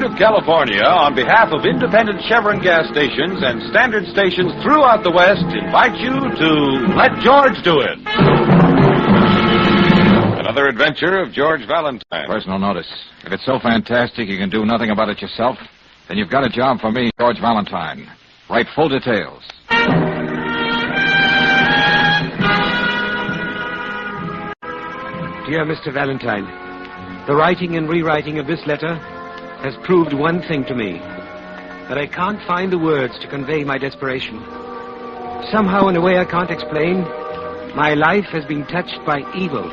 of California, on behalf of independent Chevron gas stations and standard stations throughout the West, invites you to Let George Do It. Another adventure of George Valentine. Personal notice. If it's so fantastic you can do nothing about it yourself, then you've got a job for me, George Valentine. Write full details. Dear Mr. Valentine, the writing and rewriting of this letter has proved one thing to me, that I can't find the words to convey my desperation. Somehow, in a way I can't explain, my life has been touched by evil.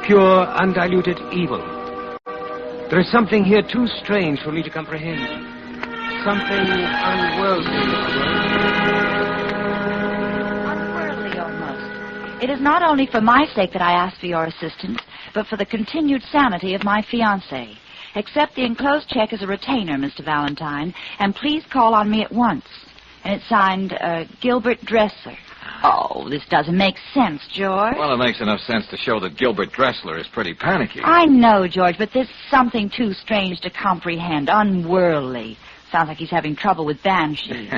Pure, undiluted evil. There is something here too strange for me to comprehend. Something unworldly. Unworldly, almost. It is not only for my sake that I ask for your assistance, but for the continued sanity of my fiancé. Accept the enclosed check as a retainer, Mr. Valentine, and please call on me at once. And it's signed, Gilbert Dressler. Oh, this doesn't make sense, George. Well, it makes enough sense to show that Gilbert Dressler is pretty panicky. I know, George, but there's something too strange to comprehend. Unworldly. Sounds like he's having trouble with banshees.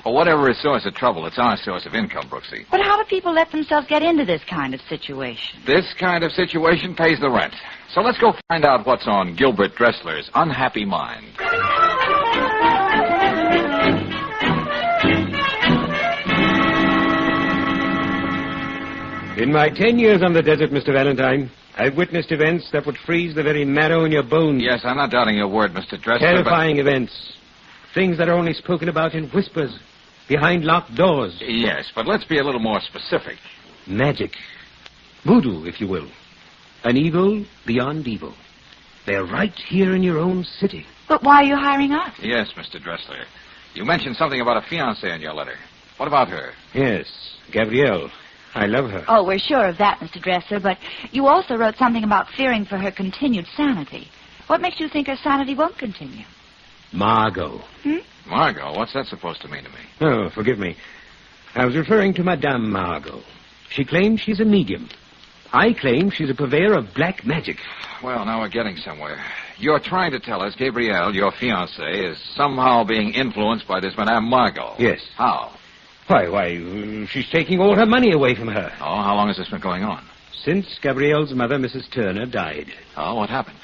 Well, whatever his source of trouble, it's our source of income, Brooksy. But how do people let themselves get into this kind of situation? This kind of situation pays the rent. So let's go find out what's on Gilbert Dressler's unhappy mind. In my 10 years on the desert, Mr. Valentine, I've witnessed events that would freeze the very marrow in your bones. Yes, I'm not doubting your word, Mr. Dressler. Terrifying events. Things that are only spoken about in whispers, behind locked doors. Yes, but let's be a little more specific. Magic. Voodoo, if you will. An evil beyond evil. They're right here in your own city. But why are you hiring us? Yes, Mr. Dressler. You mentioned something about a fiancée in your letter. What about her? Yes, Gabrielle. I love her. Oh, we're sure of that, Mr. Dressler, but you also wrote something about fearing for her continued sanity. What makes you think her sanity won't continue? Margot. Margot? What's that supposed to mean to me? Oh, forgive me. I was referring to Madame Margot. She claims she's a medium. I claim she's a purveyor of black magic. Well, now we're getting somewhere. You're trying to tell us Gabrielle, your fiancée, is somehow being influenced by this Madame Margot. Yes. How? Why, she's taking all her money away from her. Oh, how long has this been going on? Since Gabrielle's mother, Mrs. Turner, died. Oh, what happened?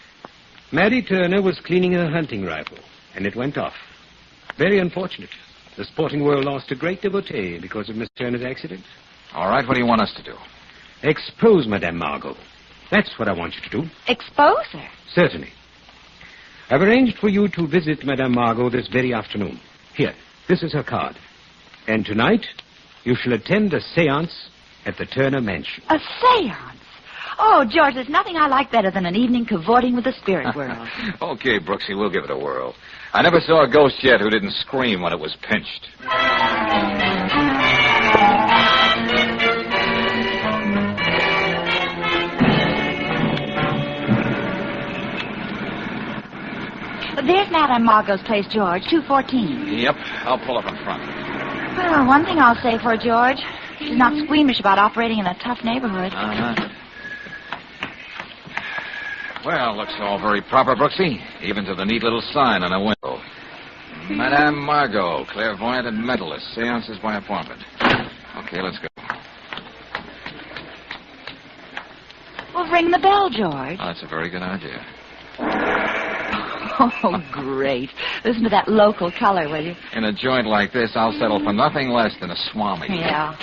Maddie Turner was cleaning her hunting rifle, and it went off. Very unfortunate. The sporting world lost a great devotee because of Miss Turner's accident. All right, what do you want us to do? Expose Madame Margot. That's what I want you to do. Expose her? Certainly. I've arranged for you to visit Madame Margot this very afternoon. Here, this is her card. And tonight, you shall attend a séance at the Turner Mansion. A séance? Oh, George, there's nothing I like better than an evening cavorting with the spirit world. Okay, Brooksy, we'll give it a whirl. I never saw a ghost yet who didn't scream when it was pinched. There's Madame Margot's place, George, 214. Yep, I'll pull up in front. Well, one thing I'll say for her, George. She's not squeamish about operating in a tough neighborhood. Uh-huh. Well, looks all very proper, Brooksy, even to the neat little sign on a window. Madame Margot, clairvoyant and mentalist, seances by appointment. Okay, let's go. Well, ring the bell, George. Oh, that's a very good idea. Oh, great. Listen to that local color, will you? In a joint like this, I'll settle for nothing less than a swami. Yeah.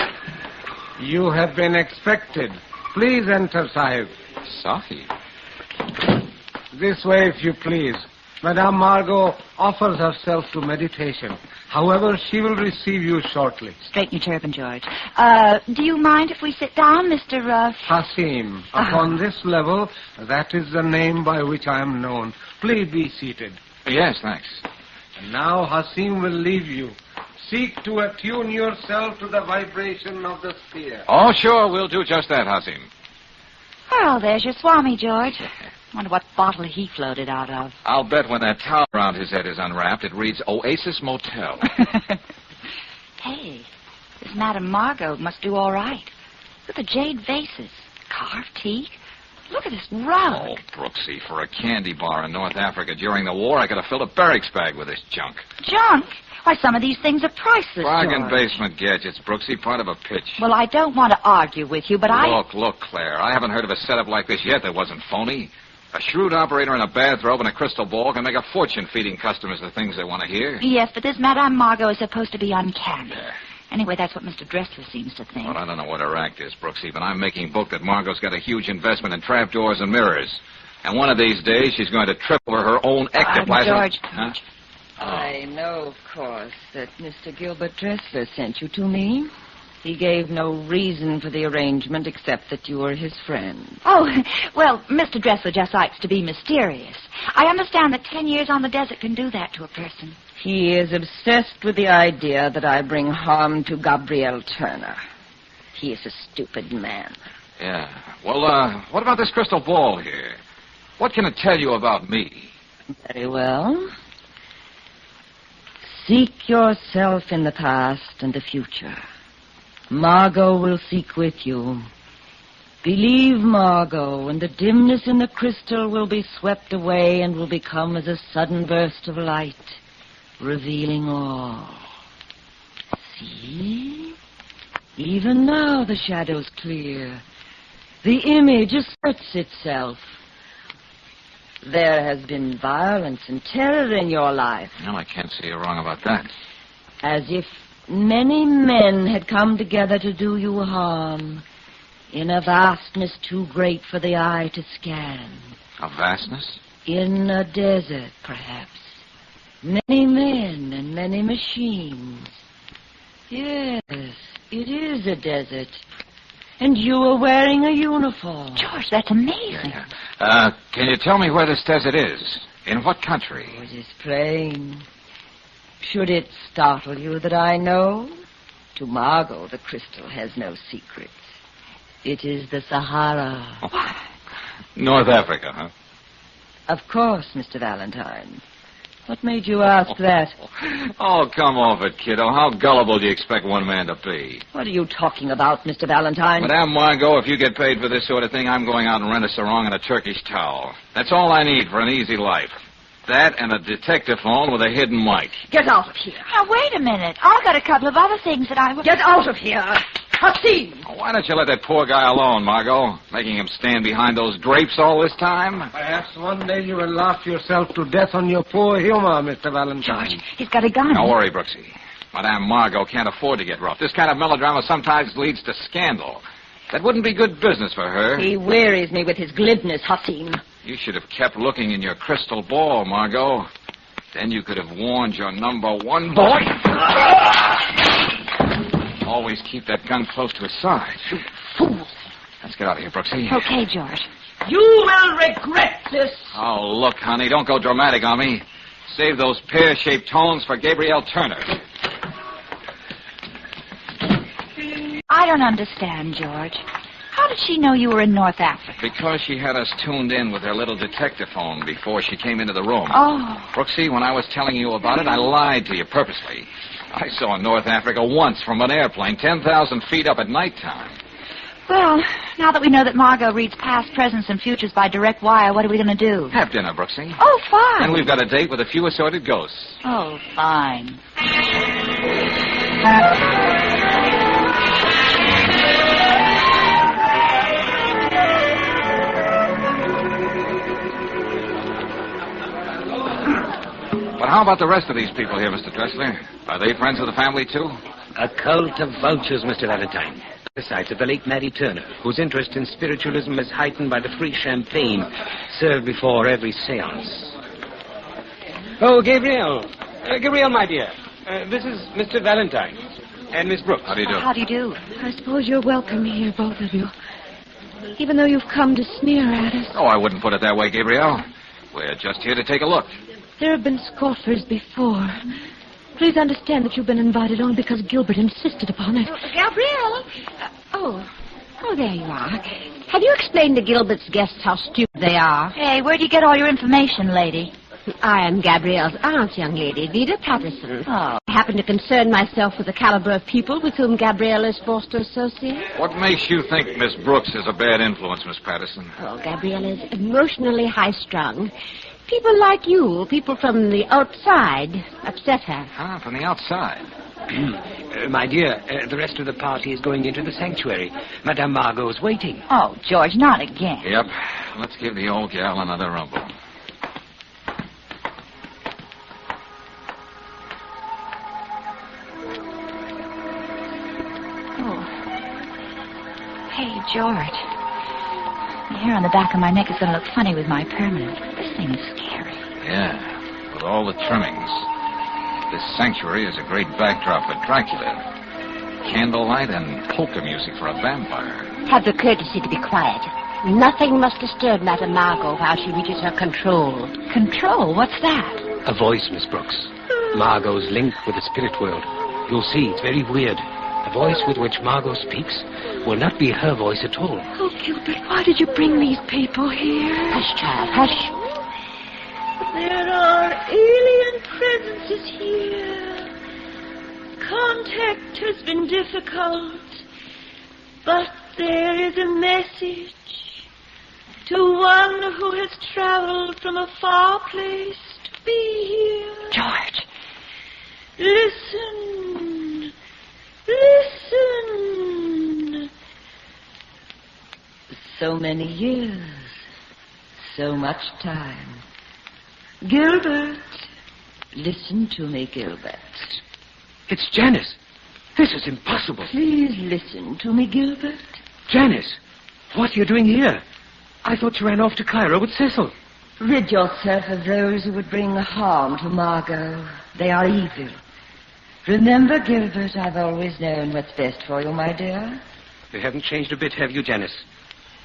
You have been expected. Please enter, Sahib. Sahib? This way, if you please. Madame Margot offers herself to meditation. However, she will receive you shortly. Straighten your turban, George. Do you mind if we sit down, Mr. Hasim. Upon this level, that is the name by which I am known. Please be seated. Yes, thanks. And now Hasim will leave you. Seek to attune yourself to the vibration of the sphere. Oh, sure, we'll do just that, Hasim. Well, there's your Swami, George. Wonder what bottle he floated out of. I'll bet when that towel around his head is unwrapped, it reads Oasis Motel. Hey, this Madame Margot must do all right. Look at the jade vases, carved teak. Look at this rug. Oh, Brooksy, for a candy bar in North Africa during the war, I could have filled a barracks bag with this junk. Junk? Why, some of these things are priceless, Bargain George. basement gadgets, Brooksy, part of a pitch. Well, I don't want to argue with you, but Look, Claire, I haven't heard of a setup like this yet that wasn't phony. A shrewd operator in a bathrobe and a crystal ball can make a fortune feeding customers the things they want to hear. Yes, but this Madame Margot is supposed to be uncanny. Yeah. Anyway, that's what Mr. Dressler seems to think. Well, I don't know what her act is, Brooksy, but I'm making book that Margot's got a huge investment in trapdoors and mirrors. And one of these days, she's going to trip over her own ectoplasm. George. Huh? I know, of course, that Mr. Gilbert Dressler sent you to me. He gave no reason for the arrangement except that you were his friend. Oh, well, Mr. Dressler just likes to be mysterious. I understand that 10 years on the desert can do that to a person. He is obsessed with the idea that I bring harm to Gabrielle Turner. He is a stupid man. Yeah. Well, what about this crystal ball here? What can it tell you about me? Very well. Seek yourself in the past and the future. Margot will seek with you. Believe Margot, and the dimness in the crystal will be swept away and will become as a sudden burst of light, revealing all. See? Even now the shadow's clear. The image asserts itself. There has been violence and terror in your life, Well, I can't see you wrong about that. as if many men had come together to do you harm, in a vastness too great for the eye to scan. A vastness? In a desert, perhaps. Many men and many machines. Yes, it is a desert. And you are wearing a uniform. George, that's amazing. Can you tell me where this desert is? In what country? Oh, it is plain. Should it startle you that I know? To Margot, the crystal has no secrets. It is the Sahara. North Africa, huh? Of course, Mr. Valentine. What made you ask that? Oh, come off it, kiddo. How gullible do you expect one man to be? What are you talking about, Mr. Valentine? Madame Margot, if you get paid for this sort of thing, I'm going out and rent a sarong and a Turkish towel. That's all I need for an easy life. That and a detective phone with a hidden mic. Get out of here. Now, wait a minute. I've got a couple of other things that I would... Get out of here. Hasim! Why don't you let that poor guy alone, Margot? Making him stand behind those drapes all this time? Perhaps one day you will laugh yourself to death on your poor humor, Mr. Valentine. George, he's got a gun. Don't worry, Brooksy. Madame Margot can't afford to get rough. This kind of melodrama sometimes leads to scandal. That wouldn't be good business for her. He wearies me with his glibness, Hasim. You should have kept looking in your crystal ball, Margot. Then you could have warned your number one boy. Always keep that gun close to his side. You fool. Let's get out of here, Brooksy. Okay, George. You will regret this. Oh, look, honey, don't go dramatic on me. Save those pear-shaped tones for Gabrielle Turner. I don't understand, George. How did she know you were in North Africa? Because she had us tuned in with her little detective phone before she came into the room. Oh. Brooksy, when I was telling you about it, I lied to you purposely. I saw North Africa once from an airplane 10,000 feet up at nighttime. Well, now that we know that Margot reads past, presents, and futures by direct wire, what are we going to do? Have dinner, Brooksy. Oh, fine. And we've got a date with a few assorted ghosts. Oh, fine. But how about the rest of these people here, Mr. Dressler? Are they friends of the family, too? A cult of vultures, Mr. Valentine. Besides of the late Maddie Turner, whose interest in spiritualism is heightened by the free champagne served before every seance. Oh, Gabrielle. Gabrielle, my dear. This is Mr. Valentine. And Miss Brooks. How do you do? How do you do? I suppose you're welcome here, both of you. Even though you've come to sneer at us. Oh, I wouldn't put it that way, Gabrielle. We're just here to take a look. There have been scoffers before. Please understand that you've been invited only because Gilbert insisted upon it. Gabrielle? Oh, there you are. Have you explained to Gilbert's guests how stupid they are? Hey, where'd you get all your information, lady? I am Gabrielle's aunt, young lady, Vida Patterson. Oh. I happen to concern myself with the caliber of people with whom Gabrielle is forced to associate. What makes you think Miss Brooks is a bad influence, Miss Patterson? Oh, Gabrielle is emotionally high-strung. People like you, people from the outside, upset her. Ah, from the outside. My dear, the rest of the party is going into the sanctuary. Madame Margot's waiting. Oh, George, not again. Yep. Let's give the old gal another rumble. Oh. Hey, George. The hair on the back of my neck is going to look funny with my permanent. This thing is scary. Yeah, with all the trimmings. This sanctuary is a great backdrop for Dracula. Candlelight and polka music for a vampire. Have the courtesy to be quiet. Nothing must disturb Madame Margot while she reaches her control. Control? What's that? A voice, Miss Brooks. Margot's link with the spirit world. You'll see, it's very weird. The voice with which Margot speaks will not be her voice at all. Oh, Gilbert, why did you bring these people here? Hush, child, hush. There are alien presences here. Contact has been difficult, but there is a message to one who has traveled from a far place to be here. George. Listen. Listen. So many years. So much time. Gilbert. Listen to me, Gilbert. It's Janice. This is impossible. Please listen to me, Gilbert. Janice, what are you doing here? I thought you ran off to Cairo with Cecil. Rid yourself of those who would bring harm to Margot. They are evil. Remember, Gilbert, I've always known what's best for you, my dear. You haven't changed a bit, have you, Janice?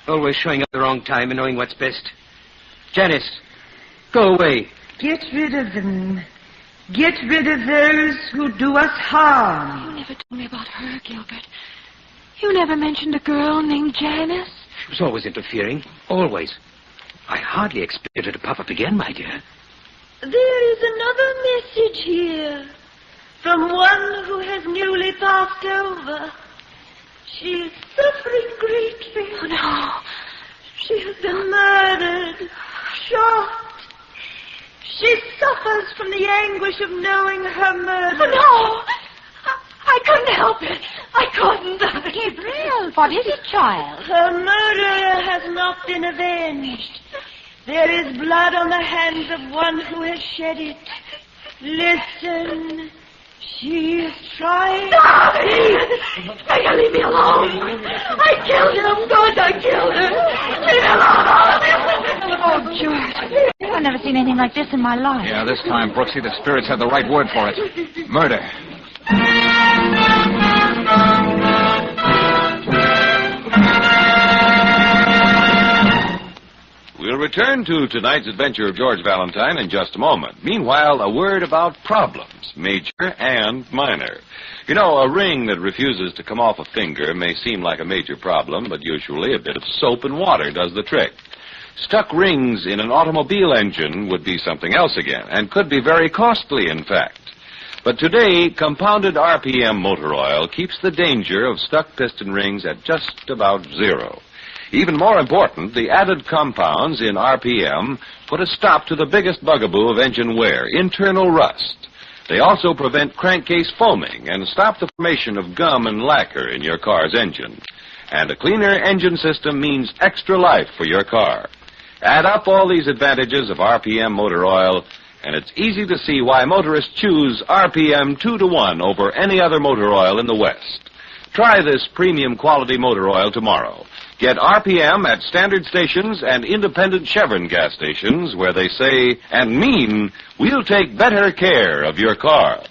Always showing up the wrong time and knowing what's best. Janice, go away. Get rid of them. Get rid of those who do us harm. You never told me about her, Gilbert. You never mentioned a girl named Janice. She was always interfering. Always. I hardly expected her to pop up again, my dear. There is another message here from one who has newly passed over. She is suffering greatly. Oh, no. She has been murdered, shot. She suffers from the anguish of knowing her murder. Oh, no. I couldn't help it. I couldn't. Gabriel, what is it, child? Her murderer has not been avenged. There is blood on the hands of one who has shed it. Listen. She is trying... Stop it! Leave me alone. I killed her. Of course I killed her. Leave me alone, all of you. Oh, George. I've never seen anything like this in my life. Yeah, this time, Brooksy, the spirits had the right word for it. Murder. We'll return to tonight's adventure of George Valentine in just a moment. Meanwhile, a word about problems, major and minor. You know, a ring that refuses to come off a finger may seem like a major problem, but usually a bit of soap and water does the trick. Stuck rings in an automobile engine would be something else again, and could be very costly, in fact. But today, compounded RPM motor oil keeps the danger of stuck piston rings at just about zero. Even more important, the added compounds in RPM put a stop to the biggest bugaboo of engine wear, internal rust. They also prevent crankcase foaming and stop the formation of gum and lacquer in your car's engine. And a cleaner engine system means extra life for your car. Add up all these advantages of RPM motor oil, and it's easy to see why motorists choose RPM 2-to-1 over any other motor oil in the West. Try this premium quality motor oil tomorrow. Get RPM at standard stations and independent Chevron gas stations where they say and mean, we'll take better care of your car.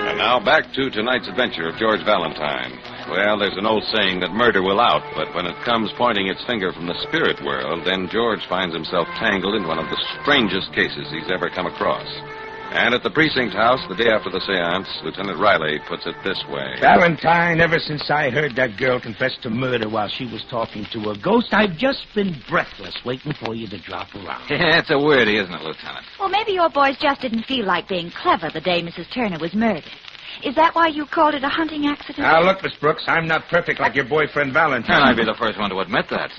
And now back to tonight's adventure of George Valentine. Well, there's an old saying that murder will out, but when it comes pointing its finger from the spirit world, then George finds himself tangled in one of the strangest cases he's ever come across. And at the precinct house, the day after the seance, Lieutenant Riley puts it this way. Valentine, ever since I heard that girl confess to murder while she was talking to a ghost, I've just been breathless waiting for you to drop around. Yeah, it's a weirdy, isn't it, Lieutenant? Well, maybe your boys just didn't feel like being clever the day Mrs. Turner was murdered. Is that why you called it a hunting accident? Now, look, Miss Brooks, I'm not perfect like your boyfriend Valentine. And I'd be the first one to admit that.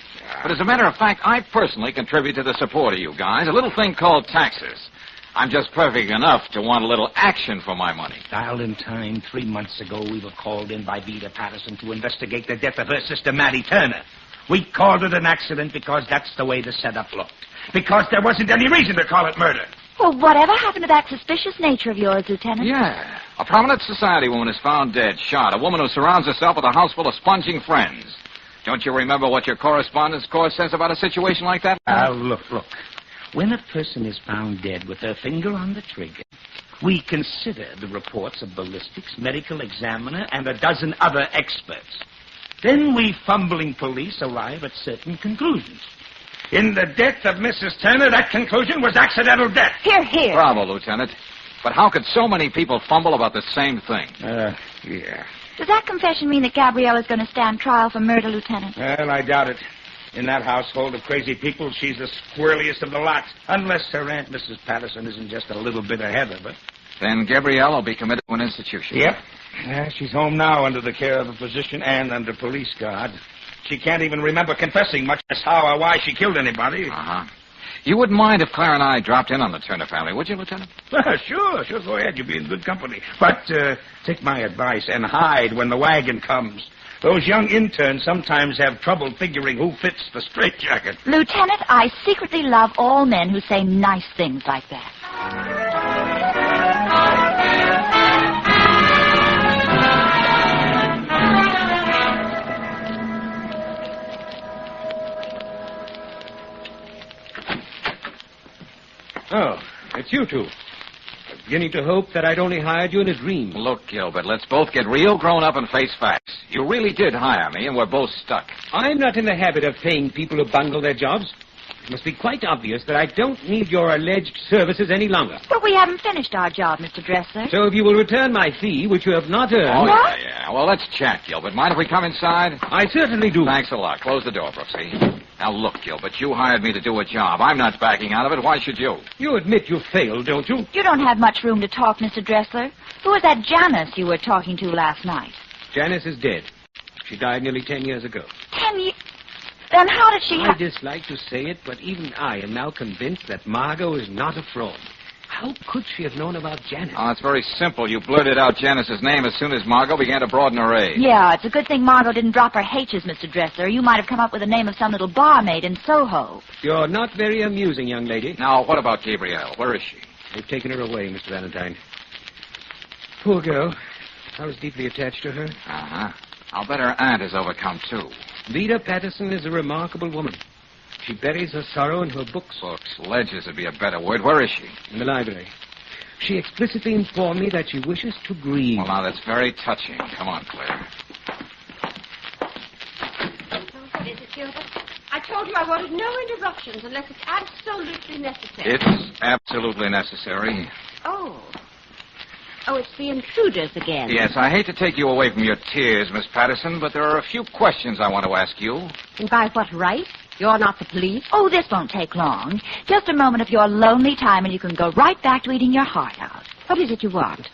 But as a matter of fact, I personally contribute to the support of you guys, a little thing called taxes. I'm just perfect enough to want a little action for my money. Valentine, 3 months ago, we were called in by Vida Patterson to investigate the death of her sister, Mattie Turner. We called it an accident because that's the way the setup looked. Because there wasn't any reason to call it murder. Well, whatever happened to that suspicious nature of yours, Lieutenant? Yeah. A prominent society woman is found dead, shot. A woman who surrounds herself with a house full of sponging friends. Don't you remember what your correspondence course says about a situation like that? Look. When a person is found dead with her finger on the trigger, we consider the reports of ballistics, medical examiner, and a dozen other experts. Then we fumbling police arrive at certain conclusions. In the death of Mrs. Turner, that conclusion was accidental death. Hear, hear. Bravo, Lieutenant. But how could so many people fumble about the same thing? Yeah. Does that confession mean that Gabrielle is going to stand trial for murder, Lieutenant? Well, I doubt it. In that household of crazy people, she's the squirreliest of the lot. Unless her Aunt Mrs. Patterson isn't just a little bit ahead of her. Then Gabrielle will be committed to an institution. Yep. She's home now under the care of a physician and under police guard. She can't even remember confessing, much less how or why she killed anybody. Uh-huh. You wouldn't mind if Claire and I dropped in on the Turner family, would you, Lieutenant? Sure, go ahead. You'll be in good company. But take my advice and hide when the wagon comes. Those young interns sometimes have trouble figuring who fits the straitjacket. Lieutenant, I secretly love all men who say nice things like that. Oh, it's you two. I'm beginning to hope that I'd only hired you in a dream. Look, Gilbert, let's both get real grown up and face facts. You really did hire me, and we're both stuck. I'm not in the habit of paying people who bungle their jobs. It must be quite obvious that I don't need your alleged services any longer. But we haven't finished our job, Mr. Dressler. So if you will return my fee, which you have not earned... Oh, yeah. Well, let's chat, Gilbert. Mind if we come inside? I certainly do. Thanks a lot. Close the door, Brooksy. Now, look, Gilbert, you hired me to do a job. I'm not backing out of it. Why should you? You admit you failed, don't you? You don't have much room to talk, Mr. Dressler. Who was that Janice you were talking to last night? Janice is dead. She died nearly 10 years ago. 10 years? Then how did she... I dislike to say it, but even I am now convinced that Margot is not a fraud. How could she have known about Janice? Oh, it's very simple. You blurted out Janice's name as soon as Margot began to broaden her age. Yeah, it's a good thing Margot didn't drop her H's, Mr. Dressler. You might have come up with the name of some little barmaid in Soho. You're not very amusing, young lady. Now, what about Gabrielle? Where is she? They've taken her away, Mr. Valentine. Poor girl. I was deeply attached to her. Uh-huh. I'll bet her aunt is overcome, too. Vida Patterson is a remarkable woman. She buries her sorrow in her books. Books. Ledgers would be a better word. Where is she? In the library. She explicitly informed me that she wishes to grieve. Well, now, that's very touching. Come on, Claire. Is it, Gilbert? I told you I wanted no interruptions unless it's absolutely necessary. It's absolutely necessary. Oh, it's the intruders again. Yes, I hate to take you away from your tears, Miss Patterson, but there are a few questions I want to ask you. And by what right? You're not the police. Oh, this won't take long. Just a moment of your lonely time and you can go right back to eating your heart out. What is it you want?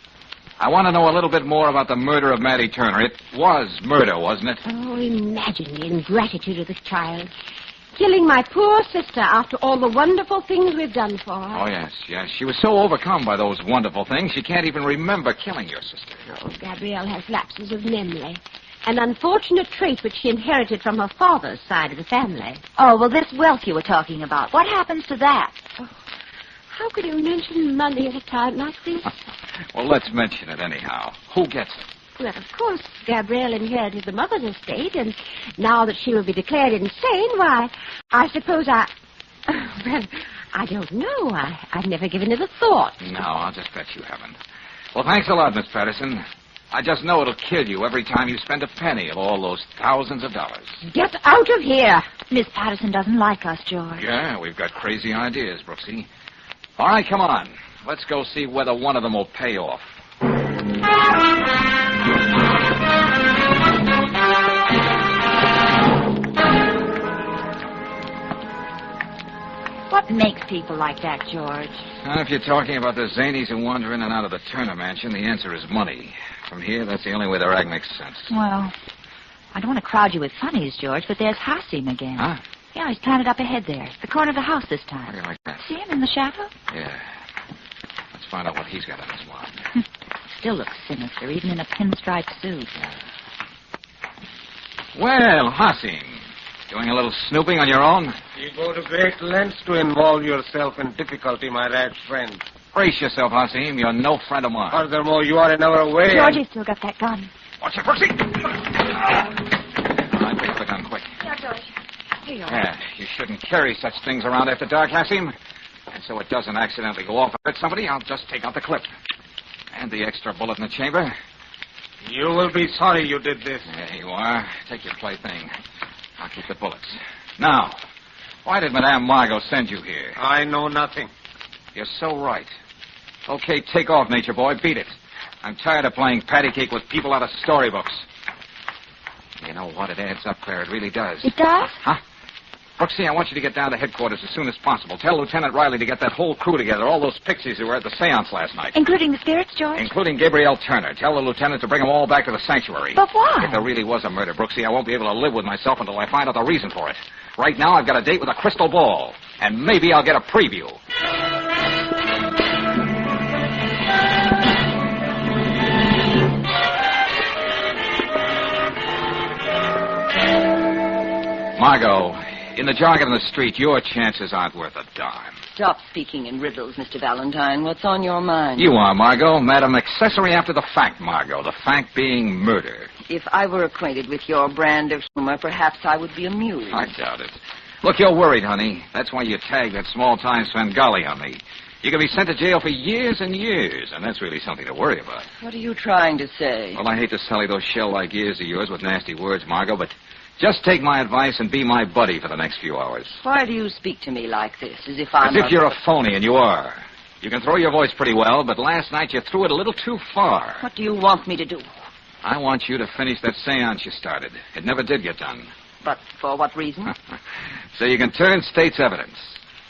I want to know a little bit more about the murder of Mattie Turner. It was murder, wasn't it? Oh, imagine the ingratitude of this child. Killing my poor sister after all the wonderful things we've done for her. Oh, yes. She was so overcome by those wonderful things, she can't even remember killing your sister. Oh, Gabrielle has lapses of memory. An unfortunate trait which she inherited from her father's side of the family. Oh, well, this wealth you were talking about, what happens to that? Oh, how could you mention money at a time like this? Well, let's mention it anyhow. Who gets it? Well, of course, Gabrielle inherited the mother's estate, and now that she will be declared insane, why, I suppose well, I don't know. I've never given it a thought. No, I'll just bet you haven't. Well, thanks a lot, Miss Patterson. I just know it'll kill you every time you spend a penny of all those thousands of dollars. Get out of here! Miss Patterson doesn't like us, George. Yeah, we've got crazy ideas, Brooksy. All right, come on. Let's go see whether one of them will pay off. What makes people like that, George? If you're talking about the zanies who wander in and out of the Turner mansion, the answer is money. From here, that's the only way the rag makes sense. Well, I don't want to crowd you with funnies, George, but there's Hassim again. Huh? Yeah, he's planted up ahead there. The corner of the house this How time. do you like that? See him in the shadow? Yeah. Let's find out what he's got in his mind. Still looks sinister, even in a pinstripe suit. Well, Hassim, doing a little snooping on your own? You go to great lengths to involve yourself in difficulty, my rash friend. Brace yourself, Hassim. You're no friend of mine. Furthermore, you are in our way. Georgie's still got that gun. Watch it, Brooksy. I pick up the gun quick. Yeah, George. Here you are. Yeah, you shouldn't carry such things around after dark, Hassim. And so it doesn't accidentally go off and hurt somebody, I'll just take out the clip. And the extra bullet in the chamber. You will be sorry you did this. There you are. Take your plaything. I'll keep the bullets. Now, why did Madame Margot send you here? I know nothing. You're so right. Okay, take off, nature boy. Beat it. I'm tired of playing patty cake with people out of storybooks. You know what? It adds up, Claire. It really does. It does? Huh? Brooksy, I want you to get down to headquarters as soon as possible. Tell Lieutenant Riley to get that whole crew together, all those pixies who were at the seance last night. Including the spirits, George? Including Gabrielle Turner. Tell the lieutenant to bring them all back to the sanctuary. But why? If there really was a murder, Brooksy, I won't be able to live with myself until I find out the reason for it. Right now, I've got a date with a crystal ball. And maybe I'll get a preview. Margot, in the jargon of the street, your chances aren't worth a dime. Stop speaking in riddles, Mr. Valentine. What's on your mind? You are, Margot. Madam, accessory after the fact, Margot. The fact being murder. If I were acquainted with your brand of humor, perhaps I would be amused. I doubt it. Look, you're worried, honey. That's why you tagged that small-time Svengali on me. You could be sent to jail for years and years, and that's really something to worry about. What are you trying to say? Well, I hate to sully those shell-like ears of yours with nasty words, Margot, but just take my advice and be my buddy for the next few hours. Why do you speak to me like this, as if I'm As if you're a phony, and you are. You can throw your voice pretty well, but last night you threw it a little too far. What do you want me to do? I want you to finish that seance you started. It never did get done. But for what reason? So you can turn state's evidence.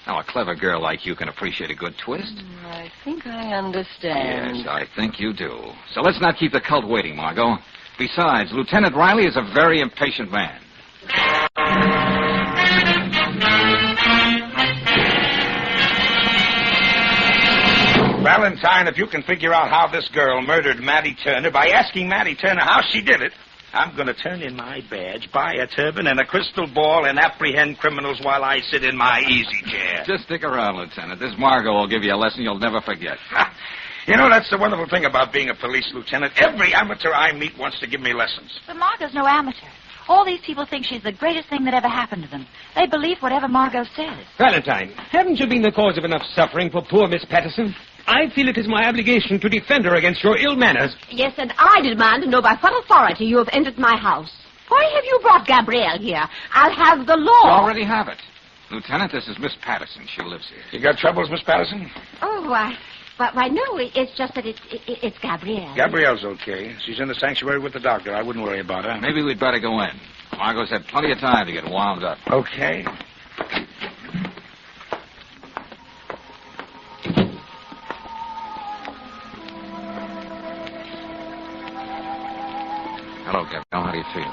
Now, a clever girl like you can appreciate a good twist. I think I understand. Yes, I think you do. So let's not keep the cult waiting, Margot. Besides, Lieutenant Riley is a very impatient man. Valentine, if you can figure out how this girl murdered Mattie Turner by asking Mattie Turner how she did it, I'm going to turn in my badge, buy a turban and a crystal ball, and apprehend criminals while I sit in my easy chair. Just stick around, Lieutenant. This Margot will give you a lesson you'll never forget. You know, that's the wonderful thing about being a police lieutenant. Every amateur I meet wants to give me lessons. But Margot's no amateur. All these people think she's the greatest thing that ever happened to them. They believe whatever Margot says. Valentine, haven't you been the cause of enough suffering for poor Miss Patterson? I feel it is my obligation to defend her against your ill manners. Yes, and I demand to know by what authority you have entered my house. Why have you brought Gabrielle here? I'll have the law. You already have it. Lieutenant, this is Miss Patterson. She lives here. You got troubles, Miss Patterson? Oh, why, no, it's just that it's Gabrielle. Gabrielle's okay. She's in the sanctuary with the doctor. I wouldn't worry about her. Maybe we'd better go in. Margot's had plenty of time to get wound up. Okay. Hello, Gabrielle. How do you feel?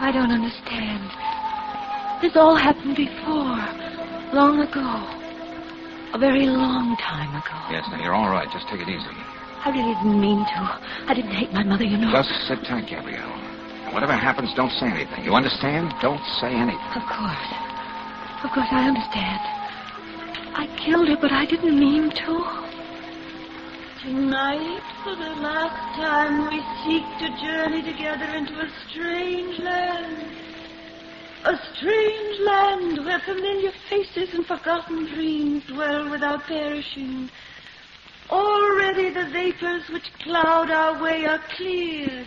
I don't understand. This all happened before. Long ago. A very long time ago. Yes, now you're all right. Just take it easy. I really didn't mean to. I didn't hate my mother, you know. Just sit tight, Gabrielle. And whatever happens, don't say anything. You understand? Don't say anything. Of course. Of course, I understand. I killed her, but I didn't mean to. Tonight, for the last time, we seek to journey together into a strange land. A strange land where familiar faces and forgotten dreams dwell without perishing. Already the vapors which cloud our way are cleared.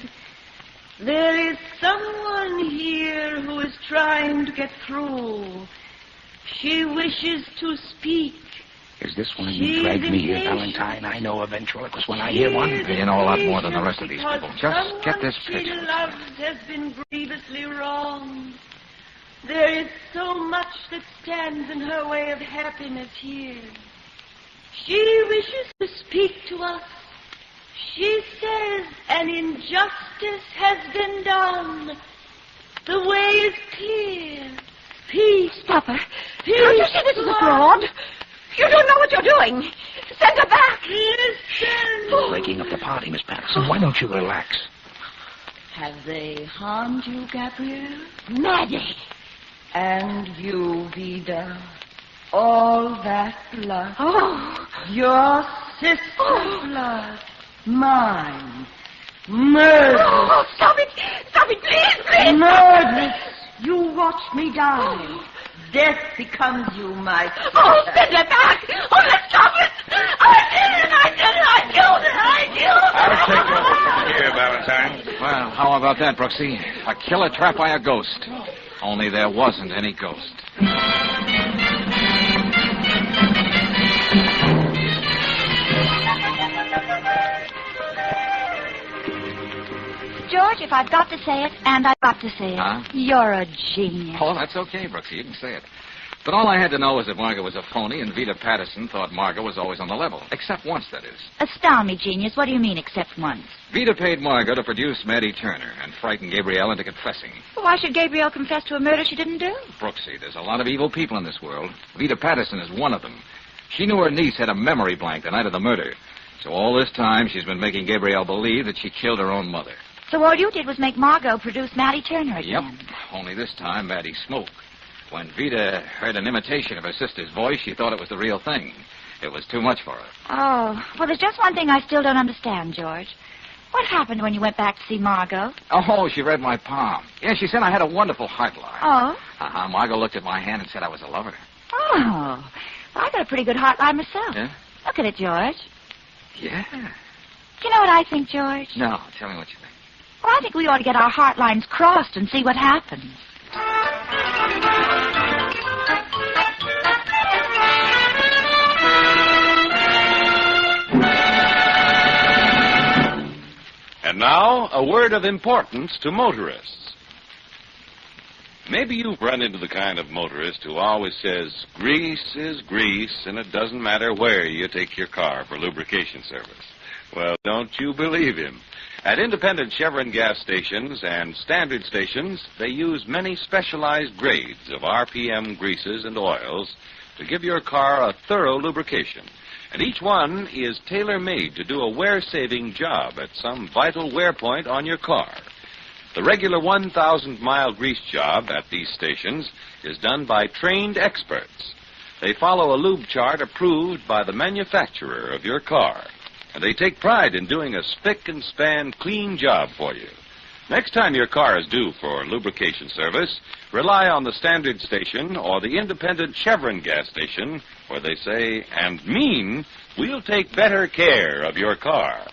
There is someone here who is trying to get through. She wishes to speak. Is this why you dragged me here, Valentine? I know a ventriloquist when I hear one. You know a lot more than the rest of these people. Just get this picture. Loves has been grievously wrong. There is so much that stands in her way of happiness here. She wishes to speak to us. She says an injustice has been done. The way is clear. Peace. Stop her. Peace. Don't you see this is a fraud? You don't know what you're doing. Send her back. Listen. You're breaking up the party, Miss Patterson. Why don't you relax? Have they harmed you, Gabrielle? Maddie. And you, Vida? All that blood. Oh. Your sister's blood. Mine. Murder. Oh, stop it. Stop it, please, please. Murderous. You watch me die. Death becomes you, my sister. Oh, send her back. Oh, let's stop it. I killed her. I'll take over from here, Valentine. Well, how about that, Brooksy? A killer trapped by a ghost. Only there wasn't any ghost. George, if I've got to say it, and I've got to say it, Huh? you're a genius. Oh, that's okay, Brooksy. You can say it. But all I had to know was that Margot was a phony, and Vida Patterson thought Margot was always on the level. Except once, that is. Astound me, genius. What do you mean, except once? Vida paid Margot to produce Maddie Turner and frighten Gabrielle into confessing. Well, why should Gabrielle confess to a murder she didn't do? Brooksy, there's a lot of evil people in this world. Vida Patterson is one of them. She knew her niece had a memory blank the night of the murder. So all this time, she's been making Gabrielle believe that she killed her own mother. So all you did was make Margot produce Maddie Turner again. Yep. Only this time, Maddie smoked. When Vida heard an imitation of her sister's voice, she thought it was the real thing. It was too much for her. Oh, well, there's just one thing I still don't understand, George. What happened when you went back to see Margot? Oh, she read my palm. Yeah, she said I had a wonderful heart line. Oh? Uh-huh. Margot looked at my hand and said I was a lover. Oh. Well, I got a pretty good heart line myself. Yeah? Look at it, George. Yeah. You know what I think, George? No, tell me what you think. Well, I think we ought to get our heart lines crossed and see what happens. And now, a word of importance to motorists. Maybe you've run into the kind of motorist who always says, grease is grease, and it doesn't matter where you take your car for lubrication service. Well, don't you believe him. At independent Chevron gas stations and standard stations, they use many specialized grades of RPM greases and oils to give your car a thorough lubrication. And each one is tailor-made to do a wear-saving job at some vital wear point on your car. The regular 1,000-mile grease job at these stations is done by trained experts. They follow a lube chart approved by the manufacturer of your car. And they take pride in doing a spick-and-span clean job for you. Next time your car is due for lubrication service, rely on the standard station or the independent Chevron gas station, where they say and mean, we'll take better care of your car.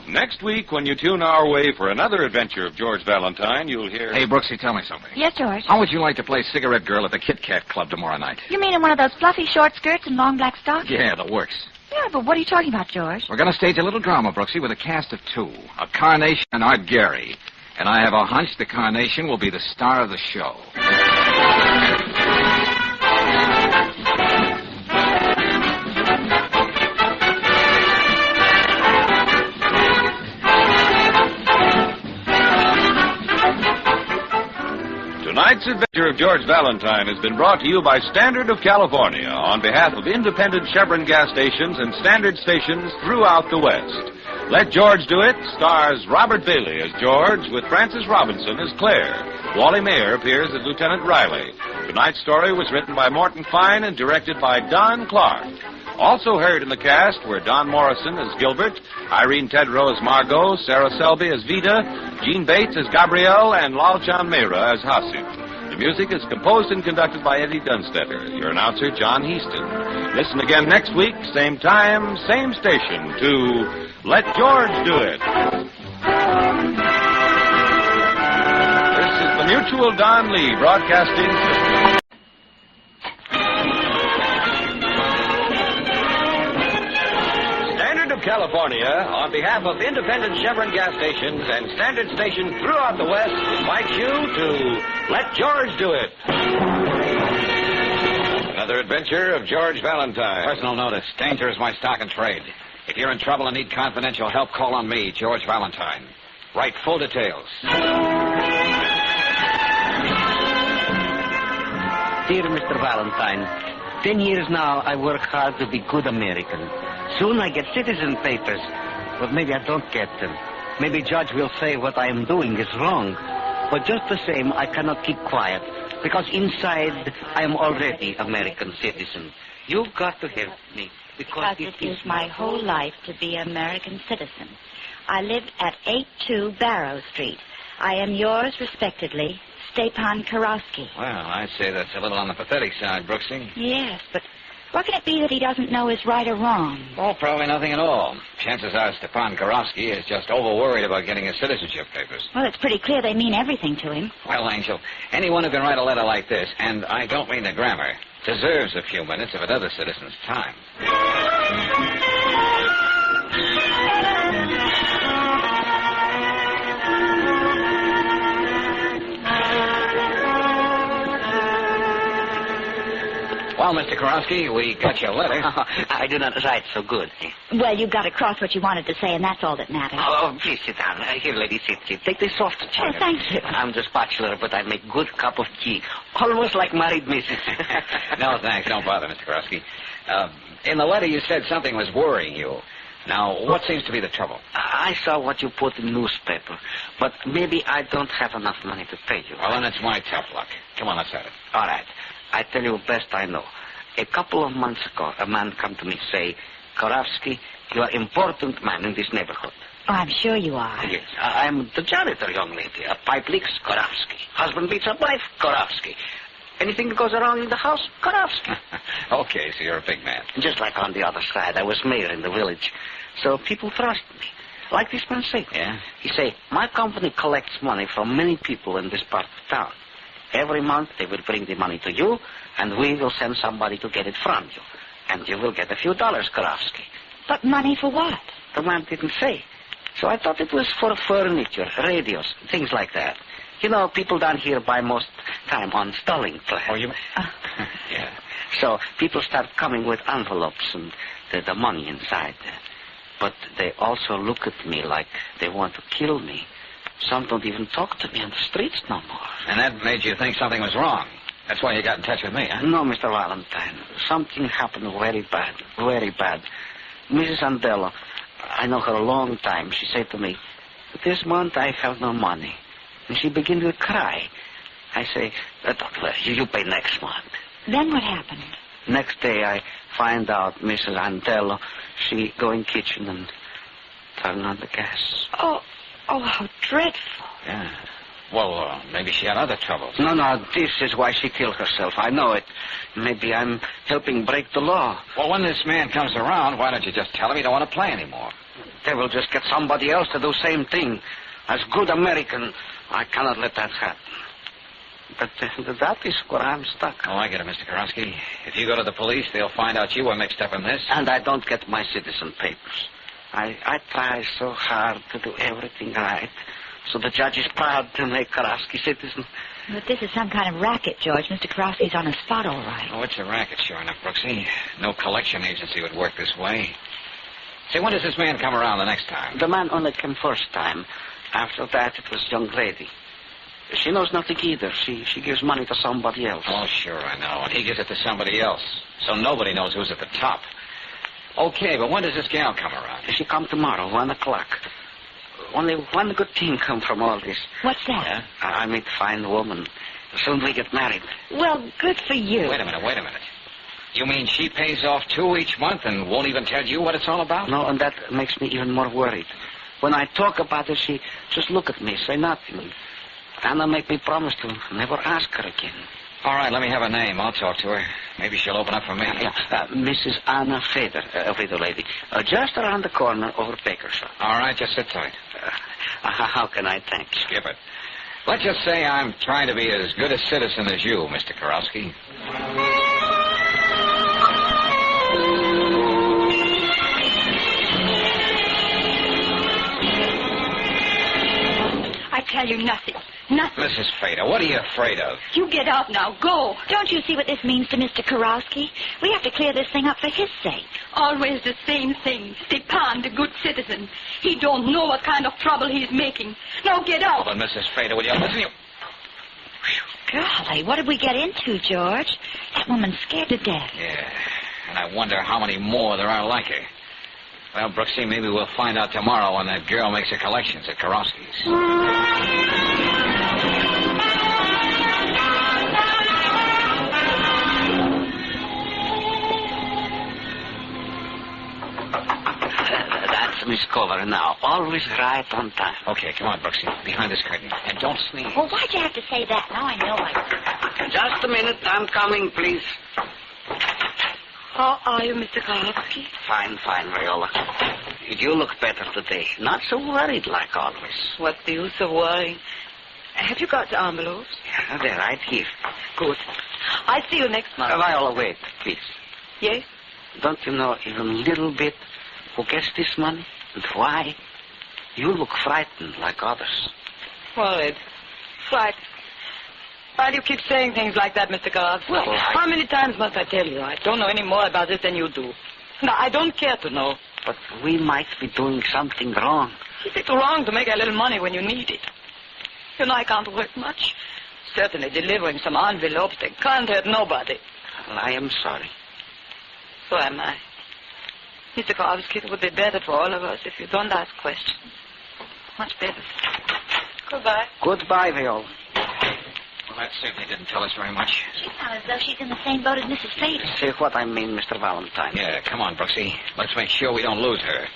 Next week, when you tune our way for another adventure of George Valentine, you'll hear... Hey, Brooksy, tell me something. Yes, George? How would you like to play Cigarette Girl at the Kit Kat Club tomorrow night? You mean in one of those fluffy short skirts and long black stockings? Yeah, the works. Yeah, but what are you talking about, George? We're going to stage a little drama, Brooksy, with a cast of two. A Carnation and Art Gary. And I have a hunch the Carnation will be the star of the show. Tonight's adventure of George Valentine has been brought to you by Standard of California on behalf of independent Chevron gas stations and standard stations throughout the West. Let George Do It stars Robert Bailey as George with Frances Robinson as Claire. Wally Mayer appears as Lieutenant Riley. Tonight's story was written by Morton Fine and directed by Don Clark. Also heard in the cast were Don Morrison as Gilbert, Irene Tedrow as Margot, Sarah Selby as Vida, Jean Bates as Gabrielle, and Lalchan Mehra as Hasu. The music is composed and conducted by Eddie Dunstetter. Your announcer, John Heaston. Listen again next week, same time, same station, to Let George Do It. This is the Mutual Don Lee Broadcasting System. Standard of California, on behalf of independent Chevron gas stations and standard stations throughout the West, invites you to Let George Do It. Another adventure of George Valentine. Personal notice. Danger is my stock and trade. If you're in trouble and need confidential help, call on me, George Valentine. Write full details. Dear Mr. Valentine, 10 years now I work hard to be good American. Soon I get citizen papers, but maybe I don't get them. Maybe judge will say what I am doing is wrong. But just the same, I cannot keep quiet, because inside I am already American citizen. You've got to help me. Because it is my whole life to be an American citizen. I live at 82 Barrow Street. I am yours respectedly, Stepan Karofsky. Well, I'd say that's a little on the pathetic side, Brooksy. Yes, but what can it be that he doesn't know is right or wrong? Oh, probably nothing at all. Chances are Stepan Karofsky is just over-worried about getting his citizenship papers. Well, it's pretty clear they mean everything to him. Well, Angel, anyone who can write a letter like this, and I don't mean the grammar, deserves a few minutes of another citizen's time. Well, Mr. Karofsky, we got your letter. I do not write so good. Well, you got across what you wanted to say, and that's all that matters. Oh, please sit down. Here, lady, sit. Take the soft chair. Oh, thank you. I'm just bachelor, but I make good cup of tea. Almost like married missus. No, thanks. Don't bother, Mr. Karofsky. In the letter, you said something was worrying you. Now, what seems to be the trouble? I saw what you put in newspaper, but maybe I don't have enough money to pay you. Well, then it's my tough luck. Come on, let's have it. All right. I tell you best I know. A couple of months ago, a man come to me say, Karofsky, you are important man in this neighborhood. Oh, I'm sure you are. Yes, I'm the janitor, young lady. A pipe leaks, Karofsky. Husband beats up wife, Karofsky. Anything that goes wrong in the house, Karofsky. Okay, so you're a big man. Just like on the other side, I was mayor in the village. So people trust me. Like this man say. Yeah? He say, my company collects money from many people in this part of town. Every month they will bring the money to you, and we will send somebody to get it from you. And you will get a few dollars, Karofsky. But money for what? The man didn't say. So I thought it was for furniture, radios, things like that. You know, people down here buy most time on stalling plan. Oh, you... Yeah. So people start coming with envelopes and the money inside. But they also look at me like they want to kill me. Some don't even talk to me on the streets no more. And that made you think something was wrong. That's why you got in touch with me, huh? No, Mr. Valentine. Something happened very bad, very bad. Mrs. Andello, I know her a long time. She said to me, this month I have no money. And she began to cry. I say, don't worry, you pay next month. Then what happened? Next day I find out Mrs. Andello, she go in kitchen and turn on the gas. Oh, how dreadful. Yeah. Well, maybe she had other troubles. No, this is why she killed herself. I know it. Maybe I'm helping break the law. Well, when this man comes around, why don't you just tell him you don't want to play anymore? They will just get somebody else to do same thing. As good American, I cannot let that happen. But that is where I'm stuck. Oh, I get it, Mr. Karofsky. If you go to the police, they'll find out you were mixed up in this. And I don't get my citizen papers. I try so hard to do everything right. So the judge is proud to make Karofsky citizen. But this is some kind of racket, George. Mr. Karofsky's on the spot, all right. Oh, it's a racket, sure enough, Brooksy. No collection agency would work this way. Say, when does this man come around the next time? The man only came first time. After that, it was young lady. She knows nothing either. She gives money to somebody else. Oh, sure, I know. And he gives it to somebody else. So nobody knows who's at the top. Okay, but when does this gal come around? She come tomorrow, 1 o'clock. Only one good thing come from all this. What's that? Yeah? I meet a fine woman. Soon we get married. Well, good for you. Wait a minute. You mean she pays off 2 each month and won't even tell you what it's all about? No, and that makes me even more worried. When I talk about it, she just look at me, say nothing. And make me promise to never ask her again. All right, let me have a name. I'll talk to her. Maybe she'll open up for me. Mrs. Anna Feder, a widow lady. Just around the corner over Bakersfield. All right, just sit tight. How can I thank you? Skip it. Let's just say I'm trying to be as good a citizen as you, Mr. Karowski. I tell you nothing. Nothing. Mrs. Feder, what are you afraid of? You get out now. Go. Don't you see what this means to Mr. Karowski? We have to clear this thing up for his sake. Always the same thing. Stepan, the good citizen. He don't know what kind of trouble he's making. Now get out. Oh, but Mrs. Feder, will you listen? Golly, what did we get into, George? That woman's scared to death. Yeah, and I wonder how many more there are like her. Well, Brooksy, maybe we'll find out tomorrow when that girl makes her collections at Karowski's. That's Miss Cover now. Always right on time. Okay, come on, Brooksy. Behind this curtain. And don't sneeze. Well, why'd you have to say that? Now I know I... Just a minute. I'm coming, please. How are you, Mr. Karowski? Fine, Viola. You look better today. Not so worried like always. What's the use of worrying? Have you got the envelopes? Yeah, they're right here. Good. I'll see you next month. Viola, wait, please. Yes? Don't you know even a little bit who gets this money and why? You look frightened like others. Well, Ed, frightened. Why do you keep saying things like that, Mr. Karowski? Well, How many times must I tell you? I don't know any more about this than you do. No, I don't care to know. But we might be doing something wrong. Is it wrong to make a little money when you need it? You know, I can't work much. Certainly delivering some envelopes, they can't hurt nobody. Well, I am sorry. So am I. Mr. Karowski, it would be better for all of us if you don't ask questions. Much better. Goodbye. Goodbye, Viola. Well, that certainly didn't tell us very much. She sounds as though she's in the same boat as Mrs. Feder. See what I mean, Mr. Valentine. Yeah, come on, Brooksy. Let's make sure we don't lose her.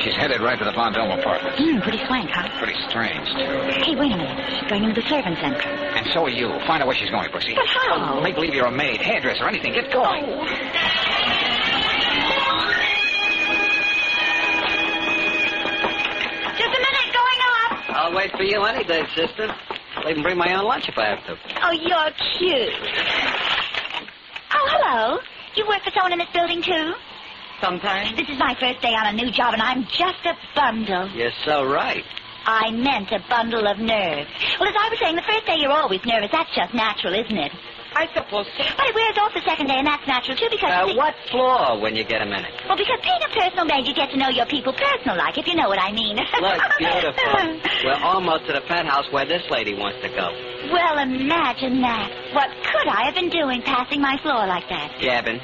She's headed right to the Von Dome apartments. Pretty swank, huh? Pretty strange, too. Hey, wait a minute. She's going into the servants' entrance. And so are you. Find out where she's going, Brooksy. But how? Oh, make believe you're a maid, hairdresser, anything. Get going. Oh. Just a minute, going up. I'll wait for you any day, sister. I'll even bring my own lunch if I have to. Oh, you're cute. Oh, hello. You work for someone in this building, too? Sometimes. This is my first day on a new job, and I'm just a bundle. You're so right. I meant a bundle of nerves. Well, as I was saying, the first day you're always nervous. That's just natural, isn't it? I suppose so. But it wears off the second day, and that's natural, too, because... What floor when you get a minute? Well, because being a personal maid, you get to know your people personal-like, if you know what I mean. Look, beautiful. We're almost to the penthouse where this lady wants to go. Well, imagine that. What could I have been doing passing my floor like that? Gabbing.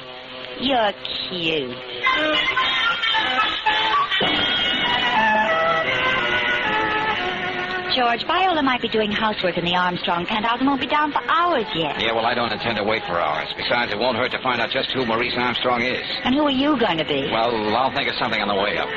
You're cute. George, Viola might be doing housework in the Armstrong penthouse and won't be down for hours yet. Yeah, well, I don't intend to wait for hours. Besides, it won't hurt to find out just who Maurice Armstrong is. And who are you going to be? Well, I'll think of something on the way up.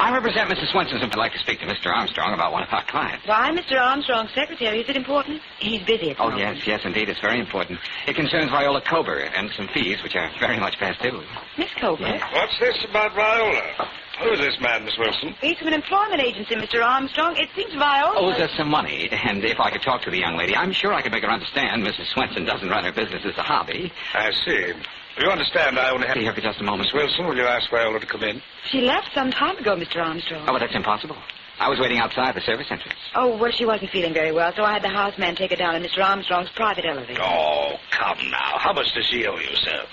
I represent Mrs. Swenson. I'd like to speak to Mr. Armstrong about one of our clients. Why, Mr. Armstrong's secretary. Is it important? He's busy at the moment. Yes, indeed. It's very important. It concerns Viola Cober and some fees, which are very much past due. Miss Cober? Yes. What's this about Viola? Who is this man, Miss Wilson? He's from an employment agency, Mr. Armstrong. It seems Viola... Owes us some money, and if I could talk to the young lady, I'm sure I could make her understand Mrs. Swenson doesn't run her business as a hobby. I see. You understand I only have... Be here for just a moment. Miss Wilson, will you ask Viola to come in? She left some time ago, Mr. Armstrong. Oh, but that's impossible. I was waiting outside the service entrance. Oh, well, she wasn't feeling very well, so I had the houseman take her down in Mr. Armstrong's private elevator. Oh, come now. How much does she owe you, sir?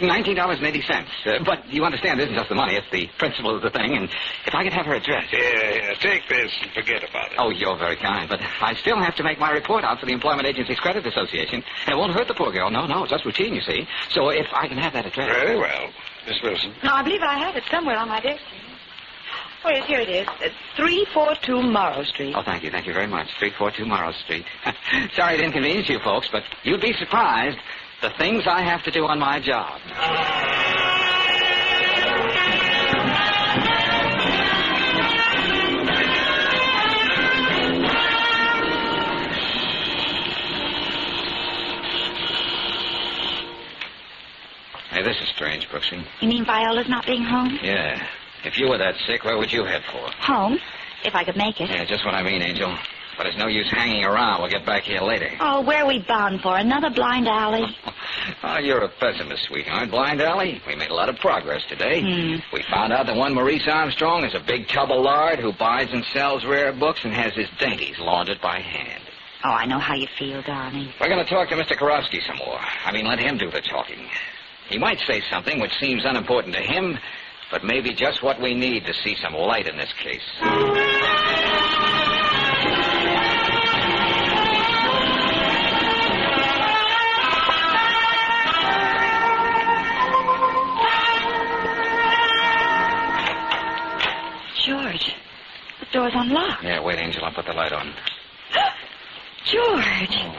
$19.80. But you understand, this isn't just the money. It's the principle of the thing. And if I could have her address... Yeah, take this and forget about it. Oh, you're very kind. But I still have to make my report out for the Employment Agency's Credit Association. And it won't hurt the poor girl. No, it's just routine, you see. So if I can have that address... Very well. Miss Wilson. No, I believe I have it somewhere on my desk. Oh, yes, here it is. 342 Morrow Street. Oh, thank you very much. 342 Morrow Street. Sorry to inconvenience you folks, but you'd be surprised the things I have to do on my job. Hey, this is strange, Brooksy. You mean Viola's not being home? Yeah. If you were that sick, where would you head for? Home, if I could make it. Yeah, just what I mean, Angel. But it's no use hanging around. We'll get back here later. Oh, where are we bound for? Another blind alley? Oh, you're a pessimist, sweetheart. Blind alley? We made a lot of progress today. We found out that one Maurice Armstrong is a big tub of lard who buys and sells rare books and has his dainties laundered by hand. Oh, I know how you feel, darling. We're going to talk to Mr. Karofsky some more. I mean, let him do the talking. He might say something which seems unimportant to him, but maybe just what we need to see some light in this case. George, the door's unlocked. Yeah, wait, Angel. I'll put the light on. George! Oh,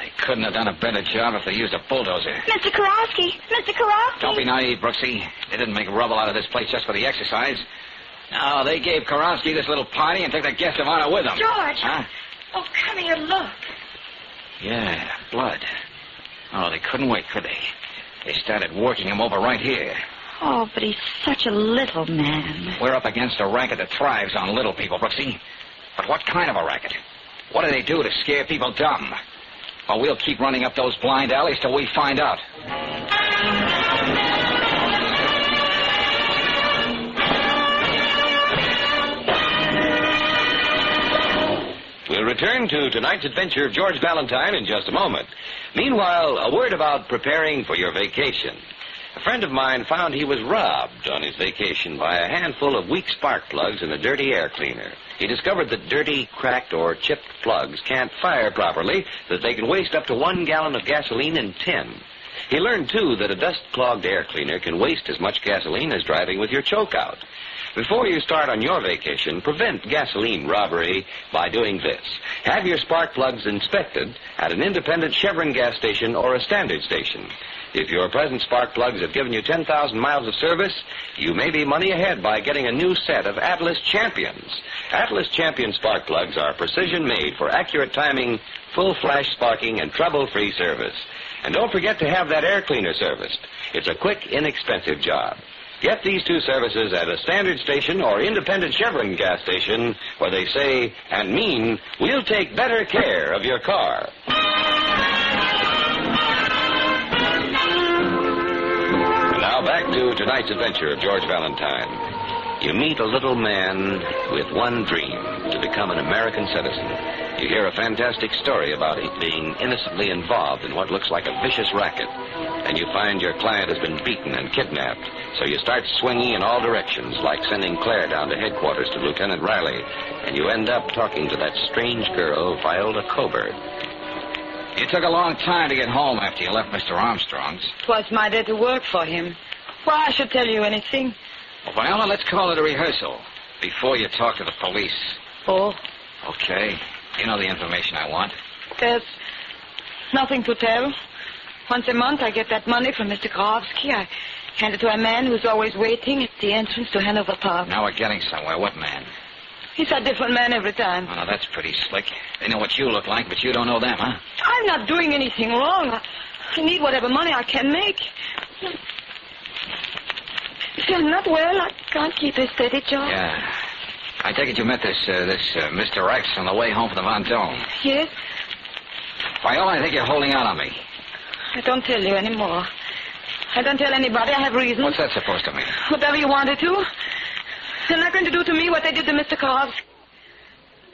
they couldn't have done a better job if they used a bulldozer. Mr. Karofsky! Mr. Karofsky! Don't be naive, Brooksy. They didn't make rubble out of this place just for the exercise. No, they gave Karofsky this little party and took the guest of honor with them. George! Huh? Oh, come here, look. Yeah, blood. Oh, they couldn't wait, could they? They started working him over right here. Oh, but he's such a little man. We're up against a racket that thrives on little people, Brooksy. But what kind of a racket? What do they do to scare people dumb? Well, we'll keep running up those blind alleys till we find out. We'll return to tonight's adventure of George Valentine in just a moment. Meanwhile, a word about preparing for your vacation. A friend of mine found he was robbed on his vacation by a handful of weak spark plugs in a dirty air cleaner. He discovered that dirty, cracked, or chipped plugs can't fire properly, that they can waste up to 1 gallon of gasoline in 10. He learned, too, that a dust-clogged air cleaner can waste as much gasoline as driving with your choke out. Before you start on your vacation, prevent gasoline robbery by doing this. Have your spark plugs inspected at an independent Chevron gas station or a standard station. If your present spark plugs have given you 10,000 miles of service, you may be money ahead by getting a new set of Atlas Champions. Atlas Champion spark plugs are precision-made for accurate timing, full flash sparking, and trouble-free service. And don't forget to have that air cleaner serviced. It's a quick, inexpensive job. Get these two services at a standard station or independent Chevron gas station where they say and mean, we'll take better care of your car. And now back to tonight's adventure of George Valentine. You meet a little man with one dream, to become an American citizen. You hear a fantastic story about it being innocently involved in what looks like a vicious racket. And you find your client has been beaten and kidnapped. So you start swinging in all directions, like sending Claire down to headquarters to Lieutenant Riley. And you end up talking to that strange girl, Viola Coburn. It took a long time to get home after you left Mr. Armstrong's. 'Twas my day to work for him. Why I should tell you anything? Well, Viola, let's call it a rehearsal before you talk to the police. Oh, Okay. You know the information I want. there's nothing to tell. Once a month I get that money from Mr. Karofsky. I hand it to a man who's always waiting at the entrance to Hanover Park. Now we're getting somewhere. What man? He's a different man every time. Oh, now that's pretty slick. They know what you look like, but you don't know them, huh? I'm not doing anything wrong. I need whatever money I can make. If you're not well, I can't keep a steady job. Yeah. I take it you met this Mr. X on the way home from the Vendome. Yes? Viola, I think you're holding out on me. I don't tell you anymore. I don't tell anybody. I have reasons. What's that supposed to mean? Whatever you wanted to. They're not going to do to me what they did to Mr. Karofsky.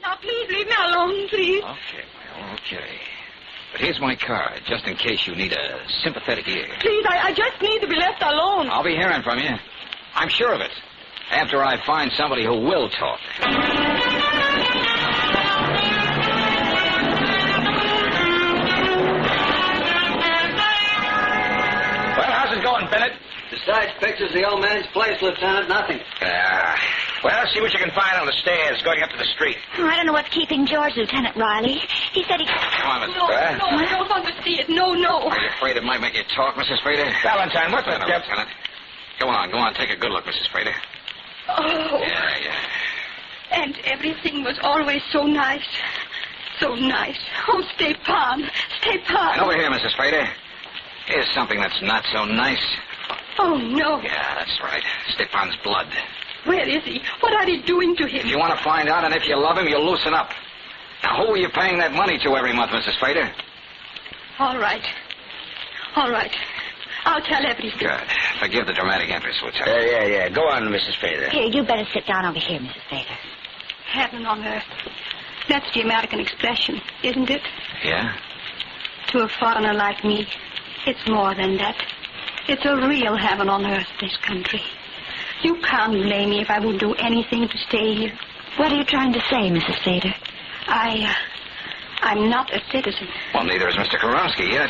Now, please leave me alone, please. Okay, Viola, okay. But here's my card, just in case you need a sympathetic ear. Please, I just need to be left alone. I'll be hearing from you. I'm sure of it. After I find somebody who will talk. Well, how's it going, Bennett? The stage picture's the old man's place, Lieutenant. Nothing. Well, see what you can find on the stairs going up to the street. Oh, I don't know what's keeping George, Lieutenant Riley. He said he... Come on, Mrs. No, Fader. no, I don't want to see it. No, no. Are you afraid it might make you talk, Mrs. Fader? Valentine, what the No, devil? Lieutenant. Go on. Take a good look, Mrs. Fader. Oh, Yeah. and everything was always so nice. So nice. Oh, Stepan. And over here, Mrs. Fader. Here's something that's not so nice. Oh, no. Yeah, that's right. Stepan's blood. Where is he? What are they doing to him? If you want to find out, and if you love him, you'll loosen up. Now, who are you paying that money to every month, Mrs. Fader? All right. I'll tell everything. Good. Forgive the dramatic interest, Lieutenant. Yeah. Go on, Mrs. Fader. Here, you better sit down over here, Mrs. Fader. Heaven on earth. That's the American expression, isn't it? Yeah? To a foreigner like me, it's more than that. It's a real heaven on earth, this country. You can't blame me if I would do anything to stay here. What are you trying to say, Mrs. Fader? I'm not a citizen, Well, neither is Mr. Karofsky yet.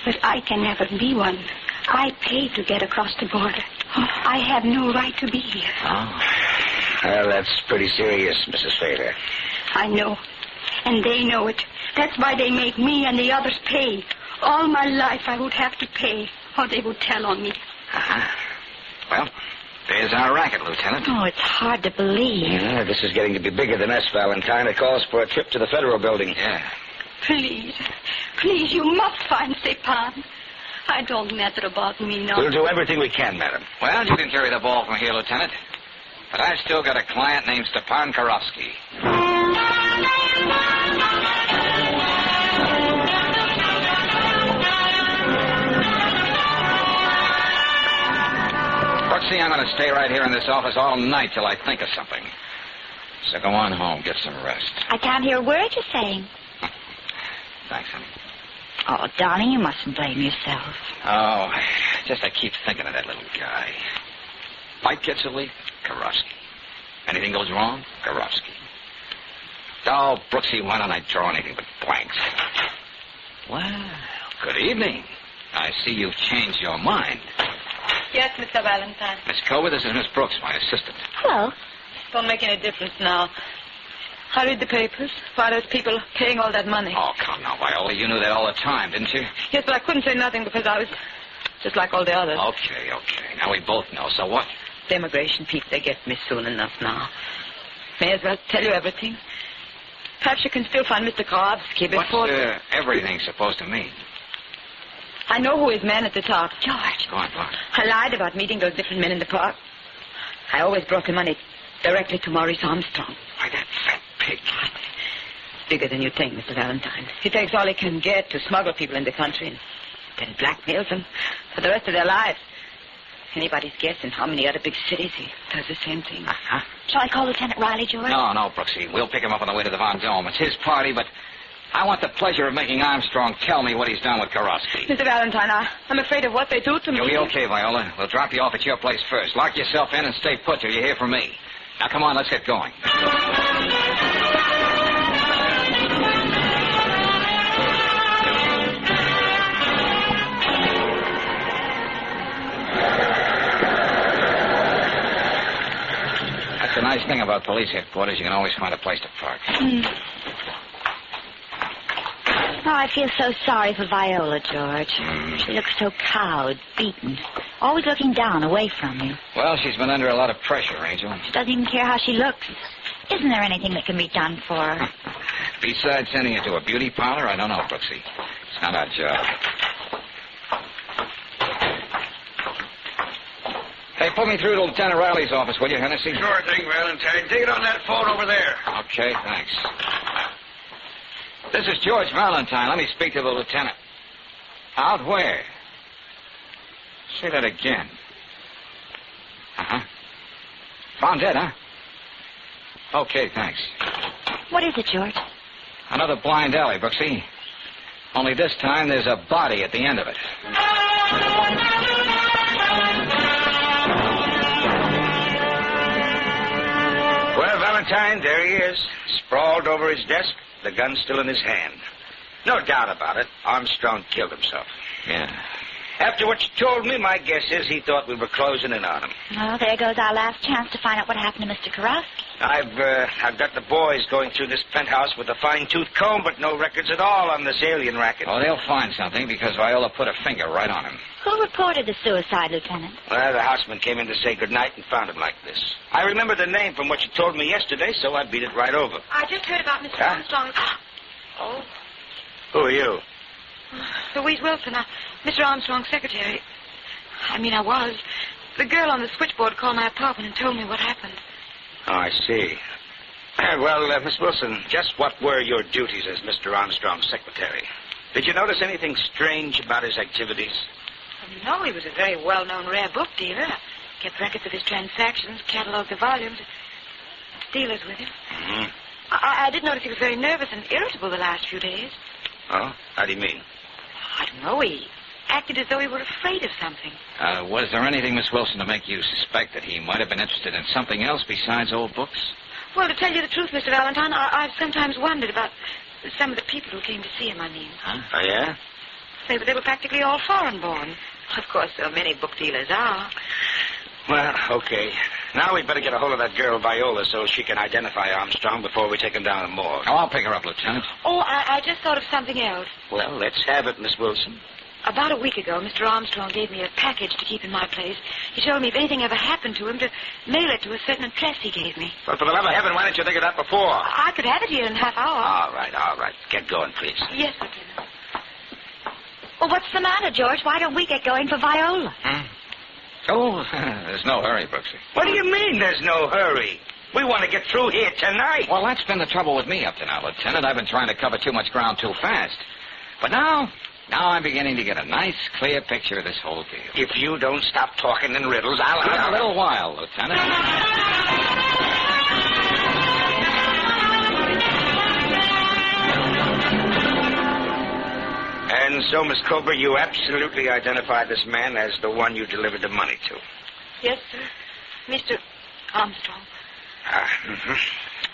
but I can never be one. I paid to get across the border. I have no right to be here. Oh? Well, that's pretty serious, Mrs. Fader. I know, and they know it. That's why they make me and the others pay. All my life I would have to pay, or they would tell on me. Uh-huh. Well, there's our racket, Lieutenant. Oh, it's hard to believe. Yeah, this is getting to be bigger than us, Valentine. It calls for a trip to the Federal Building. Yeah. Please, you must find Stepan. I don't matter about me now. We'll do everything we can, madam. Well, you can carry the ball from here, Lieutenant. But I've still got a client named Stepan Karofsky. Brooksy, I'm going to stay right here in this office all night till I think of something. So go on home, get some rest. I can't hear a word you're saying. Thanks, honey. Oh, darling, you mustn't blame yourself. Oh, just I keep thinking of that little guy. Fight gets a leak, Karofsky. Anything goes wrong, Karofsky. Oh, Brooksy, why don't I draw anything but blanks? Well, good evening. I see you've changed your mind. Yes, Mr. Valentine. Miss Covert, this is Miss Brooks, my assistant. Hello. Don't make any difference now. I read the papers. Why those people paying all that money? Oh, come now, Viola. You knew that all the time, didn't you? Yes, but I couldn't say nothing because I was just like all the others. Okay. Now we both know. So what? The immigration people, they get me soon enough now. May as well tell you everything. Perhaps you can still find Mr. Karofsky before... What's everything supposed to mean? I know who his man at the top. George. Go on. I lied about meeting those different men in the park. I always brought the money directly to Maurice Armstrong. Why, that fat pig. It's bigger than you think, Mr. Valentine. He takes all he can get to smuggle people in the country and then blackmails them for the rest of their lives. Anybody's guessing how many other big cities he does the same thing. Uh-huh. Shall I call Lieutenant Riley, George? No, Brooksy. We'll pick him up on the way to the Von Dome. It's his party, but I want the pleasure of making Armstrong tell me what he's done with Karofsky. Mr. Valentine, I'm afraid of what they do to me. You'll be okay, Viola. We'll drop you off at your place first. Lock yourself in and stay put till you hear from me. Now, come on, let's get going. That's the nice thing about police headquarters. You can always find a place to park. Oh, I feel so sorry for Viola, George. She looks so cowed, beaten, always looking down, away from you. Well, she's been under a lot of pressure, Angel. She doesn't even care how she looks. Isn't there anything that can be done for her? Besides sending her to a beauty parlor, I don't know, Brooksy. It's not our job. Hey, put me through to Lieutenant Riley's office, will you, Hennessy? Sure thing, Valentine. Take it on that phone over there. Okay, thanks. This is George Valentine. Let me speak to the lieutenant. Out where? Say that again. Uh-huh. Found dead, huh? Okay, thanks. What is it, George? Another blind alley, Brooksy. Only this time there's a body at the end of it. Well, Valentine, there he is, sprawled over his desk, the gun still in his hand. No doubt about it, Armstrong killed himself. Yeah. After what you told me, my guess is he thought we were closing in on him. Well, there goes our last chance to find out what happened to Mr. Karofsky. I've got the boys going through this penthouse with a fine-tooth comb, but no records at all on this alien racket. Oh, they'll find something because Viola put a finger right on him. Who reported the suicide, Lieutenant? Well, the houseman came in to say goodnight and found him like this. I remember the name from what you told me yesterday, so I beat it right over. I just heard about Mr. Armstrong. Oh, Who are you? Louise Wilson, Mr. Armstrong's secretary. I was. The girl on the switchboard called my apartment and told me what happened. Oh, I see. Well, Miss Wilson, just what were your duties as Mr. Armstrong's secretary? Did you notice anything strange about his activities? No, he was a very well-known rare book dealer. Kept records of his transactions, cataloged the volumes, dealers with him. Mm-hmm. I did notice he was very nervous and irritable the last few days. Oh? How do you mean? I don't know. He acted as though he were afraid of something. Was there anything, Miss Wilson, to make you suspect that he might have been interested in something else besides old books? Well, to tell you the truth, Mr. Valentine, I've sometimes wondered about some of the people who came to see him, Huh? Oh, yeah? They were practically all foreign-born. Of course, so many book dealers are. Well, okay. Now we'd better get a hold of that girl, Viola, so she can identify Armstrong before we take him down to the morgue. Oh, I'll pick her up, Lieutenant. Oh, I just thought of something else. Well, let's have it, Miss Wilson. About a week ago, Mr. Armstrong gave me a package to keep in my place. He told me if anything ever happened to him, to mail it to a certain address he gave me. Well, for the love of heaven, why didn't you think of that before? I could have it here in a half hour. All right. Get going, please. Yes, Lieutenant. Well, what's the matter, George? Why don't we get going for Viola? Oh, there's no hurry, Brooksy. What do you mean there's no hurry? We want to get through here tonight. Well, that's been the trouble with me up to now, Lieutenant. I've been trying to cover too much ground too fast. But now I'm beginning to get a nice, clear picture of this whole deal. If you don't stop talking in riddles, In a little while, Lieutenant. And so, Miss Cobra, you absolutely identified this man as the one you delivered the money to. Yes, sir. Mr. Armstrong.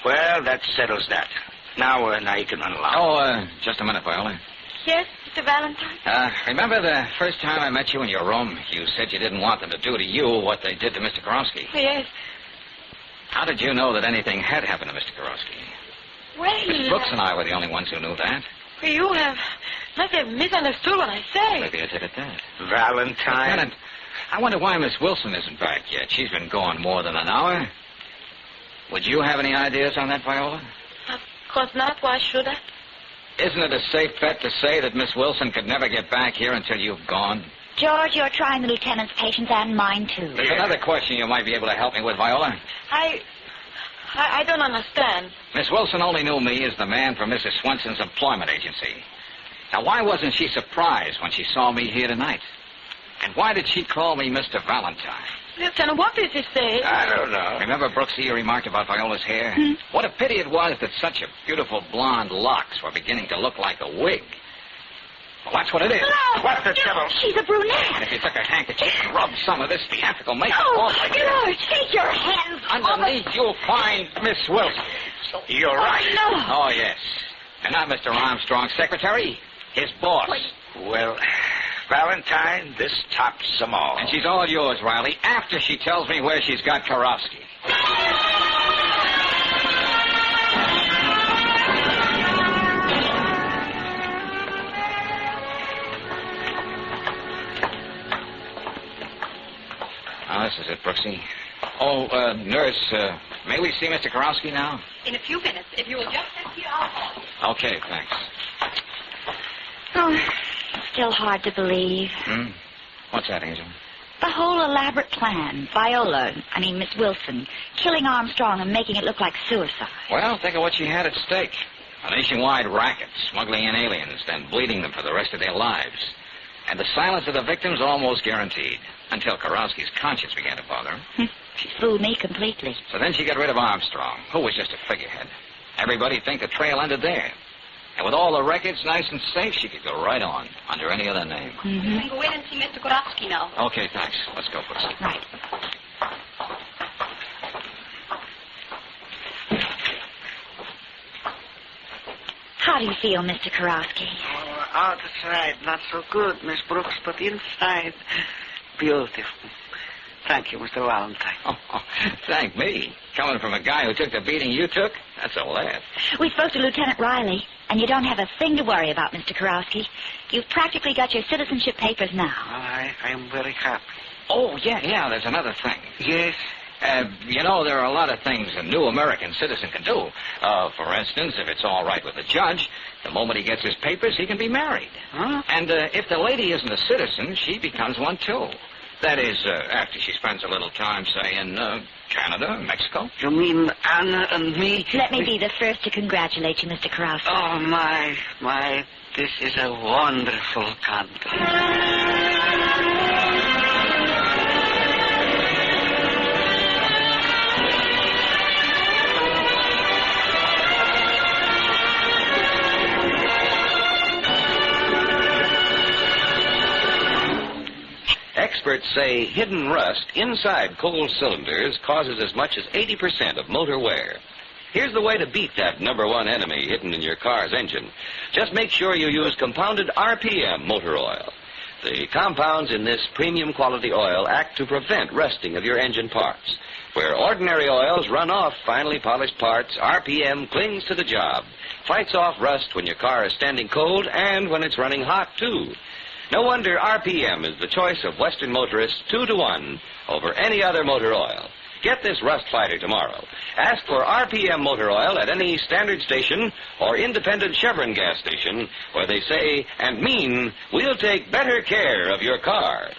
Well, that settles that. Now you can run along. Oh, just a minute, Viola. Yes, Mr. Valentine? Remember the first time I met you in your room? You said you didn't want them to do to you what they did to Mr. Karofsky. Yes. How did you know that anything had happened to Mr. Karofsky? Well, Miss Brooks and I were the only ones who knew that. You must have misunderstood what I say. Maybe I did at that. Valentine. Lieutenant, I wonder why Miss Wilson isn't back yet. She's been gone more than an hour. Would you have any ideas on that, Viola? Of course not. Why should I? Isn't it a safe bet to say that Miss Wilson could never get back here until you've gone? George, you're trying the lieutenant's patience and mine, too. There's another question you might be able to help me with, Viola. I don't understand. Miss Wilson only knew me as the man from Mrs. Swenson's employment agency. Now, why wasn't she surprised when she saw me here tonight? And why did she call me Mr. Valentine? Lieutenant, what did you say? I don't know. Remember, Brooksy, you remarked about Viola's hair? What a pity it was that such a beautiful blonde locks were beginning to look like a wig. Well, that's what it is. No! What the devil? She's a brunette. And if you took a handkerchief and rubbed some of this theatrical makeup Oh, off like this, George, take your hands underneath you'll find Miss Wilson. You're right. No. Oh, yes. And not Mr. Armstrong's secretary, his boss. Well, Valentine, this tops them all. And she's all yours, Riley, after she tells me where she's got Karofsky. Oh, this is it, Brooksy. Oh, nurse, may we see Mr. Karofsky now? In a few minutes. If you will just sit here, I'll call you. Okay, thanks. Oh, still hard to believe. What's that, Angel? The whole elaborate plan. Miss Wilson, killing Armstrong and making it look like suicide. Well, think of what she had at stake. A nationwide racket, smuggling in aliens, then bleeding them for the rest of their lives. And the silence of the victims almost guaranteed, until Karofsky's conscience began to bother him. She fooled me completely. So then she got rid of Armstrong, who was just a figurehead. Everybody'd think the trail ended there. And with all the records nice and safe, she could go right on, under any other name. You can go in and see Mr. Karofsky now. Okay, thanks. Let's go, Brooksy. Right. How do you feel, Mr. Karofsky? Outside, not so good, Miss Brooks, but inside, beautiful. Thank you, Mr. Valentine. Oh, thank me. Coming from a guy who took the beating you took? That's a laugh. We spoke to Lieutenant Riley, and you don't have a thing to worry about, Mr. Karowski. You've practically got your citizenship papers now. I am very happy. Oh, yeah, there's another thing. Yes? There are a lot of things a new American citizen can do. For instance, if it's all right with the judge, the moment he gets his papers, he can be married. Huh? And if the lady isn't a citizen, she becomes one, too. That is, after she spends a little time, say, in Canada, Mexico. You mean Anna and me? Let me be the first to congratulate you, Mr. Karowski. Oh, my, this is a wonderful country. Experts say hidden rust inside coal cylinders causes as much as 80% of motor wear. Here's the way to beat that number one enemy hidden in your car's engine. Just make sure you use compounded RPM motor oil. The compounds in this premium quality oil act to prevent rusting of your engine parts. Where ordinary oils run off finely polished parts, RPM clings to the job, fights off rust when your car is standing cold and when it's running hot, too. No wonder RPM is the choice of Western motorists 2-to-1 over any other motor oil. Get this rust fighter tomorrow. Ask for RPM motor oil at any standard station or independent Chevron gas station where they say and mean, we'll take better care of your car.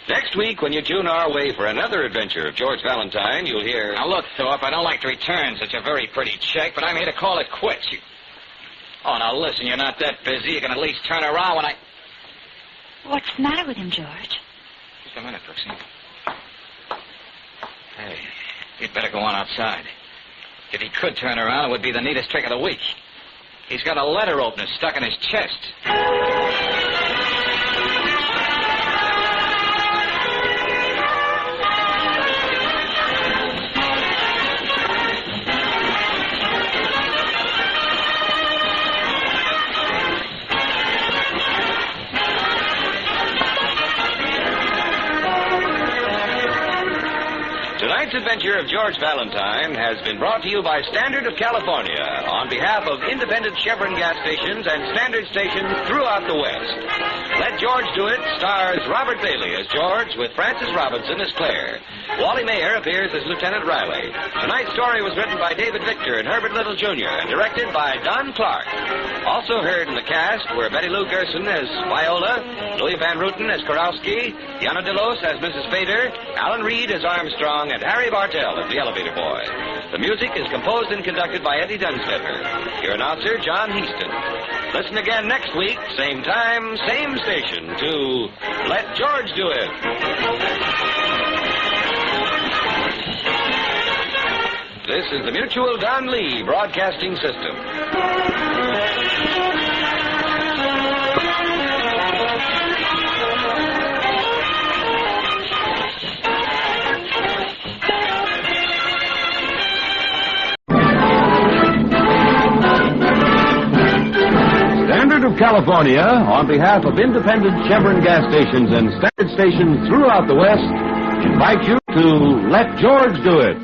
Next week, when you tune our way for another adventure of George Valentine, you'll hear... Now, look, Thorpe, I don't like to return such a very pretty check, but I'm here to call it quits. Oh, now, listen, you're not that busy. You can at least turn around when I... What's the matter with him, George? Just a minute, Brooksy. Hey, you'd better go on outside. If he could turn around, it would be the neatest trick of the week. He's got a letter opener stuck in his chest. Tonight's adventure of George Valentine has been brought to you by Standard of California on behalf of independent Chevron gas stations and Standard stations throughout the West. Let George Do It stars Robert Bailey as George with Frances Robinson as Claire. Wally Mayer appears as Lieutenant Riley. Tonight's story was written by David Victor and Herbert Little Jr. and directed by Don Clark. Also heard in the cast were Betty Lou Gerson as Viola, Louis Van Ruten as Karowski, Yana DeLos as Mrs. Fader, Alan Reed as Armstrong, and Harry Bartell as the elevator boy. The music is composed and conducted by Eddie Dunstetter. Your announcer, John Heaston. Listen again next week, same time, same station, to Let George Do It. This is the Mutual Don Lee Broadcasting System. Standard of California, on behalf of independent Chevron gas stations and Standard stations throughout the West, invite you to Let George Do It.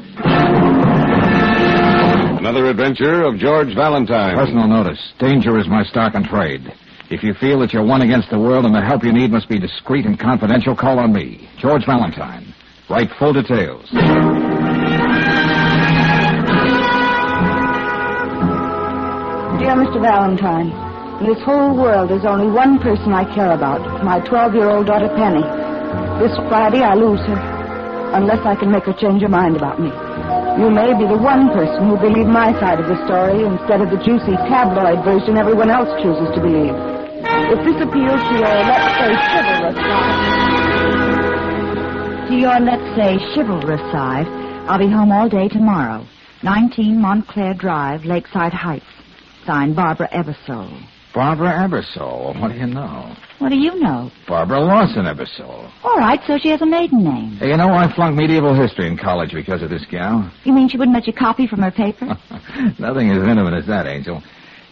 Another adventure of George Valentine. Personal notice. Danger is my stock and trade. If you feel that you're one against the world and the help you need must be discreet and confidential, call on me, George Valentine. Write full details. Dear Mr. Valentine, in this whole world, there's only one person I care about, my 12-year-old daughter, Penny. This Friday, I lose her, unless I can make her change her mind about me. You may be the one person who believe my side of the story instead of the juicy tabloid version everyone else chooses to believe. If this appeals to your, let's say, chivalrous side, I'll be home all day tomorrow. 19 Montclair Drive, Lakeside Heights. Signed, Barbara Eversall. Barbara Eversall. What do you know? What do you know? Barbara Lawson Eversall. All right, so she has a maiden name. Hey, you know, I flunked medieval history in college because of this gal. You mean she wouldn't let you copy from her paper? Nothing as intimate as that, Angel.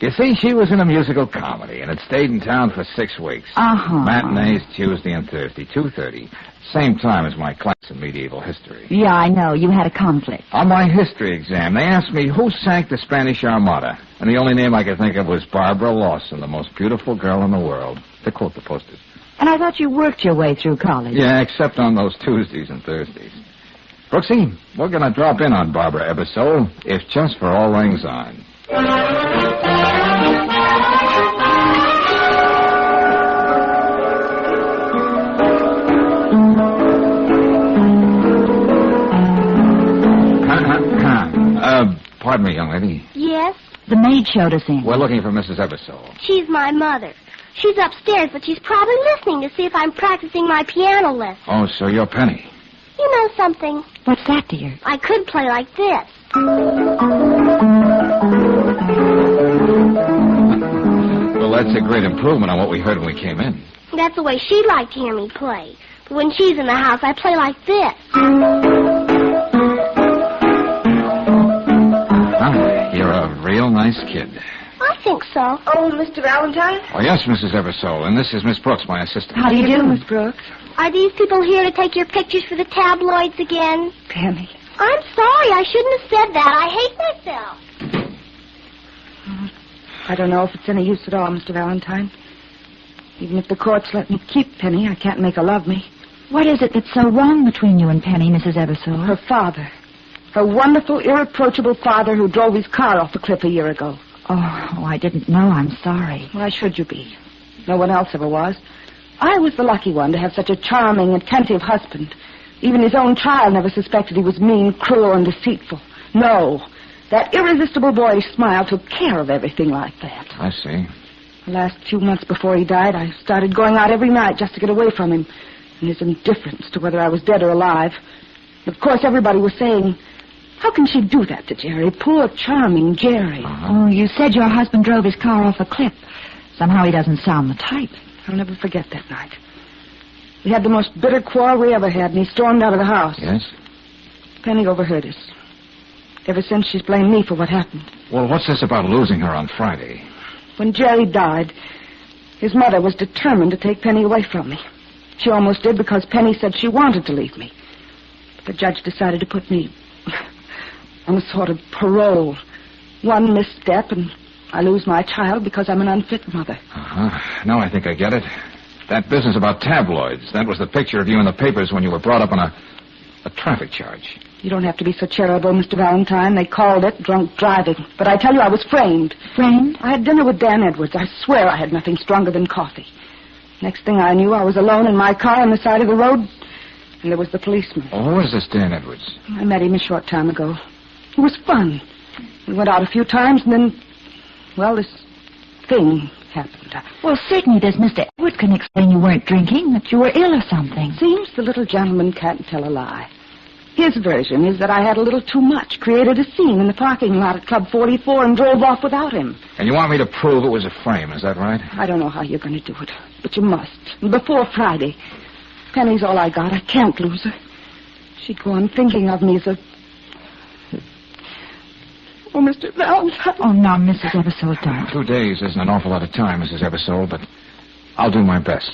You see, she was in a musical comedy and had stayed in town for 6 weeks. Uh-huh. Matinees Tuesday and Thursday, 2:30. Same time as my class in medieval history. Yeah, I know. You had a conflict. On my history exam, they asked me who sank the Spanish Armada. And the only name I could think of was Barbara Lawson, the most beautiful girl in the world. To quote the posters. And I thought you worked your way through college. Yeah, except on those Tuesdays and Thursdays. Brooksy, we're going to drop in on Barbara Eversall, if just for All Lang Syne. Pardon me, young lady. Yes? The maid showed us in. We're looking for Mrs. Eversall. She's my mother. She's upstairs, but she's probably listening to see if I'm practicing my piano lesson. Oh, so you're Penny. You know something? What's that, dear? I could play like this. Well, that's a great improvement on what we heard when we came in. That's the way she'd like to hear me play. But when she's in the house, I play like this. You're a real nice kid. I think so. Oh, Mr. Valentine? Oh, yes, Mrs. Eversall, and this is Miss Brooks, my assistant. How do you do, Miss Brooks? Are these people here to take your pictures for the tabloids again? Penny. I'm sorry. I shouldn't have said that. I hate myself. I don't know if it's any use at all, Mr. Valentine. Even if the courts let me keep Penny, I can't make her love me. What is it that's so wrong between you and Penny, Mrs. Eversall? Her father. Her wonderful, irreproachable father who drove his car off the cliff a year ago. Oh, I didn't know. I'm sorry. Why should you be? No one else ever was. I was the lucky one to have such a charming, attentive husband. Even his own child never suspected he was mean, cruel, and deceitful. No. That irresistible boyish smile took care of everything like that. I see. The last few months before he died, I started going out every night just to get away from him and his indifference to whether I was dead or alive. Of course, everybody was saying, how can she do that to Jerry? Poor, charming Jerry. Oh, you said your husband drove his car off a cliff. Somehow he doesn't sound the type. I'll never forget that night. We had the most bitter quarrel we ever had, and he stormed out of the house. Yes? Penny overheard us. Ever since, she's blamed me for what happened. Well, what's this about losing her on Friday? When Jerry died, his mother was determined to take Penny away from me. She almost did because Penny said she wanted to leave me. But the judge decided to put me on a sort of parole. One misstep, and I lose my child because I'm an unfit mother. Uh-huh. Now I think I get it. That business about tabloids, that was the picture of you in the papers when you were brought up on a traffic charge. You don't have to be so charitable, Mr. Valentine. They called it drunk driving. But I tell you, I was framed. Framed? I had dinner with Dan Edwards. I swear I had nothing stronger than coffee. Next thing I knew, I was alone in my car on the side of the road, and there was the policeman. Oh, who is this Dan Edwards? I met him a short time ago. It was fun. We went out a few times, and then, well, this thing happened. Well, certainly this Mr. Edwards can explain you weren't drinking, that you were ill or something. Seems the little gentleman can't tell a lie. His version is that I had a little too much, created a scene in the parking lot at Club 44 and drove off without him. And you want me to prove it was a frame, is that right? I don't know how you're going to do it, but you must. Before Friday. Penny's all I got. I can't lose her. She'd go on thinking of me as a... Oh, Mr. Valentine. Oh, now, Mrs. Eversall, darling. 2 days isn't an awful lot of time, Mrs. Eversall, but I'll do my best.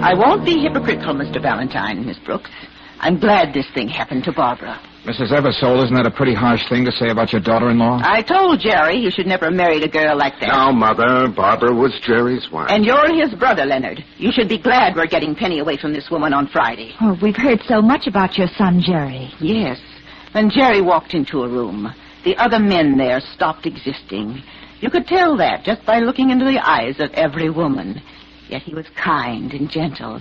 I won't be hypocritical, Mr. Valentine, Miss Brooks. I'm glad this thing happened to Barbara. Mrs. Eversall, isn't that a pretty harsh thing to say about your daughter-in-law? I told Jerry he should never have married a girl like that. Now, Mother, Barbara was Jerry's wife. And you're his brother, Leonard. You should be glad we're getting Penny away from this woman on Friday. Oh, we've heard so much about your son, Jerry. Yes. When Jerry walked into a room, the other men there stopped existing. You could tell that just by looking into the eyes of every woman. Yet he was kind and gentle.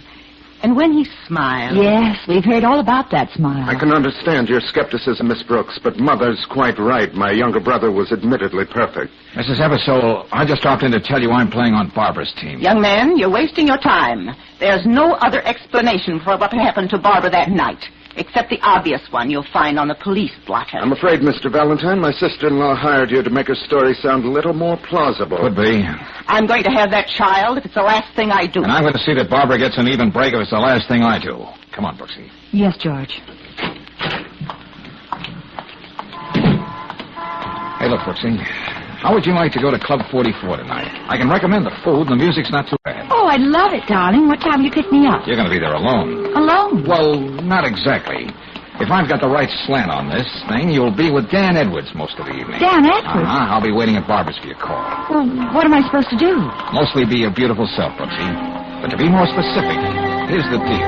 And when he smiled... Yes, we've heard all about that smile. I can understand your skepticism, Miss Brooks, but Mother's quite right. My younger brother was admittedly perfect. Mrs. Eversole, I just dropped in to tell you I'm playing on Barbara's team. Young man, you're wasting your time. There's no other explanation for what happened to Barbara that night, except the obvious one you'll find on the police blotter. I'm afraid, Mr. Valentine, my sister-in-law hired you to make her story sound a little more plausible. Could be. I'm going to have that child if it's the last thing I do. And I'm going to see that Barbara gets an even break if it's the last thing I do. Come on, Brooksy. Yes, George. Hey, look, Brooksy. How would you like to go to Club 44 tonight? I can recommend the food, and the music's not too bad. Oh, I'd love it, darling. What time will you pick me up? You're going to be there alone. Alone? Well, not exactly. If I've got the right slant on this thing, you'll be with Dan Edwards most of the evening. Dan Edwards? I'll be waiting at Barbara's for your call. Well, what am I supposed to do? Mostly be your beautiful self, Brooksy. But to be more specific, here's the deal.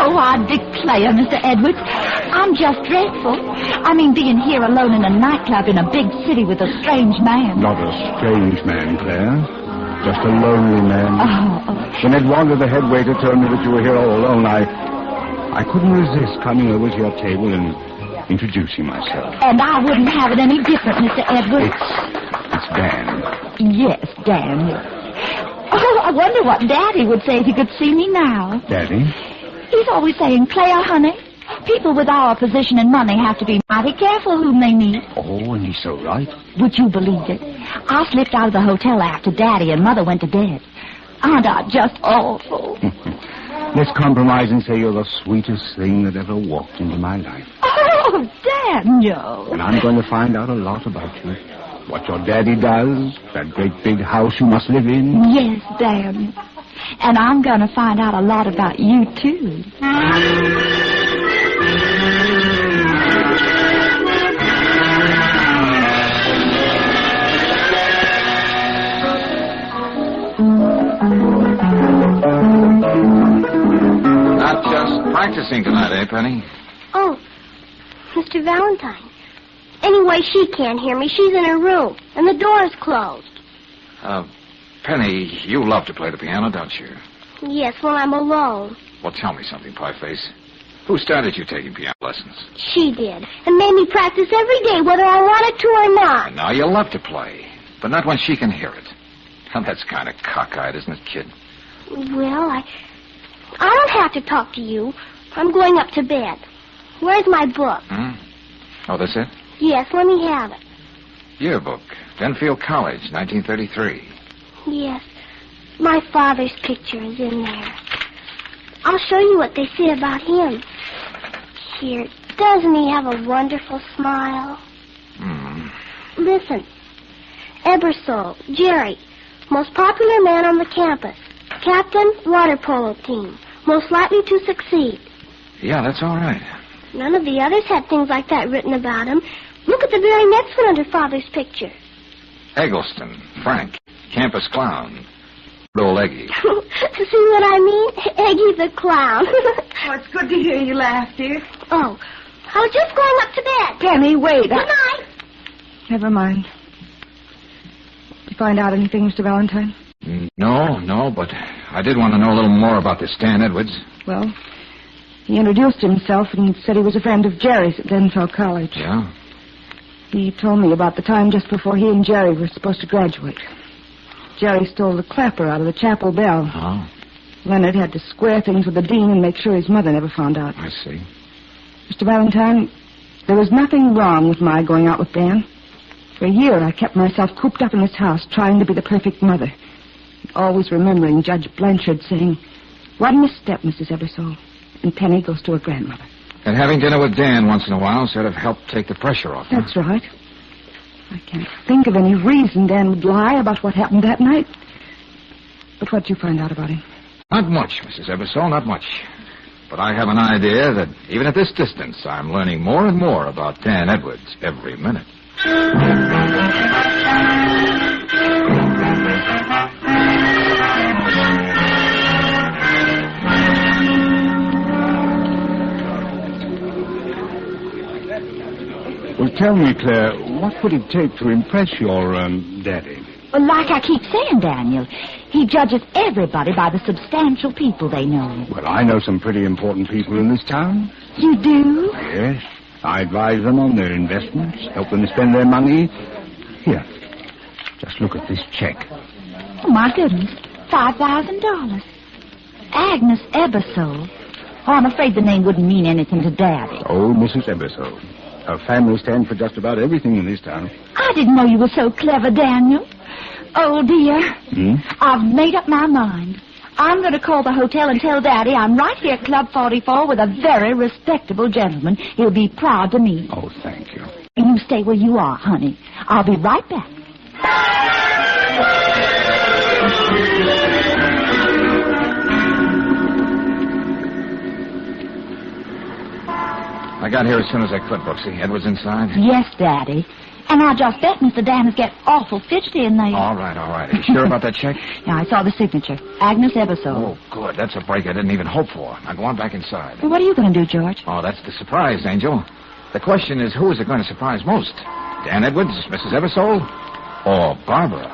Oh, I declare, Mr. Edwards, I'm just dreadful. I mean, being here alone in a nightclub in a big city with a strange man. Not a strange man, Claire. Just a lonely man. Oh. When Ed Wilder, the head waiter, told me that you were here all alone, I couldn't resist coming over to your table and introducing myself. And I wouldn't have it any different, Mr. Edwards. It's Dan. Yes, Dan. Oh, I wonder what Daddy would say if he could see me now. Daddy? He's always saying, Claire, honey, people with our position and money have to be mighty careful whom they meet. Oh, and he's so right. Would you believe it? I slipped out of the hotel after Daddy and Mother went to bed. Aren't I just awful? Let's compromise and say you're the sweetest thing that ever walked into my life. Oh, Daniel. And I'm going to find out a lot about you. What your daddy does, that great big house you must live in. Yes, Daniel. And I'm going to find out a lot about you, too. Not just practicing tonight, eh, Penny? Oh, Mr. Valentine. Anyway, she can't hear me. She's in her room, and the door's closed. Penny, you love to play the piano, don't you? Yes, when I'm alone. Well, tell me something, Pieface. Who started you taking piano lessons? She did, and made me practice every day, whether I wanted to or not. And now you love to play, but not when she can hear it. Well, that's kind of cockeyed, isn't it, kid? Well, I don't have to talk to you. I'm going up to bed. Where's my book? Oh, that's it? Yes, let me have it. Yearbook, Denfield College, 1933. Yes, my father's picture is in there. I'll show you what they say about him. Here, doesn't he have a wonderful smile? Listen. Eversole, Jerry, most popular man on the campus. Captain, water polo team. Most likely to succeed. Yeah, that's all right. None of the others had things like that written about him. Look at the very next one under Father's picture. Eggleston, Frank, campus clown. Old Eggy. See what I mean? Eggy the clown. Oh, it's good to hear you laugh, dear. Oh, I was just going up to bed. Penny, wait. Good night. Never mind. Did you find out anything, Mr. Valentine? No, but I did want to know a little more about this Dan Edwards. Well, he introduced himself and said he was a friend of Jerry's at Denfell College. Yeah? He told me about the time just before he and Jerry were supposed to graduate. Jerry stole the clapper out of the chapel bell. Oh. Leonard had to square things with the dean and make sure his mother never found out. I see. Mr. Valentine, there was nothing wrong with my going out with Dan. For a year, I kept myself cooped up in this house, trying to be the perfect mother. Always remembering Judge Blanchard saying, "One misstep, Mrs. Eversole, and Penny goes to her grandmother." And having dinner with Dan once in a while sort of helped take the pressure off. That's right. I can't think of any reason Dan would lie about what happened that night. But what'd you find out about him? Not much, Mrs. Eversole, not much. But I have an idea that even at this distance, I'm learning more and more about Dan Edwards every minute. tell me, Claire, what would it take to impress your daddy? Well, like I keep saying, Daniel, he judges everybody by the substantial people they know. Well, I know some pretty important people in this town. You do? Yes. I advise them on their investments, help them spend their money. Here, just look at this check. Oh, my goodness. $5,000. Agnes Ebersole. Oh, I'm afraid the name wouldn't mean anything to Daddy. Oh, Mrs. Ebersole. Her family stands for just about everything in this town. I didn't know you were so clever, Daniel. Oh, dear. I've made up my mind. I'm going to call the hotel and tell Daddy I'm right here at Club 44 with a very respectable gentleman he'll be proud to meet. Oh, thank you. And you stay where you are, honey. I'll be right back. I got here as soon as I could, Brooksy. Edwards inside? Yes, Daddy. And I just bet Mr. Daniels get awful fidgety in there. All right. Are you sure about that check? Yeah, I saw the signature. Agnes Ebersole. Oh, good. That's a break I didn't even hope for. Now go on back inside. Well, what are you going to do, George? Oh, that's the surprise, Angel. The question is, who is it going to surprise most? Dan Edwards, Mrs. Ebersole, or Barbara?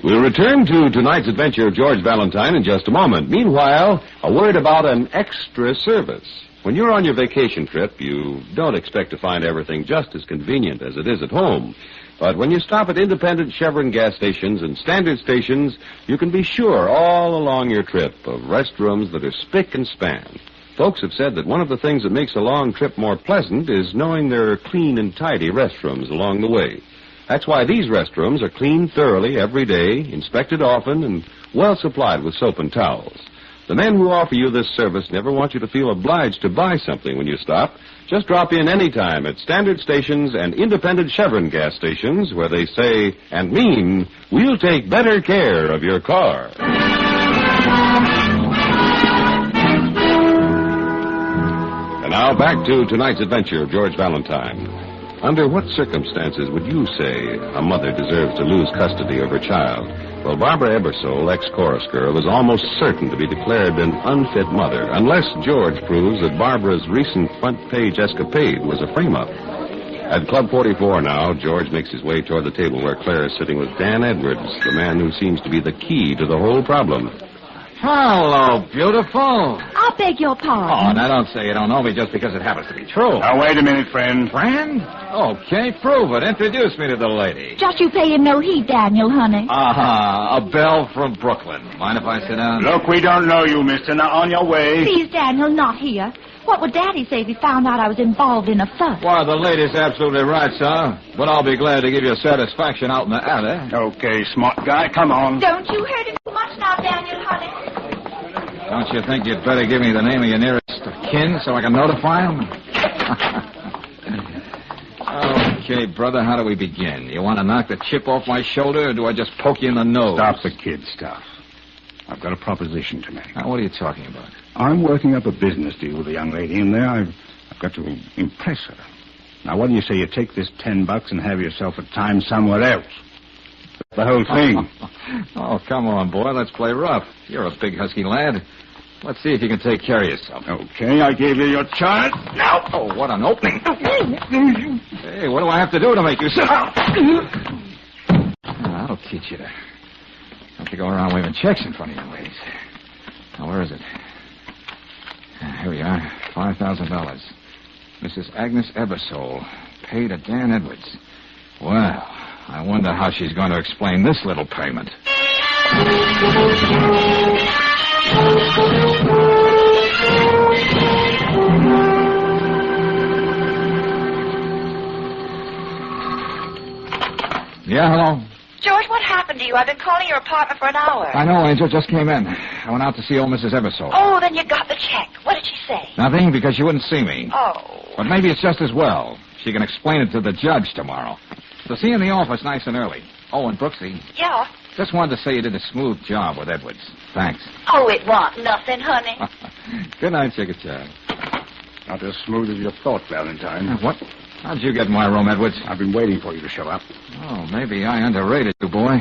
We'll return to tonight's adventure of George Valentine in just a moment. Meanwhile, a word about an extra service. When you're on your vacation trip, you don't expect to find everything just as convenient as it is at home. But when you stop at independent Chevron gas stations and standard stations, you can be sure all along your trip of restrooms that are spick and span. Folks have said that one of the things that makes a long trip more pleasant is knowing there are clean and tidy restrooms along the way. That's why these restrooms are cleaned thoroughly every day, inspected often, and well supplied with soap and towels. The men who offer you this service never want you to feel obliged to buy something when you stop. Just drop in any time at standard stations and independent Chevron gas stations where they say and mean, we'll take better care of your car. And now back to tonight's adventure of George Valentine. Under what circumstances would you say a mother deserves to lose custody of her child? Well, Barbara Eversole, ex-chorus girl, is almost certain to be declared an unfit mother, unless George proves that Barbara's recent front-page escapade was a frame-up. At Club 44 now, George makes his way toward the table where Claire is sitting with Dan Edwards, the man who seems to be the key to the whole problem. Hello, beautiful. I beg your pardon. Oh, now don't say you don't know me just because it happens to be true. Now, wait a minute, friend. Friend? Okay, prove it. Introduce me to the lady. Just you pay him no heed, Daniel, honey. Uh-huh. A belle from Brooklyn. Mind if I sit down? Look, we don't know you, mister. Now, on your way. Please, Daniel, not here. What would Daddy say if he found out I was involved in a fuss? Well, the lady's absolutely right, sir. But I'll be glad to give you satisfaction out in the alley. Okay, smart guy, come on. Don't you hurt him too much now, Daniel, honey. Don't you think you'd better give me the name of your nearest of kin so I can notify him? Okay, brother, how do we begin? You want to knock the chip off my shoulder, or do I just poke you in the nose? Stop the kid stuff. I've got a proposition to make. Now, what are you talking about? I'm working up a business deal with a young lady in there. I've got to impress her. Now, what do you say you take this $10 and have yourself a time somewhere else? The whole thing. Oh, come on, boy. Let's play rough. You're a big, husky lad. Let's see if you can take care of yourself. Okay, I gave you your chance. Now. Oh, what an opening. Hey, what do I have to do to make you sit? That'll teach you to have to go around waving checks in front of you ladies. Now, where is it? Here we are. $5,000. Mrs. Agnes Ebersole, paid to Dan Edwards. Well, I wonder how she's going to explain this little payment. Yeah, hello? George, what happened to you? I've been calling your apartment for an hour. I know, Angel. Just came in. I went out to see old Mrs. Ebersole. Oh, then you got the check. What did she say? Nothing, because she wouldn't see me. Oh. But maybe it's just as well. She can explain it to the judge tomorrow. So see you in the office nice and early. Oh, and Brooksy. Yeah? Just wanted to say you did a smooth job with Edwards. Thanks. Oh, it wasn't nothing, honey. Good night, sugar child. Not as smooth as you thought, Valentine. What? How'd you get in my room, Edwards? I've been waiting for you to show up. Oh, maybe I underrated you, boy.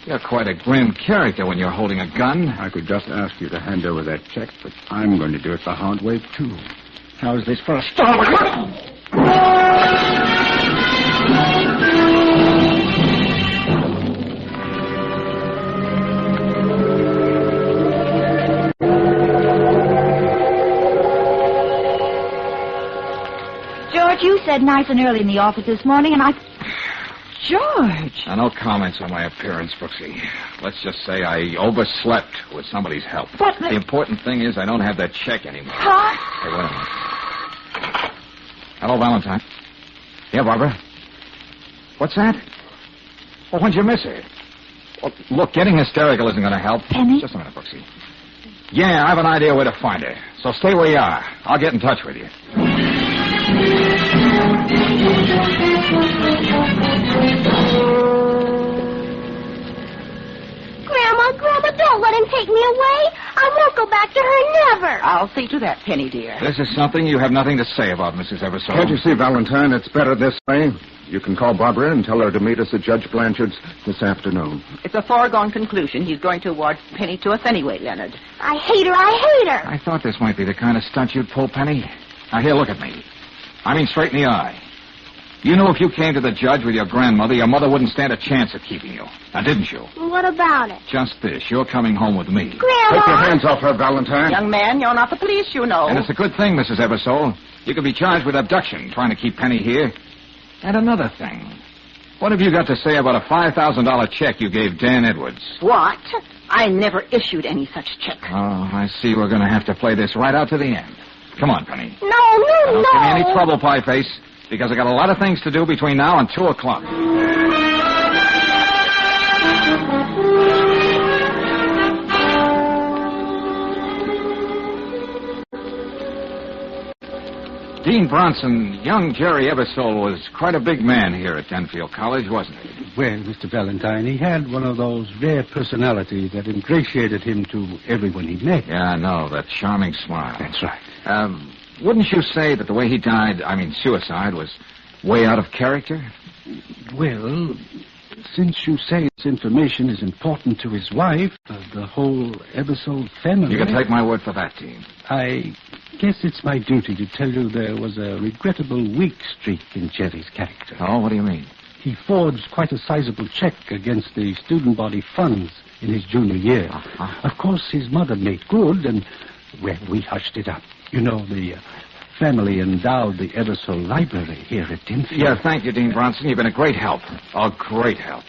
You're quite a grim character when you're holding a gun. I could just ask you to hand over that check, but I'm going to do it the hard way, too. How's this for a start? George, you said nice and early in the office this morning, and I... George! Now, no comments on my appearance, Brooksy. Let's just say I overslept with somebody's help. What? The important thing is I don't have that check anymore. Huh? Hey, wait a minute. Hello, Valentine. Yeah, Barbara? What's that? Well, when'd you miss her? Well, look, getting hysterical isn't going to help. Penny? Just a minute, Brooksy. Yeah, I have an idea where to find her. So stay where you are. I'll get in touch with you. Grandma, don't let him take me away. I won't go back to her, never. I'll see to that, Penny, dear. This is something you have nothing to say about, Mrs. Eversole. Can't you see, Valentine, it's better this way? You can call Barbara and tell her to meet us at Judge Blanchard's this afternoon. It's a foregone conclusion. He's going to award Penny to us anyway, Leonard. I hate her. I thought this might be the kind of stunt you'd pull, Penny. Now, here, look at me. I mean, straight in the eye. You knew if you came to the judge with your grandmother, your mother wouldn't stand a chance at keeping you. Now, didn't you? What about it? Just this. You're coming home with me. Grandma! Take your hands off her, Valentine. Young man, you're not the police, you know. And it's a good thing, Mrs. Eversole. You could be charged with abduction, trying to keep Penny here. And another thing. What have you got to say about a $5,000 check you gave Dan Edwards? What? I never issued any such check. Oh, I see we're going to have to play this right out to the end. Come on, Penny. No. Don't give me any trouble, Pieface, because I got a lot of things to do between now and 2 o'clock. Dean Bronson, young Jerry Eversole was quite a big man here at Denfield College, wasn't he? Well, Mr. Valentine, he had one of those rare personalities that ingratiated him to everyone he met. Yeah, I know, that charming smile. That's right. Wouldn't you say that the way he died, suicide, was way out of character? Well, since you say this information is important to his wife, the whole Eversole family... You can take my word for that, Dean. I guess it's my duty to tell you there was a regrettable weak streak in Jerry's character. Oh, what do you mean? He forged quite a sizable check against the student body funds in his junior year. Uh-huh. Of course, his mother made good, and, well, we hushed it up. You know, the family endowed the Eversole Library here at Denfield. Yeah, thank you, Dean Bronson. You've been a great help. A great help.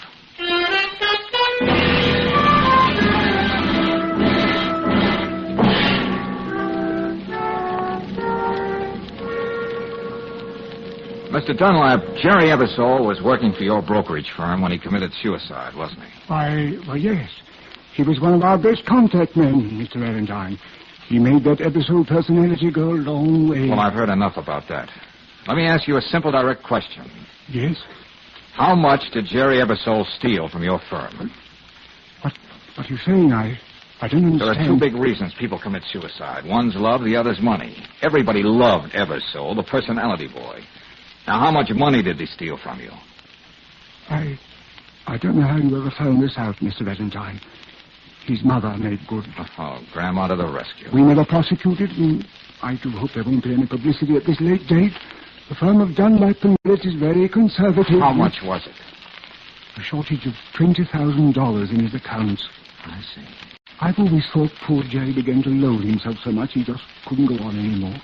Mr. Dunlap, Jerry Eversole was working for your brokerage firm when he committed suicide, wasn't he? Why, yes. He was one of our best contact men, Mr. Valentine. He made that Eversole personality go a long way. Well, I've heard enough about that. Let me ask you a simple, direct question. Yes? How much did Jerry Eversole steal from your firm? What are you saying? I don't understand. There are 2 big reasons people commit suicide. One's love, the other's money. Everybody loved Eversole, the personality boy. Now, how much money did he steal from you? I don't know how you ever found this out, Mr. Valentine. His mother made good. Oh, Grandma to the rescue. We never prosecuted, and I do hope there won't be any publicity at this late date. The firm of Dunlap and Willett is very conservative. How much was it? A shortage of $20,000 in his accounts. I see. I've always thought poor Jerry began to loathe himself so much he just couldn't go on anymore.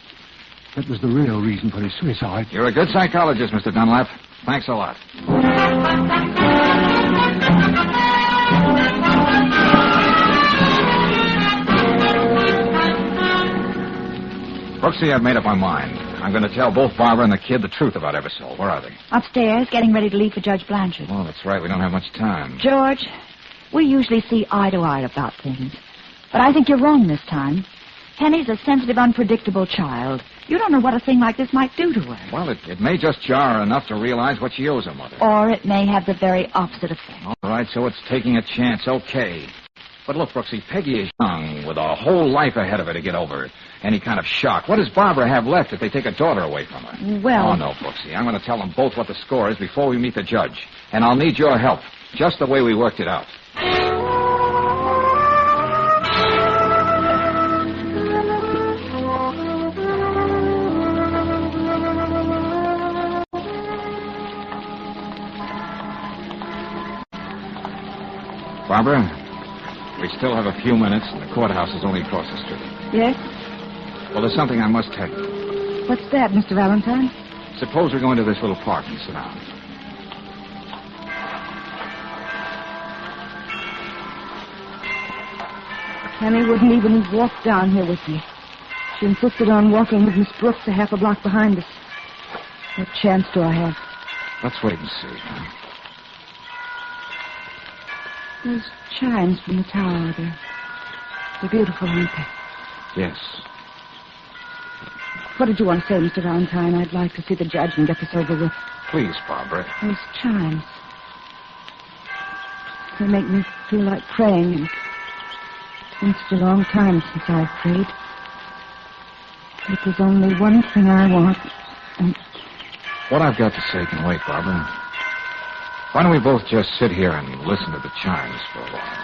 That was the real reason for his suicide. You're a good psychologist, Mr. Dunlap. Thanks a lot. Brooksy, I've made up my mind. I'm going to tell both Barbara and the kid the truth about Eversole. Where are they? Upstairs, getting ready to leave for Judge Blanchard. Oh, that's right. We don't have much time. George, we usually see eye to eye about things. But I think you're wrong this time. Penny's a sensitive, unpredictable child. You don't know what a thing like this might do to her. Well, it may just jar her enough to realize what she owes her mother. Or it may have the very opposite effect. All right, so it's taking a chance. Okay. But look, Brooksy, Peggy is young, with a whole life ahead of her to get over any kind of shock. What does Barbara have left if they take a daughter away from her? Well... Oh, no, Brooksy. I'm going to tell them both what the score is before we meet the judge. And I'll need your help. Just the way we worked it out. Barbara, we still have a few minutes, and the courthouse is only across the street. Yes? Well, there's something I must tell you. What's that, Mr. Valentine? Suppose we go into this little park and sit down. Penny wouldn't even walk down here with me. She insisted on walking with Miss Brooks a half a block behind us. What chance do I have? Let's wait and see, huh? Those chimes from the tower, they're beautiful, aren't they? Yes. What did you want to say, Mr. Valentine? I'd like to see the judge and get this over with. Please, Barbara. Those chimes. They make me feel like praying. And it's been such a long time since I've prayed. But there's only one thing I want, and... What I've got to say can wait, Barbara. Why don't we both just sit here and listen to the chimes for a while?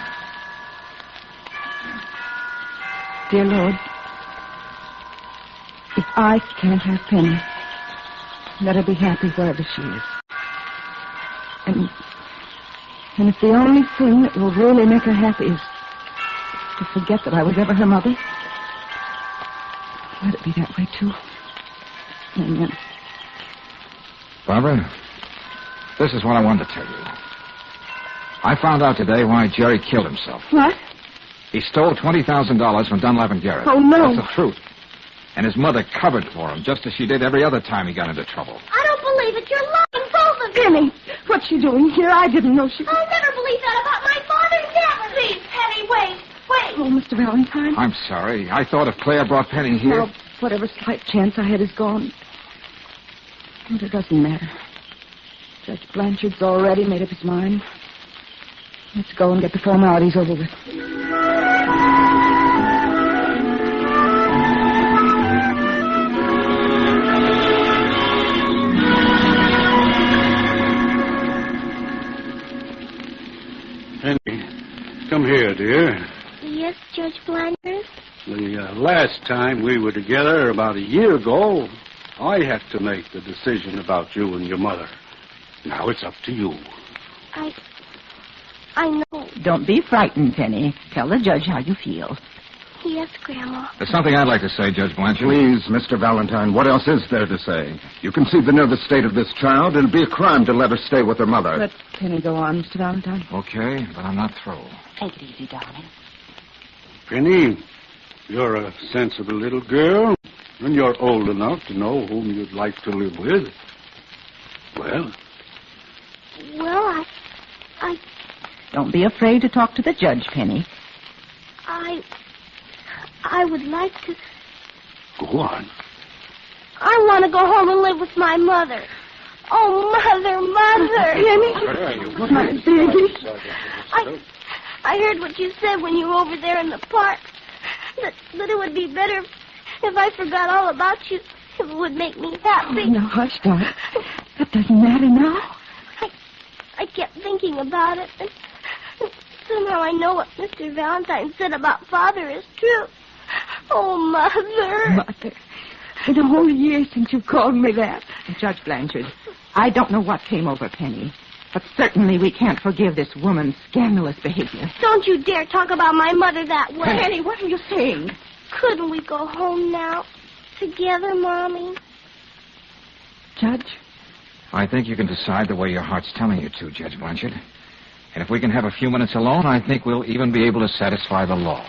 Dear Lord, if I can't have Penny, let her be happy wherever she is. And if the only thing that will really make her happy is to forget that I was ever her mother, let it be that way, too. Amen. Barbara, this is what I wanted to tell you. I found out today why Jerry killed himself. What? He stole $20,000 from Dunlap and Garrett. Oh, no. That's the truth. And his mother covered for him, just as she did every other time he got into trouble. I don't believe it. You're lying, both of you. Penny, what's she doing here? I didn't know she... I'll never believe that about my father, never. Please, Penny, wait. Oh, Mr. Valentine. I'm sorry. I thought if Claire brought Penny here... Well, whatever slight chance I had is gone. But it doesn't matter. Judge Blanchard's already made up his mind. Let's go and get the formalities over with. Penny, come here, dear. Yes, Judge Blanchard? The last time we were together, about a year ago, I had to make the decision about you and your mother. Now it's up to you. I know. Don't be frightened, Penny. Tell the judge how you feel. Yes, Grandma. There's something I'd like to say, Judge Blanchard. Please, Mr. Valentine, what else is there to say? You can see the nervous state of this child. It'll be a crime to let her stay with her mother. Let Penny go on, Mr. Valentine. Okay, but I'm not through. Take it easy, darling. Penny, you're a sensible little girl, and you're old enough to know whom you'd like to live with. Well? Well, I... Don't be afraid to talk to the judge, Penny. I would like to... Go on. I want to go home and live with my mother. Oh, Mother. Penny, my baby. I heard what you said when you were over there in the park. That it would be better if I forgot all about you. It would make me happy. Oh, now, hush, darling. That doesn't matter now. I kept thinking about it, and somehow I know what Mr. Valentine said about Father is true. Oh, Mother. Mother. It's a whole year since you called me that. Judge Blanchard, I don't know what came over Penny, but certainly we can't forgive this woman's scandalous behavior. Don't you dare talk about my mother that way. Penny, what are you saying? Couldn't we go home now? Together, Mommy? Judge? I think you can decide the way your heart's telling you to, Judge Blanchard. And if we can have a few minutes alone, I think we'll even be able to satisfy the law.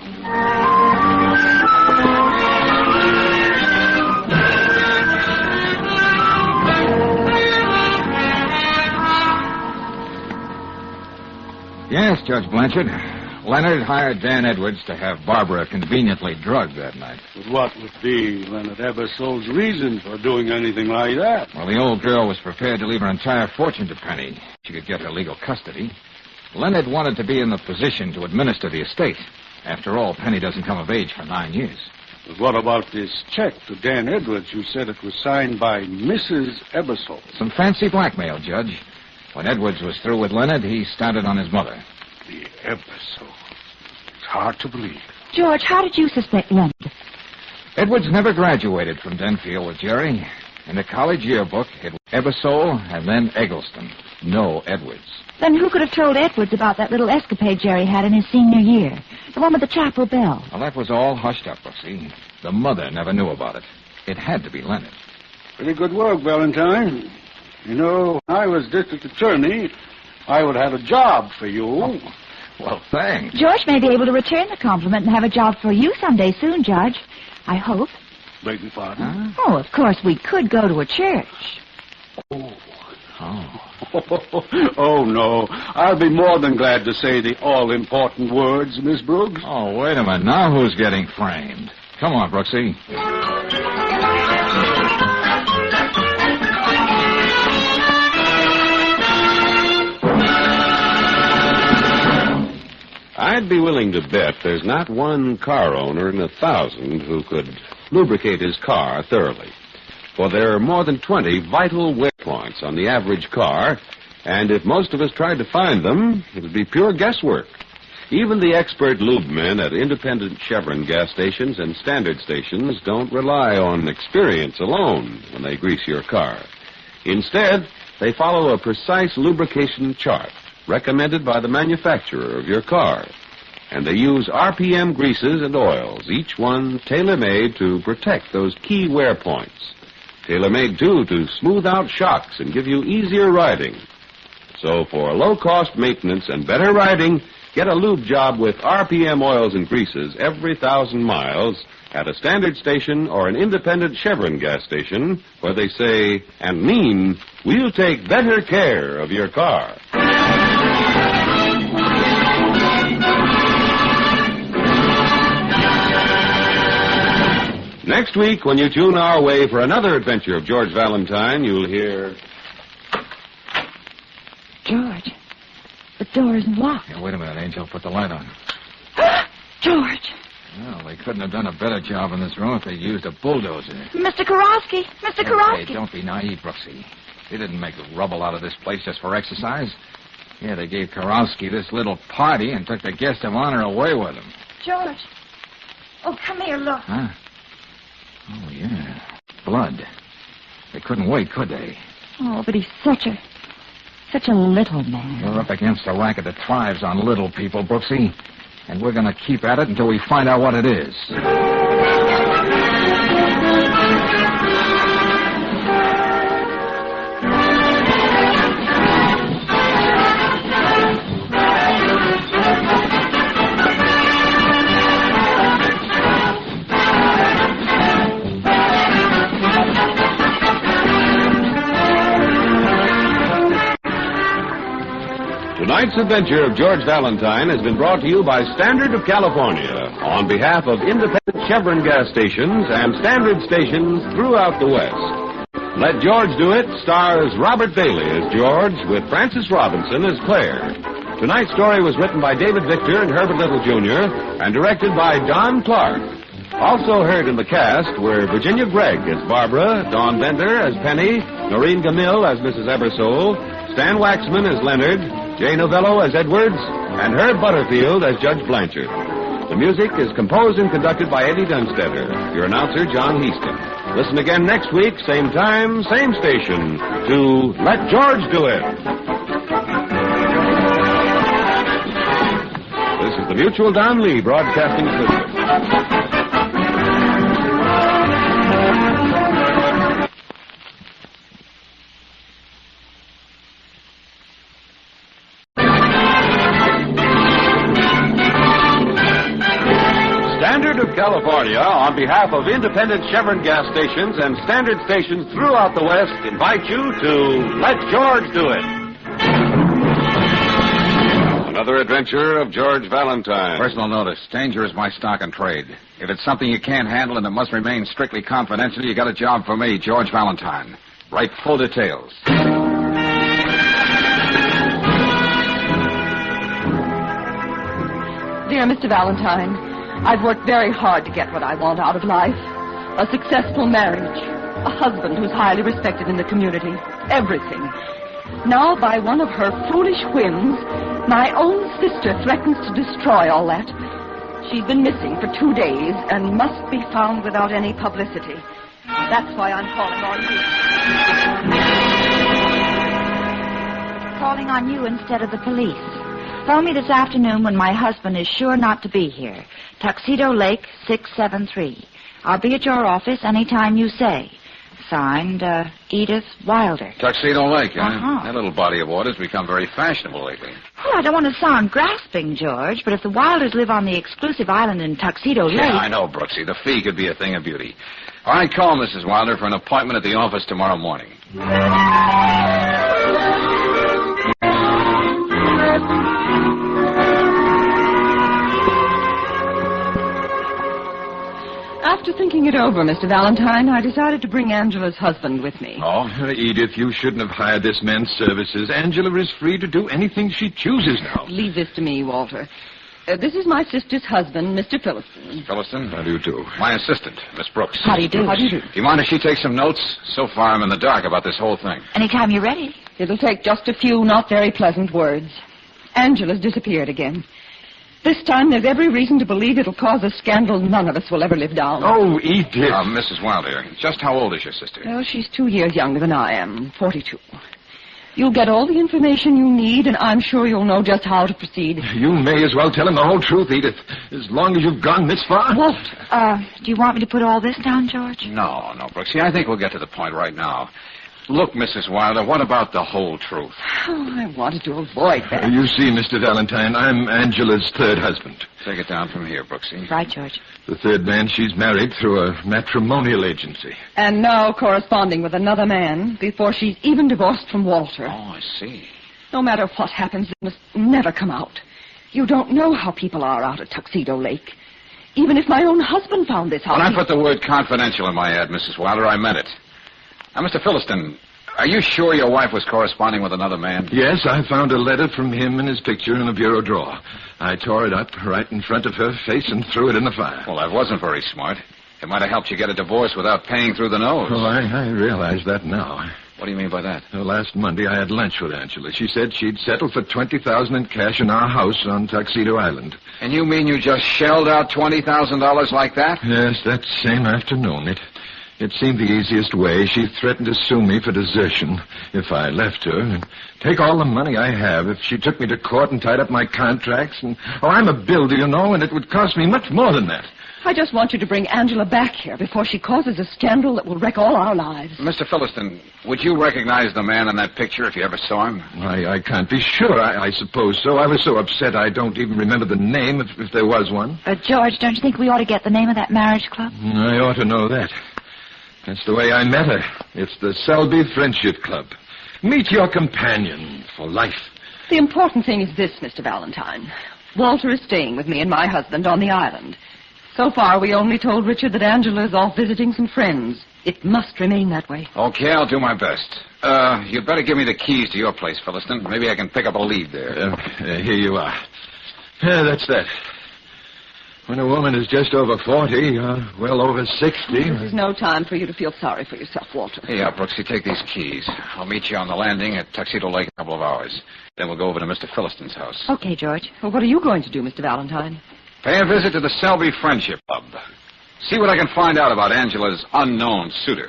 Yes, Judge Blanchard. Leonard hired Dan Edwards to have Barbara conveniently drugged that night. But what would be Leonard Eversall's reason for doing anything like that? Well, the old girl was prepared to leave her entire fortune to Penny. She could get her legal custody. Leonard wanted to be in the position to administer the estate. After all, Penny doesn't come of age for 9 years. But what about this check to Dan Edwards? You said it was signed by Mrs. Eversall. Some fancy blackmail, Judge. When Edwards was through with Leonard, he started on his mother. The episode. It's hard to believe. George, how did you suspect Leonard? Edwards never graduated from Denfield with Jerry. In the college yearbook, it was Eversole and then Eggleston. No Edwards. Then who could have told Edwards about that little escapade Jerry had in his senior year? The one with the chapel bell. Well, that was all hushed up, see. The mother never knew about it. It had to be Leonard. Pretty good work, Valentine. You know, I was district attorney. I would have a job for you. Oh, well, thanks. George may be able to return the compliment and have a job for you someday soon, Judge. I hope. Beg your pardon? Oh, of course, we could go to a church. Oh, no. I'll be more than glad to say the all-important words, Miss Brooks. Oh, wait a minute. Now who's getting framed? Come on, Brooksy. I'd be willing to bet there's not one car owner in 1,000 who could lubricate his car thoroughly. For there are more than 20 vital wear points on the average car, and if most of us tried to find them, it would be pure guesswork. Even the expert lube men at independent Chevron gas stations and standard stations don't rely on experience alone when they grease your car. Instead, they follow a precise lubrication chart recommended by the manufacturer of your car. And they use RPM greases and oils, each one tailor-made to protect those key wear points. Tailor-made, too, to smooth out shocks and give you easier riding. So for low-cost maintenance and better riding, get a lube job with RPM oils and greases every 1,000 miles at a standard station or an independent Chevron gas station where they say and mean, we'll take better care of your car. Next week, when you tune our way for another adventure of George Valentine, you'll hear... George, the door isn't locked. Yeah, wait a minute, Angel. Put the light on. George! Well, they couldn't have done a better job in this room if they used a bulldozer. Mr. Karofsky! Mr. Karofsky! Hey, don't be naive, Brooksy. They didn't make rubble out of this place just for exercise. Yeah, they gave Karofsky this little party and took the guest of honor away with him. George. Oh, come here, look. Huh? Oh, yeah. Blood. They couldn't wait, could they? Oh, but he's such a little man. You're up against a racket that thrives on little people, Brooksy. And we're going to keep at it until we find out what it is. Tonight's adventure of George Valentine has been brought to you by Standard of California on behalf of independent Chevron gas stations and standard stations throughout the West. Let George Do It stars Robert Bailey as George with Frances Robinson as Claire. Tonight's story was written by David Victor and Herbert Little, Jr. and directed by Don Clark. Also heard in the cast were Virginia Gregg as Barbara, Dawn Bender as Penny, Noreen Gamil as Mrs. Eversole, Stan Waxman as Leonard, Jay Novello as Edwards, and Herb Butterfield as Judge Blanchard. The music is composed and conducted by Eddie Dunstetter. Your announcer, John Heaston. Listen again next week, same time, same station, to Let George Do It. This is the Mutual Don Lee Broadcasting System. Of California, on behalf of independent Chevron gas stations and standard stations throughout the West, invite you to Let George Do It. Another adventure of George Valentine. Personal notice. Danger is my stock and trade. If it's something you can't handle and it must remain strictly confidential, you got a job for me, George Valentine. Write full details. Dear Mr. Valentine, I've worked very hard to get what I want out of life. A successful marriage. A husband who's highly respected in the community. Everything. Now, by one of her foolish whims, my own sister threatens to destroy all that. She's been missing for 2 days and must be found without any publicity. That's why I'm calling on you. Calling on you instead of the police. Phone me this afternoon when my husband is sure not to be here. Tuxedo Lake, 673. I'll be at your office any time you say. Signed, Edith Wilder. Tuxedo Lake, huh? Uh-huh. That little body of water's become very fashionable lately. Well, I don't want to sound grasping, George, but if the Wilders live on the exclusive island in Tuxedo Lake... Yeah, I know, Brooksy. The fee could be a thing of beauty. All right, call Mrs. Wilder for an appointment at the office tomorrow morning. After thinking it over, Mr. Valentine, I decided to bring Angela's husband with me. Oh, Edith, you shouldn't have hired this man's services. Angela is free to do anything she chooses now. Leave this to me, Walter. This is my sister's husband, Mr. Philliston. Philliston? How do you do? My assistant, Miss Brooks. How do you do? How do you do? Do you mind if she takes some notes? So far, I'm in the dark about this whole thing. Anytime you're ready. It'll take just a few not very pleasant words. Angela's disappeared again. This time, there's every reason to believe it'll cause a scandal none of us will ever live down. Oh, Edith. Mrs. Wilder, just how old is your sister? Well, she's 2 years younger than I am, 42. You'll get all the information you need, and I'm sure you'll know just how to proceed. You may as well tell him the whole truth, Edith, as long as you've gone this far. Walter. Do you want me to put all this down, George? No, Brooksy. I think we'll get to the point right now. Look, Mrs. Wilder, what about the whole truth? Oh, I wanted to avoid that. You see, Mr. Valentine, I'm Angela's third husband. Take it down from here, Brooksy. Right, George. The third man she's married through a matrimonial agency. And now corresponding with another man before she's even divorced from Walter. Oh, I see. No matter what happens, it must never come out. You don't know how people are out at Tuxedo Lake. Even if my own husband found this out... When I put the word confidential in my ad, Mrs. Wilder, I meant it. Now, Mr. Philliston, are you sure your wife was corresponding with another man? Yes, I found a letter from him and his picture in a bureau drawer. I tore it up right in front of her face and threw it in the fire. Well, that wasn't very smart. It might have helped you get a divorce without paying through the nose. Oh, I realize that now. What do you mean by that? Last Monday, I had lunch with Angela. She said she'd settle for $20,000 in cash in our house on Tuxedo Island. And you mean you just shelled out $20,000 like that? Yes, that same afternoon. It seemed the easiest way. She threatened to sue me for desertion if I left her and take all the money I have if she took me to court and tied up my contracts. I'm a builder, you know, and it would cost me much more than that. I just want you to bring Angela back here before she causes a scandal that will wreck all our lives. Mr. Philliston, would you recognize the man in that picture if you ever saw him? I can't be sure. I suppose so. I was so upset I don't even remember the name if there was one. George, don't you think we ought to get the name of that marriage club? I ought to know that. That's the way I met her. It's the Selby Friendship Club. Meet your companion for life. The important thing is this, Mr. Valentine. Walter is staying with me and my husband on the island. So far, we only told Richard that Angela is off visiting some friends. It must remain that way. Okay, I'll do my best. You'd better give me the keys to your place, Philliston. Maybe I can pick up a lead there. Here you are. Yeah, that's that. When a woman is just over 40, well over 60... This is no time for you to feel sorry for yourself, Walter. Yeah, Brooksy, take these keys. I'll meet you on the landing at Tuxedo Lake in a couple of hours. Then we'll go over to Mr. Philliston's house. Okay, George. Well, what are you going to do, Mr. Valentine? Pay a visit to the Selby Friendship Club. See what I can find out about Angela's unknown suitor.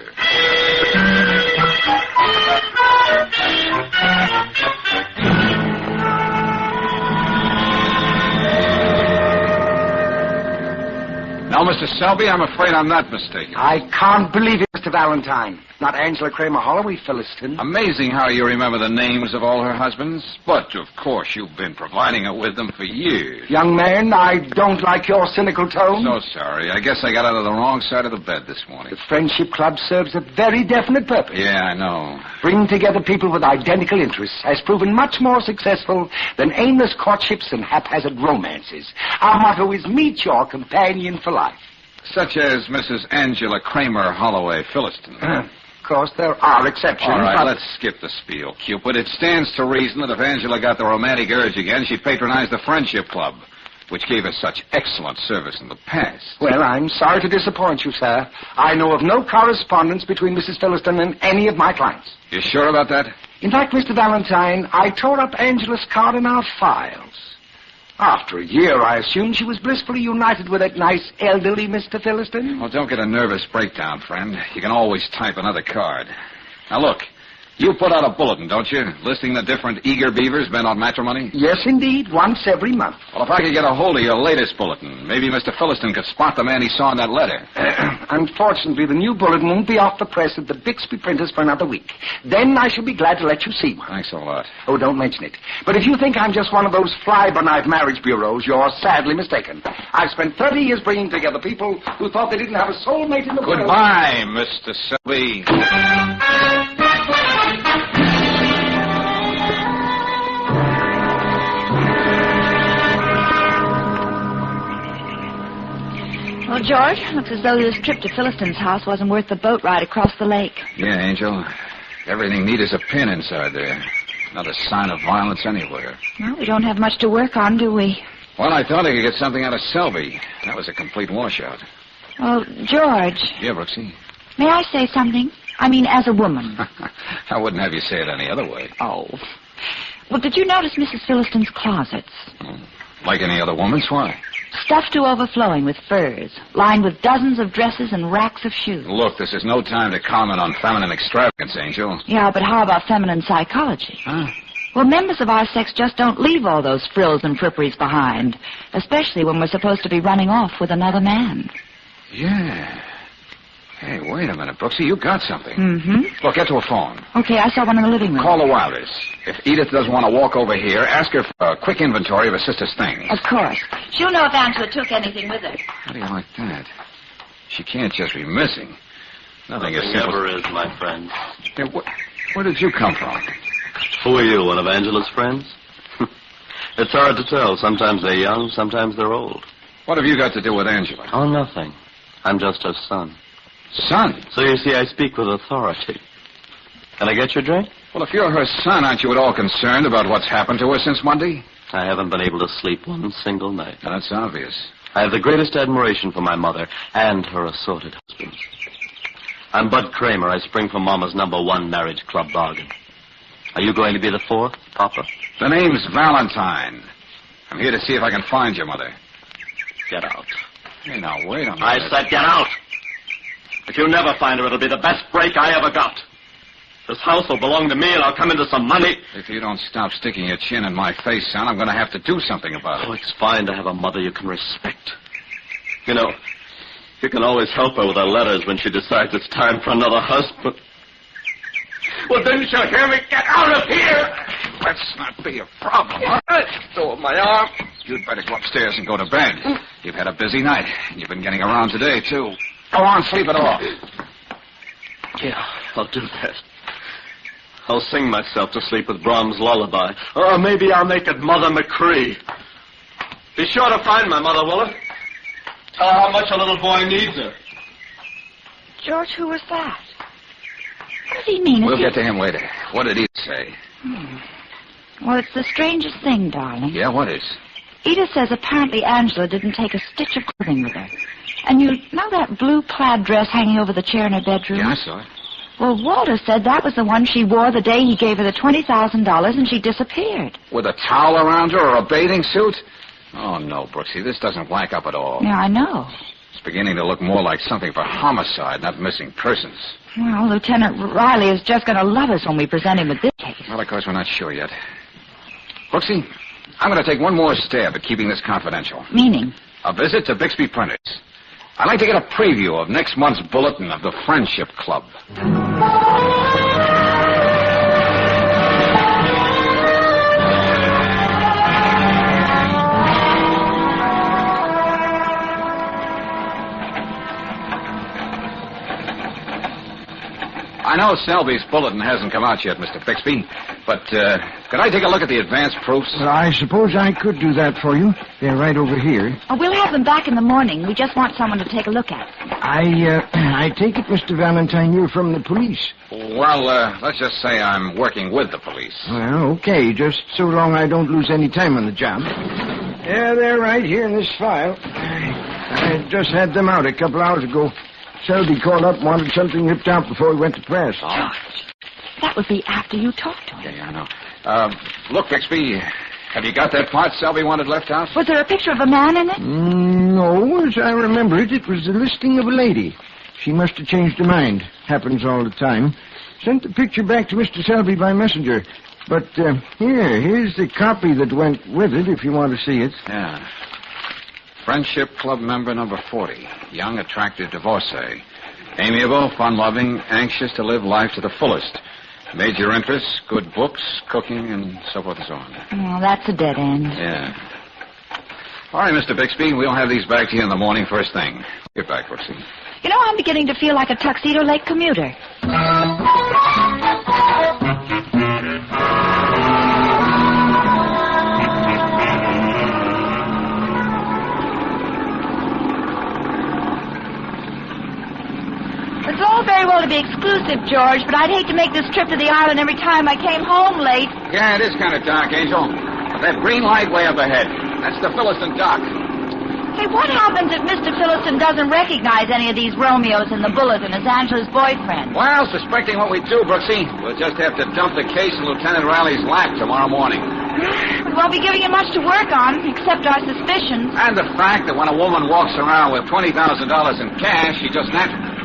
Now, Mr. Selby, I'm afraid I'm not mistaken. I can't believe it, Mr. Valentine. Not Angela Kramer Holloway, Philliston. Amazing how you remember the names of all her husbands. But, of course, you've been providing her with them for years. Young man, I don't like your cynical tone. So sorry. I guess I got out of the wrong side of the bed this morning. The Friendship Club serves a very definite purpose. Yeah, I know. Bringing together people with identical interests has proven much more successful than aimless courtships and haphazard romances. Our motto is meet your companion for life. Such as Mrs. Angela Kramer Holloway Philliston. Of course, there are exceptions. All right, but... let's skip the spiel, Cupid. It stands to reason that if Angela got the romantic urge again, she'd patronize the Friendship Club. which gave us such excellent service in the past. Well, I'm sorry to disappoint you, sir. I know of no correspondence between Mrs. Philliston and any of my clients. You sure about that? In fact, Mr. Valentine, I tore up Angela's card in our files. After a year, I assumed she was blissfully united with that nice elderly Mr. Philliston. Well, don't get a nervous breakdown, friend. You can always type another card. Now, look. You put out a bulletin, don't you, listing the different eager beavers bent on matrimony? Yes, indeed, once every month. Well, if I could get a hold of your latest bulletin, maybe Mr. Philliston could spot the man he saw in that letter. Unfortunately, the new bulletin won't be off the press at the Bixby printers for another week. Then I shall be glad to let you see one. Thanks a lot. Oh, don't mention it. But if you think I'm just one of those fly-by-night marriage bureaus, you're sadly mistaken. I've spent 30 years bringing together people who thought they didn't have a soulmate in the world. Goodbye, Mr. Selby. Well, George, looks as though this trip to Philliston's house wasn't worth the boat ride across the lake. Yeah, Angel. Everything neat as a pin inside there. Not a sign of violence anywhere. Well, we don't have much to work on, do we? Well, I thought I could get something out of Selby. That was a complete washout. Well, George. Yeah, Brooksy? May I say something? I mean, as a woman. I wouldn't have you say it any other way. Oh. Well, did you notice Mrs. Philliston's closets? Like any other woman's? Why? Stuffed to overflowing with furs, lined with dozens of dresses and racks of shoes. Look, this is no time to comment on feminine extravagance, Angel. Yeah, but how about feminine psychology? Huh? Well, members of our sex just don't leave all those frills and fripperies behind, especially when we're supposed to be running off with another man. Yeah. Hey, wait a minute, Brooksy. You got something. Mm-hmm. Look, get to a phone. Okay, I saw one in the living room. Call the Wilders. If Edith doesn't want to walk over here, ask her for a quick inventory of her sister's things. Of course. She'll know if Angela took anything with her. How do you like that? She can't just be missing. Nothing Nothing ever is, my friend. Hey, where did you come from? Who are you, one of Angela's friends? It's hard to tell. Sometimes they're young, sometimes they're old. What have you got to do with Angela? Oh, nothing. I'm just her son. Son? So you see, I speak with authority. Can I get your drink? Well, if you're her son, aren't you at all concerned about what's happened to her since Monday? I haven't been able to sleep one single night. Now, that's obvious. I have the greatest admiration for my mother and her assorted husbands. I'm Bud Kramer. I spring from Mama's #1 marriage club bargain. Are you going to be the fourth, Papa? The name's Valentine. I'm here to see if I can find your mother. Get out. Hey, now, wait a minute. I said get out. If you never find her, it'll be the best break I ever got. This house will belong to me, and I'll come into some money. If you don't stop sticking your chin in my face, son, I'm going to have to do something about it. Oh, it's fine to have a mother you can respect. You know, you can always help her with her letters when she decides it's time for another husband. Well, didn't you hear me? Get out of here! Let's not be a problem. Let go of my arm. You'd better go upstairs and go to bed. You've had a busy night, and you've been getting around today, too. Go on, sleep it off. Yeah, I'll do that. I'll sing myself to sleep with Brahms' lullaby. Or maybe I'll make it Mother McCree. Be sure to find my mother, Willa. Tell her how much a little boy needs her. George, who was that? What does he mean? We'll get to him later. What did he say? Well, it's the strangest thing, darling. Yeah, what is? Edith says apparently Angela didn't take a stitch of clothing with her. And you know that blue plaid dress hanging over the chair in her bedroom? Yeah, I saw it. Well, Walter said that was the one she wore the day he gave her the $20,000 and she disappeared. With a towel around her or a bathing suit? Oh, no, Brooksy, this doesn't whack up at all. Yeah, I know. It's beginning to look more like something for homicide, not missing persons. Well, Lieutenant Riley is just going to love us when we present him with this case. Well, of course, we're not sure yet. Brooksy, I'm going to take one more stab at keeping this confidential. Meaning? A visit to Bixby Printers. I'd like to get a preview of next month's bulletin of the Friendship Club. I know Selby's bulletin hasn't come out yet, Mr. Bixby, but could I take a look at the advance proofs? Well, I suppose I could do that for you. They're right over here. Oh, we'll have them back in the morning. We just want someone to take a look at them. I take it, Mr. Valentine, you're from the police. Well, let's just say I'm working with the police. Well, okay, just so long I don't lose any time on the job. Yeah, they're right here in this file. I just had them out a couple hours ago. Selby called up and wanted something ripped out before he went to press. George, that would be after you talked to him. Yeah, I know. Look, Bixby, have you got that part Selby wanted left out? Was there a picture of a man in it? No, as I remember it, it was the listing of a lady. She must have changed her mind. Happens all the time. Sent the picture back to Mr. Selby by messenger. But here's the copy that went with it, if you want to see it. Yeah. Friendship Club member number 40. Young, attractive divorcee. Amiable, fun-loving, anxious to live life to the fullest. Major interests, good books, cooking, and so forth and so on. Oh, that's a dead end. Yeah. All right, Mr. Bixby, we'll have these back to you in the morning first thing. Get back, Brooksy. You know, I'm beginning to feel like a Tuxedo Lake commuter. It's all very well to be exclusive, George, but I'd hate to make this trip to the island every time I came home late. Yeah, it is kind of dark, Angel. But that green light way up ahead, that's the Philistine dock. Hey, what happens if Mr. Philistine doesn't recognize any of these Romeos in the bulletin as Angela's boyfriend? Well, suspecting what we do, Brooksy, we'll just have to dump the case in Lieutenant Riley's lap tomorrow morning. We won't be giving him much to work on, except our suspicions. And the fact that when a woman walks around with $20,000 in cash, she just naturally...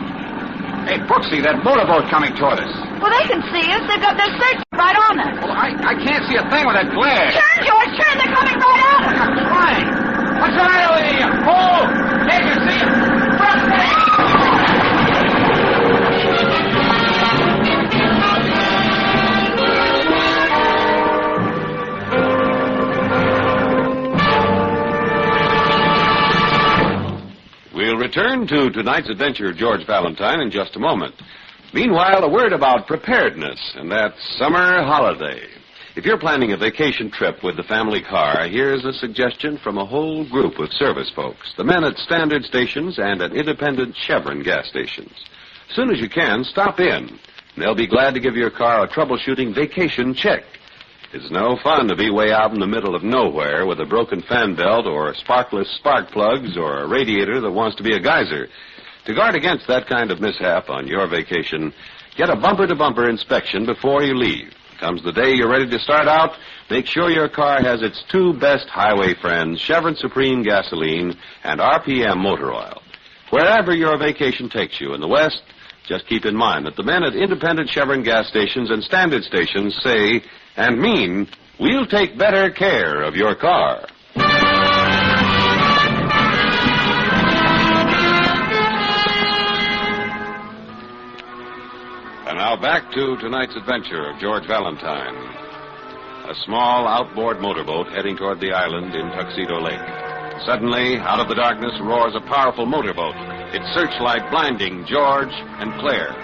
Hey, Brooksy, that motorboat coming toward us. Well, they can see us. They've got their search right on us. Well, I can't see a thing with that glare. Turn, George, turn. They're coming right at us. I'm trying. What's the matter with you? Oh, they can see you. We'll return to tonight's adventure of George Valentine in just a moment. Meanwhile, a word about preparedness and that summer holiday. If you're planning a vacation trip with the family car, here's a suggestion from a whole group of service folks, the men at standard stations and at independent Chevron gas stations. As soon as you can, stop in. They'll be glad to give your car a troubleshooting vacation check. It's no fun to be way out in the middle of nowhere with a broken fan belt or sparkless spark plugs or a radiator that wants to be a geyser. To guard against that kind of mishap on your vacation, get a bumper-to-bumper inspection before you leave. Comes the day you're ready to start out, make sure your car has its two best highway friends, Chevron Supreme gasoline and RPM motor oil. Wherever your vacation takes you in the West, just keep in mind that the men at independent Chevron gas stations and standard stations say and mean, we'll take better care of your car. And now back to tonight's adventure of George Valentine. A small outboard motorboat heading toward the island in Tuxedo Lake. Suddenly, out of the darkness roars a powerful motorboat, its searchlight blinding George and Claire.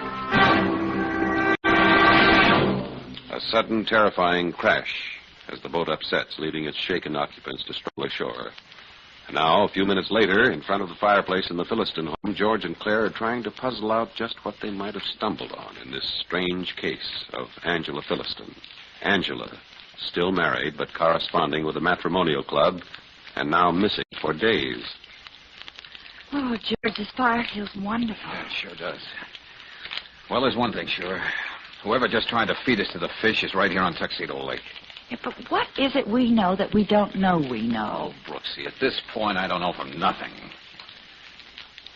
A sudden, terrifying crash as the boat upsets, leaving its shaken occupants to struggle ashore. And now, a few minutes later, in front of the fireplace in the Philistine home, George and Claire are trying to puzzle out just what they might have stumbled on in this strange case of Angela Philistine. Angela, still married but corresponding with a matrimonial club, and now missing for days. Oh, George, this fire feels wonderful. Yeah, it sure does. Well, there's one thing sure. Whoever just tried to feed us to the fish is right here on Tuxedo Lake. Yeah, but what is it we know that we don't know we know? Oh, Brooksy, at this point, I don't know from nothing.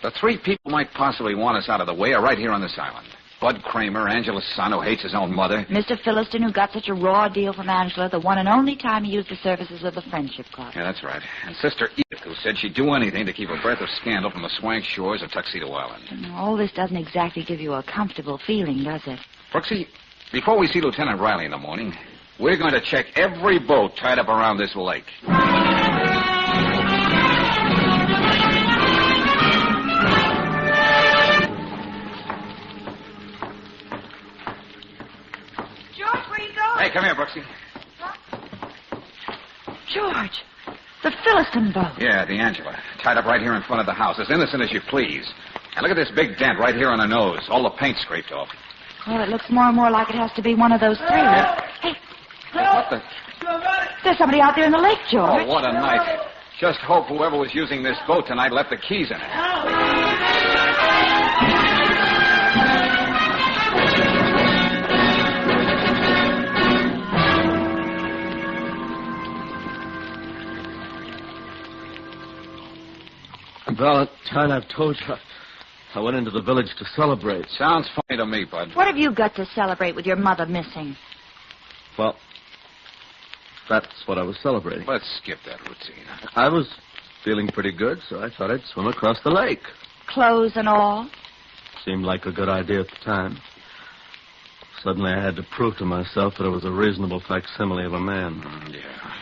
The three people might possibly want us out of the way are right here on this island. Bud Kramer, Angela's son, who hates his own mother. Mr. Philistine, who got such a raw deal from Angela the one and only time he used the services of the Friendship Club. Yeah, that's right. And Sister Edith, who said she'd do anything to keep a breath of scandal from the swank shores of Tuxedo Island. All this doesn't exactly give you a comfortable feeling, does it? Brooksy, before we see Lieutenant Riley in the morning, we're going to check every boat tied up around this lake. Hey, come here, Brooksy. George, the Philistine boat. Yeah, the Angela. Tied up right here in front of the house. As innocent as you please. And look at this big dent right here on her nose. All the paint scraped off. Well, it looks more and more like it has to be one of those three. Hey, what the... there's somebody out there in the lake, George. Oh, what a night. Just hope whoever was using this boat tonight left the keys in it. Valentine, I've told you, I went into the village to celebrate. Sounds funny to me, Bud. What have you got to celebrate with your mother missing? Well, that's what I was celebrating. Let's skip that routine. I was feeling pretty good, so I thought I'd swim across the lake. Clothes and all? Seemed like a good idea at the time. Suddenly I had to prove to myself that I was a reasonable facsimile of a man. Yeah.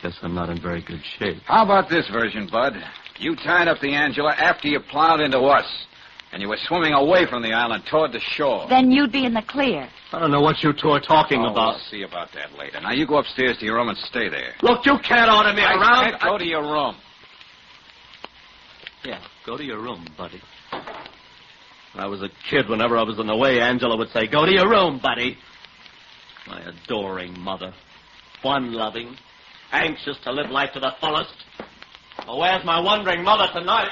Guess I'm not in very good shape. How about this version, Bud? You tied up the Angela after you plowed into us, and you were swimming away from the island toward the shore. Then you'd be in the clear. I don't know what you two are talking about. We'll see about that later. Now, you go upstairs to your room and stay there. Look, you can't order me around. I can't go to your room. Yeah, go to your room, buddy. When I was a kid, whenever I was in the way, Angela would say, go to your room, buddy. My adoring mother. Fun-loving. Anxious to live life to the fullest. Well, where's my wondering mother tonight?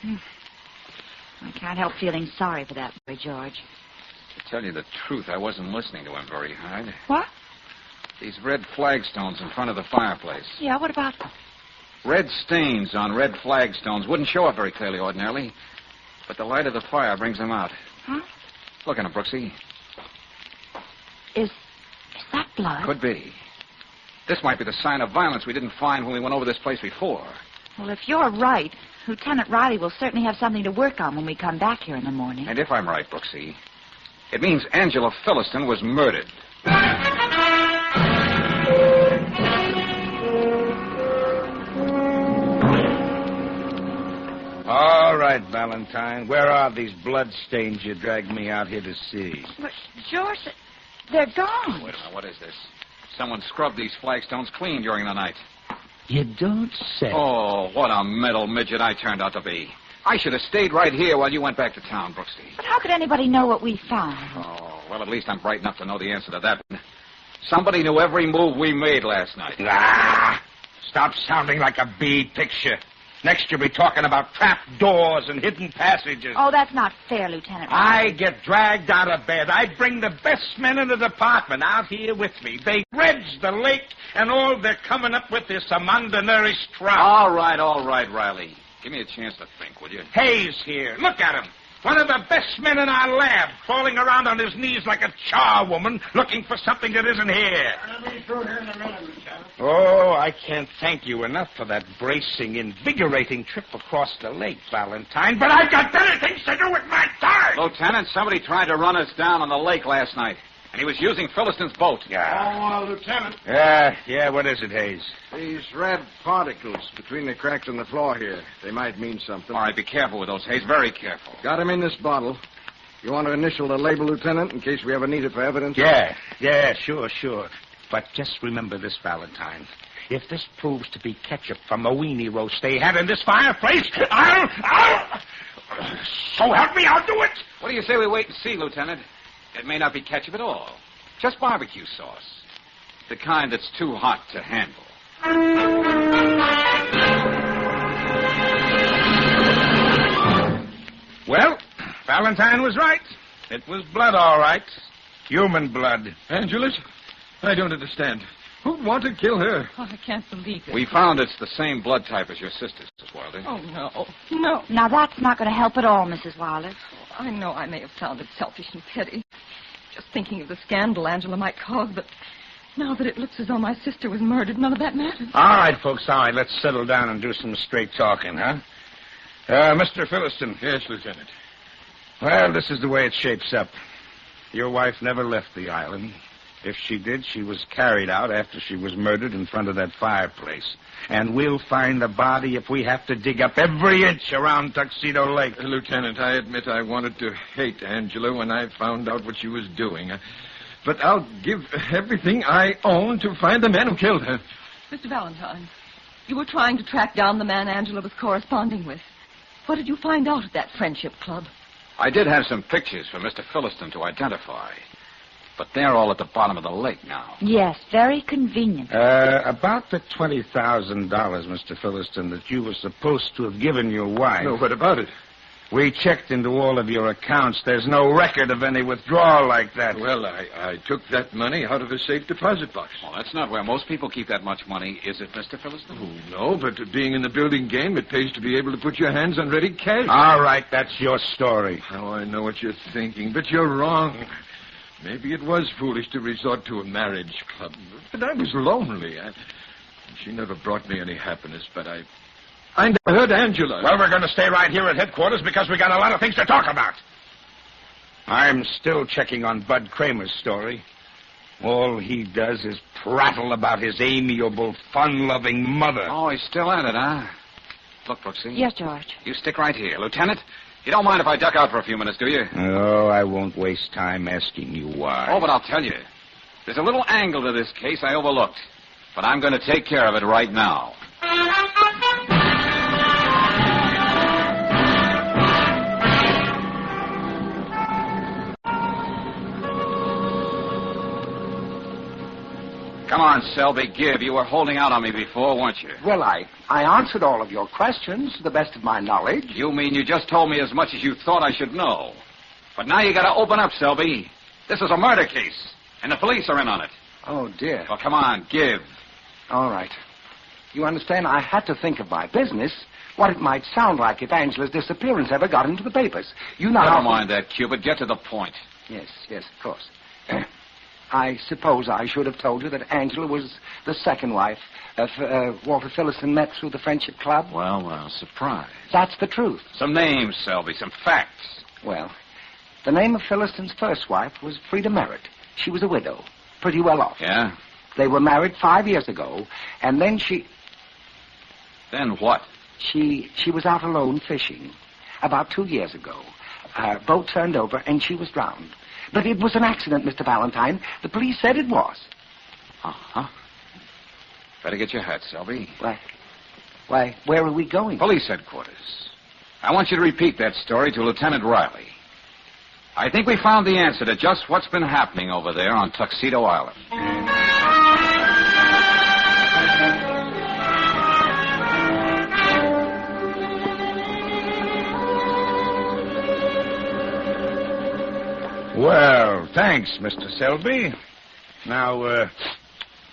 I can't help feeling sorry for that boy, George. To tell you the truth, I wasn't listening to him very hard. What? These red flagstones in front of the fireplace. Yeah, what about them? Red stains on red flagstones wouldn't show up very clearly ordinarily, but the light of the fire brings them out. Huh? Look at them, Brooksy. Is that blood? Could be. This might be the sign of violence we didn't find when we went over this place before. Well, if you're right, Lieutenant Riley will certainly have something to work on when we come back here in the morning. And if I'm right, Brooksy, it means Angela Philliston was murdered. All right, Valentine. Where are these blood stains you dragged me out here to see? But, George, they're gone. Wait a minute, what is this? Someone scrubbed these flagstones clean during the night. You don't say. Oh, what a metal midget I turned out to be. I should have stayed right here while you went back to town, Brooksy. But how could anybody know what we found? Oh, well, at least I'm bright enough to know the answer to that. Somebody knew every move we made last night. Ah! Stop sounding like a bead picture. Next you'll be talking about trap doors and hidden passages. Oh, that's not fair, Lieutenant Riley. I get dragged out of bed. I bring the best men in the department out here with me. They dredge the lake, and all they're coming up with is some undernourished trout. All right, Riley. Give me a chance to think, will you? Hayes here. Look at him. One of the best men in our lab, crawling around on his knees like a charwoman, looking for something that isn't here. I'll be through here in a minute, Lieutenant. Oh, I can't thank you enough for that bracing, invigorating trip across the lake, Valentine, but I've got better things to do with my time. Lieutenant, somebody tried to run us down on the lake last night, and he was using Philliston's boat. Yeah. Lieutenant. Yeah, what is it, Hayes? These red particles between the cracks in the floor here. They might mean something. All right, be careful with those, Hayes. Very careful. Got them in this bottle. You want to initial the label, Lieutenant, in case we ever need it for evidence? Yeah, sure. But just remember this, Valentine. If this proves to be ketchup from a weenie roast they had in this fireplace, I'll... So help me, I'll do it! What do you say we wait and see, Lieutenant? It may not be ketchup at all. Just barbecue sauce. The kind that's too hot to handle. Well, Valentine was right. It was blood, all right. Human blood. Angela? I don't understand. Who'd want to kill her? Oh, I can't believe it. We found it's the same blood type as your sister's, Mrs. Wilder. Oh, no. No. Now, that's not going to help at all, Mrs. Wilder. I know I may have sounded selfish and petty. Just thinking of the scandal Angela might cause, but now that it looks as though my sister was murdered, none of that matters. All right, folks, all right. Let's settle down and do some straight talking, huh? Mr. Philliston. Yes, Lieutenant. Well, this is the way it shapes up. Your wife never left the island. If she did, she was carried out after she was murdered in front of that fireplace. And we'll find the body if we have to dig up every inch around Tuxedo Lake. Lieutenant, I admit I wanted to hate Angela when I found out what she was doing. But I'll give everything I own to find the man who killed her. Mr. Valentine, you were trying to track down the man Angela was corresponding with. What did you find out at that friendship club? I did have some pictures for Mr. Philliston to identify. But they're all at the bottom of the lake now. Yes, very convenient. About the $20,000, Mr. Philliston, that you were supposed to have given your wife. No, what about it? We checked into all of your accounts. There's no record of any withdrawal like that. Well, I took that money out of a safe deposit box. Well, that's not where most people keep that much money, is it, Mr. Philliston? Oh, no, but being in the building game, it pays to be able to put your hands on ready cash. All right, that's your story. Oh, I know what you're thinking, but you're wrong. Maybe it was foolish to resort to a marriage club, but I was lonely. She never brought me any happiness, but I never heard Angela. Well, we're going to stay right here at headquarters because we got a lot of things to talk about. I'm still checking on Bud Kramer's story. All he does is prattle about his amiable, fun-loving mother. Oh, he's still at it, huh? Look, Brooksy. Yes, George. You stick right here. Lieutenant, you don't mind if I duck out for a few minutes, do you? Oh, I won't waste time asking you why. Oh, but I'll tell you. There's a little angle to this case I overlooked. But I'm going to take care of it right now. Come on, Selby, give. You were holding out on me before, weren't you? Well, I answered all of your questions to the best of my knowledge. You mean you just told me as much as you thought I should know? But now you got to open up, Selby. This is a murder case, and the police are in on it. Oh, dear. Well, come on, give. All right. You understand, I had to think of my business, what it might sound like if Angela's disappearance ever got into the papers. You know Never mind that, Cupid. Get to the point. Yes, of course. I suppose I should have told you that Angela was the second wife of Walter Philliston met through the Friendship Club. Well, surprise. That's the truth. Some names, Selby, some facts. Well, the name of Philliston's first wife was Frida Merritt. She was a widow, pretty well off. Yeah? They were married 5 years ago, and then she... Then what? She was out alone fishing about 2 years ago. Her boat turned over, and she was drowned. But it was an accident, Mr. Valentine. The police said it was. Uh-huh. Better get your hat, Selby. Why, where are we going? Police headquarters. I want you to repeat that story to Lieutenant Riley. I think we found the answer to just what's been happening over there on Tuxedo Island. Well, thanks, Mr. Selby. Now,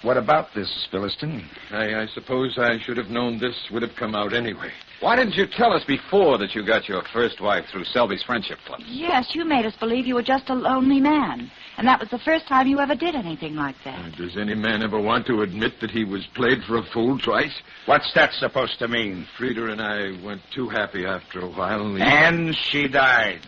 what about this, Philliston? I suppose I should have known this would have come out anyway. Why didn't you tell us before that you got your first wife through Selby's Friendship Club? Yes, you made us believe you were just a lonely man. And that was the first time you ever did anything like that. Does any man ever want to admit that he was played for a fool twice? What's that supposed to mean? Frida and I weren't too happy after a while. And she died.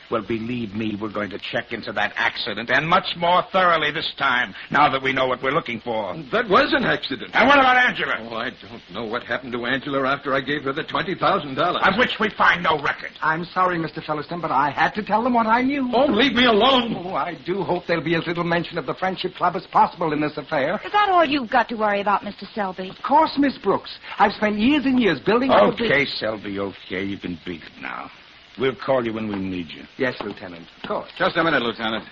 Well, believe me, we're going to check into that accident, and much more thoroughly this time, now that we know what we're looking for. That was an accident. And what about Angela? Oh, I don't know what happened to Angela after I gave her the $20,000. Of which we find no record. I'm sorry, Mr. Philliston, but I had to tell them what I knew. Oh, leave me alone. Oh, I do hope there'll be as little mention of the Friendship Club as possible in this affair. Is that all you've got to worry about, Mr. Selby? Of course, Miss Brooks. I've spent years and years building up a big... Okay, Selby, okay. You can beat it now. We'll call you when we need you. Yes, Lieutenant. Of course. Just a minute, Lieutenant.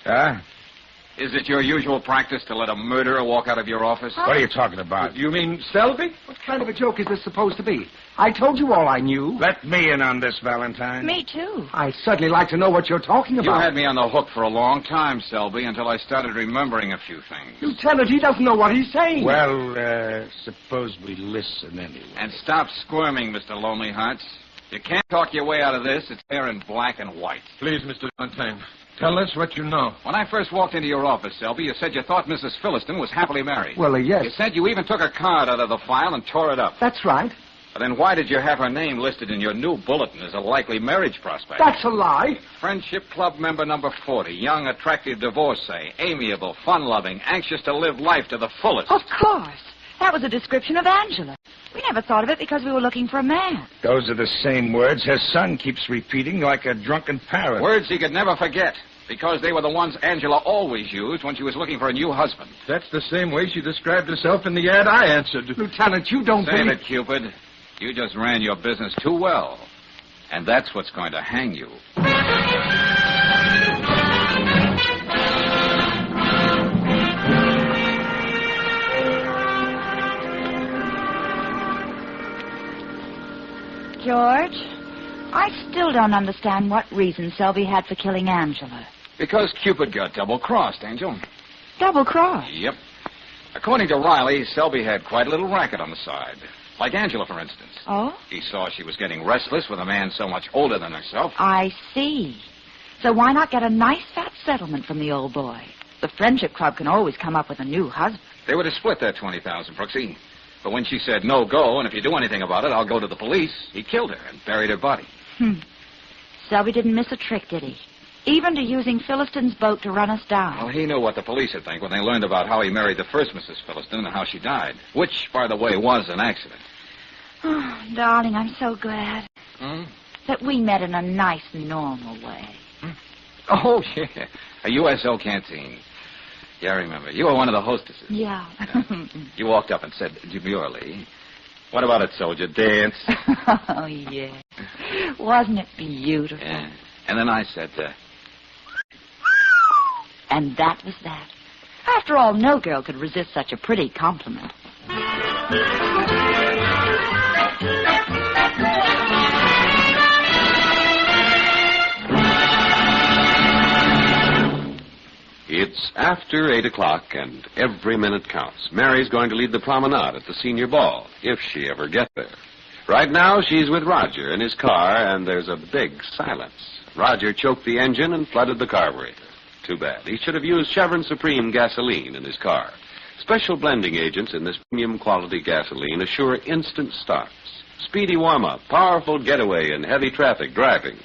Is it your usual practice to let a murderer walk out of your office? What are you talking about? You mean Selby? What kind of a joke is this supposed to be? I told you all I knew. Let me in on this, Valentine. Me, too. I'd certainly like to know what you're talking about. You had me on the hook for a long time, Selby, until I started remembering a few things. Lieutenant, he doesn't know what he's saying. Well, suppose we listen anyway. And stop squirming, Mr. Lonely Hearts. You can't talk your way out of this. It's there in black and white. Please, Mr. Valentine, tell us what you know. When I first walked into your office, Selby, you said you thought Mrs. Philliston was happily married. Well, yes. You said you even took a card out of the file and tore it up. That's right. But then why did you have her name listed in your new bulletin as a likely marriage prospect? That's a lie. Friendship Club member number 40, young, attractive divorcee, amiable, fun-loving, anxious to live life to the fullest. Of course. That was a description of Angela. We never thought of it because we were looking for a man. Those are the same words her son keeps repeating like a drunken parrot. Words he could never forget, because they were the ones Angela always used when she was looking for a new husband. That's the same way she described herself in the ad I answered. Lieutenant, you don't Save it, Cupid. You just ran your business too well. And that's what's going to hang you. George. I still don't understand what reason Selby had for killing Angela. Because Cupid got double-crossed, Angel. Double-crossed? Yep. According to Riley, Selby had quite a little racket on the side. Like Angela, for instance. Oh? He saw she was getting restless with a man so much older than herself. I see. So why not get a nice fat settlement from the old boy? The Friendship Club can always come up with a new husband. They would have split that $20,000, Brooksy. But when she said, no go, and if you do anything about it, I'll go to the police, he killed her and buried her body. Selby didn't miss a trick, did he? Even to using Philistine's boat to run us down. Well, he knew what the police would think when they learned about how he married the first Mrs. Philistine and how she died. Which, by the way, was an accident. Oh, darling, I'm so glad that we met in a nice, normal way. Oh, yeah. A USO canteen. Yeah, I remember. You were one of the hostesses. Yeah. You walked up and said demurely, "What about it, soldier? Dance?" Oh, yeah. Wasn't it beautiful? Yeah. And then I said, And that was that. After all, no girl could resist such a pretty compliment. It's after 8 o'clock, and every minute counts. Mary's going to lead the promenade at the senior ball, if she ever gets there. Right now, she's with Roger in his car, and there's a big silence. Roger choked the engine and flooded the carburetor. Too bad. He should have used Chevron Supreme gasoline in his car. Special blending agents in this premium quality gasoline assure instant starts, speedy warm-up, powerful getaway in heavy traffic driving,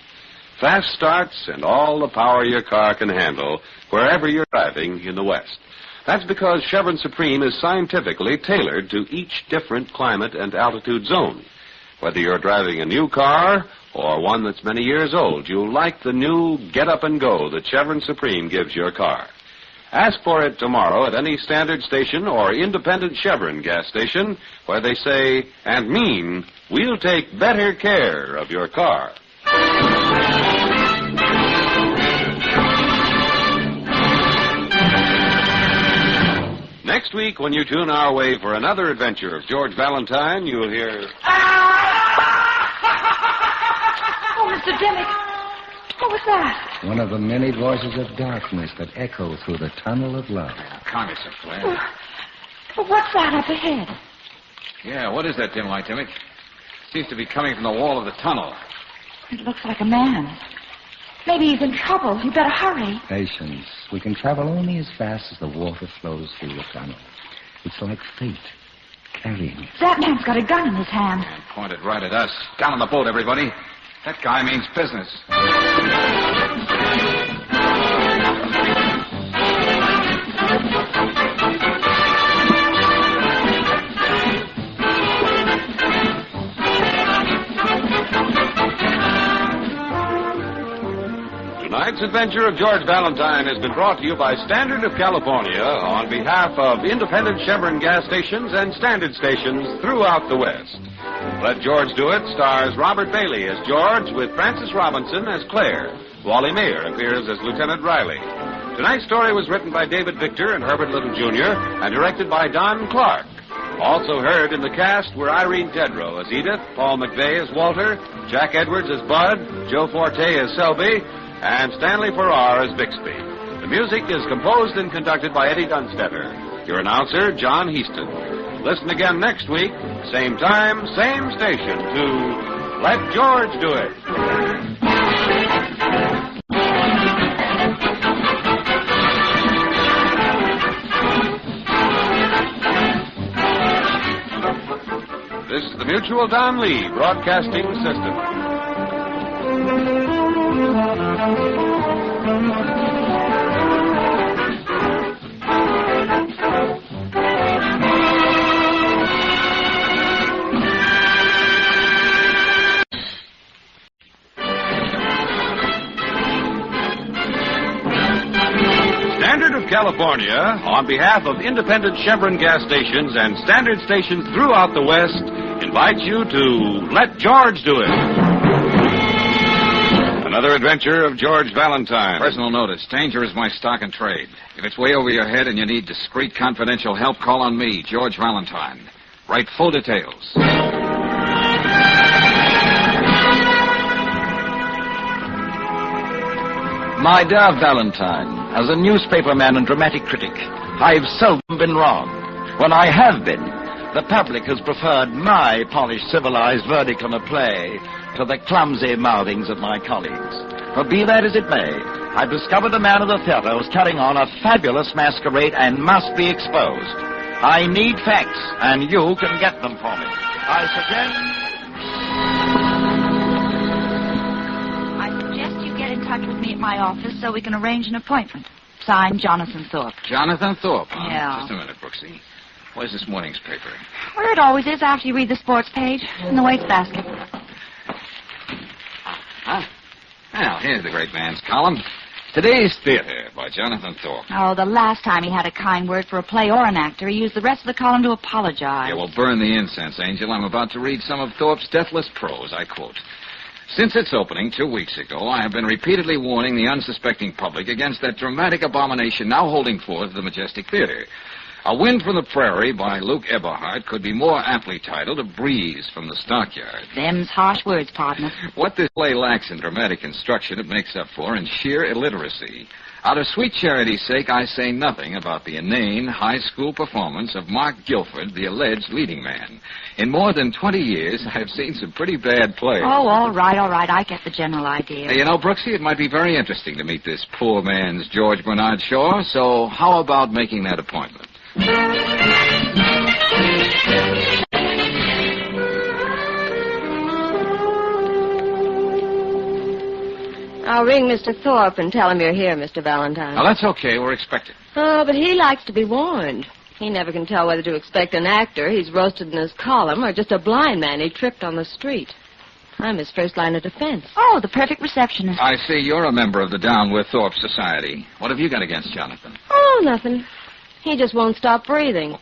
fast starts, and all the power your car can handle wherever you're driving in the West. That's because Chevron Supreme is scientifically tailored to each different climate and altitude zone. Whether you're driving a new car or one that's many years old, you'll like the new get-up-and-go that Chevron Supreme gives your car. Ask for it tomorrow at any standard station or independent Chevron gas station where they say and mean, we'll take better care of your car. Next week, when you tune our way for another adventure of George Valentine, you'll hear... Oh, Mr. Dimmick. What was that? One of the many voices of darkness that echo through the tunnel of love. Calm yourself, Claire. Well, what's that up ahead? Yeah, what is that dim light, Dimmick? Seems to be coming from the wall of the tunnel. It looks like a man. Maybe he's in trouble. You better hurry. Patience. We can travel only as fast as the water flows through the tunnel. It's like fate carrying us. That man's got a gun in his hand. And pointed right at us. Down on the boat, everybody. That guy means business. Tonight's adventure of George Valentine has been brought to you by Standard of California on behalf of independent Chevron gas stations and standard stations throughout the West. Let George Do It stars Robert Bailey as George with Frances Robinson as Claire. Wally Mayer appears as Lieutenant Riley. Tonight's story was written by David Victor and Herbert Little Jr. and directed by Don Clark. Also heard in the cast were Irene Tedrow as Edith, Paul McVeigh as Walter, Jack Edwards as Bud, Joe Forte as Selby, and Stanley Farrar as Bixby. The music is composed and conducted by Eddie Dunstetter. Your announcer, John Heaston. Listen again next week, same time, same station, to Let George Do It. This is the Mutual Don Lee Broadcasting System. Standard of California, on behalf of independent Chevron gas stations and standard stations throughout the West, invites you to Let George Do It. Another adventure of George Valentine. Personal notice. Danger is my stock and trade. If it's way over your head and you need discreet, confidential help, call on me, George Valentine. Write full details. My dear Valentine, as a newspaperman and dramatic critic, I've seldom been wrong. When I have been, the public has preferred my polished, civilized verdict on a play to the clumsy mouthings of my colleagues. But be that as it may, I've discovered a man of the theater who's carrying on a fabulous masquerade and must be exposed. I need facts, and you can get them for me. I suggest you get in touch with me at my office so we can arrange an appointment. Signed, Jonathan Thorpe. Jonathan Thorpe, huh? Yeah. Just a minute, Brooksy. Where's this morning's paper? Where it always is after you read the sports page, in the wastebasket. Huh? Well, here's the great man's column. Today's Theater by Jonathan Thorpe. Oh, the last time he had a kind word for a play or an actor, he used the rest of the column to apologize. Yeah, well, burn the incense, Angel. I'm about to read some of Thorpe's deathless prose. I quote. Since its opening 2 weeks ago, I have been repeatedly warning the unsuspecting public against that dramatic abomination now holding forth the Majestic Theater. A Wind from the Prairie by Luke Eberhardt could be more aptly titled A Breeze from the Stockyard. Them's harsh words, partner. What this play lacks in dramatic construction, it makes up for in sheer illiteracy. Out of sweet charity's sake, I say nothing about the inane high school performance of Mark Guilford, the alleged leading man. In more than 20 years, I've seen some pretty bad plays. Oh, all right. I get the general idea. You know, Brooksy, it might be very interesting to meet this poor man's George Bernard Shaw, so how about making that appointment? I'll ring Mr. Thorpe and tell him you're here, Mr. Valentine. Now, that's okay. We're expecting. Oh, but he likes to be warned. He never can tell whether to expect an actor he's roasted in his column or just a blind man he tripped on the street. I'm his first line of defense. Oh, the perfect receptionist. I see you're a member of the Down with Thorpe Society. What have you got against Jonathan? Oh, nothing. He just won't stop breathing.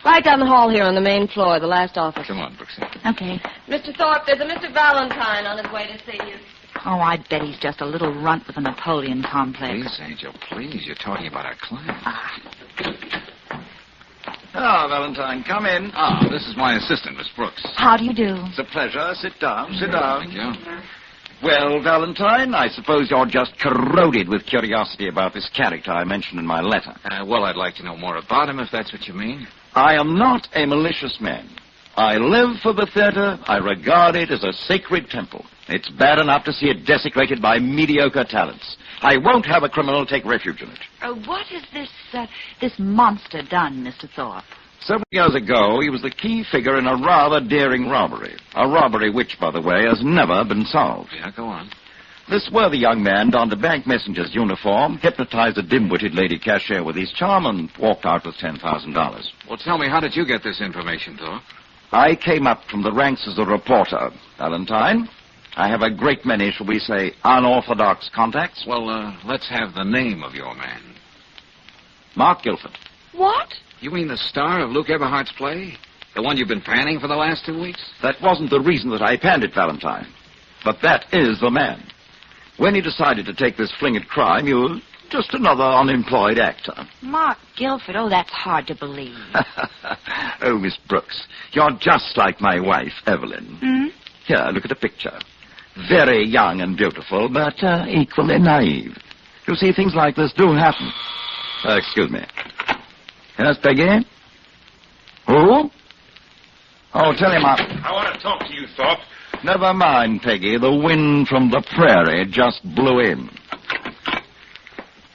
Right down the hall here on the main floor, the last office. Come on, Brooksy. Okay. Mr. Thorpe, there's a Mr. Valentine on his way to see you. Oh, I bet he's just a little runt with a Napoleon complex. Please, Angel, please. You're talking about our client. Ah, Valentine, come in. Ah, this is my assistant, Miss Brooks. How do you do? It's a pleasure. Sit down. Sit down. Thank you. Well, Valentine, I suppose you're just corroded with curiosity about this character I mentioned in my letter. Well, I'd like to know more about him, if that's what you mean. I am not a malicious man. I live for the theater. I regard it as a sacred temple. It's bad enough to see it desecrated by mediocre talents. I won't have a criminal take refuge in it. What has this monster done, Mr. Thorpe? Several years ago, he was the key figure in a rather daring robbery. A robbery which, by the way, has never been solved. Yeah, go on. This worthy young man donned a bank messenger's uniform, hypnotized a dim-witted lady cashier with his charm, and walked out with $10,000. Well, tell me, how did you get this information, Thorpe? I came up from the ranks as a reporter, Valentine. I have a great many, shall we say, unorthodox contacts. Well, let's have the name of your man. Mark Guilford. What? You mean the star of Luke Eberhardt's play? The one you've been panning for the last 2 weeks? That wasn't the reason that I panned it, Valentine. But that is the man. When he decided to take this fling at crime, he was just another unemployed actor. Mark Guilford? Oh, that's hard to believe. Oh, Miss Brooks, you're just like my wife, Evelyn. Hmm? Here, look at the picture. Very young and beautiful, but equally naive. You see, things like this do happen. Excuse me. Yes, Peggy? Who? Oh, tell him I want to talk to you, Thorpe. Never mind, Peggy. The wind from the prairie just blew in.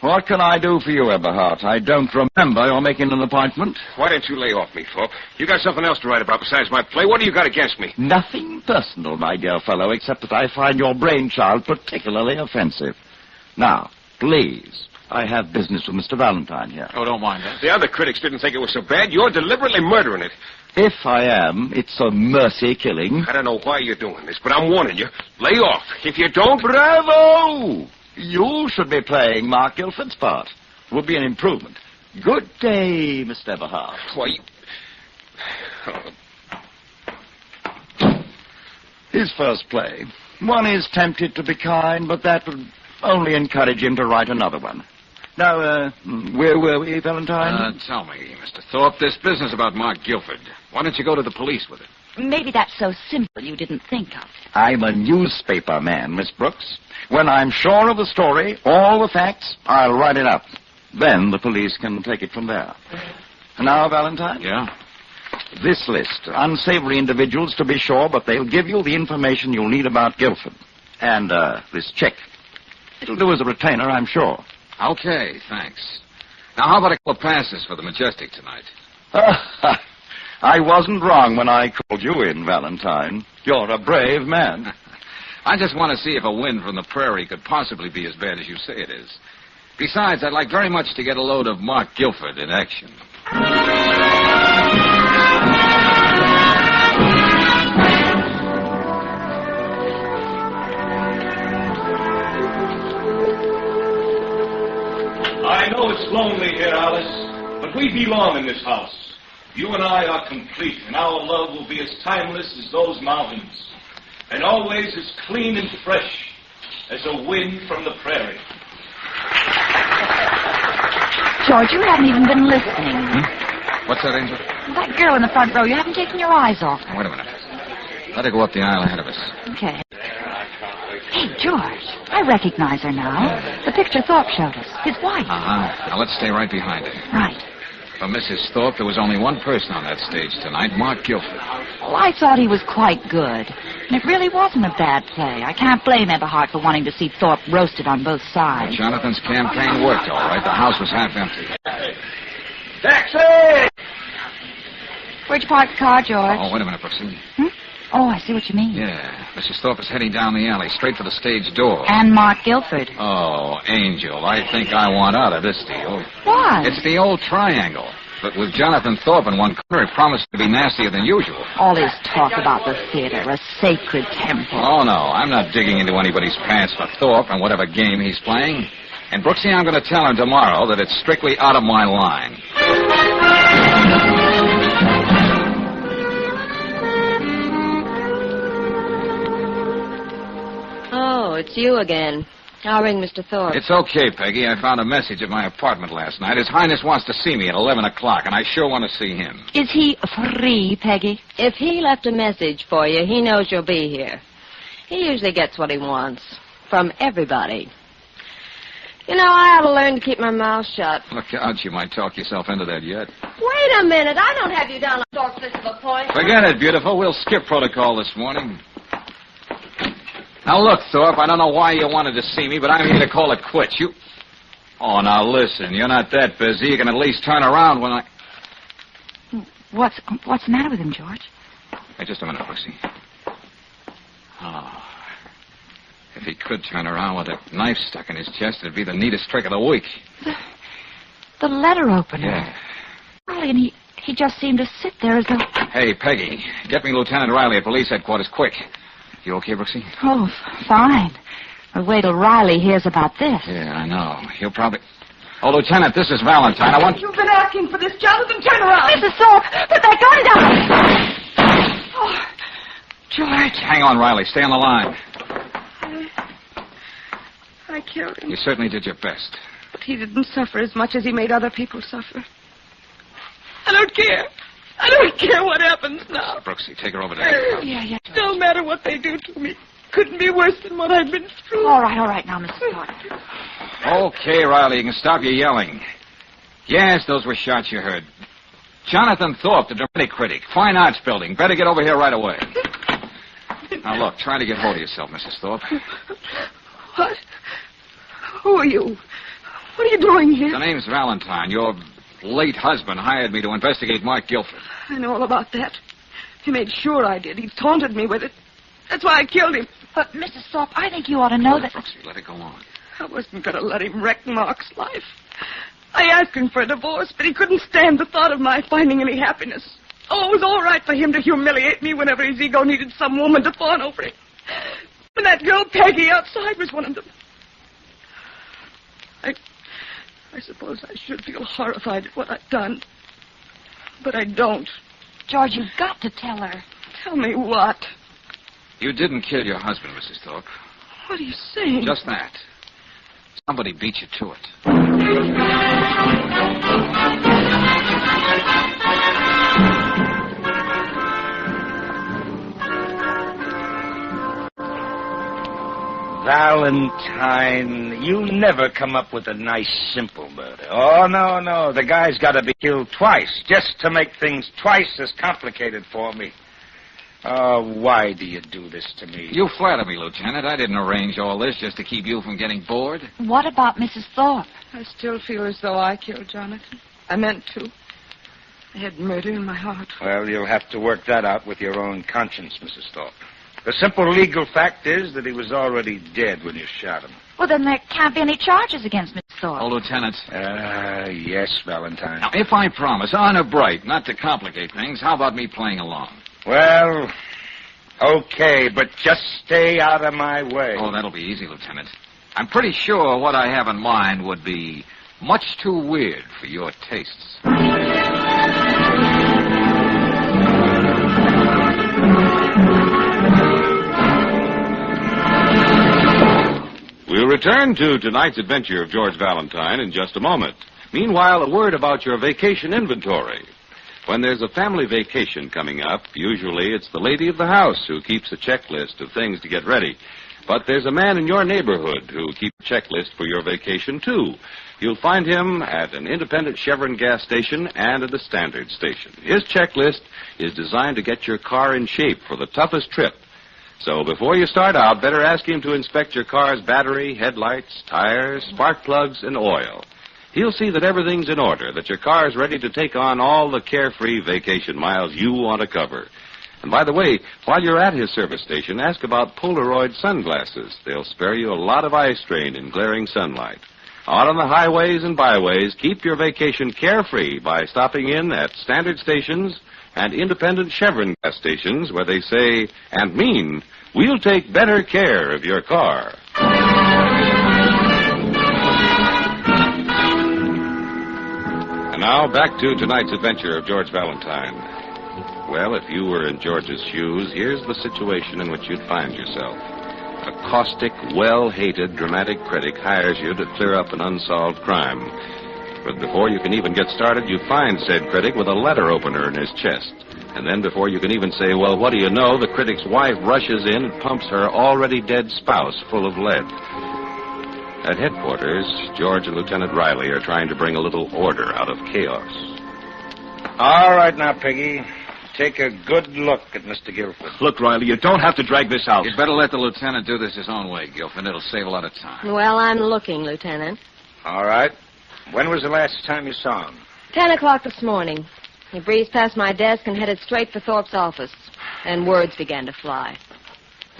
What can I do for you, Eberhardt? I don't remember you're making an appointment. Why don't you lay off me, Thorpe? You got something else to write about besides my play. What do you got against me? Nothing personal, my dear fellow, except that I find your brainchild particularly offensive. Now, please, I have business with Mr. Valentine here. Oh, don't mind that. The other critics didn't think it was so bad. You're deliberately murdering it. If I am, it's a mercy killing. I don't know why you're doing this, but I'm warning you. Lay off. If you don't... Bravo! You should be playing Mark Guilford's part. It would be an improvement. Good day, Mr. Eberhardt. Why, you... His first play. One is tempted to be kind, but that would only encourage him to write another one. Now, where were we, Valentine? Tell me, Mr. Thorpe, this business about Mark Guilford. Why don't you go to the police with it? maybe that's so simple you didn't think of. I'm a newspaper man, Miss Brooks. When I'm sure of the story, all the facts, I'll write it up. Then the police can take it from there. Now, Valentine? Yeah? This list. Unsavory individuals, to be sure, but they'll give you the information you'll need about Guilford. And, this check. It'll do as a retainer, I'm sure. Okay, thanks. Now, how about a couple of passes for the Majestic tonight? I wasn't wrong when I called you in, Valentine. You're a brave man. I just want to see if a wind from the prairie could possibly be as bad as you say it is. Besides, I'd like very much to get a load of Mark Guilford in action. I know it's lonely here, Alice, but we belong in this house. You and I are complete, and our love will be as timeless as those mountains, and always as clean and fresh as a wind from the prairie. George, you haven't even been listening. What's that, Angel? That girl in the front row, you haven't taken your eyes off her. Wait a minute. Let her go up the aisle ahead of us. Okay. Hey, George, I recognize her now. The picture Thorpe showed us, his wife. Uh-huh. Now, let's stay right behind her. Right. For Mrs. Thorpe, there was only one person on that stage tonight, Mark Guilford. Well, I thought he was quite good. And it really wasn't a bad play. I can't blame Eberhard for wanting to see Thorpe roasted on both sides. Well, Jonathan's campaign worked all right. The house was half empty. Taxi! Where'd you park the car, George? Oh, wait a minute, Brooksy. Oh, I see what you mean. Yeah, Mrs. Thorpe is heading down the alley, straight for the stage door. And Mark Guilford. Oh, Angel, I think I want out of this deal. Why? It's the old triangle. But with Jonathan Thorpe in one corner, it promised to be nastier than usual. All his talk about the theater, a sacred temple. Oh, no, I'm not digging into anybody's pants for Thorpe and whatever game he's playing. And, Brooksy, I'm going to tell him tomorrow that it's strictly out of my line. Oh, it's you again. I'll ring Mr. Thorpe. It's okay, Peggy. I found a message at my apartment last night. His Highness wants to see me at 11 o'clock, and I sure want to see him. Is he free, Peggy? If he left a message for you, he knows you'll be here. He usually gets what he wants. From everybody. You know, I ought to learn to keep my mouth shut. Look out, you might talk yourself into that yet. Wait a minute. I don't have you down on Thorpe's list of appointments. Forget it, beautiful. We'll skip protocol this morning. Now, look, Thorpe, I don't know why you wanted to see me, but I'm here to call it quits. You... Oh, now, listen, you're not that busy. You can at least turn around when I... What's the matter with him, George? Hey, just a minute, Brooksy. Oh. If he could turn around with a knife stuck in his chest, it'd be the neatest trick of the week. The letter opener. Yeah. Riley, and he just seemed to sit there as though... Hey, Peggy, get me Lieutenant Riley at police headquarters, quick. You okay, Brooksy? Oh, fine. But wait till Riley hears about this. Yeah, I know. He'll probably... Oh, Lieutenant, this is Valentine. I want... You've been asking for this, Jonathan. Turn around. Mrs. Thorpe, put that gun down. Oh, George. Hang on, Riley. Stay on the line. I killed him. You certainly did your best. But he didn't suffer as much as he made other people suffer. I don't care. I don't care what happens now. Brooksy, take her over there. Yeah. No matter what they do to me. Couldn't be worse than what I've been through. All right now, Mrs. Thorpe. Okay, Riley, you can stop your yelling. Yes, those were shots you heard. Jonathan Thorpe, the dramatic critic. Fine Arts Building. Better get over here right away. Now, look, try to get hold of yourself, Mrs. Thorpe. What? Who are you? What are you doing here? The name's Valentine. Your late husband hired me to investigate Mark Guilford. I know all about that. He made sure I did. He taunted me with it. That's why I killed him. But, Mrs. Thorpe, I think you ought to know that... Brooksy, let it go on. I wasn't going to let him wreck Mark's life. I asked him for a divorce, but he couldn't stand the thought of my finding any happiness. Oh, it was all right for him to humiliate me whenever his ego needed some woman to fawn over him. And that girl Peggy outside was one of them. I suppose I should feel horrified at what I've done. But I don't. George, you've got to tell her. Tell me what? You didn't kill your husband, Mrs. Thorpe. What are you saying? Just that. Somebody beat you to it. Valentine, you never come up with a nice, simple murder. Oh, no. The guy's got to be killed twice, just to make things twice as complicated for me. Oh, why do you do this to me? You flatter me, Lieutenant. I didn't arrange all this just to keep you from getting bored. What about Mrs. Thorpe? I still feel as though I killed Jonathan. I meant to. I had murder in my heart. Well, you'll have to work that out with your own conscience, Mrs. Thorpe. The simple legal fact is that he was already dead when you shot him. Well, then there can't be any charges against Mrs. Thorpe. Oh, Lieutenant. Yes, Valentine. Now, if I promise, honor bright, not to complicate things, how about me playing along? Well, okay, but just stay out of my way. Oh, that'll be easy, Lieutenant. I'm pretty sure what I have in mind would be much too weird for your tastes. We'll return to tonight's adventure of George Valentine in just a moment. Meanwhile, a word about your vacation inventory. When there's a family vacation coming up, usually it's the lady of the house who keeps a checklist of things to get ready. But there's a man in your neighborhood who keeps a checklist for your vacation, too. You'll find him at an independent Chevron gas station and at a standard station. His checklist is designed to get your car in shape for the toughest trip. So before you start out, better ask him to inspect your car's battery, headlights, tires, spark plugs, and oil. He'll see that everything's in order, that your car is ready to take on all the carefree vacation miles you want to cover. And by the way, while you're at his service station, ask about Polaroid sunglasses. They'll spare you a lot of eye strain in glaring sunlight. Out on the highways and byways, keep your vacation carefree by stopping in at standard stations and independent Chevron gas stations where they say and mean, we'll take better care of your car. And now back to tonight's adventure of George Valentine. Well, if you were in George's shoes, here's the situation in which you'd find yourself. A caustic, well-hated dramatic critic hires you to clear up an unsolved crime. But before you can even get started, you find said critic with a letter opener in his chest. And then before you can even say, well, what do you know, the critic's wife rushes in and pumps her already dead spouse full of lead. At headquarters, George and Lieutenant Riley are trying to bring a little order out of chaos. All right now, Peggy. Take a good look at Mr. Guilford. Look, Riley, you don't have to drag this out. You'd better let the lieutenant do this his own way, Guilford. It'll save a lot of time. Well, I'm looking, Lieutenant. All right. When was the last time you saw him? 10 o'clock this morning. He breezed past my desk and headed straight for Thorpe's office. And words began to fly.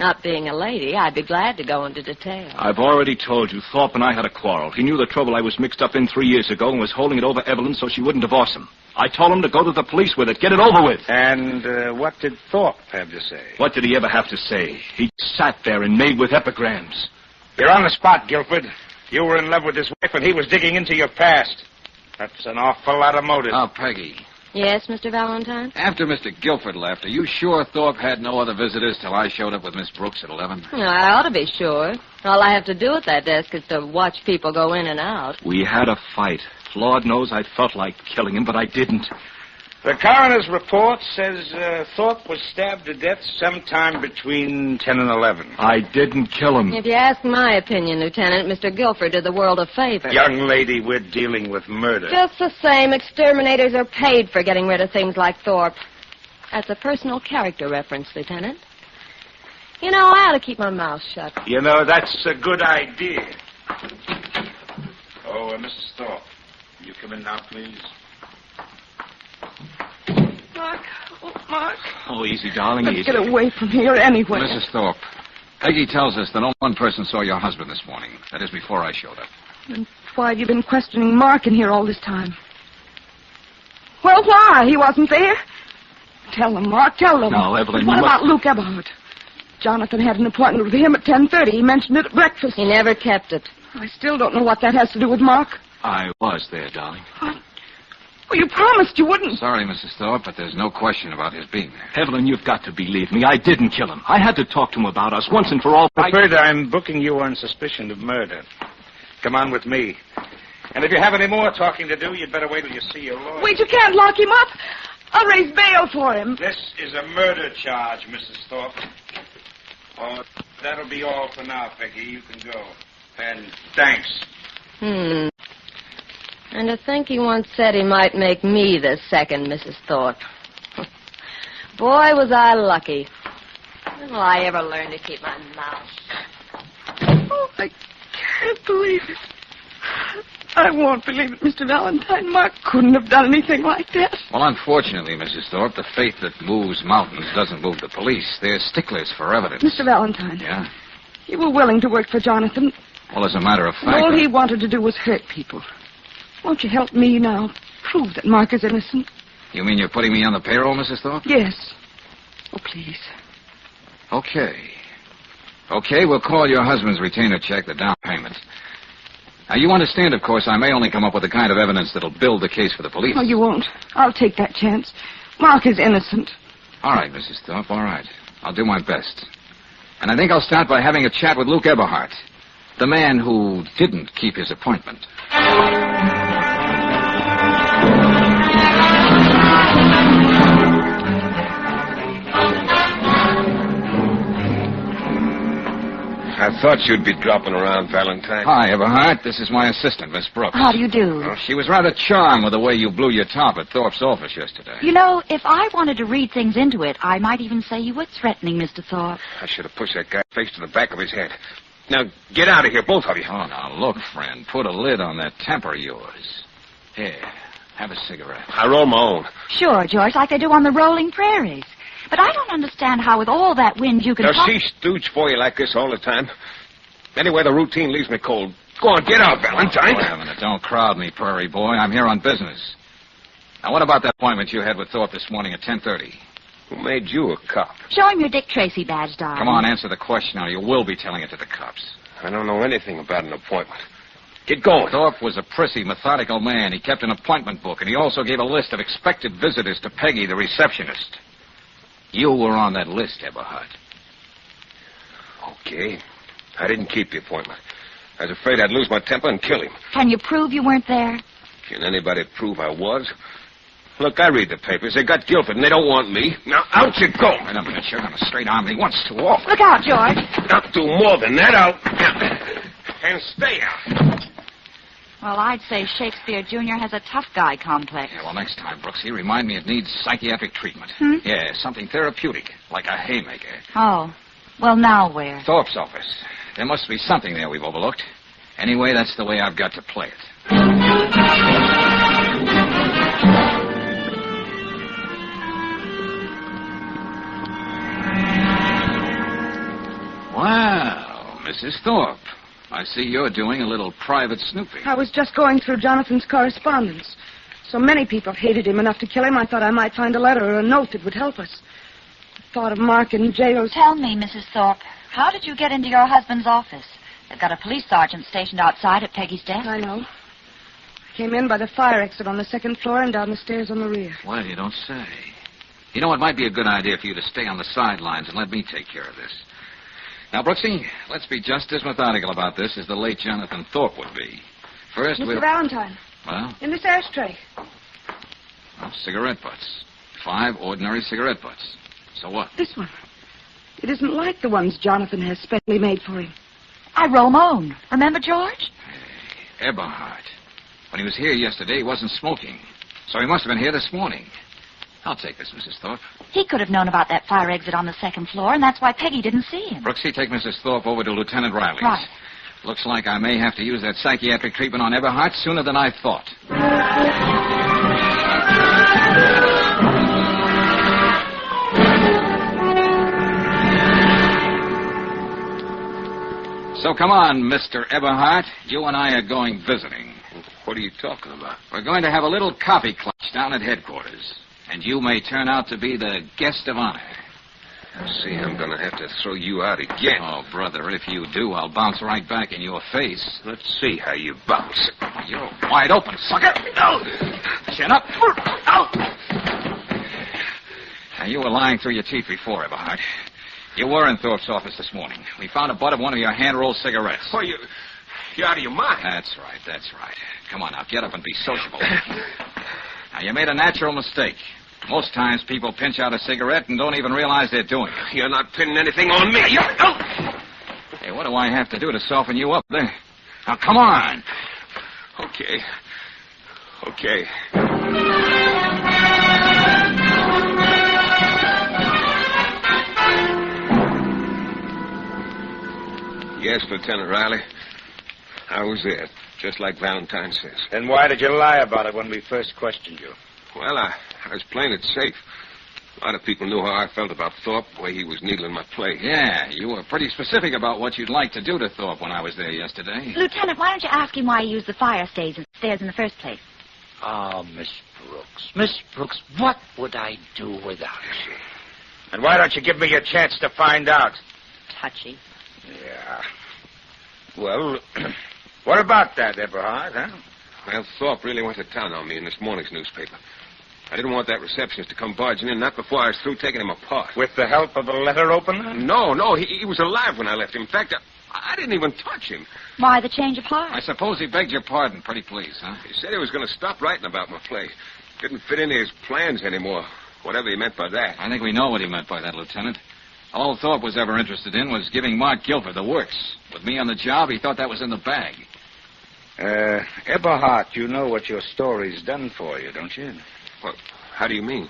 Not being a lady, I'd be glad to go into detail. I've already told you, Thorpe and I had a quarrel. He knew the trouble I was mixed up in 3 years ago and was holding it over Evelyn so she wouldn't divorce him. I told him to go to the police with it. Get it over with. And what did Thorpe have to say? What did he ever have to say? He sat there and made with epigrams. You're on the spot, Guilford. You were in love with his wife and he was digging into your past. That's an awful lot of motive. Oh, Peggy. Yes, Mr. Valentine? After Mr. Guilford left, are you sure Thorpe had no other visitors till I showed up with Miss Brooks at 11? I ought to be sure. All I have to do at that desk is to watch people go in and out. We had a fight. Lord knows I felt like killing him, but I didn't. The coroner's report says Thorpe was stabbed to death sometime between 10 and 11. I didn't kill him. If you ask my opinion, Lieutenant, Mr. Guilford did the world a favor. Young lady, we're dealing with murder. Just the same, exterminators are paid for getting rid of things like Thorpe. That's a personal character reference, Lieutenant. You know, I ought to keep my mouth shut. You know, that's a good idea. Oh, Mrs. Thorpe, you come in now, please. Mark. Oh, Mark. Oh, easy, darling, Let's easy. get away from here anyway. Mrs. Thorpe, Peggy tells us that only one person saw your husband this morning. That is before I showed up. Then why have you been questioning Mark in here all this time? Well, why? He wasn't there. Tell them, Mark, tell them. No, Evelyn, What you about Luke Eberhardt? Jonathan had an appointment with him at 10:30. He mentioned it at breakfast. He never kept it. I still don't know what that has to do with Mark. I was there, darling. Well, you promised you wouldn't. Sorry, Mrs. Thorpe, but there's no question about his being there. Evelyn, you've got to believe me. I didn't kill him. I had to talk to him about us once and for all. Clifford, I'm booking you on suspicion of murder. Come on with me. And if you have any more talking to do, you'd better wait till you see your lawyer. Wait, you can't lock him up. I'll raise bail for him. This is a murder charge, Mrs. Thorpe. Oh, That'll be all for now, Peggy. You can go. And thanks. And to think he once said he might make me the second Mrs. Thorpe. Boy, was I lucky. When will I ever learn to keep my mouth? Oh, I can't believe it. I won't believe it, Mr. Valentine. Mark couldn't have done anything like that. Well, unfortunately, Mrs. Thorpe, the faith that moves mountains doesn't move the police. They're sticklers for evidence. Mr. Valentine. Yeah? You were willing to work for Jonathan. Well, as a matter of And fact... all he wanted to do was hurt people. Won't you help me now? Prove that Mark is innocent. You mean you're putting me on the payroll, Mrs. Thorpe? Yes. Oh, please. Okay. Okay, we'll call your husband's retainer check the down payment. Now, you understand, of course, I may only come up with the kind of evidence that'll build the case for the police. Oh, you won't. I'll take that chance. Mark is innocent. All right, Mrs. Thorpe, all right. I'll do my best. And I think I'll start by having a chat with Luke Eberhardt, the man who didn't keep his appointment. I thought you'd be dropping around, Valentine. Hi, Eberhardt. This is my assistant, Miss Brooks. How do you do? She was rather charmed with the way you blew your top at Thorpe's office yesterday. You know, if I wanted to read things into it, I might even say you were threatening, Mr. Thorpe. I should have pushed that guy face to the back of his head. Now, get out of here, both of you. Oh, now, look, friend. Put a lid on that temper of yours. Here, have a cigarette. I roll my own. Sure, George, like they do on the rolling prairies. But I don't understand how with all that wind you can... Does she stooge for you like this all the time? Anyway, the routine leaves me cold. Go on, get out, Valentine. Wait a minute. Don't crowd me, Prairie Boy. I'm here on business. Now, what about that appointment you had with Thorpe this morning at 10:30? Who made you a cop? Show him your Dick Tracy badge, darling. Come on, answer the question, or you will be telling it to the cops. I don't know anything about an appointment. Get going. Thorpe was a prissy, methodical man. He kept an appointment book, and he also gave a list of expected visitors to Peggy, the receptionist. You were on that list, Eberhardt. Okay. I didn't keep the appointment. I was afraid I'd lose my temper and kill him. Can you prove you weren't there? Can anybody prove I was? Look, I read the papers. They got Gilbert, and they don't want me. Now, out you go. Wait a minute. You're going to straight arm me once too often. Look out, George. Not do more than that. Out. And stay out. Well, I'd say Shakespeare Jr. has a tough guy complex. Yeah, well, next time, Brooksy, remind me it needs psychiatric treatment. Yeah, something therapeutic, like a haymaker. Oh. Well, now where? Thorpe's office. There must be something there we've overlooked. Anyway, that's the way I've got to play it. Wow, Mrs. Thorpe. I see you're doing a little private snooping. I was just going through Jonathan's correspondence. So many people hated him enough to kill him, I thought I might find a letter or a note that would help us. The thought of Mark in jail... Tell me, Mrs. Thorpe, how did you get into your husband's office? They've got a police sergeant stationed outside at Peggy's desk. I know. I came in by the fire exit on the second floor and down the stairs on the rear. Well, you don't say. You know, it might be a good idea for you to stay on the sidelines and let me take care of this. Now, Brooksy, let's be just as methodical about this as the late Jonathan Thorpe would be. First, Mr. Valentine. Well? In this ashtray. Well, cigarette butts. 5 ordinary cigarette butts. So what? This one. It isn't like the ones Jonathan has specially made for him. I roll my own. Remember, George? Hey, Eberhardt. When he was here yesterday, he wasn't smoking. So he must have been here this morning. I'll take this, Mrs. Thorpe. He could have known about that fire exit on the second floor, and that's why Peggy didn't see him. Brooksy, take Mrs. Thorpe over to Lieutenant Riley's. Right. Looks like I may have to use that psychiatric treatment on Eberhardt sooner than I thought. So come on, Mr. Eberhardt. You and I are going visiting. What are you talking about? We're going to have a little coffee clutch down at headquarters. And you may turn out to be the guest of honor. See, I'm going to have to throw you out again. Oh, brother, if you do, I'll bounce right back in your face. Let's see how you bounce. You're wide open, sucker. No. Chin up. Out. Now, you were lying through your teeth before, Eberhardt. You were in Thorpe's office this morning. We found a butt of one of your hand-rolled cigarettes. Oh, you're out of your mind. That's right, that's right. Come on now, get up and be sociable. Now, you made a natural mistake. Most times people pinch out a cigarette and don't even realize they're doing it. You're not pinning anything on me. what do I have to do to soften you up there? Now, come on. Okay. Okay. Yes, Lieutenant Riley. I was there, just like Valentine says. Then why did you lie about it when we first questioned you? Well, I was playing it safe. A lot of people knew how I felt about Thorpe, the way he was needling my play. Yeah, you were pretty specific about what you'd like to do to Thorpe when I was there yesterday. Lieutenant, why don't you ask him why he used the fire stairs in the first place? Oh, Miss Brooks. Miss Brooks, what would I do without you? And why don't you give me a chance to find out? Touchy. Yeah. Well, what about that, Eberhard, huh? Well, Thorpe really went to town on me in this morning's newspaper. I didn't want that receptionist to come barging in, not before I was through taking him apart. With the help of a letter opener? No, he was alive when I left him. In fact, I didn't even touch him. Why the change of heart? I suppose he begged your pardon. Pretty please, huh? He said he was going to stop writing about my play. Didn't fit into his plans anymore, whatever he meant by that. I think we know what he meant by that, Lieutenant. All Thorpe was ever interested in was giving Mark Guilford the works. With me on the job, he thought that was in the bag. Eberhard, you know what your story's done for you, don't you? What? How do you mean?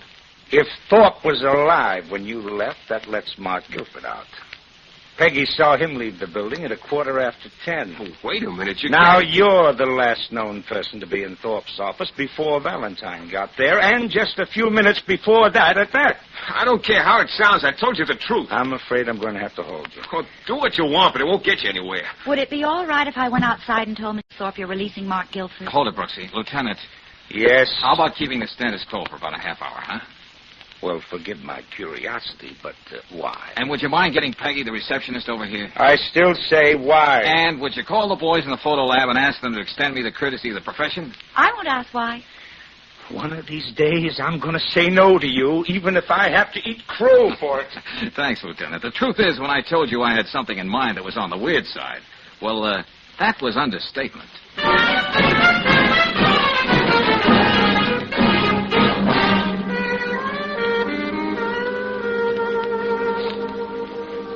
If Thorpe was alive when you left, that lets Mark Guilford out. Peggy saw him leave the building at 10:15. Oh, wait a minute. Now you're the last known person to be in Thorpe's office before Valentine got there, and just a few minutes before that at that. I don't care how it sounds. I told you the truth. I'm afraid I'm going to have to hold you. Well, do what you want, but it won't get you anywhere. Would it be all right if I went outside and told Miss Thorpe you're releasing Mark Guilford? Hold it, Brooksy. Lieutenant. Yes? How about keeping the status quo for about a half hour, huh? Well, forgive my curiosity, but why? And would you mind getting Peggy, the receptionist, over here? I still say why. And would you call the boys in the photo lab and ask them to extend me the courtesy of the profession? I won't ask why. One of these days, I'm going to say no to you, even if I have to eat crow for it. Thanks, Lieutenant. The truth is, when I told you I had something in mind that was on the weird side, well, that was understatement.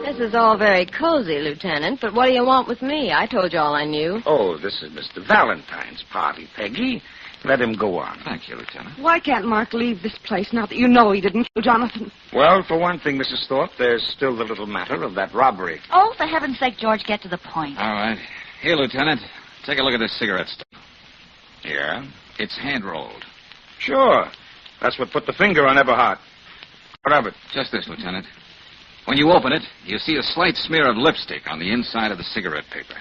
This is all very cozy, Lieutenant, but what do you want with me? I told you all I knew. Oh, this is Mr. Valentine's party, Peggy. Let him go on. Thank you, Lieutenant. Why can't Mark leave this place now that you know he didn't kill Jonathan? Well, for one thing, Mrs. Thorpe, there's still the little matter of that robbery. Oh, for heaven's sake, George, get to the point. All right. Here, Lieutenant, take a look at this cigarette stuff. Yeah? It's hand-rolled. Sure. That's what put the finger on Eberhard. What of it? Just this, Lieutenant. When you open it, you see a slight smear of lipstick on the inside of the cigarette paper.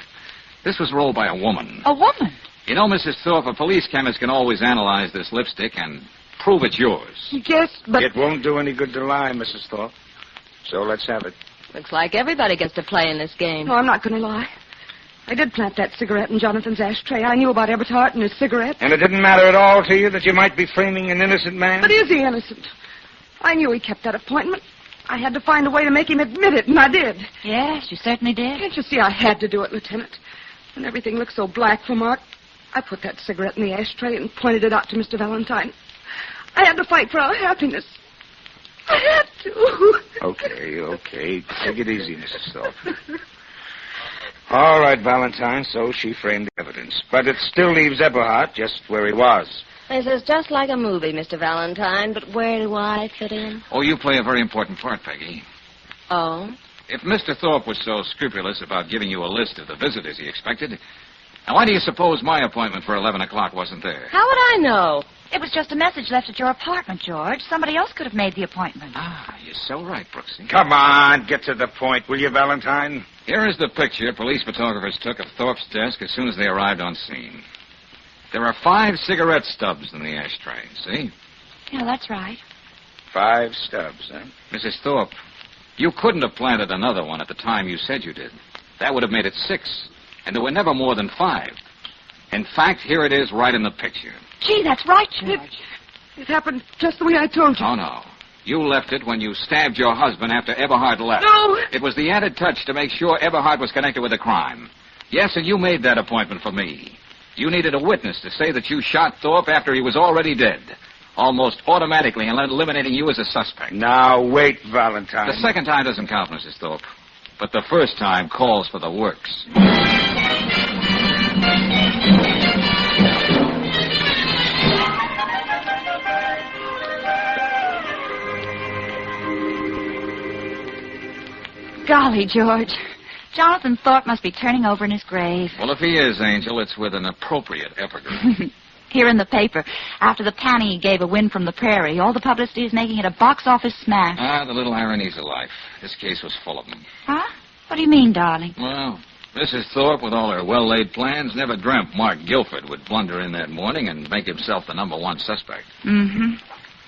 This was rolled by a woman. A woman? You know, Mrs. Thorpe, a police chemist can always analyze this lipstick and prove it's yours. Yes, but... It won't do any good to lie, Mrs. Thorpe. So let's have it. Looks like everybody gets to play in this game. No, I'm not going to lie. I did plant that cigarette in Jonathan's ashtray. I knew about Eberhard and his cigarette. And it didn't matter at all to you that you might be framing an innocent man? But is he innocent? I knew he kept that appointment. I had to find a way to make him admit it, and I did. Yes, you certainly did. Can't you see I had to do it, Lieutenant? When everything looked so black for Mark, I put that cigarette in the ashtray and pointed it out to Mr. Valentine. I had to fight for our happiness. I had to. Okay. Take it easy, Mrs. Thorpe. All right, Valentine, so she framed the evidence. But it still leaves Eberhard just where he was. This is just like a movie, Mr. Valentine, but where do I fit in? Oh, you play a very important part, Peggy. Oh? If Mr. Thorpe was so scrupulous about giving you a list of the visitors he expected, now why do you suppose my appointment for 11 o'clock wasn't there? How would I know? It was just a message left at your apartment, George. Somebody else could have made the appointment. Ah, you're so right, Brooksy. Come on, get to the point, will you, Valentine? Here is the picture police photographers took of Thorpe's desk as soon as they arrived on scene. There are 5 cigarette stubs in the ashtray, see? Yeah, that's right. 5 stubs, huh? Mrs. Thorpe, you couldn't have planted another one at the time you said you did. That would have made it 6, and there were never more than 5. In fact, here it is right in the picture. Gee, that's right, George. It happened just the way I told you. Oh, no. You left it when you stabbed your husband after Eberhard left. No! It was the added touch to make sure Eberhard was connected with the crime. Yes, and you made that appointment for me. You needed a witness to say that you shot Thorpe after he was already dead, almost automatically eliminating you as a suspect. Now, wait, Valentine. The second time doesn't count, Mrs. Thorpe. but the first time calls for the works. Golly, George. Jonathan Thorpe must be turning over in his grave. Well, if he is, Angel, it's with an appropriate epigram. Here in the paper, after the panny he gave a win from the prairie, all the publicity is making it a box office smash. The little ironies of life. This case was full of them. Huh? What do you mean, darling? Well, Mrs. Thorpe, with all her well-laid plans, never dreamt Mark Guilford would blunder in that morning and make himself the #1 suspect. Mm-hmm.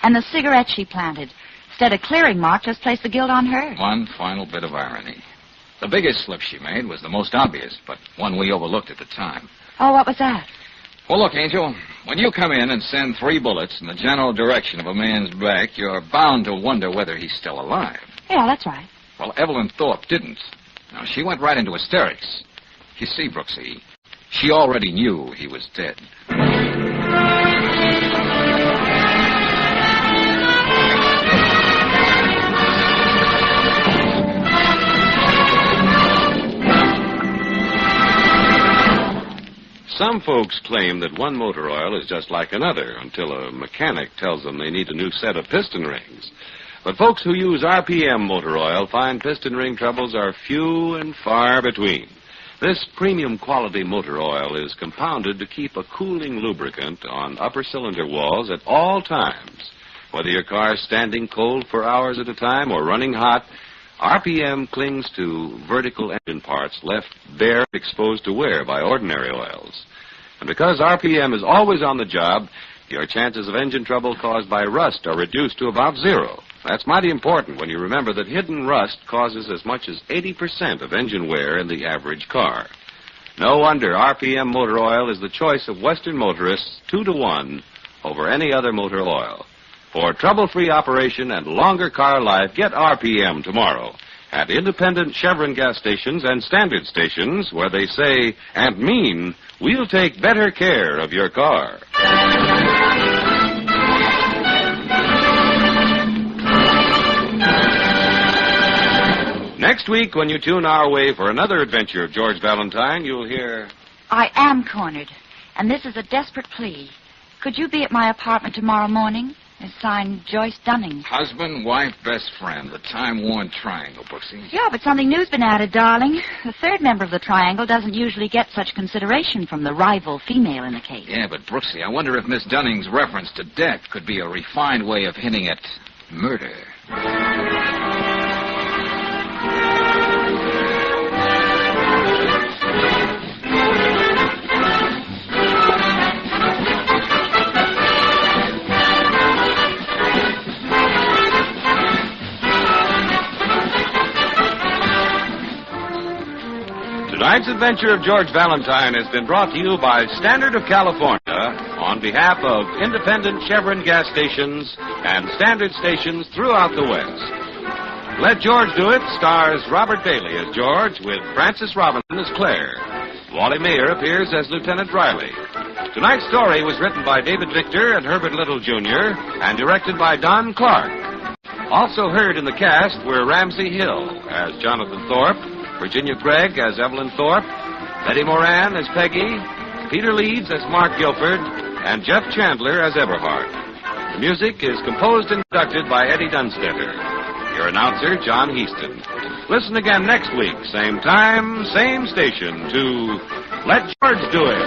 And the cigarette she planted. Instead of clearing Mark, just placed the guilt on her. One final bit of irony. The biggest slip she made was the most obvious, but one we overlooked at the time. Oh, what was that? Well, look, Angel, when you come in and send 3 bullets in the general direction of a man's back, you're bound to wonder whether he's still alive. Yeah, that's right. Well, Evelyn Thorpe didn't. Now, she went right into hysterics. You see, Brooksy, she already knew he was dead. Some folks claim that one motor oil is just like another until a mechanic tells them they need a new set of piston rings. But folks who use RPM motor oil find piston ring troubles are few and far between. This premium quality motor oil is compounded to keep a cooling lubricant on upper cylinder walls at all times. Whether your car is standing cold for hours at a time or running hot, RPM clings to vertical engine parts left bare, exposed to wear by ordinary oils. And because RPM is always on the job, your chances of engine trouble caused by rust are reduced to about 0. That's mighty important when you remember that hidden rust causes as much as 80% of engine wear in the average car. No wonder RPM motor oil is the choice of Western motorists 2-to-1 over any other motor oil. For trouble-free operation and longer car life, get RPM tomorrow at independent Chevron gas stations and standard stations where they say and mean, we'll take better care of your car. Next week, when you tune our way for another adventure of George Valentine, you'll hear... I am cornered, and this is a desperate plea. Could you be at my apartment tomorrow morning? It's signed Joyce Dunning. Husband, wife, best friend. The time-worn triangle, Brooksy. Yeah, but something new's been added, darling. The third member of the triangle doesn't usually get such consideration from the rival female in the case. Yeah, but Brooksy, I wonder if Miss Dunning's reference to death could be a refined way of hinting at murder. Tonight's adventure of George Valentine has been brought to you by Standard of California on behalf of independent Chevron gas stations and standard stations throughout the West. Let George Do It stars Robert Bailey as George with Frances Robinson as Claire. Wally Mayer appears as Lieutenant Riley. Tonight's story was written by David Victor and Herbert Little, Jr. and directed by Don Clark. Also heard in the cast were Ramsey Hill as Jonathan Thorpe, Virginia Gregg as Evelyn Thorpe, Betty Moran as Peggy, Peter Leeds as Mark Guilford, and Jeff Chandler as Eberhard. The music is composed and conducted by Eddie Dunstetter. Your announcer, John Heaston. Listen again next week, same time, same station, to Let George Do It.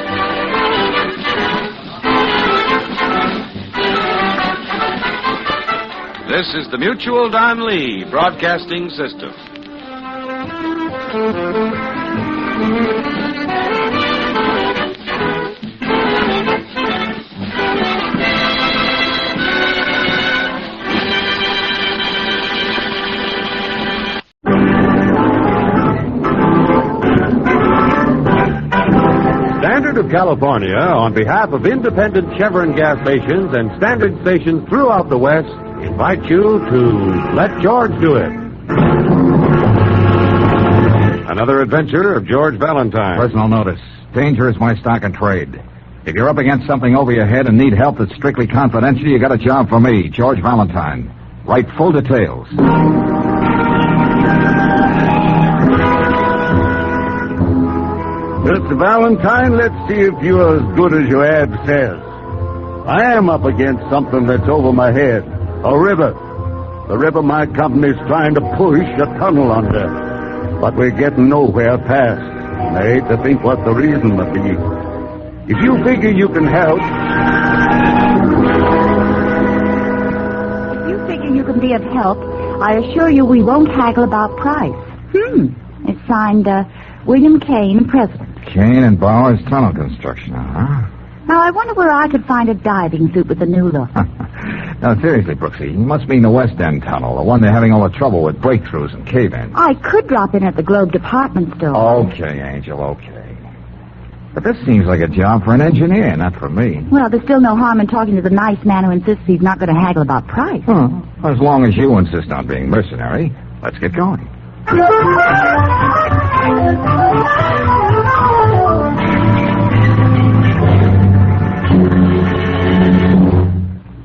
This is the Mutual Don Lee Broadcasting System. Standard of California, on behalf of independent Chevron gas stations and standard stations throughout the West, invite you to Let George Do It. Another adventure of George Valentine. Personal notice. Danger is my stock and trade. If you're up against something over your head and need help that's strictly confidential, you got a job for me, George Valentine. Write full details. Mr. Valentine, let's see if you're as good as your ad says. I am up against something that's over my head. A river. The river my company's trying to push a tunnel under. But we're getting nowhere past. And I hate to think what the reason would be. If you figure you can help... If you figure you can be of help, I assure you we won't haggle about price. It's signed, William Kane, President. Kane and Bowers Tunnel Construction, huh? Now, I wonder where I could find a diving suit with the new look. Now, seriously, Brooksy, you must mean the West End Tunnel, the one they're having all the trouble with breakthroughs and cave-ins. I could drop in at the Globe department store. Okay, Angel, okay. But this seems like a job for an engineer, not for me. Well, there's still no harm in talking to the nice man who insists he's not going to haggle about price. As long as you insist on being mercenary, let's get going.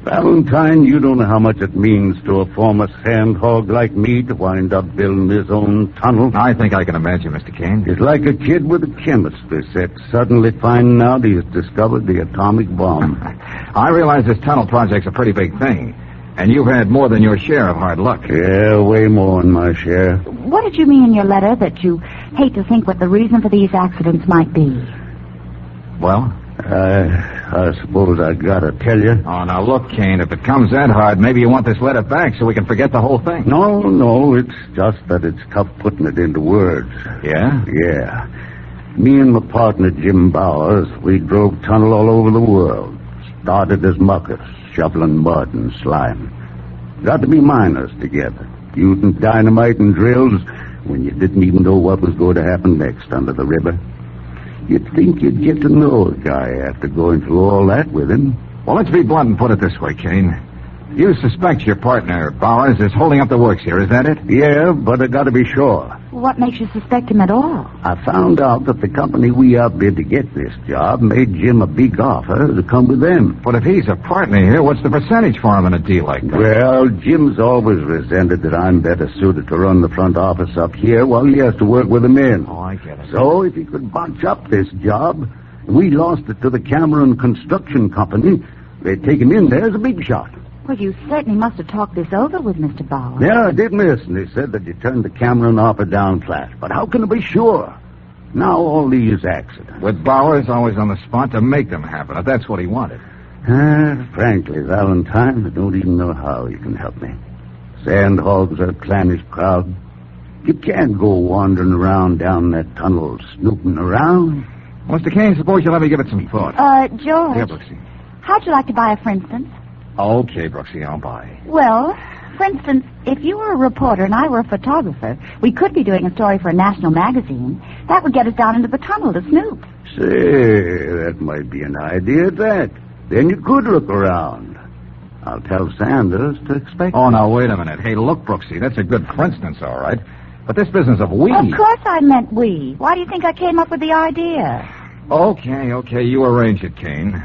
Valentine, you don't know how much it means to a former sandhog like me to wind up building his own tunnel. I think I can imagine, Mr. Kane. It's like a kid with a chemistry set suddenly finding out he's discovered the atomic bomb. I realize this tunnel project's a pretty big thing, and you've had more than your share of hard luck. Yeah, way more than my share. What did you mean in your letter that you hate to think what the reason for these accidents might be? Well? I suppose I gotta tell you. Oh, now look, Kane, if it comes that hard, maybe you want this letter back so we can forget the whole thing. No, it's just that it's tough putting it into words. Yeah? Yeah. Me and my partner, Jim Bowers, we drove tunnel all over the world. Started as muckers, shoveling mud and slime. Got to be miners together, using dynamite and drills when you didn't even know what was going to happen next under the river. You'd think you'd get to know a guy after going through all that with him. Well, let's be blunt and put it this way, Kane. You suspect your partner, Bowers, is holding up the works here, is that it? Yeah, but I gotta be sure. What makes you suspect him at all? I found out that the company we outbid to get this job made Jim a big offer to come with them. But if he's a partner here, what's the percentage for him in a deal like that? Well, Jim's always resented that I'm better suited to run the front office up here while he has to work with the men. Oh, I get it. So if he could bunch up this job, we lost it to the Cameron Construction Company, they'd take him in there as a big shot. Well, you certainly must have talked this over with Mr. Bowers. Yeah, I did, miss, and they said that you turned the Cameron offer down flat. But how can I be sure? Now all these accidents. With Bowers always on the spot to make them happen, if that's what he wanted. Frankly, Valentine, I don't even know how you can help me. Sandhogs are a clannish crowd. You can't go wandering around down that tunnel snooping around. Mr. Kane, suppose you let me give it some thought. George. Yeah, Brooksy. How'd you like to buy a for instance? Okay, Brooksy, I'll buy. Well, for instance, if you were a reporter and I were a photographer, we could be doing a story for a national magazine. That would get us down into the tunnel to snoop. Say, that might be an idea at that. Then you could look around. I'll tell Sanders to expect... Oh, now, wait a minute. Hey, look, Brooksy, that's a good for instance, all right. But this business of we... Of course I meant we. Why do you think I came up with the idea? Okay, you arrange it, Kane.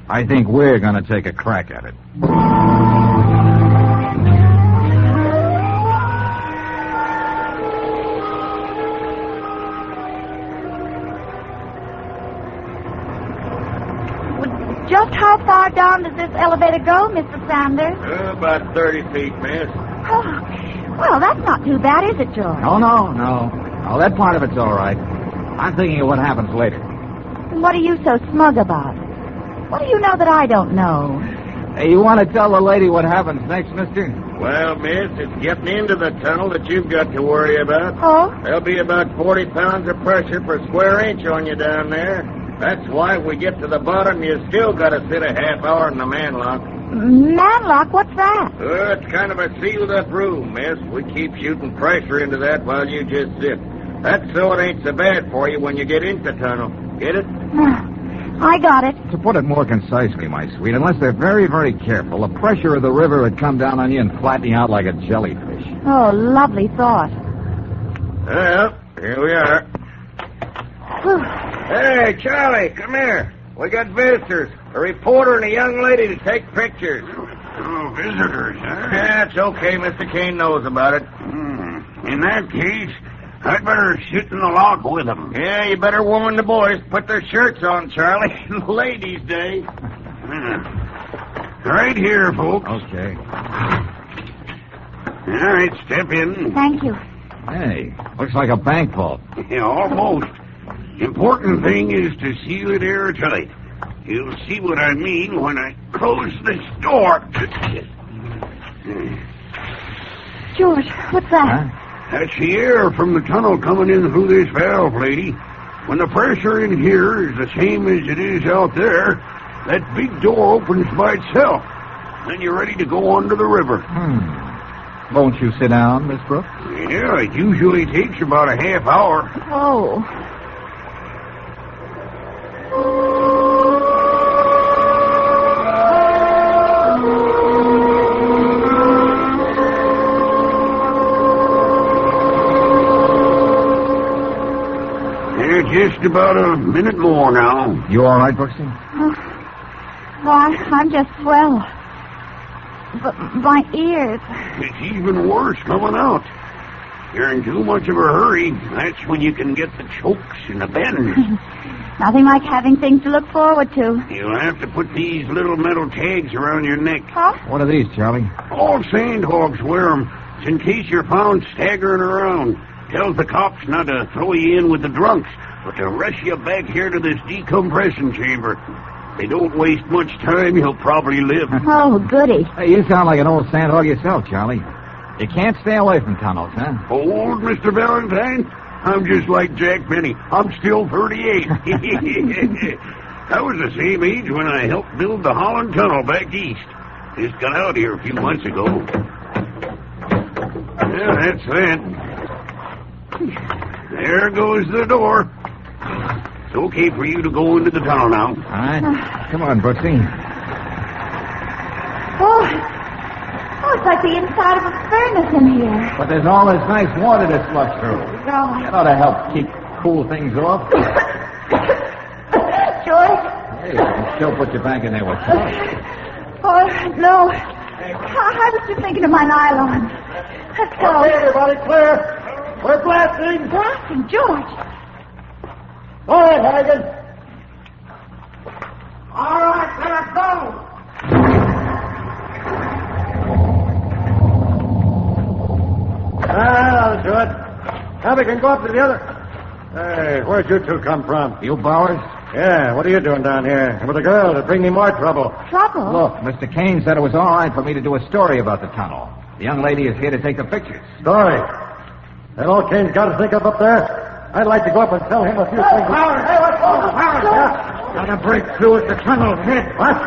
I think we're going to take a crack at it. Just how far down does this elevator go, Mr. Sanders? About 30 feet, miss. Oh, well, that's not too bad, is it, George? No, that part of it's all right. I'm thinking of what happens later. What are you so smug about? What do you know that I don't know? Hey, you want to tell the lady what happens next, mister? Well, miss, it's getting into the tunnel that you've got to worry about. Oh? There'll be about 40 pounds of pressure per square inch on you down there. That's why if we get to the bottom, you still got to sit a half hour in the manlock. Manlock? What's that? It's kind of a sealed-up room, miss. We keep shooting pressure into that while you just sit. That so it ain't so bad for you when you get into the tunnel. Get it? I got it. To put it more concisely, my sweet, unless they're very, very careful, the pressure of the river would come down on you and flatten you out like a jellyfish. Oh, lovely thought. Well, here we are. Whew. Hey, Charlie, come here. We got visitors. A reporter and a young lady to take pictures. Oh, visitors, huh? Yeah, it's okay. Mr. Kane knows about it. In that case, I'd better shoot in the lock with them. Yeah, you better warn the boys. Put their shirts on, Charlie. Ladies' Day. Right here, folks. Okay. All right, step in. Thank you. Hey, looks like a bank vault. Yeah, almost. Important thing is to seal it airtight. You'll see what I mean when I close this door. George, what's that? Huh? That's the air from the tunnel coming in through this valve, lady. When the pressure in here is the same as it is out there, that big door opens by itself. Then you're ready to go under the river. Won't you sit down, Miss Brooks? Yeah, it usually takes about a half hour. Oh. Just about a minute more now. You all right, Brooksy? Why, I'm just swell. But my ears. It's even worse coming out. You're in too much of a hurry. That's when you can get the chokes and the bends. Nothing like having things to look forward to. You'll have to put these little metal tags around your neck. Huh? What are these, Charlie? All sandhogs wear them. It's in case you're found staggering around. Tells the cops not to throw you in with the drunks, but to rush you back here to this decompression chamber. They don't waste much time, you'll probably live. Oh, goody. Hey, you sound like an old sandhog yourself, Charlie. You can't stay away from tunnels, huh? Old Mr. Valentine? I'm just like Jack Benny. I'm still 38. I was the same age when I helped build the Holland Tunnel back east. Just got out here a few months ago. Yeah, that's that. There goes the door. It's okay for you to go into the tunnel now. All right. Come on, Brooksy. Oh, it's like the inside of a furnace in here. But there's all this nice water to slush through. God. That ought to help keep cool things off. George? Hey, you can still put your back in there with salt. Oh, no. I was just thinking of my nylon. Let's go. Okay, everybody clear. We're blasting. Blasting, George. All right, Hagen. All right, let us go. That'll do it. Now we can go up to the other. Hey, where'd you two come from? You Bowers? Yeah, what are you doing down here? And with a girl to bring me more trouble. Trouble? Look, Mr. Kane said it was all right for me to do a story about the tunnel. The young lady is here to take the pictures. Story? That all Kane's got to think of up there? I'd like to go up and tell him a few things. Powers! Hey, what's going on? Powers! Got to break through at the tunnel head. What?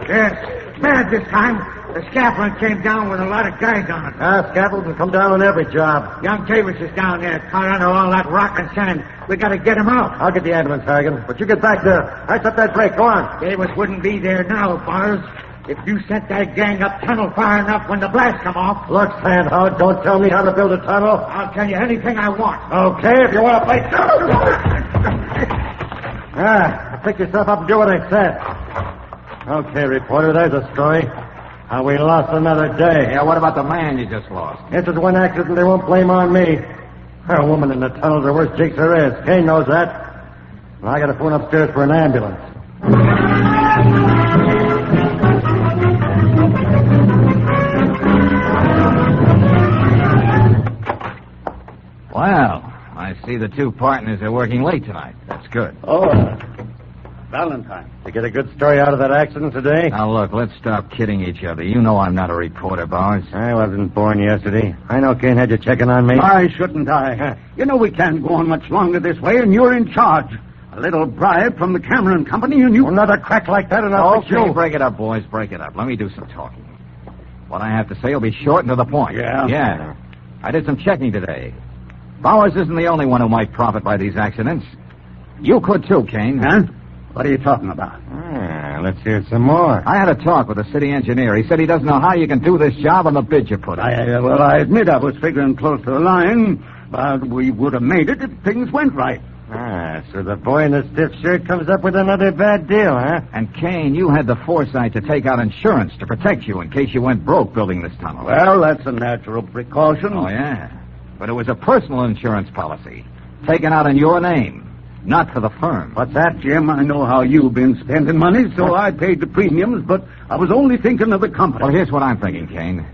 Yes. Bad this time. The scaffolding came down with a lot of guys on it. Scaffolds will come down on every job. Young Davis is down there, caught under all that rock and sand. We got to get him out. I'll get the ambulance, Hagen. But you get back there. Ice up that break. Go on. Davis wouldn't be there now, Bars. If you sent that gang up tunnel far enough when the blast come off. Look, Sandhog, don't tell me how to build a tunnel. I'll tell you anything I want. Okay, if you want to play... pick yourself up and do what I said. Okay, reporter, there's a story. How we lost another day. Yeah, what about the man you just lost? This is one accident they won't blame on me. A woman in the tunnel's the worst jinx there is. Kane knows that. Well, I got to phone upstairs for an ambulance. Well, I see the two partners are working late tonight. That's good. Oh, Valentine. You get a good story out of that accident today? Now, look, let's stop kidding each other. You know I'm not a reporter, Bowers. I wasn't born yesterday. I know Kane had you checking on me. Why shouldn't I? You know we can't go on much longer this way, and you're in charge. A little bribe from the Cameron Company, and you... Another crack like that, and I'll fix you. Okay, break it up, boys. Break it up. Let me do some talking. What I have to say will be short and to the point. Yeah? Yeah. I did some checking today. Bowers isn't the only one who might profit by these accidents. You could too, Kane. Huh? What are you talking about? Let's hear some more. I had a talk with the city engineer. He said he doesn't know how you can do this job on the bid you put in. I admit I was figuring close to the line, but we would have made it if things went right. So the boy in the stiff shirt comes up with another bad deal, huh? And, Kane, you had the foresight to take out insurance to protect you in case you went broke building this tunnel. Well, that's a natural precaution. Oh, yeah? But it was a personal insurance policy, taken out in your name, not for the firm. What's that, Jim? I know how you've been spending money, so I paid the premiums, but I was only thinking of the company. Well, here's what I'm thinking, Kane.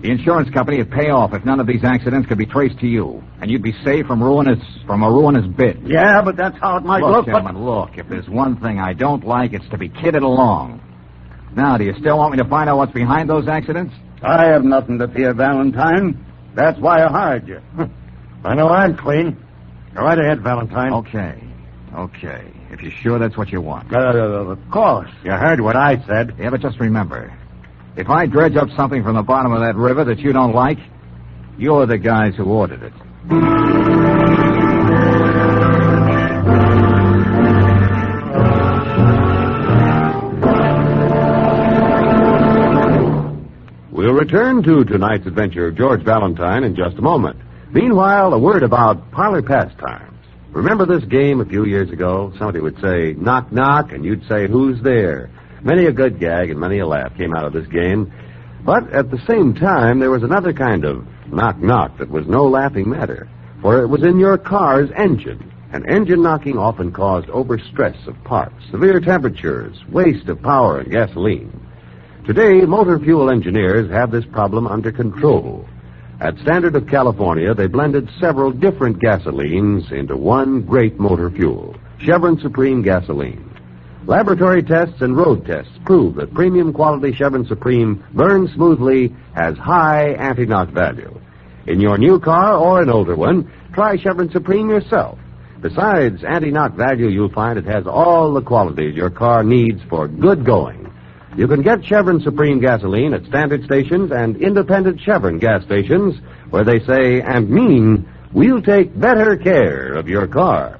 The insurance company would pay off if none of these accidents could be traced to you, and you'd be saved from a ruinous bid. Yeah, but that's how it might look. Gentlemen, look, if there's one thing I don't like, it's to be kidded along. Now, do you still want me to find out what's behind those accidents? I have nothing to fear, Valentine. That's why I hired you. I know I'm clean. Go right ahead, Valentine. Okay. If you're sure that's what you want. Of course. You heard what I said. Yeah, but just remember, if I dredge up something from the bottom of that river that you don't like, you're the guys who ordered it. We'll return to tonight's adventure of George Valentine in just a moment. Meanwhile, a word about parlor pastimes. Remember this game a few years ago? Somebody would say, knock, knock, and you'd say, who's there? Many a good gag and many a laugh came out of this game. But at the same time, there was another kind of knock, knock that was no laughing matter. For it was in your car's engine. And engine knocking often caused overstress of parts, severe temperatures, waste of power and gasoline. Today, motor fuel engineers have this problem under control. At Standard of California, they blended several different gasolines into one great motor fuel, Chevron Supreme gasoline. Laboratory tests and road tests prove that premium quality Chevron Supreme burns smoothly, has high anti-knock value. In your new car or an older one, try Chevron Supreme yourself. Besides anti-knock value, you'll find it has all the qualities your car needs for good going. You can get Chevron Supreme gasoline at standard stations and independent Chevron gas stations where they say and mean, we'll take better care of your car.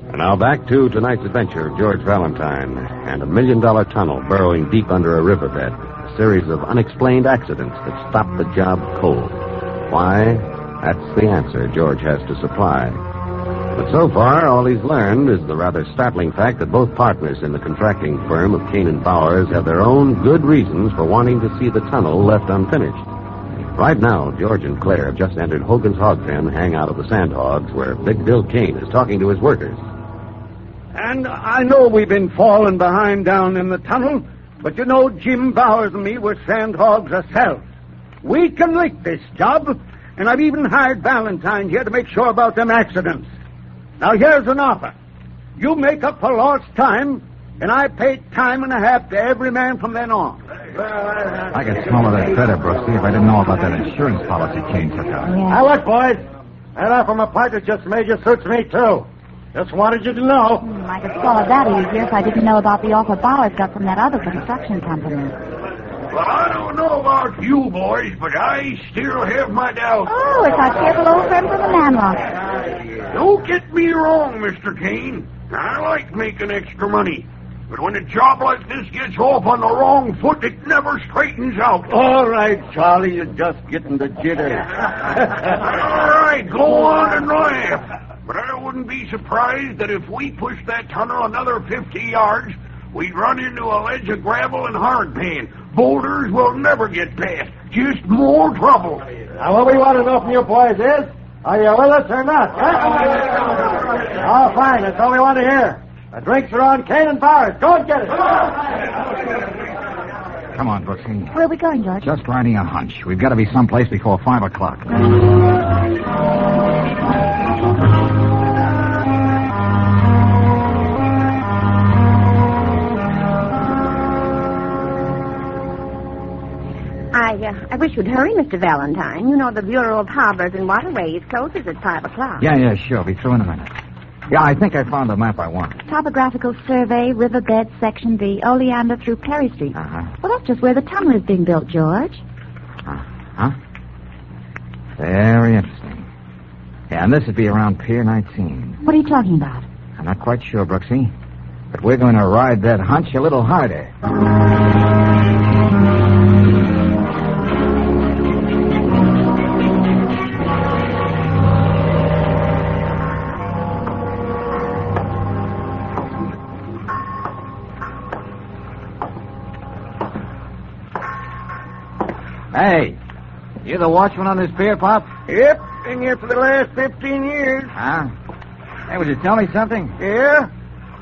And now back to tonight's adventure of George Valentine and $1 million tunnel burrowing deep under a riverbed. A series of unexplained accidents that stopped the job cold. Why? That's the answer George has to supply. But so far, all he's learned is the rather startling fact that both partners in the contracting firm of Kane and Bowers have their own good reasons for wanting to see the tunnel left unfinished. Right now, George and Claire have just entered Hogan's Hog Pen hangout of the Sandhogs, where Big Bill Kane is talking to his workers. And I know we've been falling behind down in the tunnel, but you know Jim Bowers and me were Sandhogs ourselves. We can lick this job, and I've even hired Valentine here to make sure about them accidents. Now, here's an offer. You make up for lost time, and I pay time and a half to every man from then on. I could swallow that better, Brooksy, if I didn't know about that insurance policy Kane took out. Yeah. Now, look, boys. That offer my partner just made you suits me, too. Just wanted you to know. I could swallow that easier if I didn't know about the offer Bowers got from that other construction company. Well, I don't know about you boys, but I still have my doubts. Oh, it's our cheerful old friend from the Manlock. Don't get me wrong, Mr. Kane. I like making extra money. But when a job like this gets off on the wrong foot, it never straightens out. All right, Charlie, you're just getting the jitters. All right, go on and laugh. But I wouldn't be surprised that if we pushed that tunnel another 50 yards, we'd run into a ledge of gravel and hardpan. Boulders will never get past. Just more trouble. Now, what we want to know from you boys is, are you with us or not? Oh, fine. That's all we want to hear. The drinks are on Kane and Bowers. Go and get it. Come on, Brooksy. Where are we going, George? Just riding a hunch. We've got to be someplace before 5 o'clock. I wish you'd hurry, Mr. Valentine. You know the Bureau of Harbors and Waterways closes at 5 o'clock. Yeah, sure. Be through in a minute. Yeah, I think I found the map I want. Topographical survey, riverbed, section B, Oleander through Perry Street. Uh-huh. Well, that's just where the tunnel is being built, George. Huh? Very interesting. Yeah, and this would be around Pier 19. What are you talking about? I'm not quite sure, Brooksy. But we're going to ride that hunch a little harder. Hey, you the watchman on this pier, Pop? Yep, been here for the last 15 years. Huh? Hey, would you tell me something? Yeah?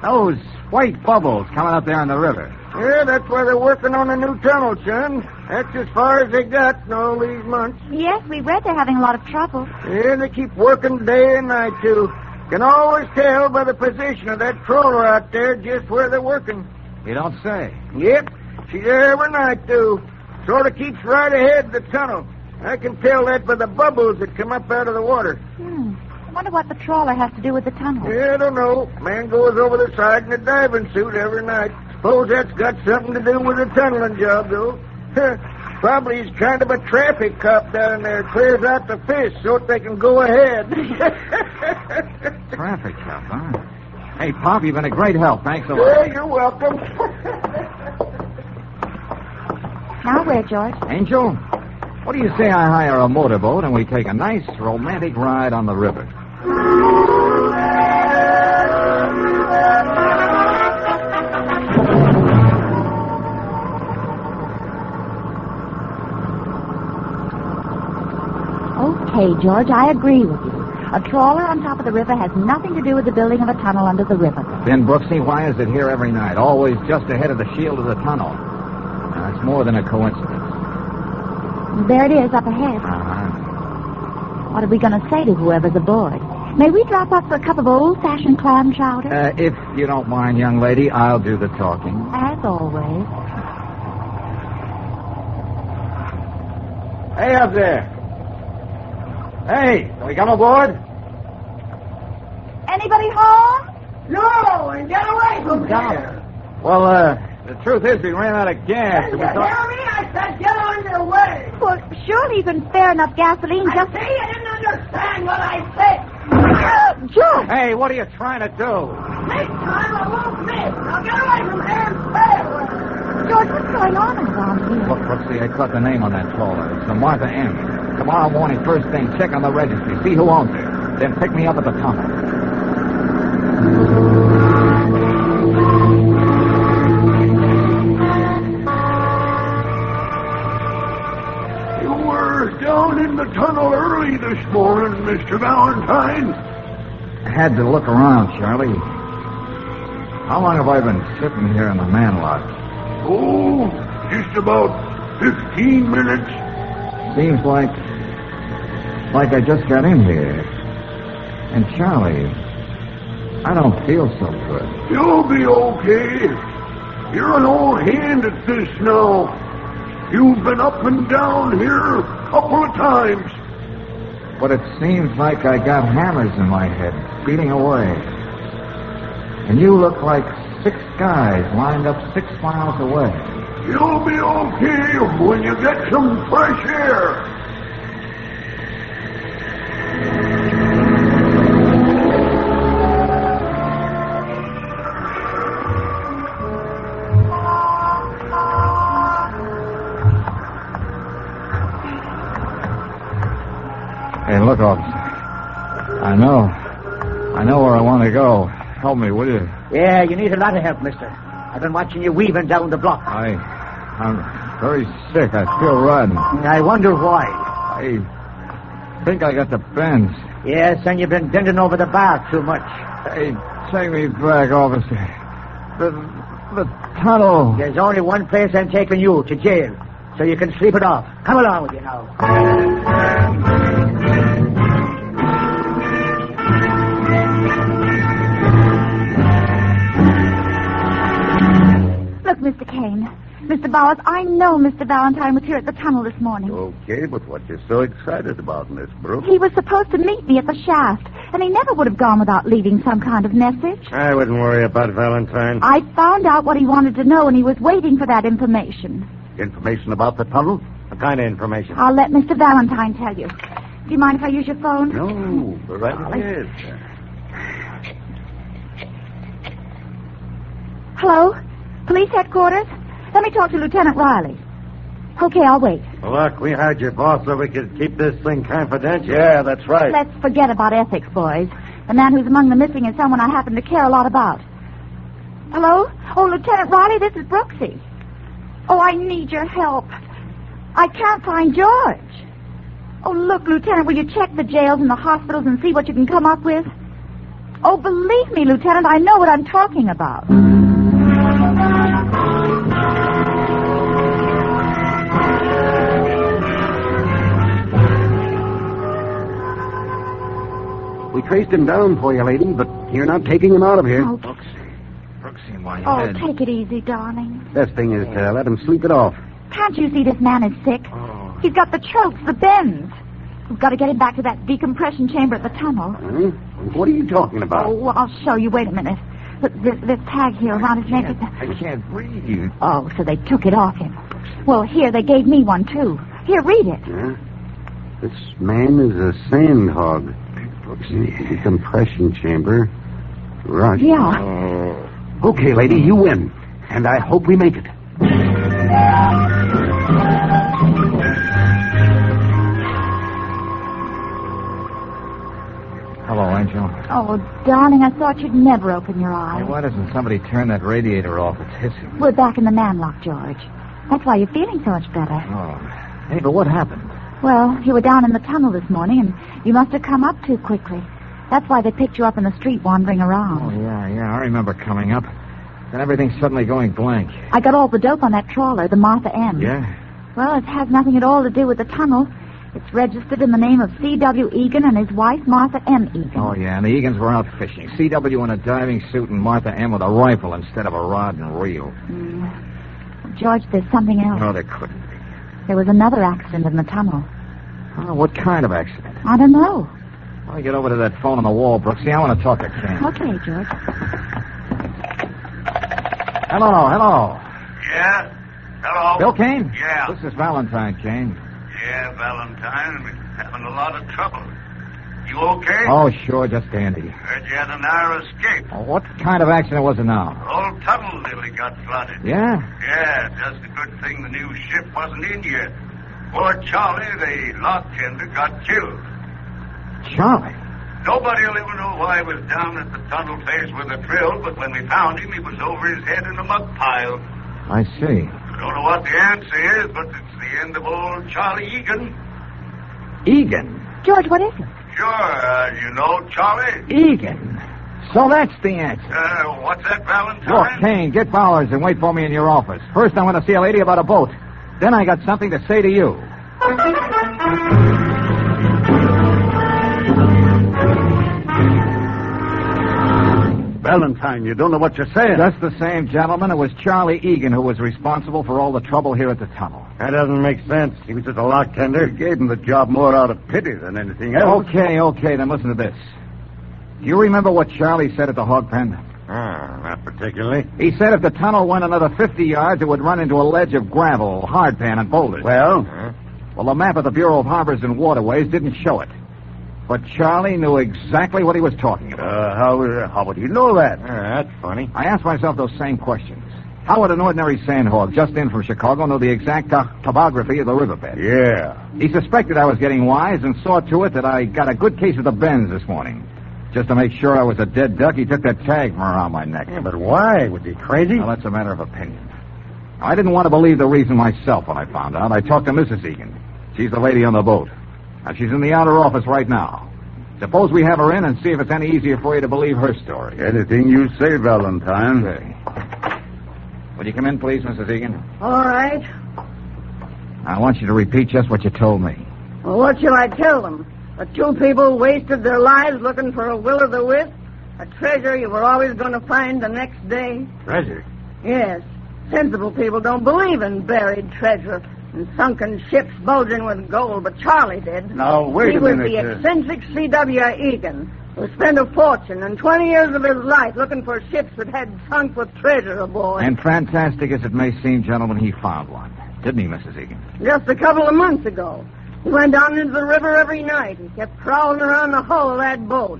Those white bubbles coming up there in the river. Yeah, that's why they're working on a new tunnel, son. That's as far as they got in all these months. Yes, we read they're having a lot of trouble. Yeah, they keep working day and night, too. Can always tell by the position of that trawler out there just where they're working. You don't say. Yep, she's there every night, too. Sort of keeps right ahead of the tunnel. I can tell that by the bubbles that come up out of the water. I wonder what the trawler has to do with the tunnel. Yeah, I don't know. Man goes over the side in a diving suit every night. Suppose that's got something to do with the tunneling job, though. Probably he's kind of a traffic cop down there. Clears out the fish so that they can go ahead. Traffic cop, huh? Hey, Pop, you've been a great help. Thanks a lot. Yeah, you're welcome. Now where, George? Angel, what do you say I hire a motorboat and we take a nice romantic ride on the river? Okay, George, I agree with you. A trawler on top of the river has nothing to do with the building of a tunnel under the river. Then, Brooksy, why is it here every night? Always just ahead of the shield of the tunnel. It's more than a coincidence. There it is up ahead. What are we going to say to whoever's aboard? May we drop off for a cup of old-fashioned clam chowder? If you don't mind, young lady, I'll do the talking. As always. Hey, up there. Hey, can we come aboard? Anybody home? No, and get away from here. Well, the truth is we ran out of gas. Did you hear me? I said get on your way. Well, surely you can spare enough gasoline just... I say you didn't understand what I said. George! Hey, what are you trying to do? Next time I won't miss. Now get away from here and stay away. George, what's going on around here? Look, Brooksy, I caught the name on that trawler. It's the Martha M. Tomorrow morning, first thing, check on the registry. See who owns it. Then pick me up at the tunnel. You were down in the tunnel early this morning, Mr. Valentine. I had to look around, Charlie. How long have I been sitting here in the man lock? Oh, just about 15 minutes. Seems like I just got in here. And Charlie, I don't feel so good. You'll be okay. You're an old hand at this now. You've been up and down here a couple of times. But it seems like I got hammers in my head, beating away. And you look like 6 guys lined up 6 miles away. You'll be okay when you get some fresh air. Hey, look, officer. I know where I want to go. Help me, will you? Yeah, you need a lot of help, mister. I've been watching you weaving down the block. I'm very sick. I feel rotten. I wonder why. I think I got the bends. Yes, and you've been bending over the bar too much. Hey, take me back, officer. The tunnel. There's only one place I'm taking you, to jail, so you can sleep it off. Come along with you now. Look, Mr. Kane. Mr. Bowers, I know Mr. Valentine was here at the tunnel this morning. Okay, but what you so excited about, Miss Brooks? He was supposed to meet me at the shaft, and he never would have gone without leaving some kind of message. I wouldn't worry about Valentine. I found out what he wanted to know, and he was waiting for that information. Information about the tunnel? What kind of information? I'll let Mr. Valentine tell you. Do you mind if I use your phone? No, right ahead. Hello? Police headquarters? Let me talk to Lieutenant Riley. Okay, I'll wait. Look, we hired your boss so we could keep this thing confidential. Yeah, that's right. Let's forget about ethics, boys. The man who's among the missing is someone I happen to care a lot about. Hello? Oh, Lieutenant Riley, this is Brooksy. Oh, I need your help. I can't find George. Oh, look, Lieutenant, will you check the jails and the hospitals and see what you can come up with? Oh, believe me, Lieutenant, I know what I'm talking about. We traced him down for you, lady, but you're not taking him out of here. Oh, Brooksy, my oh, head. take it easy, darling. Best thing is to let him sleep it off. Can't you see this man is sick? Oh. He's got the chokes, the bends. We've got to get him back to that decompression chamber at the tunnel. Hmm? What are you talking about? Oh, I'll show you. Wait a minute. Look, this tag here around his neck. I can't breathe. Oh, so they took it off him. Well, here, they gave me one, too. Here, read it. Huh? This man is a sand hog. Decompression chamber. Rush. Yeah. Okay, lady, you win. And I hope we make it. Hello, Angel. Oh, darling, I thought you'd never open your eyes. Hey, why doesn't somebody turn that radiator off? It's hissing. We're back in the manlock, George. That's why you're feeling so much better. Oh. Hey, but what happened? Well, you were down in the tunnel this morning, and you must have come up too quickly. That's why they picked you up in the street wandering around. Oh, yeah, I remember coming up. Then everything's suddenly going blank. I got all the dope on that trawler, the Martha M. Yeah? Well, it has nothing at all to do with the tunnel. It's registered in the name of C.W. Egan and his wife, Martha M. Egan. Oh, yeah, and the Egans were out fishing. C.W. in a diving suit and Martha M. with a rifle instead of a rod and reel. George, there's something else. No, there couldn't be. There was another accident in the tunnel. Oh, what kind of accident? I don't know. Well, get over to that phone on the wall, Brooksy. I want to talk to Ken. Okay, George. Hello. Yeah? Hello? Bill Kane? Yeah. This is Valentine, Kane. Yeah, Valentine. We're having a lot of trouble. You okay? Oh, sure, just dandy. Heard you had a narrow escape. Oh, what kind of accident was it now? The whole tunnel nearly got flooded. Yeah? Yeah, just a good thing the new ship wasn't in yet. Poor Charlie, the lock tender, got killed. Charlie? Nobody will ever know why he was down at the tunnel face with a drill, but when we found him, he was over his head in a mud pile. I see. I don't know what the answer is, but it's the end of old Charlie Egan. Egan? George, what is it? Sure, you know Charlie. Egan. So that's the answer. What's that, Valentine? Look, Kane, get Bowers and wait for me in your office. First, I want to see a lady about a boat. Then I got something to say to you. Valentine, you don't know what you're saying. Just the same, gentlemen, it was Charlie Egan who was responsible for all the trouble here at the tunnel. That doesn't make sense. He was just a lock tender. He gave him the job more out of pity than anything else. Okay, then listen to this. Do you remember what Charlie said at the hog pen? Not particularly. He said if the tunnel went another 50 yards, it would run into a ledge of gravel, hardpan, and boulders. Well? Well, the map of the Bureau of Harbors and Waterways didn't show it. But Charlie knew exactly what he was talking about. How would he know that? That's funny. I asked myself those same questions. How would an ordinary sandhog just in from Chicago know the exact topography of the riverbed? Yeah. He suspected I was getting wise and saw to it that I got a good case of the bends this morning. Just to make sure I was a dead duck, he took that tag from around my neck. Yeah, but why? Was he crazy? Well, that's a matter of opinion. I didn't want to believe the reason myself when I found out. I talked to Mrs. Egan. She's the lady on the boat. And she's in the outer office right now. Suppose we have her in and see if it's any easier for you to believe her story. Anything you say, Valentine. Okay. Will you come in, please, Mrs. Egan? All right. I want you to repeat just what you told me. Well, what shall I tell them? The two people wasted their lives looking for a will-o'-the-wisp, a treasure you were always going to find the next day. Treasure? Yes. Sensible people don't believe in buried treasure and sunken ships bulging with gold, but Charlie did. Now, wait a minute. He was the eccentric C.W. Egan, who spent a fortune and 20 years of his life looking for ships that had sunk with treasure aboard. And fantastic as it may seem, gentlemen, he found one. Didn't he, Mrs. Egan? Just a couple of months ago. He went down into the river every night. He kept prowling around the hull of that boat.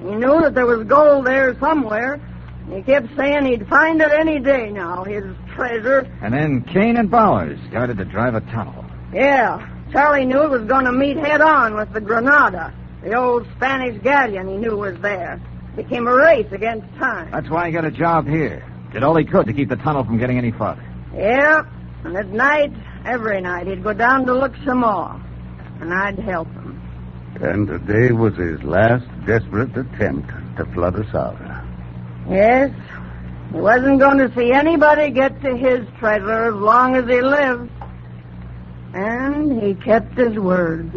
He knew that there was gold there somewhere. He kept saying he'd find it any day now, his treasure. And then Kane and Bowers started to drive a tunnel. Yeah. Charlie knew it was going to meet head-on with the Granada, the old Spanish galleon he knew was there. It became a race against time. That's why he got a job here. Did all he could to keep the tunnel from getting any farther. Yeah. And at night, Every night he'd go down to look some more, and I'd help him. And today was his last desperate attempt to flood us out. Yes, he wasn't going to see anybody get to his treasure as long as he lived. And he kept his word.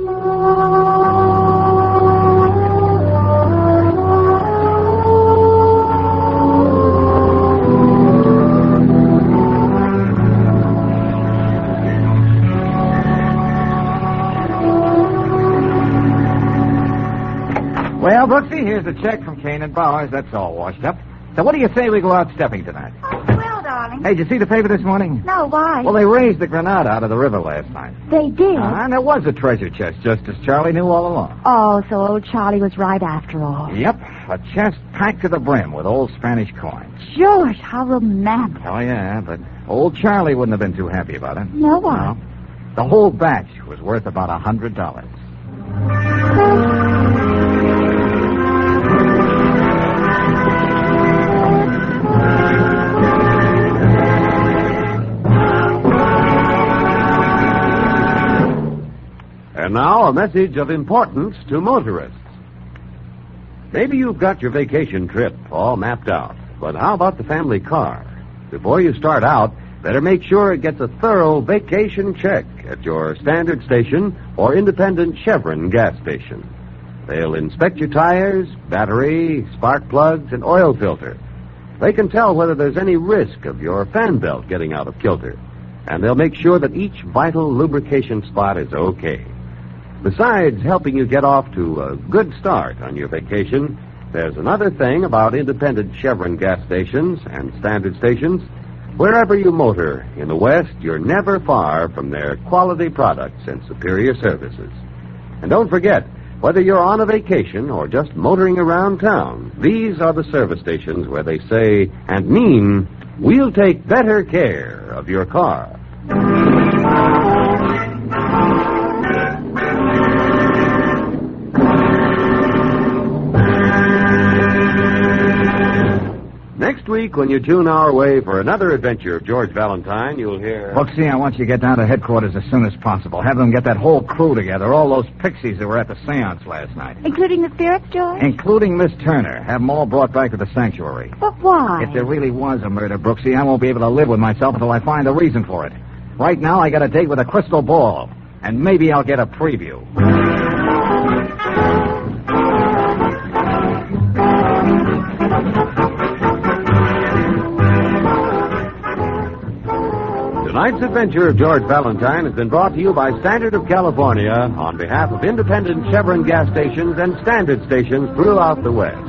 Well, Brooksy, here's the check from Kane and Bowers. That's all washed up. So what do you say we go out stepping tonight? Oh, well, darling. Hey, did you see the paper this morning? No, why? Well, they raised the Granada out of the river last night. They did? And there was a treasure chest, just as Charlie knew all along. Oh, so old Charlie was right after all. Yep, a chest packed to the brim with old Spanish coins. George, how romantic. Oh, yeah, but old Charlie wouldn't have been too happy about it. No, why? No. The whole batch was worth about $100. And now, a message of importance to motorists. Maybe you've got your vacation trip all mapped out, but how about the family car? Before you start out, better make sure it gets a thorough vacation check at your standard station or independent Chevron gas station. They'll inspect your tires, battery, spark plugs, and oil filter. They can tell whether there's any risk of your fan belt getting out of kilter, and they'll make sure that each vital lubrication spot is okay. Besides helping you get off to a good start on your vacation, there's another thing about independent Chevron gas stations and standard stations. Wherever you motor in the West, you're never far from their quality products and superior services. And don't forget, whether you're on a vacation or just motoring around town, these are the service stations where they say and mean, we'll take better care of your car. Next week, when you tune our way for another adventure of George Valentine, you'll hear... Brooksy, I want you to get down to headquarters as soon as possible. Have them get that whole crew together, all those pixies that were at the seance last night. Including the spirits, George? Including Miss Turner. Have them all brought back to the sanctuary. But why? If there really was a murder, Brooksy, I won't be able to live with myself until I find a reason for it. Right now, I got a date with a crystal ball, and maybe I'll get a preview. Tonight's adventure of George Valentine has been brought to you by Standard of California on behalf of independent Chevron gas stations and standard stations throughout the West.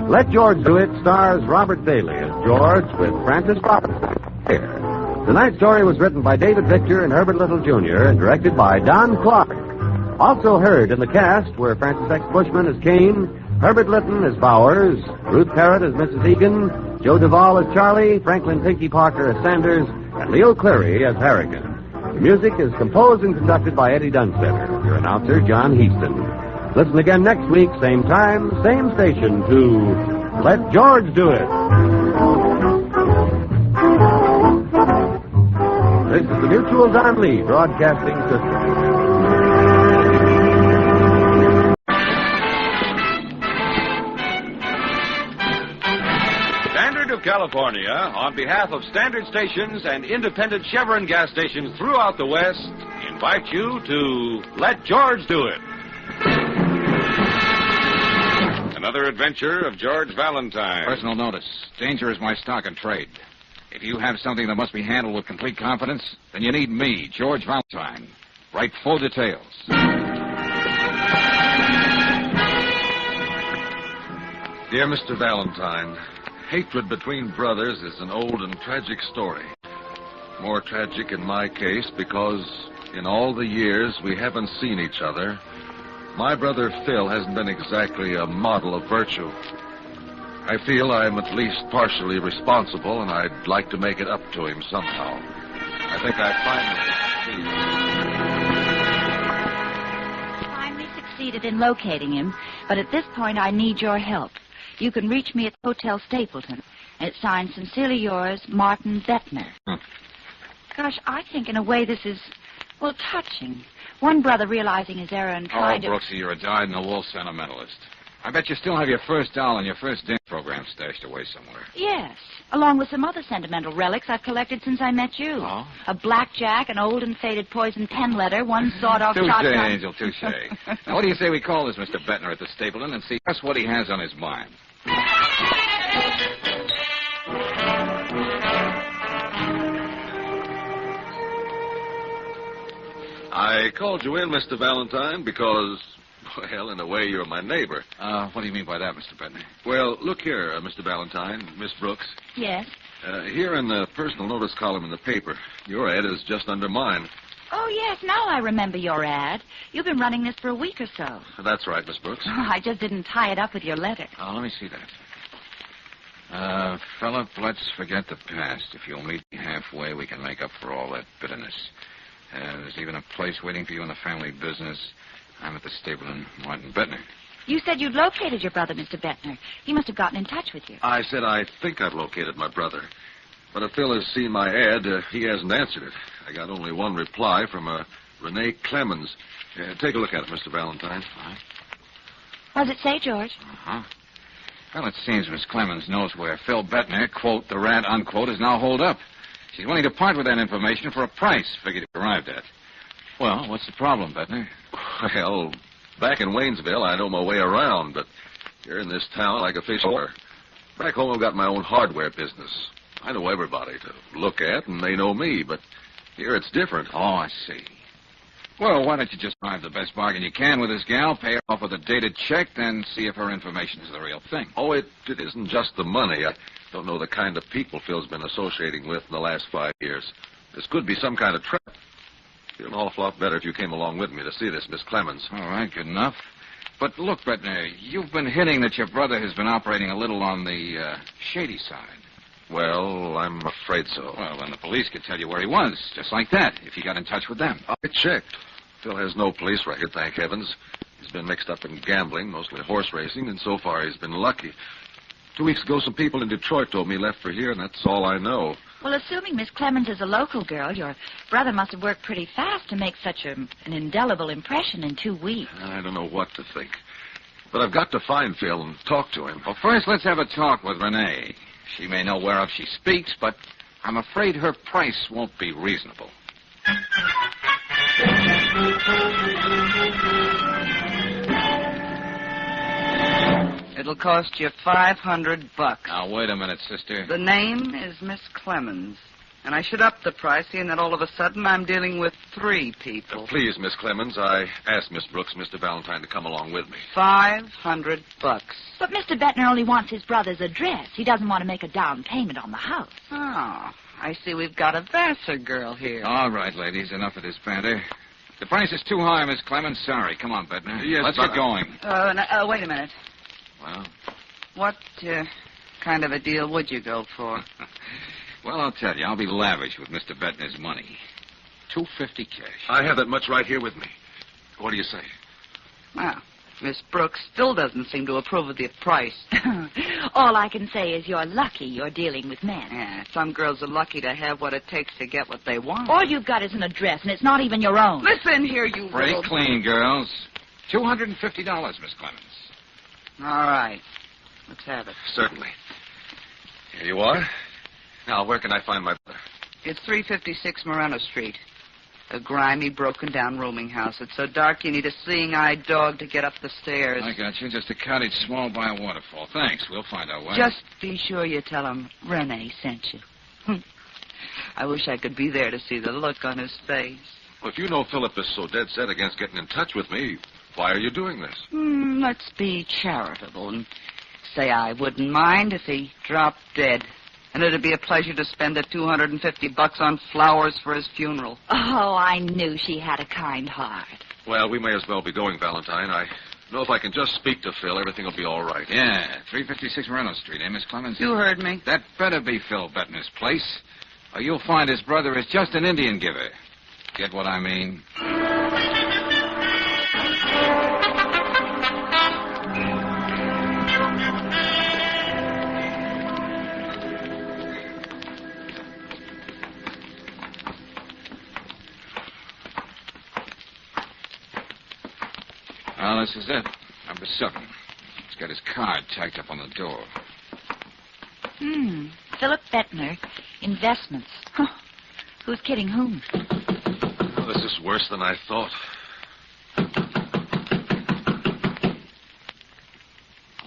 Let George Do It stars Robert Bailey as George with Francis Robinson here. Tonight's story was written by David Victor and Herbert Little Jr. and directed by Don Clark. Also heard in the cast were Francis X. Bushman as Kane, Herbert Litton as Bowers, Ruth Parrott as Mrs. Egan, Joe Duvall as Charlie, Franklin Pinky Parker as Sanders, and Leo Cleary as Harrigan. The music is composed and conducted by Eddie Dunstetter. Your announcer, John Heaston. Listen again next week, same time, same station, to Let George Do It. This is the Mutual Don Lee Broadcasting System. Of California, on behalf of standard stations and independent Chevron gas stations throughout the West, invite you to Let George Do It. Another adventure of George Valentine. Personal notice. Danger is my stock and trade. If you have something that must be handled with complete confidence, then you need me, George Valentine. Write full details. Dear Mr. Valentine, hatred between brothers is an old and tragic story. More tragic in my case because in all the years we haven't seen each other, my brother Phil hasn't been exactly a model of virtue. I feel I'm at least partially responsible, and I'd like to make it up to him somehow. I think I finally succeeded in locating him, but at this point I need your help. You can reach me at Hotel Stapleton. It's signed Sincerely Yours, Martin Zettner. Gosh, I think in a way this is, well, touching. One brother realizing his error and trying to... Brooksy, you're a dyed-in-the-wool sentimentalist. I bet you still have your first doll and your first dance program stashed away somewhere. Yes, along with some other sentimental relics I've collected since I met you. Oh? A blackjack, an old and faded poison pen letter, one sawed-off shotgun. Touche, Angel, touche. Now, what do you say we call this Mr. Bettner at the Stapleton and see just what he has on his mind? I called you in, Mr. Valentine, because, well, in a way, you're my neighbor. What do you mean by that, Mr. Bettner? Well, look here, Mr. Valentine, Miss Brooks. Yes? Here in the personal notice column in the paper, your ad is just under mine. Oh, yes, now I remember your ad. You've been running this for a week or so. That's right, Miss Brooks. Oh, I just didn't tie it up with your letter. Oh, let me see that. Philip, let's forget the past. If you'll meet me halfway, we can make up for all that bitterness. There's even a place waiting for you in the family business. I'm at the Stapleton, Martin Bettner. You said you'd located your brother, Mr. Bettner. He must have gotten in touch with you. I said I think I've located my brother. But if Phil has seen my ad, he hasn't answered it. I got only one reply from Renee Clemens. Take a look at it, Mr. Valentine. What does it say, George? Uh-huh. Well, it seems Miss Clemens knows where Phil Bettner, quote, the rat, unquote, is now holed up. She's willing to part with that information for a price figured to arrived at. Well, what's the problem, Bettner? Well, back in Waynesville, I know my way around, but here in this town, like a fish wire. Back home, I've got my own hardware business. I know everybody to look at, and they know me, but here it's different. Oh, I see. Well, why don't you just drive the best bargain you can with this gal, pay her off with a dated check, then see if her information is the real thing. Oh, it isn't just the money. I don't know the kind of people Phil's been associating with in the last 5 years. This could be some kind of trap. It'd be an awful lot better if you came along with me to see this, Miss Clemens. All right, good enough. But look, Bettner, you've been hinting that your brother has been operating a little on the shady side. Well, I'm afraid so. Well, then the police could tell you where he was, just like that, if he got in touch with them. I checked. Phil has no police record, thank heavens. He's been mixed up in gambling, mostly horse racing, and so far he's been lucky. 2 weeks ago, some people in Detroit told me he left for here, and that's all I know. Well, assuming Miss Clemens is a local girl, your brother must have worked pretty fast to make such an indelible impression in 2 weeks. I don't know what to think. But I've got to find Phil and talk to him. Well, first, let's have a talk with Renee. She may know whereof she speaks, but I'm afraid her price won't be reasonable. It'll cost you $500. Now, wait a minute, sister. The name is Miss Clemens. And I should up the price, seeing that all of a sudden I'm dealing with 3 people. Please, Miss Clemens, I asked Miss Brooks, Mr. Valentine, to come along with me. $500. But Mr. Bettner only wants his brother's address. He doesn't want to make a down payment on the house. Oh, I see we've got a Vassar girl here. All right, ladies, enough of this banter. The price is too high, Miss Clemens. Sorry. Come on, Bettner. Yes, let's get going. Wait a minute. Well? What kind of a deal would you go for? Well, I'll tell you. I'll be lavish with Mr. Bettner's money. $250 cash. I have that much right here with me. What do you say? Well, Miss Brooks still doesn't seem to approve of the price. All I can say is you're lucky you're dealing with men. Yeah, some girls are lucky to have what it takes to get what they want. All you've got is an address, and it's not even your own. Listen here, you Pretty little... clean, girls. $250, Miss Clemens. All right. Let's have it. Certainly. Here you are. Now, where can I find my brother? It's 356 Moreno Street. A grimy, broken-down rooming house. It's so dark you need a seeing-eyed dog to get up the stairs. I got you. Just a cottage small by a waterfall. Thanks. We'll find our way. Just be sure you tell him Renee sent you. I wish I could be there to see the look on his face. Well, if you know Philip is so dead set against getting in touch with me, why are you doing this? Let's be charitable and say I wouldn't mind if he dropped dead. And it'd be a pleasure to spend the $250 on flowers for his funeral. Oh, I knew she had a kind heart. Well, we may as well be going, Valentine. I know if I can just speak to Phil, everything will be all right. Yeah, 356 Moreno Street, eh, Miss Clemens? You heard me. That better be Phil Bettner's place, or you'll find his brother is just an Indian giver. Get what I mean? Well, this is it. Number 7. He's got his card tacked up on the door. Philip Bettner, investments. Huh. Who's kidding whom? Oh, this is worse than I thought.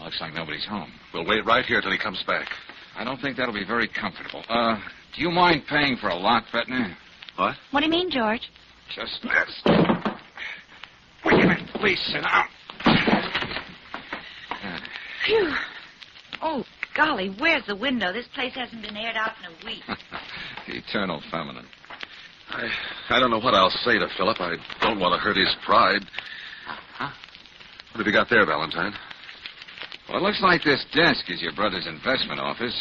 Looks like nobody's home. We'll wait right here till he comes back. I don't think that'll be very comfortable. Do you mind paying for a lock, Bettner? What? What do you mean, George? Just this. Wait a minute, please, sit down. Phew. Oh, golly, where's the window? This place hasn't been aired out in a week. The eternal feminine. I don't know what I'll say to Philip. I don't want to hurt his pride. What have you got there, Valentine? Well, it looks like this desk is your brother's investment office.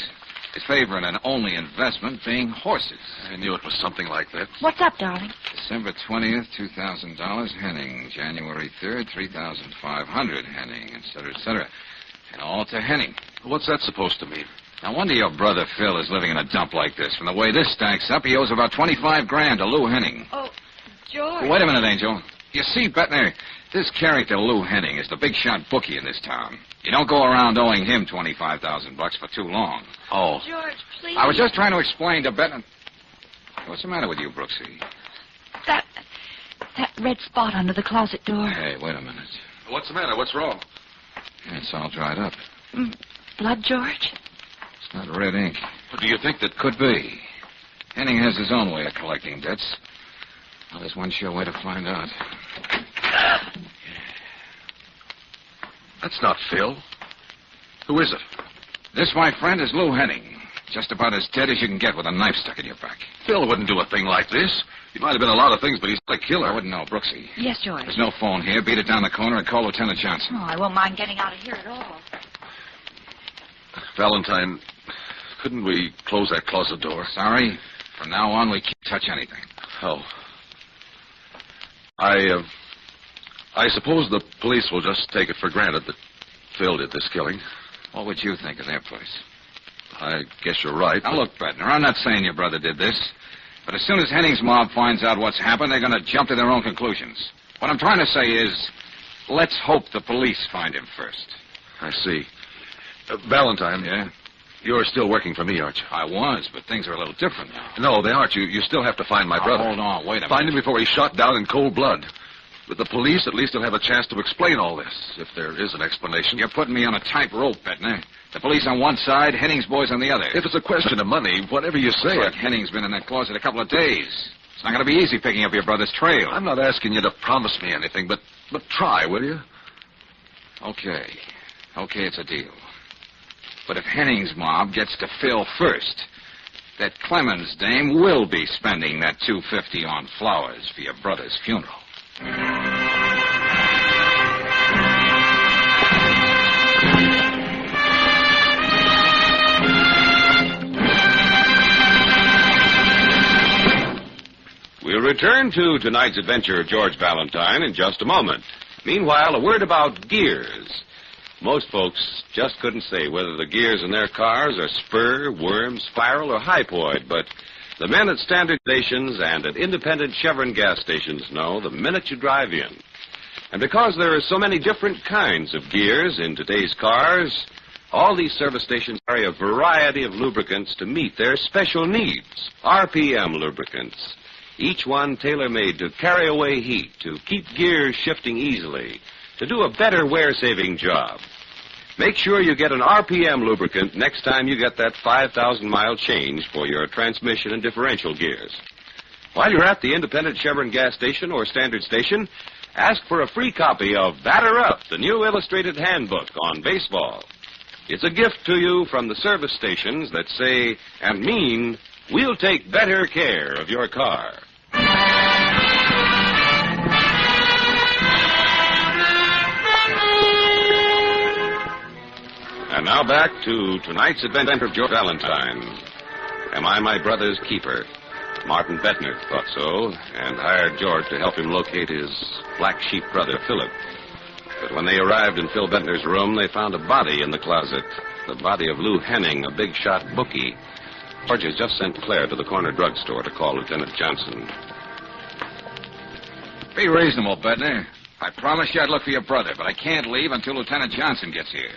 His favorite and only investment being horses. I knew it was something like that. What's up, darling? December 20th, $2,000, Henning. January 3rd, $3,500, Henning, et cetera, and all to Henning. What's that supposed to mean? No wonder your brother Phil is living in a dump like this. From the way this stacks up, he owes about $25,000 to Lou Henning. Oh, George. Wait a minute, Angel. You see, Bettner, this character Lou Henning is the big shot bookie in this town. You don't go around owing him $25,000 for too long. Oh. George, please. I was just trying to explain to Bettner. What's the matter with you, Brooksy? That red spot under the closet door. Hey, wait a minute. What's the matter? What's wrong? It's all dried up. Blood, George? It's not red ink. What do you think that could be? Henning has his own way of collecting debts. Well, there's one sure way to find out. That's not Phil. Who is it? This, my friend, is Lou Henning. Just about as dead as you can get with a knife stuck in your back. Phil wouldn't do a thing like this. He might have been a lot of things, but he's not a killer. I wouldn't know, Brooksy. Yes, George. There's no phone here. Beat it down the corner and call Lieutenant Johnson. Oh, I won't mind getting out of here at all. Valentine, couldn't we close that closet door? Sorry. From now on, we can't touch anything. Oh. I suppose the police will just take it for granted that Phil did this killing. What would you think of their place? I guess you're right. Now, look, Bettner, I'm not saying your brother did this. But as soon as Henning's mob finds out what's happened, they're going to jump to their own conclusions. What I'm trying to say is, let's hope the police find him first. I see. Valentine. Yeah? You're still working for me, aren't you? I was, but things are a little different now. No, they aren't. You still have to find my brother. Hold on, wait a minute. Find him before he's shot down in cold blood. With the police, at least he'll have a chance to explain all this, if there is an explanation. You're putting me on a tight rope, Bettner. The police on one side, Henning's boys on the other. If it's a question of money, whatever you say... Look, Henning's been in that closet a couple of days. It's not going to be easy picking up your brother's trail. I'm not asking you to promise me anything, but try, will you? Okay, it's a deal. But if Henning's mob gets to Phil first, that Clemens dame will be spending that $250 on flowers for your brother's funeral. We'll return to tonight's adventure of George Valentine in just a moment. Meanwhile, a word about gears. Most folks just couldn't say whether the gears in their cars are spur, worm, spiral, or hypoid, but the men at standard stations and at independent Chevron gas stations know the minute you drive in. And because there are so many different kinds of gears in today's cars, all these service stations carry a variety of lubricants to meet their special needs. RPM lubricants. Each one tailor-made to carry away heat, to keep gears shifting easily, to do a better wear-saving job. Make sure you get an RPM lubricant next time you get that 5,000-mile change for your transmission and differential gears. While you're at the independent Chevron gas station or standard station, ask for a free copy of Batter Up, the new illustrated handbook on baseball. It's a gift to you from the service stations that say and mean, we'll take better care of your car. And now back to tonight's adventure of George Valentine. Am I my brother's keeper? Martin Bettner thought so, and hired George to help him locate his black sheep brother, Philip. But when they arrived in Phil Bettner's room, they found a body in the closet. The body of Lou Henning, a big shot bookie. George has just sent Claire to the corner drugstore to call Lieutenant Johnson. Be reasonable, Bettner. I promised you I'd look for your brother, but I can't leave until Lieutenant Johnson gets here.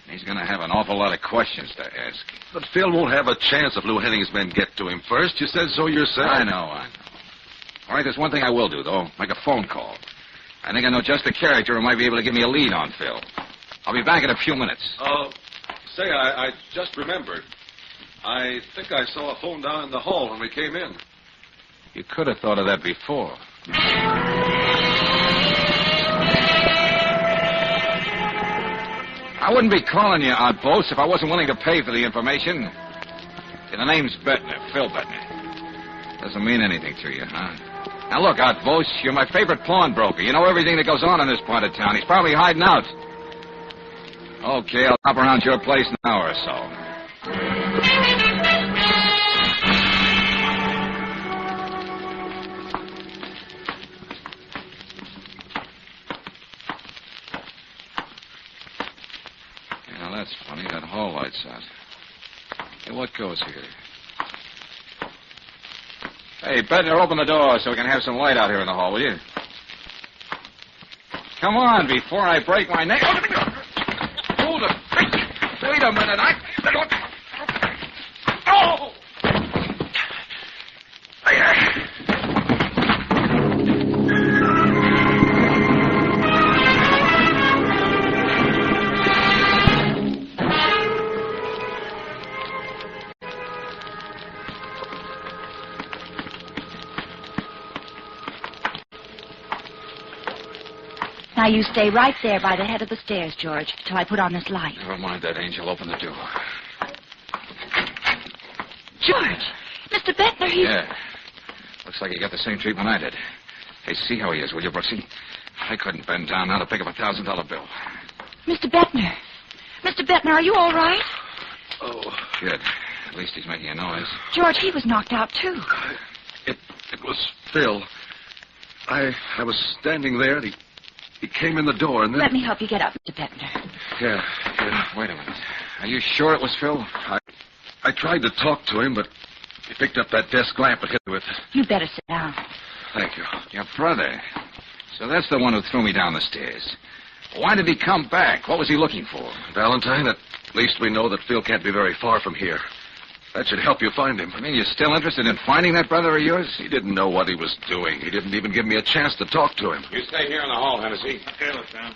He's going to have an awful lot of questions to ask. But Phil won't have a chance if Lou Henning's men get to him first. You said so yourself. I know. All right, there's one thing I will do, though. Make a phone call. I think I know just the character who might be able to give me a lead on Phil. I'll be back in a few minutes. Say, I just remembered. I think I saw a phone down in the hall when we came in. You could have thought of that before. I wouldn't be calling you outpost if I wasn't willing to pay for the information. See, the name's Bettner, Phil Bettner. Doesn't mean anything to you, huh? Now, look, outpost, you're my favorite pawnbroker. You know everything that goes on in this part of town. He's probably hiding out. Okay, I'll hop around your place in an hour or so. Yeah, that's funny. That hall light's out. Hey, what goes here? Hey, Bettner, open the door so we can have some light out here in the hall, will you? Come on, before I break my neck. Hold it. Wait a minute. Oh! Now, you stay right there by the head of the stairs, George, till I put on this light. Never mind that, Angel. Open the door. George! Mr. Bettner, he's... Yeah. Looks like he got the same treatment I did. Hey, see how he is, will you, Brooksy? I couldn't bend down now to pick up a $1,000 bill. Mr. Bettner. Mr. Bettner, are you all right? Oh. Good. At least he's making a noise. George, he was knocked out, too. It was Phil. I was standing there, and he came in the door, and then... Let me help you get up, Mr. Bettner. Yeah. Wait a minute. Are you sure it was Phil? I tried to talk to him, but he picked up that desk lamp and hit me with it. You better sit down. Thank you. Your brother. So that's the one who threw me down the stairs. Why did he come back? What was he looking for? Valentine, at least we know that Phil can't be very far from here. That should help you find him. I mean, you're still interested in finding that brother of yours? He didn't know what he was doing. He didn't even give me a chance to talk to him. You stay here in the hall, Hennessy. Okay, Lieutenant.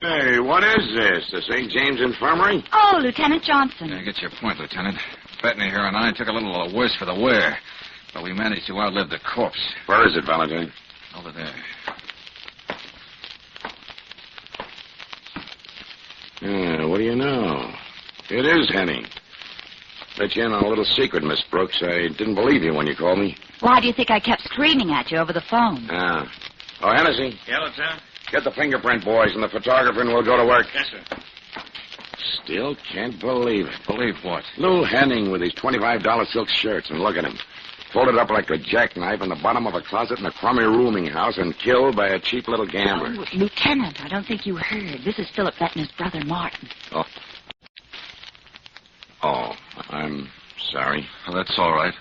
Hey, what is this? The St. James Infirmary? Oh, Lieutenant Johnson. I get your point, Lieutenant. Bettner here and I took a little worse for the wear, but we managed to outlive the corpse. Where is it, Valentine? Over there. Yeah, what do you know? It is Henning. Let you in on a little secret, Miss Brooks. I didn't believe you when you called me. Why do you think I kept screaming at you over the phone? Ah. Oh, Hennessy. Yeah, Lieutenant? Get the fingerprint boys and the photographer and we'll go to work. Yes, sir. Still can't believe it. Believe what? Lou Henning with his $25 silk shirts, and look at him. Folded up like a jackknife in the bottom of a closet in a crummy rooming house and killed by a cheap little gambler. Oh, Lieutenant, I don't think you heard. This is Philip Bettner's brother, Martin. Oh, I'm sorry. Well, that's all right.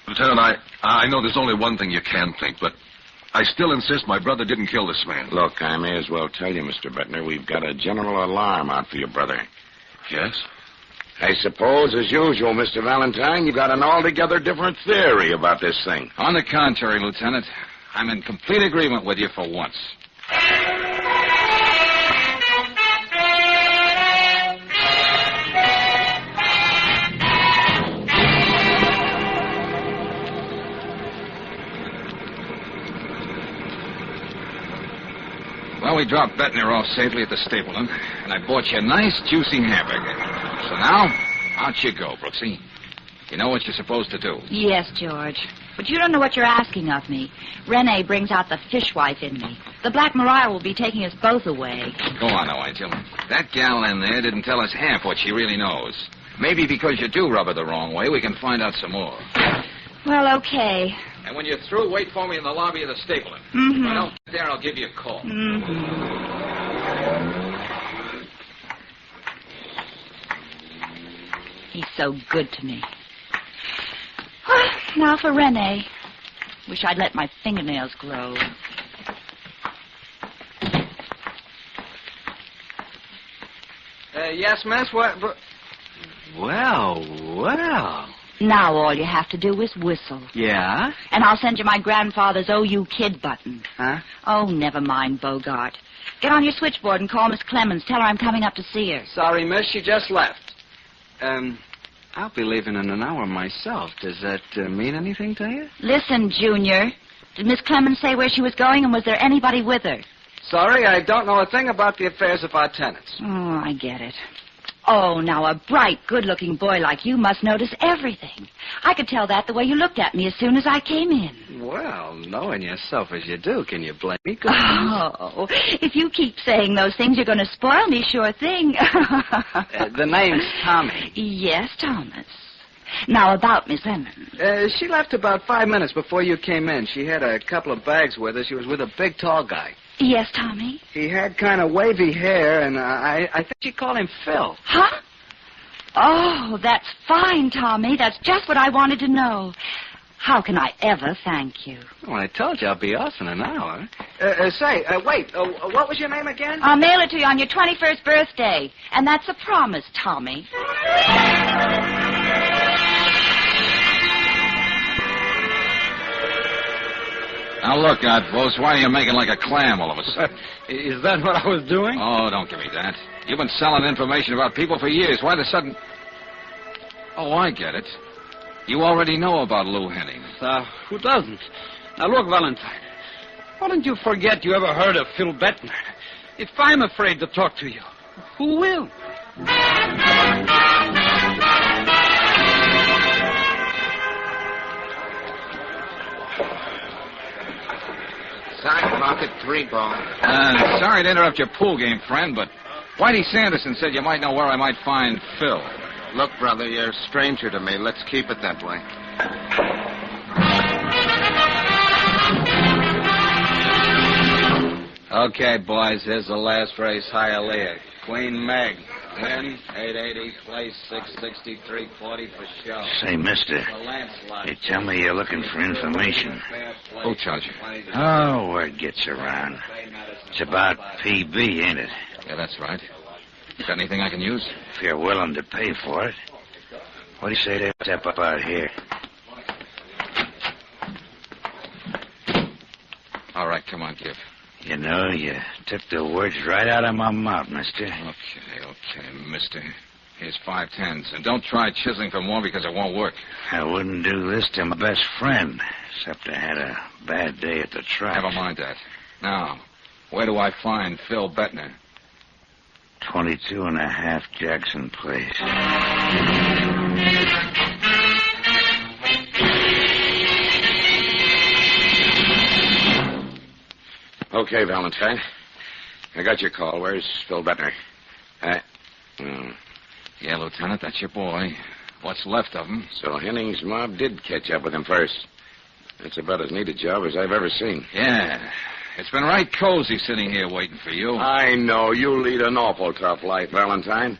Lieutenant, I know there's only one thing you can think, but I still insist my brother didn't kill this man. Look, I may as well tell you, Mr. Bettner, we've got a general alarm out for your brother. Yes? I suppose, as usual, Mr. Valentine, you got an altogether different theory about this thing. On the contrary, Lieutenant, I'm in complete agreement with you for once. Well, we dropped Bettner off safely at the stable, and I bought you a nice, juicy hamburger. So now, out you go, Brooksy. You know what you're supposed to do. Yes, George. But you don't know what you're asking of me. Renee brings out the fishwife in me. The Black Maria will be taking us both away. Go on, now, Angel. That gal in there didn't tell us half what she really knows. Maybe because you do rub her the wrong way, we can find out some more. Well, okay. And when you're through, wait for me in the lobby of the stable. Mm-hmm. If I don't get there, I'll give you a call. Mm-hmm. He's so good to me. Now for Renee. Wish I'd let my fingernails grow. Yes, miss. What? Well. Now all you have to do is whistle. Yeah? And I'll send you my grandfather's OU Kid button. Huh? Oh, never mind, Bogart. Get on your switchboard and call Miss Clemens. Tell her I'm coming up to see her. Sorry, miss. She just left. I'll be leaving in an hour myself. Does that mean anything to you? Listen, Junior. Did Miss Clemens say where she was going, and was there anybody with her? Sorry, I don't know a thing about the affairs of our tenants. Oh, I get it. Oh, now a bright, good-looking boy like you must notice everything. I could tell that the way you looked at me as soon as I came in. Well, knowing yourself as you do, can you blame me? Oh, if you keep saying those things, you're going to spoil me, sure thing. The name's Tommy. Yes, Thomas. Now, about Miss Clemens. She left about 5 minutes before you came in. She had a couple of bags with her. She was with a big, tall guy. Yes, Tommy? He had kind of wavy hair, and I think she called him Phil. Huh? Oh, that's fine, Tommy. That's just what I wanted to know. How can I ever thank you? Well, I told you I'll be off in an hour. Wait. What was your name again? I'll mail it to you on your 21st birthday. And that's a promise, Tommy. Now, look, Outpost, why are you making like a clam all of a sudden? Is that what I was doing? Oh, don't give me that. You've been selling information about people for years. Why the sudden... Oh, I get it. You already know about Lou Henning. Who doesn't? Now, look, Valentine. Why don't you forget you ever heard of Phil Bettner? If I'm afraid to talk to you, who will? Side pocket, 3-ball. Sorry to interrupt your pool game, friend, but Whitey Sanderson said you might know where I might find Phil. Look, brother, you're a stranger to me. Let's keep it that way. Okay, boys, here's the last race, Hialeah. Queen Meg. Win, 880, place 660, 340 for show. Say, mister, you tell me you're looking for information. Who tells you? Oh, word gets around. It's about PB, ain't it? Yeah, that's right. You got anything I can use? If you're willing to pay for it. What do you say to step up out here? All right, come on, Gib. You know, you took the words right out of my mouth, mister. Okay, mister. Here's 5 tens. And don't try chiseling for more because it won't work. I wouldn't do this to my best friend, except I had a bad day at the track. Never mind that. Now, where do I find Phil Bettner? 22.5 Jackson Place. Okay, Valentine. I got your call. Where's Phil Bettner? Yeah, Lieutenant, that's your boy. What's left of him. So Henning's mob did catch up with him first. That's about as neat a job as I've ever seen. Yeah. It's been right cozy sitting here waiting for you. I know. You lead an awful tough life, Valentine.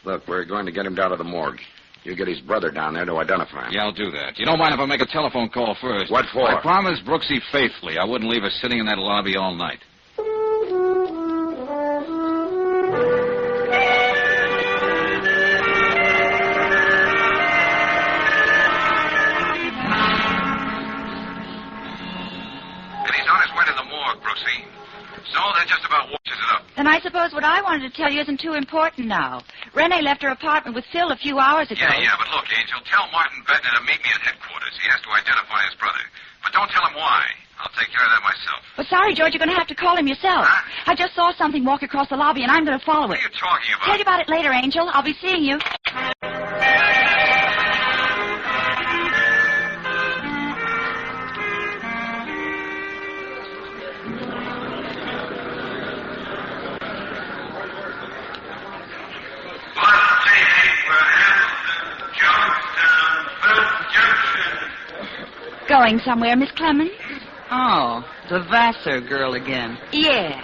Look, we're going to get him down to the morgue. You get his brother down there to identify him. Yeah, I'll do that. You don't mind if I make a telephone call first? What for? I promised Brooksy faithfully I wouldn't leave her sitting in that lobby all night. And he's on his way to the morgue, Brooksy. So that just about washes it up. Then I suppose what I wanted to tell you isn't too important now. Renee left her apartment with Phil a few hours ago. Yeah, but look, Angel, tell Martin Bettner to meet me at headquarters. He has to identify his brother. But don't tell him why. I'll take care of that myself. But sorry, George, you're going to have to call him yourself. Huh? I just saw something walk across the lobby, and I'm going to follow it. What are you talking about? Tell you about it later, Angel. I'll be seeing you. Going somewhere, Miss Clemens? Oh, the Vassar girl again. Yeah.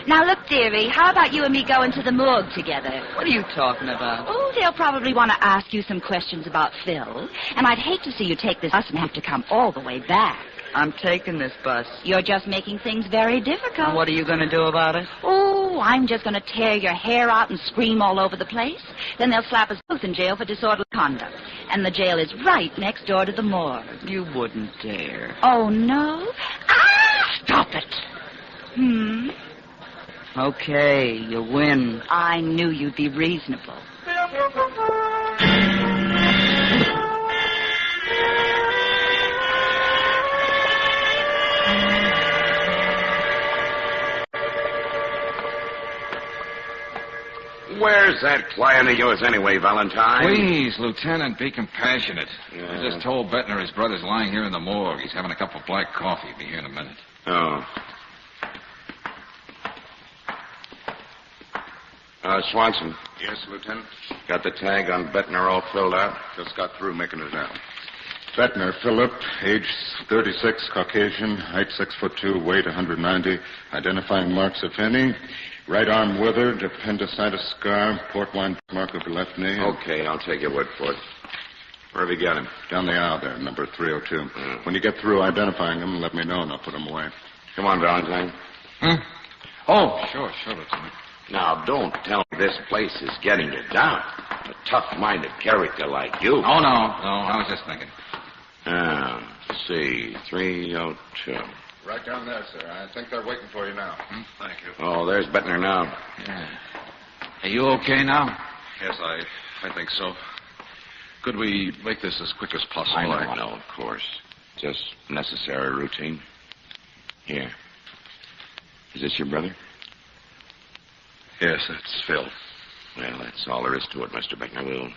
Now, look, dearie, how about you and me going to the morgue together? What are you talking about? Oh, they'll probably want to ask you some questions about Phil. And I'd hate to see you take this bus and have to come all the way back. I'm taking this bus. You're just making things very difficult. And what are you going to do about it? Oh, Oh, I'm just going to tear your hair out and scream all over the place. Then they'll slap us both in jail for disorderly conduct. And the jail is right next door to the morgue. You wouldn't dare. Oh, no? Ah! Stop it. Okay, you win. I knew you'd be reasonable. Where's that client of yours anyway, Valentine? Please, Lieutenant, be compassionate. I just told Bettner his brother's lying here in the morgue. He's having a cup of black coffee. He'll be here in a minute. Oh. Swanson. Yes, Lieutenant? Got the tag on Bettner all filled out? Just got through making it out. Bettner, Philip, age 36, Caucasian, height 6'2", weight 190, identifying marks, if any. Right arm withered, appendicitis scar, port wine mark of the left knee. Okay, I'll take your word for it. Where have you got him? Down the aisle there, number 302. When you get through identifying him, let me know and I'll put him away. Come on, Valentine. Oh, sure, Lieutenant. Now, don't tell me this place is getting you down. A tough-minded character like you. Oh, no, I was just thinking. Let's see, 302. Right down there, sir. I think they're waiting for you now. Thank you. Oh, there's Bettner now. Yeah. Are you okay now? Yes, I think so. Could we make this as quick as possible? I know, of course. Just necessary routine. Here. Is this your brother? Yes, that's Phil. Well, that's all there is to it, Mr. Bettner. We'll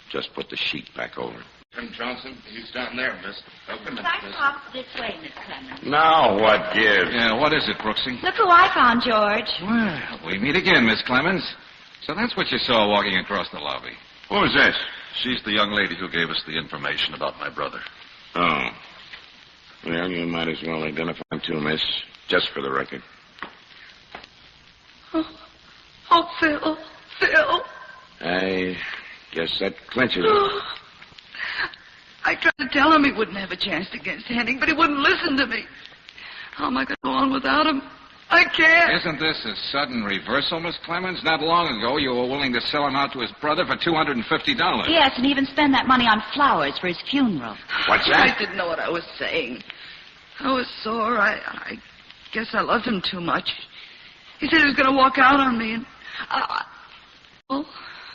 just put the sheet back over. Tim Johnson, he's down there, miss. Open it, miss. This way, Miss Clemens. Now what gives? Yeah, what is it, Brooksy? Look who I found, George. Well, we meet again, Miss Clemens. So that's what you saw walking across the lobby. Who is this? She's the young lady who gave us the information about my brother. Oh. Well, you might as well identify him too, miss. Just for the record. Oh, Phil. I guess that clinches it. I tried to tell him he wouldn't have a chance against Henning, but he wouldn't listen to me. How am I going to go on without him? I can't. Isn't this a sudden reversal, Miss Clemens? Not long ago, you were willing to sell him out to his brother for $250. Yes, and even spend that money on flowers for his funeral. What's that? I didn't know what I was saying. I was sore. I guess I loved him too much. He said he was going to walk out on me, and well,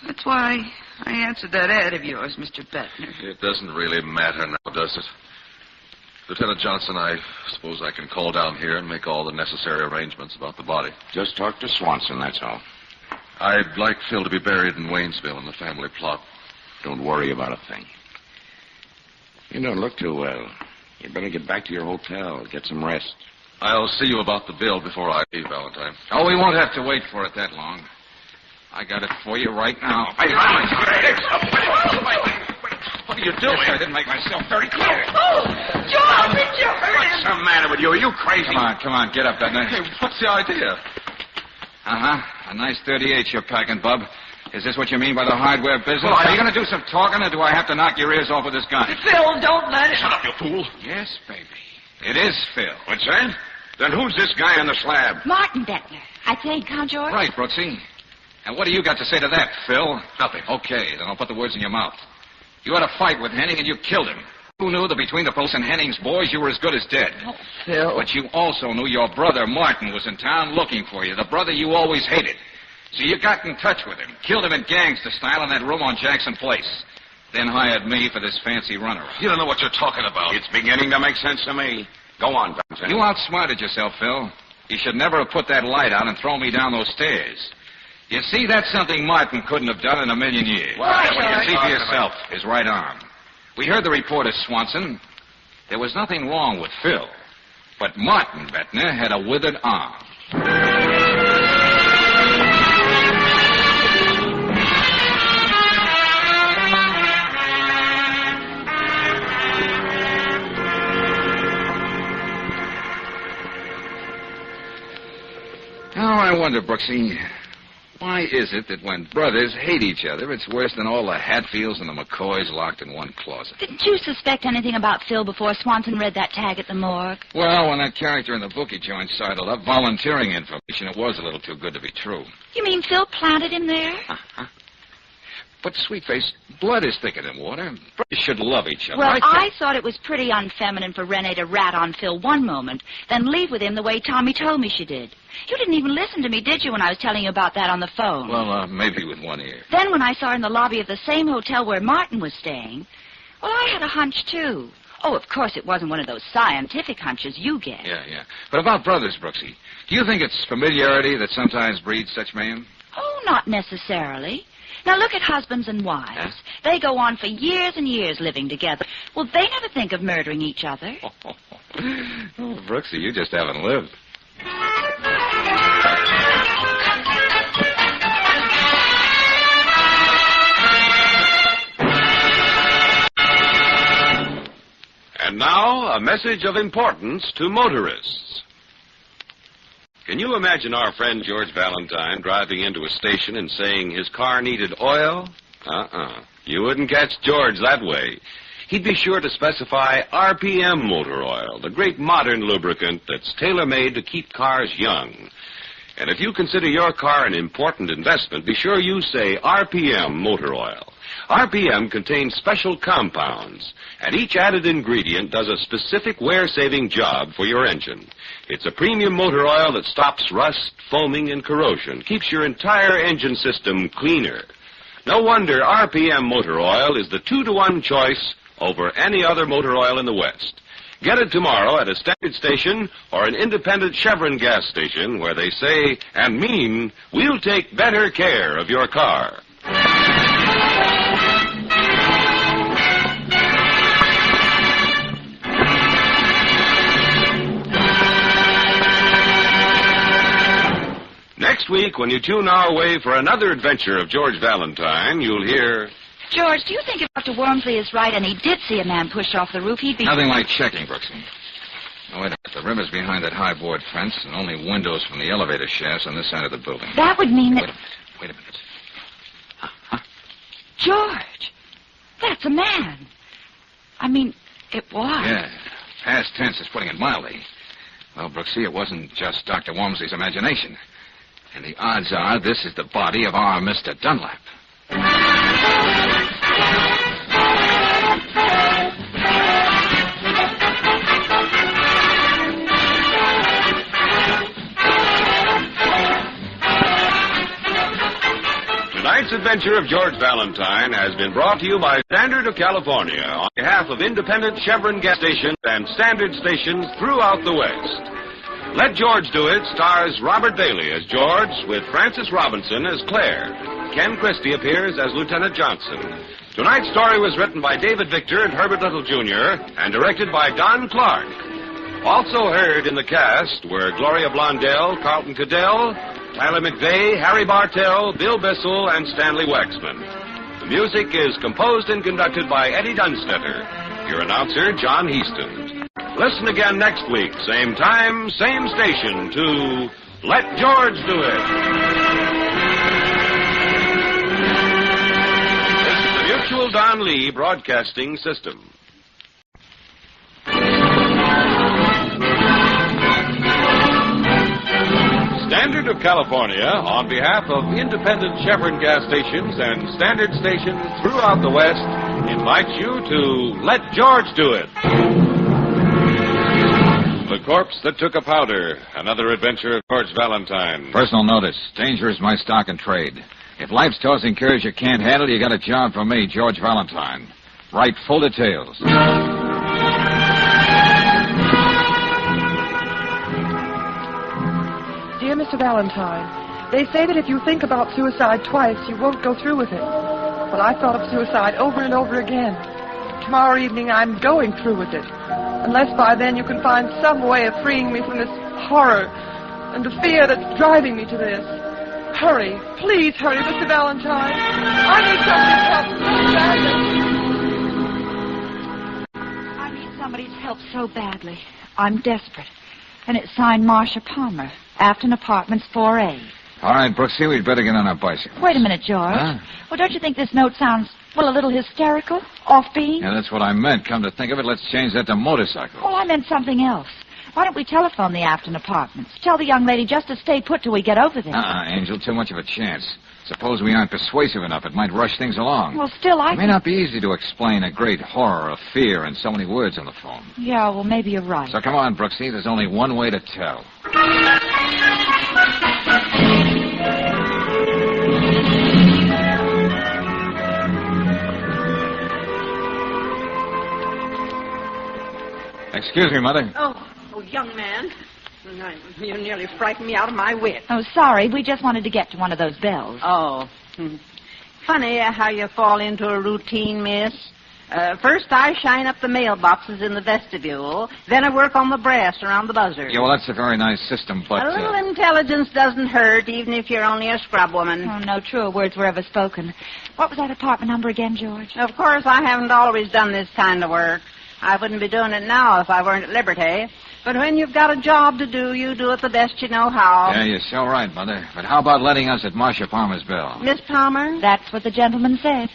that's why I answered that ad of yours, Mr. Bettner. It doesn't really matter now, does it? Lieutenant Johnson, I suppose I can call down here and make all the necessary arrangements about the body. Just talk to Swanson, that's all. I'd like Phil to be buried in Waynesville in the family plot. Don't worry about a thing. You don't look too well. You'd better get back to your hotel, get some rest. I'll see you about the bill before I leave, Valentine. Oh, we won't have to wait for it that long. I got it for you right now. What are you doing? I didn't make myself very clear. Oh, George, did you hurt him? What's the matter with you? Are you crazy? Come on, get up, Bettner. Hey, what's the idea? A nice 38 you're packing, Bub. Is this what you mean by the hardware business? Are you going to do some talking, or do I have to knock your ears off with this gun? Phil, don't let it. Shut up, you fool. Yes, baby. It is Phil. What's that? Then who's this guy on the slab? Martin Bettner. I think, huh, George? Right, Brooksy. And what do you got to say to that, Phil? Nothing. Okay, then I'll put the words in your mouth. You had a fight with Henning and you killed him. Who knew that between the police and Henning's boys you were as good as dead? Oh, Phil. But you also knew your brother, Martin, was in town looking for you, the brother you always hated. So you got in touch with him, killed him in gangster style in that room on Jackson Place. Then hired me for this fancy runaround. You don't know what you're talking about. It's beginning to make sense to me. Go on, Valentine. You outsmarted yourself, Phil. You should never have put that light out and thrown me down those stairs. You see, that's something Martin couldn't have done in a million years. What? You can see for yourself, his right arm. We heard the report of Swanson. There was nothing wrong with Phil. But Martin Bettner had a withered arm. Now, I wonder, Brooksy, Why is it that when brothers hate each other, it's worse than all the Hatfields and the McCoys locked in one closet? Didn't you suspect anything about Phil before Swanson read that tag at the morgue? Well, when that character in the book he joined sidled up, volunteering information, it was a little too good to be true. You mean Phil planted him there? Uh-huh. But, Sweetface, blood is thicker than water. Brothers should love each other. Well, I thought it was pretty unfeminine for Renee to rat on Phil one moment, then leave with him the way Tommy told me she did. You didn't even listen to me, did you, when I was telling you about that on the phone? Well, maybe with one ear. Then when I saw her in the lobby of the same hotel where Martin was staying, well, I had a hunch, too. Oh, of course, it wasn't one of those scientific hunches you get. Yeah. But about brothers, Brooksy, do you think it's familiarity that sometimes breeds such mayhem? Oh, not necessarily. Now, look at husbands and wives. Huh? They go on for years and years living together. Well, they never think of murdering each other. Oh, Brooksy, you just haven't lived. And now, a message of importance to motorists. Can you imagine our friend George Valentine driving into a station and saying his car needed oil? You wouldn't catch George that way. He'd be sure to specify RPM motor oil, the great modern lubricant that's tailor-made to keep cars young. And if you consider your car an important investment, be sure you say RPM motor oil. RPM contains special compounds, and each added ingredient does a specific wear-saving job for your engine. It's a premium motor oil that stops rust, foaming, and corrosion, keeps your entire engine system cleaner. No wonder RPM motor oil is the 2-to-1 choice over any other motor oil in the West. Get it tomorrow at a standard station or an independent Chevron gas station where they say and mean, we'll take better care of your car. Next week, when you tune our way for another adventure of George Valentine, you'll hear... George, do you think if Dr. Wormsley is right and he did see a man push off the roof, he'd be... Nothing like checking, Brooksy. Oh, wait a minute. The river's behind that high board fence and only windows from the elevator shafts on this side of the building. That would mean that... Wait a minute. George, that's a man. I mean, it was. Yeah. Past tense is putting it mildly. Well, Brooksy, it wasn't just Dr. Wormsley's imagination. And the odds are this is the body of our Mr. Dunlap. Tonight's adventure of George Valentine has been brought to you by Standard of California on behalf of independent Chevron gas stations and standard stations throughout the West. Let George Do It stars Robert Bailey as George with Frances Robinson as Claire. Ken Christie appears as Lieutenant Johnson. Tonight's story was written by David Victor and Herbert Little, Jr. and directed by Don Clark. Also heard in the cast were Gloria Blondell, Carlton Cadell, Tyler McVeigh, Harry Bartell, Bill Bissell, and Stanley Waxman. The music is composed and conducted by Eddie Dunstetter. Your announcer, John Heaston. Listen again next week, same time, same station, to Let George Do It. This is the Mutual Don Lee Broadcasting System. Standard of California, on behalf of independent Chevron gas stations and standard stations throughout the West, invites you to Let George Do It. The Corpse That Took a Powder, another adventure of George Valentine. Personal notice. Danger is my stock and trade. If life's tossing curves you can't handle, you got a job for me, George Valentine. Write full details. Dear Mr. Valentine, they say that if you think about suicide twice, you won't go through with it. Well, I thought of suicide over and over again. Tomorrow evening, I'm going through with it. Unless by then you can find some way of freeing me from this horror and the fear that's driving me to this. Hurry. Please hurry, Mr. Valentine. I need somebody's help so badly. I need somebody's help so badly. I'm desperate. And it's signed Marcia Palmer, Afton Apartments 4A. All right, Brooksy, we'd better get on our bicycle. Wait a minute, George. Huh? Well, don't you think this note sounds, well, a little hysterical? Offbeat? Yeah, that's what I meant. Come to think of it, let's change that to motorcycle. Well, I meant something else. Why don't we telephone the Afton Apartments? Tell the young lady just to stay put till we get over there. Angel, too much of a chance. Suppose we aren't persuasive enough. It might rush things along. Well, still, It may not be easy to explain a great horror of fear in so many words on the phone. Yeah, well, maybe you're right. So come on, Brooksy. There's only one way to tell. Excuse me, Mother. Oh, young man. You nearly frightened me out of my wits. Oh, sorry. We just wanted to get to one of those bells. Oh. Funny how you fall into a routine, miss. First, I shine up the mailboxes in the vestibule. Then I work on the brass around the buzzer. Yeah, well, that's a very nice system, but... A little intelligence doesn't hurt, even if you're only a scrub woman. Oh, no truer words were ever spoken. What was that apartment number again, George? Of course, I haven't always done this kind of work. I wouldn't be doing it now if I weren't at liberty. But when you've got a job to do, you do it the best you know how. Yeah, you're so right, Mother. But how about letting us at Marcia Palmer's bell? Miss Palmer? That's what the gentleman said.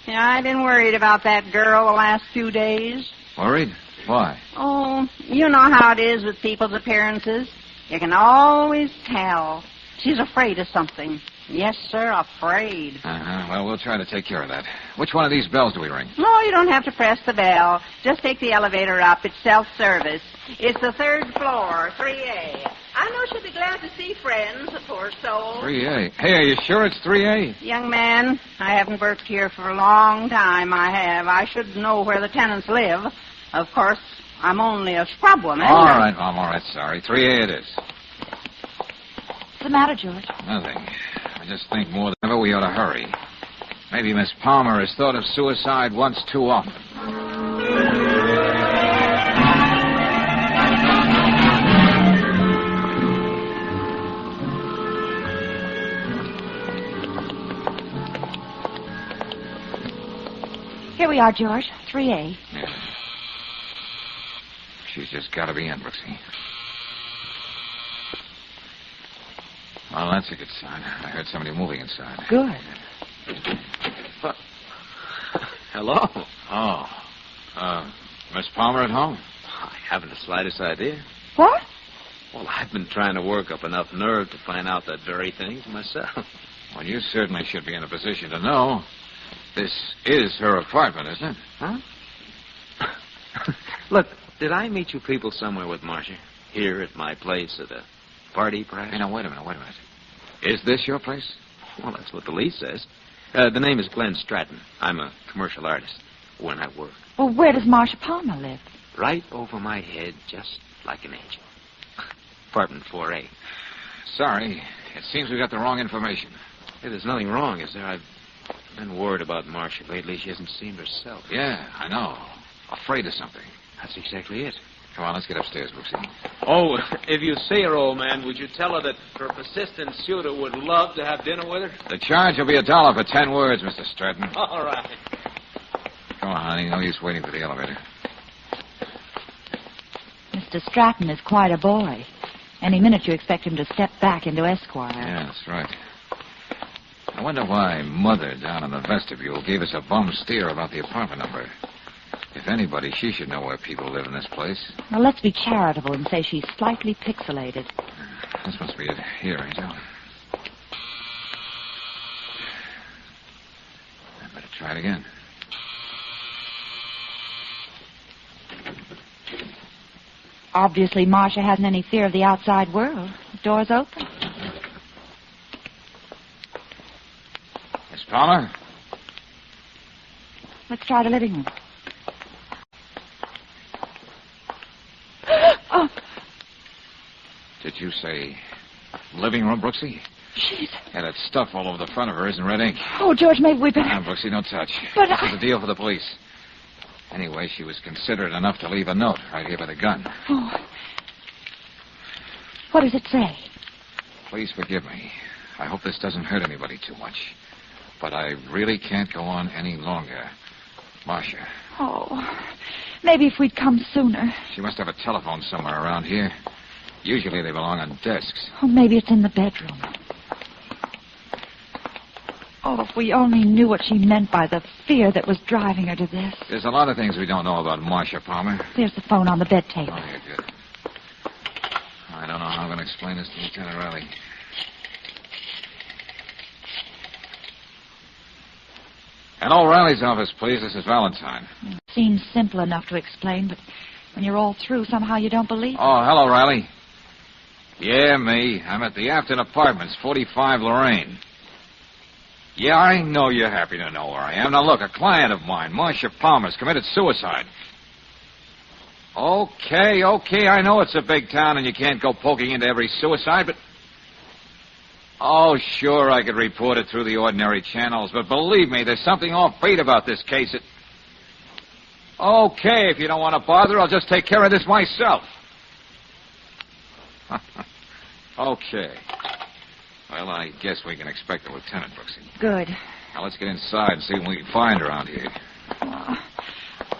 Yeah, I've been worried about that girl the last few days. Worried? Why? Oh, you know how it is with people's appearances. You can always tell. She's afraid of something. Yes, sir, afraid. Uh-huh. Well, we'll try to take care of that. Which one of these bells do we ring? No, you don't have to press the bell. Just take the elevator up. It's self-service. It's the 3rd floor, 3A. I know she'll be glad to see friends, the poor soul. 3A. Hey, are you sure it's 3A? Young man, I haven't worked here for a long time, I have. I should know where the tenants live. Of course, I'm only a scrub woman. All right, Mom, all right, sorry. 3A it is. What's the matter, George? Nothing. I just think more than ever we ought to hurry. Maybe Miss Palmer has thought of suicide once too often. Here we are, George. 3A. Yeah. She's just got to be in, Brooksy. Well, that's a good sign. I heard somebody moving inside. Good. Hello. Oh. Miss Palmer at home? I haven't the slightest idea. What? Well, I've been trying to work up enough nerve to find out that very thing for myself. Well, you certainly should be in a position to know. This is her apartment, isn't it? Huh? Look, did I meet you people somewhere with Marcia? Here at my place at a party, perhaps? Hey, now, wait a minute. Is this your place? Well, that's what the lease says. The name is Glenn Stratton. I'm a commercial artist when I work. Well, where does Marcia Palmer live? Right over my head, just like an angel. Apartment 4A. Sorry. It seems we got the wrong information. Hey, there's nothing wrong, is there? I've been worried about Marcia lately. She hasn't seemed herself. Yeah, I know. Afraid of something. That's exactly it. Come on, let's get upstairs, Brooksy. Oh, if you see her, old man, would you tell her that her persistent suitor would love to have dinner with her? The charge will be $1 for 10 words, Mr. Stratton. All right. Come on, honey. No use waiting for the elevator. Mr. Stratton is quite a boy. Any minute you expect him to step back into Esquire. Yeah, that's right. I wonder why Mother down in the vestibule gave us a bum steer about the apartment number. If anybody, she should know where people live in this place. Well, let's be charitable and say she's slightly pixelated. This must be it. Here, Angel. I better try it again. Obviously, Marcia hasn't any fear of the outside world. The door's open. Miss Palmer? Let's try the living room. Oh. Did you say living room, Brooksy? She's... Yeah, that stuff all over the front of her is in red ink. Oh, George, maybe we better... Now, Brooksy, don't touch. But this is a deal for the police. Anyway, she was considerate enough to leave a note right here by the gun. Oh. What does it say? Please forgive me. I hope this doesn't hurt anybody too much. But I really can't go on any longer. Marcia. Oh, maybe if we'd come sooner. She must have a telephone somewhere around here. Usually they belong on desks. Oh, maybe it's in the bedroom. Oh, if we only knew what she meant by the fear that was driving her to this. There's a lot of things we don't know about Marcia Palmer. There's the phone on the bed table. Oh, yeah, good. I don't know how I'm going to explain this to Lieutenant Riley. Hello, Riley's office, please. This is Valentine. It seems simple enough to explain, but when you're all through, somehow you don't believe it. Oh, hello, Riley. Yeah, me. I'm at the Afton Apartments, 45 Lorraine. Yeah, I know you're happy to know where I am. Now, look, a client of mine, Marcia Palmer's committed suicide. Okay, I know it's a big town and you can't go poking into every suicide, but... Oh, sure, I could report it through the ordinary channels, but believe me, there's something offbeat about this case. Okay, if you don't want to bother, I'll just take care of this myself. Okay. Well, I guess we can expect the lieutenant, Brooksy. Good. Now, let's get inside and see what we can find around here. Oh,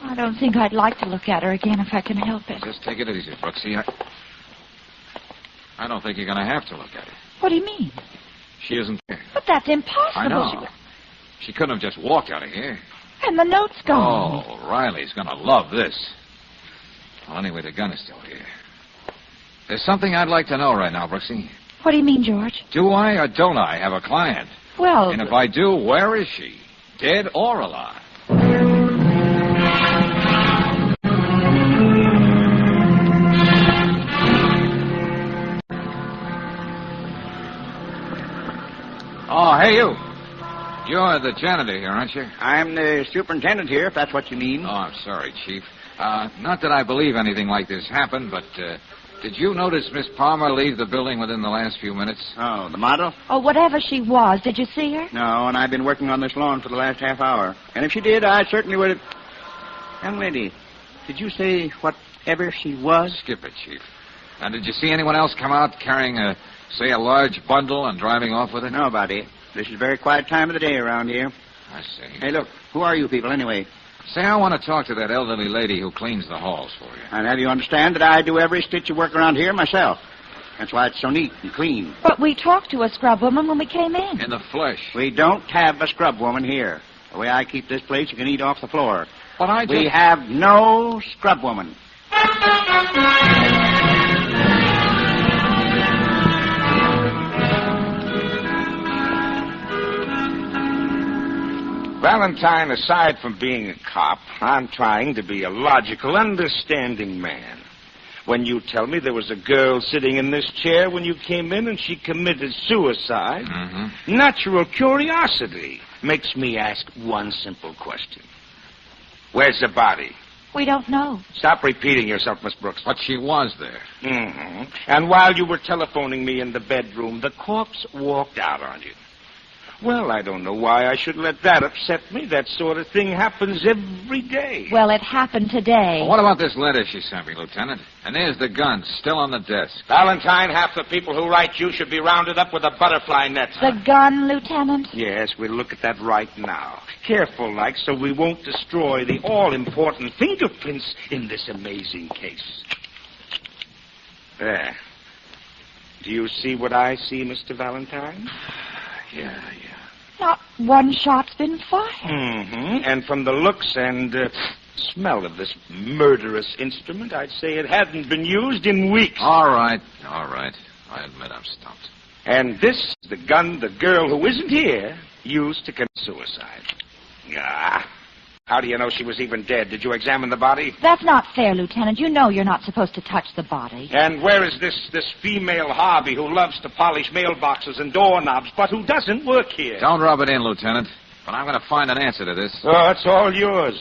I don't think I'd like to look at her again if I can help it. Just take it easy, Brooksy. I don't think you're going to have to look at her. What do you mean? She isn't there. But that's impossible. I know. She couldn't have just walked out of here. And the note's gone. Oh, Riley's going to love this. Well, anyway, the gun is still here. There's something I'd like to know right now, Brooksy. What do you mean, George? Do I or don't I have a client? Well... And if I do, where is she? Dead or alive? Oh, hey, you. You're the janitor here, aren't you? I'm the superintendent here, if that's what you mean. Oh, I'm sorry, Chief. Not that I believe anything like this happened, but did you notice Miss Palmer leave the building within the last few minutes? Oh, the model? Oh, whatever she was, did you see her? No, and I've been working on this lawn for the last half hour. And if she did, I certainly would have... Young lady, did you say whatever she was? Skip it, Chief. Now, did you see anyone else come out carrying a large bundle and driving off with it? Nobody. This is a very quiet time of the day around here. I see. Hey, look, who are you people anyway? Say, I want to talk to that elderly lady who cleans the halls for you. And have you understand that I do every stitch of work around here myself. That's why it's so neat and clean. But we talked to a scrub woman when we came in. In the flesh. We don't have a scrub woman here. The way I keep this place, you can eat off the floor. But We have no scrub woman. Valentine, aside from being a cop, I'm trying to be a logical, understanding man. When you tell me there was a girl sitting in this chair when you came in and she committed suicide, natural curiosity makes me ask one simple question. Where's the body? We don't know. Stop repeating yourself, Miss Brooks. But she was there. And while you were telephoning me in the bedroom, the corpse walked out on you. Well, I don't know why I should let that upset me. That sort of thing happens every day. Well, it happened today. Well, what about this letter she sent me, Lieutenant? And there's the gun, still on the desk. Valentine, half the people who write you should be rounded up with a butterfly net. The gun, Lieutenant? Yes, we'll look at that right now. Careful, like, so we won't destroy the all-important fingerprints in this amazing case. There. Do you see what I see, Mr. Valentine? Yeah. Not one shot's been fired. And from the looks and smell of this murderous instrument, I'd say it hadn't been used in weeks. All right. I admit I'm stumped. And this is the gun the girl who isn't here used to commit suicide. How do you know she was even dead? Did you examine the body? That's not fair, Lieutenant. You know you're not supposed to touch the body. And where is this female hobby who loves to polish mailboxes and doorknobs, but who doesn't work here? Don't rub it in, Lieutenant. But I'm going to find an answer to this. Oh, it's all yours.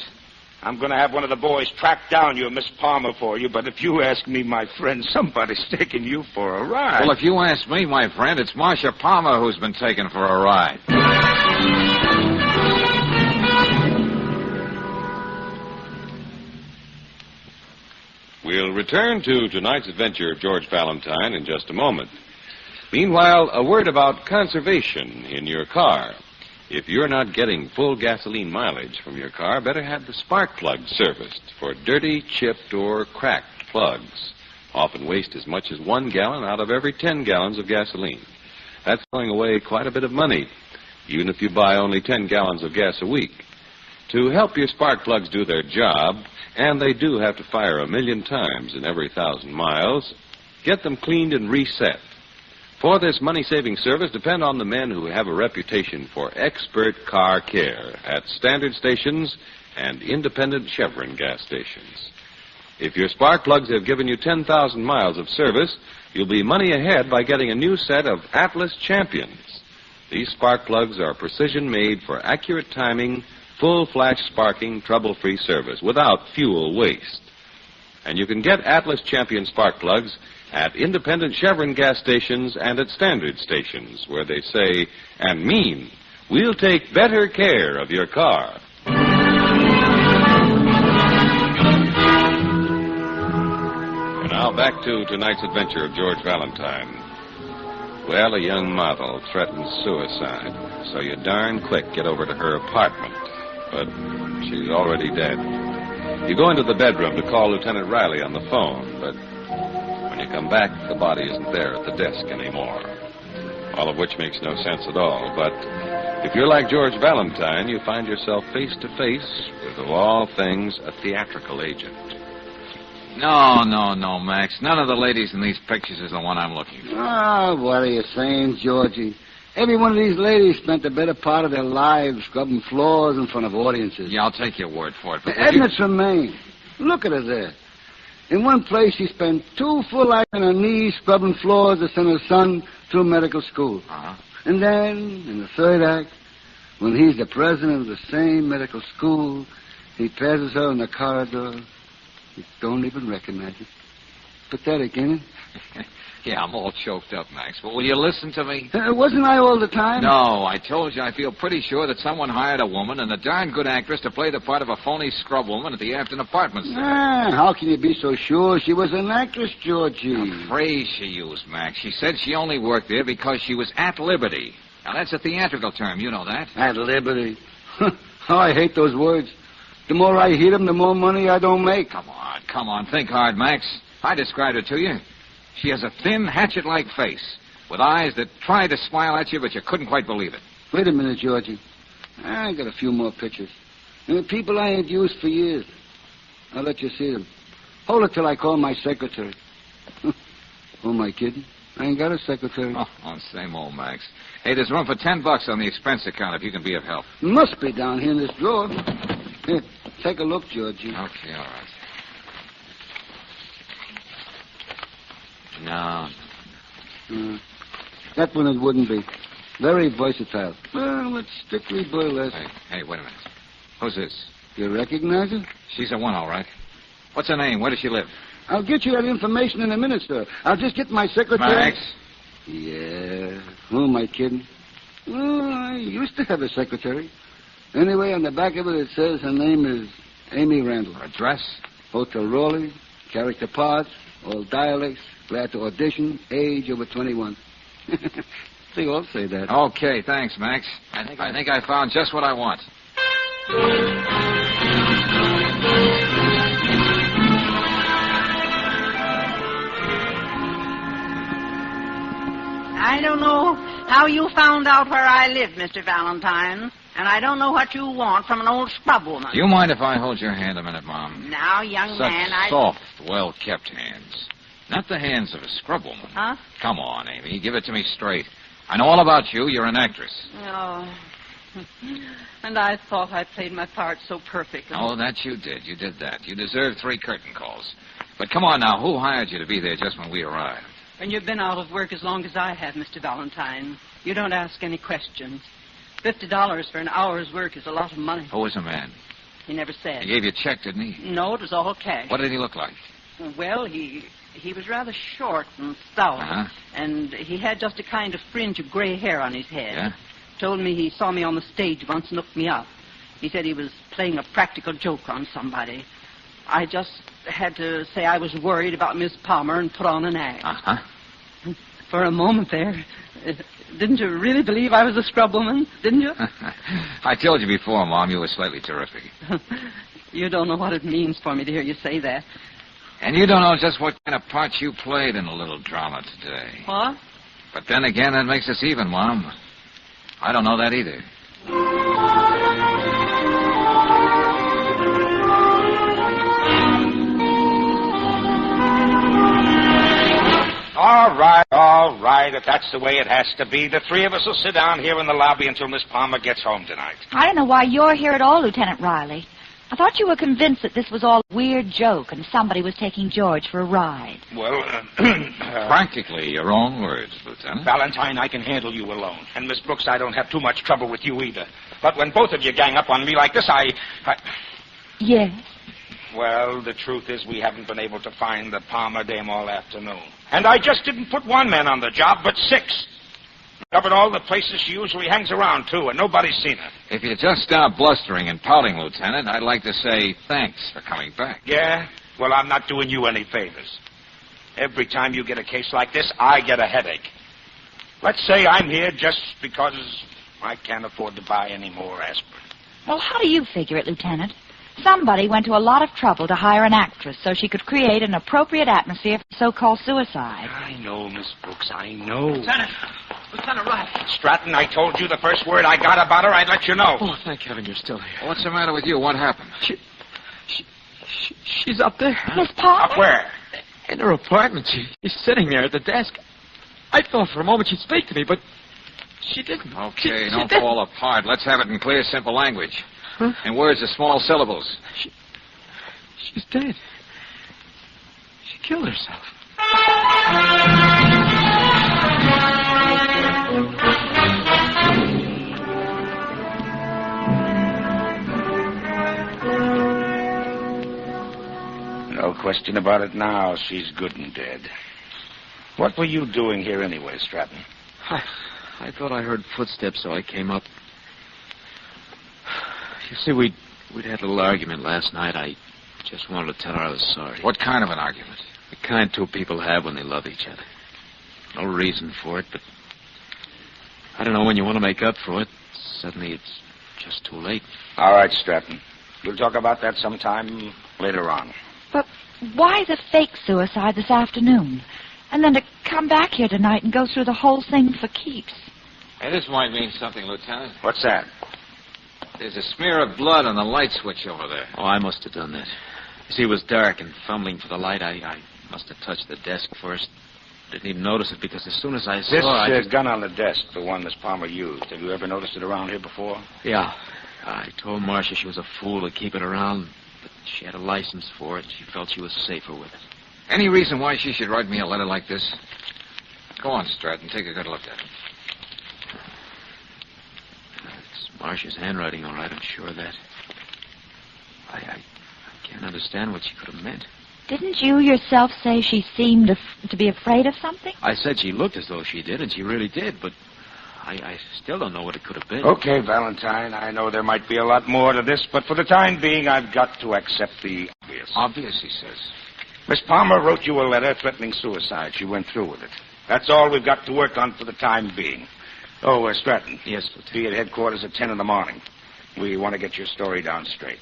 I'm going to have one of the boys track down your Miss Palmer for you, but if you ask me, my friend, somebody's taking you for a ride. Well, if you ask me, my friend, it's Marcia Palmer who's been taken for a ride. We'll return to tonight's adventure of George Valentine in just a moment. Meanwhile, a word about conservation in your car. If you're not getting full gasoline mileage from your car, better have the spark plug serviced for dirty, chipped, or cracked plugs. Often waste as much as 1 gallon out of every 10 gallons of gasoline. That's throwing away quite a bit of money. even if you buy only 10 gallons of gas a week. To help your spark plugs do their job, and they do have to fire 1,000,000 times in every 1,000 miles, get them cleaned and reset. For this money-saving service, depend on the men who have a reputation for expert car care at standard stations and independent Chevron gas stations. If your spark plugs have given you 10,000 miles of service, you'll be money ahead by getting a new set of Atlas Champions. These spark plugs are precision-made for accurate timing, full flash sparking, trouble-free service without fuel waste. And you can get Atlas Champion spark plugs at independent Chevron gas stations and at standard stations where they say and mean, we'll take better care of your car. And now back to tonight's adventure of George Valentine. Well, a young model threatens suicide, so you darn quick get over to her apartment. But she's already dead. You go into the bedroom to call Lieutenant Riley on the phone, but when you come back, the body isn't there at the desk anymore. All of which makes no sense at all. But if you're like George Valentine, you find yourself face to face with, of all things, a theatrical agent. No, Max. None of the ladies in these pictures is the one I'm looking for. Oh, what are you saying, Georgie? Every one of these ladies spent the better part of their lives scrubbing floors in front of audiences. Yeah, I'll take your word for it. But Edna Tremaine. Look at her there. In one place, she spent 2 full nights on her knees scrubbing floors to send her son through medical school. Uh-huh. And then, in the third act, when he's the president of the same medical school, he passes her in the corridor. You don't even recognize it. Pathetic, ain't it? Yeah, I'm all choked up, Max. But will you listen to me? Wasn't I all the time? No, I told you I feel pretty sure that someone hired a woman and a darn good actress to play the part of a phony scrub woman at the Afton Apartments. How can you be so sure? She was an actress, Georgie. The phrase she used, Max. She said she only worked there because she was at liberty. Now, that's a theatrical term. You know that. At liberty. Oh, I hate those words. The more I hear them, the more money I don't make. Come on. Think hard, Max. I described her to you. She has a thin, hatchet-like face with eyes that tried to smile at you, but you couldn't quite believe it. Wait a minute, Georgie. I got a few more pictures. People I ain't used for years. I'll let you see them. Hold it till I call my secretary. Who am I kidding? I ain't got a secretary. Oh, same old Max. Hey, there's room for $10 on the expense account if you can be of help. Must be down here in this drawer. Here, take a look, Georgie. Okay, all right. No. That one it wouldn't be. Very versatile. Well, it's strictly burlesque. Hey, wait a minute. Who's this? You recognize her? She's the one, all right. What's her name? Where does she live? I'll get you that information in a minute, sir. I'll just get my secretary. Max? Yeah. Who am I kidding? Well, I used to have a secretary. Anyway, on the back of it says her name is Amy Randall. Her address? Hotel Raleigh, character parts, all dialects, glad to audition, age over 21. They all say that. Okay, thanks, Max. I think I found just what I want. I don't know how you found out where I live, Mr. Valentine. And I don't know what you want from an old scrub woman. Do you mind if I hold your hand a minute, Mom? Now, young Such man, soft, well-kept hands. Not the hands of a scrub woman. Huh? Come on, Amy. Give it to me straight. I know all about you. You're an actress. Oh. And I thought I played my part so perfectly. Oh, that you did. You did that. You deserved 3 curtain calls. But come on now. Who hired you to be there just when we arrived? When you've been out of work as long as I have, Mr. Valentine, you don't ask any questions. $50 for an hour's work is a lot of money. Who was the man? He never said. He gave you a check, didn't he? No, it was all cash. What did he look like? Well, he was rather short and stout. Uh-huh. And he had just a kind of fringe of gray hair on his head. Yeah? Told me he saw me on the stage once and looked me up. He said he was playing a practical joke on somebody. I just had to say I was worried about Miss Palmer and put on an act. Uh-huh. For a moment there, didn't you really believe I was a scrub woman, didn't you? I told you before, Mom, you were slightly terrific. You don't know what it means for me to hear you say that. And you don't know just what kind of part you played in a little drama today. What? But then again, that makes us even, Mom. I don't know that either. All right. If that's the way it has to be, the three of us will sit down here in the lobby until Miss Palmer gets home tonight. I don't know why you're here at all, Lieutenant Riley. I thought you were convinced that this was all a weird joke and somebody was taking George for a ride. Well, practically your own words, Lieutenant. Valentine, I can handle you alone. And Miss Brooks, I don't have too much trouble with you either. But when both of you gang up on me like this, I... Yes? Well, the truth is we haven't been able to find the Palmer dame all afternoon. And I just didn't put one man on the job, but 6. Covered all the places she usually hangs around, too, and nobody's seen her. If you just stop blustering and pouting, Lieutenant, I'd like to say thanks for coming back. Yeah? Well, I'm not doing you any favors. Every time you get a case like this, I get a headache. Let's say I'm here just because I can't afford to buy any more aspirin. Well, how do you figure it, Lieutenant? Somebody went to a lot of trouble to hire an actress so she could create an appropriate atmosphere for so-called suicide. I know, Miss Brooks, I know. Lieutenant Riley. Stratton, I told you the first word I got about her, I'd let you know. Oh, thank heaven you're still here. What's the matter with you? What happened? She's up there. Miss Palmer? Up where? In her apartment. She's sitting there at the desk. I thought for a moment she'd speak to me, but she didn't. Okay, don't fall apart. Let's have it in clear, simple language. Huh? In words of small syllables. She's dead. She killed herself. No question about it now. She's good and dead. What were you doing here anyway, Stratton? I thought I heard footsteps, so I came up. You see, we'd had a little argument last night. I just wanted to tell her I was sorry. What kind of an argument? The kind two people have when they love each other. No reason for it, but I don't know, when you want to make up for it, suddenly it's just too late. All right, Stratton. We'll talk about that sometime later on. But why the fake suicide this afternoon? And then to come back here tonight and go through the whole thing for keeps. Hey, this might mean something, Lieutenant. What's that? There's a smear of blood on the light switch over there. Oh, I must have done that. You see, it was dark, and fumbling for the light, I must have touched the desk first. Didn't even notice it, because as soon as I saw This gun on the desk, the one Miss Palmer used, have you ever noticed it around here before? Yeah. I told Marcia she was a fool to keep it around, but she had a license for it. She felt she was safer with it. Any reason why she should write me a letter like this? Go on, Stratton. Take a good look at it. It's Marcia's handwriting, all right. I'm sure of that. I can't understand what she could have meant. Didn't you yourself say she seemed to be afraid of something? I said she looked as though she did, and she really did, but I still don't know what it could have been. Okay, Valentine, I know there might be a lot more to this, but for the time being, I've got to accept the obvious. Obvious, he says. Miss Palmer wrote you a letter threatening suicide. She went through with it. That's all we've got to work on for the time being. Oh, Stratton. Yes, Lieutenant. Be at headquarters at 10 in the morning. We want to get your story down straight.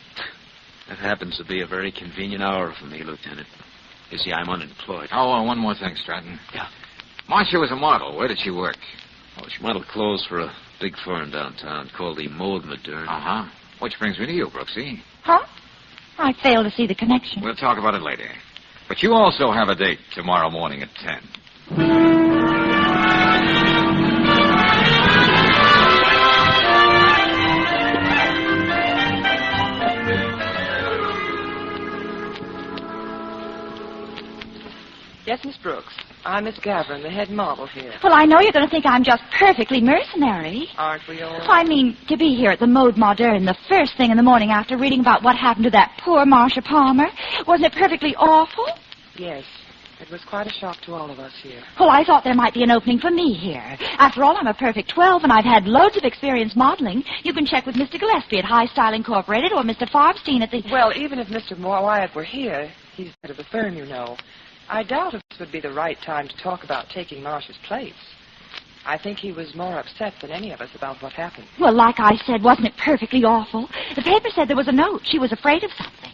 That happens to be a very convenient hour for me, Lieutenant. You see, I'm unemployed. Oh, one more thing, Stratton. Yeah. Marcia was a model. Where did she work? Oh, she modeled clothes for a big firm downtown called the Mode Moderne. Uh-huh. Which brings me to you, Brooksy. Huh? I fail to see the connection. We'll talk about it later. But you also have a date tomorrow morning at 10. Yes, Miss Brooks. I'm Miss Gavin, the head model here. Well, I know you're going to think I'm just perfectly mercenary. Aren't we all? I mean, to be here at the Mode Moderne the first thing in the morning after reading about what happened to that poor Marcia Palmer. Wasn't it perfectly awful? Yes. It was quite a shock to all of us here. Well, I thought there might be an opening for me here. After all, I'm a perfect 12, and I've had loads of experience modeling. You can check with Mr. Gillespie at High Style Incorporated or Mr. Farbstein at the... Well, even if Mr. Wyatt were here, he's head of the firm, you know, I doubt if this would be the right time to talk about taking Marcia's place. I think he was more upset than any of us about what happened. Well, like I said, wasn't it perfectly awful? The paper said there was a note. She was afraid of something.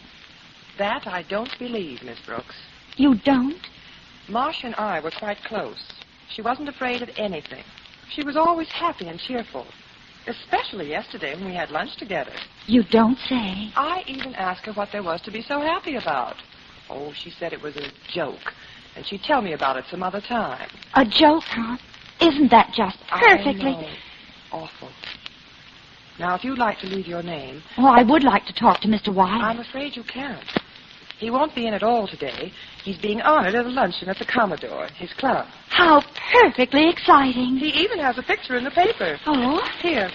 That I don't believe, Miss Brooks. You don't? Marcia and I were quite close. She wasn't afraid of anything. She was always happy and cheerful. Especially yesterday when we had lunch together. You don't say. I even asked her what there was to be so happy about. Oh, she said it was a joke, and she'd tell me about it some other time. A joke, huh? Isn't that just perfectly... I know. Awful. Now, if you'd like to leave your name... Oh, I would like to talk to Mr. Wyatt. I'm afraid you can't. He won't be in at all today. He's being honored at a luncheon at the Commodore, his club. How perfectly exciting. He even has a picture in the paper. Oh? Here.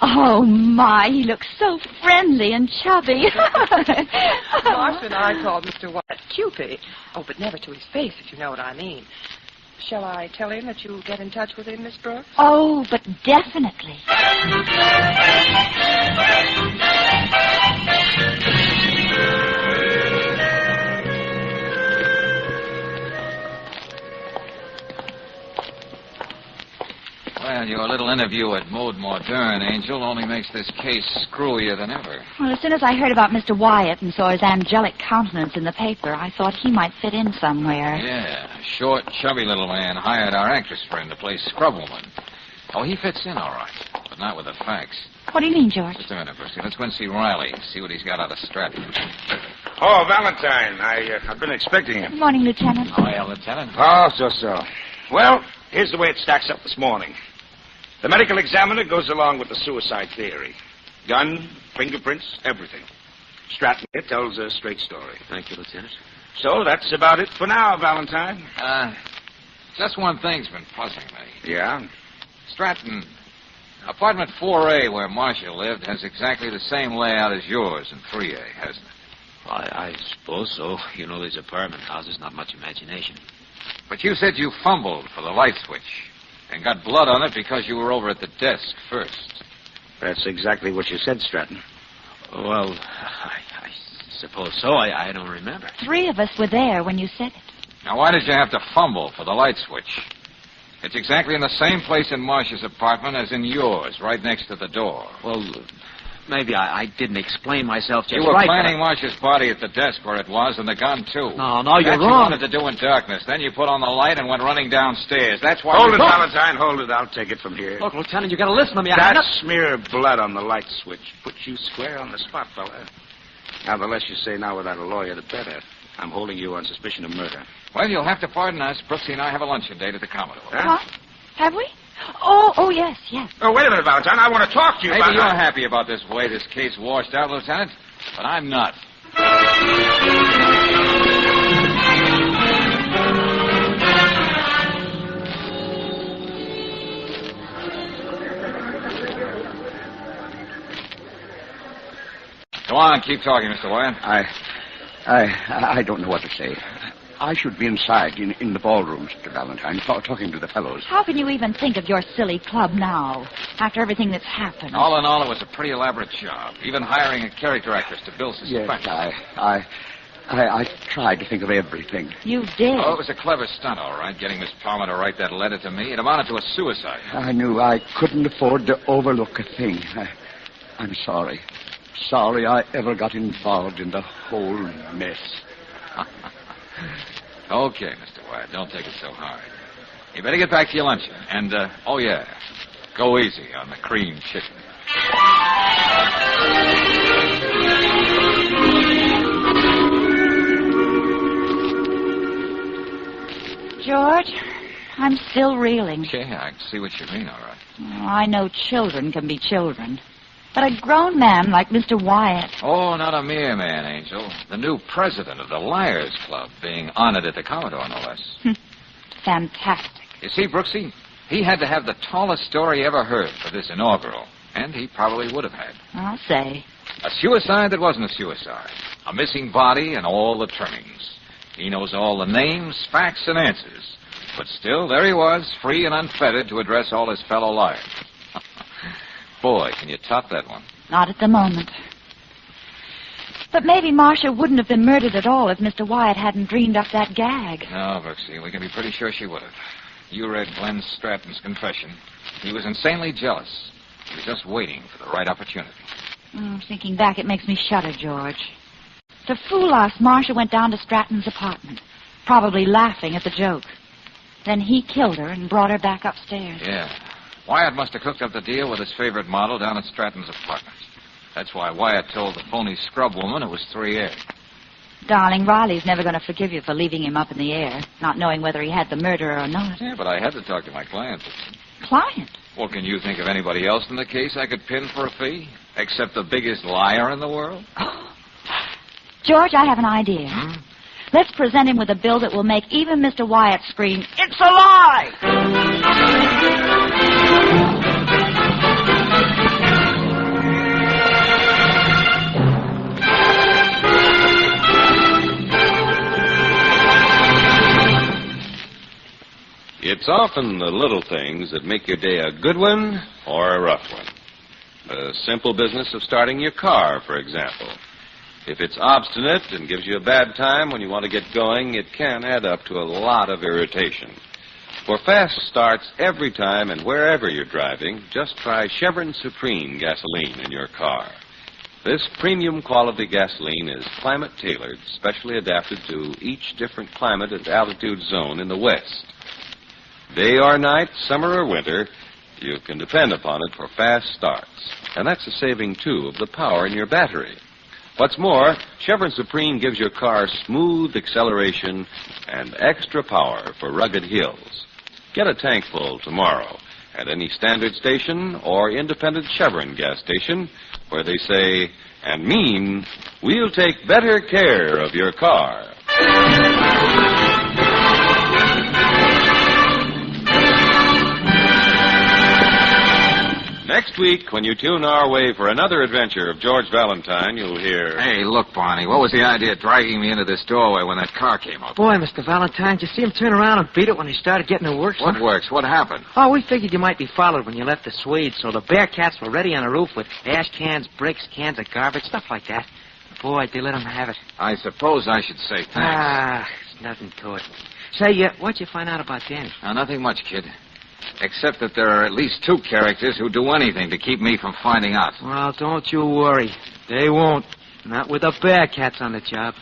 Oh, my, he looks so friendly and chubby. Martha and I called Mr. Wyatt Cupid. Oh, but never to his face, if you know what I mean. Shall I tell him that you'll get in touch with him, Miss Brooks? Oh, but definitely. Well, your little interview at Mode Moderne, Angel, only makes this case screwier than ever. Well, as soon as I heard about Mr. Wyatt and saw his angelic countenance in the paper, I thought he might fit in somewhere. Yeah, a short, chubby little man hired our actress friend to play scrubwoman. Oh, he fits in all right, but not with the facts. What do you mean, George? Just a minute, Brucey. Let's go and see Riley, see what he's got out of Stratton. Oh, Valentine, I've been expecting him. Good morning, Lieutenant. Oh, yeah, Lieutenant. Oh, so. Well, here's the way it stacks up this morning. The medical examiner goes along with the suicide theory. Gun, fingerprints, everything. Stratton here tells a straight story. Thank you, Lieutenant. So that's about it for now, Valentine. Just one thing's been puzzling me. Yeah? Stratton, apartment 4A where Marcia lived has exactly the same layout as yours in 3A, hasn't it? I suppose so. You know, these apartment houses, not much imagination. But you said you fumbled for the light switch and got blood on it because you were over at the desk first. That's exactly what you said, Stratton. Well, I suppose so. I don't remember. 3 of us were there when you said it. Now, why did you have to fumble for the light switch? It's exactly in the same place in Marcia's apartment as in yours, right next to the door. Well, maybe I didn't explain myself just right. You were planning Marcia's body at the desk where it was, and the gun, too. No, you're That wrong. you wanted to do in darkness. Then you put on the light and went running downstairs. That's why Hold you... it, Valentine, hold it. I'll take it from here. Look, Lieutenant, you got to listen to me. That smear of blood on the light switch puts you square on the spot, fella. Now, the less you say now without a lawyer, the better. I'm holding you on suspicion of murder. Well, you'll have to pardon us. Brooksy and I have a luncheon date at the Commodore. Huh? Have we? Oh, yes. Oh, wait a minute, Valentine. I want to talk to you Maybe about... you're happy about this way this case washed out, Lieutenant, but I'm not. Go on, keep talking, Mr. Wyatt. I don't know what to say. I should be inside in the ballroom, Mr. Valentine, talking to the fellows. How can you even think of your silly club now, after everything that's happened? All in all, it was a pretty elaborate job. Even hiring a character actress to build suspense. Yes, I tried to think of everything. You did? Oh, it was a clever stunt, all right, getting Miss Palmer to write that letter to me. It amounted to a suicide. I knew I couldn't afford to overlook a thing. I'm sorry. Sorry I ever got involved in the whole mess. Okay, Mr. Wyatt, don't take it so hard. You better get back to your luncheon. And, oh, yeah, go easy on the cream chicken. George, I'm still reeling. Yeah, I can see what you mean, all right. Oh, I know children can be children. But a grown man like Mr. Wyatt... Oh, not a mere man, Angel. The new president of the Liars Club, being honored at the Commodore, no less. Fantastic. You see, Brooksy, he had to have the tallest story ever heard for this inaugural. And he probably would have had. I'll say. A suicide that wasn't a suicide. A missing body and all the trimmings. He knows all the names, facts, and answers. But still, there he was, free and unfettered to address all his fellow liars. Boy, can you top that one? Not at the moment. But maybe Marcia wouldn't have been murdered at all if Mr. Wyatt hadn't dreamed up that gag. No, Brooksy, we can be pretty sure she would have. You read Glenn Stratton's confession. He was insanely jealous. He was just waiting for the right opportunity. Thinking back, it makes me shudder, George. To fool us, Marcia went down to Stratton's apartment, probably laughing at the joke. Then he killed her and brought her back upstairs. Yeah. Wyatt must have cooked up the deal with his favorite model down at Stratton's apartment. That's why Wyatt told the phony scrub woman it was 3A. Darling, Riley's never going to forgive you for leaving him up in the air, not knowing whether he had the murderer or not. Yeah, but I had to talk to my client. Client? Well, can you think of anybody else in the case I could pin for a fee? Except the biggest liar in the world? Oh. George, I have an idea. Let's present him with a bill that will make even Mr. Wyatt scream, "It's a lie!" It's often the little things that make your day a good one or a rough one. The simple business of starting your car, for example. If it's obstinate and gives you a bad time when you want to get going, it can add up to a lot of irritation. For fast starts every time and wherever you're driving, just try Chevron Supreme gasoline in your car. This premium quality gasoline is climate-tailored, specially adapted to each different climate and altitude zone in the West. Day or night, summer or winter, you can depend upon it for fast starts. And that's a saving, too, of the power in your battery. What's more, Chevron Supreme gives your car smooth acceleration and extra power for rugged hills. Get a tank full tomorrow at any standard station or independent Chevron gas station where they say and mean, we'll take better care of your car. Next week, when you tune our way for another adventure of George Valentine, you'll hear... Hey, look, Barney, what was the idea of dragging me into this doorway when that car came up? Boy, Mr. Valentine, did you see him turn around and beat it when he started getting to work? What works? What happened? Oh, we figured you might be followed when you left the Swede, so the Bearcats were ready on the roof with ash cans, bricks, cans of garbage, stuff like that. Boy, they let him have it. I suppose I should say thanks. It's nothing to it. Say, what'd you find out about Danny? Nothing much, kid. Except that there are at least two characters who'd do anything to keep me from finding out. Well, don't you worry. They won't. Not with the Bearcats on the job.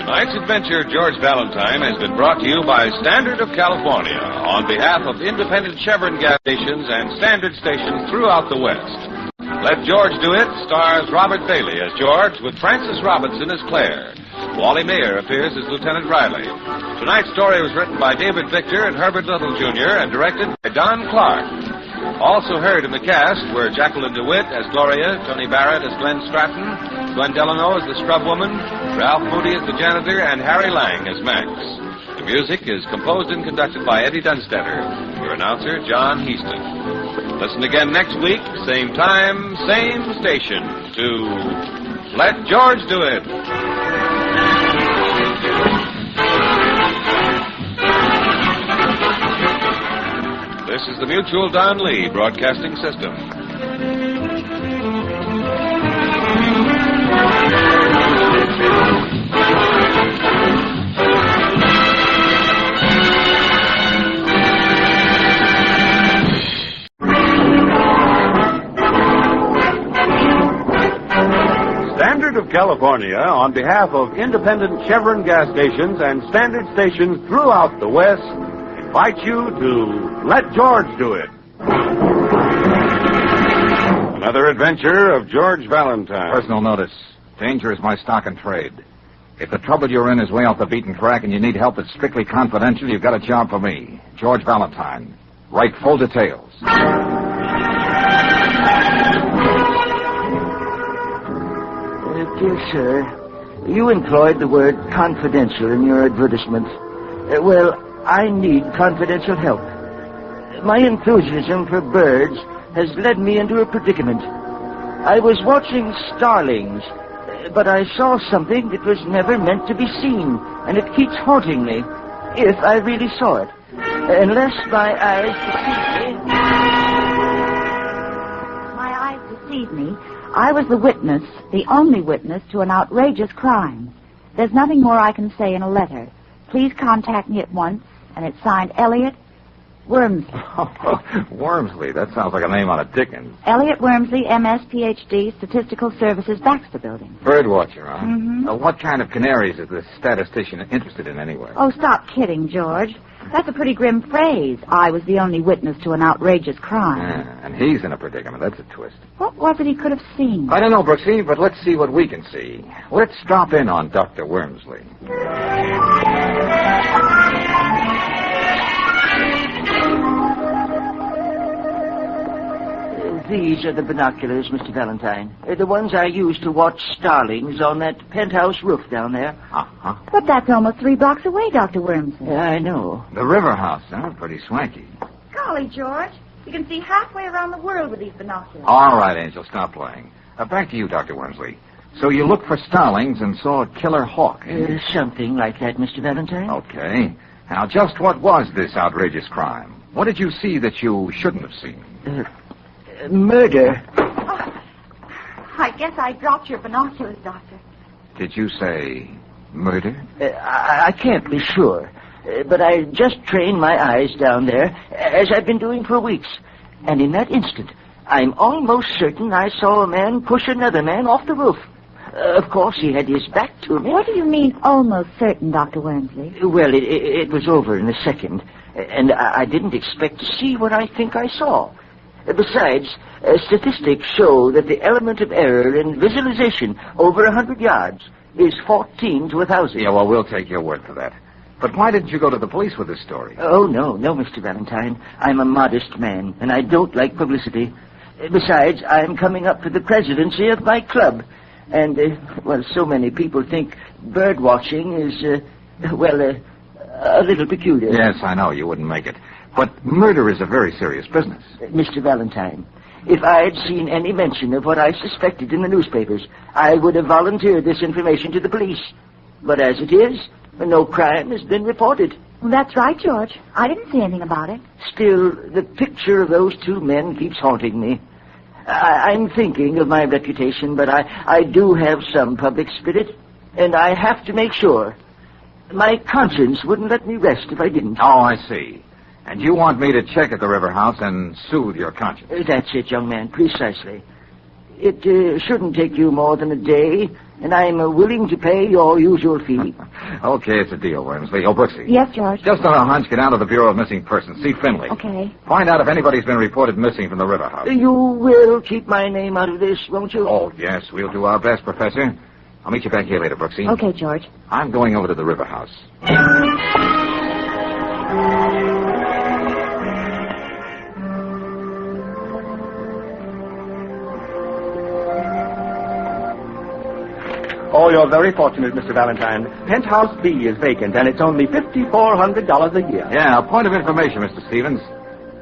Tonight's adventure, George Valentine, has been brought to you by Standard of California on behalf of independent Chevron gas stations and standard stations throughout the West. Let George Do It stars Robert Bailey as George with Frances Robinson as Claire. Wally Mayer appears as Lieutenant Riley. Tonight's story was written by David Victor and Herbert Little, Jr. and directed by Don Clark. Also heard in the cast were Jacqueline DeWitt as Gloria, Tony Barrett as Glenn Stratton, Gwen Delano as the scrub woman, Ralph Moody as the janitor, and Harry Lang as Max. The music is composed and conducted by Eddie Dunstetter. Your announcer, John Heaston. Listen again next week, same time, same station, to Let George Do It. This is the Mutual Don Lee Broadcasting System. Standard of California, on behalf of independent Chevron gas stations and standard stations throughout the West, invite you to Let George Do It. Another adventure of George Valentine. Personal notice. Danger is my stock and trade. If the trouble you're in is way off the beaten track and you need help that's strictly confidential, you've got a job for me, George Valentine. Write full details. Dear sir, you employed the word confidential in your advertisement. Well, I need confidential help. My enthusiasm for birds has led me into a predicament. I was watching starlings, but I saw something that was never meant to be seen, and it keeps haunting me, if I really saw it. Unless my eyes deceive me. My eyes deceive me. I was the witness, the only witness, to an outrageous crime. There's nothing more I can say in a letter. Please contact me at once. And it's signed Elliot Wormsley. Wormsley. That sounds like a name on a Dickens. Elliot Wormsley, MS, PhD, Statistical Services, Baxter Building. Birdwatcher, huh? Mm-hmm. What kind of canaries is this statistician interested in anyway? Oh, stop kidding, George. That's a pretty grim phrase. I was the only witness to an outrageous crime. Yeah, and he's in a predicament. That's a twist. What was it he could have seen? I don't know, Brooksy, but let's see what we can see. Let's drop in on Dr. Wormsley. These are the binoculars, Mr. Valentine. The ones I used to watch starlings on that penthouse roof down there. Uh-huh. But that's almost 3 blocks away, Dr. Wormsley. Yeah, I know. The river house, huh? Pretty swanky. Golly, George. You can see halfway around the world with these binoculars. All right, Angel, stop playing. Back to you, Dr. Wormsley. So you looked for starlings and saw a killer hawk. Something like that, Mr. Valentine. Okay. Now, just what was this outrageous crime? What did you see that you shouldn't have seen? Murder. Oh, I guess I dropped your binoculars, Doctor. Did you say murder? I can't be sure. But I just trained my eyes down there, as I've been doing for weeks. And in that instant, I'm almost certain I saw a man push another man off the roof. Of course, he had his back to me. What do you mean, almost certain, Dr. Wormsley? Well, it was over in a second. And I didn't expect to see what I think I saw. Besides, statistics show that the element of error in visualization over 100 yards is 14 to 1,000. Yeah, well, we'll take your word for that. But why didn't you go to the police with this story? Oh, no, Mr. Valentine. I'm a modest man, and I don't like publicity. Besides, I'm coming up for the presidency of my club. And, so many people think bird watching is, a little peculiar. Yes, I know. You wouldn't make it. But murder is a very serious business. Mr. Valentine, if I'd seen any mention of what I suspected in the newspapers, I would have volunteered this information to the police. But as it is, no crime has been reported. Well, that's right, George. I didn't see anything about it. Still, the picture of those 2 men keeps haunting me. I'm thinking of my reputation, but I do have some public spirit, and I have to make sure. My conscience wouldn't let me rest if I didn't. Oh, I see. And you want me to check at the river house and soothe your conscience? That's it, young man, precisely. It shouldn't take you more than a day, and I'm willing to pay your usual fee. Okay, it's a deal, Wormsley. Oh, Brooksy. Yes, George? Just on a hunch, get down to the Bureau of Missing Persons. See Finley. Okay. Find out if anybody's been reported missing from the river house. You will keep my name out of this, won't you? Oh, yes, we'll do our best, Professor. I'll meet you back here later, Brooksy. Okay, George. I'm going over to the river house. Oh, you're very fortunate, Mr. Valentine. Penthouse B is vacant, and it's only $5,400 a year. Yeah, a point of information, Mr. Stevens.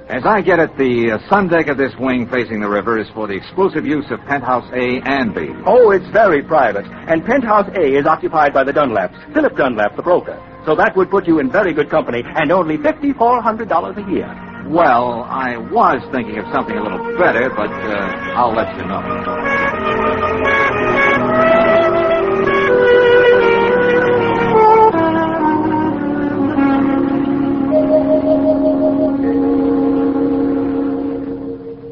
As I get it, the sun deck of this wing facing the river is for the exclusive use of Penthouse A and B. Oh, it's very private. And Penthouse A is occupied by the Dunlaps, Philip Dunlap, the broker. So that would put you in very good company, and only $5,400 a year. Well, I was thinking of something a little better, but I'll let you know.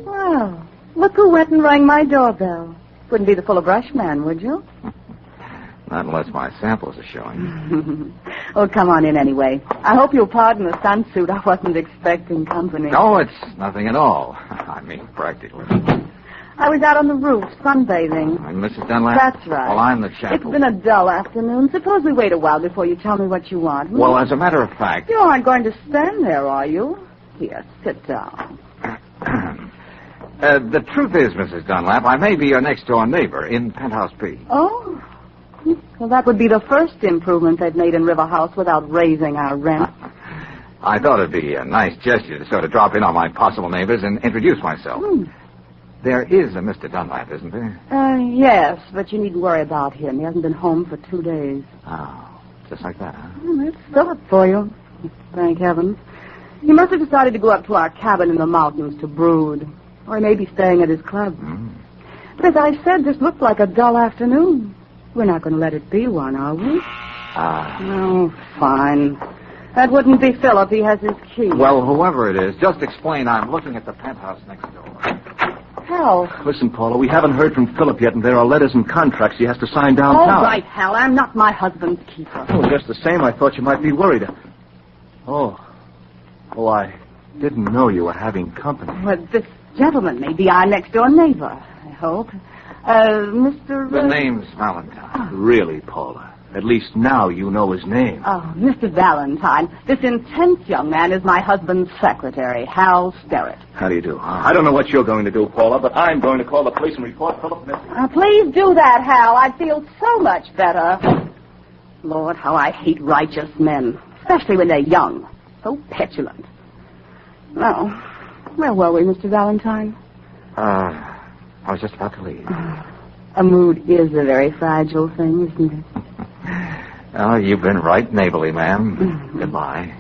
Well, look who went and rang my doorbell. Wouldn't be the full of brush man, would you? Not unless my samples are showing. Oh, come on in anyway. I hope you'll pardon the sunsuit. I wasn't expecting company. No, it's nothing at all. I mean, practically. I was out on the roof sunbathing. And Mrs. Dunlap? That's right. Well, I'm the chap. It's been a dull afternoon. Suppose we wait a while before you tell me what you want. Hmm? Well, as a matter of fact... You aren't going to stand there, are you? Here, sit down. The truth is, Mrs. Dunlap, I may be your next-door neighbor in Penthouse B. Oh? Well, that would be the first improvement they've made in River House without raising our rent. I thought it'd be a nice gesture to sort of drop in on my possible neighbors and introduce myself. There is a Mr. Dunlap, isn't there? Yes, but you needn't worry about him. He hasn't been home for 2 days. Oh, just like that, huh? Let's fill it for you. Thank heavens. He must have decided to go up to our cabin in the mountains to brood. Or he may be staying at his club. But as I said, this looked like a dull afternoon. We're not going to let it be one, are we? Oh, fine. That wouldn't be Philip. He has his key. Well, whoever it is, just explain I'm looking at the penthouse next door. Hal. Listen, Paula, we haven't heard from Philip yet, and there are letters and contracts he has to sign downtown. All right, Hal. I'm not my husband's keeper. Oh, just the same, I thought you might be worried. Oh, I didn't know you were having company. Well, this gentleman may be our next-door neighbor, I hope. Mr. The name's Valentine. Really, Paula? At least now you know his name. Oh, Mr. Valentine. This intense young man is my husband's secretary, Hal Sterrett. How do you do? I don't know what you're going to do, Paula, but I'm going to call the police and report Philip missing. Please do that, Hal. I'd feel so much better. Lord, how I hate righteous men, especially when they're young. So petulant. Well, where were we, Mr. Valentine? I was just about to leave. A mood is a very fragile thing, isn't it? Oh, you've been right neighborly, ma'am. Goodbye.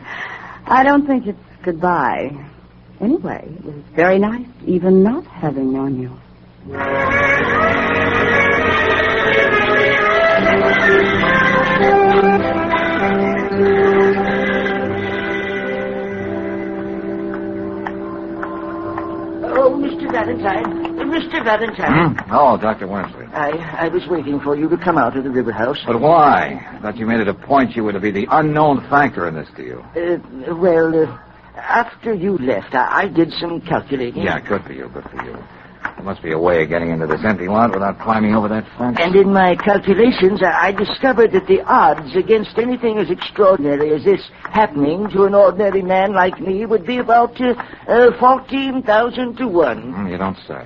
I don't think it's goodbye. Anyway, it was very nice, even not having known you. Oh, Mr. Valentine. Mr. Valentine. Oh, Dr. Wormsley. I was waiting for you to come out of the river house. But why? I thought you made it a point you were to be the unknown factor in this deal. After you left, I did some calculating. Yeah, good for you, good for you. There must be a way of getting into this empty lot without climbing over that fence. And in my calculations, I discovered that the odds against anything as extraordinary as this happening to an ordinary man like me would be about 14,000 to 1. You don't say.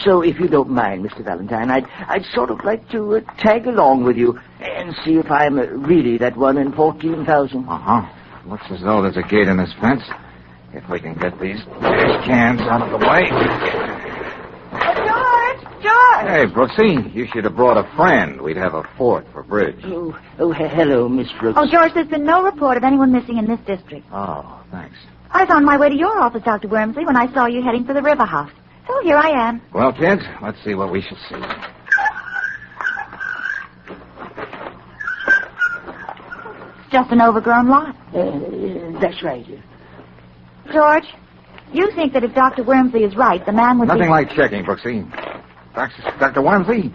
So if you don't mind, Mr. Valentine, I'd sort of like to tag along with you and see if I'm really that 1 in 14,000. Uh-huh. Looks as though there's a gate in this fence. If we can get these cans out of the way. George! Hey, Brooksy, you should have brought a friend. We'd have a fourth for bridge. Hello, Miss Brooks. Oh, George, there's been no report of anyone missing in this district. Oh, thanks. I was on my way to your office, Dr. Wormsley, when I saw you heading for the river house. So here I am. Well, kids, let's see what we shall see. It's just an overgrown lot. That's right. George, you think that if Dr. Wormsley is right, the man would Nothing like checking, Brooksy. Dr. Wormsley,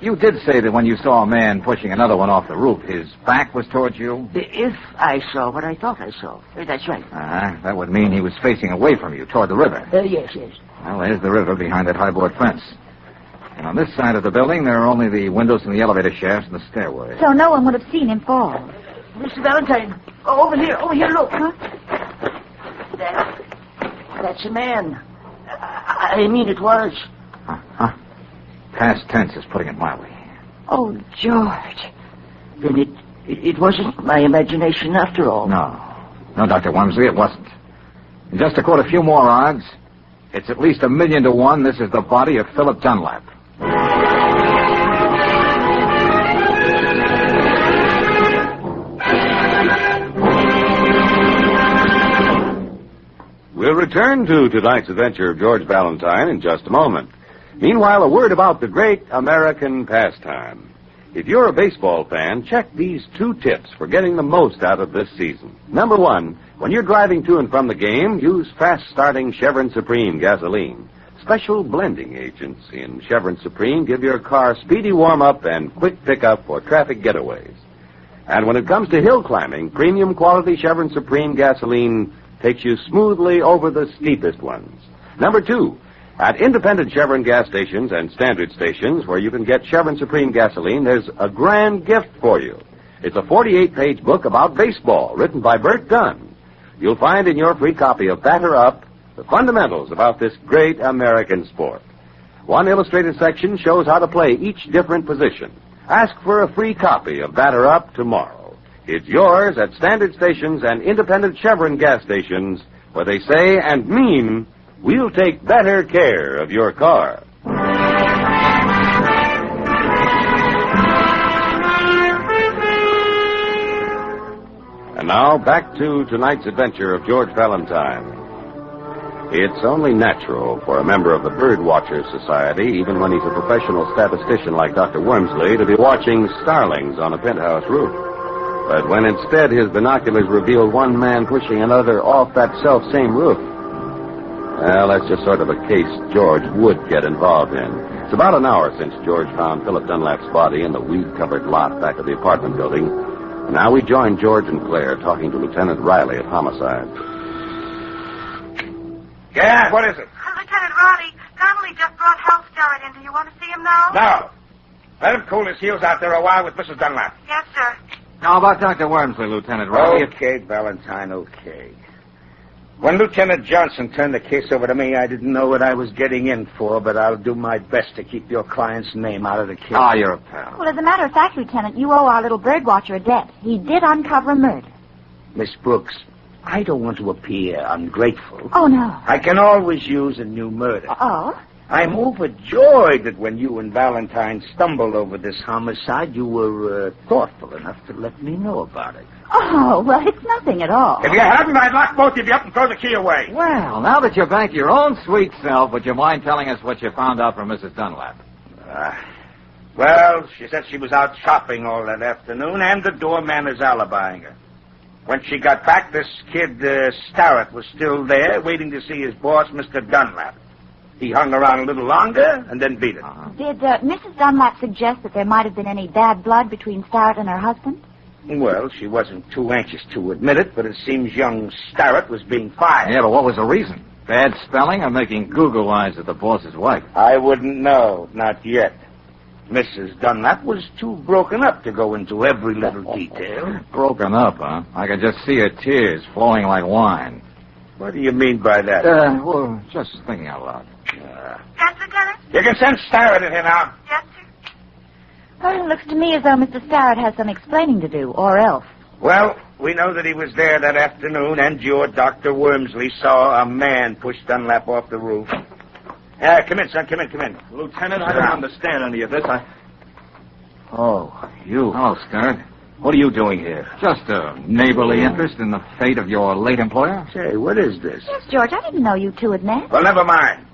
you did say that when you saw a man pushing another one off the roof, his back was towards you? If I saw what I thought I saw. That's right. That would mean he was facing away from you, toward the river. Yes. Well, there's the river behind that high-board fence. And on this side of the building, there are only the windows and the elevator shafts and the stairway. So no one would have seen him fall. Mr. Valentine, over here, look. Huh? That's a man. I mean, it was. Past tense is putting it mildly. Oh, George. Then it wasn't my imagination after all. No, Dr. Wormsley, it wasn't. And just to quote a few more odds, it's at least 1,000,000 to 1 this is the body of Philip Dunlap. We'll return to tonight's adventure of George Valentine in just a moment. Meanwhile, a word about the great American pastime. If you're a baseball fan, check these 2 tips for getting the most out of this season. Number 1, when you're driving to and from the game, use fast-starting Chevron Supreme gasoline. Special blending agents in Chevron Supreme give your car speedy warm-up and quick pickup for traffic getaways. And when it comes to hill climbing, premium quality Chevron Supreme gasoline takes you smoothly over the steepest ones. Number 2, at independent Chevron gas stations and standard stations where you can get Chevron Supreme gasoline, there's a grand gift for you. It's a 48-page book about baseball written by Bert Gunn. You'll find in your free copy of Batter Up the fundamentals about this great American sport. One illustrated section shows how to play each different position. Ask for a free copy of Batter Up tomorrow. It's yours at standard stations and independent Chevron gas stations where they say and mean, we'll take better care of your car. And now, back to tonight's adventure of George Valentine. It's only natural for a member of the Bird Watchers Society, even when he's a professional statistician like Dr. Wormsley, to be watching starlings on a penthouse roof. But when instead his binoculars revealed one man pushing another off that self-same roof, well, that's just sort of a case George would get involved in. It's about an hour since George found Philip Dunlap's body in the weed-covered lot back of the apartment building. Now we join George and Claire talking to Lieutenant Riley of Homicide. Yeah, what is it? Lieutenant Riley, Donnelly just brought Hal Starrett in. Do you want to see him now? No. Let him cool his heels out there a while with Mrs. Dunlap. Yes, sir. How about Dr. Wormsley, Lieutenant Riley? Okay, Valentine, okay. When Lieutenant Johnson turned the case over to me, I didn't know what I was getting in for, but I'll do my best to keep your client's name out of the case. Ah, you're a pal. Well, as a matter of fact, Lieutenant, you owe our little bird watcher a debt. He did uncover a murder. Miss Brooks, I don't want to appear ungrateful. Oh, no. I can always use a new murder. Oh? I'm overjoyed that when you and Valentine stumbled over this homicide, you were thoughtful enough to let me know about it. Oh, well, it's nothing at all. If you hadn't, I'd lock both of you up and throw the key away. Well, now that you're back to your own sweet self, would you mind telling us what you found out from Mrs. Dunlap? Well, she said she was out shopping all that afternoon, and the doorman is alibying her. When she got back, this kid, Starrett, was still there, waiting to see his boss, Mr. Dunlap. He hung around a little longer and then beat it. Did Mrs. Dunlap suggest that there might have been any bad blood between Starrett and her husband? Well, she wasn't too anxious to admit it, but it seems young Starrett was being fired. Yeah, but what was the reason? Bad spelling or making Google eyes at the boss's wife? I wouldn't know, not yet. Mrs. Dunlap was too broken up to go into every little detail. Broken up, huh? I could just see her tears flowing like wine. What do you mean by that? Well, just thinking out loud. Yes, Lieutenant? You can send Starrett in here now. Yes, sir. Well, it looks to me as though Mr. Starrett has some explaining to do, or else. Well, we know that he was there that afternoon, and your Dr. Wormsley saw a man push Dunlap off the roof. Come in, son. Come in. Lieutenant, I don't understand any of this. Oh, you. Hello, Starrett. What are you doing here? Just a neighborly interest in the fate of your late employer. Say, what is this? Yes, George, I didn't know you two had met. Well, never mind.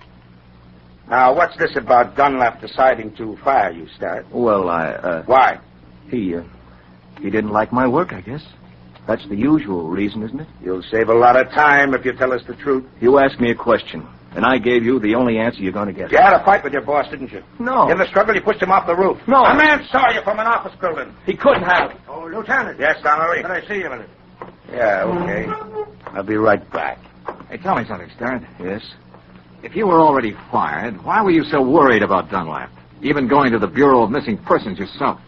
Now, what's this about Dunlap deciding to fire you, Starrett? Well, Why? He didn't like my work, I guess. That's the usual reason, isn't it? You'll save a lot of time if you tell us the truth. You asked me a question, and I gave you the only answer you're going to get. You had a fight with your boss, didn't you? No. In the struggle, you pushed him off the roof. No. A man saw you from an office building. He couldn't have. Oh, Lieutenant. Yes, Donnelly. Can I see you a minute? Yeah, okay. I'll be right back. Hey, tell me something, Starrett. Yes? If you were already fired, why were you so worried about Dunlap? Even going to the Bureau of Missing Persons yourself?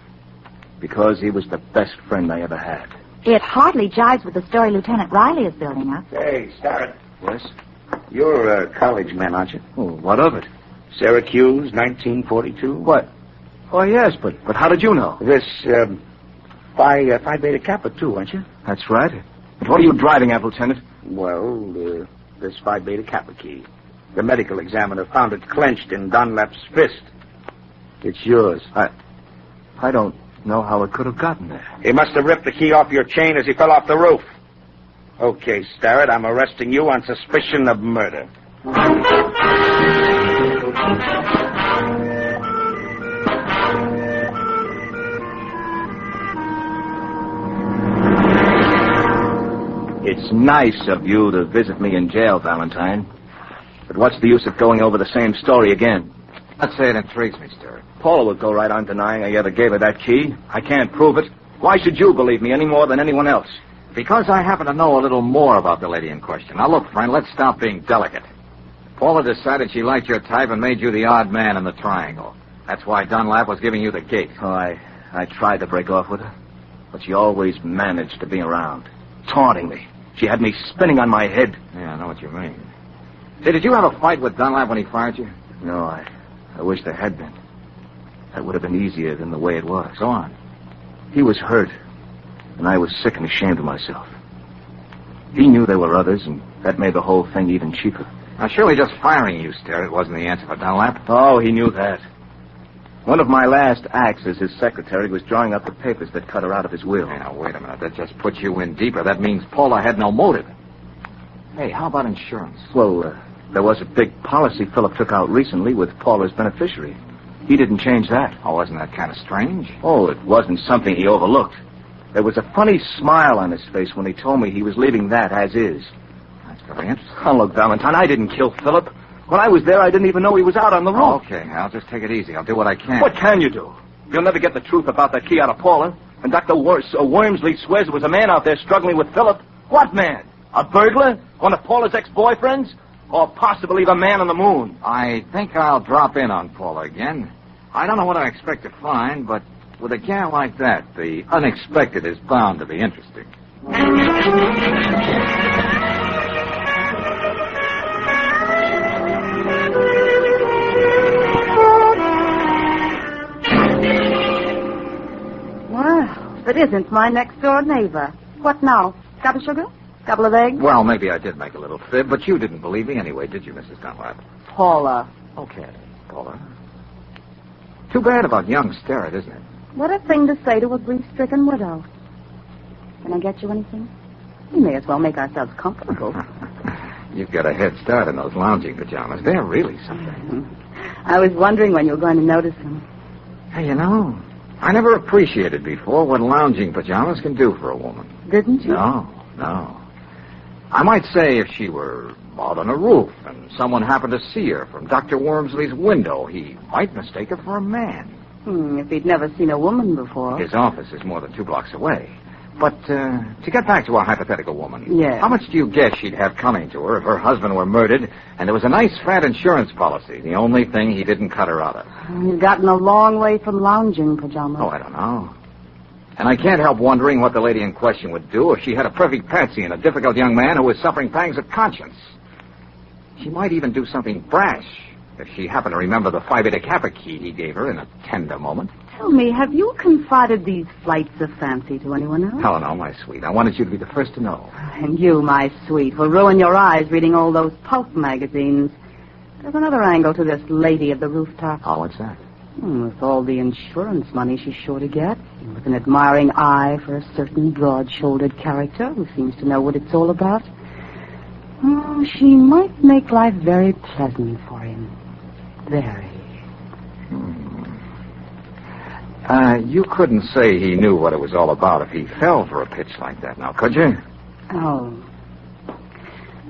Because he was the best friend I ever had. It hardly jives with the story Lieutenant Riley is building up. Hey, Starrett. Yes? You're a college man, aren't you? Oh, what of it? Syracuse, 1942. What? Oh, yes, but how did you know? This, Phi Beta Kappa, too, aren't you? That's right. But what are you driving at, Lieutenant? Well, this Phi Beta Kappa key. The medical examiner found it clenched in Dunlap's fist. It's yours. I don't know how it could have gotten there. He must have ripped the key off your chain as he fell off the roof. Okay, Starrett, I'm arresting you on suspicion of murder. It's nice of you to visit me in jail, Valentine. But what's the use of going over the same story again? I'd say it intrigues me, Starrett. Paula would go right on denying I ever gave her that key. I can't prove it. Why should you believe me any more than anyone else? Because I happen to know a little more about the lady in question. Now, look, friend, let's stop being delicate. Paula decided she liked your type and made you the odd man in the triangle. That's why Dunlap was giving you the gate. Oh, I tried to break off with her, but she always managed to be around, taunting me. She had me spinning on my head. Yeah, I know what you mean. Say, did you have a fight with Dunlap when he fired you? No, I wish there had been. That would have been easier than the way it was. Go on. He was hurt, and I was sick and ashamed of myself. He knew there were others, and that made the whole thing even cheaper. Now, surely just firing you, Starrett, wasn't the answer for Dunlap. Oh, he knew that. One of my last acts as his secretary was drawing up the papers that cut her out of his will. Hey, now, wait a minute. That just puts you in deeper. That means Paula had no motive. Hey, how about insurance? Well, there was a big policy Philip took out recently with Paula's beneficiary. He didn't change that. Oh, wasn't that kind of strange? Oh, it wasn't something he overlooked. There was a funny smile on his face when he told me he was leaving that as is. That's very interesting. Oh, look, Valentine, I didn't kill Philip. When I was there, I didn't even know he was out on the roof. Okay, I'll just take it easy. I'll do what I can. What can you do? You'll never get the truth about that key out of Paula. And Dr. Wormsley swears there was a man out there struggling with Philip. What man? A burglar? One of Paula's ex-boyfriends? Or possibly the man on the moon? I think I'll drop in on Paula again. I don't know what I expect to find, but with a gal like that, the unexpected is bound to be interesting. Well, it isn't my next-door neighbor. What now? Cup of sugar? Couple of eggs? Well, maybe I did make a little fib, but you didn't believe me anyway, did you, Mrs. Dunlap? Paula. Okay, Paula. Too bad about young Sterrett, isn't it? What a thing to say to a grief-stricken widow. Can I get you anything? We may as well make ourselves comfortable. You've got a head start in those lounging pajamas. They're really something. I was wondering when you were going to notice them. Hey, you know, I never appreciated before what lounging pajamas can do for a woman. Didn't you? No. I might say if she were out on a roof and someone happened to see her from Dr. Wormsley's window, he might mistake her for a man. If he'd never seen a woman before. His office is more than 2 blocks away. But to get back to our hypothetical woman, yes. How much do you guess she'd have coming to her if her husband were murdered and there was a nice fat insurance policy, the only thing he didn't cut her out of? You've gotten a long way from lounging pajamas. Oh, I don't know. And I can't help wondering what the lady in question would do if she had a perfect patsy and a difficult young man who was suffering pangs of conscience. She might even do something brash if she happened to remember the Phi Beta Kappa key he gave her in a tender moment. Tell me, have you confided these flights of fancy to anyone else? Oh, no, my sweet. I wanted you to be the first to know. And you, my sweet, will ruin your eyes reading all those pulp magazines. There's another angle to this lady of the rooftop. Oh, what's that? With all the insurance money she's sure to get, with an admiring eye for a certain broad-shouldered character who seems to know what it's all about, she might make life very pleasant for him. Very. You couldn't say he knew what it was all about if he fell for a pitch like that, now, could you? Oh.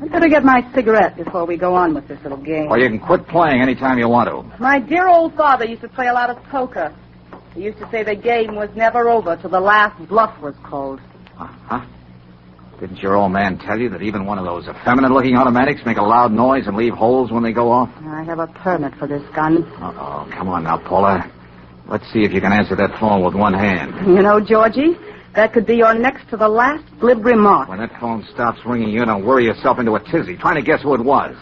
I'd better get my cigarette before we go on with this little game. Well, you can quit playing any time you want to. My dear old father used to play a lot of poker. He used to say the game was never over till the last bluff was called. Huh? Didn't your old man tell you that even one of those effeminate-looking automatics make a loud noise and leave holes when they go off? I have a permit for this gun. Uh-oh. Come on now, Paula. Let's see if you can answer that phone with one hand. You know, Georgie, that could be your next to the last glib remark. When that phone stops ringing, you don't worry yourself into a tizzy trying to guess who it was.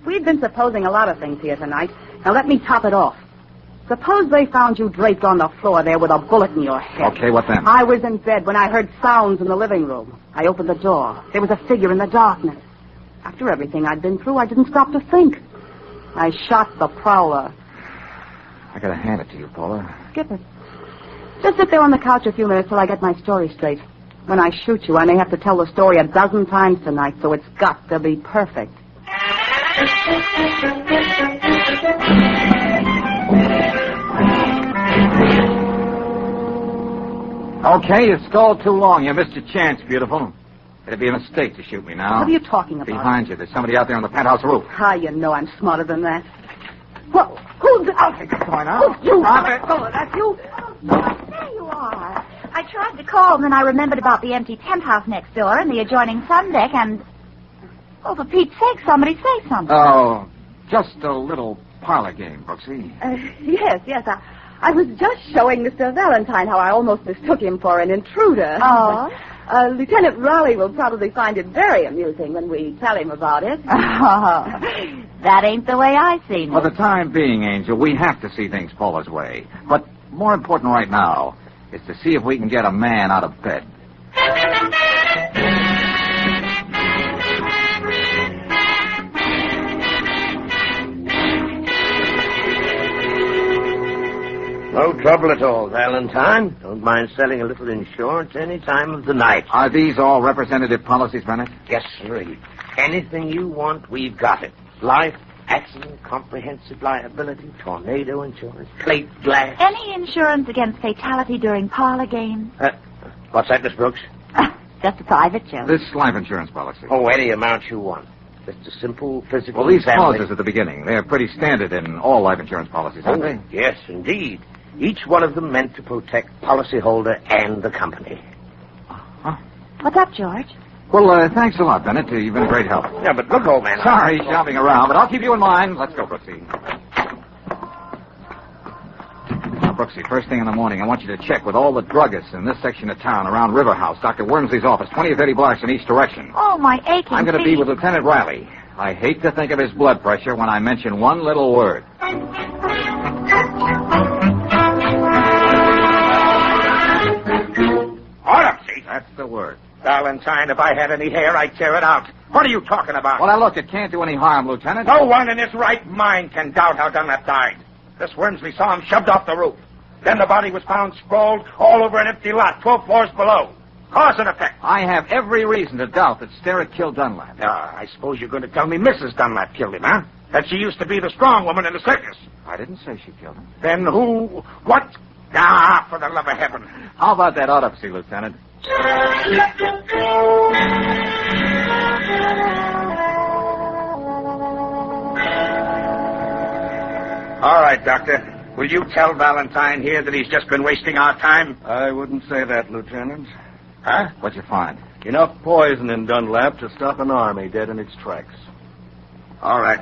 We've been supposing a lot of things here tonight. Now let me top it off. Suppose they found you draped on the floor there with a bullet in your head. Okay, what then? I was in bed when I heard sounds in the living room. I opened the door. There was a figure in the darkness. After everything I'd been through, I didn't stop to think. I shot the prowler. I gotta hand it to you, Paula. Skip it. Just sit there on the couch a few minutes till I get my story straight. When I shoot you, I may have to tell the story 12 times tonight, so it's got to be perfect. Okay, you stalled too long. You missed your chance, beautiful. It'd be a mistake to shoot me now. What are you talking about? Behind you. There's somebody out there on the penthouse roof. You know I'm smarter than that. Well, who's... Okay, come on now. Who's you? Stop it. Oh, that's you. There you are. I tried to call, and then I remembered about the empty penthouse next door and the adjoining sun deck, and... Oh, for Pete's sake, somebody say something. Oh, just a little parlor game, Brooksy. Yes. I was just showing Mr. Valentine how I almost mistook him for an intruder. Oh? Lieutenant Raleigh will probably find it very amusing when we tell him about it. Oh, that ain't the way I see it. For the time being, Angel, we have to see things Paula's way. But more important right now is to see if we can get a man out of bed. No trouble at all, Valentine. Don't mind selling a little insurance any time of the night. Are these all representative policies, Bennett? Yes, sir. Anything you want, we've got it. Life, accident, comprehensive liability, tornado insurance, plate glass. Any insurance against fatality during parlor games? What's that, Miss Brooks? Just a private joke. This life insurance policy. Oh, any amount you want. Just a simple physical Well, these examination. clauses at the beginning, they're pretty standard in all life insurance policies, aren't they? Yes, indeed. Each one of them meant to protect policyholder and the company. What's up, George? Well, thanks a lot, Bennett. You've been a great help. Yeah, but look, old man. Sorry, shopping around, but I'll keep you in mind. Let's go, Brooksy. Now, Brooksy, first thing in the morning, I want you to check with all the druggists in this section of town around River House, Dr. Wormsley's office, 20 or 30 blocks in each direction. Oh, my aching I'm going to be feet. with Lieutenant Riley. I hate to think of his blood pressure when I mention one little word. Autopsy? That's the word. Valentine, if I had any hair, I'd tear it out. What are you talking about? Well, now, look, it can't do any harm, Lieutenant. No one in his right mind can doubt how Dunlap died. This Wormsley saw him shoved off the roof. Then the body was found sprawled all over an empty lot, 12 floors below. Cause and effect. I have every reason to doubt that Sterrett killed Dunlap. I suppose you're going to tell me Mrs. Dunlap killed him, huh? That she used to be the strong woman in the circus. I didn't say she killed him. Then who? What? Ah, for the love of heaven. How about that autopsy, Lieutenant? All right, Doctor. Will you tell Valentine here that he's just been wasting our time? I wouldn't say that, Lieutenant. Huh? What'd you find? Enough poison in Dunlap to stop an army dead in its tracks. All right.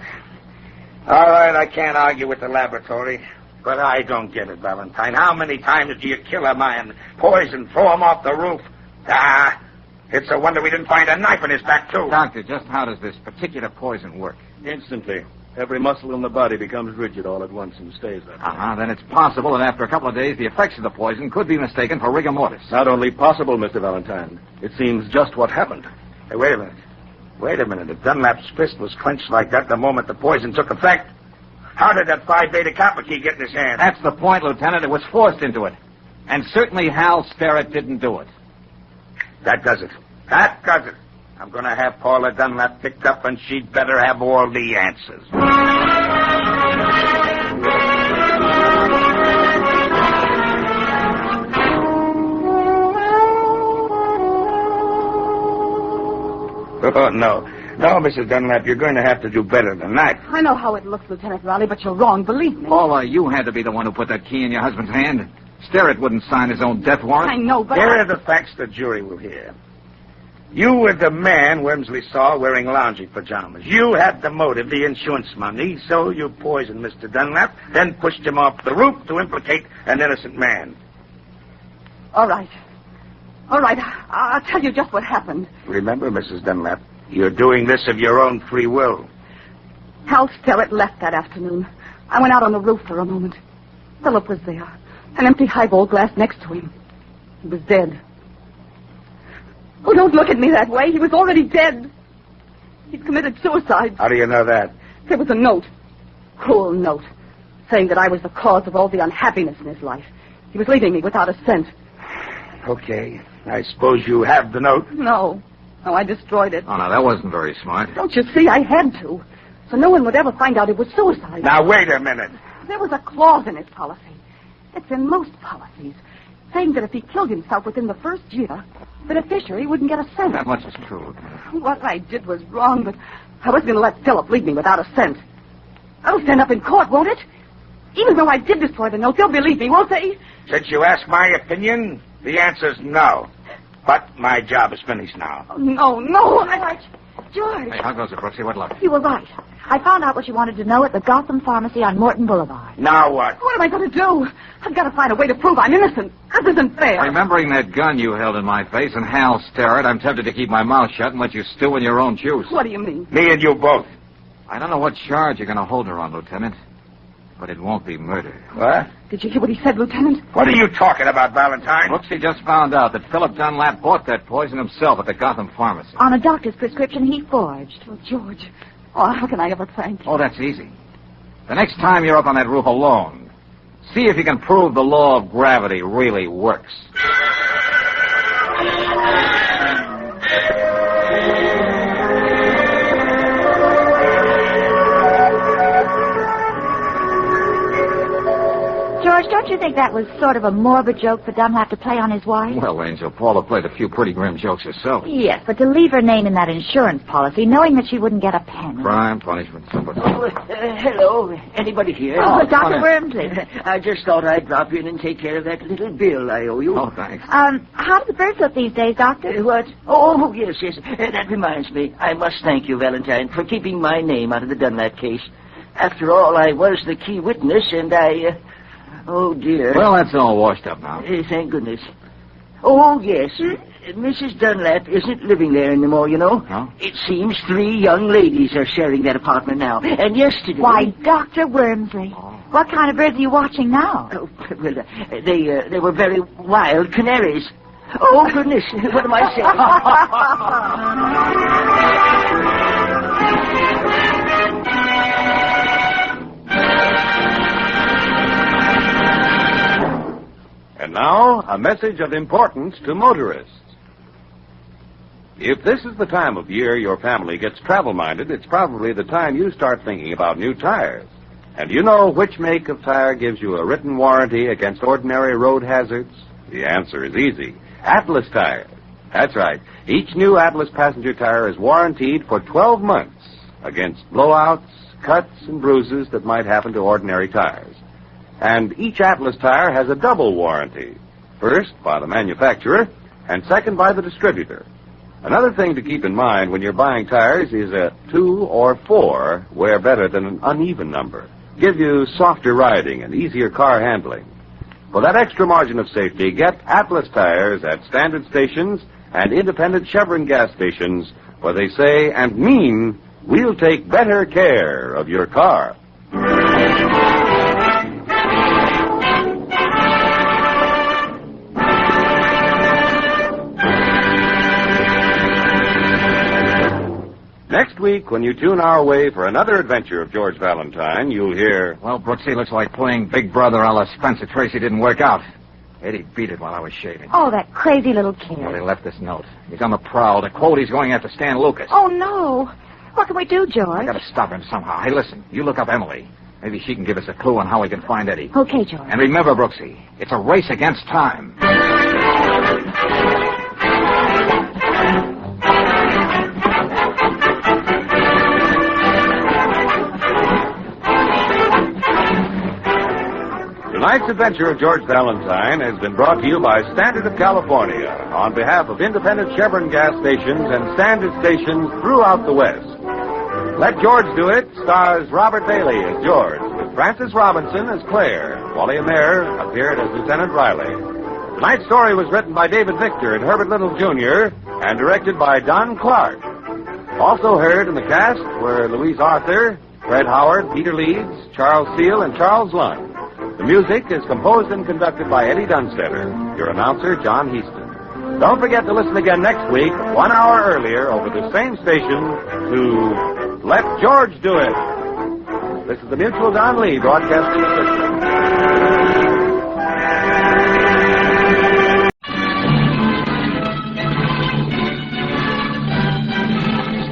All right, I can't argue with the laboratory. But I don't get it, Valentine. How many times do you kill a man, poison, throw him off the roof? Ah, it's a wonder we didn't find a knife in his back, too. Doctor, just how does this particular poison work? Instantly. Every muscle in the body becomes rigid all at once and stays that way. Uh-huh. Then it's possible that after a couple of days, the effects of the poison could be mistaken for rigor mortis. Not only possible, Mr. Valentine. It seems just what happened. Hey, wait a minute. Wait a minute. If Dunlap's fist was clenched like that the moment the poison took effect, how did that Phi Beta Kappa key get in his hand? That's the point, Lieutenant. It was forced into it. And certainly Hal Sterrett didn't do it. That does it. That does it. I'm going to have Paula Dunlap picked up, and she'd better have all the answers. Oh, no. No, Mrs. Dunlap, you're going to have to do better than that. I know how it looks, Lieutenant Riley, but you're wrong, believe me. Paula, you had to be the one who put that key in your husband's hand. Sterrett wouldn't sign his own death warrant. I know, but... Here are the facts the jury will hear. You were the man Wormsley saw wearing lounging pajamas. You had the motive, the insurance money, so you poisoned Mr. Dunlap, then pushed him off the roof to implicate an innocent man. All right. All right, I'll tell you just what happened. Remember, Mrs. Dunlap, you're doing this of your own free will. Hal Sterrett left that afternoon. I went out on the roof for a moment. Philip was there, an empty highball glass next to him. He was dead. Oh, don't look at me that way. He was already dead. He'd committed suicide. How do you know that? There was a note, cruel note, saying that I was the cause of all the unhappiness in his life. He was leaving me without a cent. Okay. I suppose you have the note. No, I destroyed it. Oh, no, that wasn't very smart. Don't you see? I had to. So no one would ever find out it was suicide. Now, wait a minute. There was a clause in his policy. It's in most policies, saying that if he killed himself within the first year, the beneficiary wouldn't get a cent. That much is true. What I did was wrong, but I wasn't going to let Philip leave me without a cent. I'll stand up in court, won't it? Even though I did destroy the note, they'll believe me, won't they? Since you asked my opinion, the answer's no. But my job is finished now. Oh, no. George. Hey, how goes it, Brooksy? What luck? You were right. I found out what you wanted to know at the Gotham Pharmacy on Morton Boulevard. Now what? What am I going to do? I've got to find a way to prove I'm innocent. This isn't fair. Remembering that gun you held in my face and Hal Sterrett, I'm tempted to keep my mouth shut and let you stew in your own juice. What do you mean? Me and you both. I don't know what charge you're going to hold her on, Lieutenant, but it won't be murder. What? Did you hear what he said, Lieutenant? What are you talking about, Valentine? Brooksy just found out that Philip Dunlap bought that poison himself at the Gotham Pharmacy. On a doctor's prescription he forged. Oh, George. Oh, how can I ever thank you? Oh, that's easy. The next time you're up on that roof alone, see if you can prove the law of gravity really works. George, don't Don't you think that was sort of a morbid joke for Dunlap to play on his wife? Well, Angel, Paula played a few pretty grim jokes herself. Yes, but to leave her name in that insurance policy, knowing that she wouldn't get a penny. Crime, punishment, sympathy. Hello. Anybody here? Oh, Dr. Wormsley. I just thought I'd drop in and take care of that little bill I owe you. Oh, thanks. How do the birds look these days, Doctor? What? Oh, yes. That reminds me. I must thank you, Valentine, for keeping my name out of the Dunlap case. After all, I was the key witness, and I... Oh, dear. Well, that's all washed up now. Thank goodness. Oh, yes. Mrs. Dunlap isn't living there anymore, you know. No? It seems 3 young ladies are sharing that apartment now. And yesterday... Why, Dr. Wormsley, what kind of birds are you watching now? Oh, well, they were very wild canaries. Oh, goodness, what am I saying? And now, a message of importance to motorists. If this is the time of year your family gets travel-minded, it's probably the time you start thinking about new tires. And you know which make of tire gives you a written warranty against ordinary road hazards? The answer is easy. Atlas tires. That's right. Each new Atlas passenger tire is warranted for 12 months against blowouts, cuts, and bruises that might happen to ordinary tires. And each Atlas tire has a double warranty. First, by the manufacturer, and second, by the distributor. Another thing to keep in mind when you're buying tires is a 2 or 4 wear better than an uneven number. Give you softer riding and easier car handling. For that extra margin of safety, get Atlas tires at standard stations and independent Chevron gas stations where they say and mean, we'll take better care of your car. Next week, when you tune our way for another adventure of George Valentine, you'll hear... Well, Brooksy, looks like playing Big Brother a la Spencer Tracy didn't work out. Eddie beat it while I was shaving. Oh, that crazy little kid. Well, he left this note. He's on the prowl. To quote, he's going after Stan Lucas. Oh, no. What can we do, George? I gotta stop him somehow. Hey, listen, you look up Emily. Maybe she can give us a clue on how we can find Eddie. Okay, George. And remember, Brooksy, it's a race against time. Tonight's adventure of George Valentine has been brought to you by Standard of California on behalf of independent Chevron gas stations and standard stations throughout the West. Let George Do It stars Robert Bailey as George, with Frances Robinson as Claire. Wally Amer appeared as Lieutenant Riley. Tonight's story was written by David Victor and Herbert Little, Jr. and directed by Don Clark. Also heard in the cast were Louise Arthur, Fred Howard, Peter Leeds, Charles Steele, and Charles Lund. The music is composed and conducted by Eddie Dunstetter. Your announcer, John Heaston. Don't forget to listen again next week, 1 hour earlier, over the same station, to Let George Do It. This is the Mutual Don Lee Broadcasting System.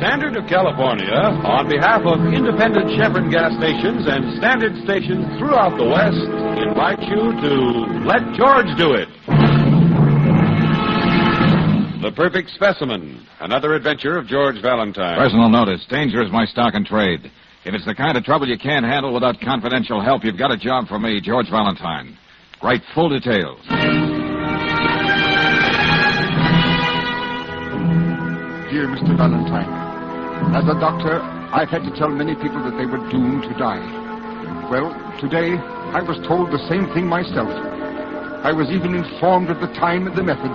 Standard of California, on behalf of independent Chevron gas stations and standard stations throughout the West, invite you to Let George Do It. The Perfect Specimen, another adventure of George Valentine. Personal notice. Danger is my stock and trade. If it's the kind of trouble you can't handle without confidential help, you've got a job for me, George Valentine. Write full details. Dear Mr. Valentine, as a doctor, I've had to tell many people that they were doomed to die. Well, today, I was told the same thing myself. I was even informed of the time and the method.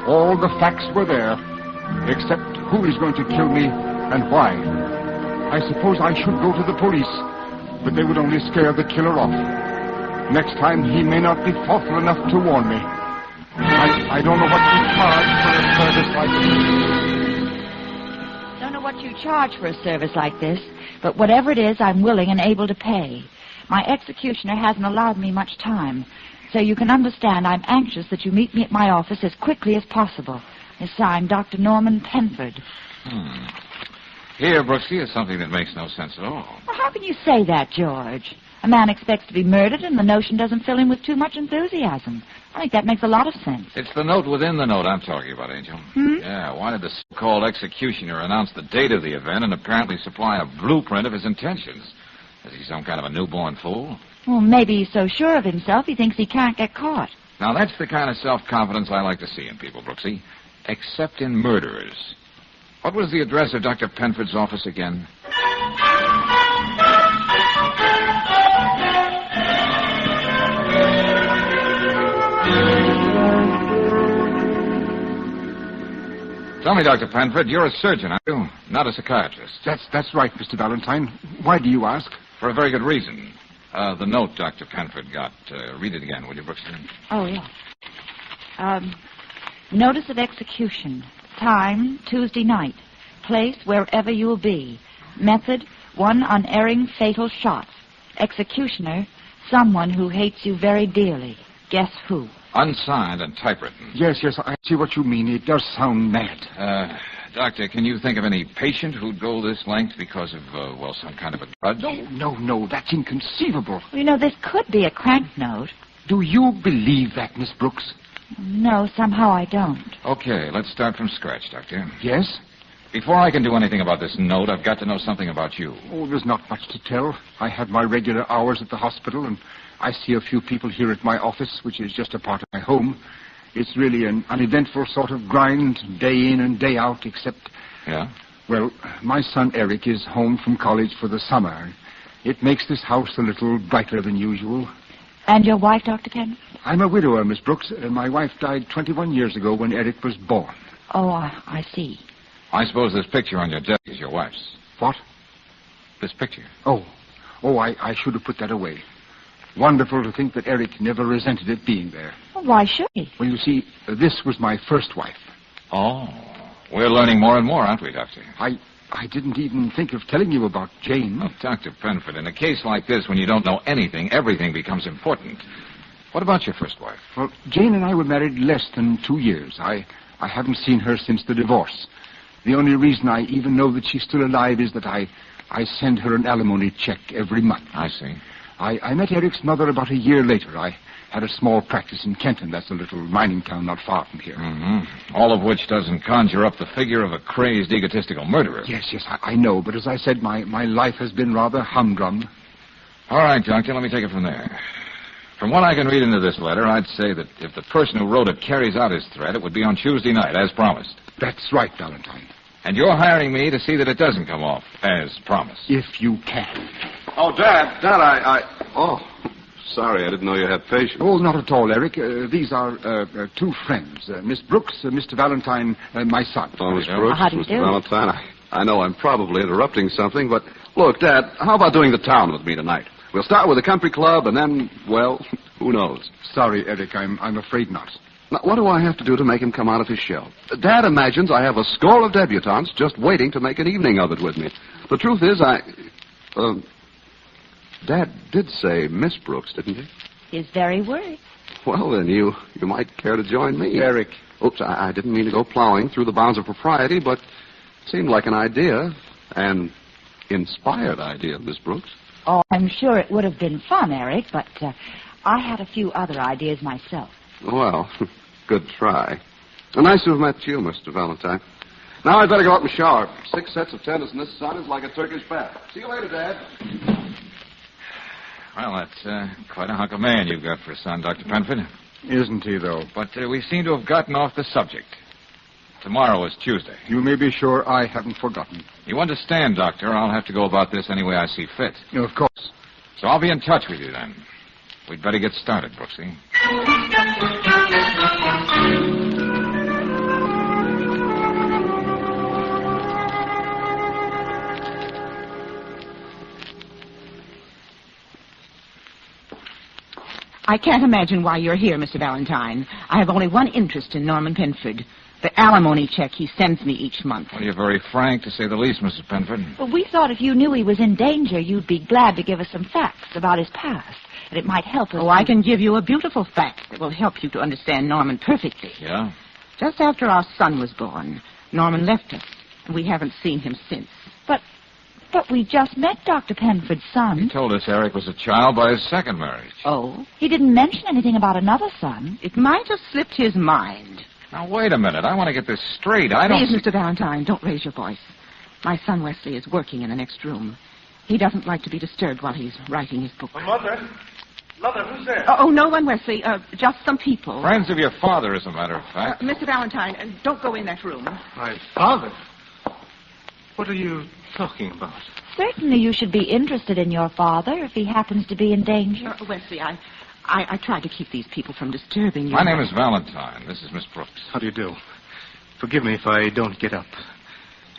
All the facts were there, except who is going to kill me and why. I suppose I should go to the police, but they would only scare the killer off. Next time, he may not be thoughtful enough to warn me. I don't know what to charge for a service like this. Don't know what you charge for a service like this, but whatever it is, I'm willing and able to pay. My executioner hasn't allowed me much time, so you can understand I'm anxious that you meet me at my office as quickly as possible. It's signed Dr. Norman Penford. Here, Brooksy, is something that makes no sense at all. Well, how can you say that, George? A man expects to be murdered, and the notion doesn't fill him with too much enthusiasm. I think that makes a lot of sense. It's the note within the note I'm talking about, Angel. Yeah, why did the so-called executioner announce the date of the event and apparently supply a blueprint of his intentions? Is he some kind of a newborn fool? Well, maybe he's so sure of himself he thinks he can't get caught. Now, that's the kind of self-confidence I like to see in people, Brooksy. Except in murderers. What was the address of Dr. Penford's office again? Tell me, Dr. Penford, you're a surgeon, aren't you? Not a psychiatrist. That's right, Mr. Valentine. Why do you ask? For a very good reason. The note Dr. Penford got. Read it again, will you, Brooksy? Oh, yeah. Notice of execution. Time, Tuesday night. Place, wherever you'll be. Method, one unerring fatal shot. Executioner, someone who hates you very dearly. Guess who? Unsigned and typewritten. Yes, I see what you mean. It does sound mad. Doctor, can you think of any patient who'd go this length because of, some kind of a grudge? No, that's inconceivable. Well, you know, this could be a crank note. Do you believe that, Miss Brooks? No, somehow I don't. Okay, let's start from scratch, Doctor. Yes? Before I can do anything about this note, I've got to know something about you. Oh, there's not much to tell. I have my regular hours at the hospital, and I see a few people here at my office, which is just a part of my home. It's really an uneventful sort of grind, day in and day out, except... Yeah? Well, my son Eric is home from college for the summer. It makes this house a little brighter than usual. And your wife, Dr. Penford? I'm a widower, Miss Brooks. My wife died 21 years ago when Eric was born. Oh, I see. I suppose this picture on your desk is your wife's. What? This picture. Oh, I should have put that away. Wonderful to think that Eric never resented it being there. Well, why should he? Well, you see, this was my first wife. Oh. We're learning more and more, aren't we, Doctor? I didn't even think of telling you about Jane. Oh, Dr. Penford, in a case like this, when you don't know anything, everything becomes important. What about your first wife? Well, Jane and I were married less than 2 years. I haven't seen her since the divorce. The only reason I even know that she's still alive is that I send her an alimony check every month. I see. I met Eric's mother about a year later. I had a small practice in Kenton. That's a little mining town not far from here. Mm-hmm. All of which doesn't conjure up the figure of a crazed, egotistical murderer. Yes, I know. But as I said, my life has been rather humdrum. All right, Doctor, let me take it from there. From what I can read into this letter, I'd say that if the person who wrote it carries out his threat, it would be on Tuesday night, as promised. That's right, Valentine. And you're hiring me to see that it doesn't come off, as promised. If you can. Oh, Dad, Oh, sorry, I didn't know you had patience. Oh, not at all, Eric. These are two friends, Miss Brooks, Mr. Valentine, my son. Oh, Miss Brooks, How do you Mr. do? Valentine, I know I'm probably interrupting something, but look, Dad, how about doing the town with me tonight? We'll start with the country club, and then, well, who knows? Sorry, Eric, I'm afraid not. Now, what do I have to do to make him come out of his shell? Dad imagines I have a score of debutantes just waiting to make an evening of it with me. The truth is, Dad did say Miss Brooks, didn't he? His very words. Well, then you might care to join me. Eric. Oops, I didn't mean to go plowing through the bounds of propriety, but it seemed like an idea, an inspired idea, Miss Brooks. Oh, I'm sure it would have been fun, Eric, but I had a few other ideas myself. Well, good try. Nice to have met you, Mr. Valentine. Now I'd better go out and shower. 6 sets of tennis in this sun is like a Turkish bath. See you later, Dad. Well, that's quite a hunk of man you've got for a son, Dr. Penford. Isn't he, though? But we seem to have gotten off the subject. Tomorrow is Tuesday. You may be sure I haven't forgotten. You understand, Doctor, I'll have to go about this any way I see fit. Of course. So I'll be in touch with you then. We'd better get started, Brooksy. I can't imagine why you're here, Mr. Valentine. I have only one interest in Norman Penford. The alimony check he sends me each month. Well, you're very frank, to say the least, Mrs. Penford. Well, we thought if you knew he was in danger, you'd be glad to give us some facts about his past. And it might help us. Oh, I can give you a beautiful fact that will help you to understand Norman perfectly. Yeah? Just after our son was born, Norman left us, and we haven't seen him since. But But we just met Dr. Penford's son. He told us Eric was a child by his second marriage. Oh? He didn't mention anything about another son. It might have slipped his mind. Now, wait a minute. I want to get this straight. I don't... Please, Mr. Valentine, don't raise your voice. My son Wesley is working in the next room. He doesn't like to be disturbed while he's writing his book. Mother? Mother, who's there? Oh, no one, Wesley. Just some people. Friends of your father, as a matter of fact. Mr. Valentine, don't go in that room. My father? What are you talking about? Certainly you should be interested in your father if he happens to be in danger. Wesley, I tried to keep these people from disturbing you. My name is Valentine. This is Miss Brooks. How do you do? Forgive me if I don't get up.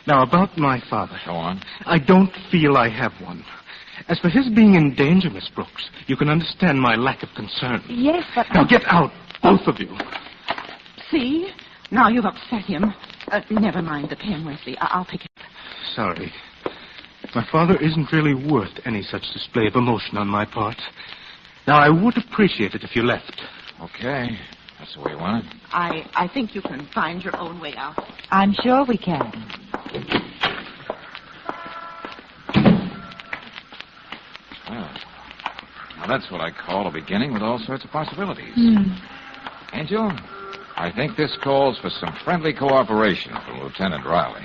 Now, about my father. Go on. I don't feel I have one. As for his being in danger, Miss Brooks, you can understand my lack of concern. Yes, but... Now, get out, both of you. See? Now you've upset him. Never mind the pen, Wesley. I'll pick it up. Sorry. My father isn't really worth any such display of emotion on my part. Now, I would appreciate it if you left. Okay. That's the way you want it. I think you can find your own way out. I'm sure we can. Well, now that's what I call a beginning with all sorts of possibilities. Angel, I think this calls for some friendly cooperation from Lieutenant Riley.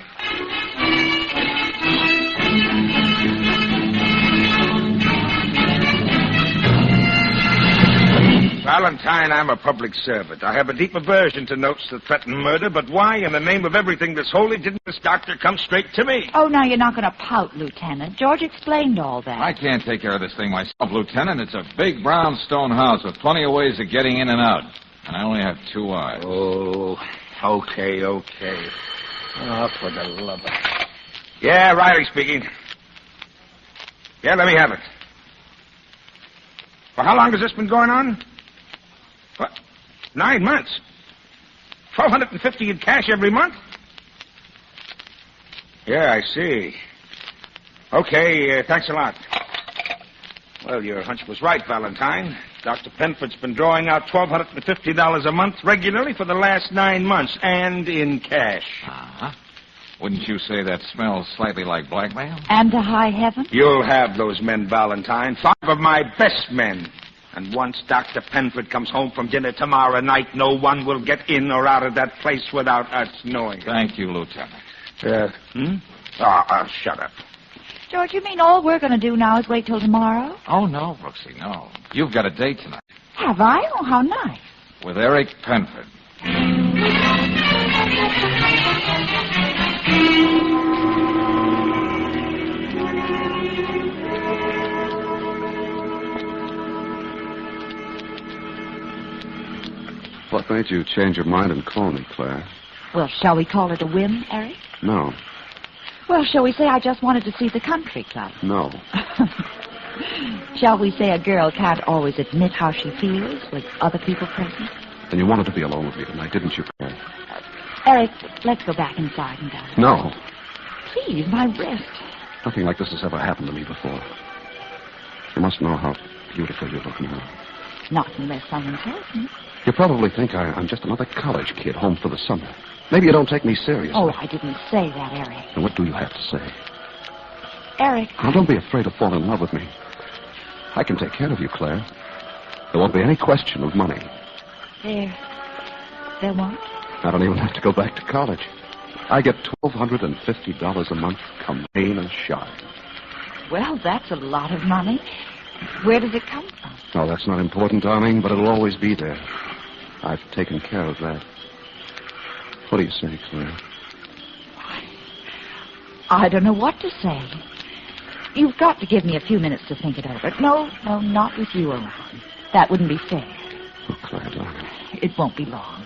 Valentine, I'm a public servant. I have a deep aversion to notes that threaten murder, but why in the name of everything that's holy didn't this doctor come straight to me? Oh, now you're not going to pout, Lieutenant. George explained all that. I can't take care of this thing myself, Lieutenant. It's a big brownstone house with plenty of ways of getting in and out. And I only have 2 eyes. Oh, okay. Oh, for the love of... Yeah, Riley speaking. Yeah, let me have it. For how long has this been going on? What? 9 months. $1,250 in cash every month? Yeah, I see. Okay, thanks a lot. Well, your hunch was right, Valentine. Dr. Penford's been drawing out $1,250 a month regularly for the last 9 months, and in cash. Uh-huh. Wouldn't you say that smells slightly like blackmail? And to high heaven? You'll have those men, Valentine. 5 of my best men. And once Dr. Penford comes home from dinner tomorrow night, no one will get in or out of that place without us knowing. Thank you, Lieutenant. Shut up. George, you mean all we're going to do now is wait till tomorrow? Oh, no, Brooksy, no. You've got a date tonight. Have I? Oh, how nice. With Eric Penford. What made you change your mind and call me, Claire? Well, shall we call it a whim, Eric? No. Well, shall we say I just wanted to see the country club? No. Shall we say a girl can't always admit how she feels with other people present? Then you wanted to be alone with me tonight, didn't you, Claire? Eric, let's go back inside and dine. No. Please, my wrist. Nothing like this has ever happened to me before. You must know how beautiful you look now. Not unless someone tells me. You probably think I'm just another college kid home for the summer. Maybe you don't take me seriously. Oh, I didn't say that, Eric. And what do you have to say? Eric. Now, don't be afraid to fall in love with me. I can take care of you, Claire. There won't be any question of money. There won't? I don't even have to go back to college. I get $1,250 a month come rain or shine. Well, that's a lot of money. Where does it come from? No, that's not important, darling, but it'll always be there. I've taken care of that. What do you say, Claire? I don't know what to say. You've got to give me a few minutes to think it over. No, not with you around. That wouldn't be fair. Oh, Claire, darling. It won't be long.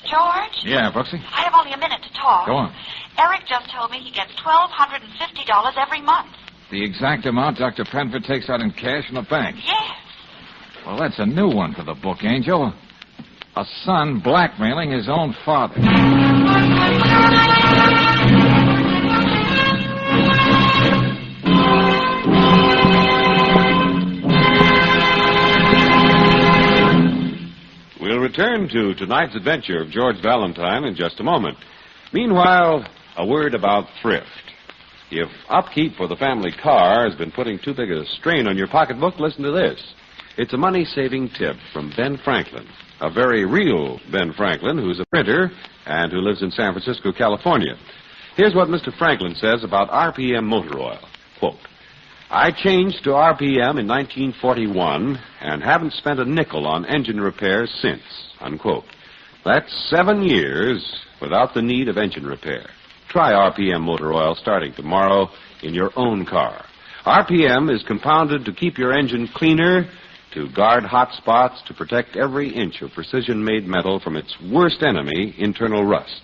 George? Yeah, Brooksy? I have only a minute to talk. Go on. Eric just told me he gets $1,250 every month. The exact amount Dr. Penford takes out in cash from the bank. Yes. Well, that's a new one for the book, Angel. A son blackmailing his own father. return to tonight's adventure of George Valentine in just a moment. Meanwhile, a word about thrift. If upkeep for the family car has been putting too big a strain on your pocketbook, listen to this. It's a money-saving tip from Ben Franklin, a very real Ben Franklin who's a printer and who lives in San Francisco, California. Here's what Mr. Franklin says about RPM motor oil. Quote, I changed to RPM in 1941 and haven't spent a nickel on engine repairs since, unquote. That's 7 years without the need of engine repair. Try RPM motor oil starting tomorrow in your own car. RPM is compounded to keep your engine cleaner, to guard hot spots, to protect every inch of precision-made metal from its worst enemy, internal rust.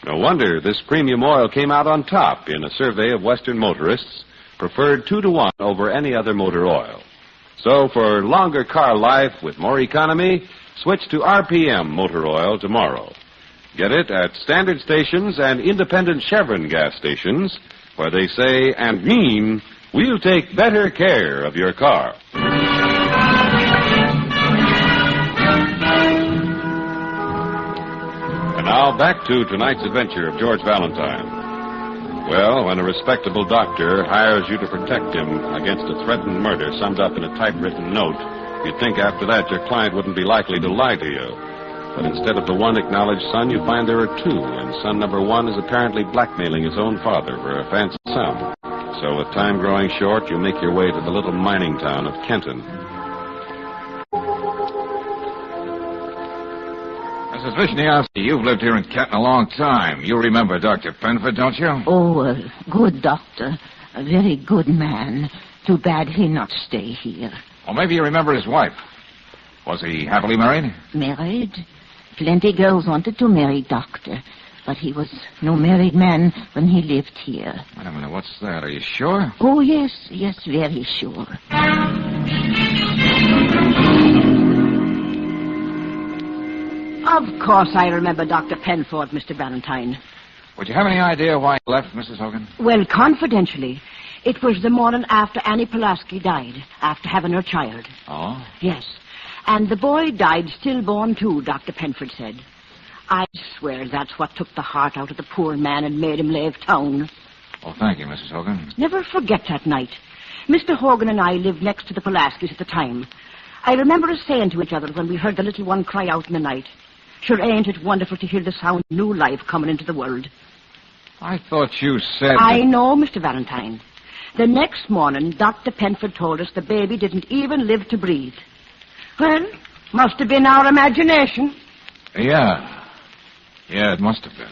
No wonder this premium oil came out on top in a survey of Western motorists, preferred 2-to-1 over any other motor oil. So for longer car life with more economy, switch to RPM motor oil tomorrow. Get it at standard stations and independent Chevron gas stations, where they say and mean, we'll take better care of your car. And now back to tonight's adventure of George Valentine. Well, when a respectable doctor hires you to protect him against a threatened murder summed up in a typewritten note, you'd think after that your client wouldn't be likely to lie to you. But instead of the one acknowledged son, you find there are two, and son number one is apparently blackmailing his own father for a fancy sum. So with time growing short, you make your way to the little mining town of Kenton. Mrs. Wisniewski, you've lived here in Kenton a long time. You remember Dr. Penford, don't you? Oh, good doctor. A very good man. Too bad he not stay here. Well, maybe you remember his wife. Was he happily married? Married? Plenty girls wanted to marry doctor, but he was no married man when he lived here. Wait a minute, what's that? Are you sure? Oh, yes, very sure. Of course I remember Dr. Penford, Mr. Valentine. Would you have any idea why he left, Mrs. Hogan? Well, confidentially, it was the morning after Annie Pulaski died, after having her child. Oh? Yes. And the boy died stillborn, too, Dr. Penford said. I swear that's what took the heart out of the poor man and made him leave town. Oh, thank you, Mrs. Hogan. Never forget that night. Mr. Hogan and I lived next to the Pulaskis at the time. I remember us saying to each other when we heard the little one cry out in the night, sure ain't it wonderful to hear the sound of new life coming into the world. I thought you said... I know, Mr. Valentine. The next morning, Dr. Penford told us the baby didn't even live to breathe. Well, must have been our imagination. Yeah, it must have been.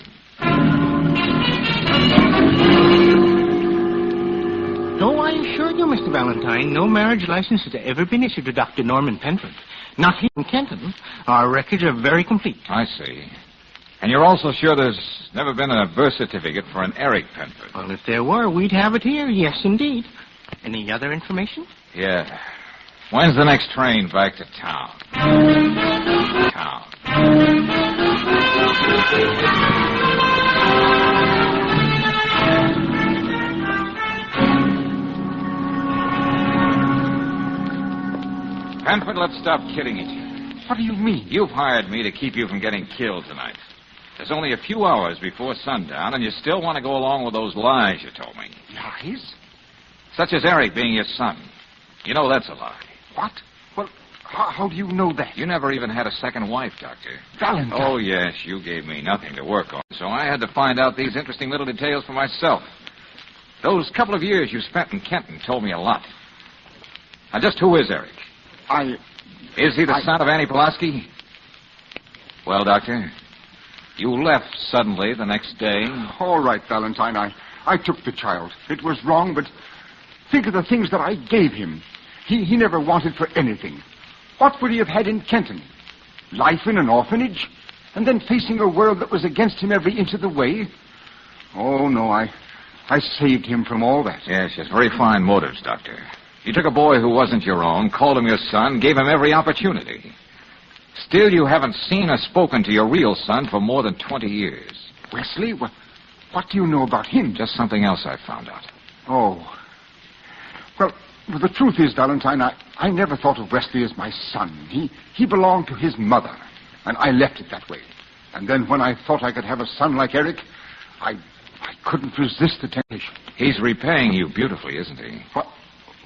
No, I assure you, Mr. Valentine, no marriage license has ever been issued to Dr. Norman Penford. Not here in Kenton. Our records are very complete. I see. And you're also sure there's never been a birth certificate for an Eric Penford? Well, if there were, we'd have it here. Yes, indeed. Any other information? Yeah. When's the next train back to town? Penford, let's stop kidding each other. What do you mean? You've hired me to keep you from getting killed tonight. There's only a few hours before sundown, and you still want to go along with those lies you told me. Lies? Such as Eric being your son. You know that's a lie. What? Well, how do you know that? You never even had a second wife, Doctor. Valentine. Oh, yes, you gave me nothing to work on, so I had to find out these interesting little details for myself. Those couple of years you spent in Kenton told me a lot. Now, just who is Eric? Is he the son of Annie Pulaski? Well, Doctor, you left suddenly the next day. All right, Valentine, I took the child. It was wrong, but think of the things that I gave him. He never wanted for anything. What would he have had in Kenton? Life in an orphanage? And then facing a world that was against him every inch of the way? Oh, no, I saved him from all that. Yes, very fine motives, Doctor. You took a boy who wasn't your own, called him your son, gave him every opportunity. Still, you haven't seen or spoken to your real son for more than 20 years. Wesley? What do you know about him? Just something else I found out. Oh. Well, the truth is, Valentine, I never thought of Wesley as my son. He belonged to his mother. and I left it that way. And then when I thought I could have a son like Eric, I couldn't resist the temptation. He's repaying you beautifully, isn't he?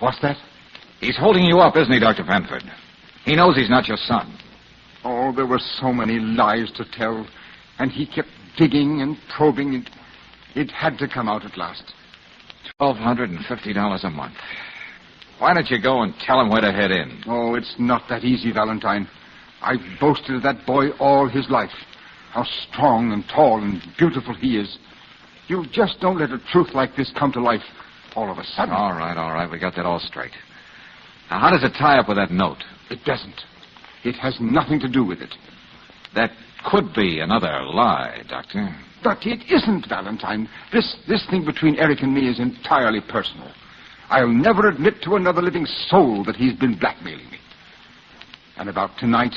What's that? He's holding you up, isn't he, Dr. Penford? He knows he's not your son. Oh, there were so many lies to tell, and he kept digging and probing, and it had to come out at last. $1,250 a month. Why don't you go and tell him where to head in? Oh, it's not that easy, Valentine. I've boasted of that boy all his life. How strong and tall and beautiful he is. You just don't let a truth like this come to life all of a sudden. All right. We got that all straight. Now, how does it tie up with that note? It doesn't. It has nothing to do with it. That could be another lie, Doctor. But it isn't, Valentine. This thing between Eric and me is entirely personal. I'll never admit to another living soul that he's been blackmailing me. And about tonight,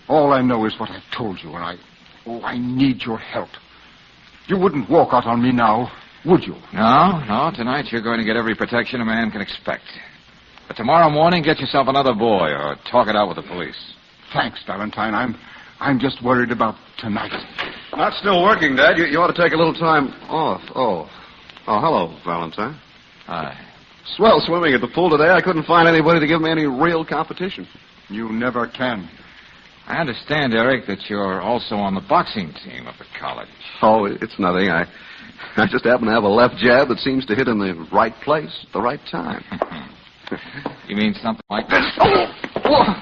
all I know is what I've told you, and I need your help. You wouldn't walk out on me now, would you? No. Tonight you're going to get every protection a man can expect. But tomorrow morning, get yourself another boy or talk it out with the police. Thanks, Valentine. I'm just worried about tonight. Not still working, Dad. You ought to take a little time off. Oh, hello, Valentine. Hi. Swell swimming at the pool today. I couldn't find anybody to give me any real competition. You never can. I understand, Eric, that you're also on the boxing team up at college. Oh, it's nothing. I just happen to have a left jab that seems to hit in the right place at the right time. You mean something like this? Oh!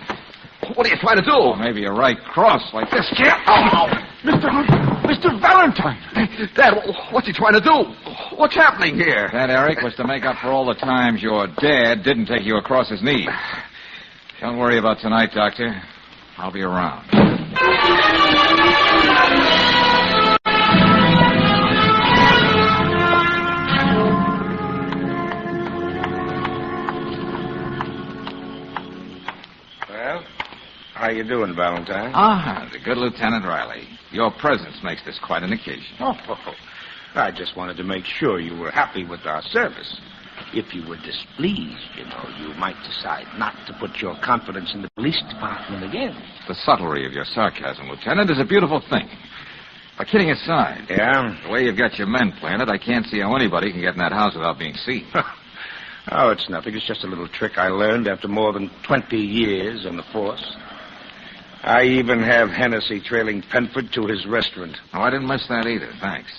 What are you trying to do? Or maybe a right cross like this. Oh, Mr. Valentine! Dad, what's he trying to do? What's happening here? That, Eric, was to make up for all the times your dad didn't take you across his knees. Don't worry about tonight, Doctor. I'll be around. Well, how you doing, Valentine? The good Lieutenant Riley. Your presence makes this quite an occasion. Oh, I just wanted to make sure you were happy with our service. If you were displeased, you might decide not to put your confidence in the police department again. The subtlety of your sarcasm, Lieutenant, is a beautiful thing. But kidding aside, the way you've got your men planted, I can't see how anybody can get in that house without being seen. Oh, it's nothing. It's just a little trick I learned after more than 20 years on the force. I even have Hennessy trailing Penford to his restaurant. Oh, I didn't miss that either, thanks.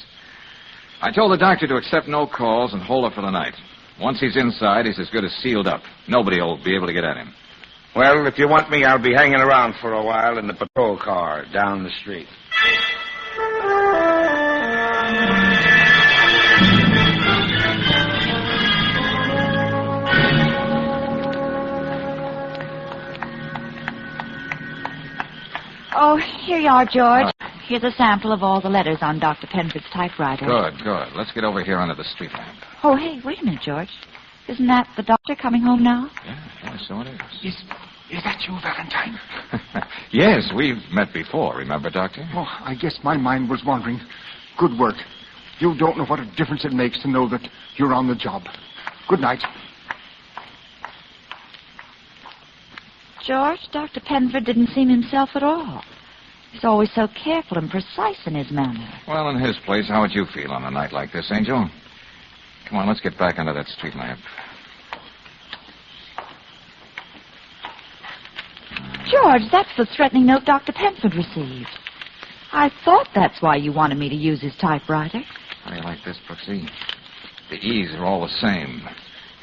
I told the doctor to accept no calls and hold it for the night. Once he's inside, he's as good as sealed up. Nobody will be able to get at him. Well, if you want me, I'll be hanging around for a while in the patrol car down the street. Oh, here you are, George. Here's a sample of all the letters on Dr. Penford's typewriter. Good. Let's get over here under the street lamp. Oh, hey, wait a minute, George. Isn't that the doctor coming home now? Yeah, so it is. Is that you, Valentine? Yes, we've met before, remember, Doctor? Oh, I guess my mind was wandering. Good work. You don't know what a difference it makes to know that you're on the job. Good night. George, Dr. Penford didn't seem himself at all. He's always so careful and precise in his manner. Well, in his place, how would you feel on a night like this, Angel? Come on, let's get back under that street lamp. George, that's the threatening note Dr. Penford received. I thought that's why you wanted me to use his typewriter. How do you like this, Brooksy? The E's are all the same.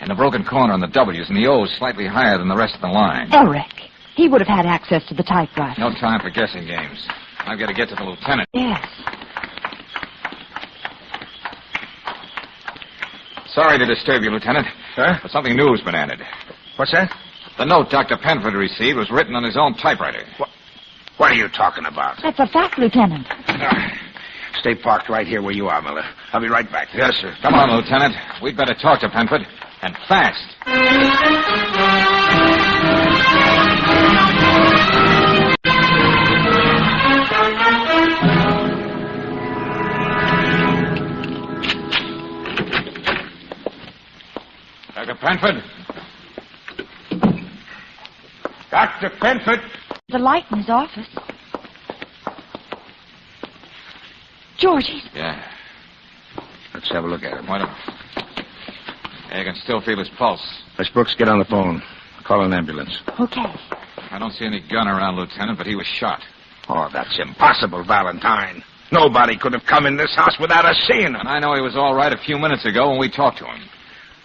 And the broken corner on the W's and the O's slightly higher than the rest of the line. Eric, he would have had access to the typewriter. No time for guessing games. I've got to get to the lieutenant. Yes. Sorry to disturb you, Lieutenant. Huh? But something new has been added. What's that? The note Dr. Penford received was written on his own typewriter. What are you talking about? That's a fact, Lieutenant. Stay parked right here where you are, Miller. I'll be right back. Yes, sir. Come on, Lieutenant. We'd better talk to Penford. And fast. Dr. Penford? Dr. Penford? The light in his office. Georgie. Yeah. Let's have a look at him. Why don't... Yeah, you can still feel his pulse. Miss Brooks, get on the phone. Call an ambulance. Okay. I don't see any gun around, Lieutenant, but he was shot. Oh, that's impossible, Valentine. Nobody could have come in this house without us seeing him. And I know he was all right a few minutes ago when we talked to him.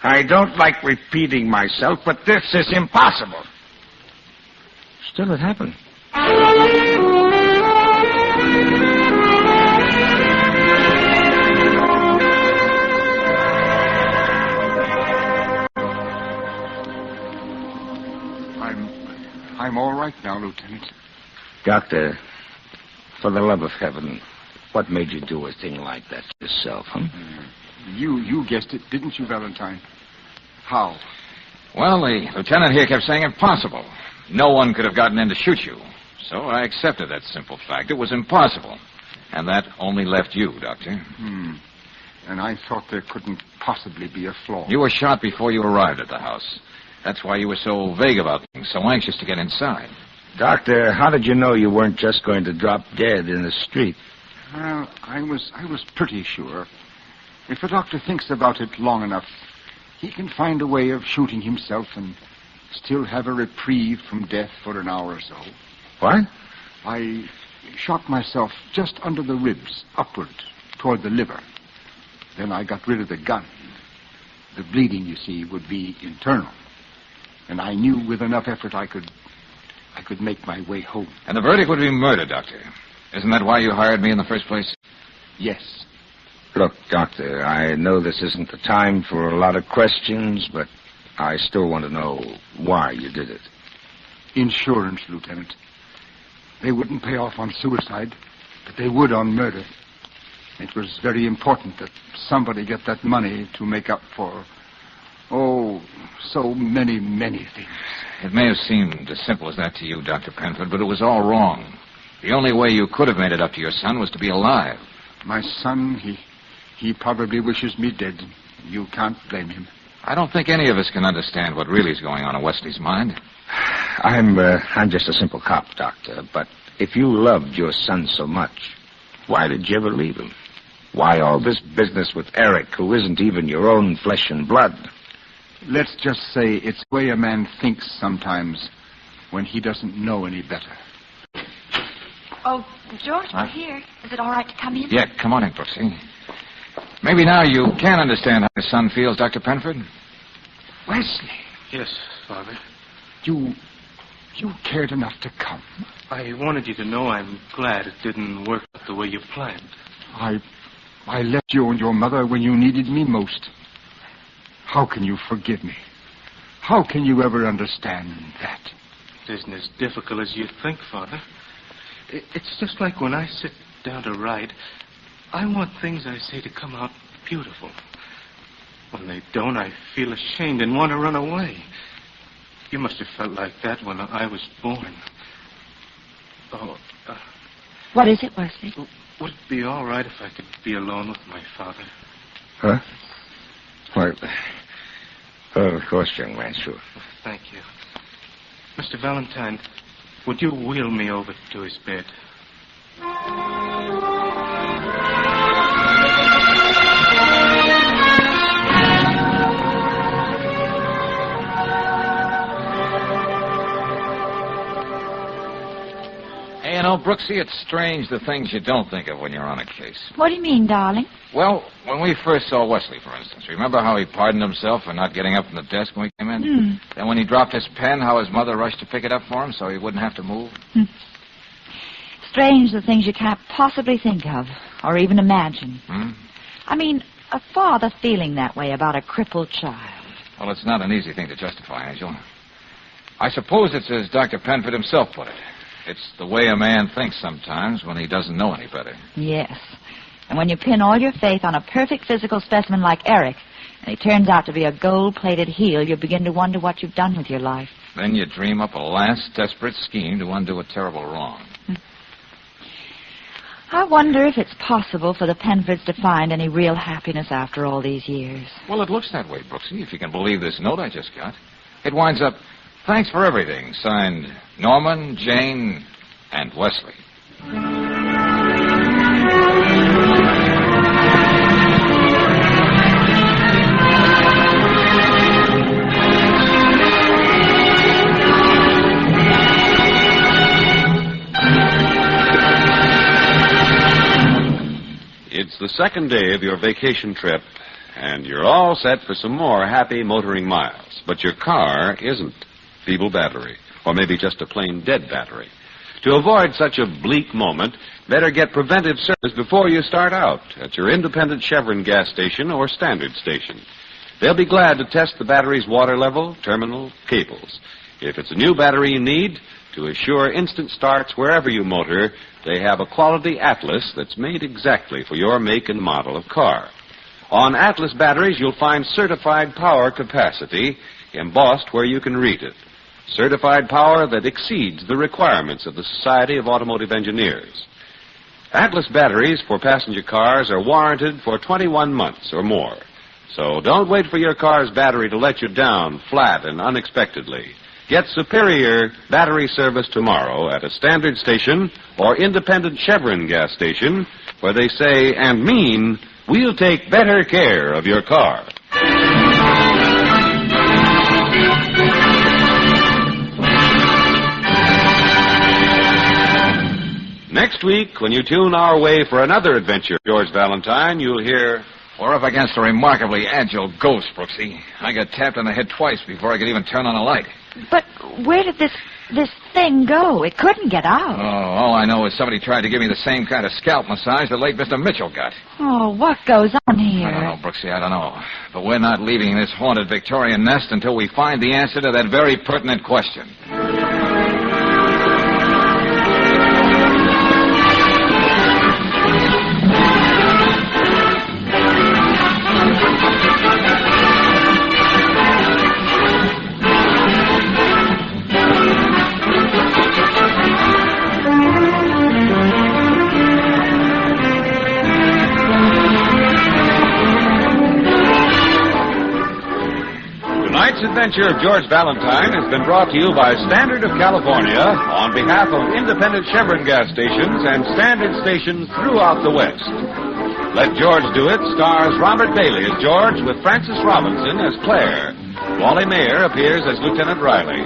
I don't like repeating myself, but this is impossible. Still, it happened. I'm all right now, Lieutenant. Doctor, for the love of heaven, what made you do a thing like that to yourself, huh? You guessed it, didn't you, Valentine? How? Well, the lieutenant here kept saying impossible. No one could have gotten in to shoot you. So I accepted that simple fact. It was impossible. And that only left you, Doctor. And I thought there couldn't possibly be a flaw. You were shot before you arrived at the house. That's why you were so vague about things, so anxious to get inside. Doctor, how did you know you weren't just going to drop dead in the street? Well, I was pretty sure. If a doctor thinks about it long enough, he can find a way of shooting himself and still have a reprieve from death for an hour or so. What? I shot myself just under the ribs, upward, toward the liver. Then I got rid of the gun. The bleeding, you see, would be internal. And I knew with enough effort I could make my way home. And the verdict would be murder, Doctor. Isn't that why you hired me in the first place? Yes. Look, Doctor, I know this isn't the time for a lot of questions, but I still want to know why you did it. Insurance, Lieutenant. They wouldn't pay off on suicide, but they would on murder. It was very important that somebody get that money to make up for, so many, many things. It may have seemed as simple as that to you, Dr. Penford, but it was all wrong. The only way you could have made it up to your son was to be alive. My son, he probably wishes me dead. You can't blame him. I don't think any of us can understand what really is going on in Wesley's mind. I'm just a simple cop, Doctor, but if you loved your son so much, why did you ever leave him? Why all this business with Eric, who isn't even your own flesh and blood? Let's just say it's the way a man thinks sometimes when he doesn't know any better. Oh, George, we're here. Is it all right to come in? Yeah, come on in, Brooksy. Maybe now you can understand how your son feels, Dr. Penford. Wesley. Yes, Father. You cared enough to come. I wanted you to know I'm glad it didn't work out the way you planned. I left you and your mother when you needed me most. How can you forgive me? How can you ever understand that? It isn't as difficult as you think, Father. It's just like when I sit down to write, I want things I say to come out beautiful. When they don't, I feel ashamed and want to run away. You must have felt like that when I was born. What is it, Wesley? Would it be all right if I could be alone with my father? Huh? Well, of course, young man, sure. Thank you. Mr. Valentine, would you wheel me over to his bed? Hey, you know, Brooksy, it's strange the things you don't think of when you're on a case. What do you mean, darling? Well, when we first saw Wesley, for instance, remember how he pardoned himself for not getting up from the desk when we came in? Then when he dropped his pen, how his mother rushed to pick it up for him so he wouldn't have to move? Strange the things you can't possibly think of or even imagine. I mean, a father feeling that way about a crippled child. Well, it's not an easy thing to justify, Angel. I suppose it's as Dr. Penford himself put it. It's the way a man thinks sometimes when he doesn't know any better. Yes. And when you pin all your faith on a perfect physical specimen like Eric, and he turns out to be a gold-plated heel, you begin to wonder what you've done with your life. Then you dream up a last desperate scheme to undo a terrible wrong. I wonder if it's possible for the Penfords to find any real happiness after all these years. Well, it looks that way, Brooksy, if you can believe this note I just got. It winds up, "Thanks for everything," signed Norman, Jane, and Wesley. It's the second day of your vacation trip, and you're all set for some more happy motoring miles. But your car isn't. Feeble battery, or maybe just a plain dead battery. To avoid such a bleak moment, better get preventive service before you start out at your independent Chevron gas station or standard station. They'll be glad to test the battery's water level, terminal, cables. If it's a new battery you need, to assure instant starts wherever you motor, they have a quality Atlas that's made exactly for your make and model of car. On Atlas batteries, you'll find certified power capacity embossed where you can read it. Certified power that exceeds the requirements of the Society of Automotive Engineers. Atlas batteries for passenger cars are warranted for 21 months or more. So don't wait for your car's battery to let you down flat and unexpectedly. Get superior battery service tomorrow at a standard station or independent Chevron gas station where they say and mean, we'll take better care of your car. Next week, when you tune our way for another adventure, George Valentine, you'll hear... We're up against a remarkably agile ghost, Brooksy. I got tapped on the head twice before I could even turn on a light. But where did this thing go? It couldn't get out. Oh, all I know is somebody tried to give me the same kind of scalp massage the late Mr. Mitchell got. Oh, what goes on here? I don't know, Brooksy, I don't know. But we're not leaving this haunted Victorian nest until we find the answer to that very pertinent question. Tonight's adventure of George Valentine has been brought to you by Standard of California on behalf of independent Chevron gas stations and standard stations throughout the West. Let George Do It stars Robert Bailey as George with Frances Robinson as Claire. Wally Mayer appears as Lieutenant Riley.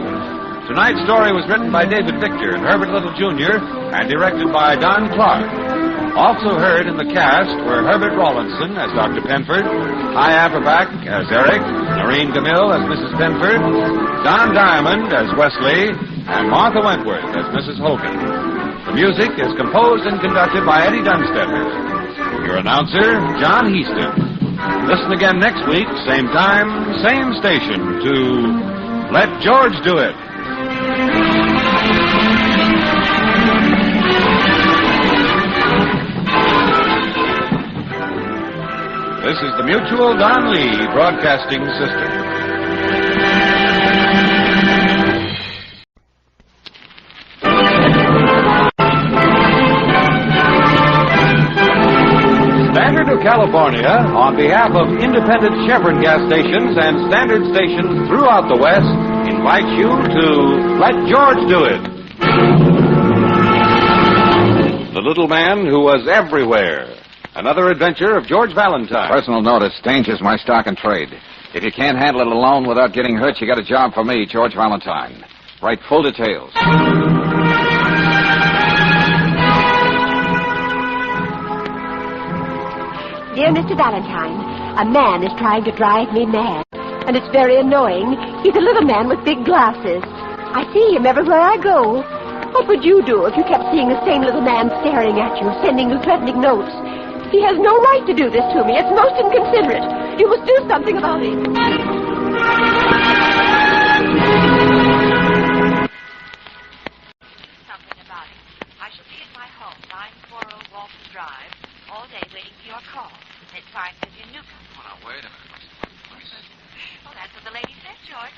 Tonight's story was written by David Victor and Herbert Little Jr. and directed by Don Clark. Also heard in the cast were Herbert Rawlinson as Dr. Penford, Hy Averback as Eric, Noreen Gamille as Mrs. Penford, Don Diamond as Wesley, and Martha Wentworth as Mrs. Hogan. The music is composed and conducted by Eddie Dunstetter. Your announcer, John Heaston. Listen again next week, same time, same station, to Let George Do It. This is the Mutual Don Lee Broadcasting System. Standard of California, on behalf of independent Chevron gas stations and standard stations throughout the West, invites you to Let George Do It. The Little Man Who Was Everywhere. Another adventure of George Valentine. Personal notice, danger's my stock and trade. If you can't handle it alone without getting hurt, you got a job for me, George Valentine. Write full details. Dear Mr. Valentine, a man is trying to drive me mad, and it's very annoying. He's a little man with big glasses. I see him everywhere I go. What would you do if you kept seeing the same little man staring at you, sending you threatening notes? He has no right to do this to me. It's most inconsiderate. You must do something about it. Something about it. I shall be at my home, 940 Walton Drive, all day waiting for your call. It's fine because you're Newcomb. Oh, now, wait a minute. Oh, that's what the lady said, George.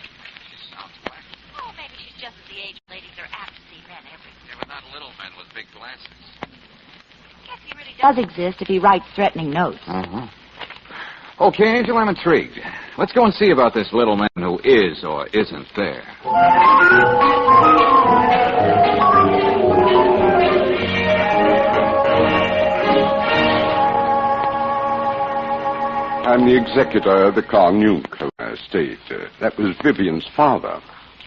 She sounds black. Oh, maybe she's just at the age ladies are apt to see men everywhere. Yeah, but not little men with big glasses. Guess he really Does exist if he writes threatening notes. Uh-huh. Okay, Angel, I'm intrigued. Let's go and see about this little man who is or isn't there. I'm the executor of the Carnuke estate. That was Vivian's father.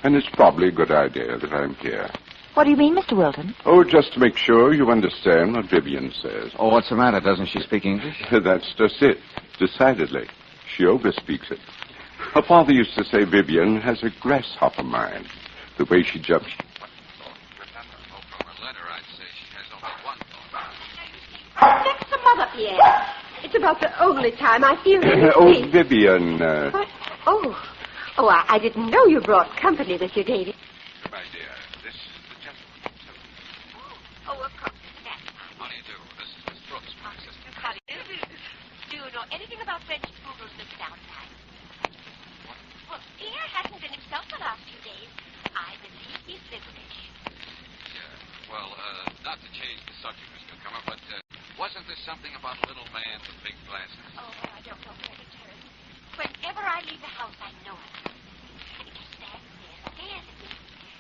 And it's probably a good idea that I'm here. What do you mean, Mr. Wilton? Oh, just to make sure you understand what Vivian says. Oh, what's the matter? Doesn't she speak English? That's just it. Decidedly. She overspeaks it. Her father used to say Vivian has a grasshopper mind. The way she jumps... Fix them up, Pierre. It's about the only time I feel really Oh, safe. Vivian. What? Oh, I didn't know you brought company with you, David. My dear, this is the gentleman. Oh, of course. How do you do? This is Miss Brooks, my sister. How do you do? Do you know anything about French Smugglers, Miss Valentine? Well, Pierre hasn't been himself the last few days. I believe he's feverish. Well, not to change the subject, Miss Newcomer, but wasn't there something about a little man with big glasses? Oh, I don't know where to turn. Whenever I leave the house, I know it. It just stands there, stares at me.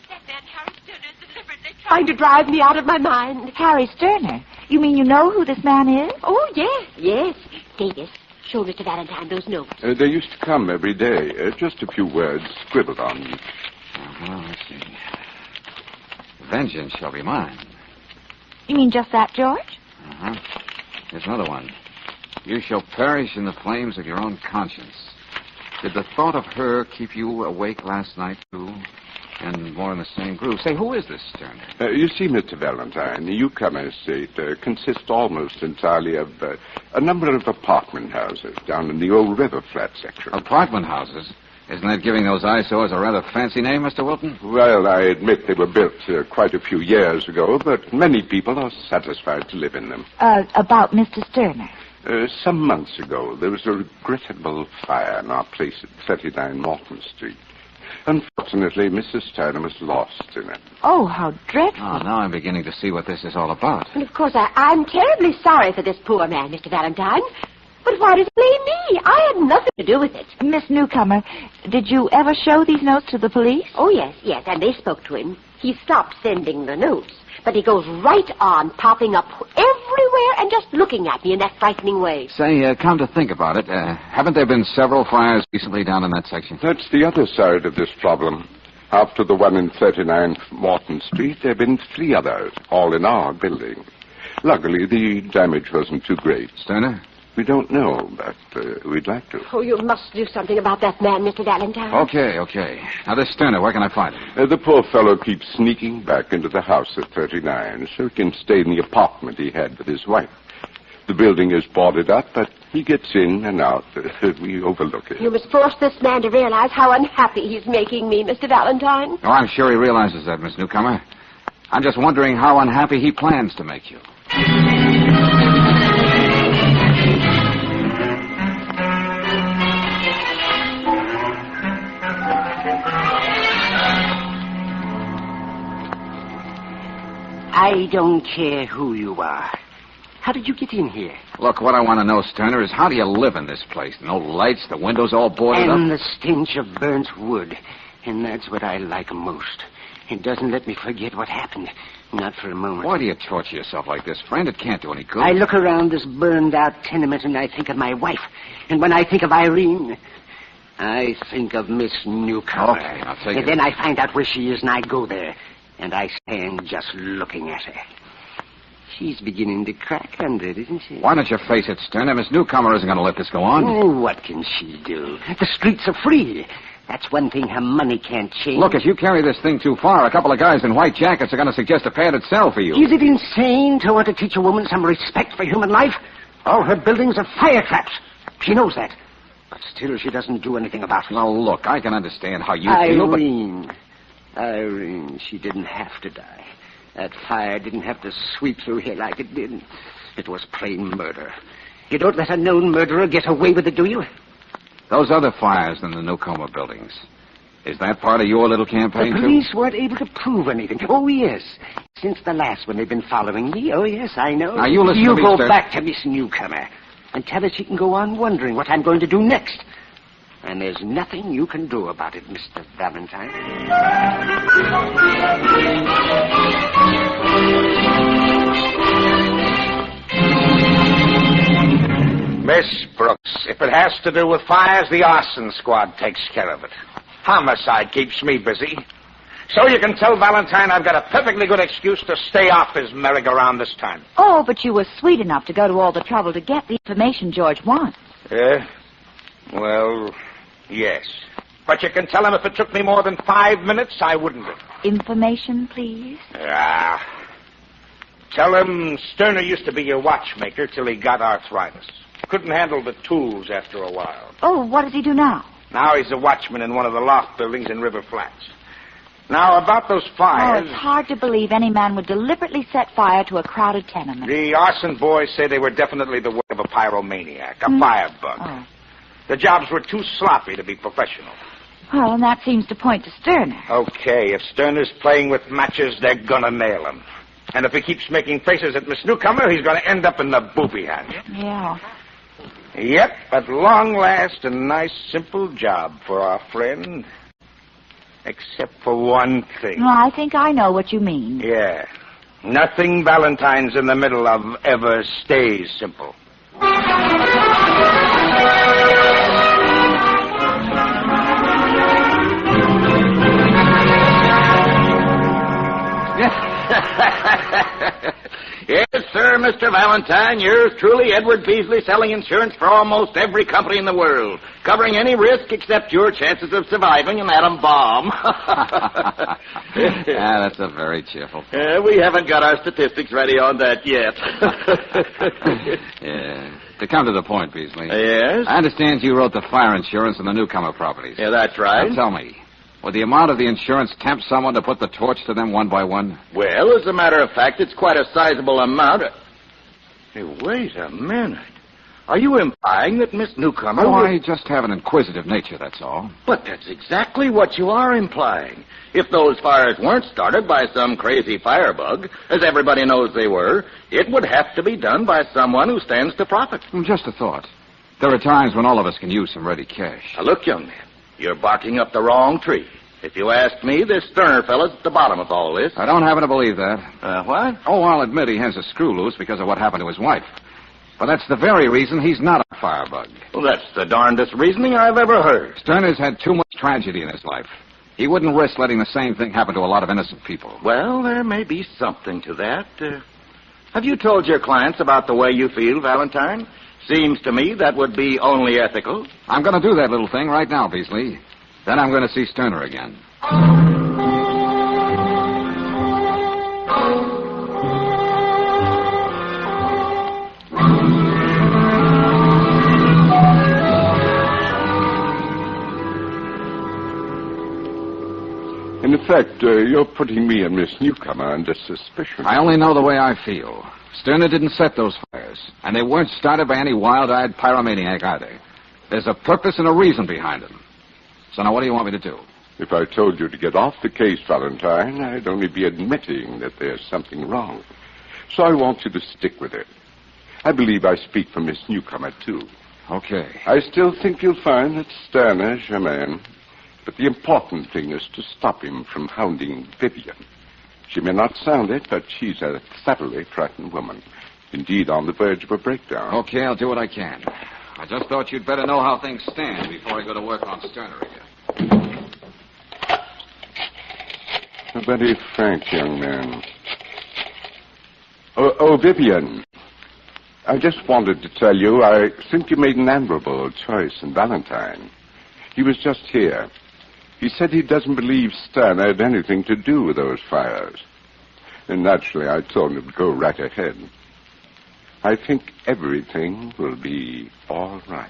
That man, Harry Sterner, is deliberately trying to drive me out of my mind. Harry Sterner? You mean you know who this man is? Oh, yes. Davis, show Mr. Valentine those notes. They used to come every day. Just a few words scribbled on them. Let's see. Vengeance shall be mine. You mean just that, George? Here's another one. You shall perish in the flames of your own conscience. Did the thought of her keep you awake last night, too? And more in the same groove. Say, who is this Sterner? You see, Mr. Valentine, the Newcomer estate consists almost entirely of a number of apartment houses down in the old river flat section. Apartment houses? Isn't that giving those eyesores a rather fancy name, Mr. Wilton? Well, I admit they were built quite a few years ago, but many people are satisfied to live in them. About Mr. Sterner. Some months ago, there was a regrettable fire in our place at 39 Morton Street. Unfortunately, Mrs. Sterner was lost in it. Oh, how dreadful. Oh, now I'm beginning to see what this is all about. And, of course, I'm terribly sorry for this poor man, Mr. Valentine. But why does it blame me? I had nothing to do with it. Miss Newcomer, did you ever show these notes to the police? Oh, yes, and they spoke to him. He stopped sending the notes, but he goes right on popping up everywhere and just looking at me in that frightening way. Say, come to think about it, haven't there been several fires recently down in that section? That's the other side of this problem. After the one in 39 Morton Street, there have been 3 others, all in our building. Luckily, the damage wasn't too great. Sterner? We don't know, but we'd like to. Oh, you must do something about that man, Mr. Valentine. Okay. Now, this Sterner, where can I find him? The poor fellow keeps sneaking back into the house at 39 so he can stay in the apartment he had with his wife. The building is boarded up, but he gets in and out. We overlook it. You must force this man to realize how unhappy he's making me, Mr. Valentine. Oh, I'm sure he realizes that, Miss Newcomer. I'm just wondering how unhappy he plans to make you. I don't care who you are. How did you get in here? Look, what I want to know, Sterner, is how do you live in this place? No lights, the windows all boarded up? And the stench of burnt wood. And that's what I like most. It doesn't let me forget what happened. Not for a moment. Why do you torture yourself like this, friend? It can't do any good. I look around this burned-out tenement and I think of my wife. And when I think of Irene, I think of Miss Newcomer. Okay, I'll take it. And then I find out where she is and I go there. And I stand just looking at her. She's beginning to crack under it, isn't she? Why don't you face it, Sterner? Miss Newcomer isn't going to let this go on. Oh, what can she do? The streets are free. That's one thing her money can't change. Look, if you carry this thing too far, a couple of guys in white jackets are going to suggest a padded cell for you. Is it insane to want to teach a woman some respect for human life? All her buildings are fire traps. She knows that. But still, she doesn't do anything about it. Now, look, I can understand how you Irene. feel, but... Irene, she didn't have to die. That fire didn't have to sweep through here like it did. It was plain murder. You don't let a known murderer get away with it, do you? Those other fires in the Newcomer buildings, is that part of your little campaign, The too? police weren't able to prove anything. Oh, yes. Since the last one, they've been following me. Oh, yes, I know. Now, you listen to me, go sir. back to Miss Newcomer and tell her she can go on wondering what I'm going to do next. And there's nothing you can do about it, Mr. Valentine. Miss Brooks, if it has to do with fires, the arson squad takes care of it. Homicide keeps me busy. So you can tell Valentine I've got a perfectly good excuse to stay off his merry-go-round this time. Oh, but you were sweet enough to go to all the trouble to get the information George wants. Well, yes. But you can tell him if it took me more than 5 minutes, I wouldn't have. Information, please? Tell him Sterner used to be your watchmaker till he got arthritis. Couldn't handle the tools after a while. Oh, what does he do now? Now he's a watchman in one of the loft buildings in River Flats. Now, about those fires... Oh, it's hard to believe any man would deliberately set fire to a crowded tenement. The arson boys say they were definitely the work of a pyromaniac, a firebug. Oh. The jobs were too sloppy to be professional. Well, and that seems to point to Sterner. Okay, if Sterner's playing with matches, they're gonna nail him. And if he keeps making faces at Miss Newcomer, he's gonna end up in the booby hatch. Yeah. Yep, at long last, a nice, simple job for our friend. Except for one thing. Well, I think I know what you mean. Yeah. Nothing Valentine's in the middle of ever stays simple. Yes, sir, Mr. Valentine. Yours truly, Edward Beasley, selling insurance for almost every company in the world, covering any risk except your chances of surviving an atom bomb. That's a very cheerful. We haven't got our statistics ready on that yet. Yeah. To come to the point, Beasley. Yes? I understand you wrote the fire insurance on the newcomer properties. Yeah, that's right. Now tell me, would the amount of the insurance tempt someone to put the torch to them one by one? Well, as a matter of fact, it's quite a sizable amount. Hey, wait a minute. Are you implying that Miss Newcomer... Oh, I just have an inquisitive nature, that's all. But that's exactly what you are implying. If those fires weren't started by some crazy firebug, as everybody knows they were, it would have to be done by someone who stands to profit. Just a thought. There are times when all of us can use some ready cash. Now, look, young man, you're barking up the wrong tree. If you ask me, this Sterner fella's at the bottom of all this. I don't happen to believe that. What? Oh, I'll admit he has a screw loose because of what happened to his wife. But that's the very reason he's not a firebug. Well, that's the darndest reasoning I've ever heard. Sterner's had too much tragedy in his life. He wouldn't risk letting the same thing happen to a lot of innocent people. Well, there may be something to that. Have you told your clients about the way you feel, Valentine? Seems to me that would be only ethical. I'm going to do that little thing right now, Beasley. Then I'm going to see Sterner again. In effect, you're putting me and Miss Newcomer under suspicion. I only know the way I feel. Sterner didn't set those fires, and they weren't started by any wild-eyed pyromaniac either. There's a purpose and a reason behind them. So now what do you want me to do? If I told you to get off the case, Valentine, I'd only be admitting that there's something wrong. So I want you to stick with it. I believe I speak for Miss Newcomer, too. Okay. I still think you'll find that Sterner's your man. But the important thing is to stop him from hounding Vivian. She may not sound it, but she's a thoroughly frightened woman. Indeed, on the verge of a breakdown. Okay, I'll do what I can. I just thought you'd better know how things stand before I go to work on Sterner again. A very frank young man. Oh, Vivian. I just wanted to tell you I think you made an admirable choice in Valentine. He was just here. He said he doesn't believe Sterner had anything to do with those fires. And naturally, I told him to go right ahead. I think everything will be all right.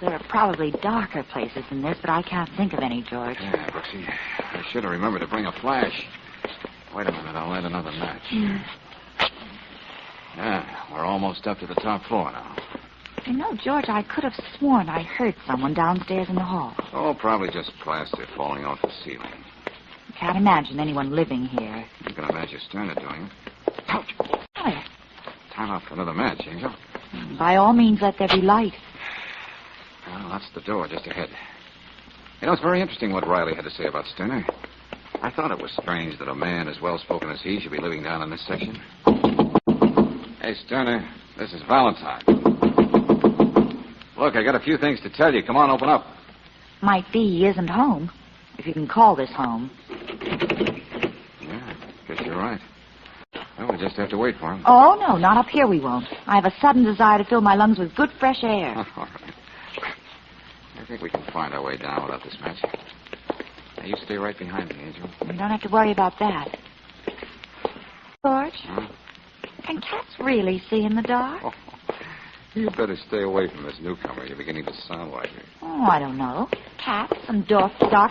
There are probably darker places than this, but I can't think of any, George. Yeah, Brooksy. I should have remembered to bring a flash. Wait a minute, I'll light another match. Yeah, we're almost up to the top floor now. You know, George, I could have sworn I heard someone downstairs in the hall. Oh, probably just plaster falling off the ceiling. Can't imagine anyone living here. You can imagine Sterner doing it. Ouch! Where? Time out for another match, Angel. By all means, let there be light. Well, that's the door just ahead. You know, it's very interesting what Riley had to say about Sterner. I thought it was strange that a man as well-spoken as he should be living down in this section. Hey, Sterner, this is Valentine. Look, I got a few things to tell you. Come on, open up. Might be he isn't home, if you can call this home. Yeah, guess you're right. Well, we'll just have to wait for him. Oh, no, not up here we won't. I have a sudden desire to fill my lungs with good fresh air. All right. I think we can find our way down without this match. Now, you stay right behind me, Angel. You don't have to worry about that. George, Huh? can cats really see in the dark? Oh, you better stay away from this newcomer. You're beginning to sound like her. Oh, I don't know. Cats and dark... George!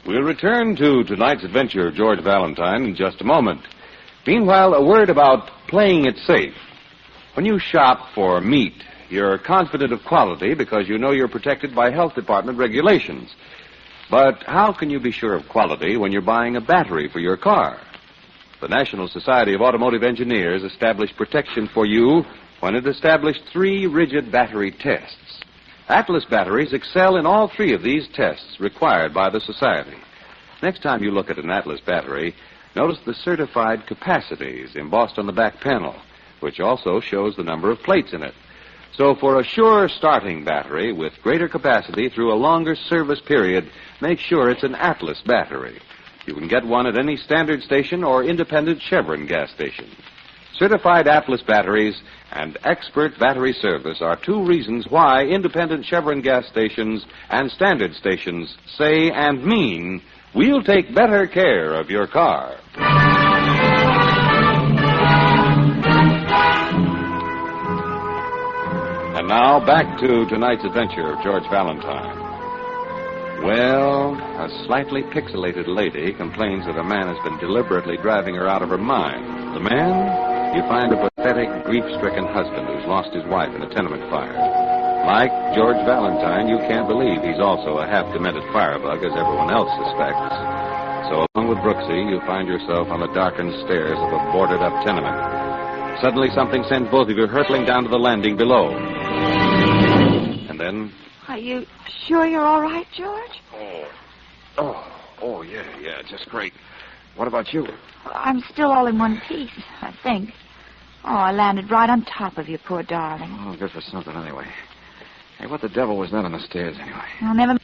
We'll return to tonight's adventure of George Valentine in just a moment. Meanwhile, a word about playing it safe. When you shop for meat, you're confident of quality because you know you're protected by health department regulations. But how can you be sure of quality when you're buying a battery for your car? The National Society of Automotive Engineers established protection for you when it established 3 rigid battery tests. Atlas batteries excel in all 3 of these tests required by the Society. Next time you look at an Atlas battery, notice the certified capacities embossed on the back panel, which also shows the number of plates in it. So for a sure starting battery with greater capacity through a longer service period, make sure it's an Atlas battery. You can get one at any standard station or independent Chevron gas station. Certified Atlas batteries and expert battery service are 2 reasons why independent Chevron gas stations and standard stations say and mean, we'll take better care of your car. And now, back to tonight's adventure of George Valentine. Well, a slightly pixelated lady complains that a man has been deliberately driving her out of her mind. The man? You find a pathetic, grief-stricken husband who's lost his wife in a tenement fire. Like George Valentine, you can't believe he's also a half-demented firebug, as everyone else suspects. So along with Brooksy, you find yourself on the darkened stairs of a boarded-up tenement. Suddenly, something sends both of you hurtling down to the landing below. And then... Are you sure you're all right, George? Oh, yeah, just great. What about you? I'm still all in one piece, I think. Oh, I landed right on top of you, poor darling. Oh, good for something anyway. Hey, what the devil was that on the stairs anyway? Oh, never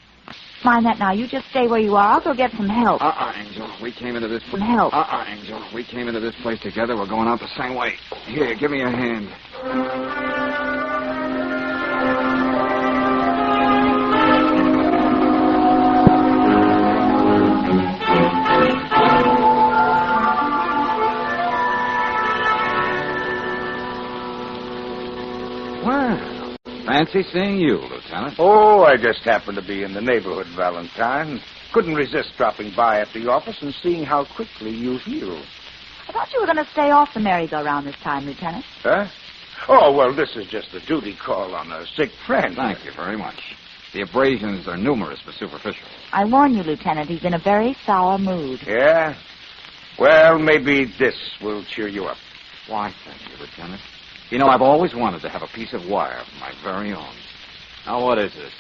mind that now. You just stay where you are. I'll go get some help. Angel. We came into this Some help. Angel. We came into this place together. We're going out the same way. Here, give me your hand. Well, fancy seeing you, Lieutenant. Oh, I just happened to be in the neighborhood, Valentine. Couldn't resist dropping by at the office and seeing how quickly you heal. I thought you were going to stay off the merry-go-round this time, Lieutenant. Huh? Oh, well, this is just a duty call on a sick friend. Thank you very much. The abrasions are numerous but superficial. I warn you, Lieutenant, he's in a very sour mood. Yeah? Well, maybe this will cheer you up. Why, thank you, Lieutenant. You know, I've always wanted to have a piece of wire of my very own. Now, what is this?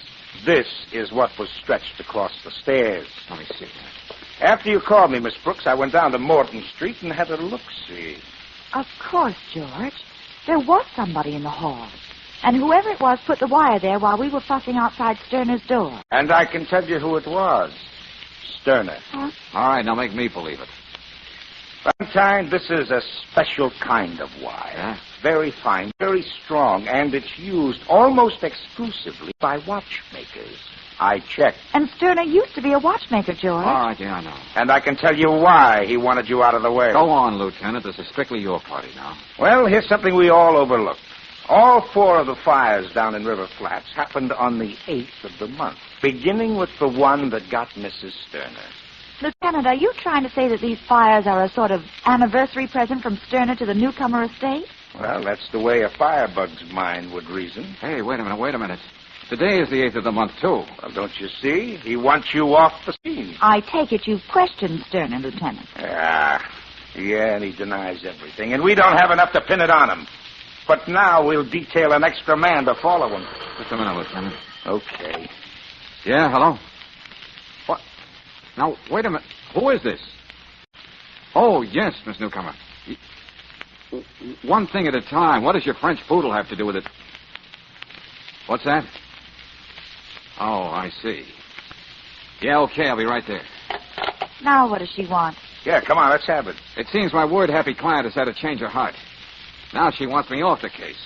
This is what was stretched across the stairs. Let me see. After you called me, Miss Brooks, I went down to Morton Street and had a look-see. Of course, George. There was somebody in the hall. And whoever it was put the wire there while we were fussing outside Sterner's door. And I can tell you who it was. Sterner. Huh? All right, now make me believe it. Valentine, this is a special kind of wire. Yeah? Very fine, very strong, and it's used almost exclusively by watchmakers. I checked. And Sterner used to be a watchmaker, George. All right, yeah, I know. And I can tell you why he wanted you out of the way. Go on, Lieutenant. This is strictly your party now. Well, here's something we all overlooked. All 4 of the fires down in River Flats happened on the 8th of the month, beginning with the one that got Mrs. Sterner. Lieutenant, are you trying to say that these fires are a sort of anniversary present from Sterner to the newcomer estate? Well, that's the way a firebug's mind would reason. Hey, wait a minute. Today is the 8th of the month, too. Well, don't you see? He wants you off the scene. I take it you've questioned Sterner, Lieutenant. Yeah, and he denies everything, and we don't have enough to pin it on him. But now we'll detail an extra man to follow him. Just a minute, Lieutenant. Okay. Yeah, hello? What? Now, wait a minute. Who is this? Oh, yes, Miss Newcomer. One thing at a time. What does your French poodle have to do with it? What's that? Oh, I see. Yeah, okay, I'll be right there. Now what does she want? Yeah, come on, let's have it. It seems my word-happy client has had a change of heart. Now she wants me off the case.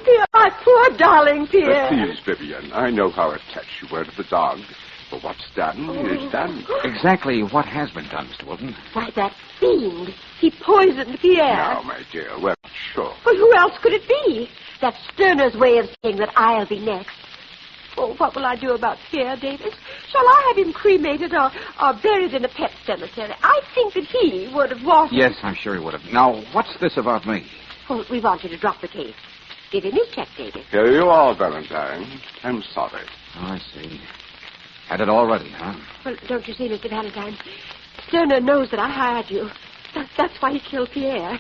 Pierre, my poor darling Pierre. Please, Vivian, I know how attached you were to the dog. But what's done is done. Exactly what has been done, Mr. Wilton? Why, that fiend. He poisoned Pierre. Now, my dear, well, sure. Well, who else could it be? That's Sterner's way of saying that I'll be next. Oh, what will I do about Pierre, Davis? Shall I have him cremated or buried in a pet cemetery? I think that he would have wanted... Yes, I'm sure he would have. Now, what's this about me? Oh, we want you to drop the case. Give him his check, Davis. Here you are, Valentine. I'm sorry. Oh, I see. Had it all ready, huh? Well, don't you see, Mr. Valentine? Sterner knows that I hired you. That's why he killed Pierre.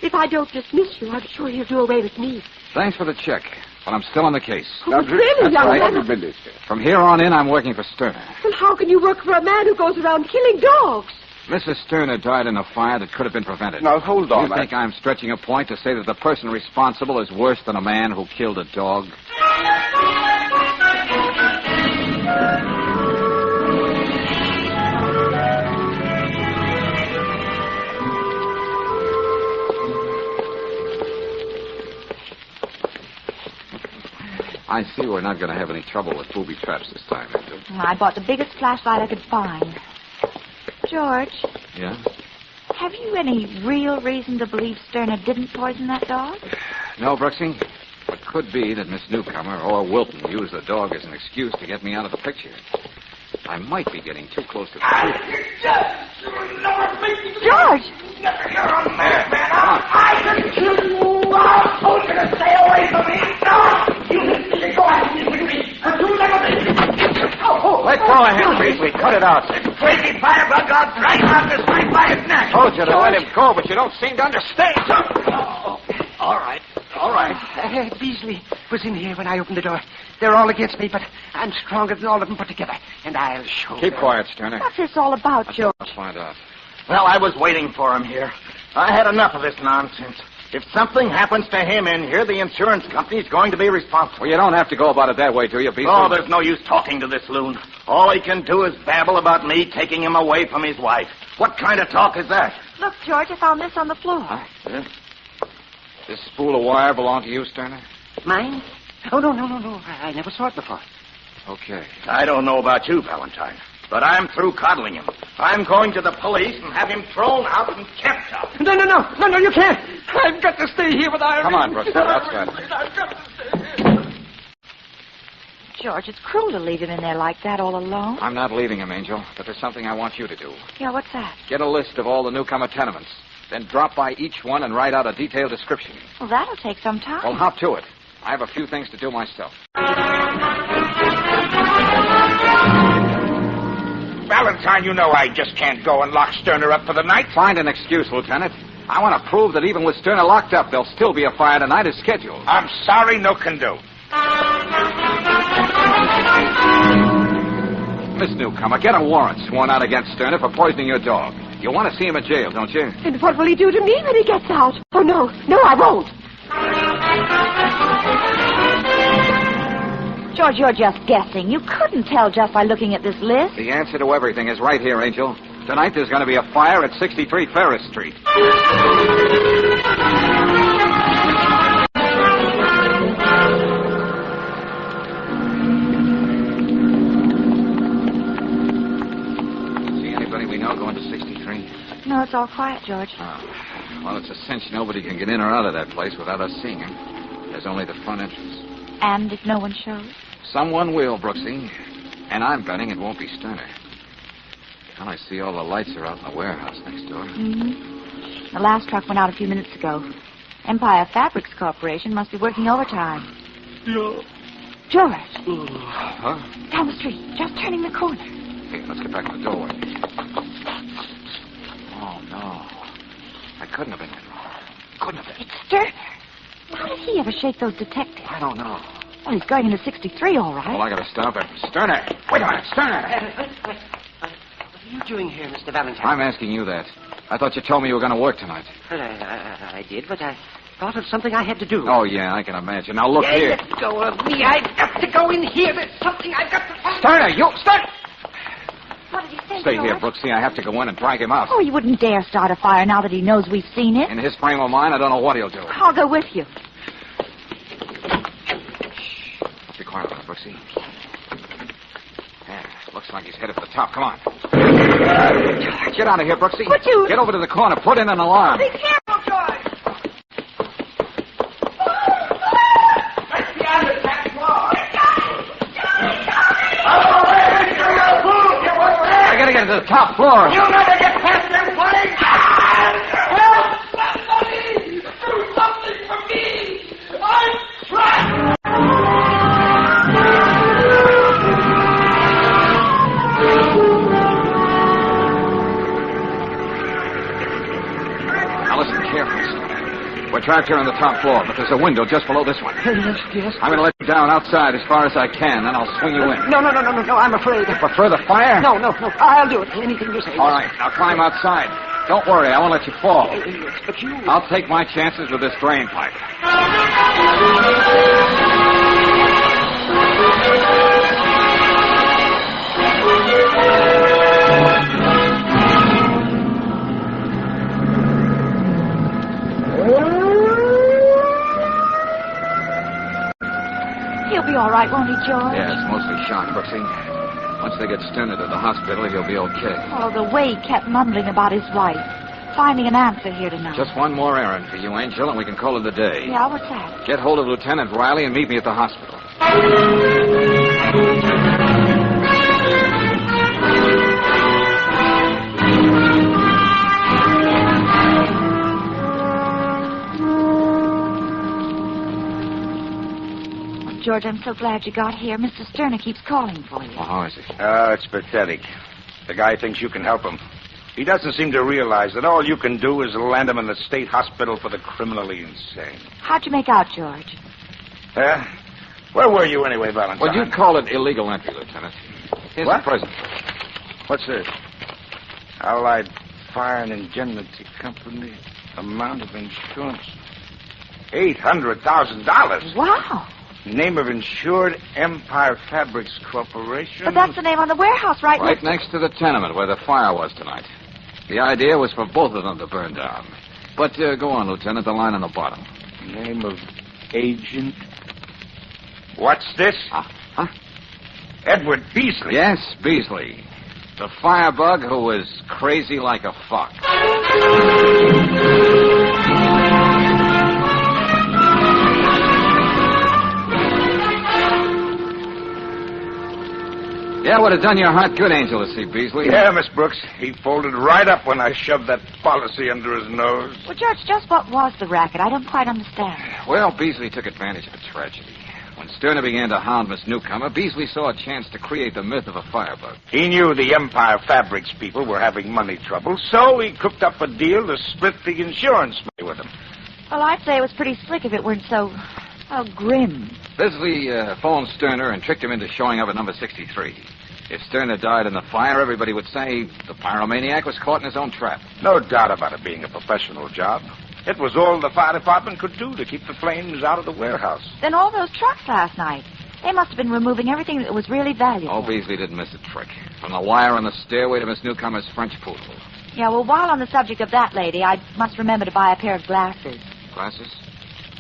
If I don't dismiss you, I'm sure he'll do away with me. Thanks for the check, but I'm still on the case. Oh, really, young man? From here on in, I'm working for Sterner. Well, how can you work for a man who goes around killing dogs? Mrs. Sterner died in a fire that could have been prevented. Now, hold on. You think I'm stretching a point to say that the person responsible is worse than a man who killed a dog? I see we're not going to have any trouble with booby traps this time, Angel. I bought the biggest flashlight I could find. George, Yeah? have you any real reason to believe Sterner didn't poison that dog? No, Brooksy. It could be that Miss Newcomer or Wilton used the dog as an excuse to get me out of the picture. I might be getting too close to the truth. George! You're a madman. I can kill you. I told you to stay away from me. No! You go after me. But you never did. Let go of him, Beasley. Cut it out. Crazy firebug, I'll drag him out this fight by his neck. Told you to let him go, but you don't seem to understand. All right. Beasley was in here when I opened the door. They're all against me, but I'm stronger than all of them put together, and I'll show Keep them. quiet, Sterner. What's this all about, George? Let's find out. Well, I was waiting for him here. I had enough of this nonsense. If something happens to him in here, the insurance company's going to be responsible. Well, you don't have to go about it that way, do you, Beasley? Oh, there's no use talking to this loon. All he can do is babble about me taking him away from his wife. What kind of talk is that? Look, George, I found this on the floor. Huh? This spool of wire belong to you, Sterner? Mine? Oh, no. I never saw it before. Okay. I don't know about you, Valentine, but I'm through coddling him. I'm going to the police and have him thrown out and kept up. No, you can't. I've got to stay here with Irene. Come on, Brooks. Outside. I've got to stay here. George, it's cruel to leave him in there like that all alone. I'm not leaving him, Angel, but there's something I want you to do. Yeah, what's that? Get a list of all the newcomer tenements. Then drop by each one and write out a detailed description. Well, that'll take some time. Well, hop to it. I have a few things to do myself. Valentine, you know I just can't go and lock Sterner up for the night. Find an excuse, Lieutenant. I want to prove that even with Sterner locked up, there'll still be a fire tonight as scheduled. I'm sorry, no can do. Miss Newcomer, get a warrant sworn out against Sterner for poisoning your dog. You want to see him in jail, don't you? And what will he do to me when he gets out? Oh, no, I won't. George, you're just guessing. You couldn't tell just by looking at this list. The answer to everything is right here, Angel. Tonight there's going to be a fire at 63 Ferris Street. See anybody we know going to 63? No, it's all quiet, George. Oh, well, it's a cinch nobody can get in or out of that place without us seeing him. There's only the front entrance. And if no one shows? Someone will, Brooksy. And I'm betting it won't be Sterner. Well, I see all the lights are out in the warehouse next door. Mm-hmm. The last truck went out a few minutes ago. Empire Fabrics Corporation must be working overtime. Yeah. George. Huh? Down the street, just turning the corner. Hey, let's get back to the doorway. Oh, no. That couldn't have been him. Couldn't have been. It's Sterner. How did he ever shake those detectives? I don't know. Well, he's going into 63, all right. Well, I gotta stop him. Sterner! Wait a minute, Sterner! What are you doing here, Mr. Valentine? I'm asking you that. I thought you told me you were going to work tonight. Well, I did, but I thought of something I had to do. Oh, yeah, I can imagine. Now, look here. Let go of me. I've got to go in here. There's something I've got to find. Sterner, you... Sterner! What did he say, Stay George? here, Brooksy. I have to go in and drag him out. Oh, he wouldn't dare start a fire now that he knows we've seen it. In his frame of mind, I don't know what he'll do. I'll go with you. Be quiet about it, Brooksy. Yeah, looks like he's headed for the top. Come on. Get out of here, Brooksy. Would you? Get over to the corner. Put in an alarm. Be careful, George. I gotta get to the top floor. You'll never get past them flames. Help! Somebody! Do something for me! I'm trapped! Now listen carefully, Sterner. We're trapped here on the top floor, but there's a window just below this one. Yes. I'm gonna let you down outside as far as I can, then I'll swing you in. No, I'm afraid. Prefer the fire? No, I'll do it. Anything you say. All right, now climb outside. Don't worry, I won't let you fall. Yes, but you... I'll take my chances with this drain pipe. He'll be all right, won't he, George? Yeah, it's mostly shock, Brooksy. Once they get Sterner to the hospital, he'll be okay. Oh, the way he kept mumbling about his wife. Finding an answer here tonight. Just one more errand for you, Angel, and we can call it a day. Yeah, what's that? Get hold of Lieutenant Riley and meet me at the hospital. George, I'm so glad you got here. Mr. Sterner keeps calling for you. Well, how is he? It's pathetic. The guy thinks you can help him. He doesn't seem to realize that all you can do is land him in the state hospital for the criminally insane. How'd you make out, George? Where were you anyway, Valentine? Well, you'd call it illegal entry, Lieutenant. Here's What? the present. What's this? Allied Fire and Indemnity Company. Amount of insurance. $800,000. Wow. Name of insured Empire Fabrics Corporation. But that's the name on the warehouse, right? Right next to the tenement where the fire was tonight. The idea was for both of them to burn down. But go on, Lieutenant, the line on the bottom. Name of agent. What's this? Huh? Edward Beasley. Yes, Beasley. The firebug who was crazy like a fox. Yeah, would have done your heart good, Angel, to see Beasley. Yeah, Miss Brooks. He folded right up when I shoved that policy under his nose. Well, George, just what was the racket? I don't quite understand. Well, Beasley took advantage of a tragedy. When Sterner began to hound Miss Newcomer, Beasley saw a chance to create the myth of a firebug. He knew the Empire Fabrics people were having money trouble, so he cooked up a deal to split the insurance money with them. Well, I'd say it was pretty slick if it weren't so grim. Beasley phoned Sterner and tricked him into showing up at number 63. If Sterner died in the fire, everybody would say the pyromaniac was caught in his own trap. No doubt about it being a professional job. It was all the fire department could do to keep the flames out of the warehouse. Then all those trucks last night. They must have been removing everything that was really valuable. Oh, Beasley didn't miss a trick. From the wire on the stairway to Miss Newcomer's French poodle. Yeah, well, while on the subject of that lady, I must remember to buy a pair of glasses. Glasses?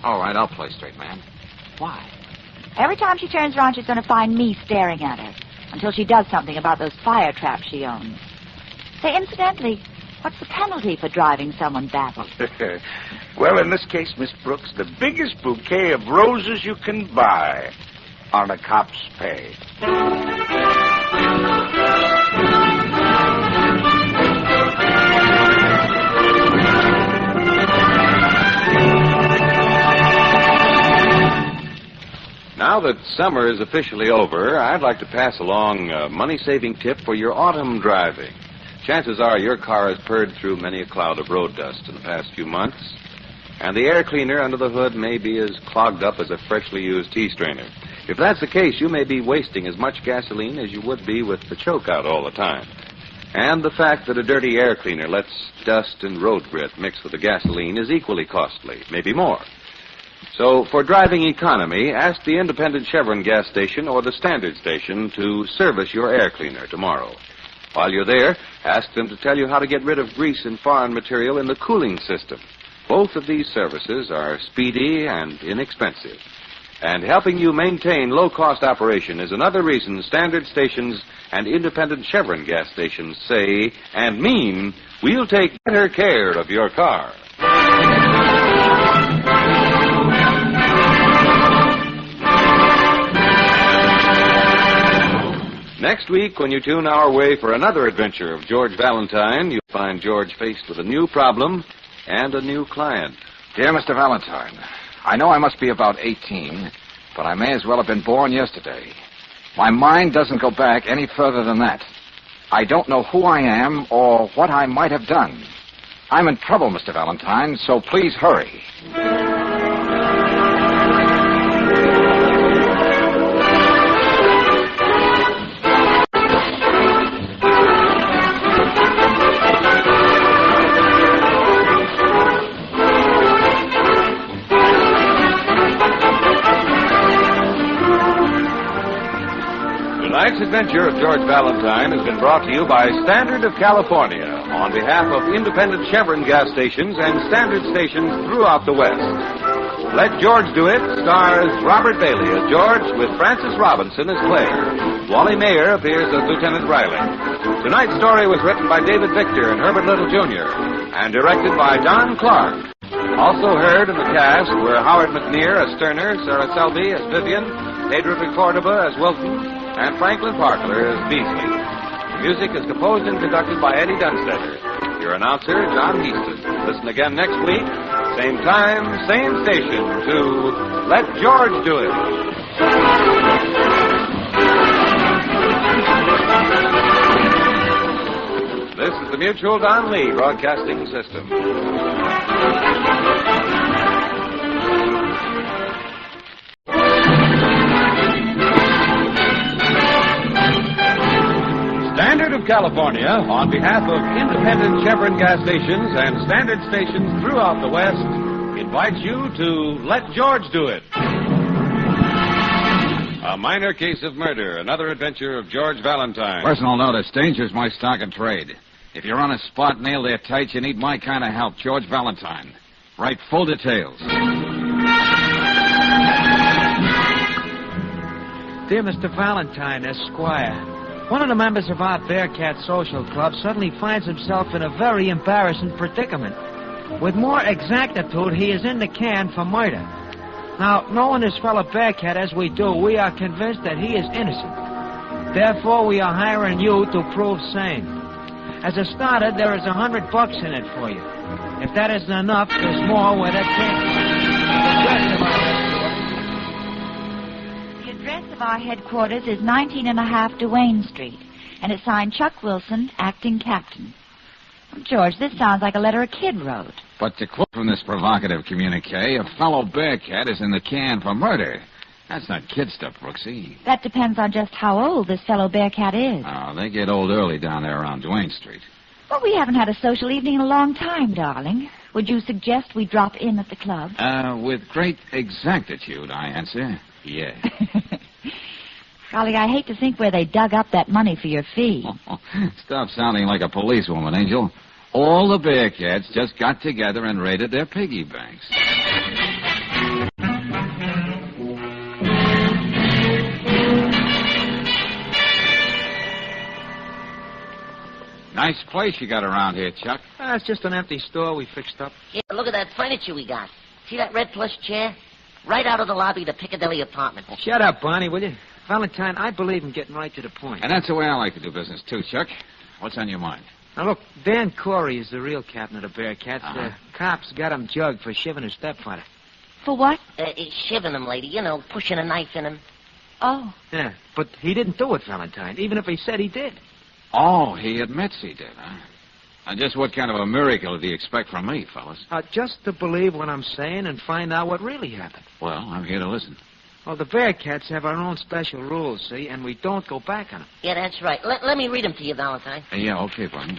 All right, I'll play straight, man. Why? Every time she turns around, she's going to find me staring at her. Until she does something about those fire traps she owns. Say, incidentally, what's the penalty for driving someone baffled? Well, in this case, Miss Brooks, the biggest bouquet of roses you can buy on a cop's pay. Now that summer is officially over, I'd like to pass along a money-saving tip for your autumn driving. Chances are your car has purred through many a cloud of road dust in the past few months, and the air cleaner under the hood may be as clogged up as a freshly used tea strainer. If that's the case, you may be wasting as much gasoline as you would be with the choke out all the time. And the fact that a dirty air cleaner lets dust and road grit mix with the gasoline is equally costly, maybe more. So, for driving economy, ask the independent Chevron gas station or the standard station to service your air cleaner tomorrow. While you're there, ask them to tell you how to get rid of grease and foreign material in the cooling system. Both of these services are speedy and inexpensive. And helping you maintain low-cost operation is another reason standard stations and independent Chevron gas stations say and mean, we'll take better care of your car. Next week, when you tune our way for another adventure of George Valentine, you'll find George faced with a new problem and a new client. Dear Mr. Valentine, I know I must be about 18, but I may as well have been born yesterday. My mind doesn't go back any further than that. I don't know who I am or what I might have done. I'm in trouble, Mr. Valentine, so please hurry. Tonight's adventure of George Valentine has been brought to you by Standard of California on behalf of independent Chevron gas stations and standard stations throughout the West. Let George Do It stars Robert Bailey as George with Frances Robinson as Claire. Wally Mayer appears as Lieutenant Riley. Tonight's story was written by David Victor and Herbert Little Jr. and directed by Don Clark. Also heard in the cast were Howard McNear as Sterner, Sarah Selby as Vivian, Pedro Cordoba as Wilton, and Franklin Parkler as Beasley. The music is composed and conducted by Eddie Dunstetter. Your announcer, John Heaston. Listen again next week, same time, same station, to Let George Do It. This is the Mutual Don Lee Broadcasting System. Standard of California, on behalf of independent Chevron gas stations and standard stations throughout the West, invites you to Let George Do It. A minor case of murder, another adventure of George Valentine. Personal notice, danger's my stock and trade. If you're on a spot nailed there tight, you need my kind of help, George Valentine. Write full details. Dear Mr. Valentine, Esquire, one of the members of our Bearcat Social Club suddenly finds himself in a very embarrassing predicament. With more exactitude, he is in the can for murder. Now, knowing this fellow Bearcat as we do, we are convinced that he is innocent. Therefore, we are hiring you to prove same. As a starter, there is $100 in it for you. If that isn't enough, there's more where that The address of our headquarters is 19.5 Duane Street, and it's signed Chuck Wilson, acting captain. George, this sounds like a letter a kid wrote. But to quote from this provocative communique, a fellow Bearcat is in the can for murder. That's not kid stuff, Brooksy. That depends on just how old this fellow Bearcat is. Oh, they get old early down there around Duane Street. Well, we haven't had a social evening in a long time, darling. Would you suggest we drop in at the club? With great exactitude, I answer. Yeah. Golly, I hate to think where they dug up that money for your fee. Stop sounding like a policewoman, Angel. All the Bearcats just got together and raided their piggy banks. Nice place you got around here, Chuck. It's just an empty store we fixed up. Yeah, look at that furniture we got. See that red plush chair? Right out of the lobby of the Piccadilly apartment. Shut up, Barney, will you? Valentine, I believe in getting right to the point. And that's the way I like to do business, too, Chuck. What's on your mind? Now, look, Dan Corey is the real captain of the Bearcats. Uh-huh. The cops got him jugged for shivving his stepfather. For what? Shivving him, lady. You know, pushing a knife in him. Oh. Yeah, but he didn't do it, Valentine, even if he said he did. Oh, he admits he did, huh? Now, just what kind of a miracle did he expect from me, fellas? Just to believe what I'm saying and find out what really happened. Well, I'm here to listen. Well, the Bearcats have our own special rules, see, and we don't go back on them. Yeah, that's right. Let me read them to you, Valentine. Yeah, okay, Barney.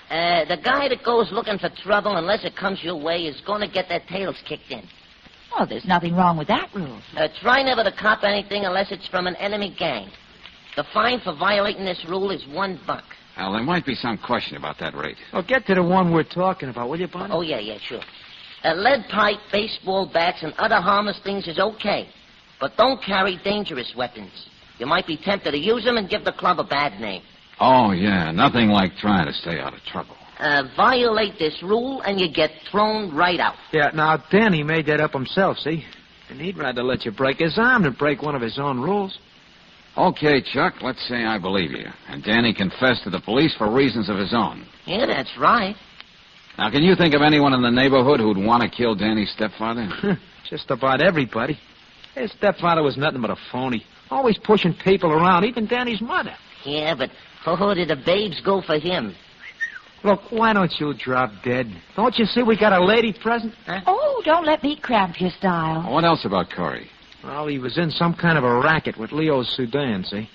The guy that goes looking for trouble, unless it comes your way, is going to get their tails kicked in. Oh, there's nothing wrong with that rule. Try never to cop anything unless it's from an enemy gang. The fine for violating this rule is $1. Well, there might be some question about that rate. Well, get to the one we're talking about, will you, Barney? Oh, yeah, sure. Lead pipe, baseball bats, and other harmless things is okay. But don't carry dangerous weapons. You might be tempted to use them and give the club a bad name. Oh, yeah, nothing like trying to stay out of trouble. Violate this rule, and you get thrown right out. Yeah, now, Danny made that up himself, see? And he'd rather let you break his arm than break one of his own rules. Okay, Chuck, let's say I believe you. And Danny confessed to the police for reasons of his own. Yeah, that's right. Now, can you think of anyone in the neighborhood who'd want to kill Danny's stepfather? Just about everybody. His stepfather was nothing but a phony. Always pushing people around, even Danny's mother. Yeah, but who did the babes go for him? Look, why don't you drop dead? Don't you see we got a lady present? Huh? Oh, don't let me cramp your style. What else about Corey? Well, he was in some kind of a racket with Leo Sudan, see?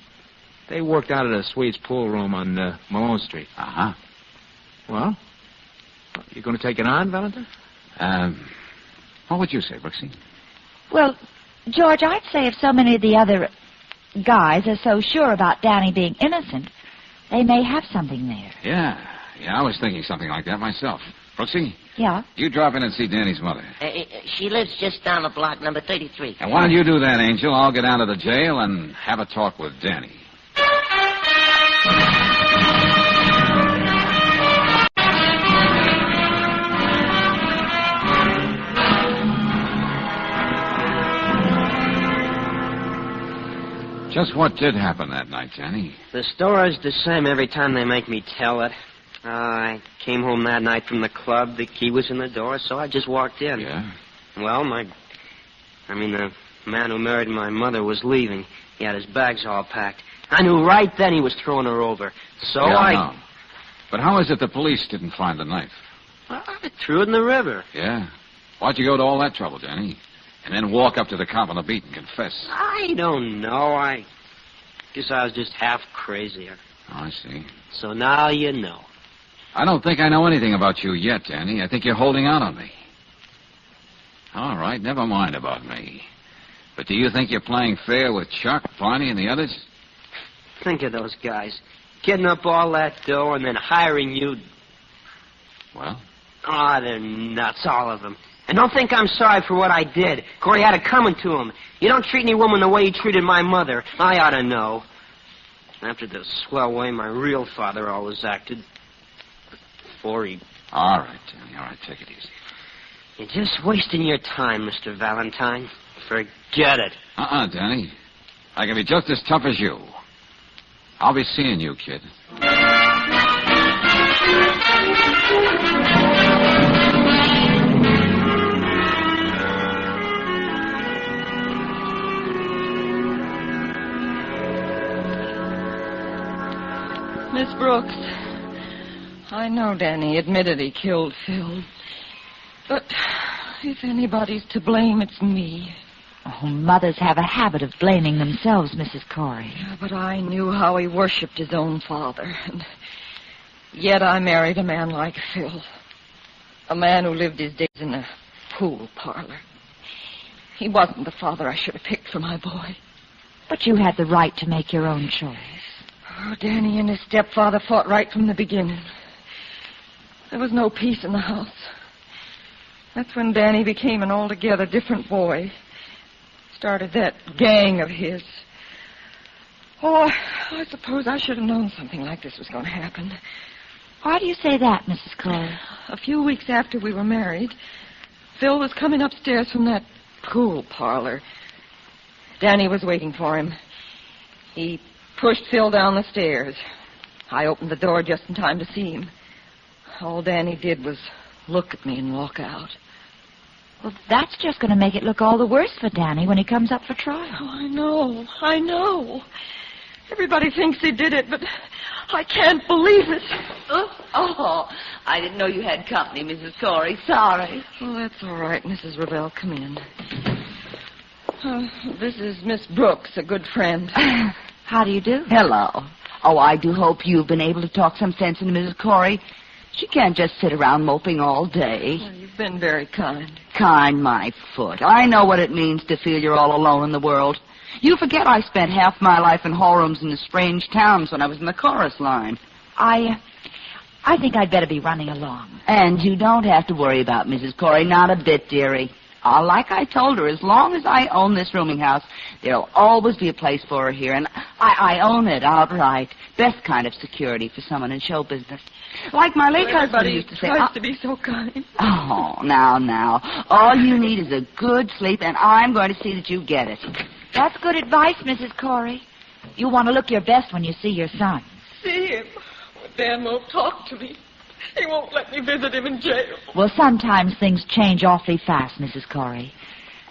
They worked out at a Swedes pool room on Malone Street. Uh-huh. Well, you going to take it on, Valentine? What would you say, Brooksy? Well, George, I'd say if so many of the other guys are so sure about Danny being innocent, they may have something there. Yeah, I was thinking something like that myself. Brooksy? Yeah? You drop in and see Danny's mother. She lives just down the block, number 33. And why don't you do that, Angel? I'll get down to the jail and have a talk with Danny. Just what did happen that night, Danny? The story's the same every time they make me tell it. I came home that night from the club. The key was in the door, so I just walked in. Yeah? Well, the man who married my mother was leaving. He had his bags all packed. I knew right then he was throwing her over. So I know. But how is it the police didn't find the knife? I threw it in the river. Yeah? Why'd you go to all that trouble, Danny? And then walk up to the cop on the beat and confess? I don't know. I guess I was just half crazy. Oh, I see. So now you know. I don't think I know anything about you yet, Danny. I think you're holding out on me. All right, never mind about me. But do you think you're playing fair with Chuck, Barney, and the others? Think of those guys. Getting up all that dough and then hiring you. Well? Oh, they're nuts, all of them. And don't think I'm sorry for what I did. Corey had it coming to him. You don't treat any woman the way he treated my mother. I ought to know. After the swell way my real father always acted. Before he... All right, Danny. All right, take it easy. You're just wasting your time, Mr. Valentine. Forget it. Danny. I can be just as tough as you. I'll be seeing you, kid. Miss Brooks, I know Danny admitted he killed Phil. But if anybody's to blame, it's me. Oh, mothers have a habit of blaming themselves, Mrs. Corey. Yeah, but I knew how he worshipped his own father. And yet I married a man like Phil. A man who lived his days in a pool parlor. He wasn't the father I should have picked for my boy. But you had the right to make your own choice. Oh, Danny and his stepfather fought right from the beginning. There was no peace in the house. That's when Danny became an altogether different boy. Started that gang of his. Oh, I suppose I should have known something like this was going to happen. Why do you say that, Mrs. Corey? A few weeks after we were married, Phil was coming upstairs from that pool parlor. Danny was waiting for him. He pushed Phil down the stairs. I opened the door just in time to see him. All Danny did was look at me and walk out. Well, that's just going to make it look all the worse for Danny when he comes up for trial. Oh, I know. Everybody thinks he did it, but I can't believe it. Oh, I didn't know you had company, Mrs. Corey. Sorry. Oh, that's all right, Mrs. Ravel. Come in. This is Miss Brooks, a good friend. How do you do? Hello. Oh, I do hope you've been able to talk some sense into Mrs. Corey. She can't just sit around moping all day. Well, you've been very kind. Kind, my foot. I know what it means to feel you're all alone in the world. You forget I spent half my life in hallrooms in the strange towns when I was in the chorus line. I think I'd better be running along. And you don't have to worry about Mrs. Corey, not a bit, dearie. Like I told her, as long as I own this rooming house, there'll always be a place for her here, and I own it outright. Best kind of security for someone in show business. Like my late husband used to say... Everybody tries to be so kind. Oh, now. All you need is a good sleep, and I'm going to see that you get it. That's good advice, Mrs. Corey. You want to look your best when you see your son. See him? Well, Dan won't talk to me. He won't let me visit him in jail. Well, sometimes things change awfully fast, Mrs. Corey.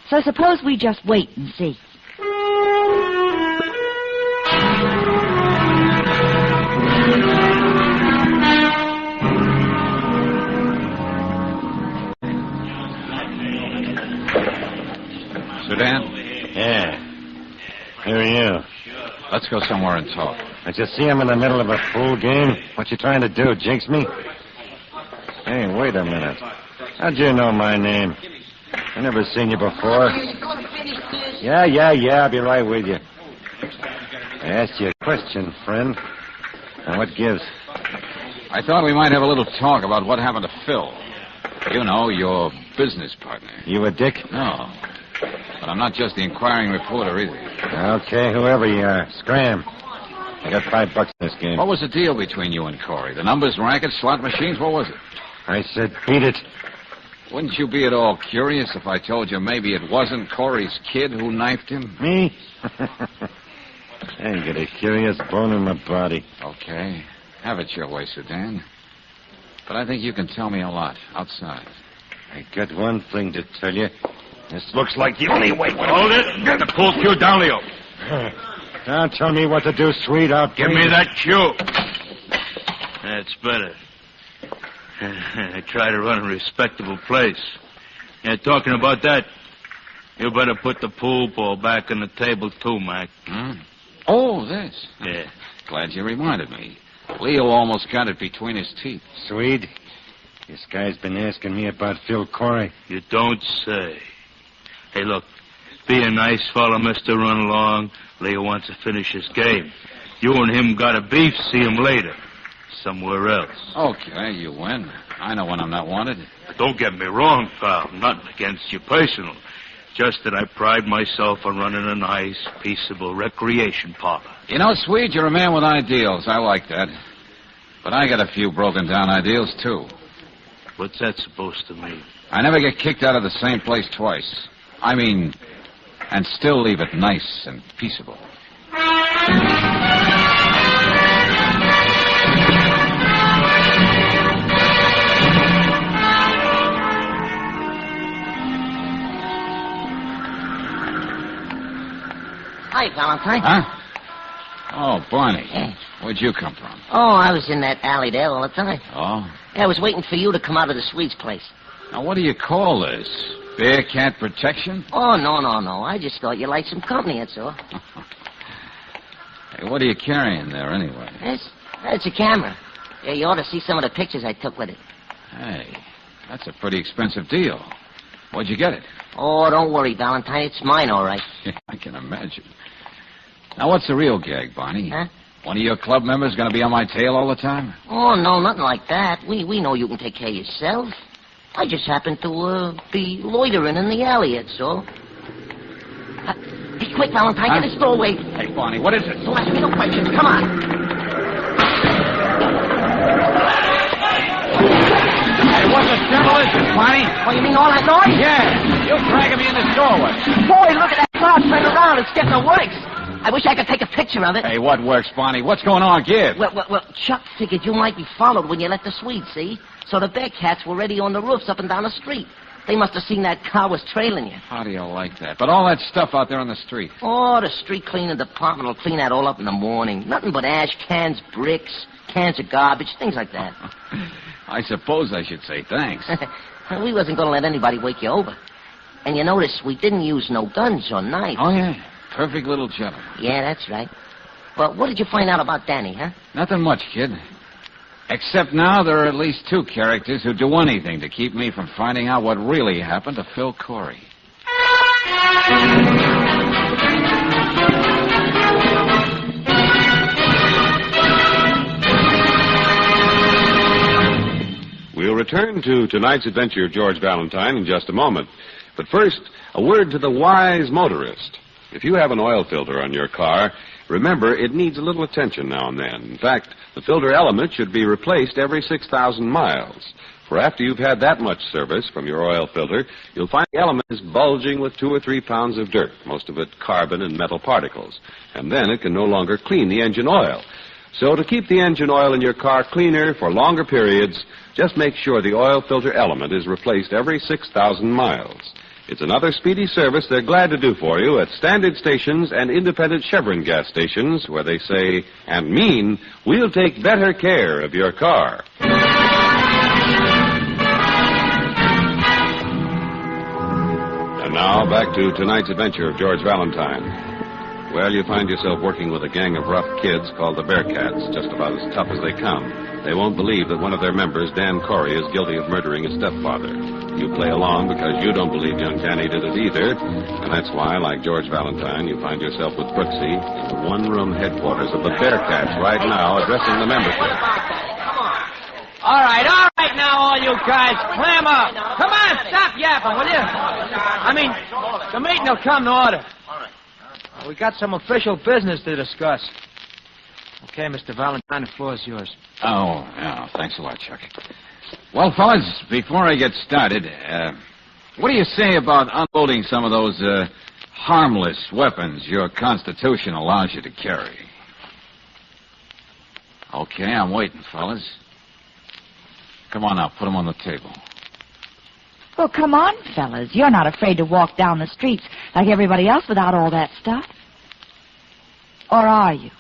So suppose we just wait and see. Sudan? Yeah. Who are you? Let's go somewhere and talk. I just see I'm in the middle of a pool game. What you trying to do, jinx me? Hey, wait a minute. How'd you know my name? I never seen you before. Yeah, I'll be right with you. I asked you a question, friend. Now, what gives? I thought we might have a little talk about what happened to Phil. You know, your business partner. You a dick? No. But I'm not just the inquiring reporter either. Okay, whoever you are, scram. I got $5 in this game. What was the deal between you and Corey? The numbers, racket, slot machines? What was it? I said beat it. Wouldn't you be at all curious if I told you maybe it wasn't Corey's kid who knifed him? Me? I ain't got a curious bone in my body. Okay. Have it your way, Sudan. But I think you can tell me a lot outside. I got one thing to tell you. This looks like the only way. Hold it. Get the pool cue down, Leo. Don't tell me what to do, sweetheart. Give me that cue. That's better. I try to run a respectable place. Yeah, talking about that, you better put the pool ball back on the table, too, Mac. Oh, this. Yeah. Glad you reminded me. Leo almost got it between his teeth. Swede, this guy's been asking me about Phil Corey. You don't say. Hey, look, be a nice fellow, Mr. Run Along. Leo wants to finish his game. You and him got a beef, see him later. Somewhere else. Okay, you win. I know when I'm not wanted. But don't get me wrong, pal. Nothing against you personal. Just that I pride myself on running a nice, peaceable recreation parlor. You know, Swede, you're a man with ideals. I like that. But I got a few broken-down ideals, too. What's that supposed to mean? I never get kicked out of the same place twice. I mean, and still leave it nice and peaceable. Hi, Valentine. Huh? Oh, Barney. Where'd you come from? Oh, I was in that alley there all the time. Oh? Yeah, I was waiting for you to come out of the Swede's place. Now, what do you call this? Bear cat protection? Oh, no. I just thought you'd like some company, that's all. Hey, what are you carrying there, anyway? It's a camera. Yeah, you ought to see some of the pictures I took with it. Hey, that's a pretty expensive deal. Where'd you get it? Oh, don't worry, Valentine. It's mine, all right. Yeah, I can imagine. Now, what's the real gag, Barney? Huh? One of your club members going to be on my tail all the time? Oh, no, nothing like that. We know you can take care of yourself. I just happen to be loitering in the alley, that's all. Be quick, Valentine. Get this door away. Hey, Barney, what is it? Don't ask me no questions. Come on. Hey, what the devil is this, Barney? Oh, you mean all that noise? Yeah. You're dragging me in this doorway. Boy, look at that car turn around. It's getting the works. I wish I could take a picture of it. Hey, what works, Bonnie? What's going on? Give. Well, Chuck figured you might be followed when you left the suite, see? So the Bearcats were already on the roofs up and down the street. They must have seen that car was trailing you. How do you like that? But all that stuff out there on the street. Oh, the street cleaning department will clean that all up in the morning. Nothing but ash cans, bricks, cans of garbage, things like that. I suppose I should say thanks. We wasn't going to let anybody wake you over. And you notice we didn't use no guns or knives. Oh, yeah. Perfect little gentleman. Yeah, that's right. Well, what did you find out about Danny, huh? Nothing much, kid. Except now there are at least two characters who do anything to keep me from finding out what really happened to Phil Corey. We'll return to tonight's adventure of George Valentine in just a moment. But first, a word to the wise motorist. If you have an oil filter on your car, remember it needs a little attention now and then. In fact, the filter element should be replaced every 6,000 miles. For after you've had that much service from your oil filter, you'll find the element is bulging with 2 or 3 pounds of dirt, most of it carbon and metal particles. And then it can no longer clean the engine oil. So to keep the engine oil in your car cleaner for longer periods, just make sure the oil filter element is replaced every 6,000 miles. It's another speedy service they're glad to do for you at standard stations and independent Chevron gas stations where they say and mean, we'll take better care of your car. And now back to tonight's adventure of George Valentine. Well, you find yourself working with a gang of rough kids called the Bearcats, just about as tough as they come. They won't believe that one of their members, Dan Corey, is guilty of murdering his stepfather. You play along because you don't believe young Danny did it either, and that's why, like George Valentine, you find yourself with Brooksy in the one-room headquarters of the Bearcats right now, addressing the membership. All right now, all you guys, clam up. Come on, stop yapping, will you? I mean, the meeting will come to order. We got some official business to discuss. Okay, Mr. Valentine, the floor is yours. Oh, yeah, thanks a lot, Chuck. Well, fellas, before I get started, what do you say about unloading some of those harmless weapons your Constitution allows you to carry? Okay, I'm waiting, fellas. Come on now, put them on the table. Well, come on, fellas. You're not afraid to walk down the streets like everybody else without all that stuff. Or are you?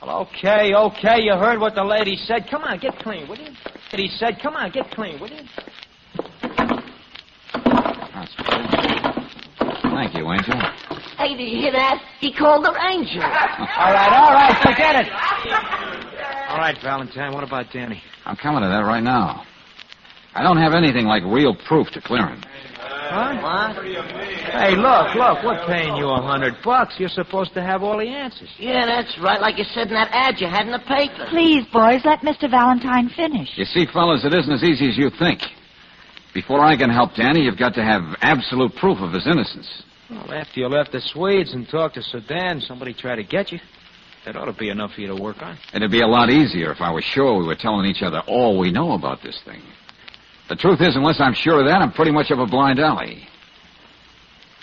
Well, okay, you heard what the lady said. Come on, get clean, will you? He said, come on, get clean, will you? That's good. Thank you, Angel. Hey, did you hear that? He called her Angel. All right, forget it. All right, Valentine, what about Danny? I'm coming to that right now. I don't have anything like real proof to clear him. Huh? What? Hey, look, we're paying you $100. You're supposed to have all the answers. Yeah, that's right, like you said in that ad you had in the paper. Please, boys, let Mr. Valentine finish. You see, fellas, it isn't as easy as you think. Before I can help Danny, you've got to have absolute proof of his innocence. Well, after you left the Swedes and talked to Sudan, somebody tried to get you. That ought to be enough for you to work on. It'd be a lot easier if I was sure we were telling each other all we know about this thing. The truth is, unless I'm sure of that, I'm pretty much of a blind alley.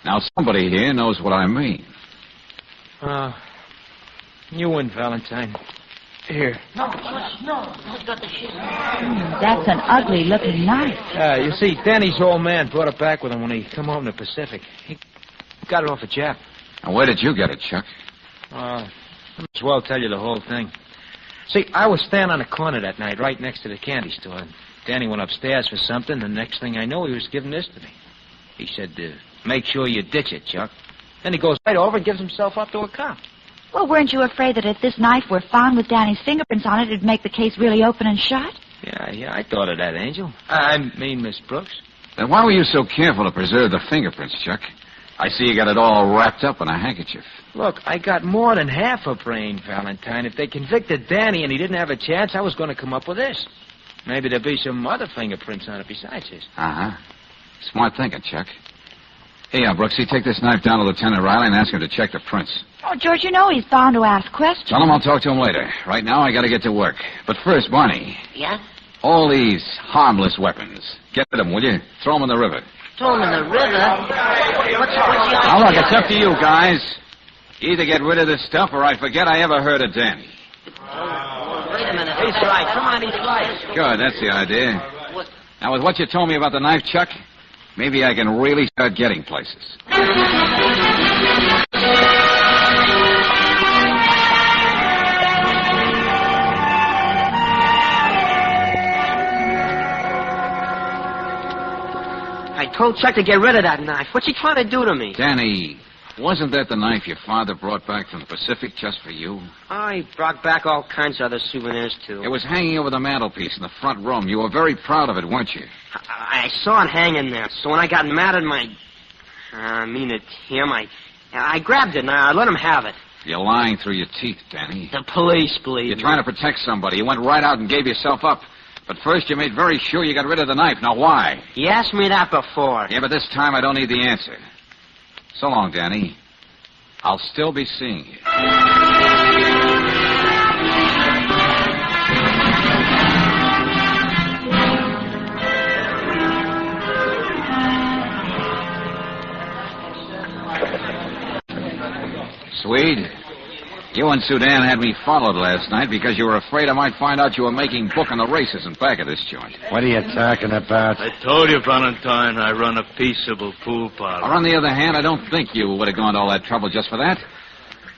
Now, somebody here knows what I mean. You win, Valentine. Here. No. Who's got the shit? That's an ugly-looking knife. You see, Danny's old man brought it back with him when he come home to the Pacific. He got it off a Jap. And where did you get it, Chuck? I might as well tell you the whole thing. See, I was standing on the corner that night, right next to the candy store. And Danny went upstairs for something, and the next thing I know, he was giving this to me. He said, make sure you ditch it, Chuck. Then he goes right over and gives himself up to a cop. Well, weren't you afraid that if this knife were found with Danny's fingerprints on it, it'd make the case really open and shut? Yeah, I thought of that, Angel. I mean, Miss Brooks. Then why were you so careful to preserve the fingerprints, Chuck? I see you got it all wrapped up in a handkerchief. Look, I got more than half a brain, Valentine. If they convicted Danny and he didn't have a chance, I was going to come up with this. Maybe there'd be some other fingerprints on it besides his. Uh-huh. Smart thinking, Chuck. Hey, Brooksy, take this knife down to Lieutenant Riley and ask him to check the prints. Oh, George, you know he's bound to ask questions. Tell him I'll talk to him later. Right now, I got to get to work. But first, Barney. Yeah? All these harmless weapons. Get them, will you? Throw them in the river. Throw them in the river? Now, look, it's up to you guys. Either get rid of this stuff or I forget I ever heard of Danny. Wait a minute. He's right. Come on, he's right. Good, that's the idea. Now, with what you told me about the knife, Chuck, maybe I can really start getting places. I told Chuck to get rid of that knife. What's he trying to do to me? Danny, wasn't that the knife your father brought back from the Pacific just for you? I brought back all kinds of other souvenirs, too. It was hanging over the mantelpiece in the front room. You were very proud of it, weren't you? I saw it hanging there, so when I got mad at at him, I grabbed it and I let him have it. You're lying through your teeth, Danny. The police believe You're trying to protect somebody. You went right out and gave yourself up. But first you made very sure you got rid of the knife. Now, why? You asked me that before. Yeah, but this time I don't need the answer. So long, Danny. I'll still be seeing you. Swede, you and Sudan had me followed last night because you were afraid I might find out you were making book on the races in back of this joint. What are you talking about? I told you, Valentine, I run a peaceable pool parlor. Or on the other hand, I don't think you would have gone to all that trouble just for that.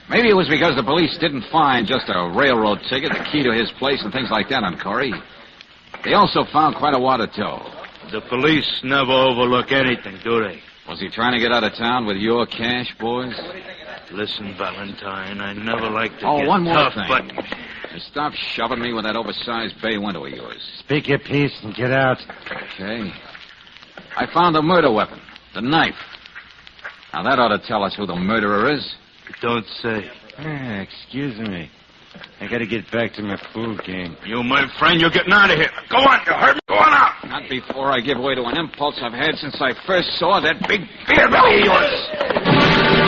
Maybe it was because the police didn't find just a railroad ticket, the key to his place, and things like that on Corey. They also found quite a wad of dough. The police never overlook anything, do they? Was he trying to get out of town with your cash, boys? Listen, Valentine, I never like to Oh, get one more tough, thing. but... And stop shoving me with that oversized bay window of yours. Speak your piece and get out. Okay. I found the murder weapon, the knife. Now, that ought to tell us who the murderer is. Don't say. Excuse me. I gotta get back to my pool game. You, my friend, you're getting out of here. Go on, you heard me. Go on out. Not before I give way to an impulse I've had since I first saw that big beer belly of yours.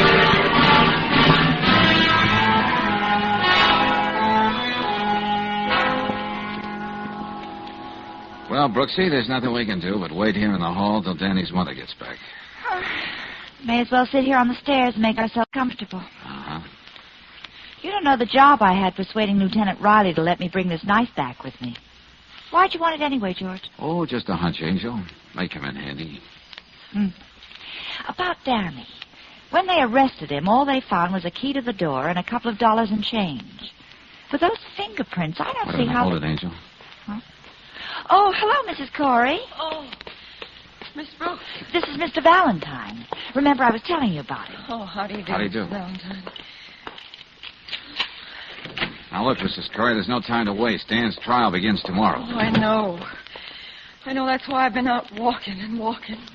Well, Brooksy, there's nothing we can do but wait here in the hall till Danny's mother gets back. May as well sit here on the stairs and make ourselves comfortable. Uh-huh. You don't know the job I had persuading Lieutenant Riley to let me bring this knife back with me. Why'd you want it anyway, George? Oh, just a hunch, Angel. May come in handy. About Danny. When they arrested him, all they found was a key to the door and a couple of dollars in change. But those fingerprints, I don't see how... Hold it, Angel. Huh? Oh, hello, Mrs. Corey. Oh, Miss Brooks. This is Mr. Valentine. Remember, I was telling you about him. Oh, how do you do? How do you do? Mr. Valentine. Now, look, Mrs. Corey, there's no time to waste. Dan's trial begins tomorrow. Oh, I know. That's why I've been out walking,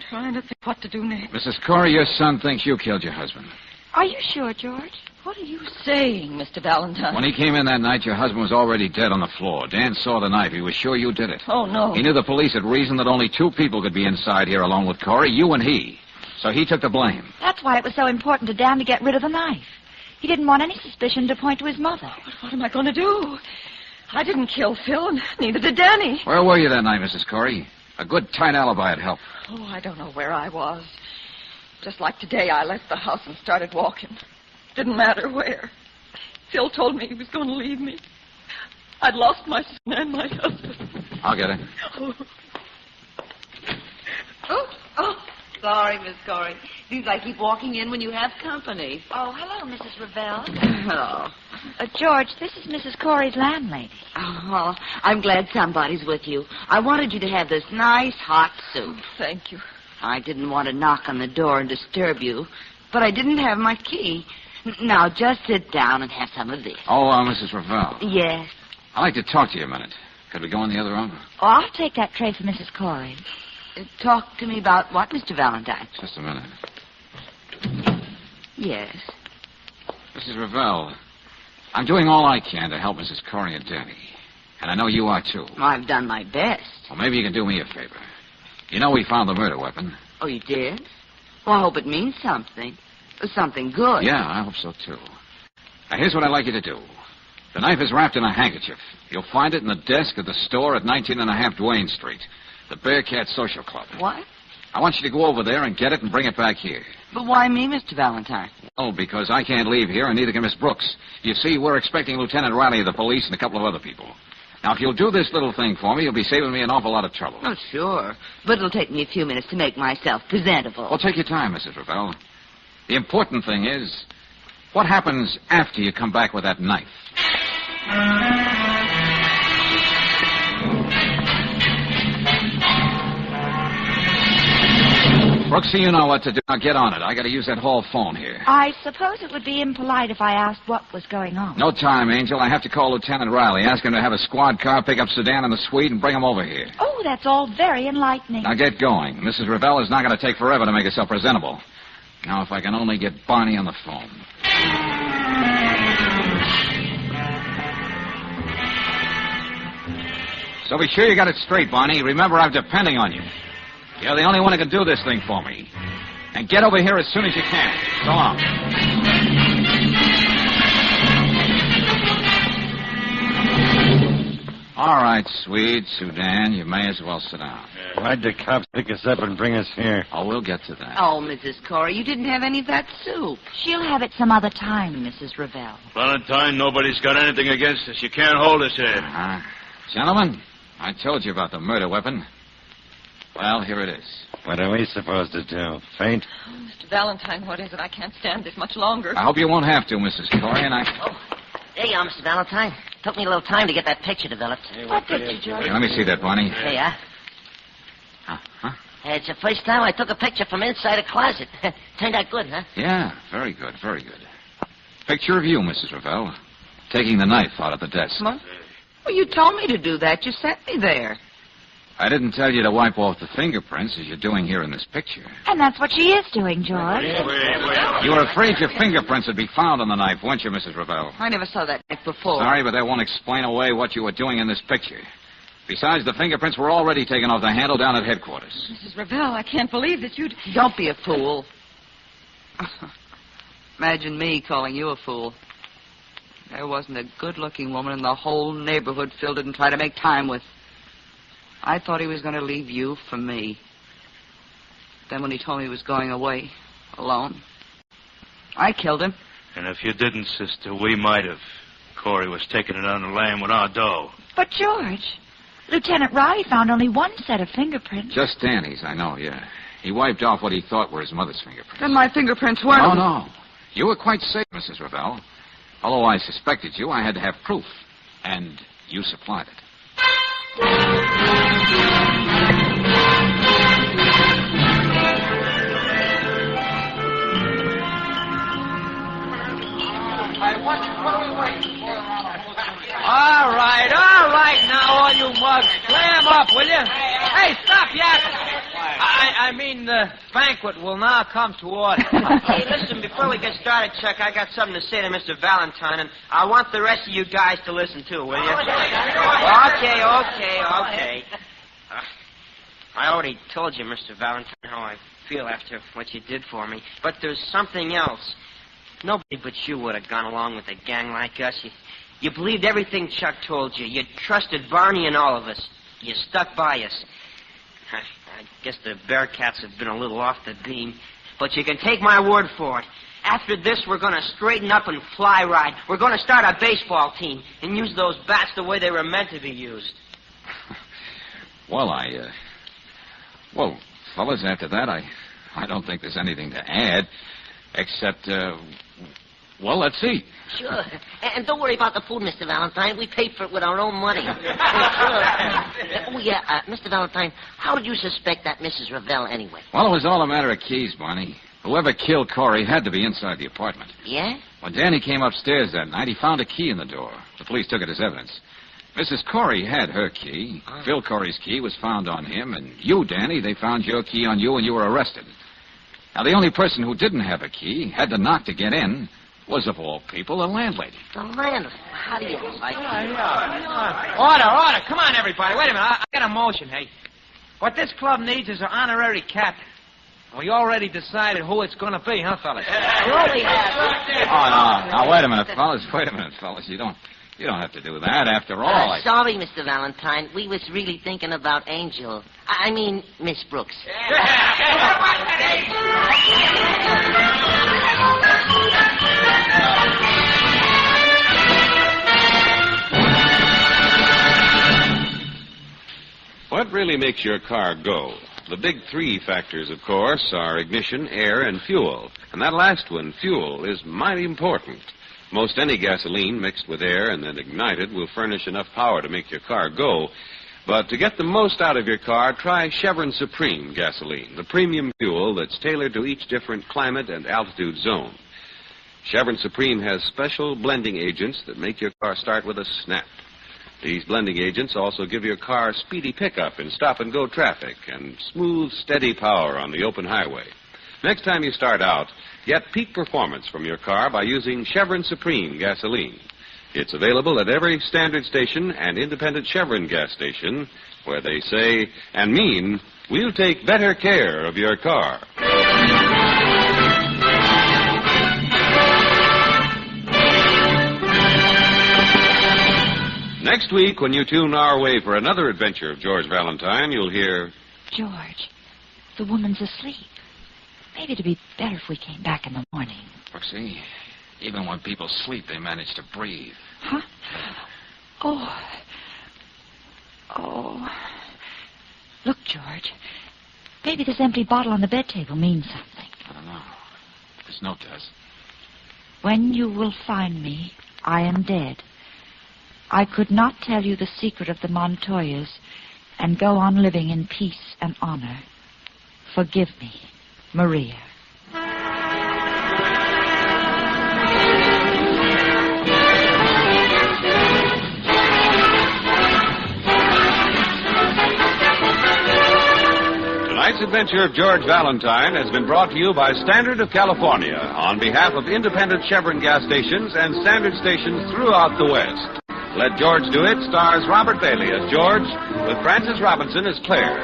trying to think what to do next. Mrs. Corey, your son thinks you killed your husband. Are you sure, George? What are you saying, Mr. Valentine? When he came in that night, your husband was already dead on the floor. Dan saw the knife. He was sure you did it. Oh, no. He knew the police had reasoned that only two people could be inside here alone with Corey, you and he. So he took the blame. That's why it was so important to Dan to get rid of the knife. He didn't want any suspicion to point to his mother. But what am I going to do? I didn't kill Phil, and neither did Danny. Where were you that night, Mrs. Corey? A good, tight alibi would help. Oh, I don't know where I was. Just like today, I left the house and started walking. Didn't matter where. Phil told me he was going to leave me. I'd lost my son and my husband. I'll get it. Oh, sorry, Miss Corey. Seems I keep walking in when you have company. Oh, hello, Mrs. Ravel. Hello. George, this is Mrs. Corey's landlady. Oh, well, I'm glad somebody's with you. I wanted you to have this nice hot soup. Thank you. I didn't want to knock on the door and disturb you, but I didn't have my key. Now, just sit down and have some of this. Oh, Mrs. Ravel. Yes. I'd like to talk to you a minute. Could we go in the other room? Oh, I'll take that tray for Mrs. Corey. Talk to me about what, Mr. Valentine? Just a minute. Yes. Mrs. Ravel, I'm doing all I can to help Mrs. Corey and Danny. And I know you are, too. I've done my best. Well, maybe you can do me a favor. You know we found the murder weapon. Oh, you did? Well, I hope it means something. Something good. Yeah, I hope so, too. Now, here's what I'd like you to do. The knife is wrapped in a handkerchief. You'll find it in the desk at the store at 19.5 Duane Street. The Bearcat Social Club. What? I want you to go over there and get it and bring it back here. But why me, Mr. Valentine? Oh, because I can't leave here, and neither can Miss Brooks. You see, we're expecting Lieutenant Riley of the police and a couple of other people. Now, if you'll do this little thing for me, you'll be saving me an awful lot of trouble. Oh, sure. But it'll take me a few minutes to make myself presentable. Well, take your time, Mrs. Ravel. The important thing is, what happens after you come back with that knife? Brooksy, you know what to do. Now get on it. I got to use that hall phone here. I suppose it would be impolite if I asked what was going on. No time, Angel. I have to call Lieutenant Riley. Ask him to have a squad car pick up Sedan and the suite and bring him over here. Oh, that's all very enlightening. Now get going. Mrs. Ravel is not going to take forever to make herself presentable. Now, if I can only get Barney on the phone. So be sure you got it straight, Barney. Remember, I'm depending on you. You're the only one who can do this thing for me. And get over here as soon as you can. So long. All right, sweet Sudan, you may as well sit down. Why'd the cops pick us up and bring us here? Oh, we'll get to that. Oh, Mrs. Corey, you didn't have any of that soup. She'll have it some other time, Mrs. Ravel. Valentine, nobody's got anything against us. You can't hold us here. Gentlemen, I told you about the murder weapon. Well, here it is. What are we supposed to do? Faint? Oh, Mr. Valentine, what is it? I can't stand this much longer. I hope you won't have to, Mrs. Corey, and I... Oh, there you are, Mr. Valentine. Took me a little time to get that picture developed. What picture, George? Hey, let me see that, Barney. There you are. It's the first time I took a picture from inside a closet. Turned out good, huh? Yeah, very good, very good. Picture of you, Mrs. Ravel, taking the knife out of the desk. What? Well, you told me to do that. You sent me there. I didn't tell you to wipe off the fingerprints as you're doing here in this picture. And that's what she is doing, George. You were afraid your fingerprints would be found on the knife, weren't you, Mrs. Ravel? I never saw that knife before. Sorry, but that won't explain away what you were doing in this picture. Besides, the fingerprints were already taken off the handle down at headquarters. Mrs. Ravel, I can't believe that you'd... Don't be a fool. Imagine me calling you a fool. There wasn't a good-looking woman in the whole neighborhood Phil didn't try to make time with. I thought he was going to leave you for me. Then when he told me he was going away, alone, I killed him. And if you didn't, sister, we might have. Corey was taking it on the lam with our dough. But, George, Lieutenant Riley found only one set of fingerprints. Just Danny's, I know, yeah. He wiped off what he thought were his mother's fingerprints. Then my fingerprints weren't... No. You were quite safe, Mrs. Ravel. Although I suspected you, I had to have proof. And you supplied it. All right, now, all you mugs, clam up, will you? Hey, stop yapping. I mean, the banquet will now come to order. Hey, listen, before we get started, Chuck, I got something to say to Mr. Valentine, and I want the rest of you guys to listen, too, will you? Okay. I already told you, Mr. Valentine, how I feel after what you did for me, but there's something else. Nobody but you would have gone along with a gang like us. You believed everything Chuck told you. You trusted Barney and all of us. You stuck by us. I guess the Bearcats have been a little off the beam, but you can take my word for it. After this, we're going to straighten up and fly right. We're going to start a baseball team and use those bats the way they were meant to be used. Well, Well, fellas, after that, I don't think there's anything to add, except, well, let's see. Sure. And don't worry about the food, Mr. Valentine. We paid for it with our own money. Sure. Oh, yeah, Mr. Valentine, how did you suspect that Mrs. Ravel anyway? Well, it was all a matter of keys, Barney. Whoever killed Corey had to be inside the apartment. Yeah? When Danny came upstairs that night, he found a key in the door. The police took it as evidence. Mrs. Corey had her key. Phil Corey's key was found on him, and you, Danny, they found your key on you, and you were arrested. Now, the only person who didn't have a key, had to knock to get in, was, of all people, the landlady. The landlady? How do you like that? Order. Come on, everybody. Wait a minute. I got a motion, hey. What this club needs is an honorary captain. We already decided who it's going to be, huh, fellas? Oh, no. Now, wait a minute, fellas. You You don't have to do that. After all, Sorry, Mr. Valentine. We was really thinking about Angel. I mean, Miss Brooks. What really makes your car go? The big three factors, of course, are ignition, air, and fuel. And that last one, fuel, is mighty important. Most any gasoline mixed with air and then ignited will furnish enough power to make your car go. But to get the most out of your car, try Chevron Supreme gasoline, the premium fuel that's tailored to each different climate and altitude zone. Chevron Supreme has special blending agents that make your car start with a snap. These blending agents also give your car speedy pickup in stop-and-go traffic and smooth, steady power on the open highway. Next time you start out, get peak performance from your car by using Chevron Supreme gasoline. It's available at every standard station and independent Chevron gas station where they say and mean, we'll take better care of your car. Next week, when you tune our way for another adventure of George Valentine, you'll hear... George, the woman's asleep. Maybe it'd be better if we came back in the morning. Brooksy, even when people sleep, they manage to breathe. Huh? Oh. Look, George. Maybe this empty bottle on the bed table means something. I don't know. This note does. When you will find me, I am dead. I could not tell you the secret of the Montoyas and go on living in peace and honor. Forgive me, Maria. Tonight's adventure of George Valentine has been brought to you by Standard of California on behalf of independent Chevron gas stations and standard stations throughout the West. Let George Do It stars Robert Bailey as George with Frances Robinson as Claire.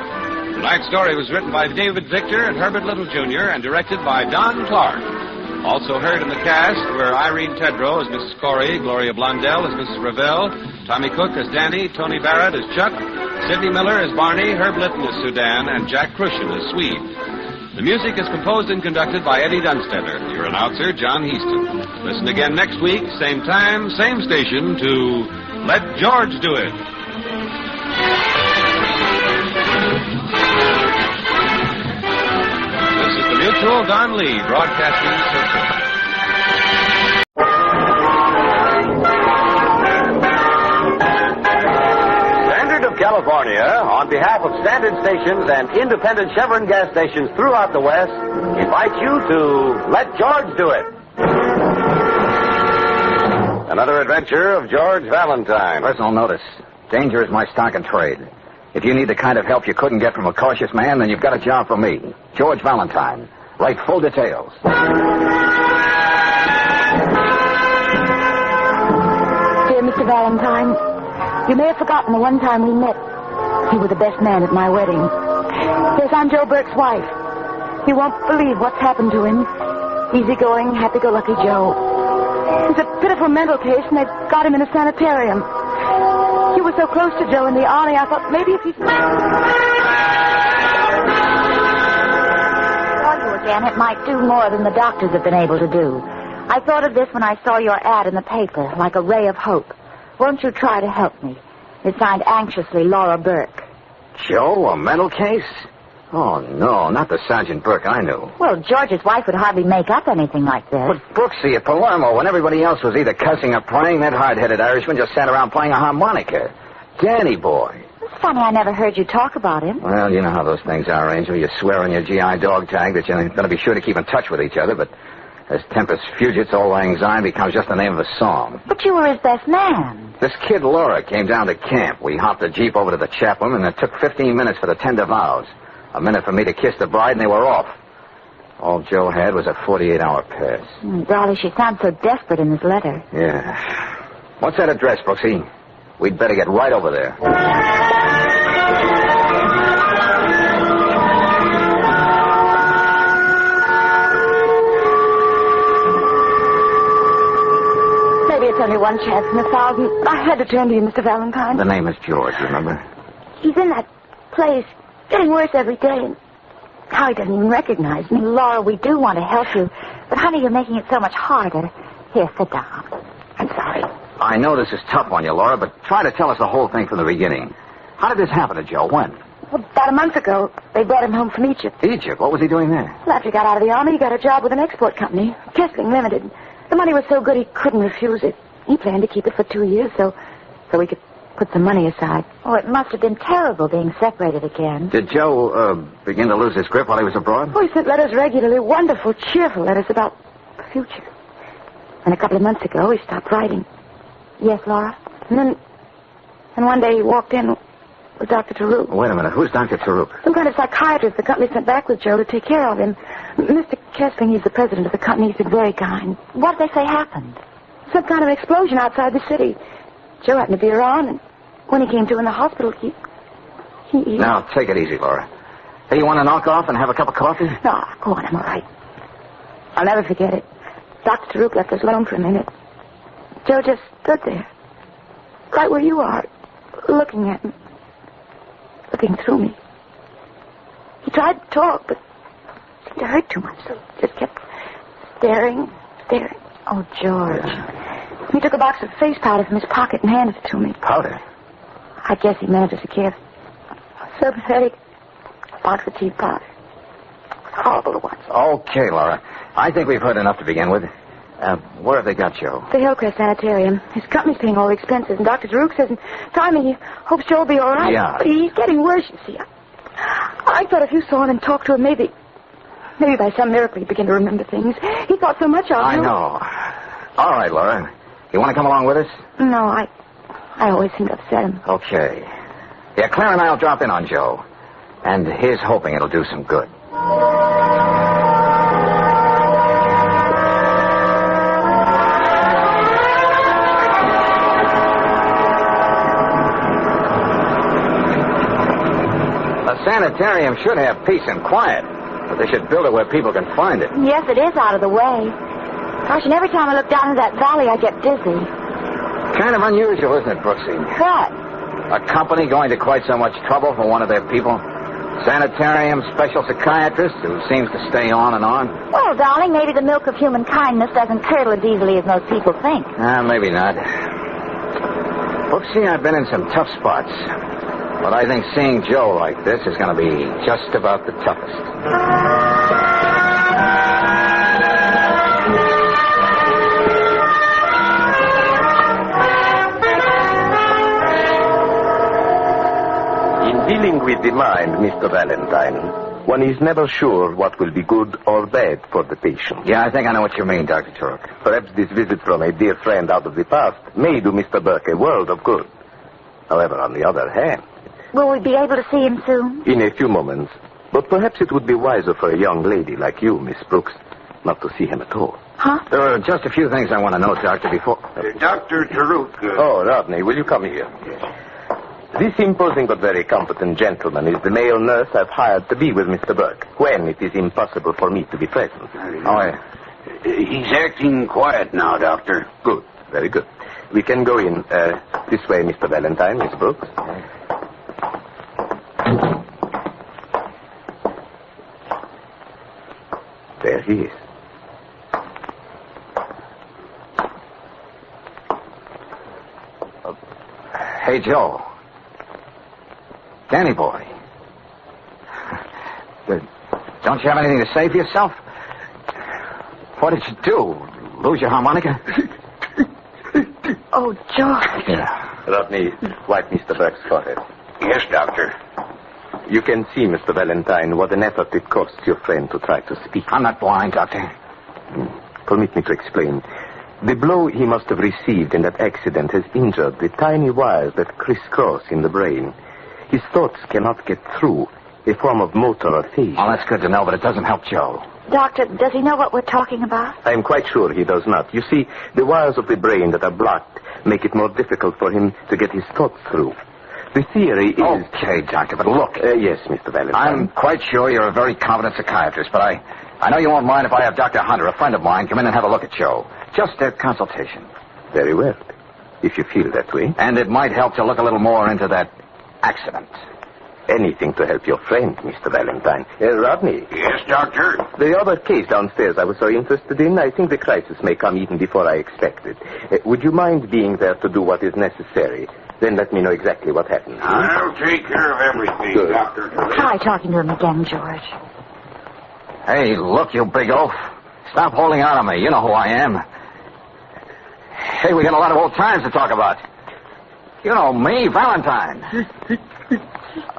Tonight's story was written by David Victor and Herbert Little Jr. and directed by Don Clark. Also heard in the cast were Irene Tedrow as Mrs. Corey, Gloria Blondell as Mrs. Ravel, Tommy Cook as Danny, Tony Barrett as Chuck, Sidney Miller as Barney, Herb Litton as Sudan, and Jack Crucian as Swede. The music is composed and conducted by Eddie Dunstetter. Your announcer, John Heaston. Listen again next week, same time, same station, to Let George Do It. This is the Mutual Don Lee Broadcasting System. California, on behalf of standard stations and independent Chevron gas stations throughout the West, invite you to Let George Do It. Another adventure of George Valentine. Personal notice. Danger is my stock and trade. If you need the kind of help you couldn't get from a cautious man, then you've got a job for me. George Valentine. Write full details. Dear Mr. Valentine, you may have forgotten the one time we met. You were the best man at my wedding. Yes, I'm Joe Burke's wife. You won't believe what's happened to him. Easygoing, happy-go-lucky Joe. He's a pitiful mental case, and they've got him in a sanitarium. You were so close to Joe in the army, I thought maybe if he... Saw you again, it might do more than the doctors have been able to do. I thought of this when I saw your ad in the paper, like a ray of hope. Won't you try to help me? It's signed anxiously, Laura Burke. Joe, a mental case? Oh, no, not the Sergeant Burke I knew. Well, George's wife would hardly make up anything like this. But Brooksy at Palermo, when everybody else was either cussing or praying, that hard-headed Irishman just sat around playing a harmonica. Danny boy. It's funny I never heard you talk about him. Well, you know how those things are, Angel. You swear on your GI dog tag that you're going to be sure to keep in touch with each other, but as Tempest Fugit's Auld Lang Syne becomes just the name of a song. But you were his best man. This kid Laura came down to camp. We hopped the Jeep over to the chaplain, and it took 15 minutes for the tender vows. A minute for me to kiss the bride, and they were off. All Joe had was a 48-hour pass. Dolly, she sounds so desperate in this letter. Yeah. What's that address, Brooksy? We'd better get right over there. Maybe it's only one chance in 1,000. I had to turn to you, Mr. Valentine. The name is George, remember? He's in that place, getting worse every day. And now he doesn't even recognize me. Laura, we do want to help you. But, honey, you're making it so much harder. Here, sit down. I'm sorry. I know this is tough on you, Laura, but try to tell us the whole thing from the beginning. How did this happen to Joe? When? Well, about a month ago, they brought him home from Egypt. Egypt? What was he doing there? Well, after he got out of the army, he got a job with an export company, Kessling Limited. The money was so good he couldn't refuse it. He planned to keep it for 2 years so he could put some money aside. Oh, it must have been terrible being separated again. Did Joe begin to lose his grip while he was abroad? Oh, he sent letters regularly, wonderful, cheerful letters about the future. And a couple of months ago, he stopped writing. Yes, Laura? And one day he walked in with Dr. Taruk. Wait a minute. Who's Dr. Taruk? Some kind of psychiatrist the company sent back with Joe to take care of him. Mr. Kessling, he's the president of the company. He's been very kind. What did they say happened? Some kind of explosion outside the city. Joe happened to be around, and when he came to in the hospital, he... Now, take it easy, Laura. Hey, you want to knock off and have a cup of coffee? No, go on, I'm all right. I'll never forget it. Dr. Taruk left us alone for a minute. Joe just stood there, right where you are, looking at me, looking through me. He tried to talk, but it seemed to hurt too much, so just kept staring. Oh, George. He took a box of face powder from his pocket and handed it to me. Powder? I guess he meant it as a gift. So pathetic. A box of tea powder. Horrible to watch. Okay, Laura. I think we've heard enough to begin with. Where have they got Joe? The Hillcrest Sanitarium. His company's paying all the expenses, and Dr. Taruk says in time he hopes Joe will be all right. Yeah. But he's getting worse, you see. I thought if you saw him and talked to him, maybe by some miracle he'd begin to remember things. He thought so much of you. I know. All right, Laura. You want to come along with us? No, I always seem to upset him. Okay. Yeah, Claire and I will drop in on Joe. And here's hoping it'll do some good. A sanitarium should have peace and quiet, but they should build it where people can find it. Yes, it is out of the way. Gosh, and every time I look down into that valley, I get dizzy. Kind of unusual, isn't it, Brooksy? What? A company going to quite so much trouble for one of their people. Sanitarium special psychiatrist who seems to stay on and on. Well, darling, maybe the milk of human kindness doesn't curdle as easily as most people think. Maybe not. Brooksy, I've been in some tough spots. But I think seeing Joe like this is going to be just about the toughest. In dealing with the mind, Mr. Valentine, one is never sure what will be good or bad for the patient. Yeah, I think I know what you mean, Dr. Turk. Perhaps this visit from a dear friend out of the past may do Mr. Burke a world of good. However, on the other hand... Will we be able to see him soon? In a few moments. But perhaps it would be wiser for a young lady like you, Miss Brooks, not to see him at all. Huh? There are just a few things I want to know, Doctor, before... Dr. Taruk... Oh, Rodney, will you come here? This imposing but very competent gentleman is the male nurse I've hired to be with Mr. Burke, when it is impossible for me to be present. Oh, yeah. He's acting quiet now, Doctor. Good, very good. We can go in this way, Mr. Valentine, Miss Brooks. There he is. Hey, Joe. Danny boy. Don't you have anything to say for yourself? What did you do? Lose your harmonica? Oh, George. Yeah. Rodney, wipe Mr. Burke's forehead. Yes, Doctor. You can see, Mr. Valentine, what an effort it costs your friend to try to speak. I'm not blind, Doctor. Permit me to explain. The blow he must have received in that accident has injured the tiny wires that crisscross in the brain. His thoughts cannot get through, a form of motor or phase. Oh, that's good to know, but it doesn't help Joe. Doctor, does he know what we're talking about? I am quite sure he does not. You see, the wires of the brain that are blocked make it more difficult for him to get his thoughts through. The theory is... Okay, Doctor, but look... yes, Mr. Valentine. I'm quite sure you're a very competent psychiatrist, but I know you won't mind if I have Dr. Hunter, a friend of mine, come in and have a look at Joe. Just a consultation. Very well. If you feel that way. And it might help to look a little more into that accident. Anything to help your friend, Mr. Valentine. Rodney. Yes, Doctor? The other case downstairs I was so interested in, I think the crisis may come even before I expected. Would you mind being there to do what is necessary? Then let me know exactly what happened. I'll take care of everything, Good. Doctor. Try talking to him again, George. Hey, look, you big oaf. Stop holding out on me. You know who I am. Hey, we got a lot of old times to talk about. You know me, Valentine.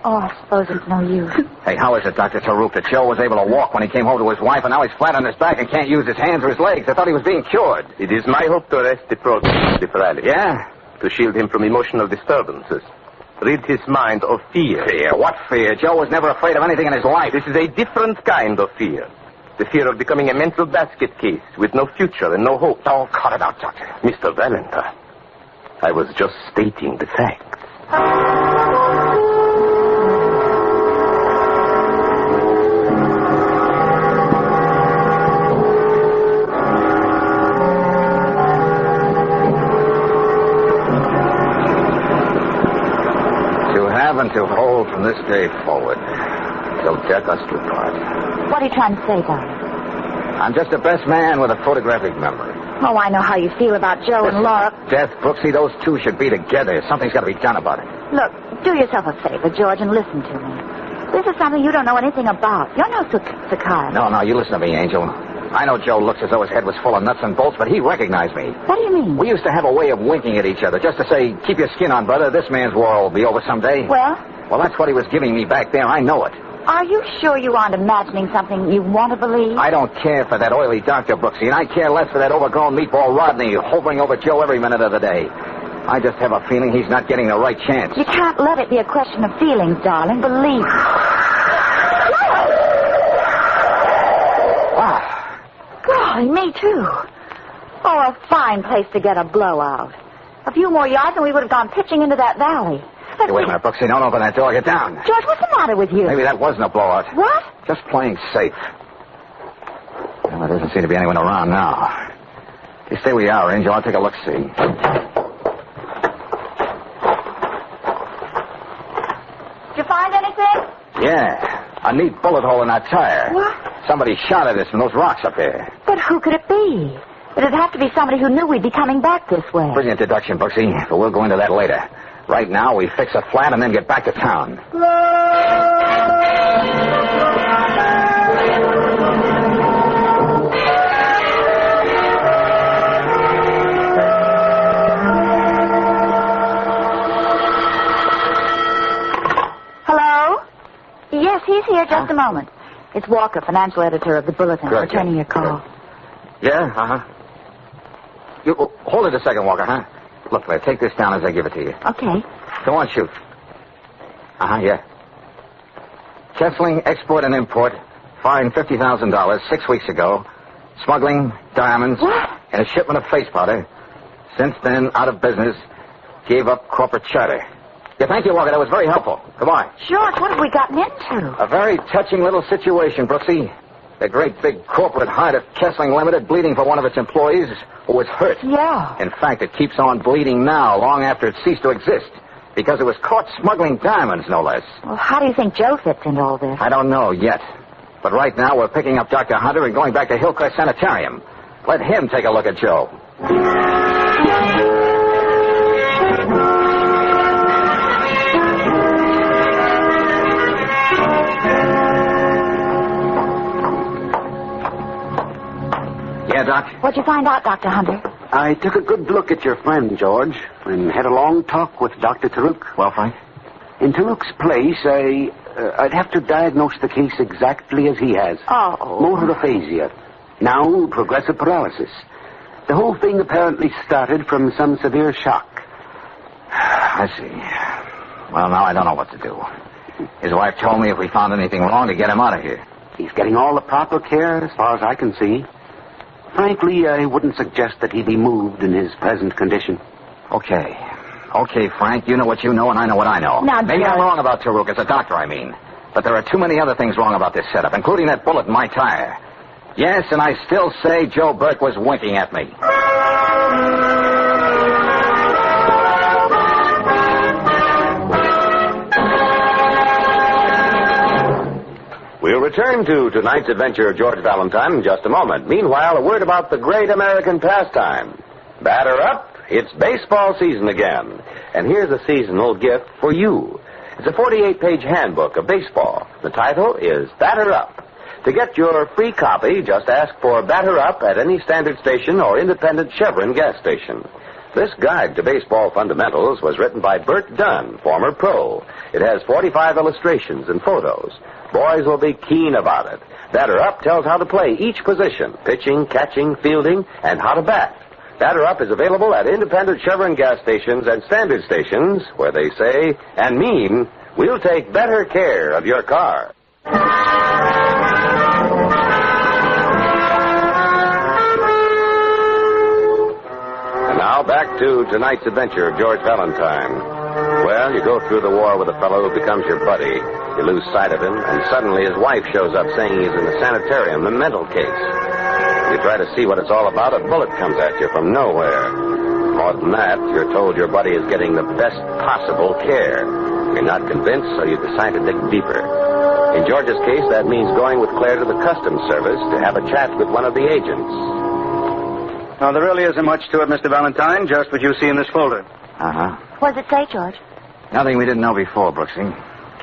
Oh, I suppose it's no use. Hey, how is it, Dr. Thorpe, that Joe was able to walk when he came home to his wife, and now he's flat on his back and can't use his hands or his legs? I thought he was being cured. It is my hope to arrest the process of paralysis. Yeah? To shield him from emotional disturbances. Rid his mind of fear. Fear? What fear? Joe was never afraid of anything in his life. This is a different kind of fear. The fear of becoming a mental basket case with no future and no hope. Oh, cut it out, Doctor. Mr. Valentine, I was just stating the facts. And to hold from this day forward till death us do part. What are you trying to say, darling? I'm just the best man with a photographic memory. Oh, I know how you feel about Joe and Laura. Death, Brooksy, those two should be together. Something's got to be done about it. Look, do yourself a favor, George, and listen to me. This is something you don't know anything about. You're no psychiatrist. No, you listen to me, Angel. I know Joe looks as though his head was full of nuts and bolts, but he recognized me. What do you mean? We used to have a way of winking at each other, just to say, keep your skin on, brother. This man's war will be over someday. Well, that's what he was giving me back there. I know it. are you sure you aren't imagining something you want to believe? I don't care for that oily Dr. Brooksy, and I care less for that overgrown meatball Rodney hovering over Joe every minute of the day. I just have a feeling he's not getting the right chance. You can't let it be a question of feelings, darling. Believe me. Wow. Golly, me too. Oh, a fine place to get a blowout. A few more yards and we would have gone pitching into that valley. Hey, wait a minute, Brooksy. Don't open that door. Get down. George, what's the matter with you? Maybe that wasn't a blowout. What? Just playing safe. Well, there doesn't seem to be anyone around now. You stay where you are, Angel. I'll take a look-see. Did you find anything? Yeah. A neat bullet hole in that tire. What? Somebody shot at us from those rocks up there. But who could it be? It'd have to be somebody who knew we'd be coming back this way. Brilliant deduction, Brooksy, but we'll go into that later. Right now, we fix a flat and then get back to town. Hello? Yes, he's here. Just a moment. It's Walker, financial editor of the Bulletin, Good, returning your call. Yeah, You, hold it a second, Walker, huh? Look, take this down as I give it to you. Okay. Go on, shoot. Yeah. Kessling, export and import, fined $50,000 6 weeks ago. Smuggling, diamonds, and a shipment of face powder. Since then, out of business, gave up corporate charter. Yeah, thank you, Walker. That was very helpful. Goodbye. George, what have we gotten into? A very touching little situation, Brooksy. The great big corporate heart of Kessling Limited bleeding for one of its employees who was hurt. Yeah. In fact, it keeps on bleeding now, long after it ceased to exist, because it was caught smuggling diamonds, no less. Well, how do you think Joe fits into all this? I don't know yet. But right now, we're picking up Dr. Hunter and going back to Hillcrest Sanitarium. Let him take a look at Joe. Yeah, Doc? What'd you find out, Dr. Hunter? I took a good look at your friend, George, and had a long talk with Dr. Taruk. Well, Frank? In Taruk's place, I'd have to diagnose the case exactly as he has. Oh. Motor aphasia. Now, progressive paralysis. The whole thing apparently started from some severe shock. I see. Well, now I don't know what to do. His wife told me if we found anything wrong to get him out of here. He's getting all the proper care as far as I can see. Frankly, I wouldn't suggest that he be moved in his present condition. Okay, Frank, you know what you know and I know what I know. Now, maybe George. I'm wrong about Taruk as a doctor, I mean. But there are too many other things wrong about this setup, including that bullet in my tire. Yes, and I still say Joe Burke was winking at me. We'll return to tonight's adventure of George Valentine in just a moment. Meanwhile, a word about the great American pastime. Batter up, it's baseball season again. And here's a seasonal gift for you. It's a 48-page handbook of baseball. The title is Batter Up. To get your free copy, just ask for Batter Up at any standard station or independent Chevron gas station. This guide to baseball fundamentals was written by Bert Dunn, former pro. It has 45 illustrations and photos. Boys will be keen about it. Batter Up tells how to play each position, pitching, catching, fielding, and how to bat. Batter Up is available at independent Chevron gas stations and standard stations where they say and mean, we'll take better care of your car. Now back to tonight's adventure of George Valentine. Well, you go through the war with a fellow who becomes your buddy. You lose sight of him, and suddenly his wife shows up saying he's in the sanitarium, the mental case. You try to see what it's all about, a bullet comes at you from nowhere. More than that, you're told your buddy is getting the best possible care. You're not convinced, so you decide to dig deeper. In George's case, that means going with Claire to the Customs Service to have a chat with one of the agents. Well, there really isn't much to it, Mr. Valentine, just what you see in this folder. Uh-huh. What does it say, George? Nothing we didn't know before, Brooksy.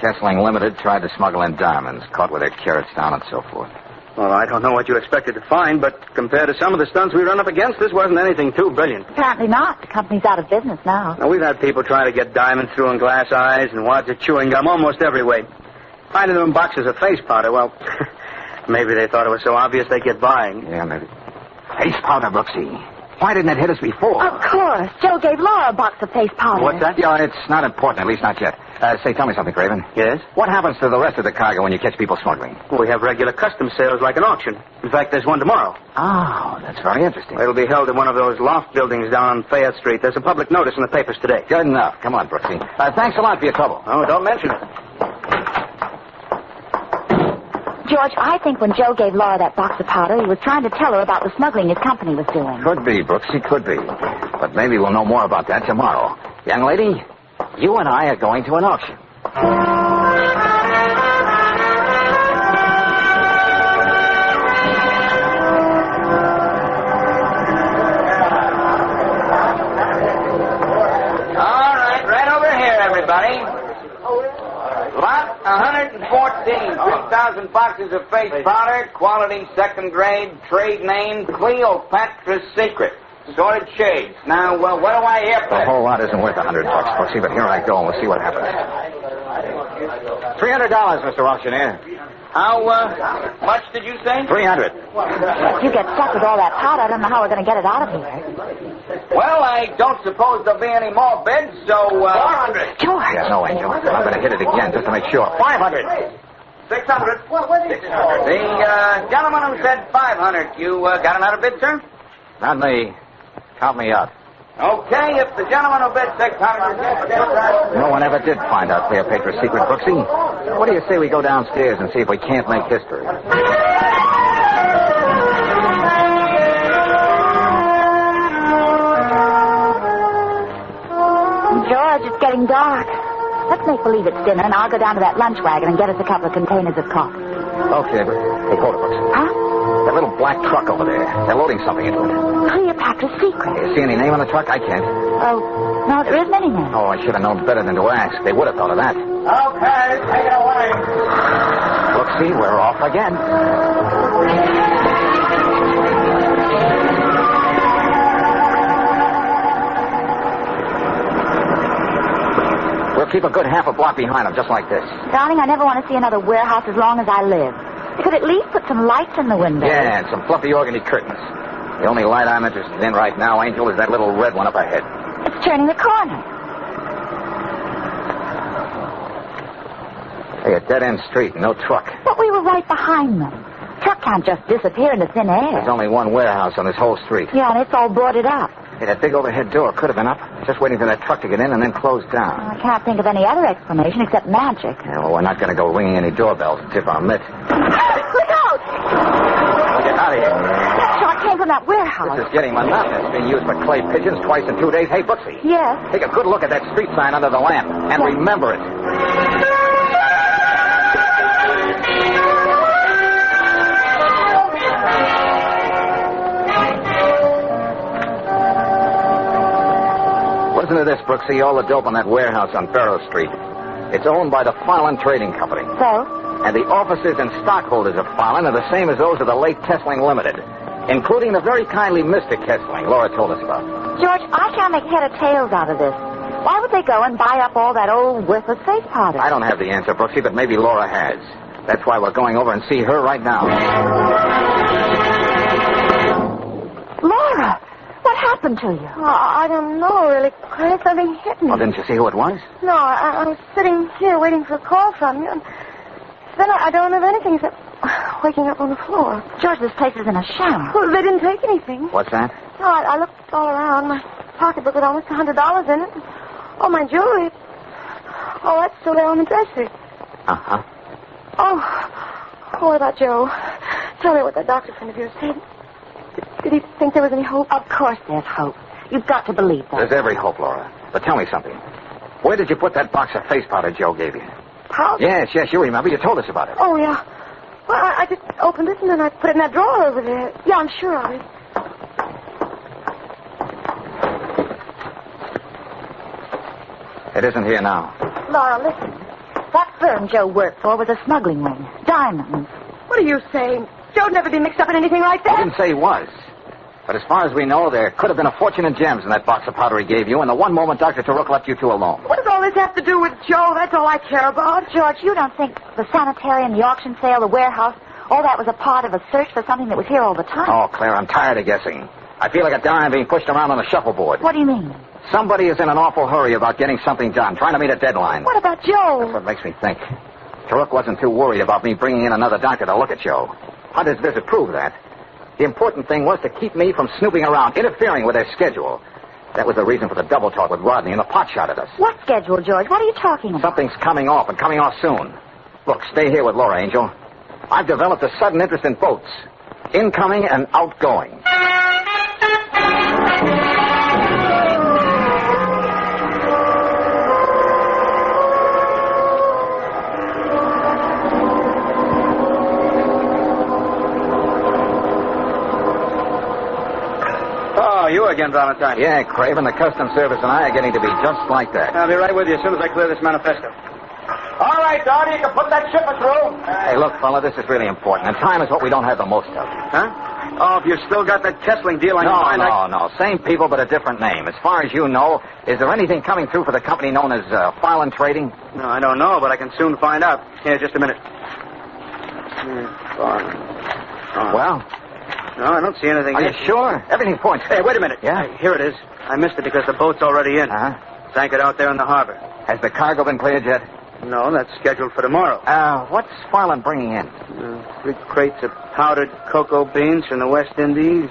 Kessling Limited tried to smuggle in diamonds, caught with their carrots down and so forth. Well, I don't know what you expected to find, but compared to some of the stunts we run up against, this wasn't anything too brilliant. Apparently not. The company's out of business now. Now, we've had people trying to get diamonds through in glass eyes and wads of chewing gum almost every way. Finding them in boxes of face powder, well, maybe they thought it was so obvious they'd get by. Yeah, maybe. Face powder, Brooksy. Why didn't it hit us before? Of course. Joe gave Laura a box of face powder. What's that? Yeah, it's not important, at least not yet. Say, tell me something, Craven. Yes? What happens to the rest of the cargo when you catch people smuggling? Well, we have regular customs sales like an auction. In fact, there's one tomorrow. Oh, that's very interesting. It'll be held in one of those loft buildings down on Fayette Street. There's a public notice in the papers today. Good enough. Come on, Brooksy. Thanks a lot for your trouble. Oh, don't mention it. George, I think when Joe gave Laura that box of powder, he was trying to tell her about the smuggling his company was doing. Could be, Brooksy, could be. But maybe we'll know more about that tomorrow. Young lady, you and I are going to an auction. All right over here, everybody. Lot 114, 3,000 boxes of face powder, quality second grade, trade name Cleopatra's Secret. Sorted shades. Now, what do I hear for? The whole lot isn't worth $100, Brooksy, but here I go, and we'll see what happens. $300, Mr. Auctioneer. How much did you say? $300. If you get stuck with all that powder, I don't know how we're going to get it out of here. Well, I don't suppose there'll be any more bids, so, 400. George. Yeah, no, Angel. I'm going to hit it again just to make sure. 500. 600. The gentleman who said 500, you got another bid, sir? Not me. Count me out. Okay, if the gentleman who bid 600... No one ever did find out Cleopatra's Secret, Brooksy. What do you say we go downstairs and see if we can't make history? George, it's getting dark. Let's make believe it's dinner, and I'll go down to that lunch wagon and get us a couple of containers of coffee. Okay, but hey, hold it, Brooksy. Huh? That little black truck over there. They're loading something into it. Cleopatra's Secret. You see any name on the truck? I can't. Oh, no, there isn't any name. Oh, I should have known better than to ask. They would have thought of that. Okay, take it away. Brooksy, we're off again. We'll keep a good half a block behind them, just like this. Darling, I never want to see another warehouse as long as I live. They could at least put some lights in the windows. Yeah, and some fluffy organdy curtains. The only light I'm interested in right now, Angel, is that little red one up ahead. It's turning the corner. Hey, a dead-end street, no truck. But we were right behind them. Truck can't just disappear into thin air. There's only one warehouse on this whole street. Yeah, and it's all boarded up. Hey, that big overhead door could have been up, just waiting for that truck to get in and then close down. I can't think of any other explanation except magic. Yeah, well, we're not going to go ringing any doorbells and tip our mitt. Look out! Get out of here. That shot came from that warehouse. This is getting monotonous, being used for clay pigeons twice in 2 days. Hey, Brooksy. Yes? Take a good look at that street sign under the lamp, and remember it. Listen to this, Brooksy. All the dope on that warehouse on Barrow Street. It's owned by the Fallon Trading Company. So? And the officers and stockholders of Fallon are the same as those of the late Kessling Limited, including the very kindly Mr. Kessling Laura told us about. George, I can't make head or tails out of this. Why would they go and buy up all that old worthless face powder? I don't have the answer, Brooksy, but maybe Laura has. That's why we're going over and see her right now. Laura, what happened to you? Oh, I don't know, really, Chris. Something hit me. Well, didn't you see who it was? No, I was sitting here waiting for a call from you, and then I don't have anything except waking up on the floor. George, this place is in a sham. Well, they didn't take anything. What's that? No, I looked all around. My pocketbook had almost $100 in it. Oh, my jewelry. Oh, that's still there on the dresser. Uh-huh. Oh, what about Joe? Tell me what that doctor friend of yours said. Did he think there was any hope? Of course there's hope. You've got to believe that. There's every hope, Laura. But tell me something. Where did you put that box of face powder Joe gave you? Powder? Yes, you remember. You told us about it. Oh, yeah. Well, I just opened it and then I put it in that drawer over there. Yeah, I'm sure of it. It isn't here now. Laura, listen. That firm Joe worked for was a smuggling ring. Diamonds. What are you saying? Joe'd never be mixed up in anything like I that. didn't say he was. But as far as we know, there could have been a fortune in gems in that box of powder he gave you, and the one moment Dr. Taruk left you two alone. What does all this have to do with Joe? That's all I care about. George, you don't think the sanitarium, the auction sale, the warehouse, all that was a part of a search for something that was here all the time? Oh, Claire, I'm tired of guessing. I feel like a dime being pushed around on a shuffleboard. What do you mean? Somebody is in an awful hurry about getting something done, trying to meet a deadline. What about Joe? That's what makes me think. Taruk wasn't too worried about me bringing in another doctor to look at Joe. Hunter's visit proved that. The important thing was to keep me from snooping around, interfering with their schedule. That was the reason for the double talk with Rodney and the pot shot at us. What schedule, George? What are you talking about? Something's coming off, and coming off soon. Look, stay here with Laura, Angel. I've developed a sudden interest in boats. Incoming and outgoing. Oh, you again, Valentine. Yeah, Craven, the Customs Service and I are getting to be just like that. I'll be right with you as soon as I clear this manifesto. All right, Donnie, you can put that shipper through. Hey, look, fella, this is really important, and time is what we don't have the most of. Huh? Oh, if you still got that Kessling deal on your mind... No. Same people, but a different name. As far as you know, is there anything coming through for the company known as Fallon Trading? No, I don't know, but I can soon find out. Here, just a minute. Well? No, I don't see anything. Are you sure? Everything points. Hey, wait a minute. Yeah? Here it is. I missed it because the boat's already in. Uh-huh. It's anchored out there in the harbor. Has the cargo been cleared yet? No, that's scheduled for tomorrow. What's Fallon bringing in? 3 crates of powdered cocoa beans from the West Indies.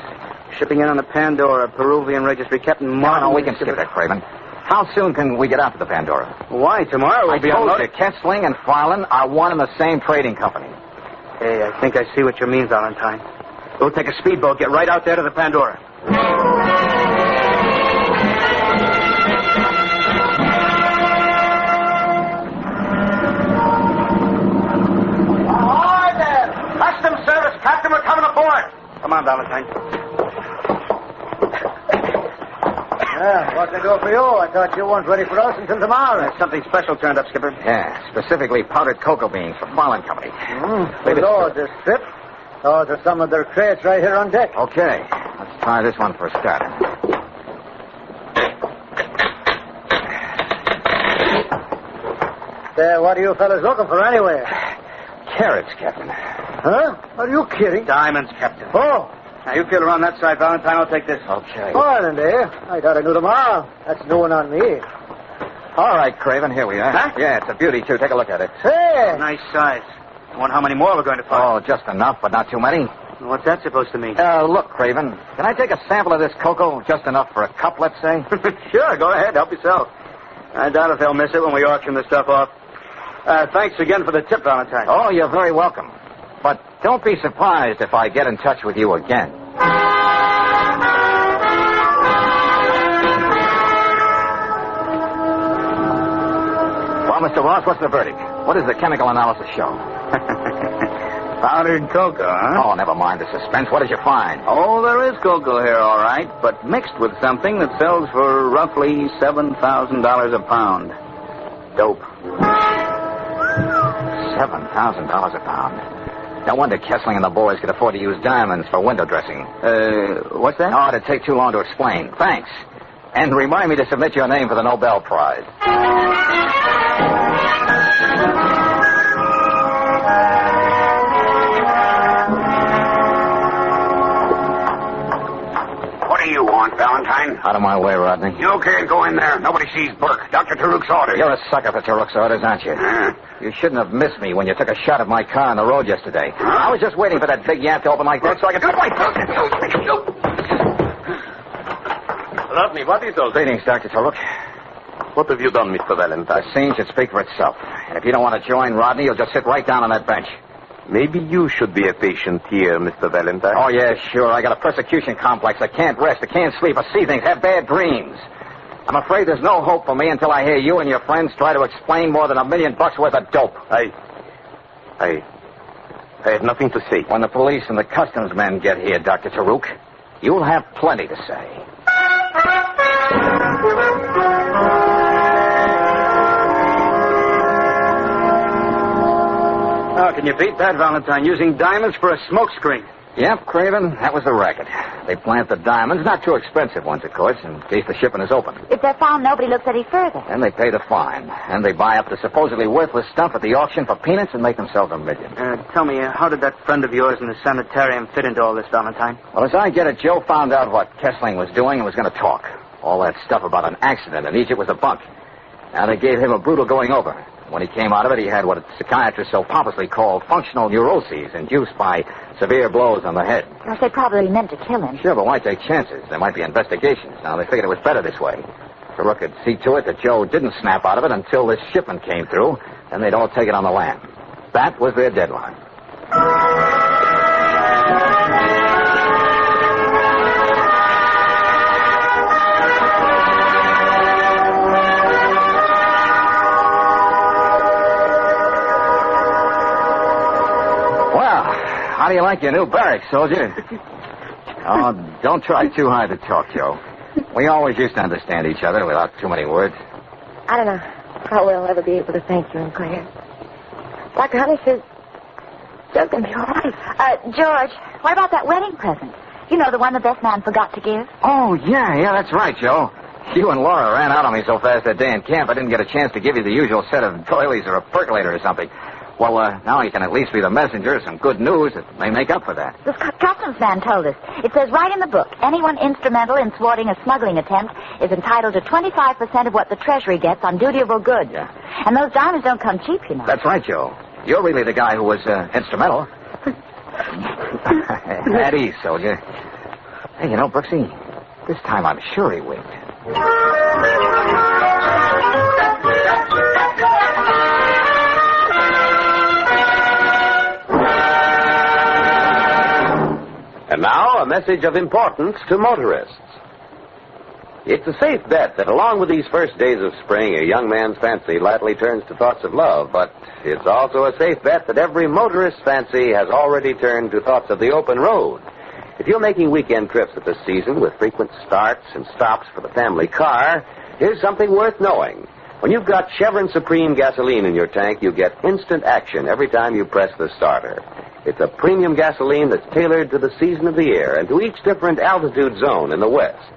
Shipping in on the Pandora, Peruvian registry, Captain Martin... No, we can skip that, Craven. How soon can we get out to the Pandora? Why? Tomorrow we'll be unloaded. Kessling and Fallon are one and the same trading company. Hey, I think I see what you mean, Valentine. We'll take a speedboat, get right out there to the Pandora. Ahoy there! Customs Service, Captain, we're coming aboard. Come on, Valentine. What can I do for you? I thought you weren't ready for us until tomorrow. Something special turned up, Skipper. Yeah, specifically powdered cocoa beans from Fallon Company. Good Lord, this trip. Those are some of their crates right here on deck. Okay, let's try this one for a start. What are you fellas looking for anyway? Carrots, Captain. Huh? Are you kidding? Diamonds, Captain. Oh. Now, you feel around that side, Valentine. I'll take this. Okay. Fine, I thought I knew them all. That's new one on me. All right, Craven, here we are. Huh? Yeah, it's a beauty, too. Take a look at it. Hey! Nice size. I wonder how many more we're going to find. Oh, just enough, but not too many. What's that supposed to mean? Look, Craven, can I take a sample of this cocoa? Just enough for a cup, let's say? Sure, go ahead. Help yourself. I doubt if they'll miss it when we auction the stuff off. Thanks again for the tip, Valentine. Oh, you're very welcome. But don't be surprised if I get in touch with you again. Well, Mr. Ross, what's the verdict? What does the chemical analysis show? Powdered cocoa, huh? Oh, never mind the suspense. What did you find? Oh, there is cocoa here, all right, but mixed with something that sells for roughly $7,000 a pound. Dope. $7,000 a pound. No wonder Kessling and the boys could afford to use diamonds for window dressing. What's that? Oh, it'd take too long to explain. Thanks. And remind me to submit your name for the Nobel Prize. What do you want, Valentine? Out of my way, Rodney. You can't go in there. Nobody sees Burke. Dr. Taruk's orders. You're a sucker for Taruk's orders, aren't you? You shouldn't have missed me when you took a shot at my car on the road yesterday. I was just waiting for that big yap to open like that so I could... Rodney, what is all this? Greetings, Dr. Taruk. What have you done, Mr. Valentine? The scene should speak for itself. And if you don't want to join Rodney, you'll just sit right down on that bench. Maybe you should be a patient here, Mr. Valentine. Oh, yeah, sure. I got a persecution complex. I can't rest. I can't sleep. I see things, have bad dreams. I'm afraid there's no hope for me until I hear you and your friends try to explain more than $1 million worth of dope. I have nothing to say. When the police and the customs men get here, Dr. Taruk, you'll have plenty to say. Oh, can you beat that, Valentine? Using diamonds for a smokescreen. Yep, Craven, that was the racket. They plant the diamonds, not too expensive ones, of course, in case the shipment is open. If they're found, nobody looks any further. Then they pay the fine, and they buy up the supposedly worthless stuff at the auction for peanuts and make themselves $1 million. Tell me, how did that friend of yours in the sanitarium fit into all this, Valentine? Well, as I get it, Joe found out what Kessling was doing and was going to talk. All that stuff about an accident in Egypt was a bunk. Now, they gave him a brutal going over. When he came out of it, he had what psychiatrists so pompously call functional neuroses induced by severe blows on the head. Yes, they probably meant to kill him. Sure, but why take chances? There might be investigations. Now, they figured it was better this way. Taruk could see to it that Joe didn't snap out of it until this shipment came through, and they'd all take it on the lam. That was their deadline. How do you like your new barracks, soldier? Oh, don't try too hard to talk, Joe. We always used to understand each other without too many words. I don't know how we'll ever be able to thank you, Claire. Dr. Honey says Joe's going to be all right. George, what about that wedding present? You know, the one the best man forgot to give? Oh, yeah, that's right, Joe. You and Laura ran out on me so fast that day in camp, I didn't get a chance to give you the usual set of doilies or a percolator or something. Well, now you can at least be the messenger of some good news that may make up for that. The customs man told us. It says right in the book, anyone instrumental in thwarting a smuggling attempt is entitled to 25% of what the Treasury gets on dutiable goods. Yeah. And those diamonds don't come cheap, you know. That's right, Joe. You're really the guy who was instrumental. At ease, soldier. Hey, you know, Brooksy, this time I'm sure he winked. And now, a message of importance to motorists. It's a safe bet that along with these first days of spring, a young man's fancy lightly turns to thoughts of love, but it's also a safe bet that every motorist's fancy has already turned to thoughts of the open road. If you're making weekend trips at this season with frequent starts and stops for the family car, here's something worth knowing. When you've got Chevron Supreme gasoline in your tank, you get instant action every time you press the starter. It's a premium gasoline that's tailored to the season of the year and to each different altitude zone in the West.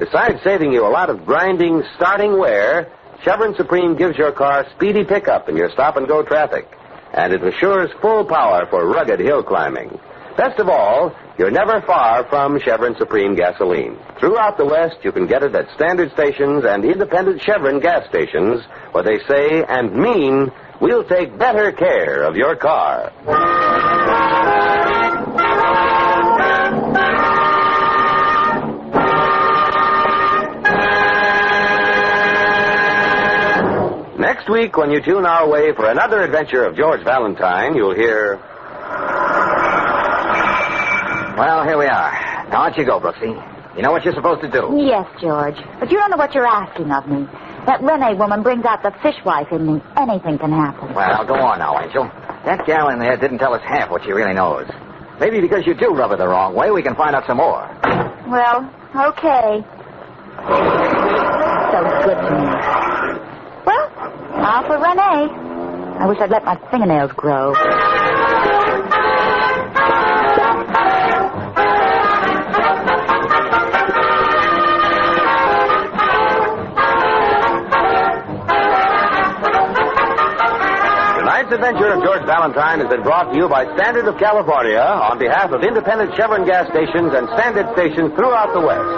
Besides saving you a lot of grinding, starting wear, Chevron Supreme gives your car speedy pickup in your stop-and-go traffic. And it assures full power for rugged hill climbing. Best of all, you're never far from Chevron Supreme gasoline. Throughout the West, you can get it at standard stations and independent Chevron gas stations, where they say and mean, we'll take better care of your car. Next week, when you tune our way for another adventure of George Valentine, you'll hear... Well, here we are. Now, out you go, Brooksy. You know what you're supposed to do. Yes, George. But you don't know what you're asking of me. That Renee woman brings out the fishwife in me. Anything can happen. Well, go on now, Angel. That gal in there didn't tell us half what she really knows. Maybe because you do rub her the wrong way, we can find out some more. Well, okay. So good to me. Well, now for Renee. I wish I'd let my fingernails grow. Tonight's adventure of George Valentine has been brought to you by Standard of California on behalf of independent Chevron gas stations and Standard stations throughout the West.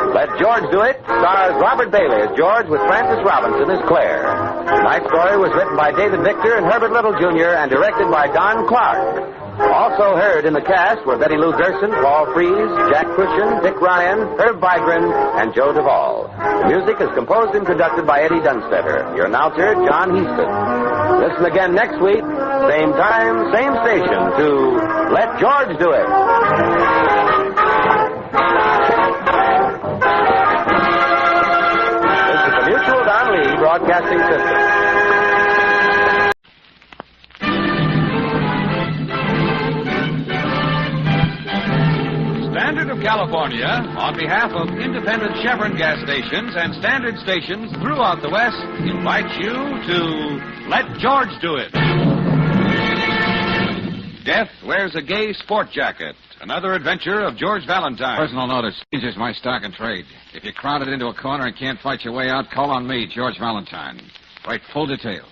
Let George Do It stars Robert Bailey as George with Frances Robinson as Claire. Tonight's story was written by David Victor and Herbert Little, Jr. and directed by Don Clark. Also heard in the cast were Betty Lou Gerson, Paul Frees, Jack Cushion, Dick Ryan, Herb Vigran, and Joe Duvall. The music is composed and conducted by Eddie Dunstetter. Your announcer, John Heaston. Listen again next week, same time, same station, to Let George Do It. This is the Mutual Don Lee Broadcasting System. Standard of California, on behalf of independent Chevron gas stations and Standard stations throughout the West, invites you to Let George Do It. Death wears a gay sport jacket. Another adventure of George Valentine. Personal notice. Changes my stock and trade. If you're crowded into a corner and can't fight your way out, call on me, George Valentine. Write full details.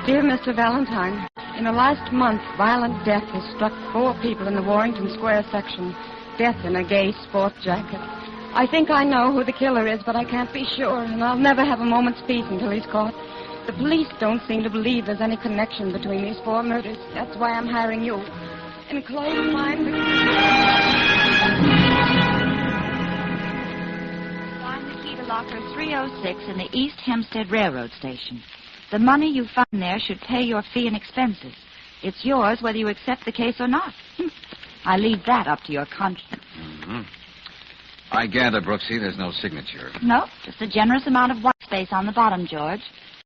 Dear Mr. Valentine, in the last month, violent death has struck 4 people in the Warrington Square section. Death in a gay sport jacket. I think I know who the killer is, but I can't be sure, and I'll never have a moment's peace until he's caught. The police don't seem to believe there's any connection between these 4 murders. That's why I'm hiring you. Enclosed find the key to locker 306 in the East Hempstead Railroad Station. The money you find there should pay your fee and expenses. It's yours whether you accept the case or not. I leave that up to your conscience. Mm-hmm. I gather, Brooksy, there's no signature. No, just a generous amount of white space on the bottom, George.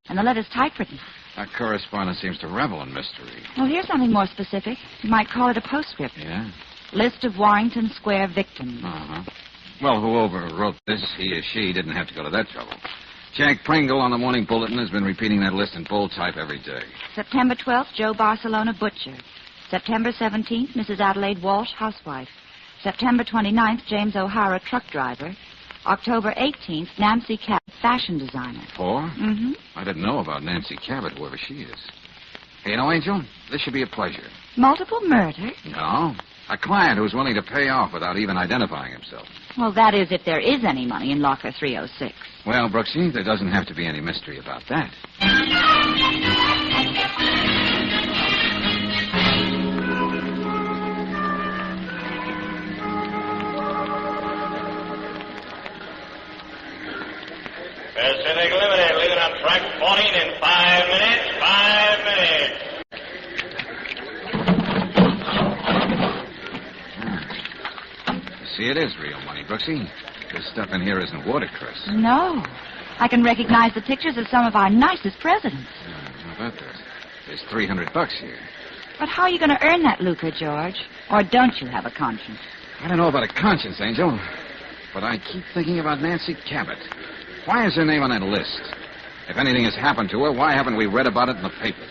And the letter's typewritten. Our correspondent seems to revel in mystery. Well, here's something more specific. You might call it a postscript. Yeah? List of Warrington Square victims. Uh-huh. Well, whoever wrote this, he or she, didn't have to go to that trouble. Jack Pringle on the Morning Bulletin has been repeating that list in bold type every day. September 12th, Joe Barcelona, butcher. September 17th, Mrs. Adelaide Walsh, housewife. September 29th, James O'Hara, truck driver. October 18th, Nancy Cabot, fashion designer. 4? Mm-hmm. I didn't know about Nancy Cabot, whoever she is. Hey, you know, Angel, this should be a pleasure. Multiple murder? No. A client who's willing to pay off without even identifying himself. Well, that is if there is any money in locker 306. Well, Brooksy, there doesn't have to be any mystery about that. Pacific Limited, leaving on track 14 in 5 minutes. 5 minutes. See, it is real money, Brooksy. This stuff in here isn't watercress. No. I can recognize the pictures of some of our nicest presidents. How about that? There's $300 here. But how are you going to earn that lucre, George? Or don't you have a conscience? I don't know about a conscience, Angel, but I keep thinking about Nancy Cabot. Why is her name on that list? If anything has happened to her, why haven't we read about it in the papers?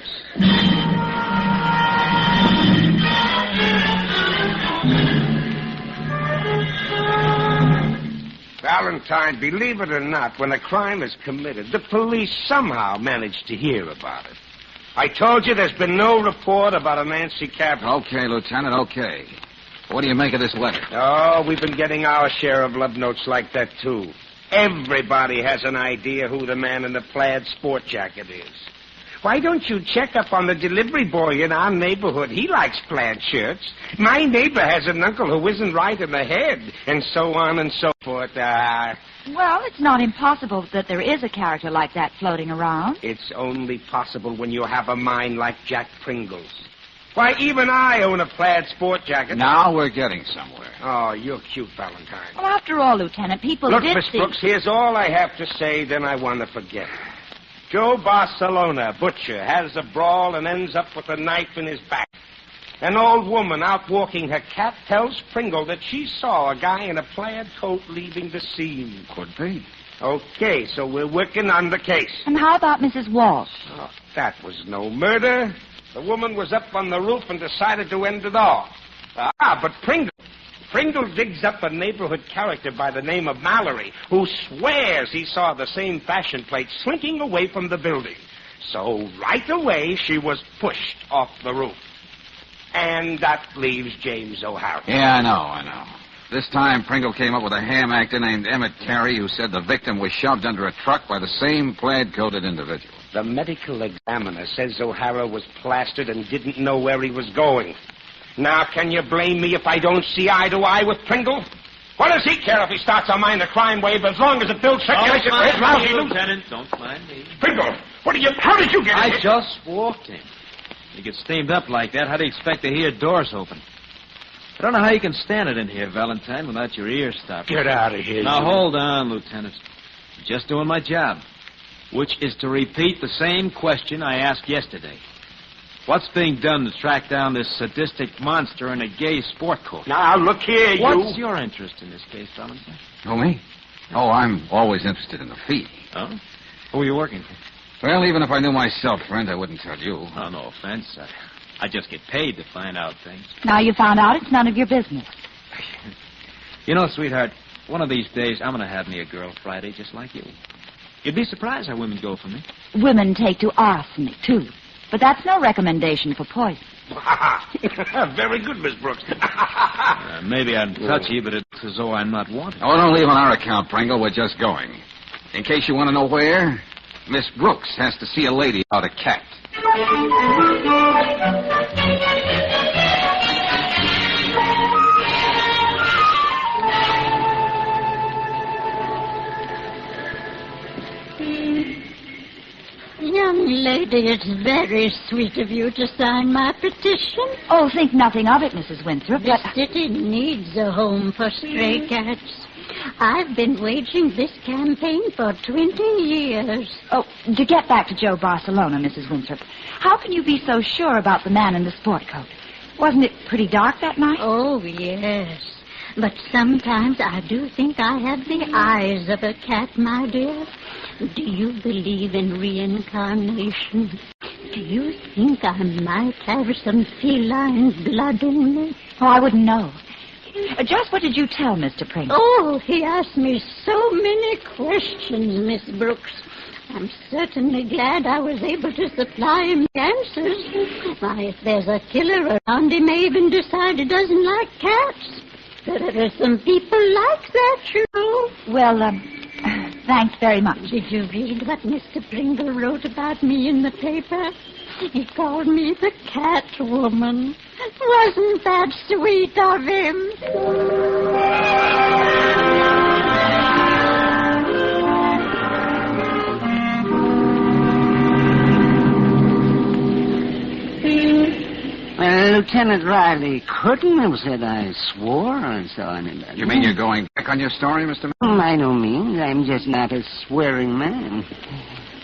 Valentine, believe it or not, when a crime is committed, the police somehow manage to hear about it. I told you there's been no report about a Nancy Cabot. Okay, Lieutenant, okay. What do you make of this letter? Oh, we've been getting our share of love notes like that, too. Everybody has an idea who the man in the plaid sport jacket is. Why don't you check up on the delivery boy in our neighborhood? He likes plaid shirts. My neighbor has an uncle who isn't right in the head, and so on and so forth. Well, it's not impossible that there is a character like that floating around. It's only possible when you have a mind like Jack Pringle's. Why, even I own a plaid sport jacket. Now we're getting somewhere. Oh, you're cute, Valentine. Well, after all, Lieutenant, people Look, did Miss see... Brooks, here's all I have to say, then I want to forget. Joe Barcelona, butcher, has a brawl and ends up with a knife in his back. An old woman out walking her cat tells Pringle that she saw a guy in a plaid coat leaving the scene. Could be. Okay, so we're working on the case. And how about Mrs. Walsh? Oh, that was no murder. The woman was up on the roof and decided to end it all. But Pringle digs up a neighborhood character by the name of Mallory, who swears he saw the same fashion plate slinking away from the building. So right away, she was pushed off the roof. And that leaves James O'Hara. Yeah, I know. This time, Pringle came up with a ham actor named Emmett Carey who said the victim was shoved under a truck by the same plaid-coated individual. The medical examiner says O'Hara was plastered and didn't know where he was going. Now, can you blame me if I don't see eye to eye with Pringle? What does he care if he starts a minor crime wave as long as it builds circulation for his lousy... Lieutenant, don't mind me. Pringle, how did you get in I here? just walked in. You get steamed up like that, how do you expect to hear doors open? I don't know how you can stand it in here, Valentine, without your ears stopped. Get out of here. Now, hold on, Lieutenant. I'm just doing my job, which is to repeat the same question I asked yesterday. What's being done to track down this sadistic monster in a gay sport coat? Now, look here, What's your interest in this case, Valentine? Oh, me? Oh, I'm always interested in the fee. Oh? Who are you working for? Well, even if I knew myself, friend, I wouldn't tell you. Oh, no offense. I just get paid to find out things. Now you found out it's none of your business. You know, sweetheart, one of these days I'm going to have me a girl Friday just like you. You'd be surprised how women go for me. Women take to arsenic, too. But that's no recommendation for poison. Very good, Miss Brooks. Maybe I'm touchy, but it's as though I'm not wanted. Oh, don't leave on our account, Pringle. We're just going. In case you want to know where, Miss Brooks has to see a lady about a cat. Young lady, it's very sweet of you to sign my petition. Oh, think nothing of it, Mrs. Winthrop. The city needs a home for stray cats. I've been waging this campaign for 20 years. Oh, to get back to Joe Barcelona, Mrs. Winthrop, how can you be so sure about the man in the sport coat? Wasn't it pretty dark that night? Oh, yes. But sometimes I do think I have the eyes of a cat, my dear. Do you believe in reincarnation? Do you think I might have some feline blood in me? Oh, I wouldn't know. Just what did you tell Mr. Pringle? Oh, he asked me so many questions, Miss Brooks. I'm certainly glad I was able to supply him the answers. Why, if there's a killer around, he may even decide he doesn't like cats. There are some people like that, you know. Well, thanks very much. Did you read what Mr. Pringle wrote about me in the paper? He called me the cat woman. Wasn't that sweet of him? Lieutenant Riley couldn't have said I swore or saw anybody. You mean you're going back on your story, Mr. By no means. I'm just not a swearing man.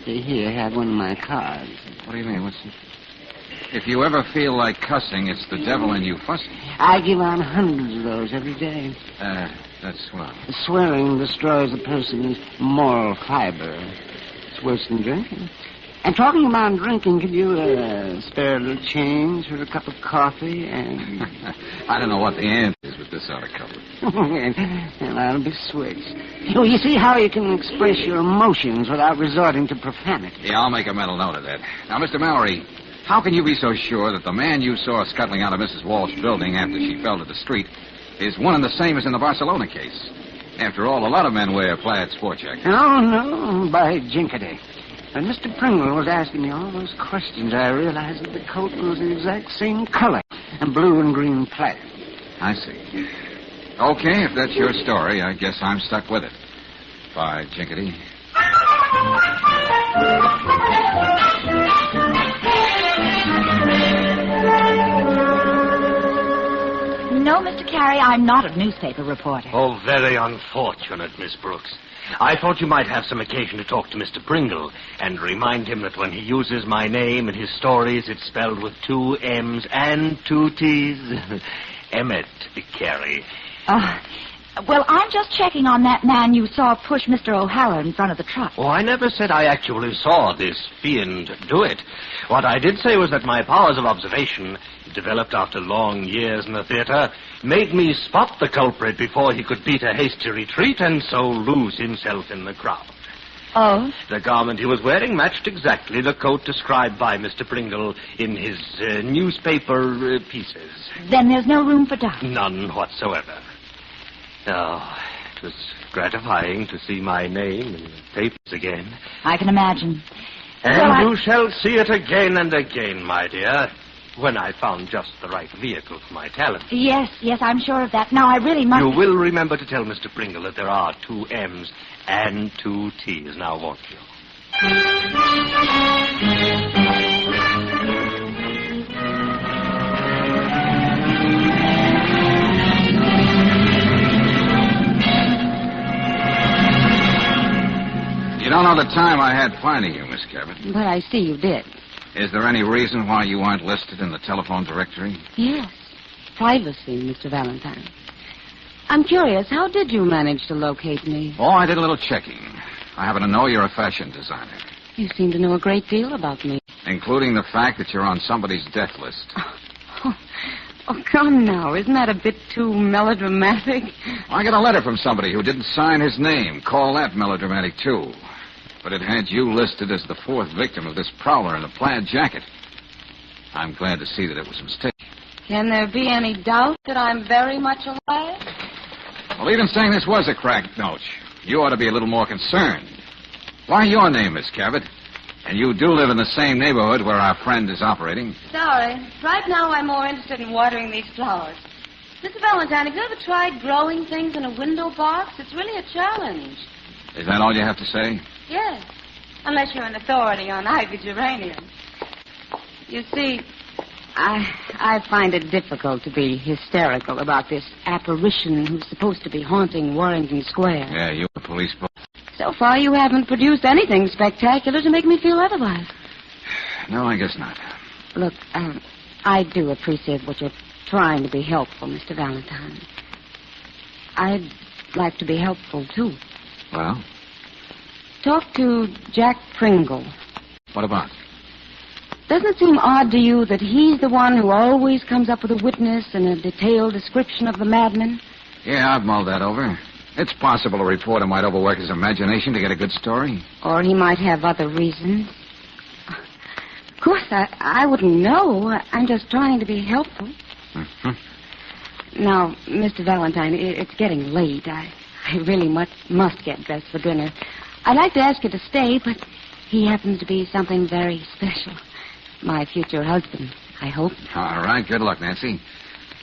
Here, have one of my cards. What do you mean? If you ever feel like cussing, it's the devil in you fussing. I give out hundreds of those every day. That's swell. Swearing destroys a person's moral fiber. It's worse than drinking. And talking about drinking, could you spare a little change for a cup of coffee? And I don't know what the answer is with this out of cover. And I'll be switched. Oh, you see how you can express your emotions without resorting to profanity. Yeah, I'll make a mental note of that. Now, Mr. Mallory, how can you be so sure that the man you saw scuttling out of Mrs. Walsh's building after she fell to the street is one and the same as in the Barcelona case? After all, a lot of men wear plaid sport jackets. Oh, no, by jinkity. When Mr. Pringle was asking me all those questions, I realized that the coat was the exact same color, and blue and green plaid. I see. Okay, if that's your story, I guess I'm stuck with it. Bye, Jinkety. Mr. Carey, I'm not a newspaper reporter. Oh, very unfortunate, Miss Brooks. I thought you might have some occasion to talk to Mr. Pringle and remind him that when he uses my name in his stories, it's spelled with 2 M's and 2 T's. Emmett Carey. Well, I'm just checking on that man you saw push Mr. O'Hara in front of the truck. Oh, I never said I actually saw this fiend do it. What I did say was that my powers of observation, developed after long years in the theater, made me spot the culprit before he could beat a hasty retreat and so lose himself in the crowd. Oh? The garment he was wearing matched exactly the coat described by Mr. Pringle in his newspaper pieces. Then there's no room for doubt. None whatsoever. Oh, it was gratifying to see my name in the papers again. I can imagine. And you shall see it again and again, my dear, when I found just the right vehicle for my talent. Yes, I'm sure of that. Now, I really must... You will remember to tell Mr. Pringle that there are 2 M's and 2 T's, now won't you? You don't know the time I had finding you, Miss Cabot. But I see you did. Is there any reason why you aren't listed in the telephone directory? Yes. Privacy, Mr. Valentine. I'm curious, how did you manage to locate me? Oh, I did a little checking. I happen to know you're a fashion designer. You seem to know a great deal about me. Including the fact that you're on somebody's death list. Oh, come now. Isn't that a bit too melodramatic? I got a letter from somebody who didn't sign his name. Call that melodramatic, too. But it had you listed as the 4th victim of this prowler in a plaid jacket. I'm glad to see that it was a mistake. Can there be any doubt that I'm very much alive? Well, even saying this was a cracked note, you ought to be a little more concerned. Why, your name, Miss Cabot. And you do live in the same neighborhood where our friend is operating. Sorry. Right now I'm more interested in watering these flowers. Mr. Valentine, have you ever tried growing things in a window box? It's really a challenge. Is that all you have to say? Yes. Unless you're an authority on ivy geraniums. You see, I find it difficult to be hysterical about this apparition who's supposed to be haunting Warrington Square. Yeah, you the police both. So far, you haven't produced anything spectacular to make me feel otherwise. No, I guess not. Look, I do appreciate what you're trying to be helpful, Mr. Valentine. I'd like to be helpful, too. Well? Talk to Jack Pringle. What about? Doesn't it seem odd to you that he's the one who always comes up with a witness and a detailed description of the madman? Yeah, I've mulled that over. It's possible a reporter might overwork his imagination to get a good story. Or he might have other reasons. Of course, I wouldn't know. I'm just trying to be helpful. Mm-hmm. Now, Mr. Valentine, it's getting late. I really must get dressed for dinner. I'd like to ask you to stay, but he happens to be something very special. My future husband, I hope. All right, good luck, Nancy.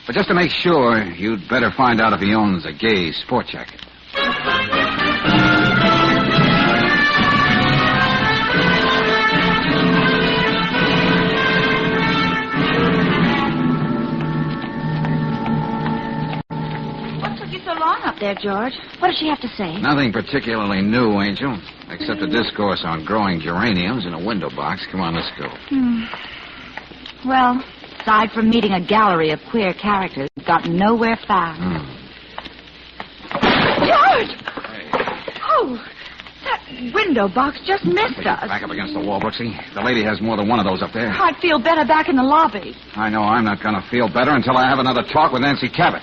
But just to make sure, you'd better find out if he owns a gay sport jacket. What took you so long up there, George? What did she have to say? Nothing particularly new, Angel, except a discourse on growing geraniums in a window box. Come on, let's go. Well, aside from meeting a gallery of queer characters, we've gotten nowhere fast. George! Oh, that window box just missed us. Back up against the wall, Brooksy. The lady has more than one of those up there. I'd feel better back in the lobby. I know I'm not going to feel better until I have another talk with Nancy Cabot.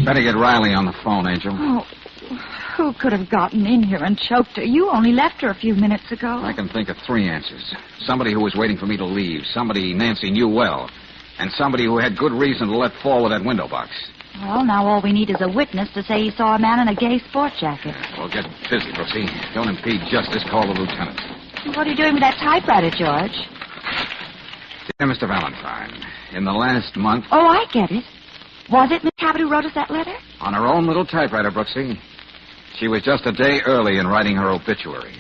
Better get Riley on the phone, Angel. Oh, who could have gotten in here and choked her? You only left her a few minutes ago. I can think of 3 answers. Somebody who was waiting for me to leave, somebody Nancy knew well, and somebody who had good reason to let fall with that window box. Well, now all we need is a witness to say he saw a man in a gay sport jacket. Well, get busy, Brooksy. Don't impede justice. Call the lieutenant. What are you doing with that typewriter, George? Dear Mr. Valentine, in the last month... Oh, I get it. Was it Miss Cabot who wrote us that letter? On her own little typewriter, Brooksy. She was just a day early in writing her obituary.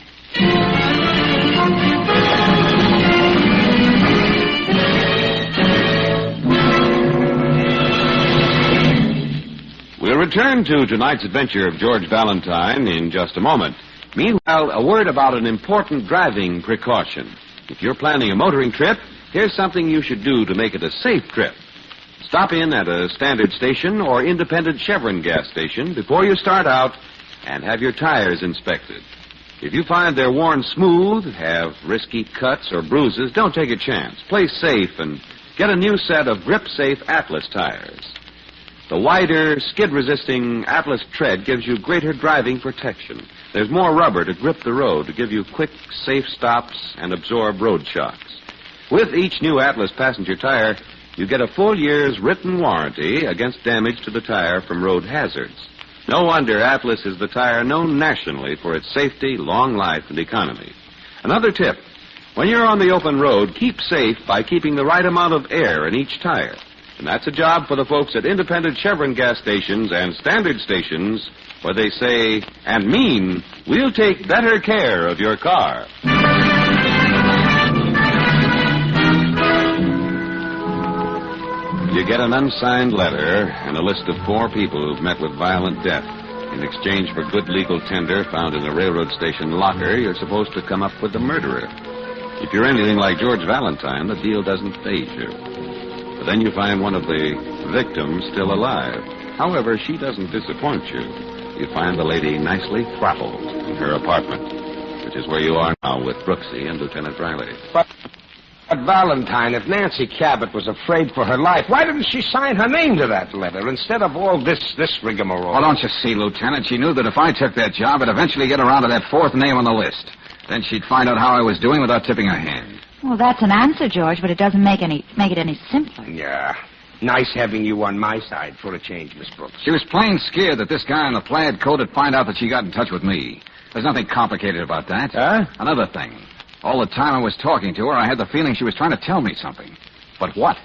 return to tonight's adventure of George Valentine in just a moment. Meanwhile, a word about an important driving precaution. If you're planning a motoring trip, here's something you should do to make it a safe trip. Stop in at a standard station or independent Chevron gas station before you start out and have your tires inspected. If you find they're worn smooth, have risky cuts or bruises, don't take a chance. Play safe and get a new set of grip-safe Atlas tires. The wider, skid-resisting Atlas tread gives you greater driving protection. There's more rubber to grip the road to give you quick, safe stops and absorb road shocks. With each new Atlas passenger tire, you get a full year's written warranty against damage to the tire from road hazards. No wonder Atlas is the tire known nationally for its safety, long life, and economy. Another tip, when you're on the open road, keep safe by keeping the right amount of air in each tire. And that's a job for the folks at independent Chevron gas stations and standard stations where they say and mean, we'll take better care of your car. You get an unsigned letter and a list of 4 people who've met with violent death. In exchange for good legal tender found in a railroad station locker, you're supposed to come up with the murderer. If you're anything like George Valentine, the deal doesn't faze you. But then you find one of the victims still alive. However, she doesn't disappoint you. You find the lady nicely throttled in her apartment, which is where you are now with Brooksy and Lieutenant Riley. But Valentine, if Nancy Cabot was afraid for her life, why didn't she sign her name to that letter instead of all this rigmarole? Well, don't you see, Lieutenant? She knew that if I took that job, I'd eventually get around to that 4th name on the list. Then she'd find out how I was doing without tipping her hand. Well, that's an answer, George, but it doesn't make it any simpler. Yeah. Nice having you on my side for a change, Miss Brooks. She was plain scared that this guy in the plaid coat would find out that she got in touch with me. There's nothing complicated about that. Huh? Another thing. All the time I was talking to her, I had the feeling she was trying to tell me something. But what?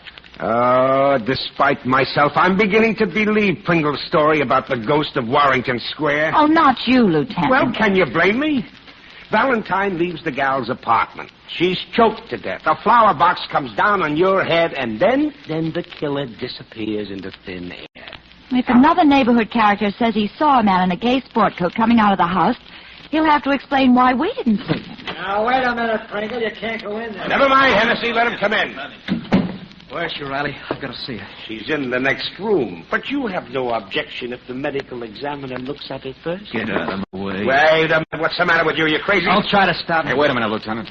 Despite myself, I'm beginning to believe Pringle's story about the ghost of Warrington Square. Oh, not you, Lieutenant. Well, can you blame me? Valentine leaves the gal's apartment. She's choked to death. A flower box comes down on your head, and then the killer disappears into thin air. If another neighborhood character says he saw a man in a gay sport coat coming out of the house, he'll have to explain why we didn't see him. Now, wait a minute, Pringle. You can't go in there. Never mind, Hennessy. Let him come in. Where's she, Riley? I've got to see her. She's in the next room. But you have no objection if the medical examiner looks at it first? Get out of the way. Wait a minute. What's the matter with you? You crazy? I'll try to stop her. Hey, wait a minute, Lieutenant.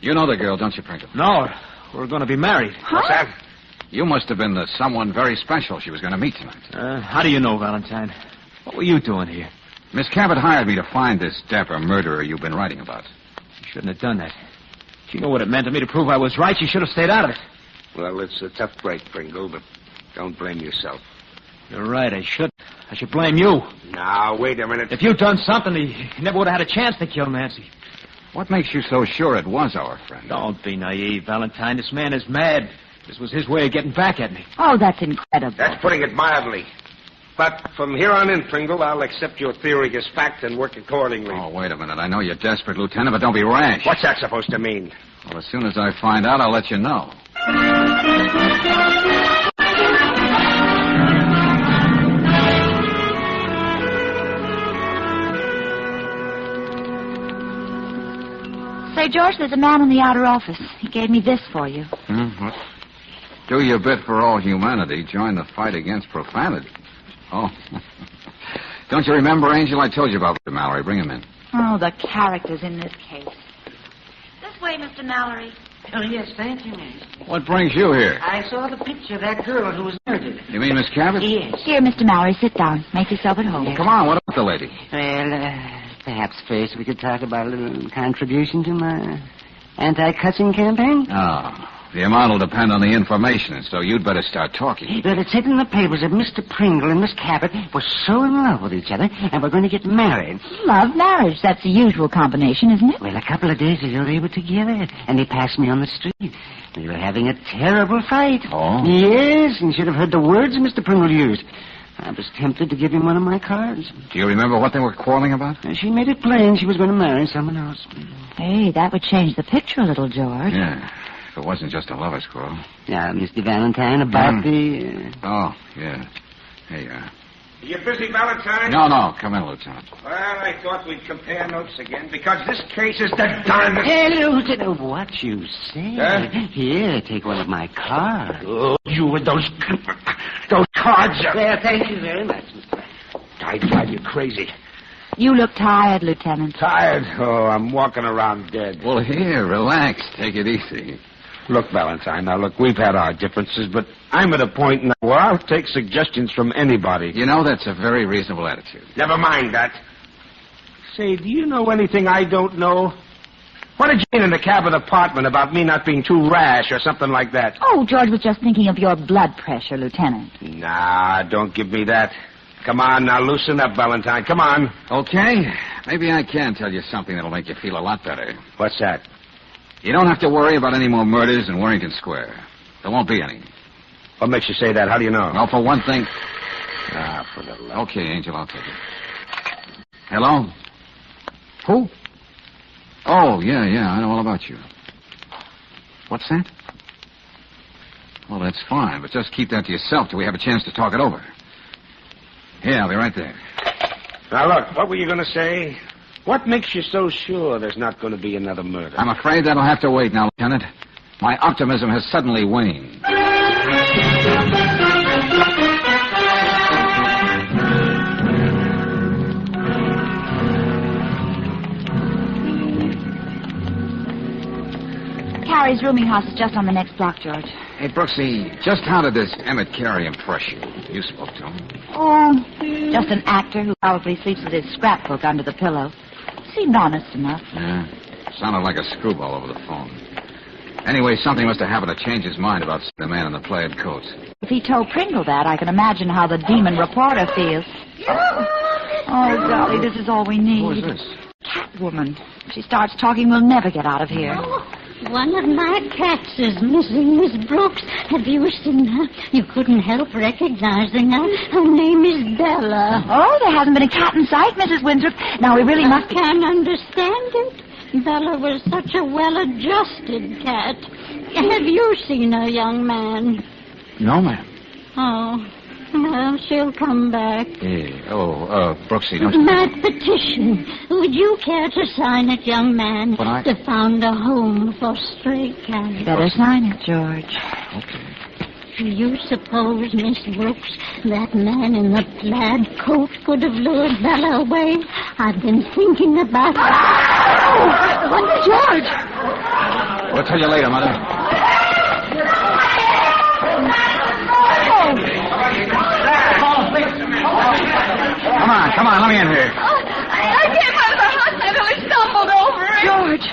You know the girl, don't you, Pringle? No, we're going to be married. Huh? What's that? You must have been the someone very special she was going to meet tonight. How do you know, Valentine? What were you doing here? Miss Cabot hired me to find this dapper murderer you've been writing about. You shouldn't have done that. She knew what it meant to me to prove I was right. She should have stayed out of it. Well, it's a tough break, Pringle, but don't blame yourself. You're right, I should. I should blame you. Now, wait a minute. If you'd done something, he never would have had a chance to kill Nancy. What makes you so sure it was our friend? Don't be naive, Valentine. This man is mad. This was his way of getting back at me. Oh, that's incredible. That's putting it mildly. But from here on in, Pringle, I'll accept your theory as fact and work accordingly. Oh, wait a minute. I know you're desperate, Lieutenant, but don't be rash. What's that supposed to mean? Well, as soon as I find out, I'll let you know. Say, George, there's a man in the outer office. He gave me this for you. What? Do your bit for all humanity. Join the fight against profanity. Oh. Don't you remember, Angel? I told you about Mr. Mallory. Bring him in. Oh, the characters in this case. This way, Mr. Mallory. Oh, yes, thank you, miss. What brings you here? I saw the picture of that girl who was murdered. You mean Miss Cabot? Yes. Here, Mr. Mallory, sit down. Make yourself at home. Come on, what about the lady? Well, perhaps first we could talk about a little contribution to my anti-cussing campaign. Oh, the amount will depend on the information, so you'd better start talking. Well, it said in the papers that Mr. Pringle and Miss Cabot were so in love with each other and were going to get married. Love, marriage. That's the usual combination, isn't it? Well, a couple of days ago they were together, and they passed me on the street. They were having a terrible fight. Oh? Yes, and you should have heard the words Mr. Pringle used. I was tempted to give him one of my cards. Do you remember what they were quarreling about? She made it plain she was going to marry someone else. Hey, that would change the picture a little, George. Yeah, if it wasn't just a lover's quarrel. Now, Mr. Valentine, about the... Oh, yeah. Hey, You busy, Valentine? No. Come in, Lieutenant. Well, I thought we'd compare notes again, because this case is the darndest... Hey, Lieutenant, what you say? Huh? Here, take one of my cards. Oh, you with those cards. Well, thank you very much, Mr. I drive you crazy. You look tired, Lieutenant. Tired? Oh, I'm walking around dead. Well, here, relax. Take it easy. Look, Valentine, now look, we've had our differences, but I'm at a point now where I'll take suggestions from anybody. You know, that's a very reasonable attitude. Never mind that. Say, do you know anything I don't know? What did you mean in the cabin apartment about me not being too rash or something like that? Oh, George was just thinking of your blood pressure, Lieutenant. Nah, don't give me that. Come on, now loosen up, Valentine. Come on. Okay. Maybe I can tell you something that'll make you feel a lot better. What's that? You don't have to worry about any more murders in Warrington Square. There won't be any. What makes you say that? How do you know? Well, for one thing... for the love. Okay, Angel, I'll take it. Hello? Who? Oh, yeah, I know all about you. What's that? Well, that's fine, but just keep that to yourself till we have a chance to talk it over. Yeah, I'll be right there. Now, look, what were you going to say? What makes you so sure there's not going to be another murder? I'm afraid that'll have to wait now, Lieutenant. My optimism has suddenly waned. Carrie's rooming house is just on the next block, George. Hey, Brooksy, just how did this Emmett Carey impress you? You spoke to him. Oh, just an actor who probably sleeps with his scrapbook under the pillow. Seemed honest enough. Yeah, sounded like a screwball over the phone. Anyway, something must have happened to change his mind about the man in the plaid coat. If he told Pringle that, I can imagine how the demon reporter feels. Oh, golly, this is all we need. Who is this? Catwoman. If she starts talking, we'll never get out of here. One of my cats is missing, Miss Brooks. Have you seen her? You couldn't help recognizing her. Her name is Bella. Oh, there hasn't been a cat in sight, Mrs. Winthrop. Now, we really must... I can't understand it. Bella was such a well-adjusted cat. Have you seen her, young man? No, ma'am. Oh, well, she'll come back. Brooksy, don't you... My petition. Would you care to sign it, young man? But To found a home for stray cats. Better sign it, George. Okay. Do you suppose, Miss Brooks, that man in the plaid coat could have lured Bella away? I've been thinking about it. Oh, George! We'll tell you later, Mother. Come on, let me in here. I came out of the house and I stumbled over it. George,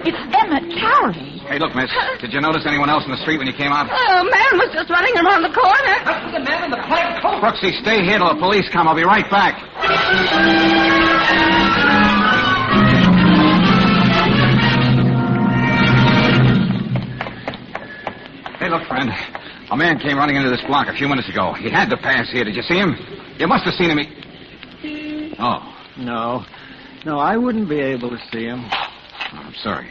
it's Emmett Carey. Hey, look, miss, did you notice anyone else in the street when you came out? A man was just running around the corner. That's the man in the plaid coat. Brooksy, stay here till the police come. I'll be right back. Hey, look, friend. A man came running into this block a few minutes ago. He had to pass here. Did you see him? You must have seen him. Oh. No, I wouldn't be able to see him. Oh, I'm sorry.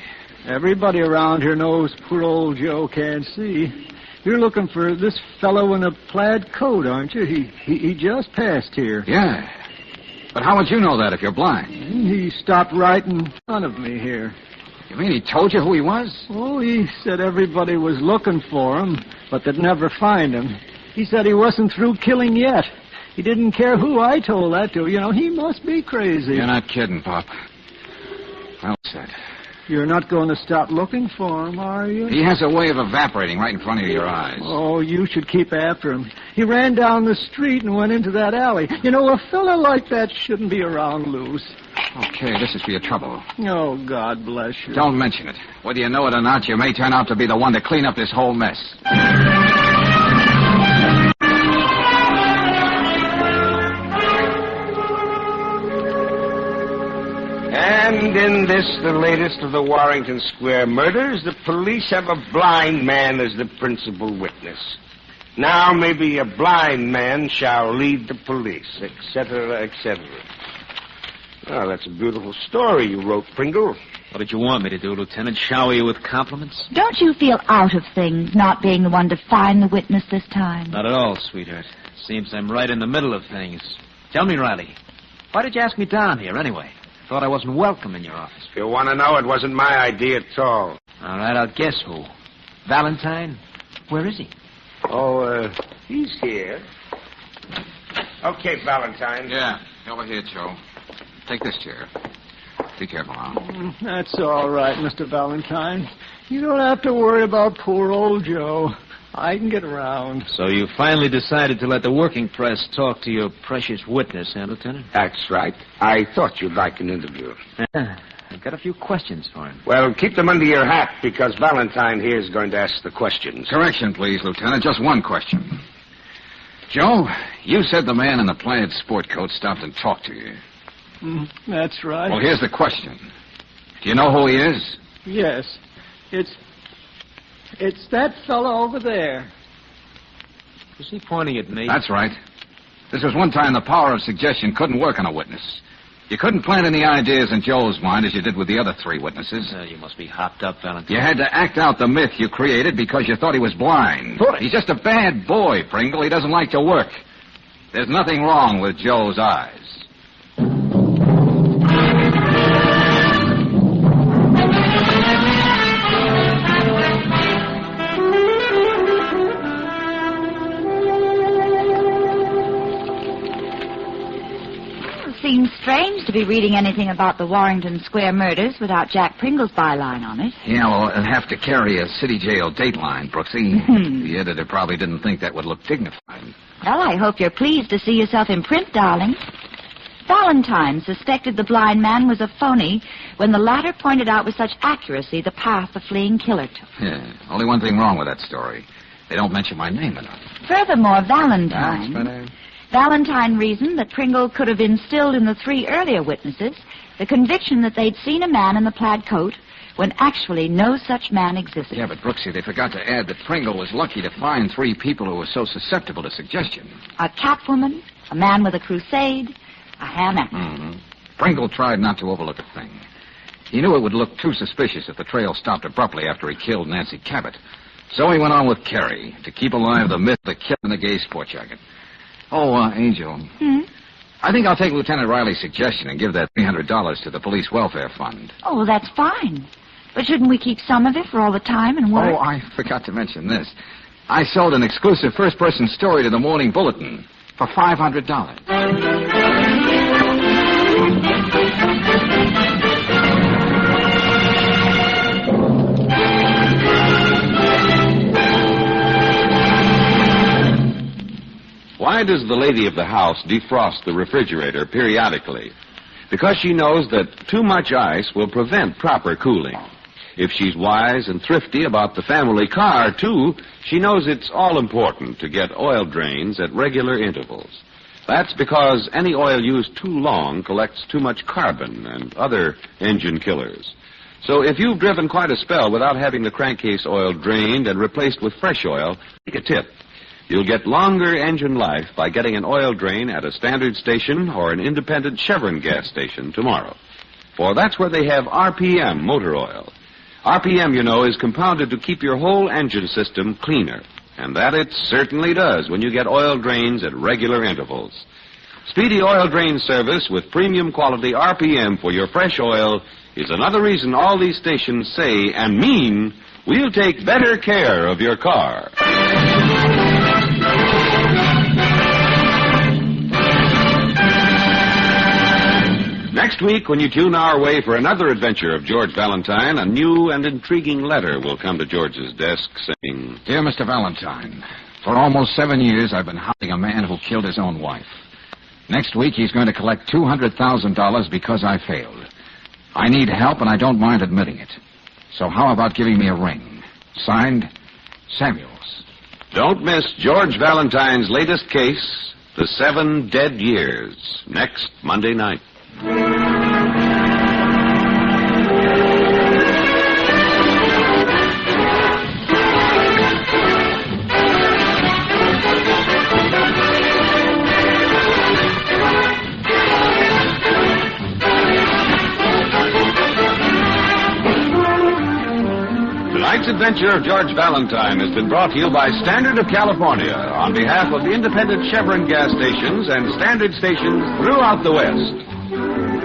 Everybody around here knows poor old Joe can't see. You're looking for this fellow in a plaid coat, aren't you? He just passed here. Yeah. But how would you know that if you're blind? He stopped right in front of me here. You mean he told you who he was? Oh, he said everybody was looking for him, but they'd never find him. He said he wasn't through killing yet. He didn't care who I told that to. You know, he must be crazy. You're not kidding, Pop. Well said. You're not going to stop looking for him, are you? He has a way of evaporating right in front of your eyes. Oh, you should keep after him. He ran down the street and went into that alley. You know, a fella like that shouldn't be around loose. Okay, this is for your trouble. Oh, God bless you. Don't mention it. Whether you know it or not, you may turn out to be the one to clean up this whole mess. And in this, the latest of the Warrington Square murders, the police have a blind man as the principal witness. Now maybe a blind man shall lead the police, etc., etc. Oh, that's a beautiful story you wrote, Pringle. What did you want me to do, Lieutenant? Shower you with compliments? Don't you feel out of things not being the one to find the witness this time? Not at all, sweetheart. Seems I'm right in the middle of things. Tell me, Riley, why did you ask me down here anyway? Thought I wasn't welcome in your office. If you want to know, it wasn't my idea at all. All right, I'll guess who. Valentine? Where is he? Oh, he's here. Okay, Valentine. Yeah, over here, Joe. Take this chair. Be careful now. That's all right, Mr. Valentine. You don't have to worry about poor old Joe. I can get around. So you finally decided to let the working press talk to your precious witness, huh, Lieutenant? That's right. I thought you'd like an interview. I've got a few questions for him. Well, keep them under your hat, because Valentine here is going to ask the questions. Correction, please, Lieutenant. Just one question. Joe, you said the man in the plaid sport coat stopped and talked to you. That's right. Well, here's the question. Do you know who he is? Yes. It's that fellow over there. Was he pointing at me? That's right. This was one time the power of suggestion couldn't work on a witness. You couldn't plant any ideas in Joe's mind as you did with the other three witnesses. You must be hopped up, Valentine. You had to act out the myth you created because you thought he was blind. He's just a bad boy, Pringle. He doesn't like to work. There's nothing wrong with Joe's eyes. Seems strange to be reading anything about the Warrington Square murders without Jack Pringle's byline on it. Yeah, well, it'll have to carry a city jail dateline, Brooksy. The editor probably didn't think that would look dignified. Well, I hope you're pleased to see yourself in print, darling. Valentine suspected the blind man was a phony when the latter pointed out with such accuracy the path the fleeing killer took. Yeah, only one thing wrong with that story. They don't mention my name enough. Furthermore, That's better. Valentine reasoned that Pringle could have instilled in the three earlier witnesses the conviction that they'd seen a man in the plaid coat when actually no such man existed. Yeah, but Brooksy, they forgot to add that Pringle was lucky to find three people who were so susceptible to suggestion. A catwoman, a man with a crusade, a ham actor. Pringle tried not to overlook a thing. He knew it would look too suspicious if the trail stopped abruptly after he killed Nancy Cabot. So he went on with Carey to keep alive the myth of the killer in the gay sport jacket. Oh, Angel. I think I'll take Lieutenant Riley's suggestion and give that $300 to the police welfare fund. Oh, that's fine. But shouldn't we keep some of it for all the time and work? Oh, I forgot to mention this. I sold an exclusive first-person story to the Morning Bulletin for $500. Why does the lady of the house defrost the refrigerator periodically? Because she knows that too much ice will prevent proper cooling. If she's wise and thrifty about the family car, too, she knows it's all important to get oil drains at regular intervals. That's because any oil used too long collects too much carbon and other engine killers. So if you've driven quite a spell without having the crankcase oil drained and replaced with fresh oil, take a tip. You'll get longer engine life by getting an oil drain at a standard station or an independent Chevron gas station tomorrow. For that's where they have RPM motor oil. RPM, you know, is compounded to keep your whole engine system cleaner. And that it certainly does when you get oil drains at regular intervals. Speedy oil drain service with premium quality RPM for your fresh oil is another reason all these stations say and mean we'll take better care of your car. Next week, when you tune our way for another adventure of George Valentine, a new and intriguing letter will come to George's desk saying, Dear Mr. Valentine, for almost 7 years I've been hunting a man who killed his own wife. Next week he's going to collect $200,000 because I failed. I need help and I don't mind admitting it. So how about giving me a ring? Signed, Samuels. Don't miss George Valentine's latest case, The 7 Dead Years, next Monday night. Tonight's adventure of George Valentine has been brought to you by Standard of California on behalf of the independent Chevron gas stations and Standard stations throughout the West.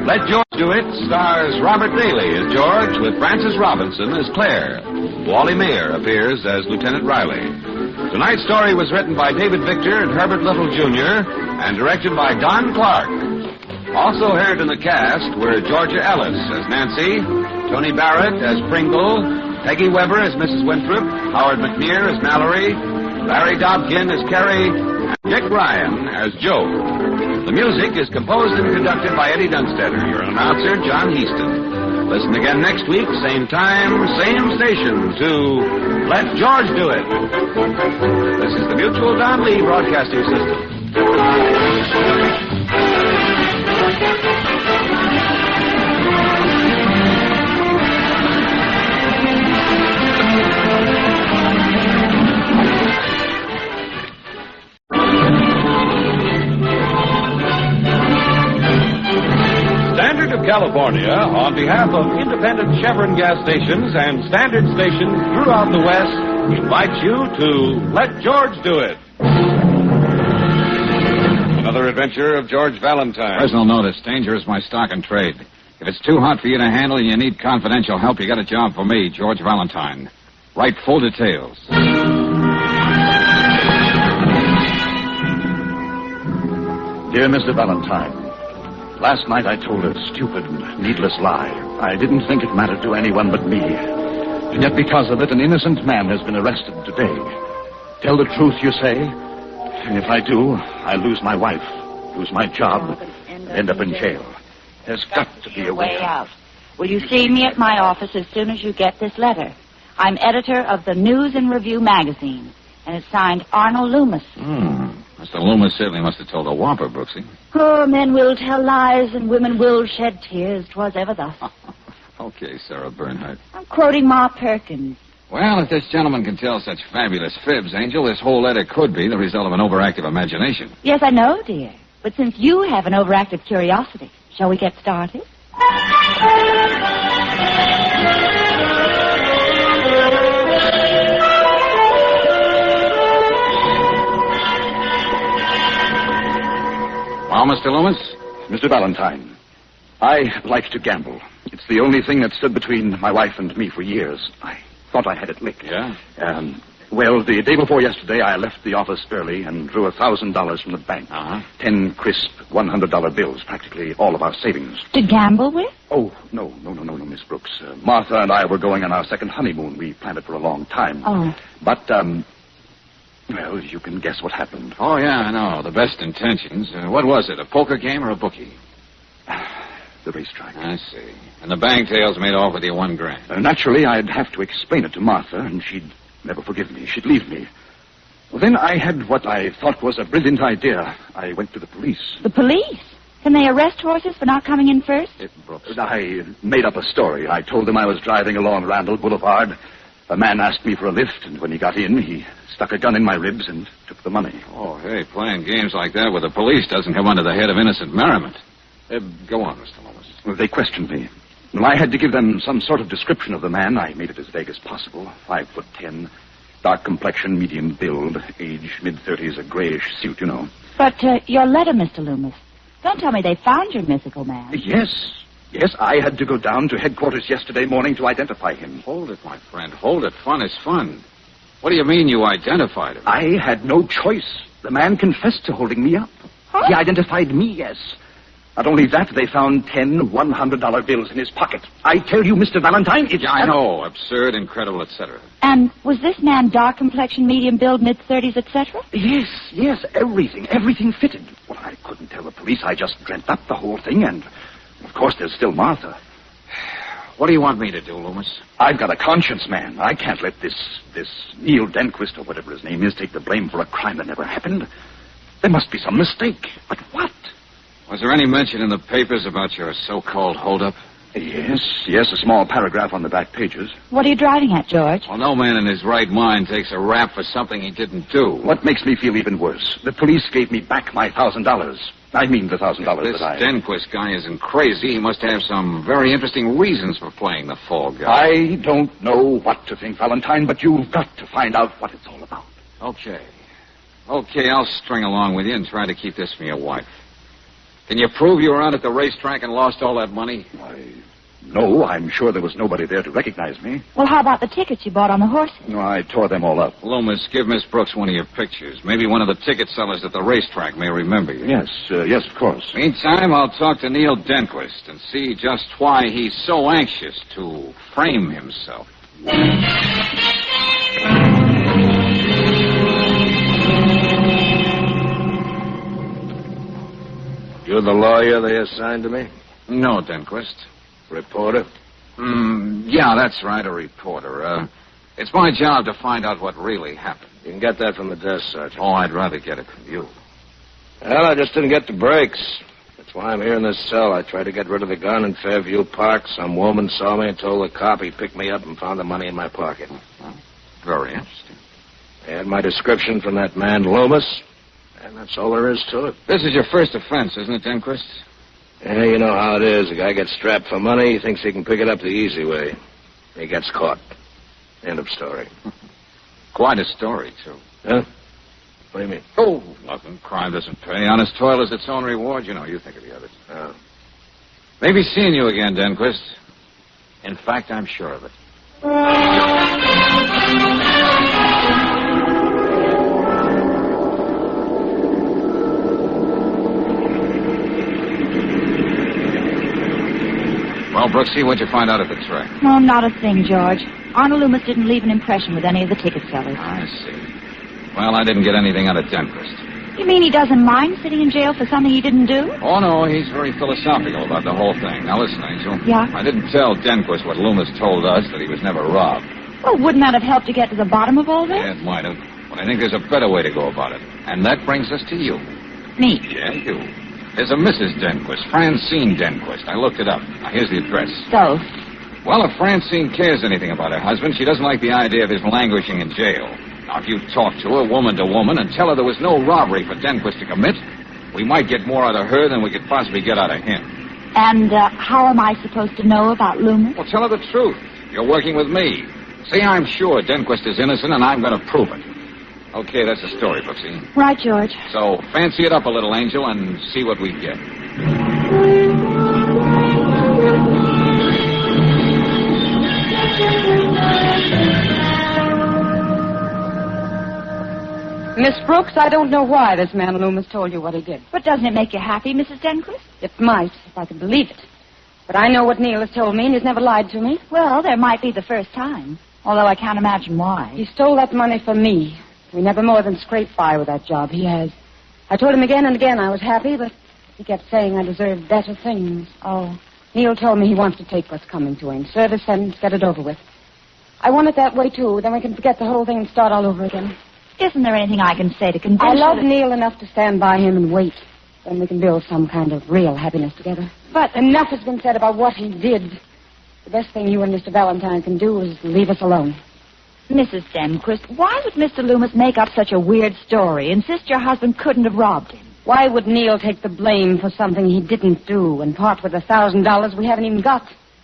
Let George Do It stars Robert Daly as George with Frances Robinson as Claire. Wally Mayer appears as Lieutenant Riley. Tonight's story was written by David Victor and Herbert Little, Jr. and directed by Don Clark. Also heard in the cast were Georgia Ellis as Nancy, Tony Barrett as Pringle, Peggy Weber as Mrs. Winthrop, Howard McNear as Mallory, Larry Dobkin as Carrie, and Dick Ryan as Joe. The music is composed and conducted by Eddie Dunstetter. Your announcer, John Heaston. Listen again next week, same time, same station, to Let George Do It. This is the Mutual Don Lee Broadcasting System. California, on behalf of independent Chevron gas stations and Standard stations throughout the West, invites you to Let George Do It. Another adventure of George Valentine. Personal notice. Danger is my stock and trade. If it's too hot for you to handle and you need confidential help, you got a job for me, George Valentine. Write full details. Dear Mr. Valentine, last night I told a stupid, needless lie. I didn't think it mattered to anyone but me. And yet because of it, an innocent man has been arrested today. Tell the truth, you say? And if I do, I lose my wife, lose my job, and end up in jail. There's got to be a way out. Will you see me at my office as soon as you get this letter? I'm editor of the News and Review magazine, and it's signed Arnold Loomis. Mr. Loomis certainly must have told a whopper, Brooksy. Oh, men will tell lies and women will shed tears. 'Twas ever thus. Okay, Sarah Bernhardt. I'm quoting Ma Perkins. Well, if this gentleman can tell such fabulous fibs, Angel, this whole letter could be the result of an overactive imagination. Yes, I know, dear. But since you have an overactive curiosity, shall we get started? Well, Mr. Loomis? Mr. Valentine, I like to gamble. It's the only thing that stood between my wife and me for years. I thought I had it licked. Yeah? Well, the day before yesterday, I left the office early and drew $1,000 from the bank. 10 crisp $100 bills, practically all of our savings. To gamble with? Oh, no, Miss Brooks. Martha and I were going on our second honeymoon. We planned it for a long time. Oh. But, well, you can guess what happened. Oh, yeah, I know. The best intentions. What was it, a poker game or a bookie? The racetrack. I see. And the bank tails made off with you $1,000. Naturally, I'd have to explain it to Martha, and she'd never forgive me. She'd leave me. Well, then I had what I thought was a brilliant idea. I went to the police. The police? Can they arrest horses for not coming in first? I made up a story. I told them I was driving along Randall Boulevard. A man asked me for a lift, and when he got in, he stuck a gun in my ribs and took the money. Oh, hey, playing games like that with the police doesn't come under the head of innocent merriment. Go on, Mr. Loomis. Well, they questioned me. Well, I had to give them some sort of description of the man. I made it as vague as possible. 5'10", dark complexion, medium build, age mid-30s, a grayish suit, you know. But your letter, Mr. Loomis. Don't tell me they found your mythical man. Yes, I had to go down to headquarters yesterday morning to identify him. Hold it, my friend. Hold it. Fun is fun. What do you mean you identified him? I had no choice. The man confessed to holding me up. Huh? He identified me, yes. Not only that, they found 10 $100 bills in his pocket. I tell you, Mr. Valentine, it's... Yeah, I know. Absurd, incredible, etc. And was this man dark complexion, medium build, mid-30s, etc.? Yes, everything fitted. Well, I couldn't tell the police. I just dreamt up the whole thing, and, of course, there's still Martha. What do you want me to do, Loomis? I've got a conscience, man. I can't let this Neil Denquist, or whatever his name is, take the blame for a crime that never happened. There must be some mistake. But what? Was there any mention in the papers about your so-called holdup? Yes, a small paragraph on the back pages. What are you driving at, George? Well, no man in his right mind takes a rap for something he didn't do. What makes me feel even worse? The police gave me back my $1,000. I mean the $1,000 This that I... Denquist guy isn't crazy. He must have some very interesting reasons for playing the fall guy. I don't know what to think, Valentine, but you've got to find out what it's all about. Okay, I'll string along with you and try to keep this from your wife. Can you prove you were out at the racetrack and lost all that money? No, I'm sure there was nobody there to recognize me. Well, how about the tickets you bought on the horses? No, I tore them all up. Loomis, give Miss Brooks one of your pictures. Maybe one of the ticket sellers at the racetrack may remember you. Yes, of course. Meantime, I'll talk to Neil Denquist and see just why he's so anxious to frame himself. You're the lawyer they assigned to me? No, Denquist. Reporter? Yeah, that's right, a reporter. It's my job to find out what really happened. You can get that from the desk, Sergeant. Oh, I'd rather get it from you. Well, I just didn't get the breaks. That's why I'm here in this cell. I tried to get rid of the gun in Fairview Park. Some woman saw me and told the cop he picked me up and found the money in my pocket. Very interesting. They had my description from that man, Loomis, and that's all there is to it. This is your first offense, isn't it, Denquist? Yeah, you know how it is. A guy gets strapped for money, he thinks he can pick it up the easy way. He gets caught. End of story. Quite a story, too. Huh? What do you mean? Oh, nothing. Crime doesn't pay. Honest toil is its own reward. You know, you think of the others. Oh. Maybe seeing you again, Denquist. In fact, I'm sure of it. Well, Brooksy, what'd you find out at the track? Oh, not a thing, George. Arnold Loomis didn't leave an impression with any of the ticket sellers. I see. Well, I didn't get anything out of Denquist. You mean he doesn't mind sitting in jail for something he didn't do? Oh, no, he's very philosophical about the whole thing. Now, listen, Angel. Yeah? I didn't tell Denquist what Loomis told us, that he was never robbed. Well, wouldn't that have helped to get to the bottom of all this? Yeah, it might have. But I think there's a better way to go about it. And that brings us to you. Me? Yeah, you. There's a Mrs. Denquist, Francine Denquist. I looked it up. Now, here's the address. So? Well, if Francine cares anything about her husband, she doesn't like the idea of his languishing in jail. Now, if you talk to her, woman to woman, and tell her there was no robbery for Denquist to commit, we might get more out of her than we could possibly get out of him. And how am I supposed to know about Loomis? Well, tell her the truth. You're working with me. See, I'm sure Denquist is innocent, and I'm going to prove it. Okay, that's the story, Brooksy. Right, George. So, fancy it up a little, Angel, and see what we get. Miss Brooks, I don't know why this man Loomis told you what he did. But doesn't it make you happy, Mrs. Denquist? It might, if I could believe it. But I know what Neil has told me, and he's never lied to me. Well, there might be the first time, although I can't imagine why. He stole that money from me. We never more than scraped by with that job. He has. I told him again and again I was happy, but he kept saying I deserved better things. Oh. Neil told me he wants to take what's coming to him. Serve his sentence, get it over with. I want it that way, too. Then we can forget the whole thing and start all over again. Isn't there anything I can say to convince you? I love Neil enough to stand by him and wait. Then we can build some kind of real happiness together. But enough has been said about what he did. The best thing you and Mr. Valentine can do is leave us alone. Mrs. Denquist, why would Mr. Loomis make up such a weird story, insist your husband couldn't have robbed him? Why would Neil take the blame for something he didn't do and part with $1,000 we haven't even got?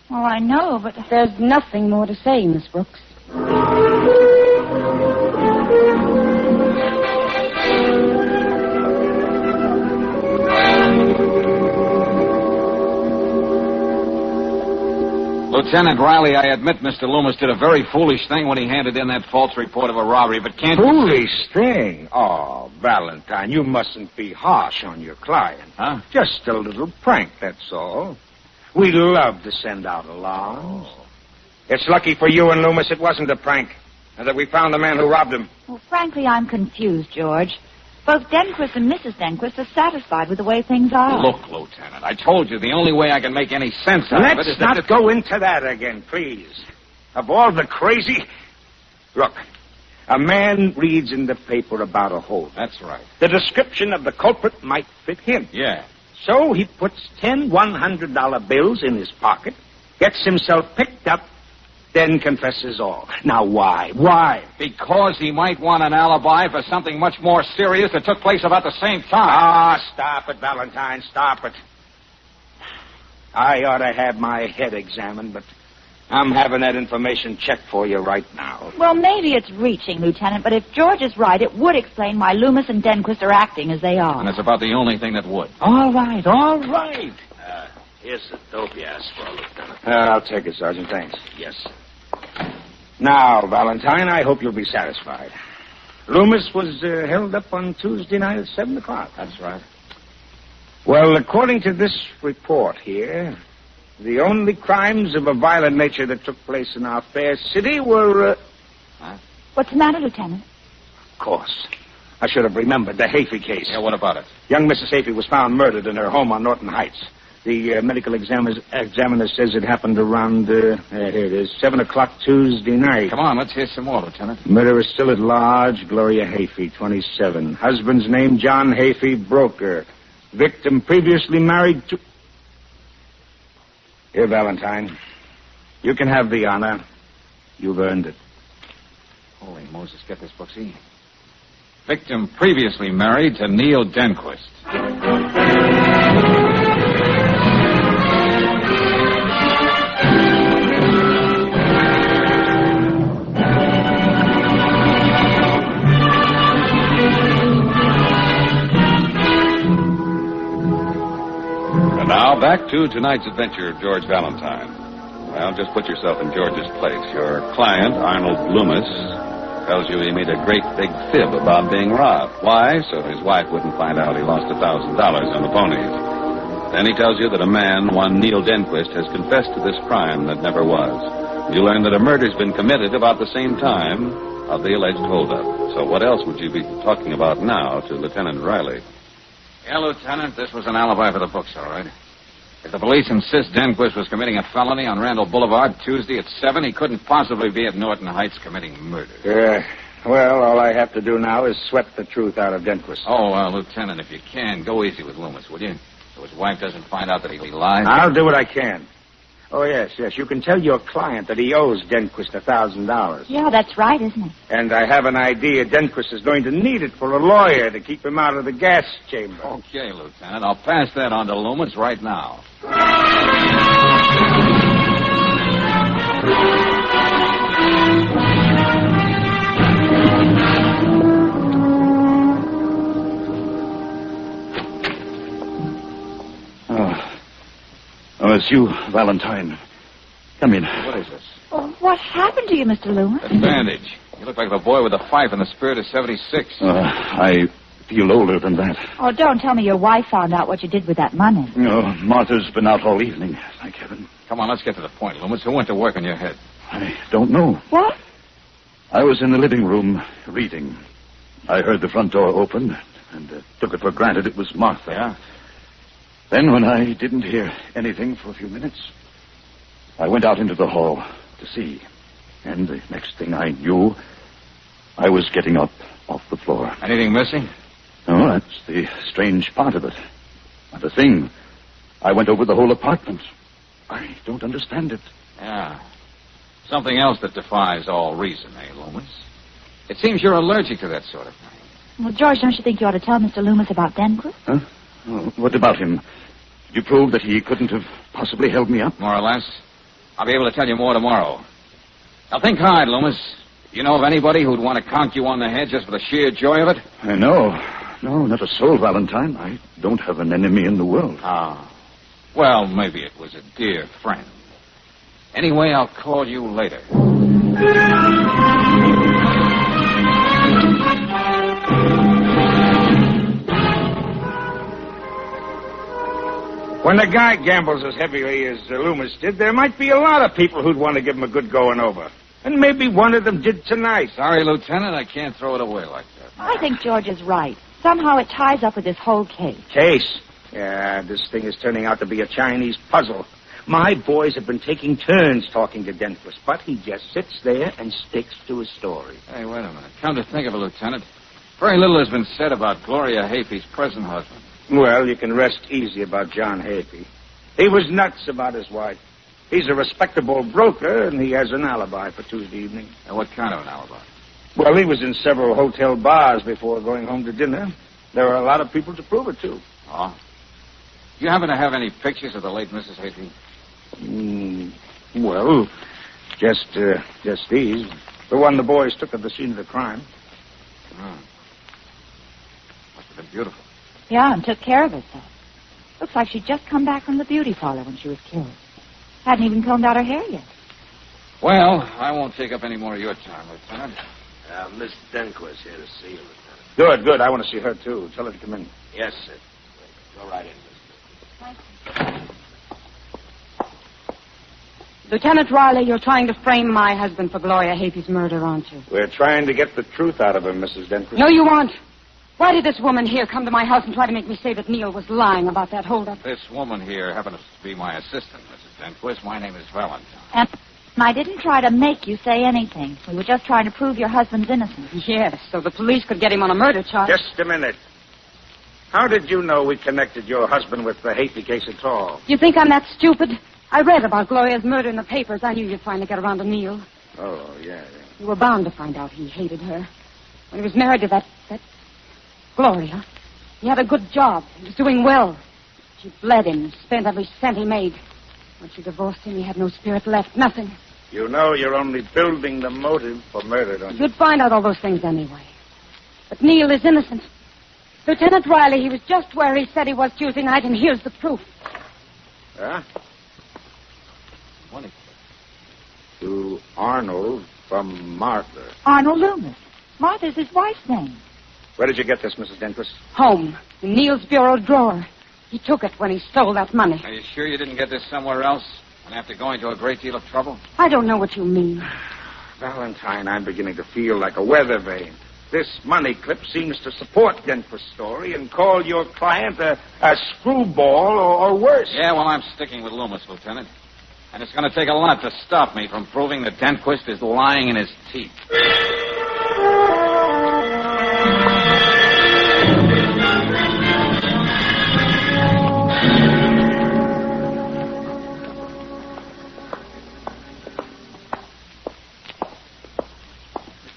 Well, I know, but... There's nothing more to say, Miss Brooks. Lieutenant Riley, I admit Mr. Loomis did a very foolish thing when he handed in that false report of a robbery, but can't you... Foolish thing? Oh, Valentine, you mustn't be harsh on your client. Huh? Just a little prank, that's all. We love to send out alarms. Oh. It's lucky for you and Loomis it wasn't a prank, and that we found the man who robbed him. Well, frankly, I'm confused, George. Both Denquist and Mrs. Denquist are satisfied with the way things are. Look, Lieutenant, I told you the only way I can make any sense out of it is that... Let's not go into that again, please. Of all the crazy... Look, a man reads in the paper about a hold. That's right. The description of the culprit might fit him. Yeah. So he puts 10 $100 bills in his pocket gets himself picked up, then confesses all. Now, why? Why? Because he might want an alibi for something much more serious that took place about the same time. Ah, stop it, Valentine, stop it. I ought to have my head examined, but I'm having that information checked for you right now. Well, maybe it's reaching, Lieutenant, but if George is right, it would explain why Loomis and Denquist are acting as they are. And it's about the only thing that would. All right, all right. Here's the dope you asked for, Lieutenant. I'll take it, Sergeant. Thanks. Yes. Now, Valentine, I hope you'll be satisfied. Loomis was held up on Tuesday night at 7 o'clock. That's right. Well, according to this report here, the only crimes of a violent nature that took place in our fair city were... What's the matter, Lieutenant? Of course. I should have remembered the Haffey case. Yeah, what about it? Young Mrs. Haffey was found murdered in her home on Norton Heights. The medical examiner says it happened around, here it is, 7 o'clock Tuesday night. Come on, let's hear some more, Lieutenant. Murderer still at large, Gloria Haffey, 27. Husband's name, John Haffey, broker. Victim previously married to... Here, Valentine. You can have the honor. You've earned it. Holy Moses, get this book, see? Victim previously married to Neil Denquist. And now, back to tonight's adventure of George Valentine. Well, just put yourself in George's place. Your client, Arnold Loomis, tells you he made a great big fib about being robbed. Why? So his wife wouldn't find out he lost $1,000 on the ponies. Then he tells you that a man, one Neil Denquist, has confessed to this crime that never was. You learn that a murder's been committed about the same time of the alleged holdup. So what else would you be talking about now to Lieutenant Riley? Yeah, Lieutenant, this was an alibi for the books, all right. If the police insist Denquist was committing a felony on Randall Boulevard Tuesday at 7, he couldn't possibly be at Norton Heights committing murder. Well, all I have to do now is sweat the truth out of Denquist. Oh, Lieutenant, if you can, go easy with Loomis, will you? So his wife doesn't find out that he lied. I'll do what I can. Oh, yes. You can tell your client that he owes Denquist $1,000. Yeah, that's right, isn't it? And I have an idea Denquist is going to need it for a lawyer to keep him out of the gas chamber. Okay, Lieutenant. I'll pass that on to Loomis right now. Oh, it's you, Valentine. Come in. What is this? Oh, what happened to you, Mr. Loomis? A bandage. You look like the boy with the fife in the spirit of 76. I feel older than that. Oh, don't tell me your wife found out what you did with that money. No, Martha's been out all evening, thank heaven. Come on, let's get to the point, Loomis. Who went to work on your head? I don't know. What? I was in the living room reading. I heard the front door open and took it for granted it was Martha. Yeah? Then, when I didn't hear anything for a few minutes, I went out into the hall to see. And the next thing I knew, I was getting up off the floor. Anything missing? No, that's the strange part of it. Not a thing. I went over the whole apartment. I don't understand it. Yeah. Something else that defies all reason, Loomis? It seems you're allergic to that sort of thing. Well, George, don't you think you ought to tell Mr. Loomis about Denquist? Huh? Oh, what about him? Did you prove that he couldn't have possibly held me up? More or less. I'll be able to tell you more tomorrow. Now, think hard, Loomis. Do you know of anybody who'd want to conk you on the head just for the sheer joy of it? No, not a soul, Valentine. I don't have an enemy in the world. Ah. Well, maybe it was a dear friend. Anyway, I'll call you later. When a guy gambles as heavily as Loomis did, there might be a lot of people who'd want to give him a good going over. And maybe one of them did tonight. Sorry, Lieutenant, I can't throw it away like that. I think George is right. Somehow it ties up with this whole case. Case? Yeah, this thing is turning out to be a Chinese puzzle. My boys have been taking turns talking to Denquist, but he just sits there and sticks to his story. Hey, wait a minute. Come to think of it, Lieutenant, very little has been said about Gloria Haffey's present husband. Well, you can rest easy about John Haffey. He was nuts about his wife. He's a respectable broker, and he has an alibi for Tuesday evening. And what kind of an alibi? Well, he was in several hotel bars before going home to dinner. There were a lot of people to prove it to. Oh? Do you happen to have any pictures of the late Mrs. Haffey? Well, just these. The one the boys took of the scene of the crime. Must have been beautiful. Yeah, and took care of herself. Looks like she'd just come back from the beauty parlor when she was killed. Hadn't even combed out her hair yet. Well, I won't take up any more of your time, Lieutenant. Miss Denquist here to see you, Lieutenant. Good. I want to see her, too. Tell her to come in. Yes, sir. Go right in, Miss. Lieutenant Riley, you're trying to frame my husband for Gloria Haffey's murder, aren't you? We're trying to get the truth out of him, Mrs. Denquist. No, you aren't. Why did this woman here come to my house and try to make me say that Neil was lying about that holdup? This woman here happens to be my assistant, Mrs. Denquist. My name is Valentine. And I didn't try to make you say anything. We were just trying to prove your husband's innocence. Yes, so the police could get him on a murder charge. Just a minute. How did you know we connected your husband with the Haffey case at all? You think I'm that stupid? I read about Gloria's murder in the papers. I knew you'd finally get around to Neil. Oh, yeah. You were bound to find out he hated her. When he was married to that Gloria, he had a good job. He was doing well. She bled him and spent every cent he made. When she divorced him, he had no spirit left, nothing. You know you're only building the motive for murder, don't you? You'd find out all those things anyway. But Neil is innocent. Lieutenant Riley, he was just where he said he was Tuesday night, and here's the proof. Huh? Money. To Arnold from Martha. Arnold Loomis. Martha's his wife's name. Where did you get this, Mrs. Denquist? Home, in Neil's bureau drawer. He took it when he stole that money. Are you sure you didn't get this somewhere else? And after going to a great deal of trouble? I don't know what you mean. Valentine, I'm beginning to feel like a weather vane. This money clip seems to support Denquist's story and call your client a screwball or worse. Yeah, well, I'm sticking with Loomis, Lieutenant. And it's going to take a lot to stop me from proving that Denquist is lying in his teeth.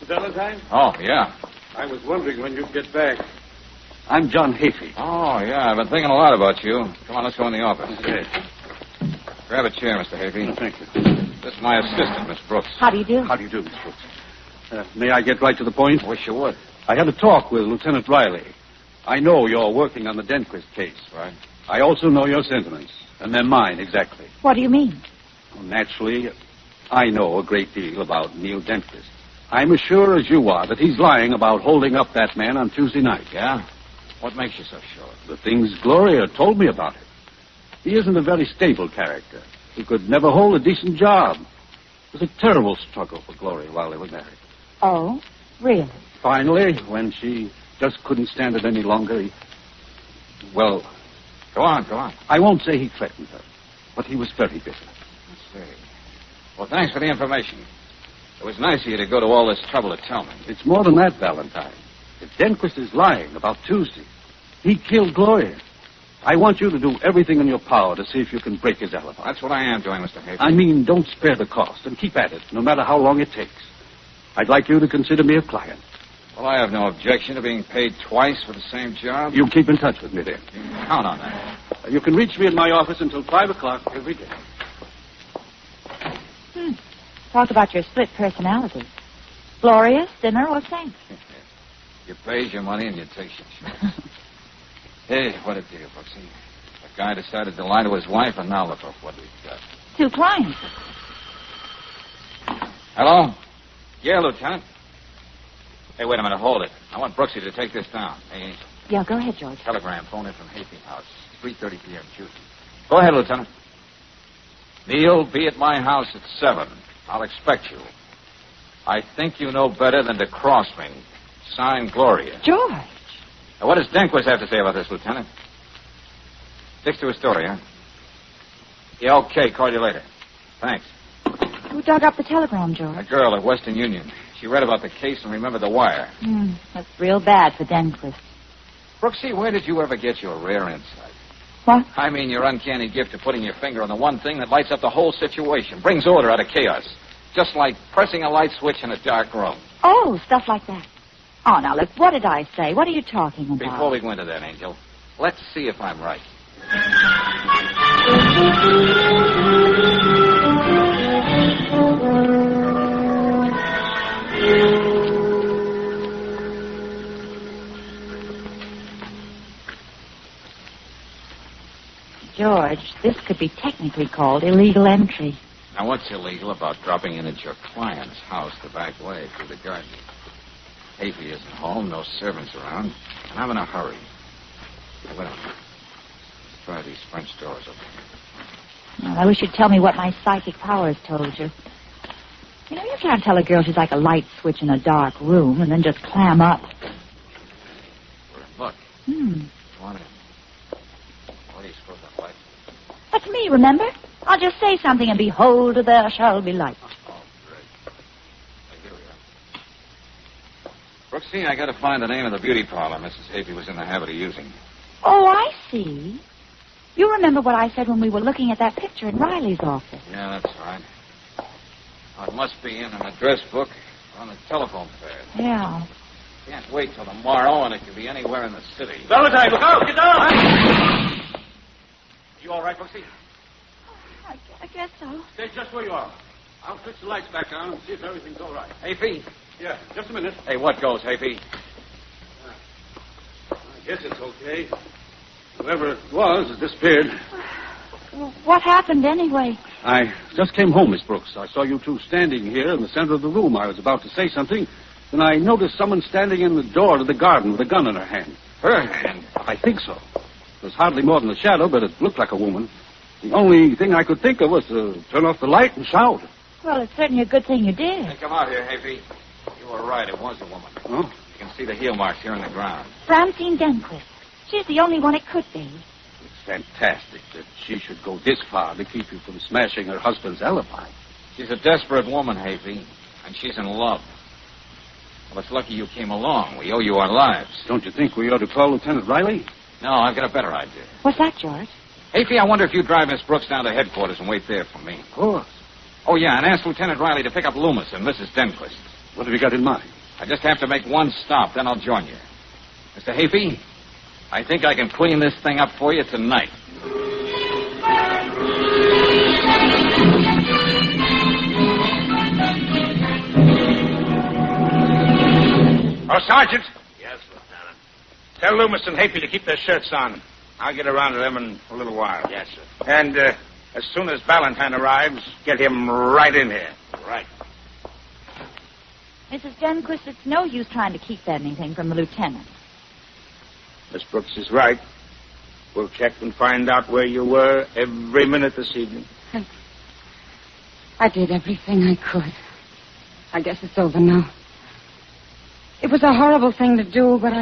Mr. Valentine? Oh, yeah. I was wondering when you'd get back. I'm John Haffey. Oh, yeah, I've been thinking a lot about you. Come on, let's go in the office. Okay. Grab a chair, Mr. Haffey. Thank you. This is my assistant, Miss Brooks. How do you do? How do you do, Miss Brooks? May I get right to the point? Wish you would. I had a talk with Lieutenant Riley. I know you're working on the Denquist case. Right. I also know your sentiments, and they're mine, exactly. What do you mean? Well, naturally, I know a great deal about Neil Denquist. I'm as sure as you are that he's lying about holding up that man on Tuesday night. Yeah? What makes you so sure? The things Gloria told me about him. He isn't a very stable character. He could never hold a decent job. It was a terrible struggle for Gloria while they were married. Oh, really? Finally, when she just couldn't stand it any longer, Go on. I won't say he threatened her, but he was very bitter. Let's see. Well, thanks for the information. It was nice of you to go to all this trouble to tell me. It's more than that, Valentine. If Denquist is lying about Tuesday, he killed Gloria. I want you to do everything in your power to see if you can break his alibi. That's what I am doing, Mr. Haffey. I mean, don't spare the cost and keep at it, no matter how long it takes. I'd like you to consider me a client. Well, I have no objection to being paid twice for the same job. You keep in touch with me, dear. You can count on that. You can reach me in my office until 5 o'clock every day. Talk about your split personality. Glorious, sinner, or saint? You pays your money and you takes your share. Hey, what a deal, Brooksy. The guy decided to lie to his wife, and now look what we've got. 2 clients. Hello? Yeah, Lieutenant. Hey, wait a minute. Hold it. I want Brooksy to take this down. Hey, Yeah, go ahead, George. telegram. Phone in from Haffey House. 3:30 p.m. Tuesday. Go ahead, Lieutenant. Neil, be at my house at 7. I'll expect you. I think you know better than to cross me. Signed, Gloria. George. Now, what does Denquist have to say about this, Lieutenant? Sticks to his story, huh? Yeah, okay. Call you later. Thanks. Who dug up the telegram, A George? girl at Western Union. She read about the case and remembered the wire. That's real bad for Denquist. Brooksy, where did you ever get your rare insight? What? I mean your uncanny gift of putting your finger on the one thing that lights up the whole situation, brings order out of chaos. Just like pressing a light switch in a dark room. Oh, stuff like that. Oh, now, look, what did I say? What are you talking about? Before we go into that, Angel, let's see if I'm right. George, this could be technically called illegal entry. Now, what's illegal about dropping in at your client's house the back way through the garden? Haffey isn't home, no servants around, and I'm in a hurry. Now, wait a minute. Let's try these French doors over here. Well, I wish you'd tell me what my psychic powers told you. You know, you can't tell a girl she's like a light switch in a dark room and then just clam up. Look. Hmm. Come on in. What do you suppose that light? That's me, remember? I'll just say something and behold, there shall be light. Oh, great. Here we are. Brooksy, I got to find the name of the beauty parlor Mrs. Haffey was in the habit of using. Oh, I see. You remember what I said when we were looking at that picture in Riley's office. Yeah, that's right. Oh, it must be in an address book or on the telephone pad. Yeah. Can't wait till tomorrow, and it could be anywhere in the city. Valentine, look out! Get down! You all right, Brooksy? I guess so. Stay just where you are. I'll switch the lights back on and see if everything's all right. Haffey? Yeah, just a minute. Hey, what goes, Haffey? I guess it's okay. Whoever it was has disappeared. What happened anyway? I just came home, Miss Brooks. I saw you two standing here in the center of the room. I was about to say something, then I noticed someone standing in the door to the garden with a gun in her hand. Her hand? I think so. It was hardly more than a shadow, but it looked like a woman. The only thing I could think of was to turn off the light and shout. Well, it's certainly a good thing you did. Hey, come out here, Haffey. You were right. It was a woman. Huh? You can see the heel marks here in the ground. Francine Denquist. She's the only one it could be. It's fantastic that she should go this far to keep you from smashing her husband's alibi. She's a desperate woman, Haffey, and she's in love. Well, it's lucky you came along. We owe you our lives. Don't you think we ought to call Lieutenant Riley? No, I've got a better idea. What's that, George? Haffey, I wonder if you'd drive Miss Brooks down to headquarters and wait there for me. Of course. Oh, yeah, and ask Lieutenant Riley to pick up Loomis and Mrs. Denquist. What have you got in mind? I just have to make one stop, then I'll join you. Mr. Haffey, I think I can clean this thing up for you tonight. Oh, Sergeant. Yes, Lieutenant. Tell Loomis and Haffey to keep their shirts on. I'll get around to them in a little while. Yes, sir. And as soon as Valentine arrives, get him right in here. Right. Mrs. Denquist, it's no use trying to keep anything from the lieutenant. Miss Brooks is right. We'll check and find out where you were every minute this evening. I did everything I could. I guess it's over now. It was a horrible thing to do, but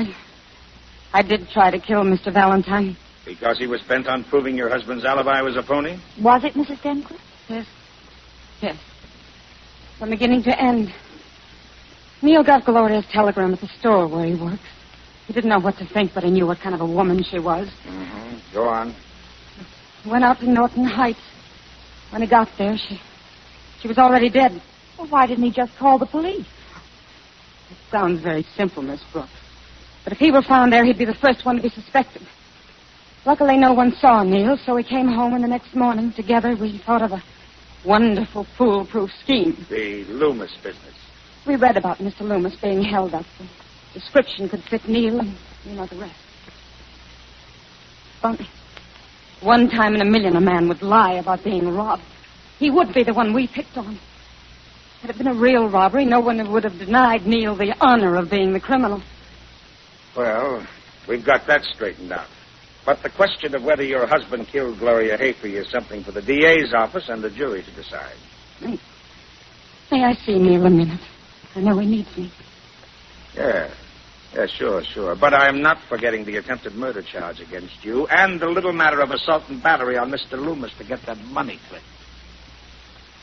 I did try to kill Mr. Valentine. Because he was bent on proving your husband's alibi was a phony? Was it, Mrs. Denquist? Yes. Yes. From beginning to end. Neil got Gloria's telegram at the store where he works. He didn't know what to think, but he knew what kind of a woman she was. Mm-hmm. Go on. Went out to Norton Heights. When he got there, she was already dead. Well, why didn't he just call the police? It sounds very simple, Miss Brooks. But if he were found there, he'd be the first one to be suspected. Luckily, no one saw Neil, so we came home, and the next morning, together, we thought of a wonderful, foolproof scheme. The Loomis business. We read about Mr. Loomis being held up. The description could fit Neil, and you know the rest. Funny. One time in a million, a man would lie about being robbed. He would be the one we picked on. Had it been a real robbery, no one would have denied Neil the honor of being the criminal. Well, we've got that straightened out. But the question of whether your husband killed Gloria Haffey is something for the DA's office and the jury to decide. May I see Neil a minute? I know he needs me. Yeah, sure. But I'm not forgetting the attempted murder charge against you and the little matter of assault and battery on Mr. Loomis to get that money clip.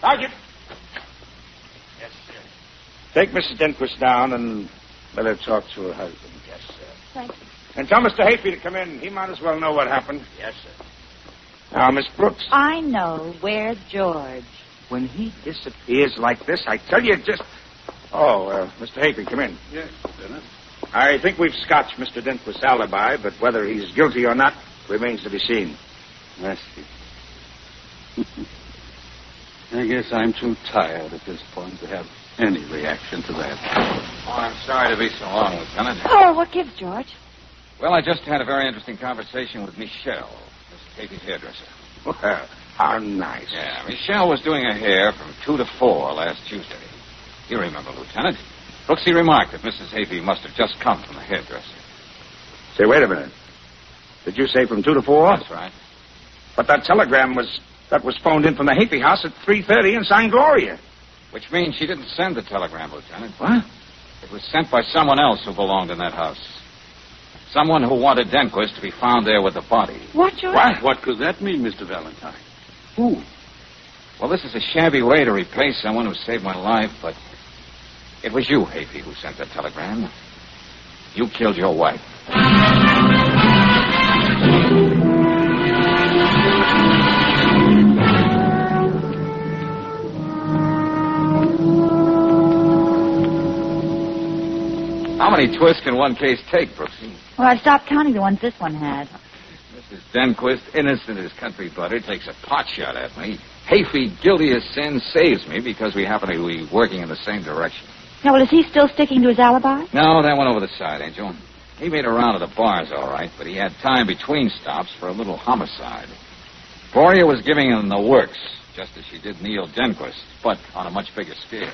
Sergeant! Yes, sir. Take Mrs. Denquist down and let her talk to her husband. Yes, sir. Thank you. And tell Mr. Haffey to come in. He might as well know what happened. Yes, sir. Now, Miss Brooks. I know. Where's George? When he disappears like this, I tell you just... Oh, Mr. Haffey, come in. Yes, Lieutenant. I think we've scotched Mr. Denquist's alibi, but whether he's guilty or not remains to be seen. I see. I guess I'm too tired at this point to have any reaction to that. Oh, I'm sorry to be so long, Lieutenant. Oh, what gives, George? Well, I just had a very interesting conversation with Michelle, Miss Haffey's hairdresser. Well, how nice. Yeah, Michelle was doing her hair from 2 to 4 last Tuesday. You remember, Lieutenant. Brooksy remarked that Mrs. Haffey must have just come from the hairdresser. Say, wait a minute. Did you say from 2 to 4? That's right. But that telegram was phoned in from the Haffey house at 3:30 and signed Gloria. Which means she didn't send the telegram, Lieutenant. What? It was sent by someone else who belonged in that house. Someone who wanted Denquist to be found there with the body. What, George? What could that mean, Mr. Valentine? Who? Well, this is a shabby way to repay someone who saved my life, but it was you, Haffey, who sent that telegram. You killed your wife. How many twists can one case take, Brooksy? Well, I've stopped counting the ones this one had. Mrs. Denquist, innocent as country butter, takes a pot shot at me. Haffey, guilty as sin, saves me because we happen to be working in the same direction. Now, well, is he still sticking to his alibi? No, that went over the side, Angel. He made a round of the bars, all right, but he had time between stops for a little homicide. Gloria was giving him the works, just as she did Neil Denquist, but on a much bigger scale.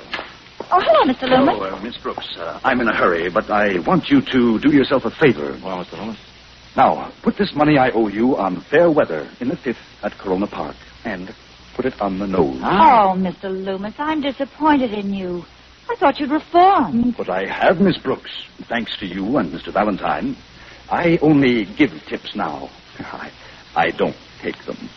Oh, hello, Mr. Loomis. Oh, Miss Brooks, I'm in a hurry, but I want you to do yourself a favor. Well, Mr. Loomis? Now, put this money I owe you on fair weather in the 5th at Corona Park, and put it on the nose. Oh, Mr. Loomis, I'm disappointed in you. I thought you'd reform. But I have, Miss Brooks, thanks to you and Mr. Valentine. I only give tips now. I don't take them.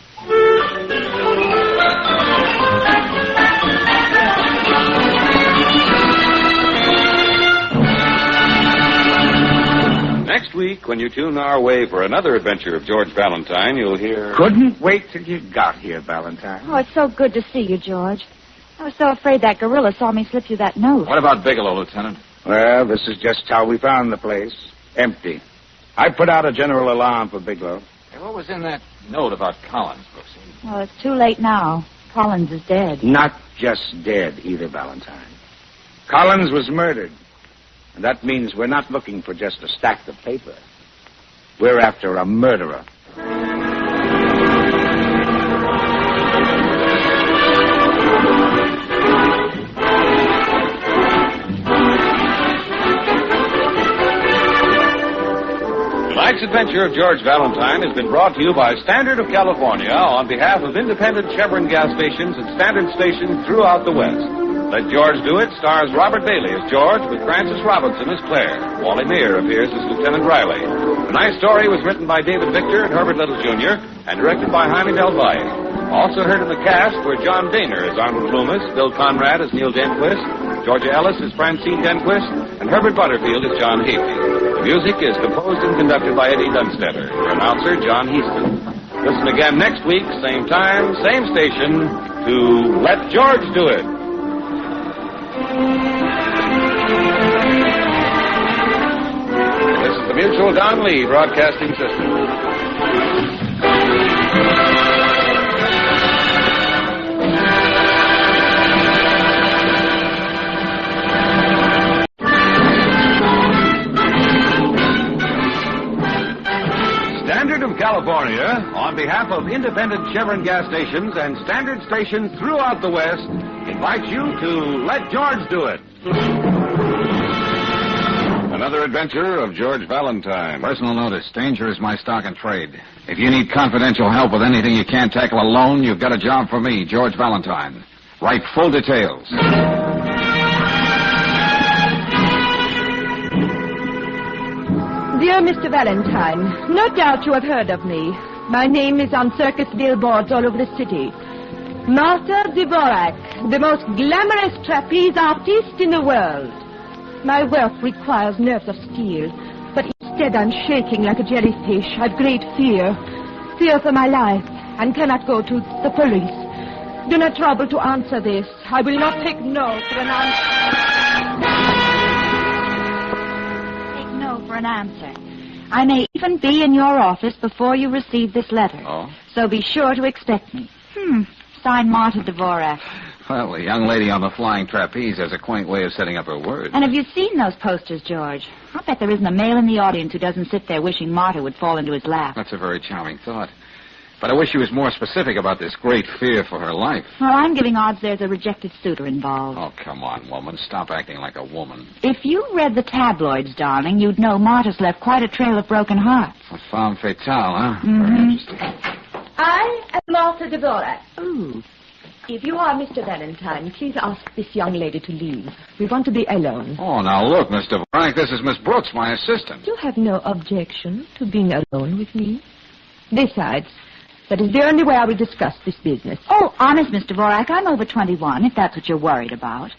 Next week, when you tune our way for another adventure of George Valentine, you'll hear... Couldn't wait till you got here, Valentine. Oh, it's so good to see you, George. I was so afraid that gorilla saw me slip you that note. What about Bigelow, Lieutenant? Well, this is just how we found the place. Empty. I put out a general alarm for Bigelow. Hey, what was in that note about Collins, Brooksy? Well, it's too late now. Collins is dead. Not just dead either, Valentine. Collins was murdered. And that means we're not looking for just a stack of paper. We're after a murderer. Tonight's adventure of George Valentine has been brought to you by Standard of California on behalf of independent Chevron gas stations and Standard stations throughout the West. Let George Do It stars Robert Bailey as George with Frances Robinson as Claire. Wally Mayer appears as Lieutenant Riley. Tonight's story was written by David Victor and Herbert Little Jr. and directed by Jaime Del Valle. Also heard in the cast were John Daner as Arnold Loomis, Bill Conrad as Neil Denquist, Georgia Ellis as Francine Denquist, and Herbert Butterfield as John Haffey. The music is composed and conducted by Eddie Dunstetter. Your announcer, John Heaston. Listen again next week, same time, same station, to Let George Do It. This is the Mutual Don Lee Broadcasting System. Standard of California, on behalf of independent Chevron gas stations and Standard stations throughout the West, invites you to Let George Do It. Another adventure of George Valentine. Personal notice. Danger is my stock and trade. If you need confidential help with anything you can't tackle alone, you've got a job for me, George Valentine. Write full details. Dear Mr. Valentine, no doubt you have heard of me. My name is on circus billboards all over the city. Martha Devorak, the most glamorous trapeze artist in the world. My work requires nerves of steel, but instead I'm shaking like a jellyfish. I've great fear. Fear for my life and cannot go to the police. Do not trouble to answer this. I will not take no for an answer. Take no for an answer. I may even be in your office before you receive this letter. Oh? So be sure to expect me. Signed Martha Devorak. Well, the young lady on the flying trapeze has a quaint way of setting up her words. And have you seen those posters, George? I'll bet there isn't a male in the audience who doesn't sit there wishing Martha would fall into his lap. That's a very charming thought. But I wish she was more specific about this great fear for her life. Well, I'm giving odds there's a rejected suitor involved. Oh, come on, woman. Stop acting like a woman. If you read the tabloids, darling, you'd know Martha's left quite a trail of broken hearts. A femme fatale, huh? Mm-hmm. Very interesting. I am Martha Devorak. If you are Mr. Valentine, please ask this young lady to leave. We want to be alone. Oh, now look, Mr. Frank, this is Miss Brooks, my assistant. You have no objection to being alone with me? Besides, that is the only way I will discuss this business. Oh, honest, Mr. Dvorak, I'm over 21, if that's what you're worried about.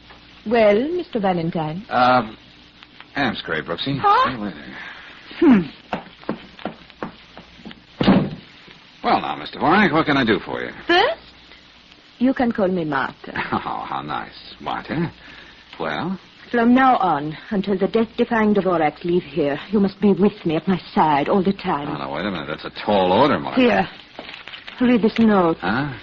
Well, Mr. Valentine? I'm straight, Brooksy. Huh? See you later. Well, now, Mr. Dvorak, what can I do for you? First, you can call me Martha. Oh, how nice. Martha. Well? From now on, until the death-defying Dvoraks leave here, you must be with me at my side all the time. Oh, now, wait a minute. That's a tall order, Martha. Here. Read this note. Huh?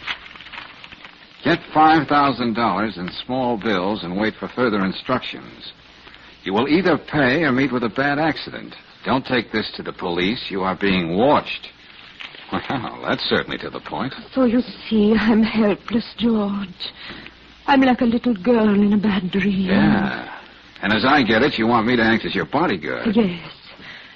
Get $5,000 in small bills and wait for further instructions. You will either pay or meet with a bad accident. Don't take this to the police. You are being watched. Well, that's certainly to the point. So you see, I'm helpless, George. I'm like a little girl in a bad dream. Yeah. And as I get it, you want me to act as your bodyguard. Yes.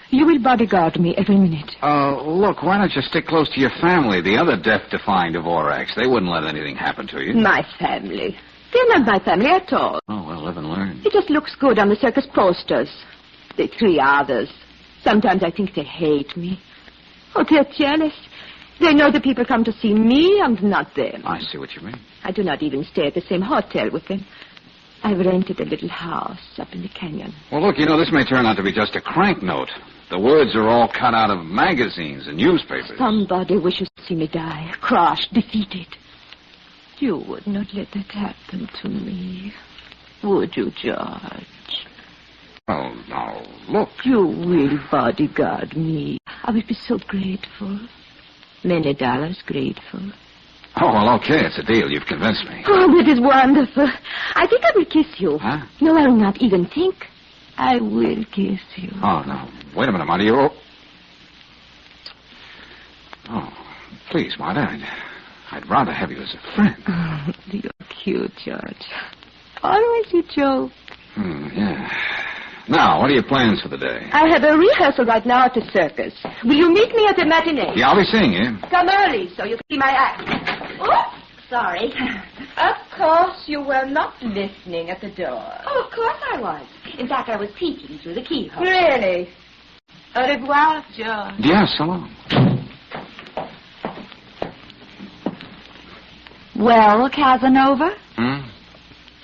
You will bodyguard me every minute. Look, why don't you stick close to your family, the other death-defying Dvoraks? They wouldn't let anything happen to you. My family. They're not my family at all. Oh, well, live and learn. It just looks good on the circus posters. The three others. Sometimes I think they hate me. Oh, they're jealous. They know the people come to see me and not them. I see what you mean. I do not even stay at the same hotel with them. I've rented a little house up in the canyon. Well, look, this may turn out to be just a crank note. The words are all cut out of magazines and newspapers. Somebody wishes to see me die, crushed, defeated. You would not let that happen to me, would you, George? Oh, no, look. You will bodyguard me. I will be so grateful. Many dollars grateful. Oh, well, okay, it's a deal. You've convinced me. Oh, that is wonderful. I think I will kiss you. Huh? No, I will not even think. I will kiss you. Oh, no. Wait a minute, Marty. You're... Oh, please, Marta. I'd rather have you as a friend. Oh, you're cute, George. Always you joke. Yeah. Now, what are your plans for the day? I have a rehearsal right now at the circus. Will you meet me at the matinee? Yeah, I'll be seeing you. Come early so you can see my act. Oh, sorry. Of course, you were not listening at the door. Oh, of course I was. In fact, I was peeking through the keyhole. Really? Au revoir, George. Yes, so long. Well, Casanova?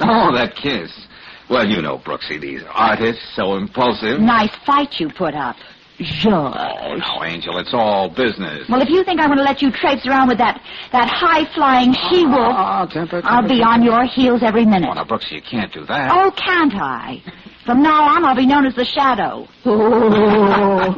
Oh, that kiss. Well, you know, Brooksy, these artists, so impulsive. Nice fight you put up. George. Oh, no, Angel, it's all business. Well, if you think I'm going to let you traipse around with that high-flying she-wolf, temper. I'll be on your heels every minute. Oh, now, Brooksy, you can't do that. Oh, can't I? From now on, I'll be known as the Shadow. Oh.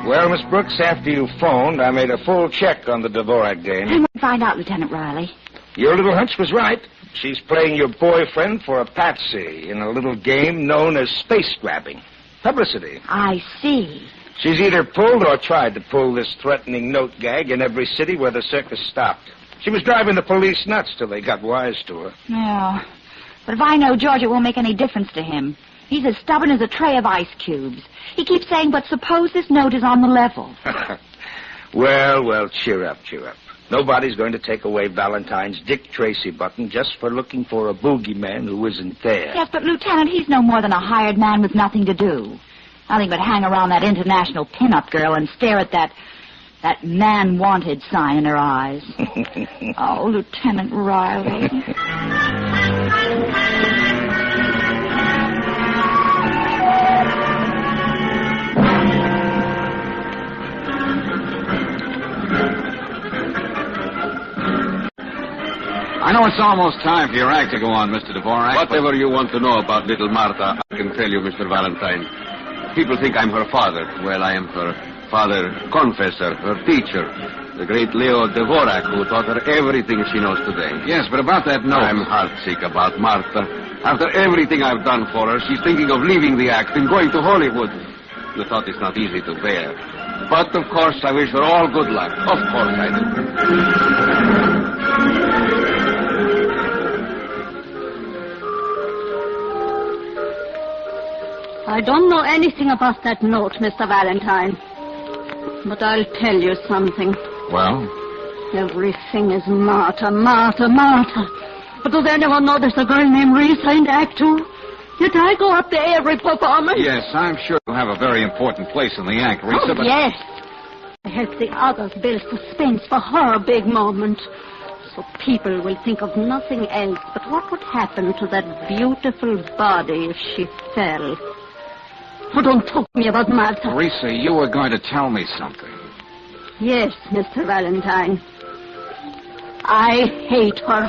Well, Miss Brooks, after you phoned, I made a full check on the Devorak dame. Find out, Lieutenant Riley. Your little hunch was right. She's playing your boyfriend for a patsy in a little game known as space grabbing. Publicity. I see. She's either pulled or tried to pull this threatening note gag in every city where the circus stopped. She was driving the police nuts till they got wise to her. Yeah. But if I know George, it won't make any difference to him. He's as stubborn as a tray of ice cubes. He keeps saying, but suppose this note is on the level. Well, cheer up. Nobody's going to take away Valentine's Dick Tracy button just for looking for a boogeyman who isn't there. Yes, but, Lieutenant, he's no more than a hired man with nothing to do. Nothing but hang around that international pin-up girl and stare at that man-wanted sign in her eyes. Oh, Lieutenant Riley. I know it's almost time for your act to go on, Mr. Devorak. Whatever you want to know about little Martha, I can tell you, Mr. Valentine. People think I'm her father. Well, I am her father confessor, her teacher, the great Leo Devorak, who taught her everything she knows today. Yes, but about that note... I'm heartsick about Martha. After everything I've done for her, she's thinking of leaving the act and going to Hollywood. The thought is not easy to bear. But, of course, I wish her all good luck. Of course I do. I don't know anything about that note, Mr. Valentine. But I'll tell you something. Well? Everything is Martha, Martha, Martha. But does anyone know there's a girl named Risa in Act 2? Did I go up there every performance? Yes, I'm sure you'll have a very important place in the act, Risa, but... Yes. I help the others build suspense for her big moment. So people will think of nothing else but what would happen to that beautiful body if she fell. Oh, don't talk to me about Martha. Risa, you were going to tell me something. Yes, Mr. Valentine. I hate her.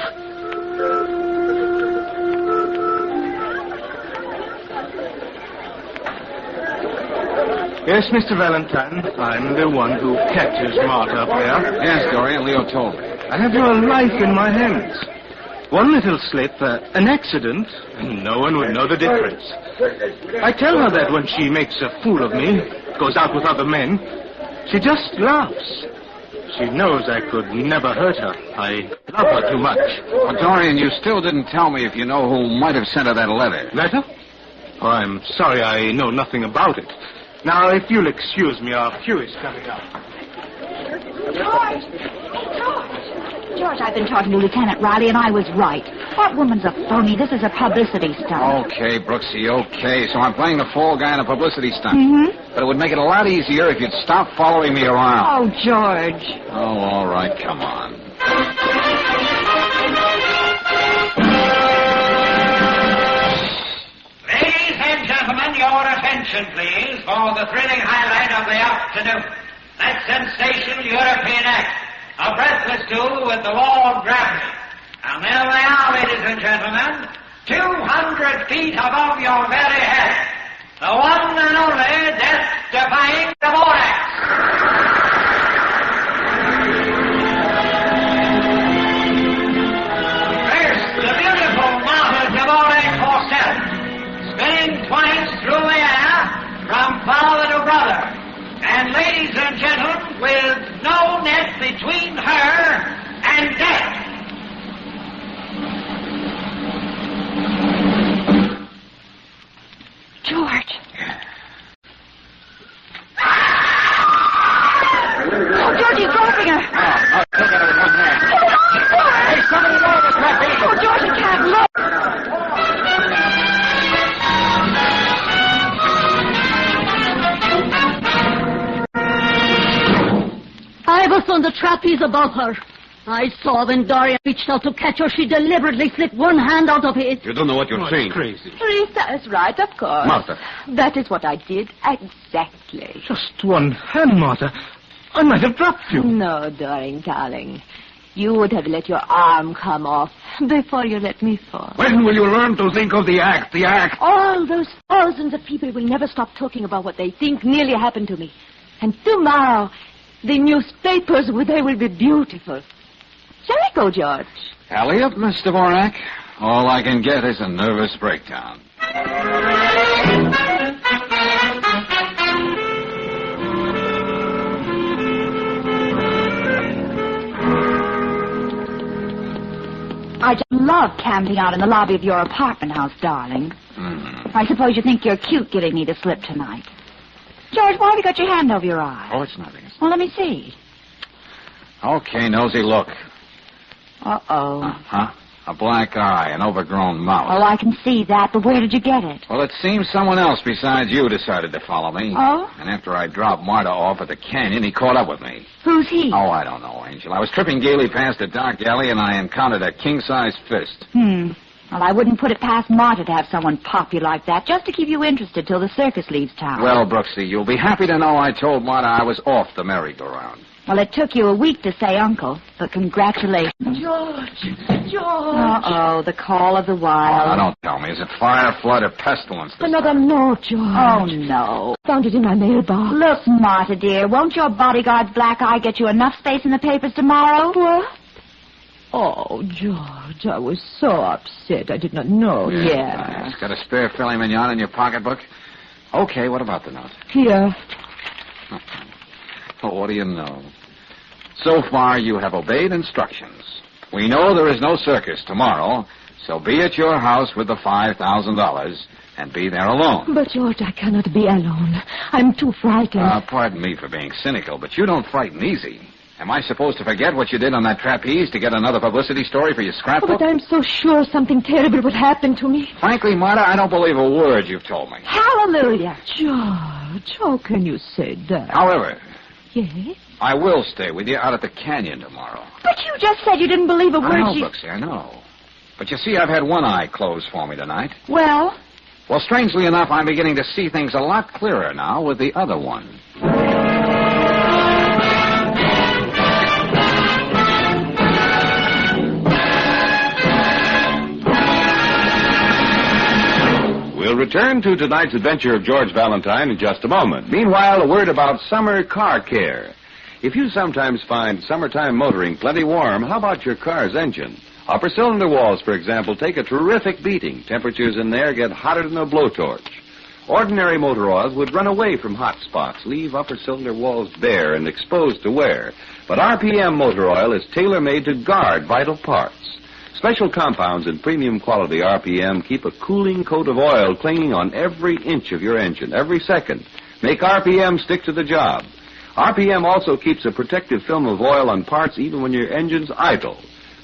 Yes, Mr. Valentine. I'm the one who catches Martha up there. Yes, Dorian, Leo told me. I have your life in my hands. One little slip, an accident, and no one would know the difference. I tell her that when she makes a fool of me, goes out with other men, she just laughs. She knows I could never hurt her. I love her too much. Well, Dorian, you still didn't tell me if you know who might have sent her that letter. Letter? Oh, I'm sorry I know nothing about it. Now, if you'll excuse me, our cue is coming up. George! George, I've been talking to Lieutenant Riley, and I was right. That woman's a phony. This is a publicity stunt. Okay, Brooksy, okay. So I'm playing the fall guy in a publicity stunt. Mm-hmm. But it would make it a lot easier if you'd stop following me around. Oh, George. Oh, all right, come on. Ladies and gentlemen, your attention, please, for the thrilling highlight of the afternoon. That sensational European act, a breathless duel with the law of gravity. And there they are, ladies and gentlemen, 200 feet above your very head. The one and only death-defying Devorak. First, the beautiful Martha Devorak herself, spinning twice through the air from father to brother. And ladies and gentlemen, with no net between her and death. George. Oh, George, he's dropping her. I'll take her with one hand. Hey, somebody lower the trapeze. Oh, George, you can't look. I was on the trapeze above her. I saw when Dorian reached out to catch her, she deliberately slipped one hand out of it. You don't know what you're saying. Crazy. Risa is right, of course. Martha. That is what I did exactly. Just one hand, Martha. I might have dropped you. No, darling. You would have let your arm come off before you let me fall. When will you learn to think of the act? The act? All those thousands of people will never stop talking about what they think nearly happened to me. And tomorrow, the newspapers, they will be beautiful. Shall we go, George? Alley up, Miss Devorak. All I can get is a nervous breakdown. I just love camping out in the lobby of your apartment house, darling. I suppose you think you're cute giving me the slip tonight. George, why have you got your hand over your eye? Oh, it's nothing. Well, let me see. Okay, nosy, look. Uh-oh. Uh-huh. A black eye, an overgrown mouth. Oh, I can see that, but where did you get it? Well, it seems someone else besides you decided to follow me. Oh? And after I dropped Marta off at the canyon, he caught up with me. Who's he? Oh, I don't know, Angel. I was tripping gaily past a dark alley, and I encountered a king-size fist. Well, I wouldn't put it past Martha to have someone pop you like that, just to keep you interested till the circus leaves town. Well, Brooksy, you'll be happy to know I told Martha I was off the merry-go-round. Well, it took you a week to say uncle, but congratulations. George! Uh-oh, the call of the wild. Now, don't tell me. Is it fire, flood, or pestilence? Another note, George. Oh, no. Found it in my mailbox. Look, Martha, dear, won't your bodyguard's black eye get you enough space in the papers tomorrow? What? Oh, George, I was so upset. I did not know. Yeah. Got a spare filet mignon in your pocketbook? Okay, what about the note? Here. Oh, what do you know? So far, you have obeyed instructions. We know there is no circus tomorrow, so be at your house with the $5,000 and be there alone. But, George, I cannot be alone. I'm too frightened. Pardon me for being cynical, but you don't frighten easy. Am I supposed to forget what you did on that trapeze to get another publicity story for your scrapbook? But I'm so sure something terrible would happen to me. Frankly, Martha, I don't believe a word you've told me. Hallelujah. George, how can you say that? However... Yes? I will stay with you out at the canyon tomorrow. But you just said you didn't believe a word I know, Brooksy, I know. But you see, I've had one eye closed for me tonight. Well? Well, strangely enough, I'm beginning to see things a lot clearer now with the other one. We'll return to tonight's adventure of George Valentine in just a moment. Meanwhile, a word about summer car care. If you sometimes find summertime motoring plenty warm, how about your car's engine? Upper cylinder walls, for example, take a terrific beating. Temperatures in there get hotter than a blowtorch. Ordinary motor oils would run away from hot spots, leave upper cylinder walls bare and exposed to wear. But RPM motor oil is tailor-made to guard vital parts. Special compounds in premium quality RPM keep a cooling coat of oil clinging on every inch of your engine, every second. Make RPM stick to the job. RPM also keeps a protective film of oil on parts even when your engine's idle.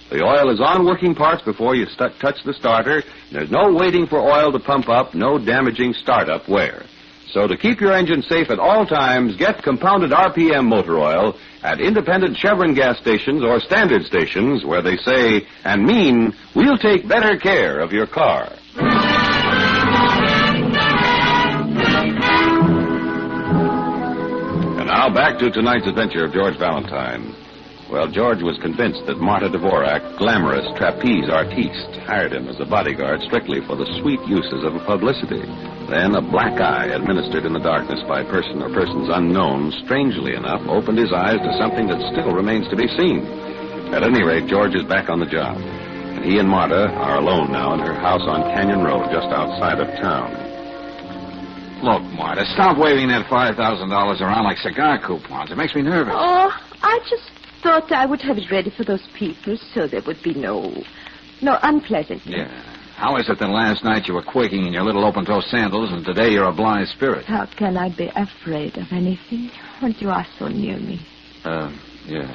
The oil is on working parts before you touch the starter. There's no waiting for oil to pump up, no damaging startup wear. So to keep your engine safe at all times, get compounded RPM motor oil at independent Chevron gas stations or standard stations where they say and mean, we'll take better care of your car. And now back to tonight's adventure of George Valentine. Well, George was convinced that Martha Devorak, glamorous trapeze artiste, hired him as a bodyguard strictly for the sweet uses of publicity. Then a black eye, administered in the darkness by a person or persons unknown, strangely enough, opened his eyes to something that still remains to be seen. At any rate, George is back on the job. And he and Martha are alone now in her house on Canyon Road, just outside of town. Look, Martha, stop waving that $5,000 around like cigar coupons. It makes me nervous. Oh, I just thought I would have it ready for those people so there would be no unpleasantness. Yeah. How is it that last night you were quaking in your little open-toe sandals and today you're a blithe spirit? How can I be afraid of anything when you are so near me? Yeah.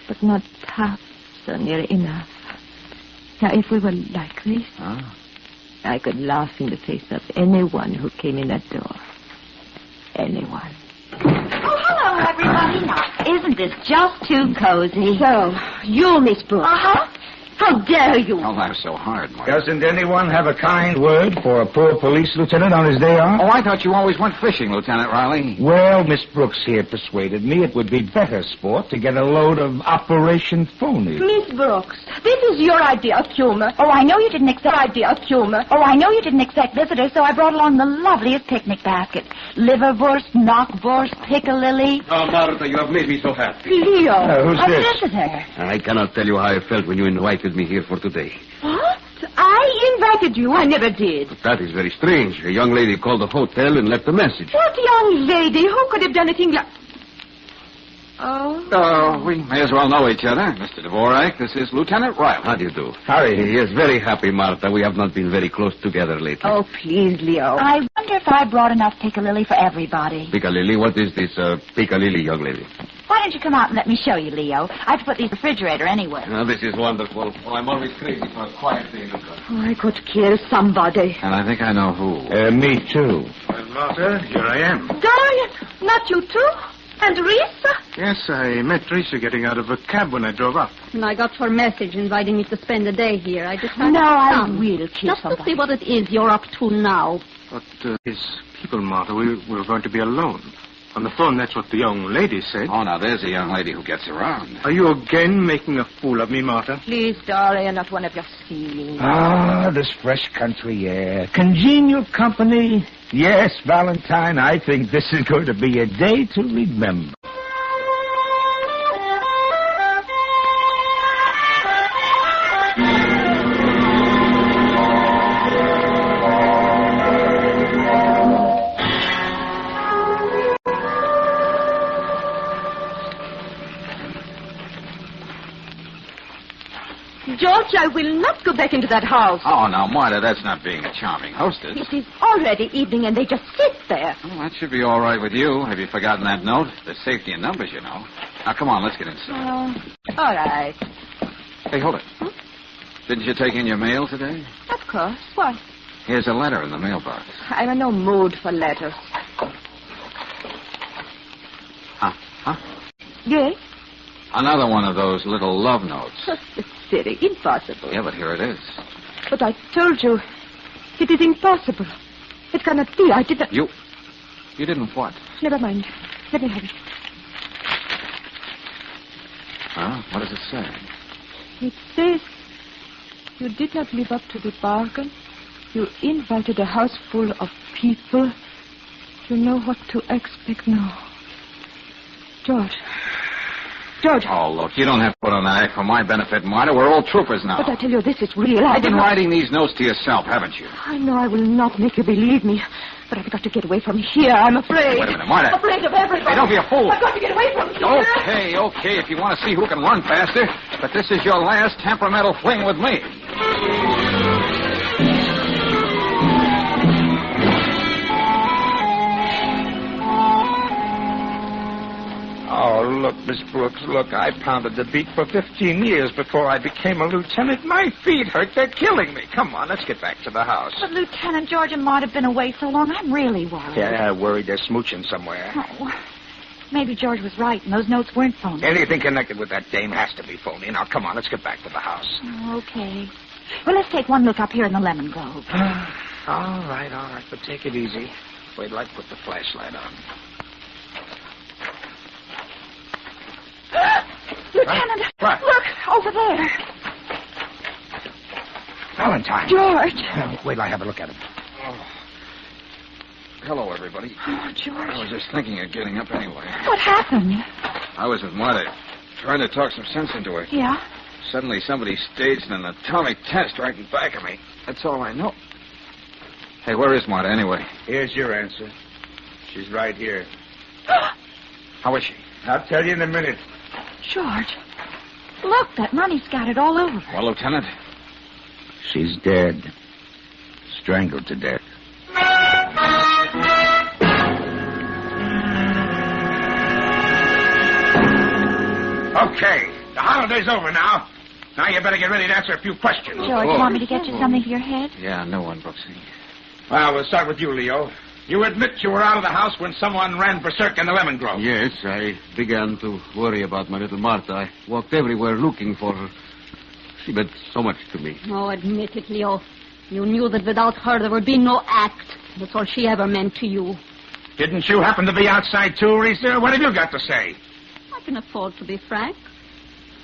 But not half so near enough. Now, if we were like this, I could laugh in the face of anyone who came in that door. Anyone. Oh, hello, everybody. Now, isn't this just too cozy? So, you, Miss Brooks. Uh-huh. How dare you? Don't laugh so hard, Martha. Doesn't anyone have a kind word for a poor police lieutenant on his day off? Oh, I thought you always went fishing, Lieutenant Riley. Well, Miss Brooks here persuaded me it would be better sport to get a load of Operation Phony. Miss Brooks, this is your idea of humor. Oh, I know you didn't accept visitors, so I brought along the loveliest picnic basket. Liverwurst, knockwurst, piccalilli. Oh, Martha, you have made me so happy. Leo, who's a this? visitor. I cannot tell you how I felt when you invited me here for today. What? I invited you. I never did. But that is very strange. A young lady called the hotel and left a message. What young lady? Who could have done a thing like... Oh, we may as well know each other. Mr. Devorak, this is Lieutenant Riley. How do you do? Howdy. Yes, very happy, Martha. We have not been very close together lately. Oh, please, Leo. I wonder if I brought enough piccalilli for everybody. Piccalilli? What is this Piccalilli, young lady? Why don't you come out and let me show you, Leo? I have to put these in the refrigerator anyway. Oh, this is wonderful. Oh, I'm always crazy for a quiet day in the car. Oh, I could kill somebody. And I think I know who. Me too. Well, Martha, here I am. Darling, not you too? And Risa? Yes, I met Teresa getting out of a cab when I drove up. And I got her message inviting me to spend the day here. I decided Now to I come. will kill Just somebody. to see what it is you're up to now. But his people, Martha, we were going to be alone. On the phone, that's what the young lady said. Oh, now, there's a young lady who gets around. Are you again making a fool of me, Martha? Please, Dorian, not one of your feelings. Ah, this fresh country air. Congenial company. Yes, Valentine, I think this is going to be a day to remember. George, I will not go back into that house. Oh, now, Martha, that's not being a charming hostess. It is already evening and they just sit there. Well, that should be all right with you. Have you forgotten that note? There's safety in numbers, you know. Now, come on, let's get inside. All right. Hey, hold it. Didn't you take in your mail today? Of course. What? Here's a letter in the mailbox. I'm in no mood for letters. Huh? Yes? Another one of those little love notes. It's silly. Impossible. Yeah, but here it is. But I told you, it is impossible. It cannot be. I didn't... You didn't what? Never mind. Let me have it. Huh? What does it say? It says you did not live up to the bargain. You invited a house full of people. You know what to expect now. George. Oh, look, you don't have to put on that act for my benefit, Martha. We're all troopers now. But I tell you, this is real. You've been writing these notes to yourself, haven't you? I know I will not make you believe me, but I've got to get away from here. I'm afraid. Wait a minute, Martha. I'm afraid of everybody. Hey, don't be a fool. I've got to get away from here. Okay, if you want to see who can run faster. But this is your last temperamental fling with me. Oh, look, Miss Brooks, look, I pounded the beat for 15 years before I became a lieutenant. My feet hurt. They're killing me. Come on, let's get back to the house. But Lieutenant George and Maud have been away so long, I'm really worried. Yeah, worried they're smooching somewhere. Oh, maybe George was right, and those notes weren't phony. Anything connected with that dame has to be phony. Now, come on, let's get back to the house. Oh, okay. Well, let's take one look up here in the lemon grove. All right, but take it easy. Wait till I put the flashlight on. Lieutenant, What? look, over there. Valentine. George. Wait till I have a look at him. Hello, everybody. Oh, George. I was just thinking of getting up anyway. What happened? I was with Martha, trying to talk some sense into her. Yeah? Suddenly, somebody staged an atomic test right in back of me. That's all I know. Hey, where is Martha, anyway? Here's your answer. She's right here. How is she? I'll tell you in a minute. George, look, that money scattered all over. Well, Lieutenant? She's dead. Strangled to death. Okay, the holiday's over now. Now you better get ready to answer a few questions. George, you want me to get you something for your head? Yeah, no one, Brooksy. Well, we'll start with you, Leo. You admit you were out of the house when someone ran berserk in the lemon grove. Yes, I began to worry about my little Martha. I walked everywhere looking for her. She meant so much to me. Oh, admit it, Leo. You knew that without her there would be no act. That's all she ever meant to you. Didn't you happen to be outside too, Risa? What have you got to say? I can afford to be frank.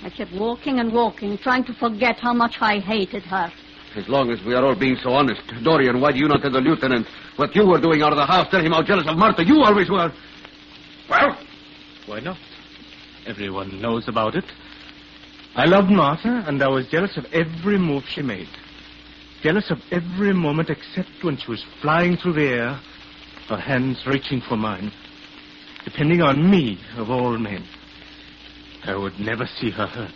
I kept walking and walking, trying to forget how much I hated her. As long as we are all being so honest. Dorian, why do you not tell the lieutenant what you were doing out of the house? Tell him how jealous of Martha you always were. Well? Why not? Everyone knows about it. I loved Martha, and I was jealous of every move she made. Jealous of every moment except when she was flying through the air, her hands reaching for mine, depending on me of all men. I would never see her hurt.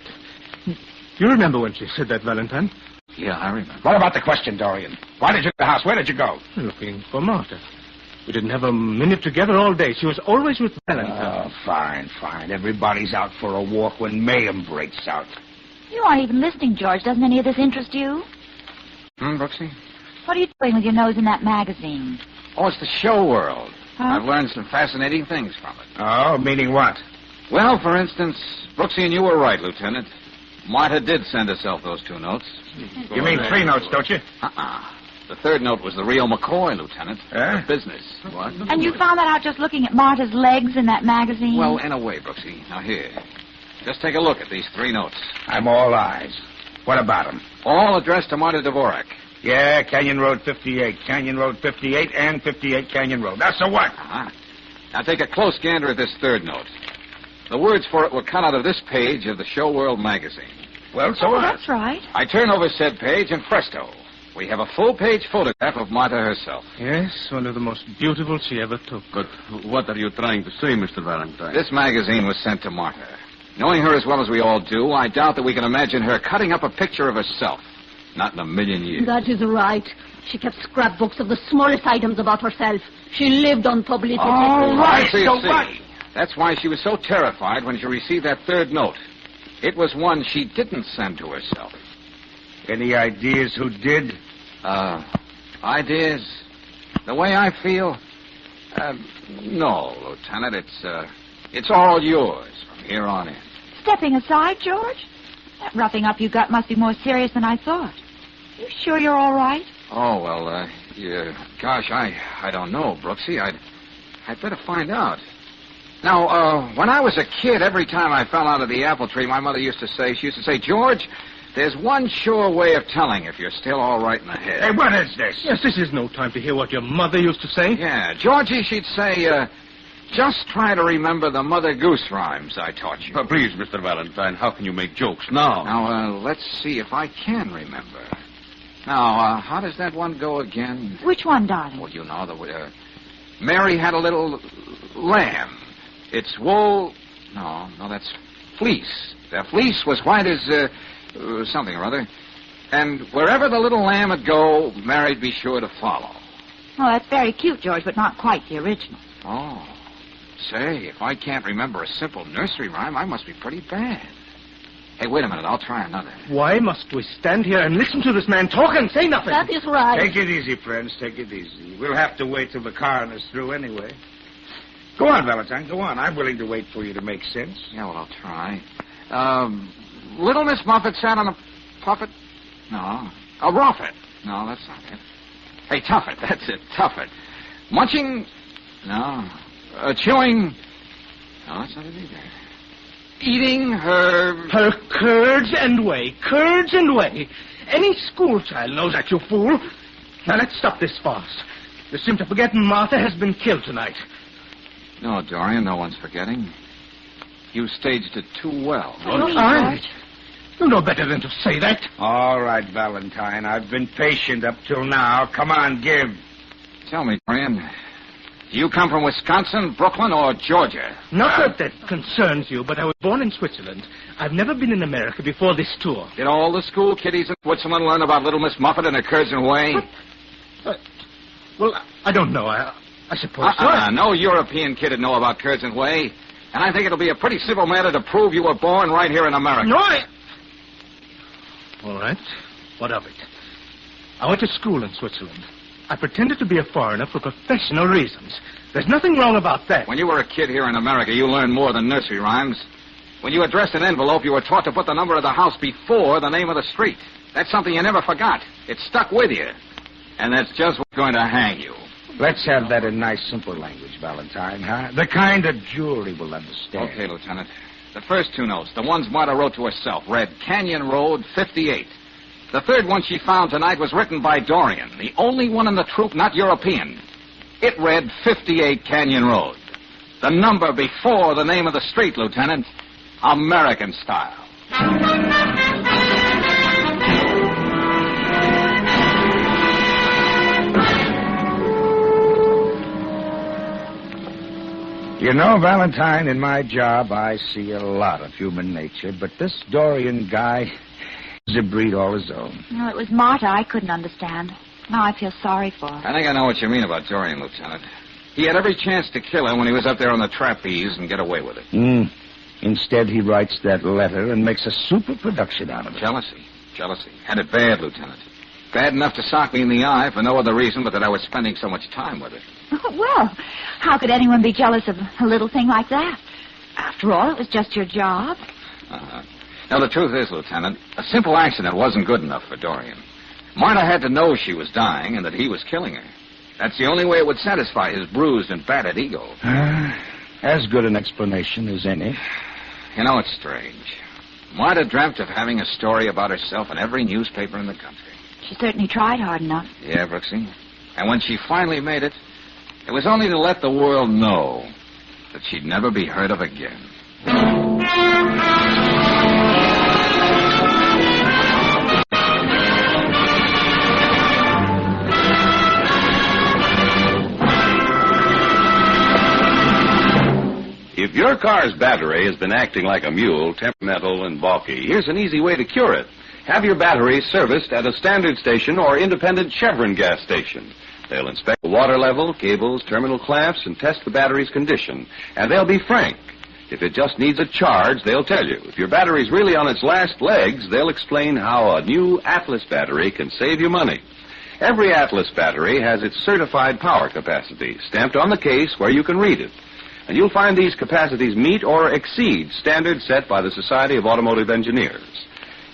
You remember when she said that, Valentine? Yeah, I remember. What about the question, Dorian? Why did you leave the house? Where did you go? Looking for Martha. We didn't have a minute together all day. She was always with Valentine. Oh, fine. Everybody's out for a walk when mayhem breaks out. You aren't even listening, George. Doesn't any of this interest you? Brooksy? What are you doing with your nose in that magazine? Oh, it's the show world. I've learned some fascinating things from it. Oh, meaning what? Well, for instance, Brooksy and you were right, Lieutenant. Martha did send herself those 2 notes. You mean 3 notes, don't you? The 3rd note was the real McCoy, Lieutenant. The business. What? And you found that out just looking at Martha's legs in that magazine? Well, in a way, Brooksy. Now, here. Just take a look at these 3 notes. I'm all eyes. What about them? All addressed to Martha Devorak. Yeah, Canyon Road 58. Canyon Road 58 and 58 Canyon Road. That's a what? Now, take a close gander at this 3rd note. The words for it were cut out of this page of the Show World magazine. Well, so what? That's right. I turn over said page, and presto, we have a full-page photograph of Martha herself. Yes, one of the most beautiful she ever took. But what are you trying to say, Mr. Valentine? This magazine was sent to Martha. Knowing her as well as we all do, I doubt that we can imagine her cutting up a picture of herself. Not in a million years. That is right. She kept scrapbooks of the smallest items about herself. She lived on publicity. All right, so what? That's why she was so terrified when she received that 3rd note. It was one she didn't send to herself. Any ideas who did? Ideas? The way I feel? No, Lieutenant. It's all yours from here on in. Stepping aside, George? That roughing up you got must be more serious than I thought. You sure you're all right? Oh, well, gosh, I don't know, Brooksy. I'd better find out. Now, when I was a kid, every time I fell out of the apple tree, my mother used to say, George, there's one sure way of telling if you're still all right in the head. Hey, what is this? Yes, this is no time to hear what your mother used to say. Yeah, Georgie, she'd say, just try to remember the Mother Goose rhymes I taught you. Please, Mr. Valentine, how can you make jokes now? Now, let's see if I can remember. Now, how does that one go again? Which one, darling? Well, you know, Mary had a little lamb. Its wool... No, that's fleece. The fleece was white as, something or other. And wherever the little lamb would go, Mary'd be sure to follow. Oh, that's very cute, George, but not quite the original. Oh. Say, if I can't remember a simple nursery rhyme, I must be pretty bad. Hey, wait a minute. I'll try another. Why must we stand here and listen to this man talk and say nothing? That is right. Take it easy, friends. Take it easy. We'll have to wait till the coroner's through anyway. Go on, Valentine. Go on. I'm willing to wait for you to make sense. Yeah, well, I'll try. Little Miss Muffet sat on a puffet. No. A roffet. No, that's not it. Hey, Tuffet. That's it. Tuffet. Munching. No. Chewing. No, that's not it either. Eating her... Her curds and whey. Curds and whey. Any schoolchild knows that, you fool. Now, let's stop this farce. You seem to forget Martha has been killed tonight. No, Dorian, no one's forgetting. You staged it too well. You know better than to say that. All right, Valentine. I've been patient up till now. Come on, give. Tell me, Dorian, do you come from Wisconsin, Brooklyn, or Georgia? Not that concerns you, but I was born in Switzerland. I've never been in America before this tour. Did all the school kiddies in Switzerland learn about Little Miss Muffet and her curds and whey? Well, I don't know. I suppose so. No European kid would know about curds and whey. And I think it'll be a pretty simple matter to prove you were born right here in America. No, All right. What of it? I went to school in Switzerland. I pretended to be a foreigner for professional reasons. There's nothing wrong about that. When you were a kid here in America, you learned more than nursery rhymes. When you addressed an envelope, you were taught to put the number of the house before the name of the street. That's something you never forgot. It stuck with you. And that's just what's going to hang you. Let's have that in nice, simple language, Valentine, huh? The kind a jury will understand. Okay, Lieutenant. The first two notes, the ones Martha wrote to herself, read Canyon Road 58. The third one she found tonight was written by Dorian, the only one in the troupe not European. It read 58 Canyon Road. The number before the name of the street, Lieutenant. American style. You know, Valentine, in my job, I see a lot of human nature, but this Dorian guy is a breed all his own. No, it was Martha I couldn't understand. Now I feel sorry for her. I think I know what you mean about Dorian, Lieutenant. He had every chance to kill her when he was up there on the trapeze and get away with it. Instead, he writes that letter and makes a super production out of it. Jealousy. Had it bad, Lieutenant. Bad enough to sock me in the eye for no other reason but that I was spending so much time with it. Well, how could anyone be jealous of a little thing like that? After all, it was just your job. Now, the truth is, Lieutenant, a simple accident wasn't good enough for Dorian. Martha had to know she was dying and that he was killing her. That's the only way it would satisfy his bruised and battered ego. As good an explanation as any. You know, it's strange. Martha dreamt of having a story about herself in every newspaper in the country. She certainly tried hard enough. Yeah, Brooksy. And when she finally made it, it was only to let the world know that she'd never be heard of again. If your car's battery has been acting like a mule, temperamental and balky, here's an easy way to cure it. Have your battery serviced at a standard station or independent Chevron gas station. They'll inspect the water level, cables, terminal clamps, and test the battery's condition. And they'll be frank. If it just needs a charge, they'll tell you. If your battery's really on its last legs, they'll explain how a new Atlas battery can save you money. Every Atlas battery has its certified power capacity stamped on the case where you can read it. And you'll find these capacities meet or exceed standards set by the Society of Automotive Engineers.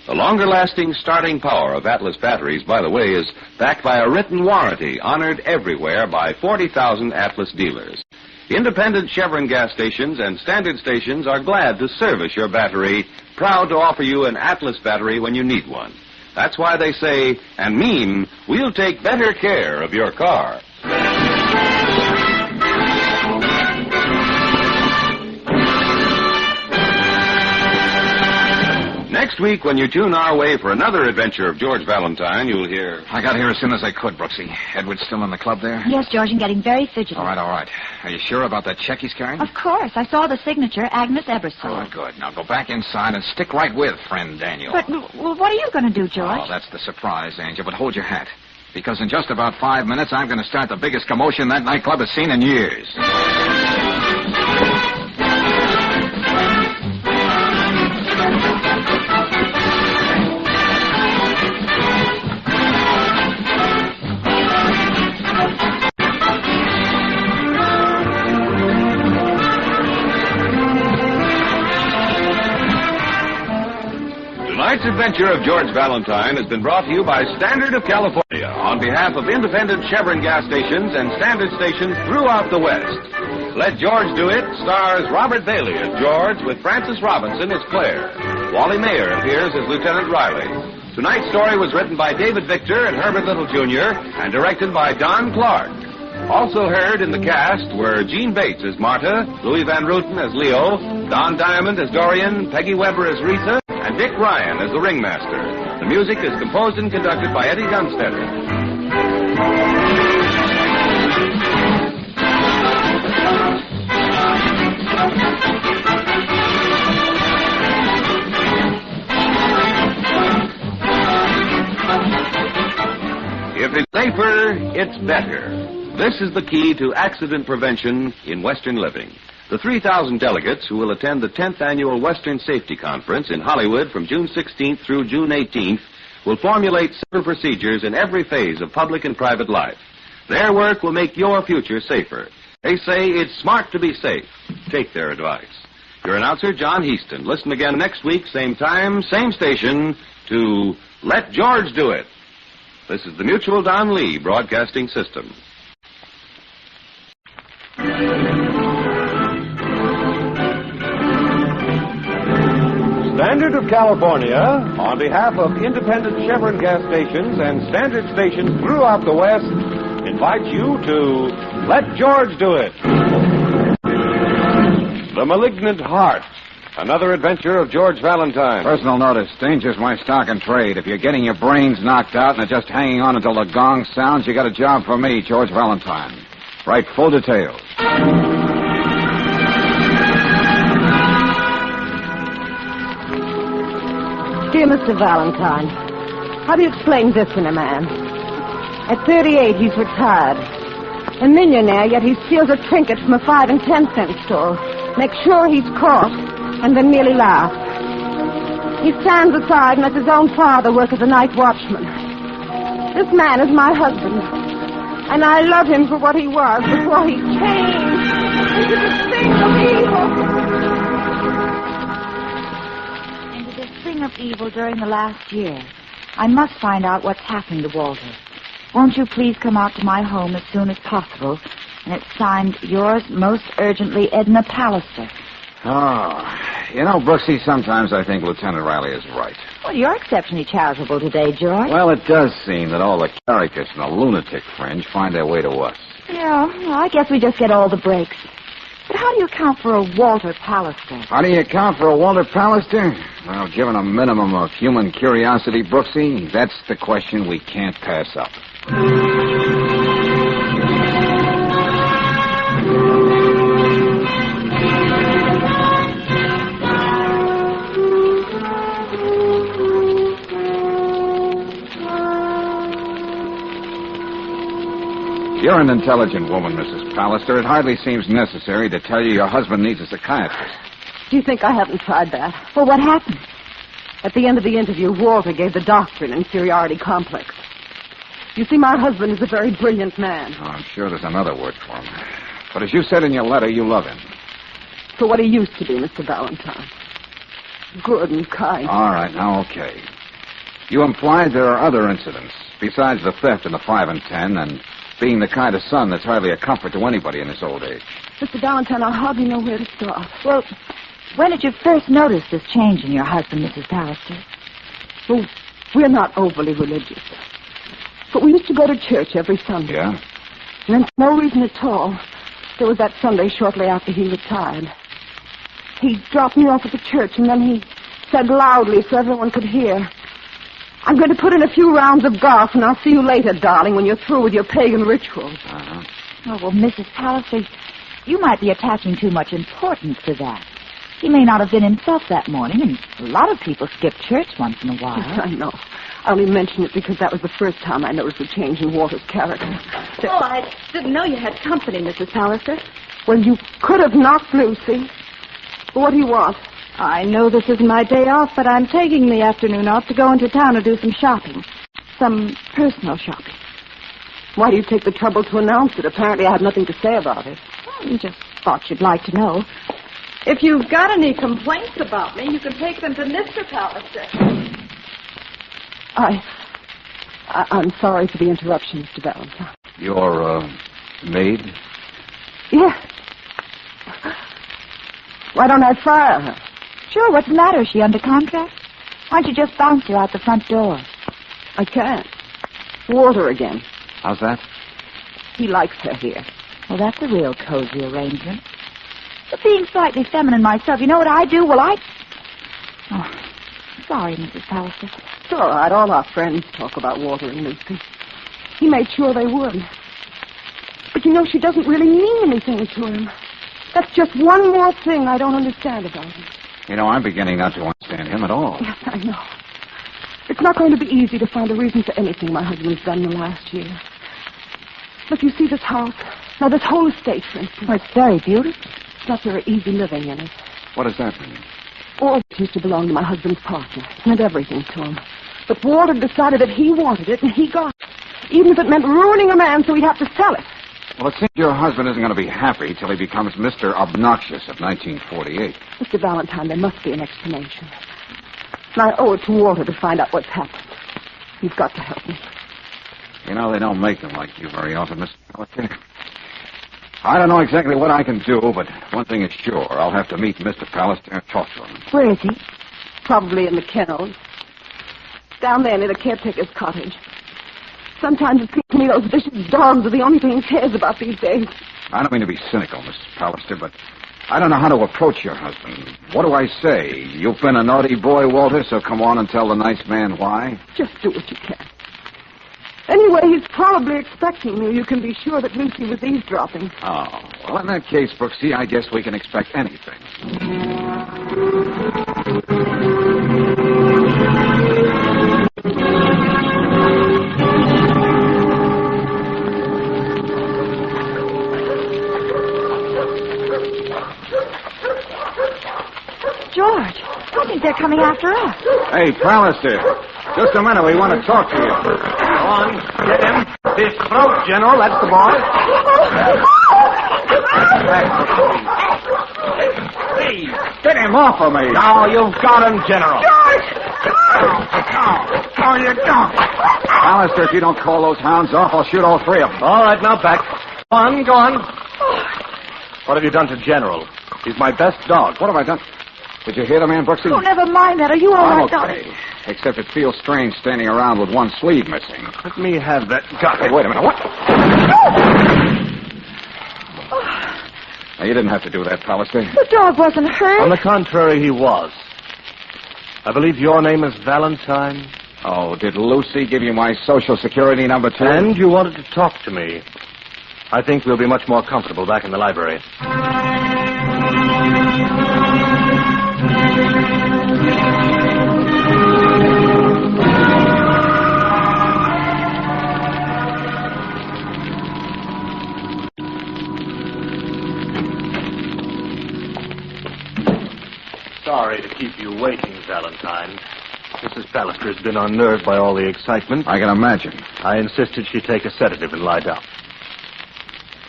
The longer-lasting starting power of Atlas batteries, by the way, is backed by a written warranty honored everywhere by 40,000 Atlas dealers. Independent Chevron gas stations and standard stations are glad to service your battery, proud to offer you an Atlas battery when you need one. That's why they say, and mean, we'll take better care of your car. Next week, when you tune our way for another adventure of George Valentine, you'll hear... I got here as soon as I could, Brooksy. Edward's still in the club there? Yes, George, and getting very fidgety. All right. Are you sure about that check he's carrying? Of course. I saw the signature, Agnes Eversall. Oh, good. Now go back inside and stick right with friend Daniel. But, well, what are you going to do, George? Oh, that's the surprise, Angel, but hold your hat. Because in just about 5 minutes, I'm going to start the biggest commotion that nightclub has seen in years. Tonight's adventure of George Valentine has been brought to you by Standard of California on behalf of independent Chevron gas stations and standard stations throughout the West. Let George Do It stars Robert Bailey as George with Frances Robinson as Claire. Wally Mayer appears as Lieutenant Riley. Tonight's story was written by David Victor and Herbert Little, Jr. and directed by Don Clark. Also heard in the cast were Gene Bates as Martha, Louis Van Ruten as Leo, Don Diamond as Dorian, Peggy Weber as Rita, and Dick Ryan as the ringmaster. The music is composed and conducted by Eddie Gunstetter. If it's safer, it's better. This is the key to accident prevention in Western living. The 3,000 delegates who will attend the 10th Annual Western Safety Conference in Hollywood from June 16th through June 18th will formulate several procedures in every phase of public and private life. Their work will make your future safer. They say it's smart to be safe. Take their advice. Your announcer, John Heaston. Listen again next week, same time, same station, to Let George Do It. This is the Mutual Don Lee Broadcasting System. Standard of California, on behalf of independent Chevron gas stations and standard stations throughout the West, invites you to Let George Do It. The Malignant Heart, another adventure of George Valentine. Personal notice, danger's my stock and trade. If you're getting your brains knocked out and are just hanging on until the gong sounds, you got a job for me, George Valentine. Write full details. Dear Mr. Valentine, how do you explain this in a man? At 38, he's retired. A millionaire, yet he steals a trinket from a 5 and 10 cent store, makes sure he's caught, and then merely laughs. He stands aside and lets his own father work as a night watchman. This man is my husband. And I love him for what he was before he changed into this thing of evil. Into this thing of evil during the last year. I must find out what's happened to Walter. Won't you please come out to my home as soon as possible? And it's signed, yours most urgently, Edna Pallister. Oh, you know, Brooksy, sometimes I think Lieutenant Riley is right. Well, you're exceptionally charitable today, George. Well, it does seem that all the characters in the lunatic fringe find their way to us. Yeah, well, I guess we just get all the breaks. But how do you account for a Walter Pallister? How do you account for a Walter Pallister? Well, given a minimum of human curiosity, Brooksy, that's the question we can't pass up. You're an intelligent woman, Mrs. Pallister. It hardly seems necessary to tell you your husband needs a psychiatrist. Do you think I haven't tried that? Well, what happened? At the end of the interview, Walter gave the doctor an inferiority complex. You see, my husband is a very brilliant man. Oh, I'm sure there's another word for him. But as you said in your letter, you love him. For what he used to be, Mr. Valentine. Good and kind. All right, now, okay. You implied there are other incidents, besides the theft in the 5 and 10, and being the kind of son that's hardly a comfort to anybody in his old age. Mr. Valentine, I hardly know where to start. Well, when did you first notice this change in your husband, Mrs. Pallister? Well, we're not overly religious. But we used to go to church every Sunday. Yeah? And then for no reason at all, there was that Sunday shortly after he retired. He dropped me off at the church, and then he said loudly so everyone could hear, "I'm going to put in a few rounds of golf, and I'll see you later, darling, when you're through with your pagan rituals." Uh-huh. Oh, well, Mrs. Pallister, you might be attaching too much importance to that. He may not have been himself that morning, and a lot of people skip church once in a while. Yes, I know. I only mention it because that was the first time I noticed a change in Walter's character. Oh, I didn't know you had company, Mrs. Pallister. Well, you could have knocked Lucy. What do you want? I know this isn't my day off, but I'm taking the afternoon off to go into town to do some shopping. Some personal shopping. Why do you take the trouble to announce it? Apparently I have nothing to say about it. Well, just thought you'd like to know. If you've got any complaints about me, you can take them to Mr. Pallister. I'm sorry for the interruption, Mr. Valentine. Your, maid? Yes. Why don't I fire her? Sure, what's the matter? Is she under contract? Why don't you just bounce her out the front door? I can't. Walter again. How's that? He likes her here. Well, that's a real cozy arrangement. But being slightly feminine myself, you know what I do? Well, Oh, sorry, Mrs. Pallister. It's all right. All our friends talk about Walter and Lucy. He made sure they would. But you know, she doesn't really mean anything to him. That's just one more thing I don't understand about him. You know, I'm beginning not to understand him at all. Yes, I know. It's not going to be easy to find a reason for anything my husband's done in the last year. Look, you see this house? Now, this whole estate, for instance. Oh, it's very beautiful. It's not very easy living in it. What does that mean? All it used to belong to my husband's partner. It meant everything to him. But Walter decided that he wanted it, and he got it. Even if it meant ruining a man so he'd have to sell it. Well, it seems your husband isn't going to be happy till he becomes Mr. Obnoxious of 1948. Mr. Valentine, there must be an explanation. And I owe it to Walter to find out what's happened. You've got to help me. You know, they don't make them like you very often, Mr. Pallister. I don't know exactly what I can do, but one thing is sure. I'll have to meet Mr. Pallister and talk to him. Where is he? Probably in the kennels. Down there near the caretaker's cottage. Sometimes it seems to me those vicious dogs are the only thing he cares about these days. I don't mean to be cynical, Mrs. Pallister, but I don't know how to approach your husband. What do I say? You've been a naughty boy, Walter, so come on and tell the nice man why. Just do what you can. Anyway, he's probably expecting you. You can be sure that Lucy was eavesdropping. Oh, well, in that case, Brooksy, I guess we can expect anything. George, I think they're coming after us. Hey, Pallister, Just a minute. We want to talk to you. Go on. Get him. His throat, General. That's the boy. Please, get him off of me. Now you've got him, General. Oh, you don't. Alistair, if you don't call those hounds off, I'll shoot all three of them. All right, now back. Go on, go on. What have you done to General? He's my best dog. What have I done? Did you hear the man, Brooksy? Oh, never mind that. Are you all I'm right, okay. Doc? Except it feels strange standing around with one sleeve missing. Let me have that gun. Hey, wait a minute. What? Now, you didn't have to do that, Pallister. The dog wasn't hurt. On the contrary, he was. I believe your name is Valentine. Oh, did Lucy give you my Social Security number, too? And you wanted to talk to me. I think we'll be much more comfortable back in the library. Sorry to keep you waiting, Valentine. Mrs. Pallister has been unnerved by all the excitement. I can imagine. I insisted she take a sedative and lie down.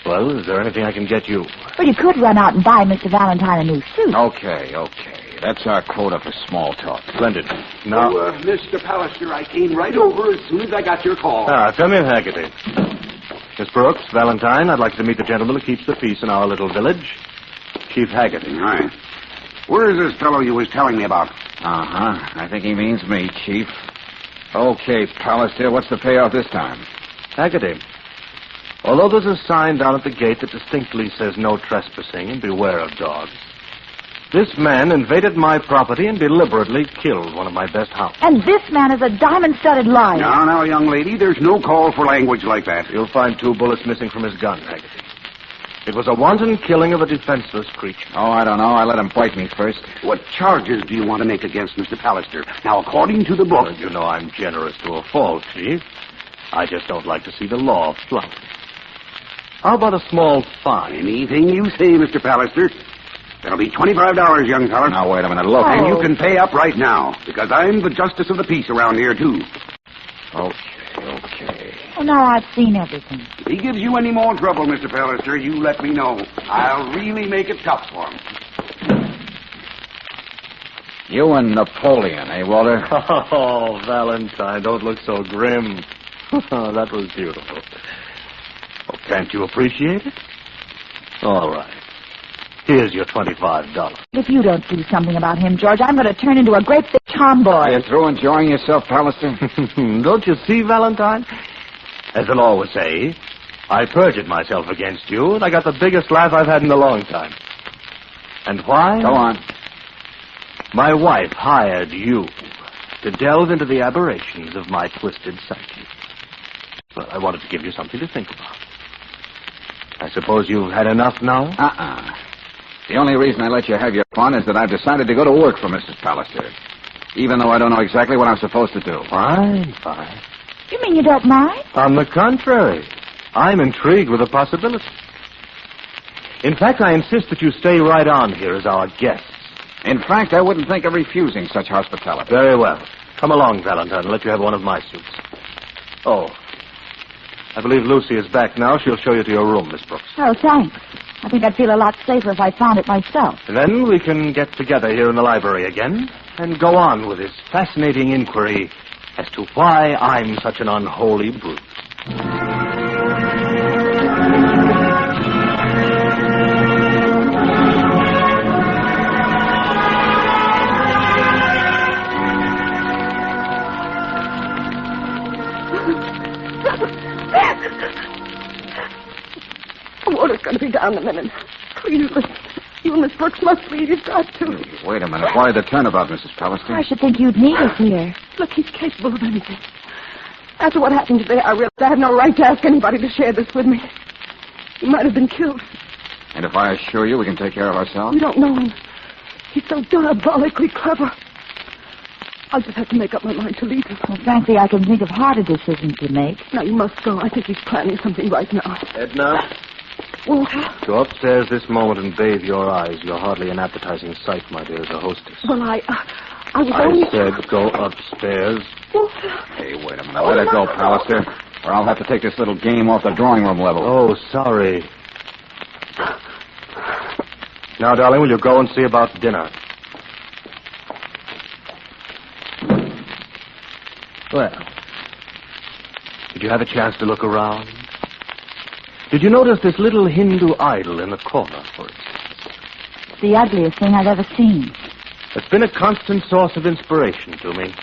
Well, is there anything I can get you? Well, you could run out and buy Mr. Valentine a new suit. Okay. That's our quota for small talk. Splendid. Now... Mr. Pallister, I came right over as soon as I got your call. Come in, Haggerty. Miss Brooks, Valentine, I'd like to meet the gentleman who keeps the peace in our little village. Chief Haggerty. Right. Where is this fellow you was telling me about? I think he means me, Chief. Okay, Pallister, what's the payoff this time? Haggerty. Although there's a sign down at the gate that distinctly says no trespassing and beware of dogs, this man invaded my property and deliberately killed one of my best hounds. And this man is a diamond-studded liar. Now, young lady, there's no call for language like that. You'll find 2 bullets missing from his gun, Haggerty. It was a wanton killing of a defenseless creature. Oh, I don't know. I let him bite me first. What charges do you want to make against Mr. Pallister? Now, according to the book... Well, you know I'm generous to a fault, Chief. I just don't like to see the law flouted. How about a small fine? Anything you say, Mr. Pallister. That'll be $25, young fella. Now, wait a minute. Look. And you can pay up right now, because I'm the justice of the peace around here, too. Okay. Well, now I've seen everything. If he gives you any more trouble, Mr. Pallister, you let me know. I'll really make it tough for him. You and Napoleon, eh, Walter? Oh, Valentine, don't look so grim. That was beautiful. Oh, can't you appreciate it? All right. Here's your $25. If you don't do something about him, George, I'm going to turn into a great big tomboy. Are you through enjoying yourself, Pallister? Don't you see, Valentine? As the law would say, I perjured myself against you, and I got the biggest laugh I've had in a long time. And why? Go on. My wife hired you to delve into the aberrations of my twisted psyche. Well, I wanted to give you something to think about. I suppose you've had enough now? The only reason I let you have your fun is that I've decided to go to work for Mrs. Pallister, even though I don't know exactly what I'm supposed to do. Fine. You mean you don't mind? On the contrary, I'm intrigued with the possibility. In fact, I insist that you stay right on here as our guests. In fact, I wouldn't think of refusing such hospitality. Very well. Come along, Valentine. I'll let you have one of my suits. Oh, I believe Lucy is back now. She'll show you to your room, Miss Brooks. Oh, thanks. I think I'd feel a lot safer if I found it myself. And then we can get together here in the library again and go on with this fascinating inquiry as to why I'm such an unholy brute. Walter's going to be down in a minute. Please, listen. You and Miss Brooks must leave. You've got to. Wait a minute. Why the turnabout, Mrs. Pallister? I should think you'd need us here. Look, he's capable of anything. After what happened today, I realized I have no right to ask anybody to share this with me. He might have been killed. And if I assure you we can take care of ourselves? You don't know him. He's so diabolically clever. I'll just have to make up my mind to leave him. Well, frankly, I can think of harder decisions to make. Now, you must go. I think he's planning something right now. Edna? Walter? Go upstairs this moment and bathe your eyes. You're hardly an appetizing sight, my dear, as a hostess. Well, I said go upstairs. Hey, wait a minute. Let her go, Pallister, or I'll have to take this little game off the drawing room level. Oh, sorry. Now, darling, will you go and see about dinner? Well, did you have a chance to look around? Did you notice this little Hindu idol in the corner, for instance? The ugliest thing I've ever seen. It's been a constant source of inspiration to me.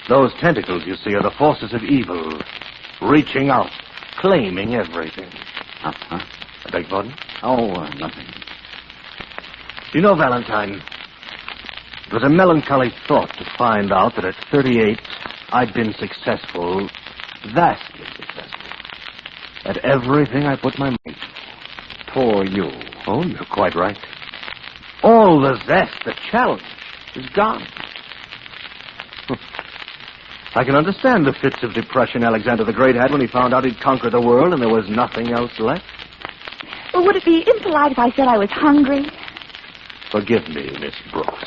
Those tentacles, you see, are the forces of evil, reaching out, claiming everything. Uh-huh. I beg pardon? Oh, nothing. You know, Valentine, it was a melancholy thought to find out that at 38, I'd been successful, vastly successful, at everything I put my mind to. Poor you. Oh, you're quite right. All the zest, the challenge, is gone. I can understand the fits of depression Alexander the Great had when he found out he'd conquered the world and there was nothing else left. Well, would it be impolite if I said I was hungry? Forgive me, Miss Brooks.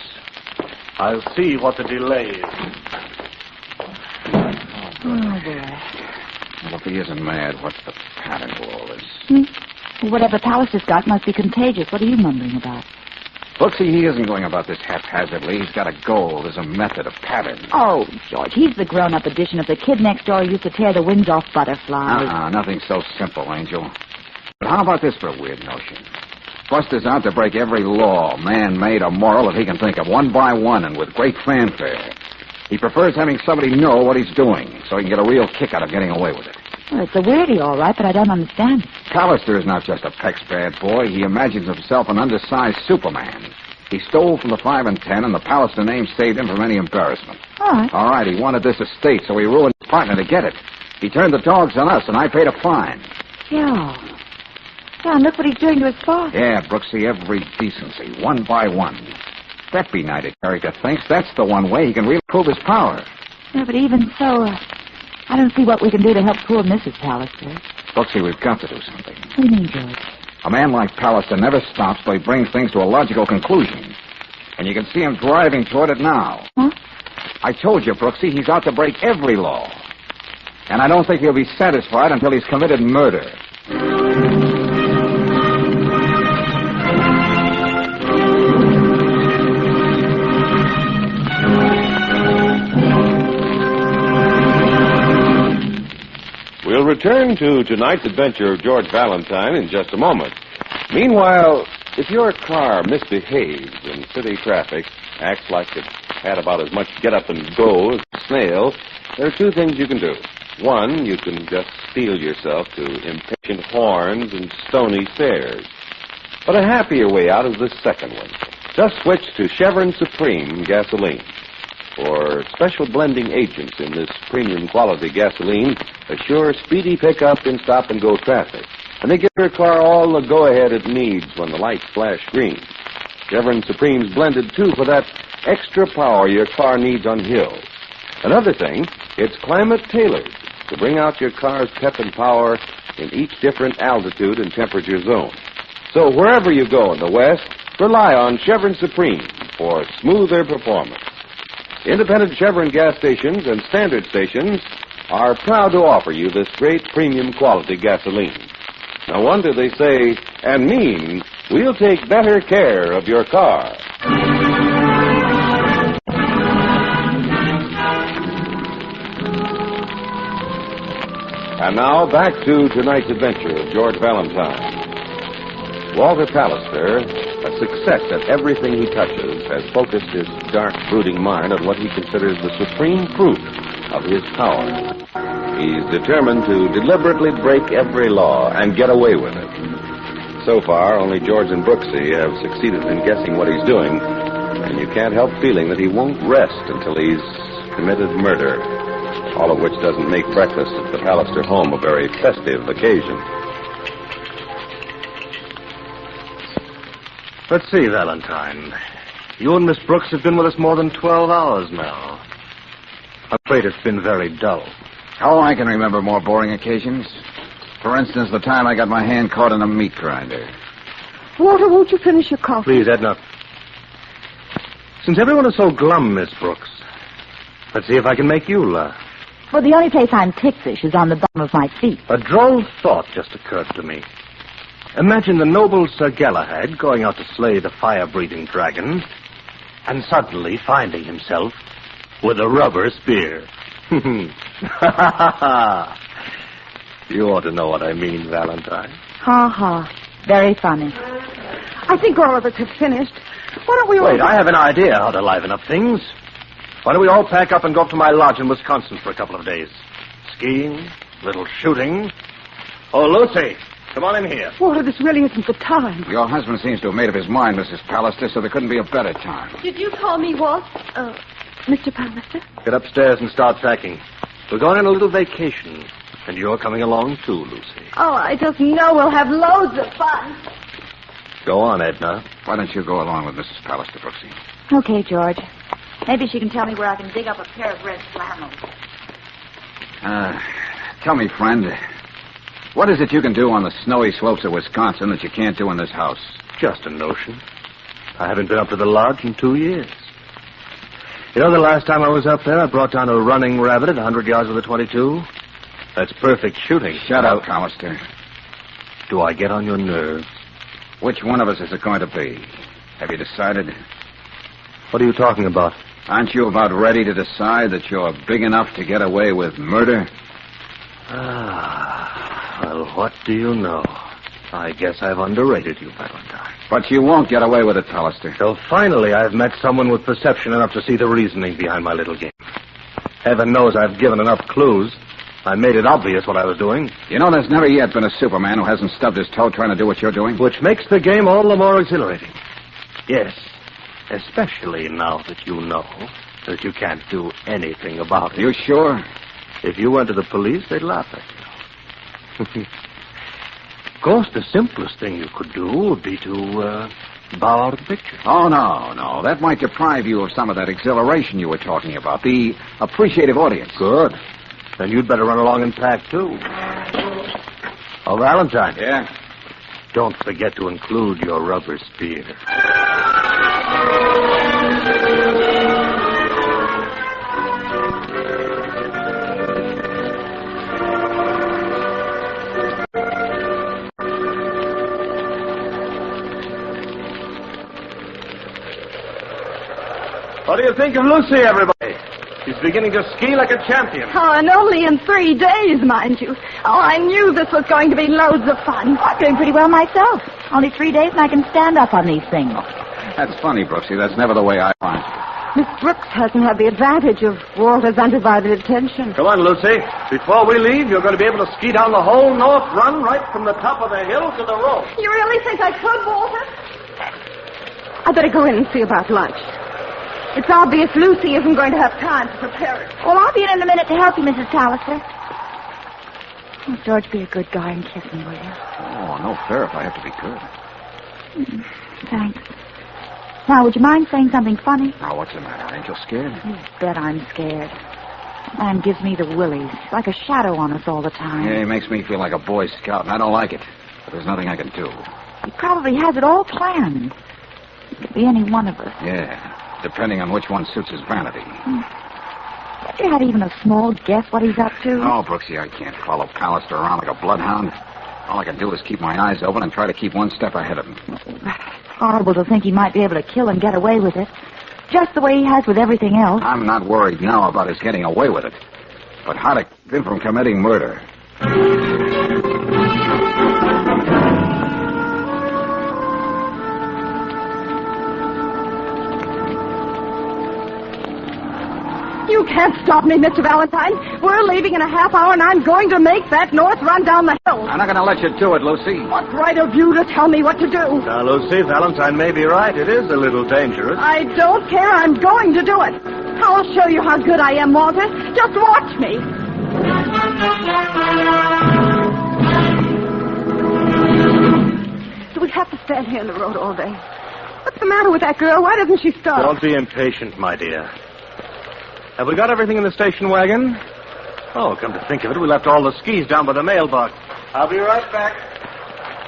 I'll see what the delay is. Oh, boy. Well, if he isn't mad, what's the pattern to all this? Whatever Pallister's got must be contagious. What are you mumbling about? Brooksy, he isn't going about this haphazardly. He's got a goal. There's a method, a pattern. Oh, George, he's the grown-up edition of the kid next door who used to tear the wings off butterflies. Nothing so simple, Angel. But how about this for a weird notion? Buster's out to break every law, man-made or moral, that he can think of, one by one and with great fanfare. He prefers having somebody know what he's doing, so he can get a real kick out of getting away with it. Well, it's a weirdie, all right, but I don't understand it. Pallister is not just a Peck's bad boy. He imagines himself an undersized Superman. He stole from the 5 and 10, and the Pallister name saved him from any embarrassment. All right, he wanted this estate, so he ruined his partner to get it. He turned the dogs on us, and I paid a fine. Yeah, and look what he's doing to his father. Yeah, Brooksy, every decency, one by one. That benighted character thinks that's the one way he can really prove his power. Yeah, but even so, I don't see what we can do to help poor Mrs. Pallister. Brooksy, we've got to do something. What do you mean, George? A man like Pallister never stops till he brings things to a logical conclusion. And you can see him driving toward it now. Huh? I told you, Brooksy, he's out to break every law. And I don't think he'll be satisfied until he's committed murder. We'll return to tonight's adventure of George Valentine in just a moment. Meanwhile, if your car misbehaves in city traffic, acts like it had about as much get up and go as a snail, there are two things you can do. One, you can just steel yourself to impatient horns and stony stares. But a happier way out is the second one. Just switch to Chevron Supreme gasoline. For special blending agents in this premium quality gasoline assure speedy pickup in stop-and-go traffic. And they give your car all the go-ahead it needs when the lights flash green. Chevron Supreme's blended, too, for that extra power your car needs on hills. Another thing, it's climate-tailored to bring out your car's pep and power in each different altitude and temperature zone. So wherever you go in the West, rely on Chevron Supreme for smoother performance. Independent Chevron gas stations and standard stations are proud to offer you this great premium quality gasoline. No wonder they say and mean, we'll take better care of your car. And now back to tonight's adventure of George Valentine. Walter Pallister, a success at everything he touches, has focused his dark, brooding mind on what he considers the supreme proof of his power. He's determined to deliberately break every law and get away with it. So far, only George and Brooksy have succeeded in guessing what he's doing, and you can't help feeling that he won't rest until he's committed murder, all of which doesn't make breakfast at the Pallister home a very festive occasion. Let's see, Valentine. You and Miss Brooks have been with us more than 12 hours now. I'm afraid it's been very dull. Oh, I can remember more boring occasions. For instance, the time I got my hand caught in a meat grinder. Walter, won't you finish your coffee? Please, Edna. Since everyone is so glum, Miss Brooks, let's see if I can make you laugh. Well, the only place I'm ticklish is on the bottom of my feet. A droll thought just occurred to me. Imagine the noble Sir Galahad going out to slay the fire-breathing dragon and suddenly finding himself with a rubber spear. You ought to know what I mean, Valentine. Ha ha. Very funny. I think all of us have finished. Why don't we all... Wait, I have an idea how to liven up things. Why don't we all pack up and go up to my lodge in Wisconsin for a couple of days? Skiing, little shooting. Oh, Lucy, come on in here. Walter, this really isn't the time. Your husband seems to have made up his mind, Mrs. Pallister, so there couldn't be a better time. Did you call me, Walt? Mr. Pallister? Get upstairs and start packing. We're going on a little vacation, and you're coming along too, Lucy. Oh, I just know we'll have loads of fun. Go on, Edna. Why don't you go along with Mrs. Pallister, Brooksy? Okay, George. Maybe she can tell me where I can dig up a pair of red flannels. Tell me, friend, what is it you can do on the snowy slopes of Wisconsin that you can't do in this house? Just a notion. I haven't been up to the lodge in 2 years. You know, the last time I was up there, I brought down a running rabbit at 100 yards with a .22. That's perfect shooting. Shut up, Pallister. Do I get on your nerves? Which one of us is it going to be? Have you decided? What are you talking about? Aren't you about ready to decide that you're big enough to get away with murder? Well, what do you know? I guess I've underrated you, Valentine. But you won't get away with it, Pallister. So finally I've met someone with perception enough to see the reasoning behind my little game. Heaven knows I've given enough clues. I made it obvious what I was doing. You know, there's never yet been a Superman who hasn't stubbed his toe trying to do what you're doing. Which makes the game all the more exhilarating. Yes, especially now that you know that you can't do anything about it. You sure? If you went to the police, they'd laugh at you. Of course, the simplest thing you could do would be to bow out of the picture. Oh, no. That might deprive you of some of that exhilaration you were talking about, the appreciative audience. Good. Then you'd better run along and pack, too. Oh, Valentine. Yeah? Don't forget to include your rubber spear. What do you think of Lucy, everybody? She's beginning to ski like a champion. Oh, and only in 3 days, mind you. Oh, I knew this was going to be loads of fun. I'm doing pretty well myself. Only 3 days and I can stand up on these things. That's funny, Brooksy. That's never the way I find it. Miss Brooks hasn't had the advantage of Walter's undivided attention. Come on, Lucy. Before we leave, you're going to be able to ski down the whole north run right from the top of the hill to the road. You really think I could, Walter? I better go in and see about lunch. It's obvious Lucy isn't going to have time to prepare it. Well, I'll be in a minute to help you, Mrs. Pallister. Oh, George, be a good guy and kiss me, will you? Oh, no fair if I have to be good. Thanks. Now, would you mind saying something funny? Now, what's the matter? Ain't you scared? You bet I'm scared. That man gives me the willies. It's like a shadow on us all the time. Yeah, he makes me feel like a Boy Scout, and I don't like it. But there's nothing I can do. He probably has it all planned. It could be any one of us. Yeah. Depending on which one suits his vanity. Have you had even a small guess what he's up to? Oh, Brooksy, I can't follow Pallister around like a bloodhound. All I can do is keep my eyes open and try to keep one step ahead of him. It's horrible to think he might be able to kill and get away with it. Just the way he has with everything else. I'm not worried now about his getting away with it. But how to keep him from committing murder. You can't stop me, Mr. Valentine. We're leaving in a half hour, and I'm going to make that north run down the hill. I'm not going to let you do it, Lucy. What right have you to tell me what to do? Now, Lucy, Valentine may be right. It is a little dangerous. I don't care. I'm going to do it. I'll show you how good I am, Walter. Just watch me. Do we have to stand here in the road all day? What's the matter with that girl? Why doesn't she stop? Don't be impatient, my dear. Have we got everything in the station wagon? Oh, come to think of it, we left all the skis down by the mailbox. I'll be right back.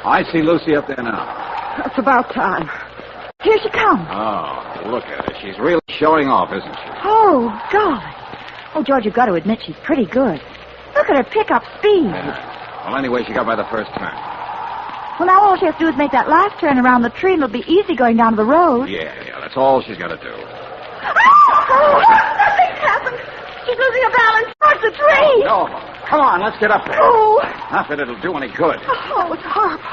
I see Lucy up there now. It's about time. Here she comes. Oh. Look at her. She's really showing off, isn't she? Oh, God. Oh, George, you've got to admit she's pretty good. Look at her pick-up speed. Well, anyway, she got by the first turn. Well, now all she has to do is make that last turn around the tree, and it'll be easy going down to the road. Yeah, that's all she's got to do. Oh, nothing's happened. She's losing her balance towards the tree. No, come on, let's get up there. Oh. Not that it'll do any good. Oh, it's horrible.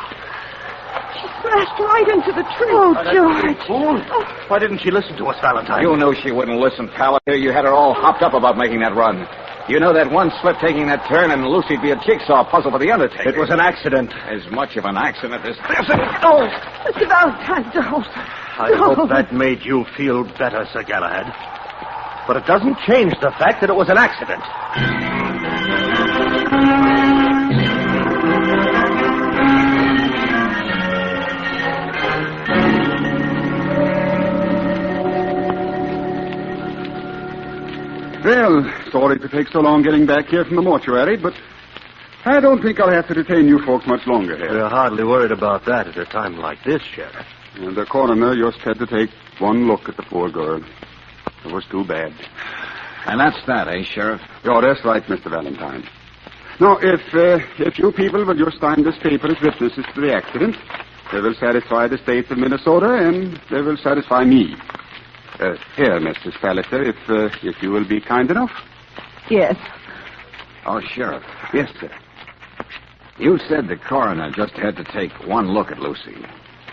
She smashed right into the tree. Oh, George. Fool. Why didn't she listen to us, Valentine? You knew she wouldn't listen, pal. You had her all hopped up about making that run. You know that one slip taking that turn, and Lucy'd be a jigsaw puzzle for the undertaker. It was an accident. As much of an accident as this. Oh, Mr. Valentine, don't. I hope that made you feel better, Sir Galahad. But it doesn't change the fact that it was an accident. Well, sorry to take so long getting back here from the mortuary, but I don't think I'll have to detain you folks much longer here. We're hardly worried about that at a time like this, Sheriff. And the coroner just had to take one look at the poor girl. It was too bad. And that's that, eh, Sheriff? Oh, that's right, Mr. Valentine. Now, if you people will just sign this paper as witnesses to the accident, they will satisfy the states of Minnesota, and they will satisfy me. Here, Mrs. Palliser, if you will be kind enough. Yes. Oh, Sheriff. Yes, sir. You said the coroner just had to take one look at Lucy.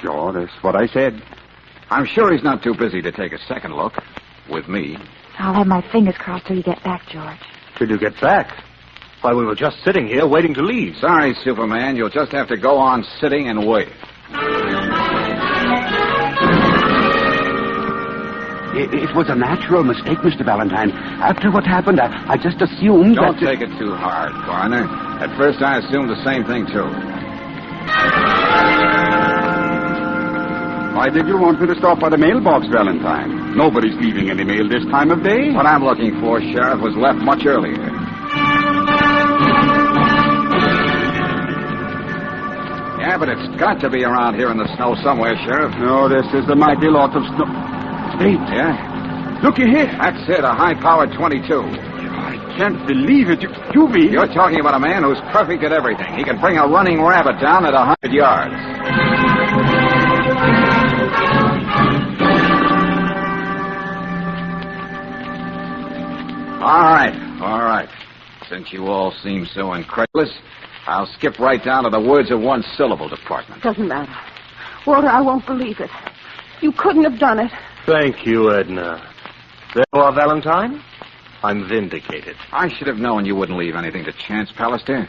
Oh, that's what I said. I'm sure he's not too busy to take a second look. With me. I'll have my fingers crossed till you get back, George. Till you get back? Why, we were just sitting here waiting to leave. Sorry, Superman. You'll just have to go on sitting and wait. It was a natural mistake, Mr. Valentine. After what happened, I just assumed Don't take it too hard, Coroner. At first, I assumed the same thing, too. Why did you want me to stop by the mailbox, Valentine? Nobody's leaving any mail this time of day. What I'm looking for, Sheriff, was left much earlier. Yeah, but it's got to be around here in the snow somewhere, Sheriff. No, this is a mighty lot of snow. Wait. Yeah? Looky here. That's it, a high-powered 22. I can't believe it. You mean... You're talking about a man who's perfect at everything. He can bring a running rabbit down at 100 yards. All right. Since you all seem so incredulous, I'll skip right down to the words of one syllable department. Doesn't matter. Walter, I won't believe it. You couldn't have done it. Thank you, Edna. There you are, Valentine. I'm vindicated. I should have known you wouldn't leave anything to chance, Pallister.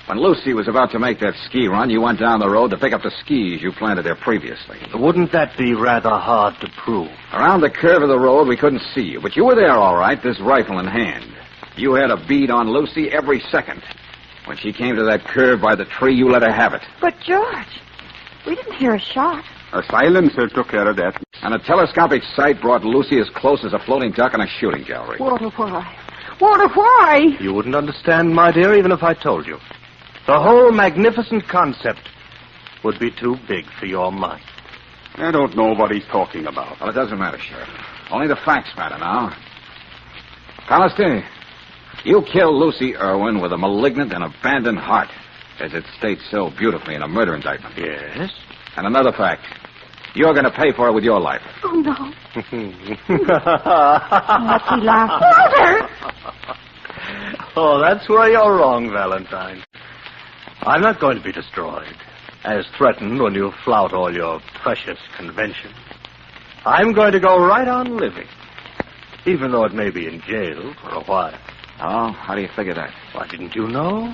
When Lucy was about to make that ski run, you went down the road to pick up the skis you planted there previously. Wouldn't that be rather hard to prove? Around the curve of the road, we couldn't see you, but you were there all right, this rifle in hand. You had a bead on Lucy every second. When she came to that curve by the tree, you let her have it. But, George, we didn't hear a shot. A silencer took care of that. And a telescopic sight brought Lucy as close as a floating duck in a shooting gallery. Walter, why? Walter, why? You wouldn't understand, my dear, even if I told you. The whole magnificent concept would be too big for your mind. I don't know what he's talking about. Well, it doesn't matter, Sheriff. Only the facts matter now. Pallister, you killed Lucy Irwin with a malignant and abandoned heart, as it states so beautifully in a murder indictment. Yes? And another fact. You're going to pay for it with your life. Oh, no. What's he laughing? Walter! Oh, that's where you're wrong, Valentine. I'm not going to be destroyed, as threatened when you flout all your precious conventions. I'm going to go right on living, even though it may be in jail for a while. Oh, how do you figure that? Why, didn't you know?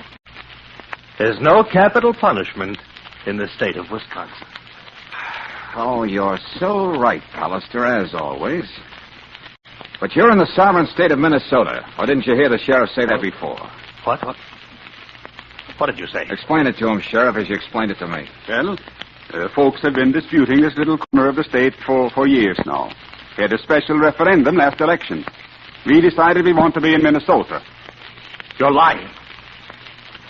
There's no capital punishment in the state of Wisconsin. Oh, you're so right, Pallister, as always. But you're in the sovereign state of Minnesota. Or didn't you hear the sheriff say that before? What? What did you say? Explain it to him, Sheriff, as you explained it to me. Well, folks have been disputing this little corner of the state for years now. We had a special referendum last election. We decided we want to be in Minnesota. You're lying.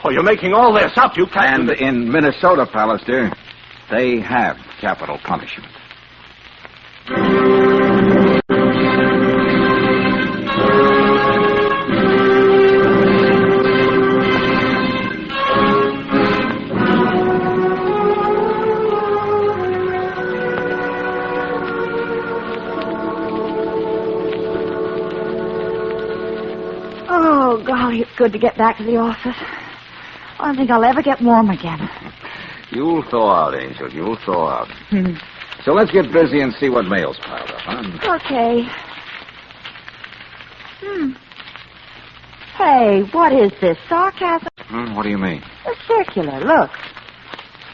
Oh, you're making all this up. You can't... And in Minnesota, Pallister, they have capital punishment. golly, it's good to get back to the office. I don't think I'll ever get warm again. You'll thaw out, Angel. You'll thaw out. So let's get busy and see what mail's piled up, huh? Okay. Hey, what is this? Sarcasm? What do you mean? A circular, look.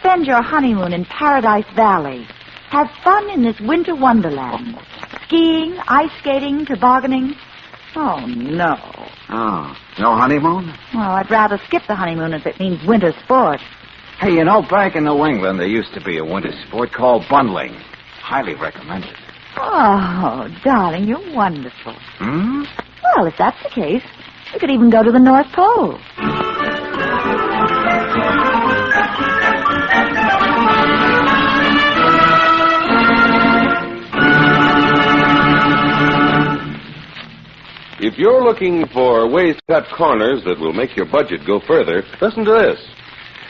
Spend your honeymoon in Paradise Valley. Have fun in this winter wonderland. Skiing, ice skating, tobogganing. Oh, no. Oh, no honeymoon? Well, I'd rather skip the honeymoon if it means winter sport. Hey, you know, back in New England, there used to be a winter sport called bundling. Highly recommended. Oh, darling, you're wonderful. Hmm? Well, if that's the case, we could even go to the North Pole. If you're looking for ways to cut corners that will make your budget go further, listen to this.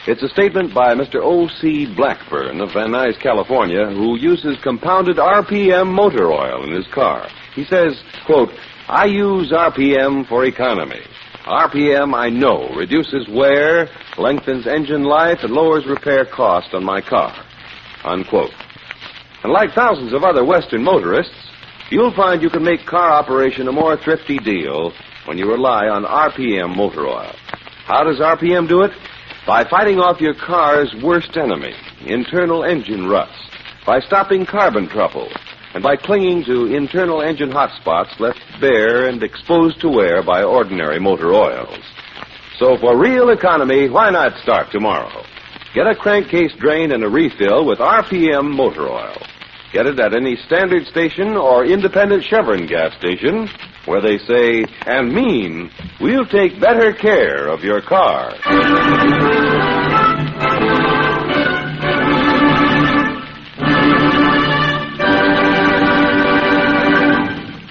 It's a statement by Mr. O.C. Blackburn of Van Nuys, California, who uses compounded RPM motor oil in his car. He says, quote, I use RPM for economy. RPM, I know, reduces wear, lengthens engine life, and lowers repair cost on my car, unquote. And like thousands of other Western motorists, you'll find you can make car operation a more thrifty deal when you rely on RPM motor oil. How does RPM do it? By fighting off your car's worst enemy, internal engine rust, by stopping carbon trouble, and by clinging to internal engine hot spots left bare and exposed to wear by ordinary motor oils. So for real economy, why not start tomorrow? Get a crankcase drain and a refill with RPM motor oil. Get it at any standard station or independent Chevron gas station where they say and mean, we'll take better care of your car.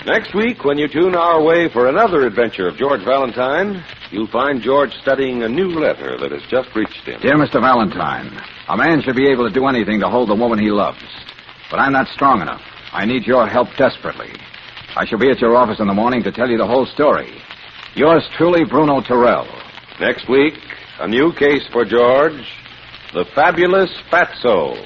Next week, when you tune our way for another adventure of George Valentine, you'll find George studying a new letter that has just reached him. Dear Mr. Valentine, a man should be able to do anything to hold the woman he loves. But I'm not strong enough. I need your help desperately. I shall be at your office in the morning to tell you the whole story. Yours truly, Bruno Terrell. Next week, a new case for George, the fabulous Fatso.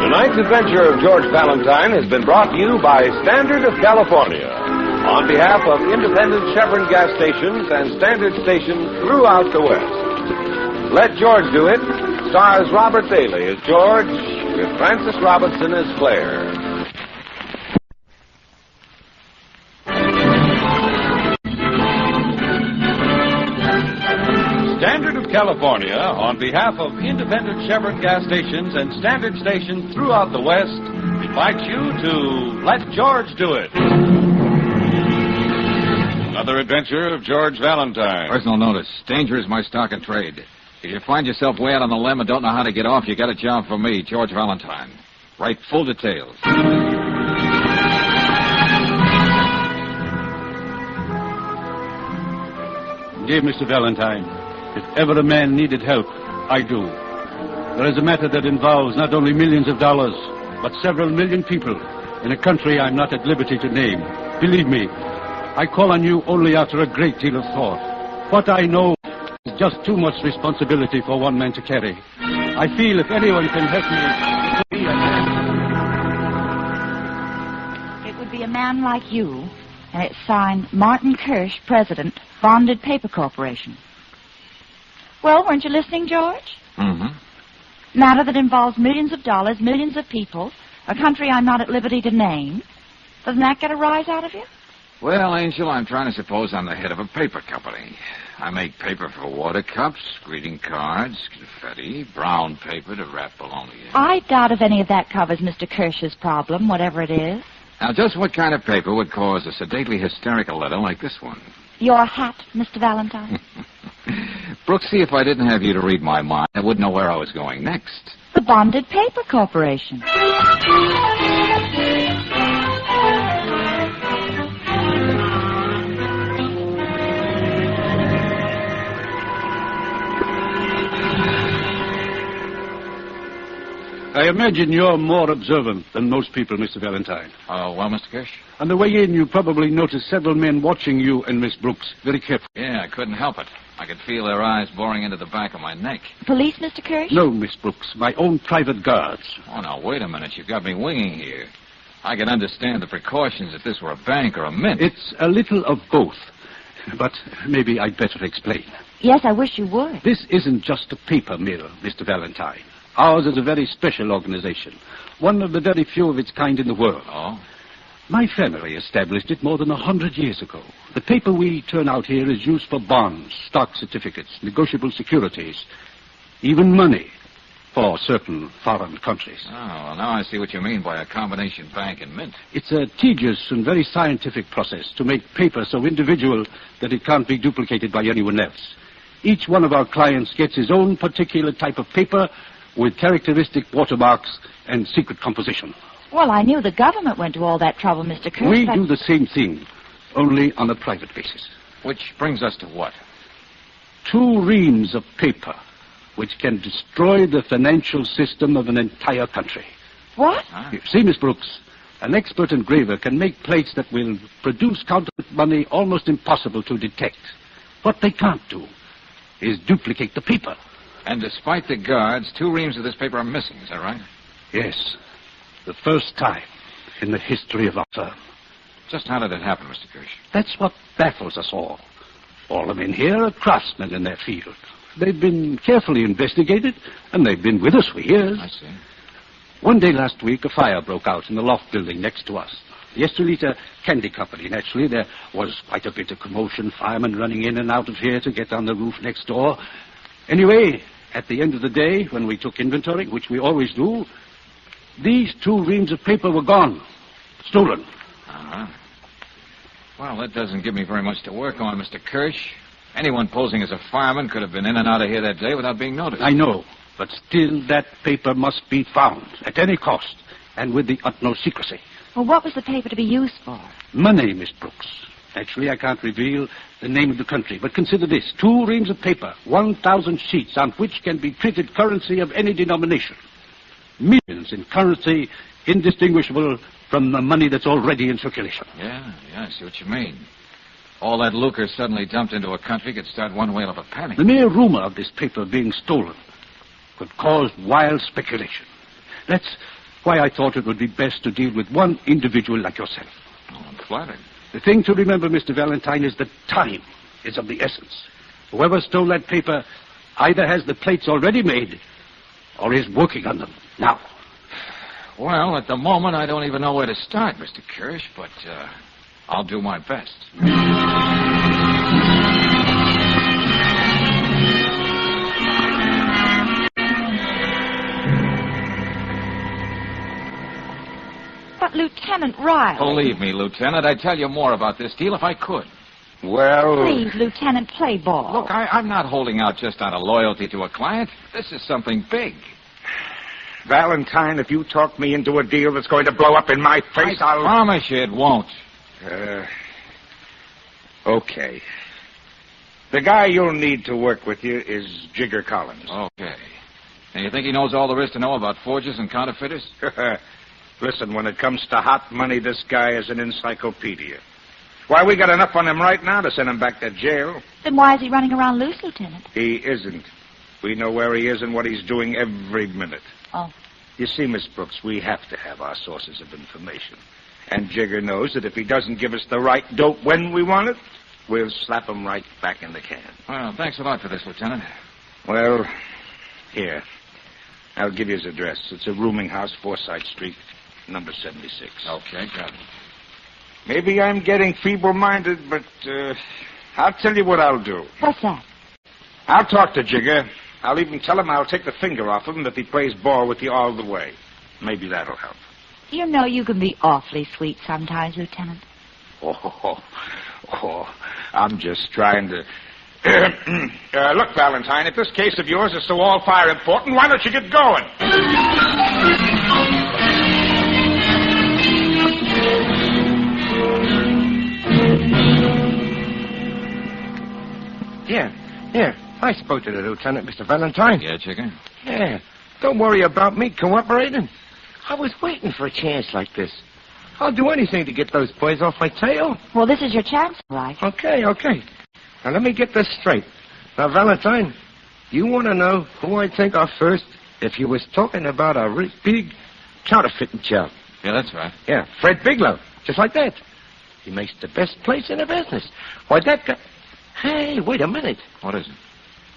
Tonight's adventure of George Valentine has been brought to you by Standard of California on behalf of independent Chevron gas stations and Standard stations throughout the West. Let George Do It stars Robert Bailey as George with Francis Robinson as Claire. Standard of California, on behalf of independent Chevron gas stations and Standard stations throughout the West, invites you to Let George Do It. Another adventure of George Valentine. Personal notice. Danger is my stock in trade. If you find yourself way out on the limb and don't know how to get off, you got a job for me, George Valentine. Write full details. Dear Mr. Valentine, if ever a man needed help, I do. There is a matter that involves not only millions of dollars, but several million people in a country I'm not at liberty to name. Believe me, I call on you only after a great deal of thought. What I know is just too much responsibility for one man to carry. I feel if anyone can help me, It would be a man like you, and it's signed Martin Kirsch, President, Bonded Paper Corporation. Well, weren't you listening, George? Mm-hmm. Matter that involves millions of dollars, millions of people, a country I'm not at liberty to name. Doesn't that get a rise out of you? Well, Angel, I'm trying to suppose I'm the head of a paper company. I make paper for water cups, greeting cards, confetti, brown paper to wrap bologna in. I doubt if any of that covers Mr. Kirsch's problem, whatever it is. Now, just what kind of paper would cause a sedately hysterical letter like this one? Your hat, Mr. Valentine. Brooks, see, if I didn't have you to read my mind, I wouldn't know where I was going next. The Bonded Paper Corporation. I imagine you're more observant than most people, Mr. Valentine. Oh, well, Mr. Kirsch? On the way in, you probably noticed several men watching you and Miss Brooks very carefully. Yeah, I couldn't help it. I could feel their eyes boring into the back of my neck. Police, Mr. Kirsch? No, Miss Brooks. My own private guards. Oh, now, wait a minute. You've got me winging here. I can understand the precautions if this were a bank or a mint. It's a little of both. But maybe I'd better explain. Yes, I wish you would. This isn't just a paper mill, Mr. Valentine. Ours is a very special organization. One of the very few of its kind in the world. Oh? My family established it more than 100 years ago. The paper we turn out here is used for bonds, stock certificates, negotiable securities, even money for certain foreign countries. Oh, well, now I see what you mean by a combination bank and mint. It's a tedious and very scientific process to make paper so individual that it can't be duplicated by anyone else. Each one of our clients gets his own particular type of paper with characteristic watermarks and secret composition. Well, I knew the government went to all that trouble, Mr. Kirsch. We do the same thing, only on a private basis. Which brings us to what? 2 reams of paper which can destroy the financial system of an entire country. What? You see, Miss Brooks, an expert engraver can make plates that will produce counterfeit money almost impossible to detect. What they can't do is duplicate the paper. And despite the guards, 2 reams of this paper are missing, is that right? Yes. The first time in the history of our firm. Just how did it happen, Mr. Kirsch? That's what baffles us all. All the men here are craftsmen in their field. They've been carefully investigated, and they've been with us for years. I see. One day last week, a fire broke out in the loft building next to us. The Estrelita Candy Company, naturally. There was quite a bit of commotion, firemen running in and out of here to get on the roof next door. Anyway, at the end of the day, when we took inventory, which we always do, these 2 reams of paper were gone. Stolen. Uh-huh. Well, that doesn't give me very much to work on, Mr. Kirsch. Anyone posing as a fireman could have been in and out of here that day without being noticed. I know, but still that paper must be found at any cost and with the utmost secrecy. Well, what was the paper to be used for? Money, Miss Brooks. Actually, I can't reveal the name of the country, but consider this. 2 reams of paper, 1,000 sheets on which can be printed currency of any denomination. Millions in currency indistinguishable from the money that's already in circulation. Yeah, I see what you mean. All that lucre suddenly dumped into a country could start one whale of a panic. The mere rumor of this paper being stolen could cause wild speculation. That's why I thought it would be best to deal with one individual like yourself. Oh, I'm flattered. The thing to remember, Mr. Valentine, is that time is of the essence. Whoever stole that paper either has the plates already made or is working on them now. Well, at the moment, I don't even know where to start, Mr. Kirsch, but I'll do my best. But, Lieutenant Riley... Believe me, Lieutenant, I'd tell you more about this deal if I could. Well... Please, Lieutenant, play ball. Look, I'm not holding out just out of loyalty to a client. This is something big. Valentine, if you talk me into a deal that's going to blow up in my face, I promise you it won't. Okay. The guy you'll need to work with you is Jigger Collins. Okay. And you think he knows all there is to know about forgers and counterfeiters? Listen, when it comes to hot money, this guy is an encyclopedia. Why, we got enough on him right now to send him back to jail. Then why is he running around loose, Lieutenant? He isn't. We know where he is and what he's doing every minute. Oh. You see, Miss Brooks, we have to have our sources of information. And Jigger knows that if he doesn't give us the right dope when we want it, we'll slap him right back in the can. Well, thanks a lot for this, Lieutenant. Well, here. I'll give you his address. It's a rooming house, Forsyth Street, number 76. Okay, got it. Maybe I'm getting feeble-minded, but I'll tell you what I'll do. What's that? I'll talk to Jigger. I'll even tell him I'll take the finger off him if he plays ball with you all the way. Maybe that'll help. You know you can be awfully sweet sometimes, Lieutenant. I'm just trying to... look, Valentine, if this case of yours is so all-fire important, why don't you get going? Here. I spoke to the lieutenant, Mr. Valentine. Yeah, Jigger? Yeah. Don't worry about me cooperating. I was waiting for a chance like this. I'll do anything to get those boys off my tail. Well, this is your chance, right? Okay. Now, let me get this straight. Now, Valentine, you want to know who I think of first if you was talking about a really big counterfeiting job. Yeah, that's right. Yeah, Fred Bigelow. Just like that. He makes the best place in the business. Why, that guy... Hey, wait a minute. What is it?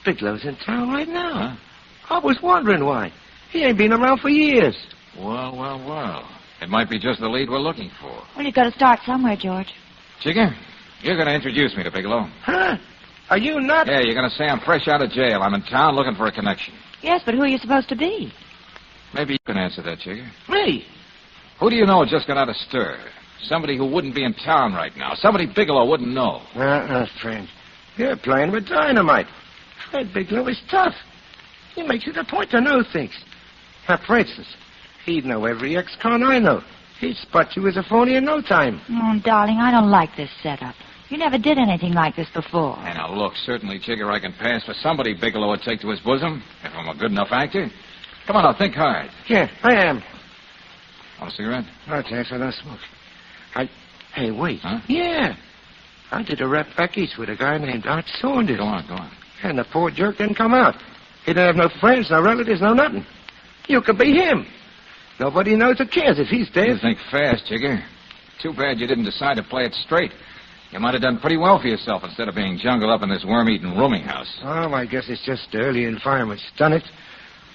Bigelow's in town right now. Huh? I was wondering why. He ain't been around for years. Well. It might be just the lead we're looking for. Well, you've got to start somewhere, George. Jigger, you're going to introduce me to Bigelow. Huh? Are you not... Yeah, you're going to say I'm fresh out of jail. I'm in town looking for a connection. Yes, but who are you supposed to be? Maybe you can answer that, Jigger. Me? Who do you know just got out of stir? Somebody who wouldn't be in town right now. Somebody Bigelow wouldn't know. Friend. You're playing with dynamite. Fred Bigelow is tough. He makes it a point to know things. Now, for instance, he'd know every ex-con I know. He'd spot you as a phony in no time. Oh, darling, I don't like this setup. You never did anything like this before. Hey, now, look, certainly, Jigger, I can pass for somebody Bigelow would take to his bosom, if I'm a good enough actor. Come on, now, think hard. Yeah, I am. Want a cigarette? No, thanks, I don't smoke. Hey, wait. Huh? Yeah. I did a rap back east with a guy named Art Saunders. Go on. And the poor jerk didn't come out. He didn't have no friends, no relatives, no nothing. You could be him. Nobody knows or cares if he's dead. You think fast, Jigger. Too bad you didn't decide to play it straight. You might have done pretty well for yourself instead of being jungled up in this worm-eating rooming house. Oh, I guess it's just the early environment's done it.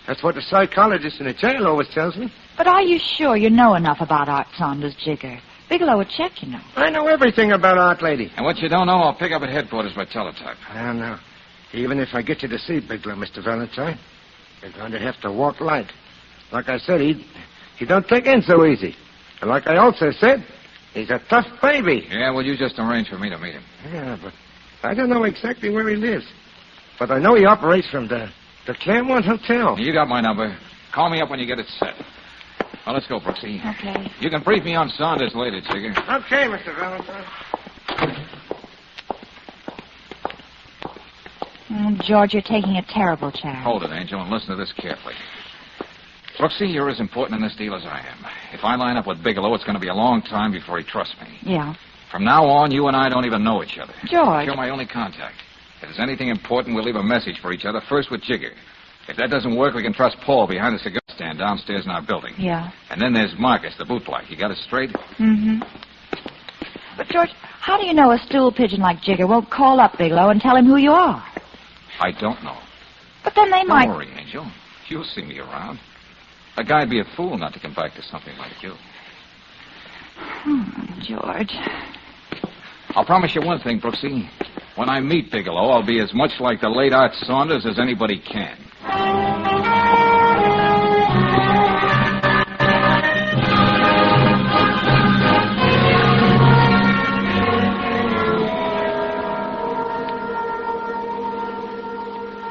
That's what the psychologist in the jail always tells me. But are you sure you know enough about Art Saunders, Jigger? Bigelow would check, you know. I know everything about Art, lady. And what you don't know, I'll pick up at headquarters by teletype. I don't know. Even if I get you to see Bigelow, Mr. Valentine, you're going to have to walk light. Like I said, he don't take in so easy. And like I also said, he's a tough baby. Yeah, well, you just arrange for me to meet him. Yeah, but I don't know exactly where he lives. But I know he operates from the Claremont Hotel. You got my number. Call me up when you get it set. Well, let's go, Brooksy. Okay. You can brief me on Saunders later, Jigger. Okay, Mr. Valentine. George, you're taking a terrible chance. Hold it, Angel, and listen to this carefully. Brooksy, you're as important in this deal as I am. If I line up with Bigelow, it's going to be a long time before he trusts me. Yeah. From now on, you and I don't even know each other. George. You're my only contact. If there's anything important, we'll leave a message for each other, first with Jigger. If that doesn't work, we can trust Paul behind the cigar stand downstairs in our building. Yeah. And then there's Marcus, the bootblack. You got it straight? Mm-hmm. But, George, how do you know a stool pigeon like Jigger won't call up Bigelow and tell him who you are? I don't know. But then they might... Don't worry, Angel. You'll see me around. A guy'd be a fool not to come back to something like you. George. I'll promise you one thing, Brooksy. When I meet Bigelow, I'll be as much like the late Art Saunders as anybody can.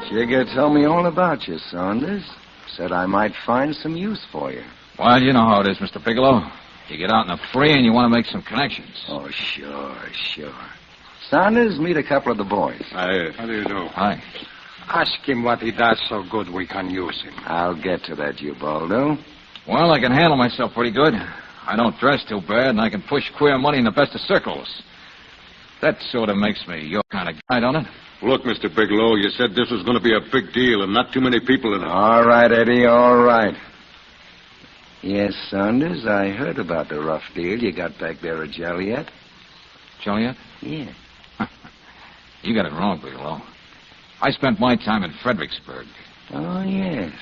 Jigger told me all about you, Saunders. Said I might find some use for you. Well, you know how it is, Mr. Bigelow. You get out in the free and you want to make some connections. Oh, sure. Saunders, meet a couple of the boys. How do you do? Hi. Ask him what he does so good we can use him. I'll get to that, Ubaldo. Well, I can handle myself pretty good. I don't dress too bad, and I can push queer money in the best of circles. That sort of makes me your kind of guy, don't it? Look, Mr. Bigelow, you said this was going to be a big deal and not too many people in it. All right, Eddie, all right. Yes, Saunders, I heard about the rough deal you got back there at Joliet. Joliet? Yeah. You got it wrong, Bigelow. I spent my time in Fredericksburg. Oh, yes.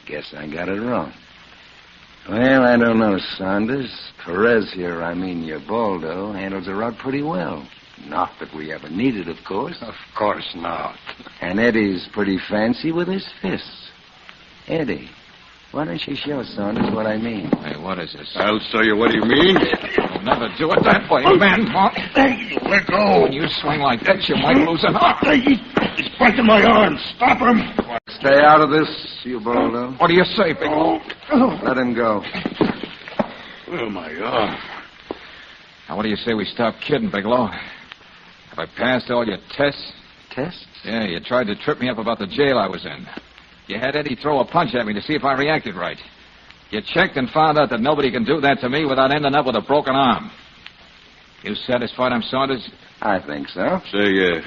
Guess I got it wrong. Well, I don't know, Saunders. Perez here, Ubaldo, handles her out pretty well. Not that we ever need it, of course. Of course not. And Eddie's pretty fancy with his fists. Eddie, why don't you show Saunders what I mean? Hey, what is this? I'll show you what you mean. You'll never do it that way, man. Hey, let go. When you swing like that, you might lose an arm. He's breaking my arm. Stop him. Stay out of this, Ubaldo. What do you say, Bigelow? Let him go. Oh, my arm. Now, what do you say we stop kidding, Bigelow? Have I passed all your tests? Tests? Yeah, you tried to trip me up about the jail I was in. You had Eddie throw a punch at me to see if I reacted right. You checked and found out that nobody can do that to me without ending up with a broken arm. You satisfied I'm Saunders? I think so. Say,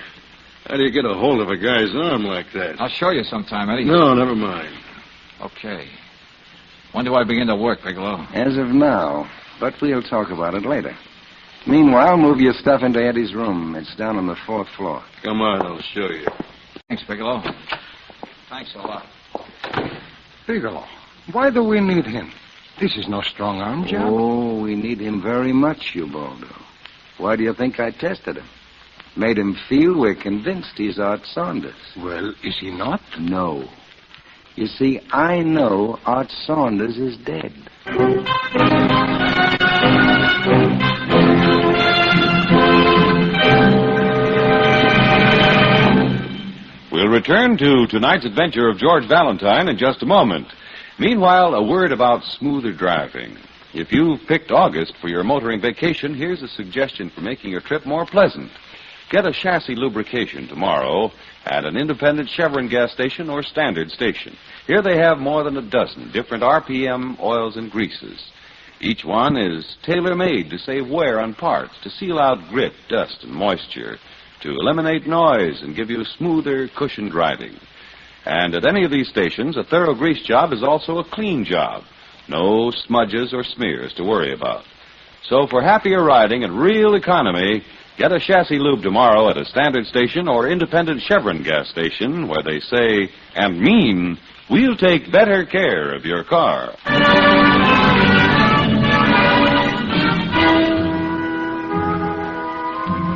how do you get a hold of a guy's arm like that? I'll show you sometime, Eddie. No, never mind. Okay. When do I begin to work, Bigelow? As of now, but we'll talk about it later. Meanwhile, move your stuff into Eddie's room. It's down on the 4th floor. Come on, I'll show you. Thanks, Bigelow. Thanks a lot. Bigelow, why do we need him? This is no strong arm job. Oh, we need him very much, Ubaldo. Why do you think I tested him? Made him feel we're convinced he's Art Saunders. Well, is he not? No. You see, I know Art Saunders is dead. We'll return to tonight's adventure of George Valentine in just a moment. Meanwhile, a word about smoother driving. If you've picked August for your motoring vacation, here's a suggestion for making your trip more pleasant. Get a chassis lubrication tomorrow at an independent Chevron gas station or standard station. Here they have more than a dozen different RPM oils and greases. Each one is tailor-made to save wear on parts, to seal out grit, dust, and moisture, to eliminate noise and give you smoother, cushioned riding. And at any of these stations, a thorough grease job is also a clean job. No smudges or smears to worry about. So for happier riding and real economy, get a chassis lube tomorrow at a standard station or independent Chevron gas station where they say and mean, we'll take better care of your car.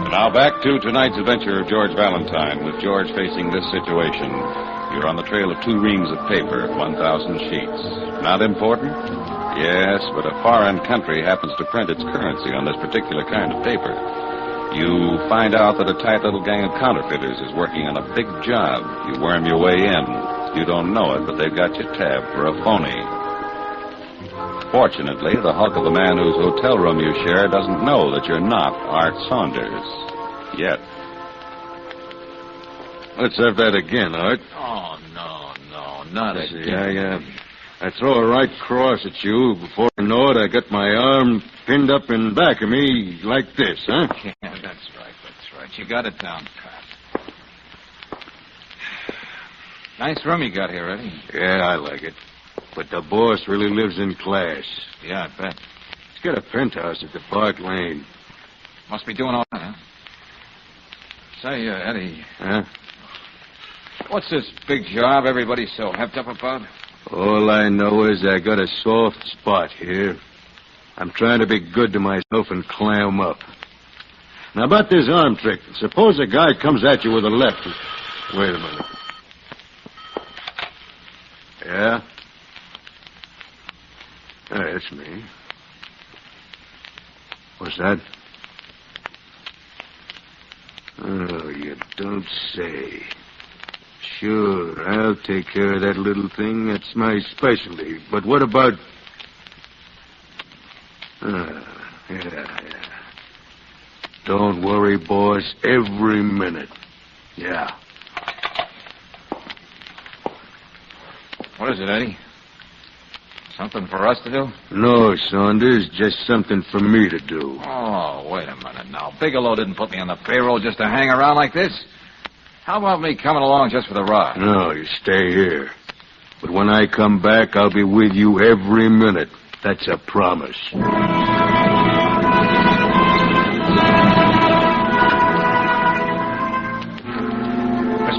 And now back to tonight's adventure of George Valentine with George facing this situation. You're on the trail of 2 reams of paper, 1,000 sheets. Not important? Yes, but a foreign country happens to print its currency on this particular kind of paper. You find out that a tight little gang of counterfeiters is working on a big job. You worm your way in. You don't know it, but they've got you tabbed for a phony. Fortunately, the hulk of the man whose hotel room you share doesn't know that you're not Art Saunders. Yet. Let's have that again, Art. Oh, no, not again. I throw a right cross at you. Before I know it, I got my arm pinned up in back of me like this, huh? Yeah, that's right. You got it down, Pat. Nice room you got here, Eddie. Yeah, I like it. But the boss really lives in class. Yeah, I bet. He's got a penthouse at the Park Lane. Must be doing all right, huh? Say, Eddie. Huh? What's this big job everybody's so hepped up about? All I know is I got a soft spot here. I'm trying to be good to myself and clam up. Now, about this arm trick. Suppose a guy comes at you with a left. Wait a minute. Yeah? That's me. What's that? Oh, you don't say. Sure, I'll take care of that little thing. That's my specialty. But what about... Yeah. Don't worry, boss. Every minute. Yeah. What is it, Eddie? Something for us to do? No, Saunders. Just something for me to do. Oh, wait a minute now. Bigelow didn't put me on the payroll just to hang around like this. How about me coming along just for the ride? No, you stay here. But when I come back, I'll be with you every minute. That's a promise. Miss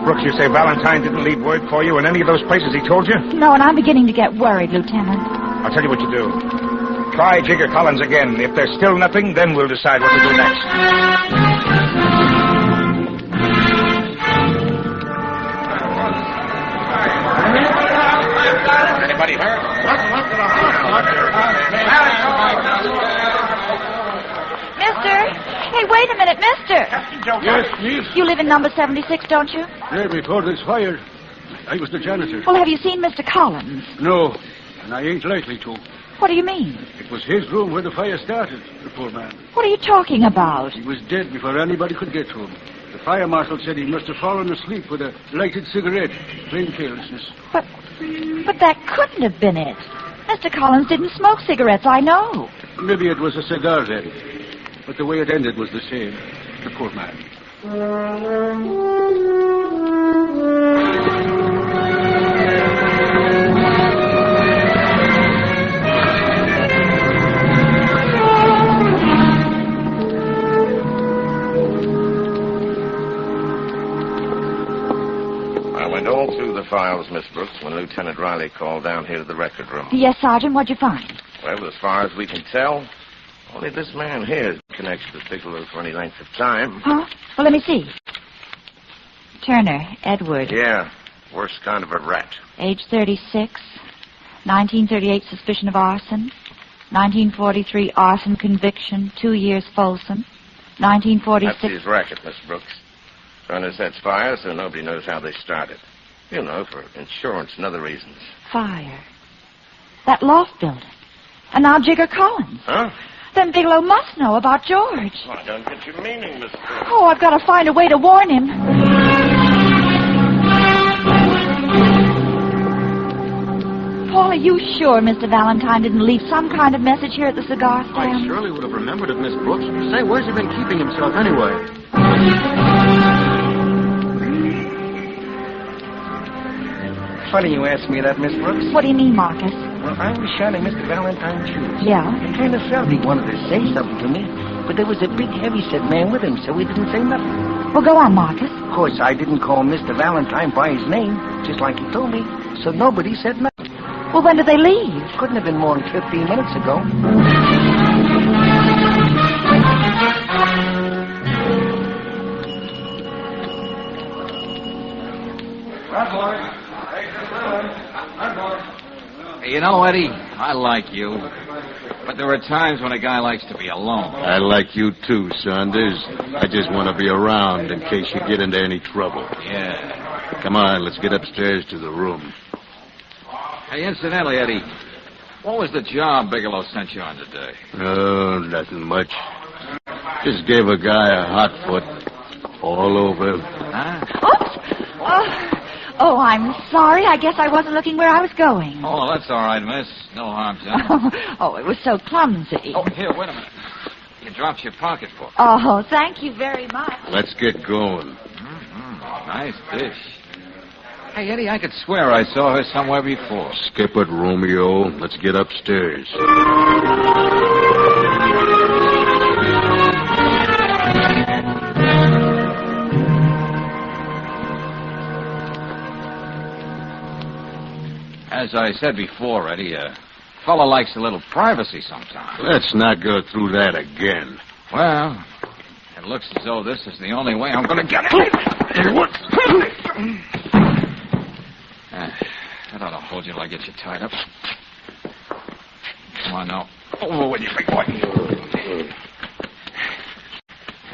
Brooks, you say Valentine didn't leave word for you in any of those places he told you? No, and I'm beginning to get worried, Lieutenant. I'll tell you what you do. Try Jigger Collins again. If there's still nothing, then we'll decide what to do next. Anybody hurt? Mister! Hey, wait a minute, mister! Yes, please. You live in number 76, don't you? Yeah, before this fire, I was the janitor. Well, have you seen Mr. Collins? No, and I ain't likely to. What do you mean? It was his room where the fire started, the poor man. What are you talking about? He was dead before anybody could get to him. The fire marshal said he must have fallen asleep with a lighted cigarette. Plain carelessness. But that couldn't have been it. Mr. Collins didn't smoke cigarettes, I know. Maybe it was a cigar then. But the way it ended was the same. The poor man. I went all through the files, Miss Brooks, when Lieutenant Riley called down here to the record room. Yes, Sergeant, what'd you find? Well, as far as we can tell, only this man here is connected with Bigelow for any length of time. Huh? Well, let me see. Turner, Edward. Yeah, worst kind of a rat. Age 36. 1938 suspicion of arson. 1943 arson conviction, 2 years Folsom. 1946... That's his racket, Miss Brooks. Trying to set fires so nobody knows how they started. You know, for insurance and other reasons. Fire. That loft building. And now Jigger Collins. Huh? Then Bigelow must know about George. Well, I don't get your meaning, Miss Brooks. Oh, I've got to find a way to warn him. Paul, are you sure Mr. Valentine didn't leave some kind of message here at the cigar stand? I surely would have remembered it, Miss Brooks. Say, where's he been keeping himself anyway? Funny you ask me that, Miss Brooks. What do you mean, Marcus? Well, I was shining Mr. Valentine's shoes. Yeah? I kind of felt he wanted to say something to me, but there was a big, heavy-set man with him, so he didn't say nothing. Well, go on, Marcus. Of course, I didn't call Mr. Valentine by his name, just like he told me, so nobody said nothing. Well, when did they leave? Couldn't have been more than 15 minutes ago. You know, Eddie, I like you. But there are times when a guy likes to be alone. I like you too, Saunders. I just want to be around in case you get into any trouble. Yeah. Come on, let's get upstairs to the room. Hey, incidentally, Eddie, what was the job Bigelow sent you on today? Oh, nothing much. Just gave a guy a hot foot all over. Huh? Oops! Oh, I'm sorry. I guess I wasn't looking where I was going. Oh, that's all right, miss. No harm done. Oh, it was so clumsy. Oh, here, wait a minute. You dropped your pocketbook. Oh, thank you very much. Let's get going. Mm-hmm. Nice dish. Hey, Eddie, I could swear I saw her somewhere before. Skip it, Romeo. Let's get upstairs. As I said before, Eddie, a fellow likes a little privacy sometimes. Let's not go through that again. Well, it looks as though this is the only way I'm going to get it. That ought to hold you till I get you tied up. Come on now. Over with you, big boy.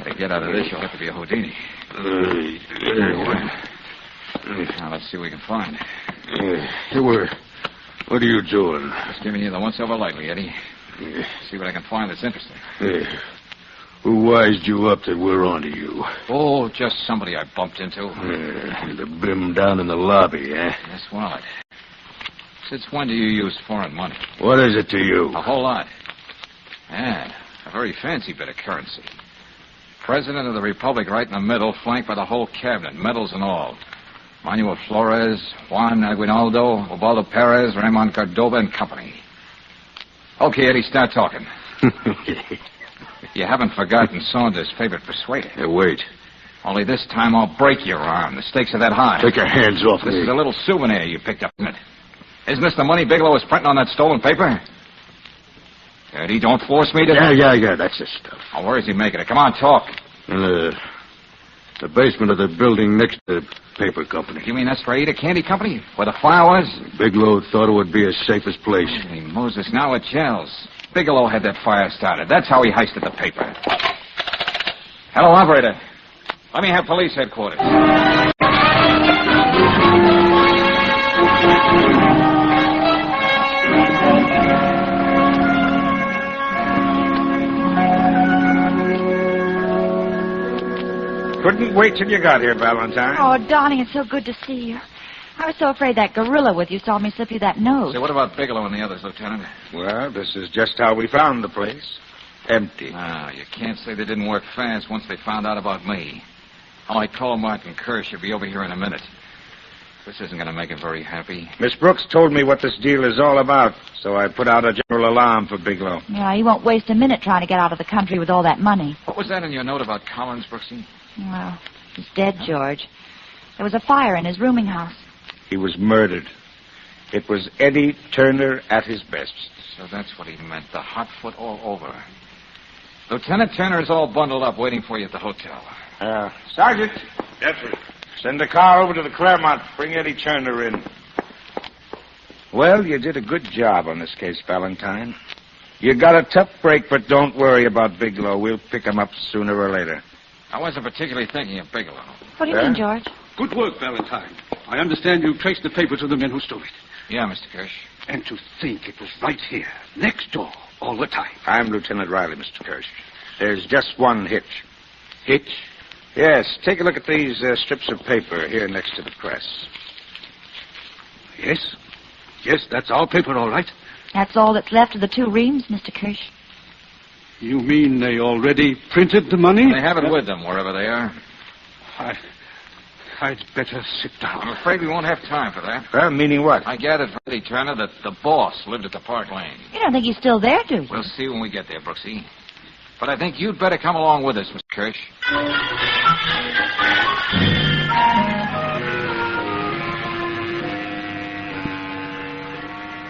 To get out of this, you'll have to be a Houdini. Now, let's see what we can find. Hey, what are you doing? Just giving you the once-over lightly, Eddie. See what I can find that's interesting. Hey, who wised you up that we're onto you? Oh, just somebody I bumped into. The bim down in the lobby, eh? Yes, wallet. Since when do you use foreign money? What is it to you? A whole lot. Yeah, a very fancy bit of currency. President of the Republic right in the middle, flanked by the whole cabinet, medals and all. Manuel Flores, Juan Aguinaldo, Ubaldo Perez, Ramon Cordova and company. Okay, Eddie, start talking. You haven't forgotten Saunders' favorite persuader. Hey, wait. Only this time I'll break your arm. The stakes are that high. Take your hands off me. This is a little souvenir you picked up, isn't it? Isn't this the money Bigelow was printing on that stolen paper? Eddie, don't force me to... Yeah, that's the stuff. Oh, where is he making it? Come on, talk. In the basement of the building next to the paper company. You mean that's Raida Candy Company? Where the fire was? Bigelow thought it would be his safest place. Hey, Moses, now it gels. Bigelow had that fire started. That's how he heisted the paper. Hello, operator. Let me have police headquarters. Couldn't wait till you got here, Valentine. Oh, Donnie, it's so good to see you. I was so afraid that gorilla with you saw me slip you that note. Say, what about Bigelow and the others, Lieutenant? Well, this is just how we found the place. Empty. Ah, you can't say they didn't work fast once they found out about me. Oh, I told Martin Kirsch he'll be over here in a minute. This isn't going to make him very happy. Miss Brooks told me what this deal is all about, so I put out a general alarm for Bigelow. Yeah, he won't waste a minute trying to get out of the country with all that money. What was that in your note about Collins, Brooksy? Well, he's dead, George. There was a fire in his rooming house. He was murdered. It was Eddie Turner at his best. So that's what he meant, the hot foot all over. Lieutenant Turner is all bundled up waiting for you at the hotel. Sergeant. Yes, sir. Send a car over to the Claremont. Bring Eddie Turner in. Well, you did a good job on this case, Valentine. You got a tough break, but don't worry about Bigelow. We'll pick him up sooner or later. I wasn't particularly thinking of Bigelow. What do you mean, George? Good work, Valentine. I understand you traced the papers of the men who stole it. Yeah, Mr. Kirsch. And to think it was right here, next door, all the time. I'm Lieutenant Riley, Mr. Kirsch. There's just one hitch. Hitch? Yes, take a look at these strips of paper here next to the press. Yes? Yes, that's our paper, all right. That's all that's left of the 2 reams, Mr. Kirsch. You mean they already printed the money? They have it with them, wherever they are. I'd better sit down. I'm afraid we won't have time for that. Well, meaning what? I gathered from Eddie Turner that the boss lived at the Park Lane. You don't think he's still there, do you? We'll see when we get there, Brooksy. But I think you'd better come along with us, Mr. Kirsch.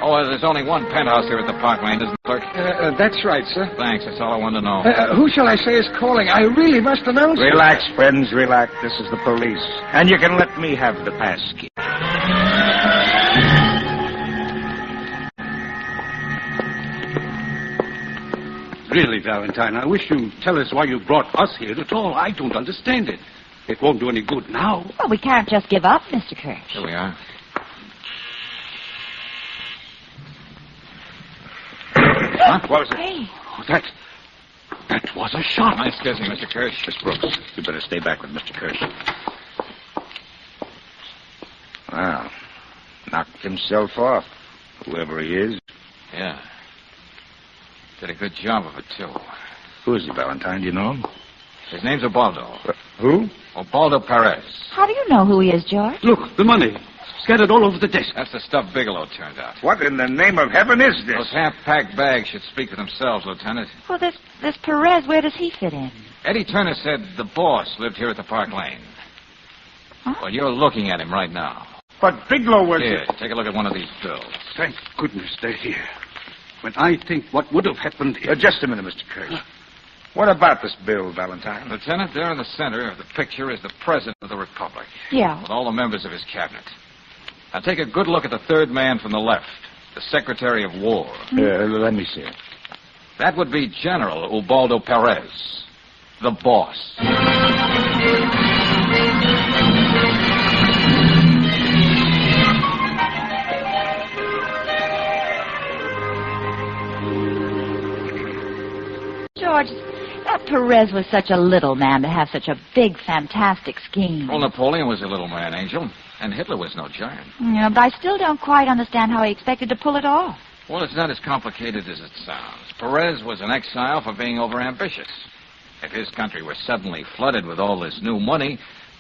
Oh, there's only one penthouse here at the Park Lane, isn't there, Clerk? That's right, sir. Thanks, that's all I wanted to know. Who shall I say is calling? I really must announce it. Relax, friends, relax. This is the police. And you can let me have the pass key. Really, Valentine, I wish you'd tell us why you brought us here at all. I don't understand it. It won't do any good now. Well, we can't just give up, Mr. Kirsch. Here we are. Huh? What was it? Hey. Oh, that was a shot. Nice guessing, Mr. Kirsch. Miss Brooks, you better stay back with Mr. Kirsch. Wow. Knocked himself off, whoever he is. Yeah. Did a good job of it, too. Who is he, Valentine? Do you know him? His name's Ubaldo. Who? Ubaldo Perez. How do you know who he is, George? Look, the money. Scattered all over the desk. That's the stuff Bigelow turned out. What in the name of heaven is this? Those half-packed bags should speak for themselves, Lieutenant. Well, this Perez, where does he fit in? Eddie Turner said the boss lived here at the Park Lane. Huh? Well, you're looking at him right now. But Bigelow was... Here, take a look at one of these bills. Thank goodness they're here. When I think what would have happened if... just a minute, Mr. Kirsch. What about this bill, Valentine? Lieutenant, there in the center of the picture is the President of the Republic. Yeah. With all the members of his cabinet. Now take a good look at the third man from the left, the Secretary of War. Let me see it. That would be General Ubaldo Perez, the boss. George, that Perez was such a little man to have such a big, fantastic scheme. Well, Napoleon was a little man, Angel, and Hitler was no giant. Yeah, but I still don't quite understand how he expected to pull it off. Well, it's not as complicated as it sounds. Perez was an exile for being overambitious. If his country were suddenly flooded with all this new money,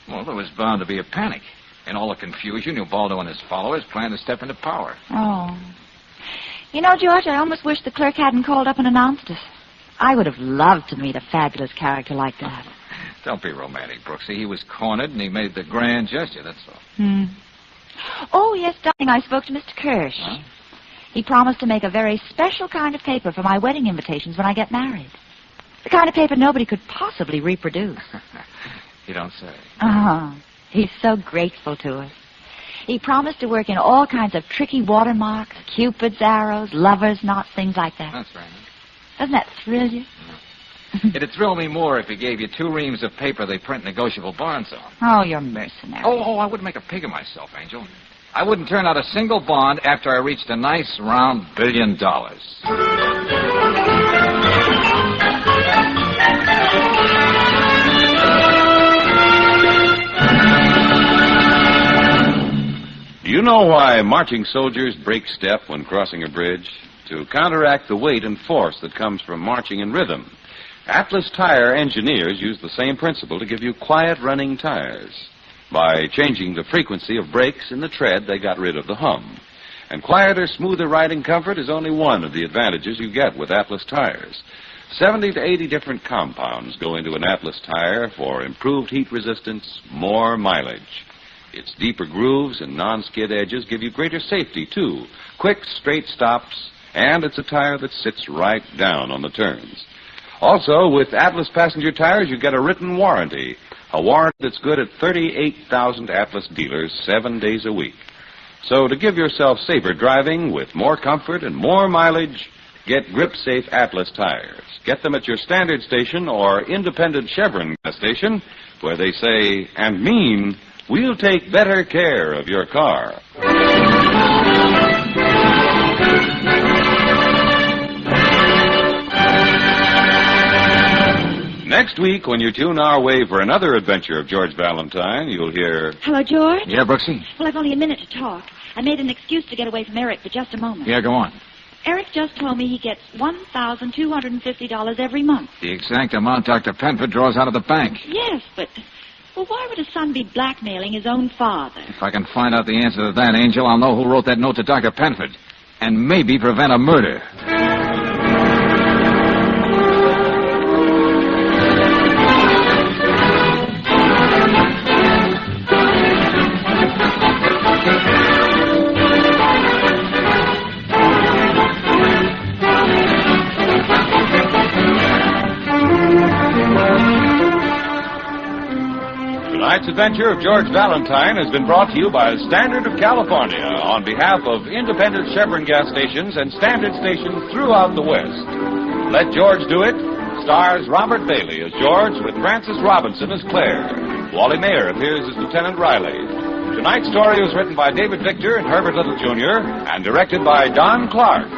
well, there was bound to be a panic. In all the confusion, Ubaldo and his followers planned to step into power. Oh. You know, George, I almost wish the clerk hadn't called up and announced us. I would have loved to meet a fabulous character like that. Don't be romantic, Brooksy. He was cornered, and he made the grand gesture, that's all. Oh, yes, darling, I spoke to Mr. Kirsch. Huh? He promised to make a very special kind of paper for my wedding invitations when I get married. The kind of paper nobody could possibly reproduce. You don't say. He's so grateful to us. He promised to work in all kinds of tricky watermarks, Cupid's arrows, lovers' knots, things like that. That's right. Doesn't that thrill you? It'd thrill me more if he gave you 2 reams of paper they print negotiable bonds on. Oh, you're mercenary. Oh, I wouldn't make a pig of myself, Angel. I wouldn't turn out a single bond after I reached a nice, round $1 billion. You know why marching soldiers break step when crossing a bridge? To counteract the weight and force that comes from marching in rhythm. Atlas Tire engineers use the same principle to give you quiet running tires. By changing the frequency of brakes in the tread, they got rid of the hum. And quieter, smoother riding comfort is only one of the advantages you get with Atlas Tires. 70 to 80 different compounds go into an Atlas tire for improved heat resistance, more mileage. Its deeper grooves and non-skid edges give you greater safety, too. Quick, straight stops, and it's a tire that sits right down on the turns. Also, with Atlas passenger tires, you get a written warranty. A warranty that's good at 38,000 Atlas dealers 7 days a week. So to give yourself safer driving with more comfort and more mileage, get grip-safe Atlas tires. Get them at your standard station or independent Chevron gas station, where they say and mean, we'll take better care of your car. Next week, when you tune our way for another adventure of George Valentine, you'll hear... Hello, George? Yeah, Brooksy? Well, I've only a minute to talk. I made an excuse to get away from Eric for just a moment. Yeah, go on. Eric just told me he gets $1,250 every month. The exact amount Dr. Penford draws out of the bank. Yes, but... Well, why would a son be blackmailing his own father? If I can find out the answer to that, Angel, I'll know who wrote that note to Dr. Penford. And maybe prevent a murder. Tonight's adventure of George Valentine has been brought to you by Standard of California on behalf of independent Chevron gas stations and standard stations throughout the West. Let George Do It stars Robert Bailey as George with Frances Robinson as Claire. Wally Mayer appears as Lieutenant Riley. Tonight's story was written by David Victor and Herbert Little, Jr. and directed by Don Clark.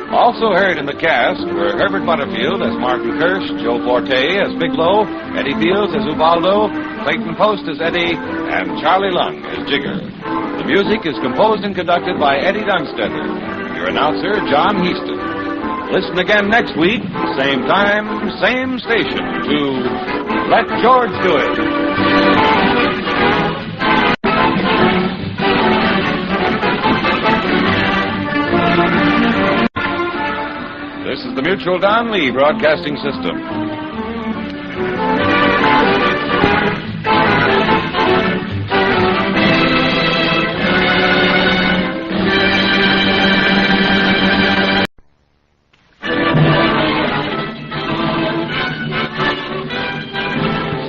Also heard in the cast were Herbert Butterfield as Martin Kirsch, Joe Forte as Bigelow, Eddie Fields as Ubaldo, Clayton Post as Eddie, and Charlie Lung as Jigger. The music is composed and conducted by Eddie Dunstetter. Your announcer, John Heaston. Listen again next week, same time, same station, to Let George Do It. This is the Mutual Don Lee Broadcasting System.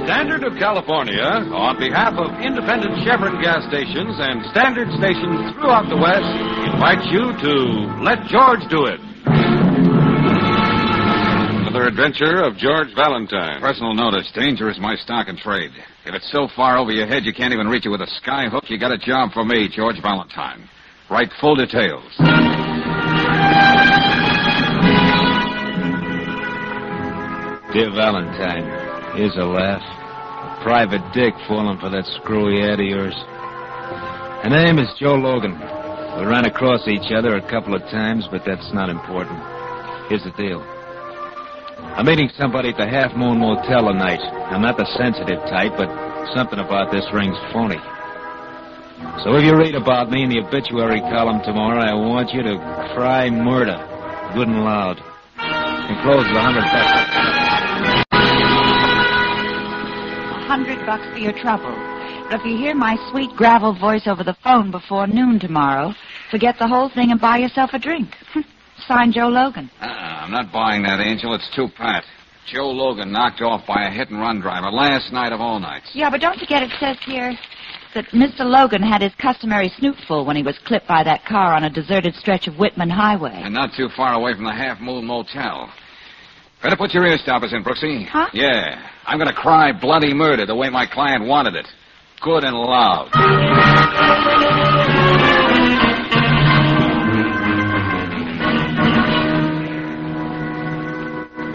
Standard of California, on behalf of independent Chevron gas stations and standard stations throughout the West, invites you to Let George Do It. Another adventure of George Valentine. Personal notice. Danger is my stock and trade. If it's so far over your head you can't even reach it with a sky hook, you got a job for me, George Valentine. Write full details. Dear Valentine, here's a laugh. A private dick falling for that screwy ad of yours. Her name is Joe Logan. We ran across each other a couple of times, but that's not important. Here's the deal. I'm meeting somebody at the Half Moon Motel tonight. I'm not the sensitive type, but something about this ring's phony. So if you read about me in the obituary column tomorrow, I want you to cry murder, good and loud. Enclosed with $100. $100 for your trouble. But if you hear my sweet gravel voice over the phone before noon tomorrow, forget the whole thing and buy yourself a drink. Signed, Joe Logan. I'm not buying that, Angel. It's too pat. Joe Logan knocked off by a hit-and-run driver last night of all nights. Yeah, but don't forget it says here that Mr. Logan had his customary snootful when he was clipped by that car on a deserted stretch of Whitman Highway. And not too far away from the Half Moon Motel. Better put your ear stoppers in, Brooksy. Huh? Yeah. I'm going to cry bloody murder the way my client wanted it. Good and loud.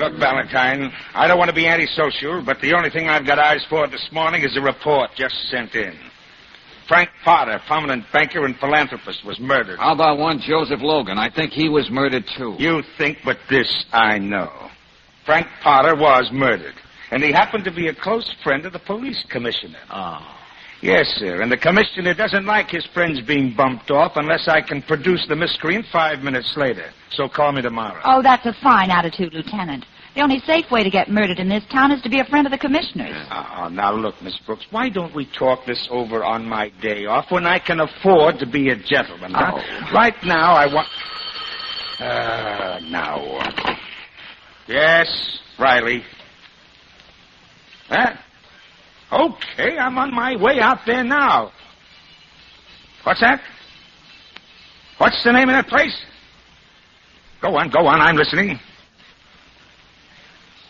Look, Valentine, I don't want to be antisocial, but the only thing I've got eyes for this morning is a report just sent in. Frank Potter, prominent banker and philanthropist, was murdered. How about one Joseph Logan? I think he was murdered, too. You think, but this I know. Frank Potter was murdered, and he happened to be a close friend of the police commissioner. Oh. Yes, sir, and the commissioner doesn't like his friends being bumped off unless I can produce the miscreant 5 minutes later. So call me tomorrow. Oh, that's a fine attitude, Lieutenant. The only safe way to get murdered in this town is to be a friend of the commissioner's. Oh, now look, Miss Brooks, why don't we talk this over on my day off when I can afford to be a gentleman, huh? Right now, I want... now what? Yes, Riley. Huh? Okay, I'm on my way out there now. What's that? What's the name of that place? Go on, I'm listening.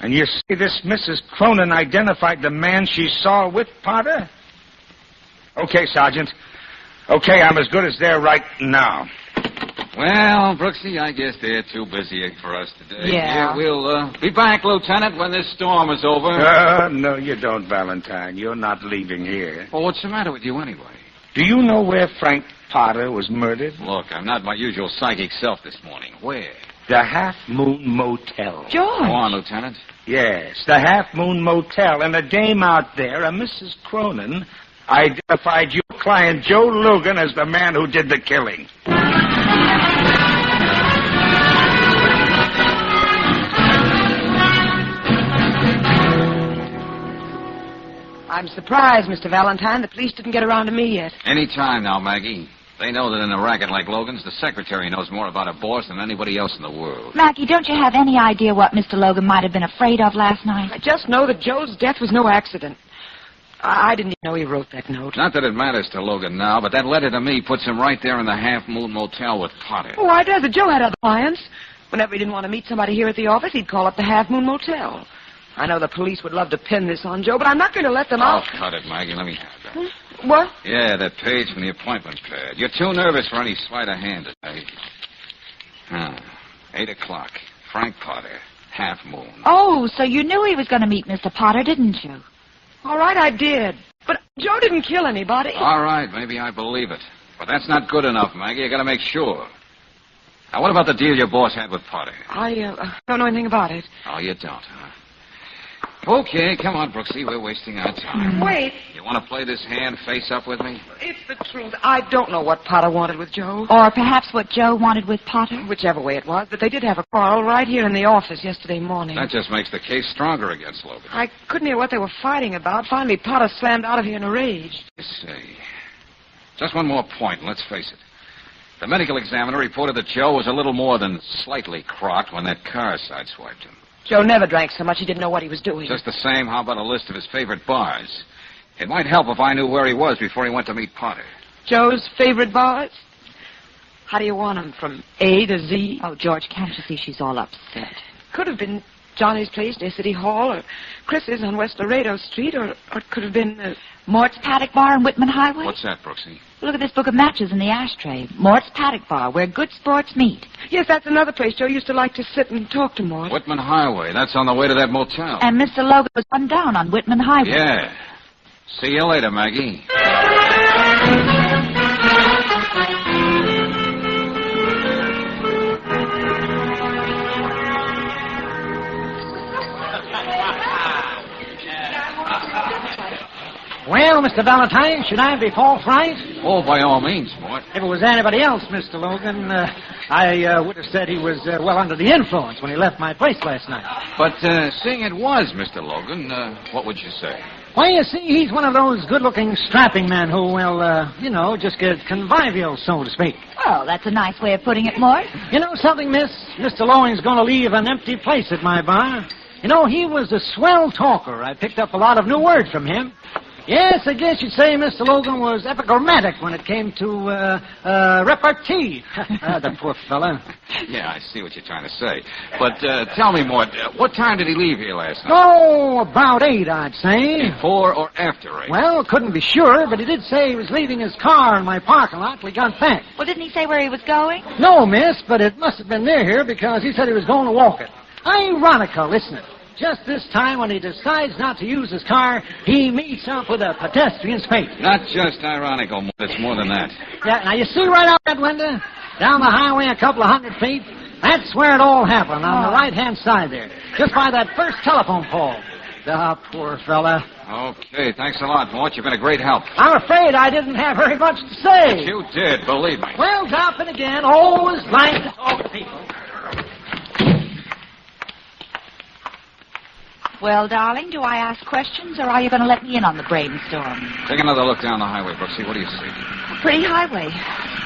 And you say this Mrs. Cronin identified the man she saw with Potter? Okay, Sergeant. Okay, I'm as good as there right now. Well, Brooksy, I guess they're too busy for us today. Yeah. We'll be back, Lieutenant, when this storm is over. No, you don't, Valentine. You're not leaving here. Well, what's the matter with you anyway? Do you know where Frank Potter was murdered? Look, I'm not my usual psychic self this morning. Where? The Half Moon Motel. George. Go on, Lieutenant. Yes, the Half Moon Motel. And a dame out there, a Mrs. Cronin, identified your client, Joe Logan, as the man who did the killing. I'm surprised, Mr. Valentine. The police didn't get around to me yet. Any time now, Maggie. They know that in a racket like Logan's, the secretary knows more about a boss than anybody else in the world. Maggie, don't you have any idea what Mr. Logan might have been afraid of last night? I just know that Joe's death was no accident. I didn't even know he wrote that note. Not that it matters to Logan now, but that letter to me puts him right there in the Half Moon Motel with Potter. Oh, why does it? Joe had other clients. Whenever he didn't want to meet somebody here at the office, he'd call up the Half Moon Motel. I know the police would love to pin this on Joe, but I'm not going to let them out. Oh, cut it, Maggie. Let me have that. What? Yeah, that page from the appointment pad. You're too nervous for any sleight of hand today. 8 o'clock. Frank Potter. Half Moon. Oh, so you knew he was going to meet Mr. Potter, didn't you? All right, I did. But Joe didn't kill anybody. All right, maybe I believe it. But that's not good enough, Maggie. You got to make sure. Now, what about the deal your boss had with Potter? I don't know anything about it. Oh, you don't, huh? Okay, come on, Brooksy. We're wasting our time. Wait. You want to play this hand face-up with me? It's the truth. I don't know what Potter wanted with Joe. Or perhaps what Joe wanted with Potter? Whichever way it was, but they did have a quarrel right here in the office yesterday morning. That just makes the case stronger against Logan. I couldn't hear what they were fighting about. Finally, Potter slammed out of here in a rage. Let's see. Just one more point, and let's face it. The medical examiner reported that Joe was a little more than slightly crocked when that car sideswiped him. Joe never drank so much he didn't know what he was doing. Just the same, how about a list of his favorite bars? It might help if I knew where he was before he went to meet Potter. Joe's favorite bars? How do you want them, from A to Z? Oh, George, can't you see she's all upset? Could have been Johnny's place near City Hall, or Chris's on West Laredo Street, or it could have been... Mort's Paddock Bar on Whitman Highway? What's that, Brooksy? Look at this book of matches in the ashtray. Mort's Paddock Bar, where good sports meet. Yes, that's another place. Joe used to like to sit and talk to Mort. Whitman Highway. That's on the way to that motel. And Mr. Logan was run down on Whitman Highway. Yeah. See you later, Maggie. Well, Mr. Valentine, should I be forthright? Oh, by all means, Mort. If it was anybody else, Mr. Logan, I would have said he was well under the influence when he left my place last night. But seeing it was Mr. Logan, what would you say? Well, you see, he's one of those good-looking, strapping men who will, just get convivial, so to speak. Well, that's a nice way of putting it, Mort. You know something, miss? Mr. Logan's going to leave an empty place at my bar. You know, he was a swell talker. I picked up a lot of new words from him. Yes, I guess you'd say Mr. Logan was epigrammatic when it came to repartee. The poor fella. Yeah, I see what you're trying to say. But tell me, Mort, what time did he leave here last night? Oh, about 8, I'd say. Before or after 8? Well, couldn't be sure, but he did say he was leaving his car in my parking lot till he got back. Well, didn't he say where he was going? No, miss, but it must have been near here because he said he was going to walk it. Ironical, isn't it? just this time when he decides not to use his car, he meets up with a pedestrian's fate. Not just ironical, it's more than that. Yeah, now you see right out that window? Down the highway a couple of 100 feet? That's where it all happened, on the right-hand side there. Just by that first telephone pole. Ah, poor fella. Okay, thanks a lot, Mort. You've been a great help. I'm afraid I didn't have very much to say. But you did, believe me. Well, dropping again, always glad to talk to people. Well, darling, do I ask questions, or are you going to let me in on the brainstorm? Take another look down the highway, Brooksy. What do you see? A pretty highway.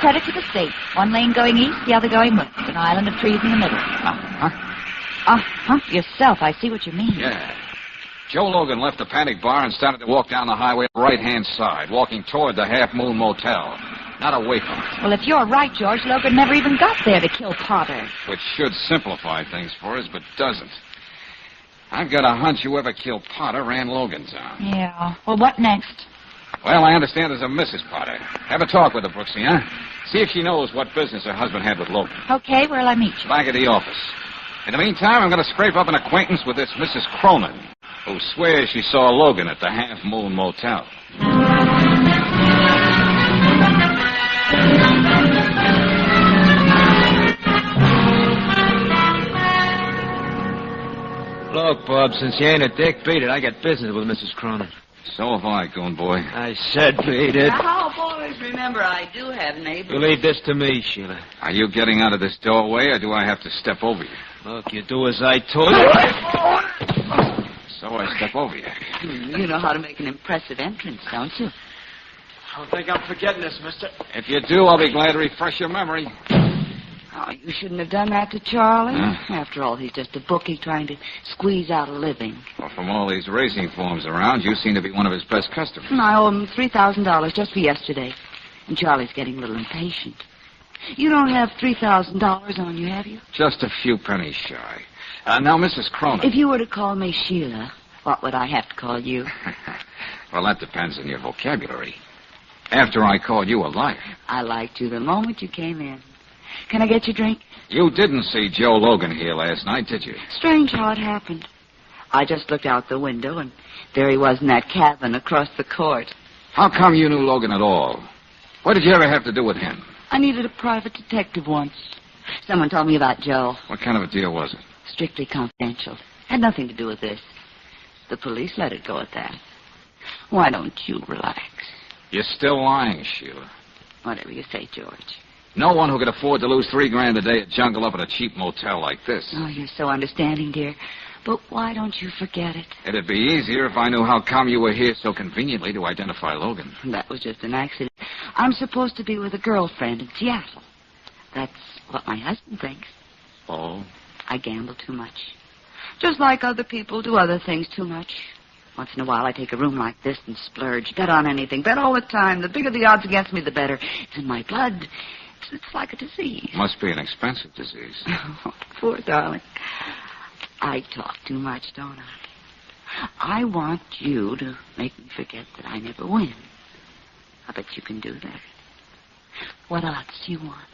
Credit to the state. One lane going east, the other going west. An island of trees in the middle. Yourself, I see what you mean. Yeah. Joe Logan left the Panic Bar and started to walk down the highway on the right-hand side, walking toward the Half Moon Motel, not away from it. Well, if you're right, George, Logan never even got there to kill Potter. Which should simplify things for us, but doesn't. I've got a hunch whoever killed Potter ran Logan down. Yeah. Well, what next? Well, I understand there's a Mrs. Potter. Have a talk with her, Brooksy, huh? See if she knows what business her husband had with Logan. Okay, where'll I meet you? Back at the office. In the meantime, I'm going to scrape up an acquaintance with this Mrs. Cronin, who swears she saw Logan at the Half Moon Motel. Look, Bob, since you ain't a dick, beat it. I got business with Mrs. Cronin. So have I, goon boy. I said beat it. Now, boys, remember, I do have neighbors. You leave this to me, Sheila. Are you getting out of this doorway, or do I have to step over you? Look, you do as I told you. So I step over you. You know how to make an impressive entrance, don't you? I don't think I'm forgetting this, mister. If you do, I'll be glad to refresh your memory. Oh, you shouldn't have done that to Charlie. Huh? After all, he's just a bookie trying to squeeze out a living. Well, from all these racing forms around, you seem to be one of his best customers. I owe him $3,000 just for yesterday. And Charlie's getting a little impatient. You don't have $3,000 on you, have you? Just a few pennies shy. Now, Mrs. Cronin. If you were to call me Sheila, what would I have to call you? Well, that depends on your vocabulary. After I called you a liar. I liked you the moment you came in. Can I get you a drink? You didn't see Joe Logan here last night, did you? Strange how it happened. I just looked out the window, and there he was in that cabin across the court. How come you knew Logan at all? What did you ever have to do with him? I needed a private detective once. Someone told me about Joe. What kind of a deal was it? Strictly confidential. Had nothing to do with this. The police let it go at that. Why don't you relax? You're still lying, Sheila. Whatever you say, George. No one who could afford to lose $3,000 a day at jungle up at a cheap motel like this. Oh, you're so understanding, dear. But why don't you forget it? It'd be easier if I knew how come you were here so conveniently to identify Logan. That was just an accident. I'm supposed to be with a girlfriend in Seattle. That's what my husband thinks. Oh? I gamble too much. Just like other people do other things too much. Once in a while, I take a room like this and splurge. Bet on anything. Bet all the time. The bigger the odds against me, the better. It's in my blood. It's like a disease. Must be an expensive disease. Oh, poor darling. I talk too much, don't I? I want you to make me forget that I never win. I bet you can do that. What odds do you want?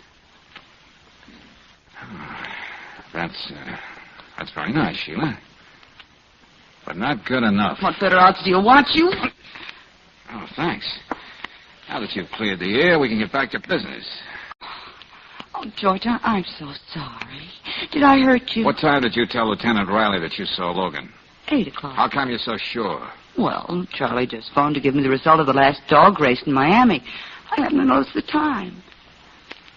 That's very nice, Sheila. But not good enough. What better odds do you want, you? Oh, thanks. Now that you've cleared the air, we can get back to business. Oh, George, I'm so sorry. Did I hurt you? What time did you tell Lieutenant Riley that you saw Logan? 8 o'clock. How come you're so sure? Well, Charlie just phoned to give me the result of the last dog race in Miami. I haven't noticed the time.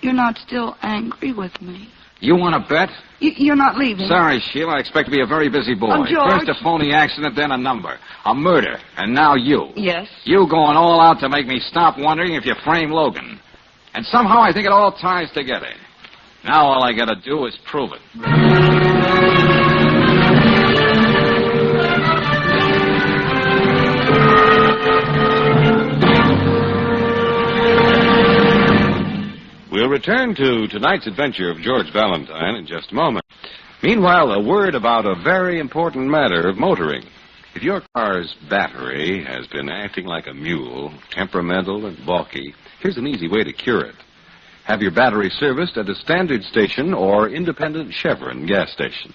You're not still angry with me? You want to bet? You're not leaving? Sorry, Sheila. I expect to be a very busy boy. Oh, George. First a phony accident, then a number. A murder. And now you. Yes? You going all out to make me stop wondering if you frame Logan. And somehow I think it all ties together. Now all I got to do is prove it. We'll return to tonight's adventure of George Valentine in just a moment. Meanwhile, a word about a very important matter of motoring. If your car's battery has been acting like a mule, temperamental and balky, here's an easy way to cure it. Have your battery serviced at a standard station or independent Chevron gas station.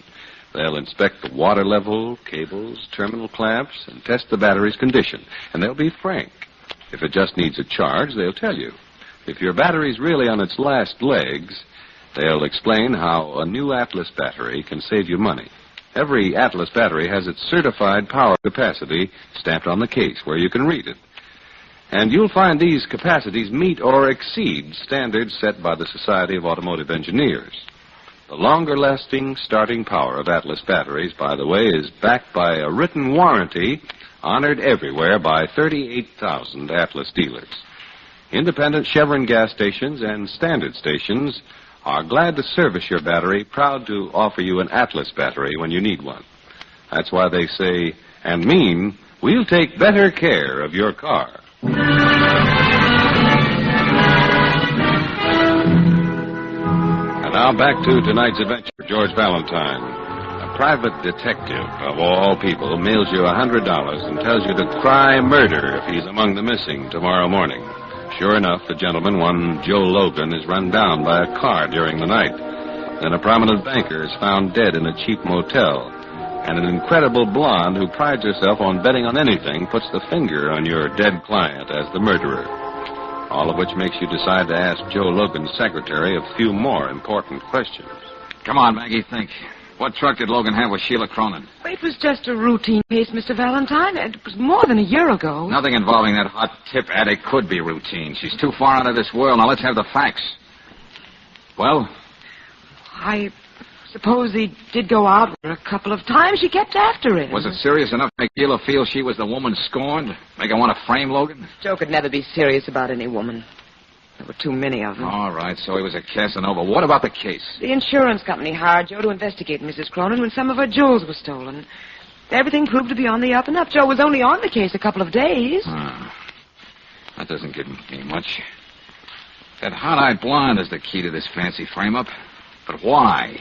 They'll inspect the water level, cables, terminal clamps, and test the battery's condition. And they'll be frank. If it just needs a charge, they'll tell you. If your battery's really on its last legs, they'll explain how a new Atlas battery can save you money. Every Atlas battery has its certified power capacity stamped on the case where you can read it. And you'll find these capacities meet or exceed standards set by the Society of Automotive Engineers. The longer-lasting starting power of Atlas batteries, by the way, is backed by a written warranty honored everywhere by 38,000 Atlas dealers. Independent Chevron gas stations and standard stations are glad to service your battery, proud to offer you an Atlas battery when you need one. That's why they say and mean, we'll take better care of your car. And now back to tonight's adventure. George Valentine, a private detective of all people, mails you $100 and tells you to cry murder if he's among the missing tomorrow morning. Sure enough, the gentleman, one Joe Logan, is run down by a car during the night. Then a prominent banker is found dead in a cheap motel. And an incredible blonde who prides herself on betting on anything puts the finger on your dead client as the murderer. All of which makes you decide to ask Joe Logan's secretary a few more important questions. Come on, Maggie, think. What truck did Logan have with Sheila Cronin? It was just a routine case, Mr. Valentine. It was more than a year ago. Nothing involving that hot tip addict could be routine. She's too far out of this world. Now, let's have the facts. Well? I suppose he did go out a couple of times. She kept after him. Was it serious enough to make Sheila feel she was the woman scorned? Make her want to frame Logan? Joe could never be serious about any woman. There were too many of them. All right, so he was a Casanova. What about the case? The insurance company hired Joe to investigate Mrs. Cronin when some of her jewels were stolen. Everything proved to be on the up and up. Joe was only on the case a couple of days. That doesn't give me much. That hot-eyed blonde is the key to this fancy frame-up. But why?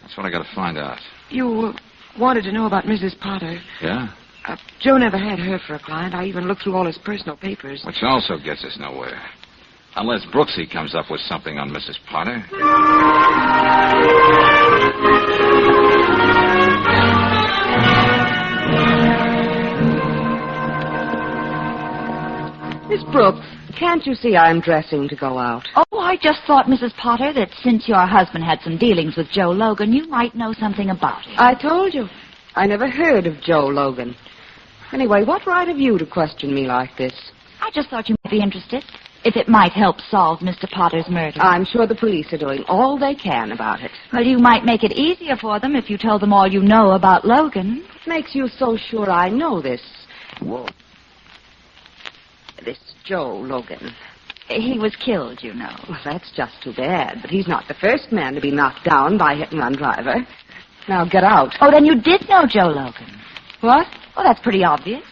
That's what I got to find out. You wanted to know about Mrs. Potter. Yeah? Joe never had her for a client. I even looked through all his personal papers. Which also gets us nowhere. Unless Brooksy comes up with something on Mrs. Potter. Miss Brooks, can't you see I'm dressing to go out? Oh, I just thought, Mrs. Potter, that since your husband had some dealings with Joe Logan, you might know something about him. I told you. I never heard of Joe Logan. Anyway, what right have you to question me like this? I just thought you might be interested, if it might help solve Mr. Potter's murder. I'm sure the police are doing all they can about it. Well, you might make it easier for them if you told them all you know about Logan. What makes you so sure I know this? Whoa. This Joe Logan. He was killed, you know. Well, that's just too bad, but he's not the first man to be knocked down by a hit-and-run driver. Now, get out. Oh, then you did know Joe Logan. What? Well, that's pretty obvious.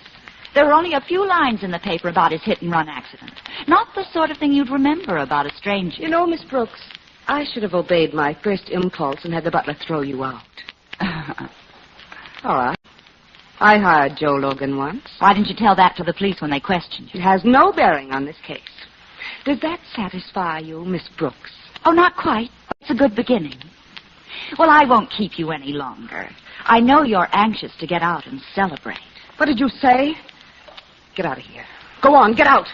There were only a few lines in the paper about his hit-and-run accident. Not the sort of thing you'd remember about a stranger. You know, Miss Brooks, I should have obeyed my first impulse and had the butler throw you out. All right. I hired Joe Logan once. Why didn't you tell that to the police when they questioned you? It has no bearing on this case. Does that satisfy you, Miss Brooks? Oh, not quite. It's a good beginning. Well, I won't keep you any longer. I know you're anxious to get out and celebrate. What did you say? Get out of here. Go on, get out.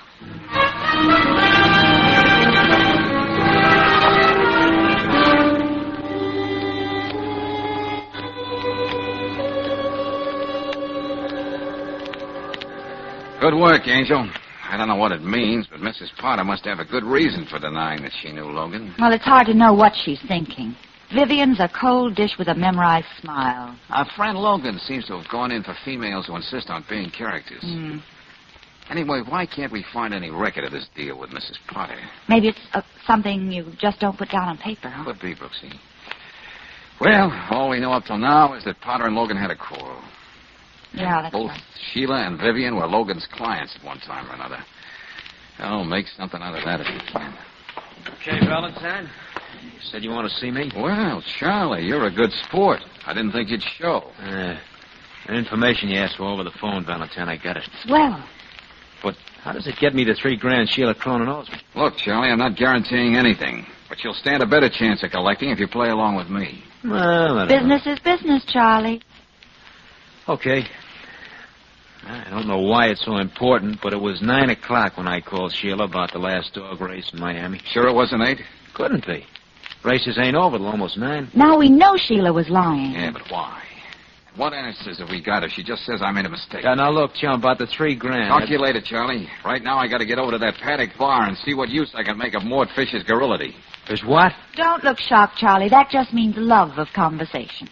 Good work, Angel. I don't know what it means, but Mrs. Potter must have a good reason for denying that she knew Logan. Well, it's hard to know what she's thinking. Vivian's a cold dish with a memorized smile. Our friend Logan seems to have gone in for females who insist on being characters. Anyway, why can't we find any record of this deal with Mrs. Potter? Maybe it's something you just don't put down on paper, huh? Could be, Brooksy. Well, all we know up till now is that Potter and Logan had a quarrel. Yeah, that's Both right. Sheila and Vivian were Logan's clients at one time or another. Oh, make something out of that if you can. Okay, Valentine. You said you want to see me? Well, Charlie, you're a good sport. I didn't think you'd show. The information you asked for over the phone, Valentine, I got it. Swell. But how does it get me the $3,000 Sheila Cronin owes me? Look, Charlie, I'm not guaranteeing anything, but you'll stand a better chance of collecting if you play along with me. Well, Business is business, Charlie. Okay. I don't know why it's so important, but it was 9 o'clock when I called Sheila about the last dog race in Miami. Sure it wasn't 8? Couldn't be. Races ain't over till almost 9. Now we know Sheila was lying. Yeah, but why? What answers have we got if she just says I made a mistake? Now look, chum, about the $3,000. Talk to you later, Charlie. Right now I got to get over to that paddock bar and see what use I can make of Mort Fisher's garrulity. There's what? Don't look shocked, Charlie. That just means love of conversation.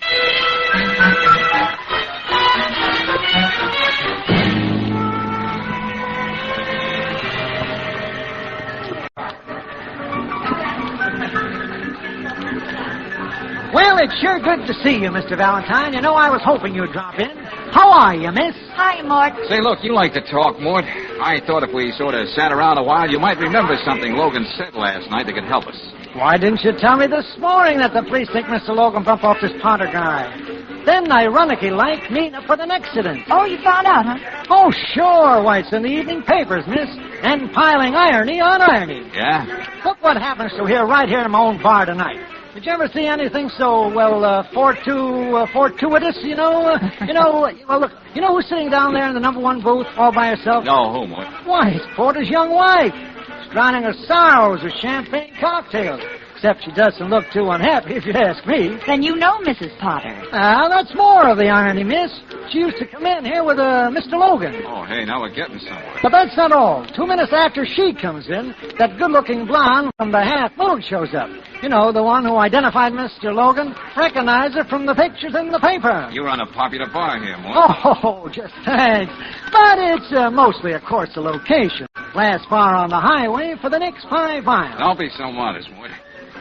Well, it's sure good to see you, Mr. Valentine. You know, I was hoping you'd drop in. How are you, miss? Hi, Mort. Say, look, you like to talk, Mort. I thought if we sort of sat around a while, you might remember something Logan said last night that could help us. Why didn't you tell me this morning that the police think Mr. Logan bumped off this Potter guy? Then, ironically like, meeting up with an accident. Oh, you found out, huh? Oh, sure. Why, it's in the evening papers, miss. And piling irony on irony. Yeah? Look what happens to here, right here in my own bar tonight. Did you ever see anything so, fortuitous, you know? Well, look, you know who's sitting down there in the number 1 booth all by herself? No, who, Mort? Why, it's Porter's young wife. She's drowning her sorrows with champagne cocktails. Except she doesn't look too unhappy, if you ask me. Then you know Mrs. Potter. That's more of the irony, miss. She used to come in here with Mr. Logan. Oh, hey, now we're getting somewhere. But that's not all. 2 minutes after she comes in, that good-looking blonde from the Half Moon shows up. You know, the one who identified Mr. Logan, recognized her from the pictures in the paper. You run a popular bar here, Mort. Oh, just thanks. But it's mostly, of course, a location. Last bar on the highway for the next 5 miles. Don't be so modest, Mort.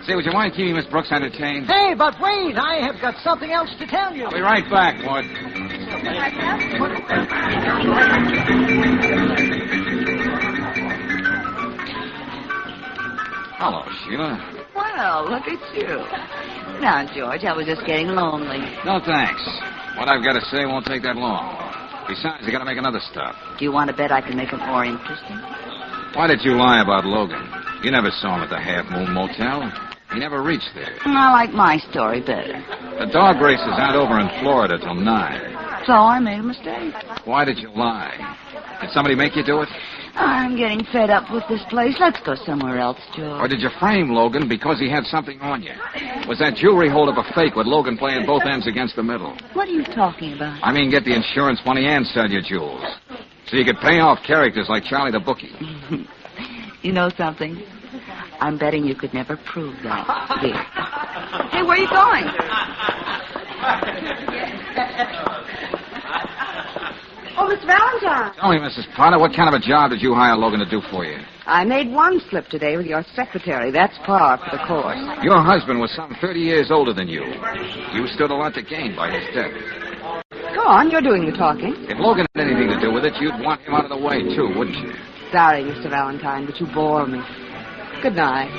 Say, would you mind keeping Miss Brooks entertained? Hey, but wait, I have got something else to tell you. I'll be right back, Mort. Hello, Sheila. Well, look at you. Now, George, I was just getting lonely. No, thanks. What I've got to say won't take that long. Besides, I got to make another stop. Do you want to bet I can make it more interesting? Why did you lie about Logan? You never saw him at the Half Moon Motel. He never reached there. I like my story better. The dog races aren't over in Florida till 9. So I made a mistake. Why did you lie? Did somebody make you do it? I'm getting fed up with this place. Let's go somewhere else, George. Or did you frame Logan because he had something on you? Was that jewelry holdup a fake with Logan playing both ends against the middle? What are you talking about? I mean, get the insurance money and sell your jewels. So you could pay off characters like Charlie the Bookie. You know something? I'm betting you could never prove that. Here. Hey, where are you going? Oh, Miss Valentine. Tell me, Mrs. Potter, what kind of a job did you hire Logan to do for you? I made one slip today with your secretary. That's par for the course. Your husband was some 30 years older than you. You stood a lot to gain by his death. Go on, you're doing the talking. If Logan had anything to do with it, you'd want him out of the way, too, wouldn't you? Sorry, Mr. Valentine, but you bore me. Good night.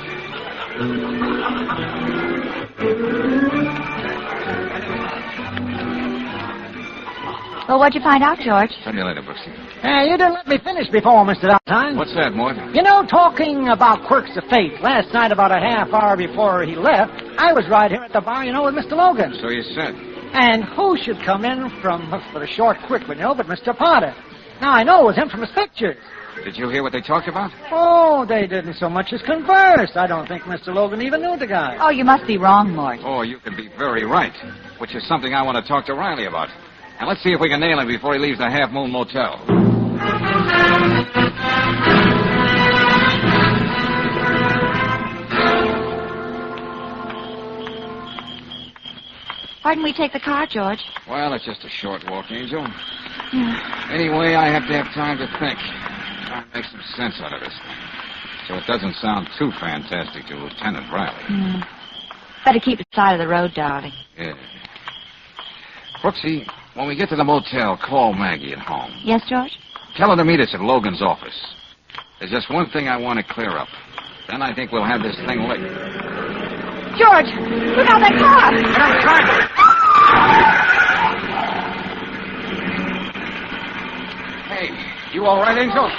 Well, what'd you find out, George? Tell you later, Brooksy. Hey, you didn't let me finish before, Mr. Valentine. What's that, Mort? You know, talking about quirks of fate, last night about a half hour before he left, I was right here at the bar, with Mr. Logan. So you said. And who should come in for the short, quick window but Mr. Potter? Now, I know it was him from his pictures. Did you hear what they talked about? Oh, they didn't so much as converse. I don't think Mr. Logan even knew the guy. Oh, you must be wrong, Mort. Oh, you could be very right, which is something I want to talk to Riley about. And let's see if we can nail him before he leaves the Half Moon Motel. Why didn't we take the car, George? Well, it's just a short walk, Angel. Yeah. Anyway, I have to have time to think. Try and make some sense out of this thing. So it doesn't sound too fantastic to Lieutenant Riley. Better keep the side of the road, darling. Yeah. Brooksy, when we get to the motel, call Maggie at home. Yes, George? Tell her to meet us at Logan's office. There's just one thing I want to clear up. Then I think we'll have this thing licked. George, look out that car! Get on the track! Hey, you all right, Angel?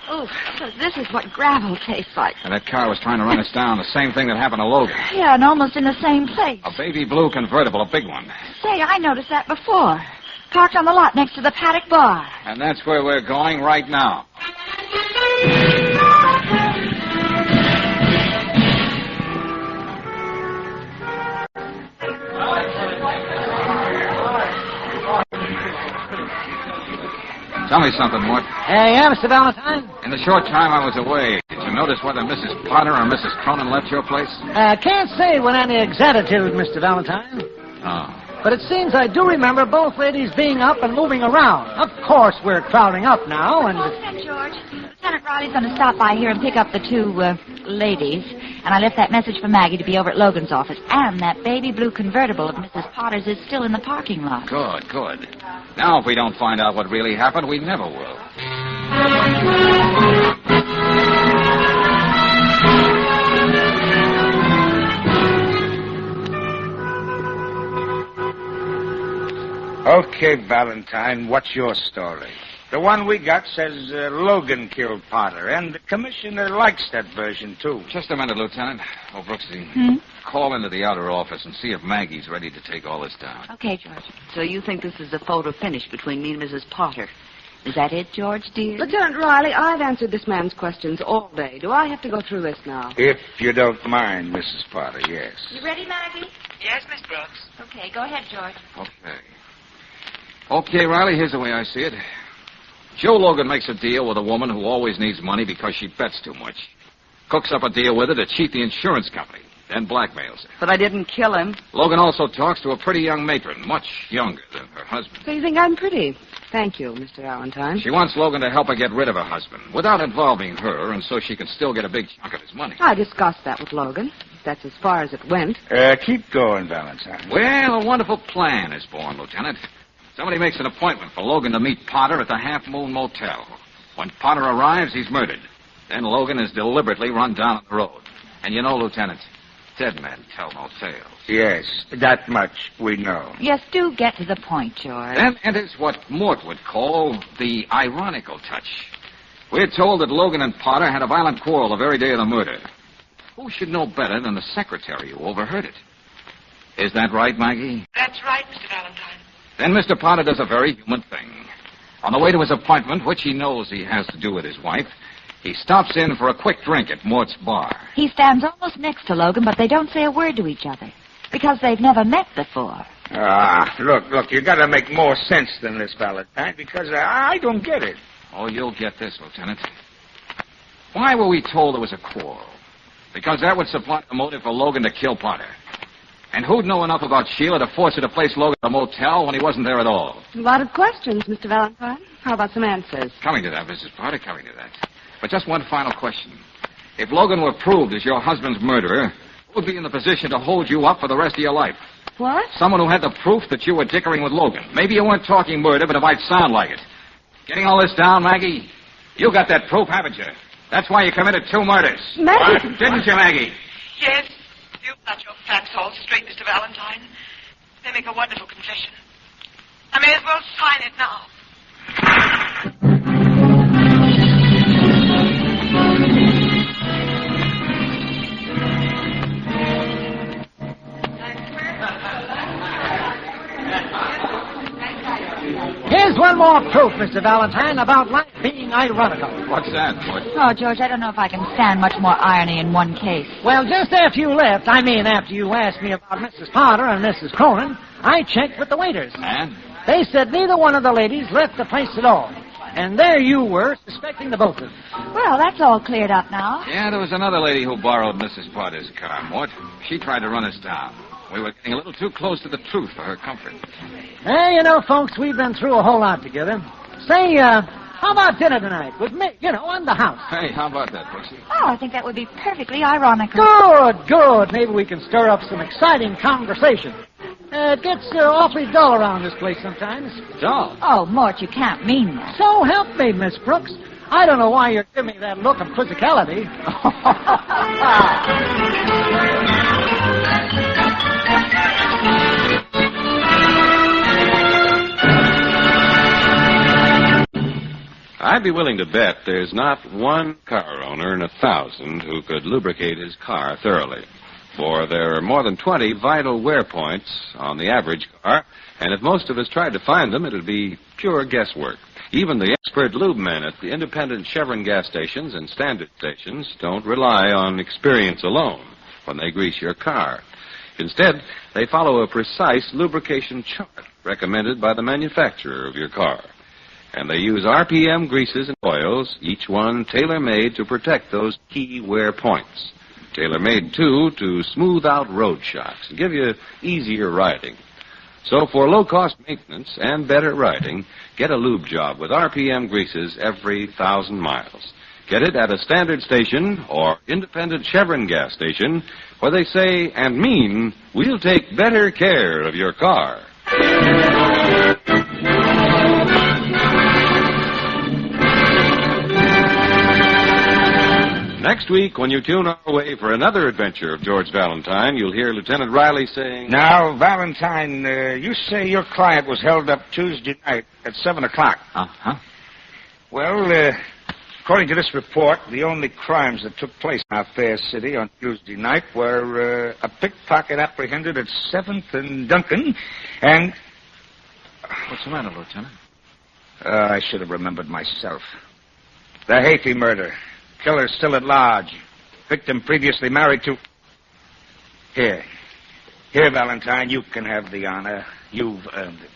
Oh, Oh, so this is what gravel tastes like. And that car was trying to run us down. The same thing that happened to Logan. Yeah, and almost in the same place. A baby blue convertible, a big one. Say, I noticed that before. Parked on the lot next to the paddock bar. And that's where we're going right now. Tell me something, Mort. Yeah, Mr. Valentine? In the short time I was away, did you notice whether Mrs. Potter or Mrs. Cronin left your place? Can't say with any exactitude, Mr. Valentine. Oh. But it seems I do remember both ladies being up and moving around. Of course, we're crowding up now, and... Oh, St. George. Lieutenant Riley's going to stop by here and pick up the two, ladies. And I left that message for Maggie to be over at Logan's office. And that baby blue convertible of Mrs. Potter's is still in the parking lot. Good, good. Now, if we don't find out what really happened, we never will. Okay, Valentine, what's your story? The one we got says Logan killed Potter, and the commissioner likes that version, too. Just a minute, Lieutenant. Oh, Brooksy, call into the outer office and see if Maggie's ready to take all this down. Okay, George. So you think this is a photo finish between me and Mrs. Potter? Is that it, George, dear? Lieutenant Riley, I've answered this man's questions all day. Do I have to go through this now? If you don't mind, Mrs. Potter, yes. You ready, Maggie? Yes, Miss Brooks. Okay, go ahead, George. Okay. Okay, Riley, here's the way I see it. Joe Logan makes a deal with a woman who always needs money because she bets too much. Cooks up a deal with her to cheat the insurance company, then blackmails her. But I didn't kill him. Logan also talks to a pretty young matron, much younger than her husband. So you think I'm pretty? Thank you, Mr. Valentine. She wants Logan to help her get rid of her husband without involving her, and so she can still get a big chunk of his money. I discussed that with Logan. That's as far as it went. Keep going, Valentine. Well, a wonderful plan is born, Lieutenant. Somebody makes an appointment for Logan to meet Potter at the Half Moon Motel. When Potter arrives, he's murdered. Then Logan is deliberately run down on the road. And you know, Lieutenant, dead men tell no tales. Yes, that much we know. Yes, do get to the point, George. Then enters what Mort would call the ironical touch. We're told that Logan and Potter had a violent quarrel the very day of the murder. Who should know better than the secretary who overheard it? Is that right, Maggie? That's right, Mr. Valentine. Then Mr. Potter does a very human thing. On the way to his appointment, which he knows he has to do with his wife, he stops in for a quick drink at Mort's bar. He stands almost next to Logan, but they don't say a word to each other. Because they've never met before. Look, you gotta make more sense than this, Valentine, because I don't get it. Oh, you'll get this, Lieutenant. Why were we told there was a quarrel? Because that would supply the motive for Logan to kill Potter. And who'd know enough about Sheila to force her to place Logan at a motel when he wasn't there at all? A lot of questions, Mr. Valentine. How about some answers? Coming to that, Mrs. Potter, coming to that. But just one final question. If Logan were proved as your husband's murderer, who would be in the position to hold you up for the rest of your life? What? Someone who had the proof that you were dickering with Logan. Maybe you weren't talking murder, but it might sound like it. Getting all this down, Maggie? You got that proof, haven't you? That's why you committed 2 murders. Maggie! What? Didn't you, Maggie? Yes. You've got your facts all straight, Mr. Valentine. They make a wonderful confession. I may as well sign it now. Here's one more proof, Mr. Valentine, about life being ironical. What's that, Mort? Oh, George, I don't know if I can stand much more irony in one case. Well, just after you left, after you asked me about Mrs. Potter and Mrs. Cronin, I checked with the waiters. And? They said neither one of the ladies left the place at all. And there you were, suspecting the both of them. Well, that's all cleared up now. Yeah, there was another lady who borrowed Mrs. Potter's car, Mort. She tried to run us down. We were getting a little too close to the truth for her comfort. Hey, you know, folks, we've been through a whole lot together. Say, how about dinner tonight with me, on the house? Hey, how about that, Brooksy? Oh, I think that would be perfectly ironical. Good. Maybe we can stir up some exciting conversation. It gets awfully dull around this place sometimes. Dull? Oh, Mort, you can't mean that. So help me, Miss Brooks. I don't know why you're giving me that look of quizzicality. I'd be willing to bet there's not one car owner in 1,000 who could lubricate his car thoroughly. For there are more than 20 vital wear points on the average car, and if most of us tried to find them, it would be pure guesswork. Even the expert lube men at the independent Chevron gas stations and standard stations don't rely on experience alone when they grease your car. Instead, they follow a precise lubrication chart recommended by the manufacturer of your car. And they use RPM greases and oils, each one tailor-made to protect those key wear points. Tailor-made, too, to smooth out road shocks and give you easier riding. So for low-cost maintenance and better riding, get a lube job with RPM greases every 1,000 miles. Get it at a standard station or independent Chevron gas station where they say and mean, we'll take better care of your car. Next week, when you tune our way for another adventure of George Valentine, you'll hear Lieutenant Riley saying... Now, Valentine, you say your client was held up Tuesday night at 7 o'clock. Uh-huh. Well, according to this report, the only crimes that took place in our fair city on Tuesday night were a pickpocket apprehended at 7th and Duncan, and... What's the matter, Lieutenant? I should have remembered myself. The Haffey murder. Killer still at large. Victim previously married to... Here, Valentine, you can have the honor. You've earned it.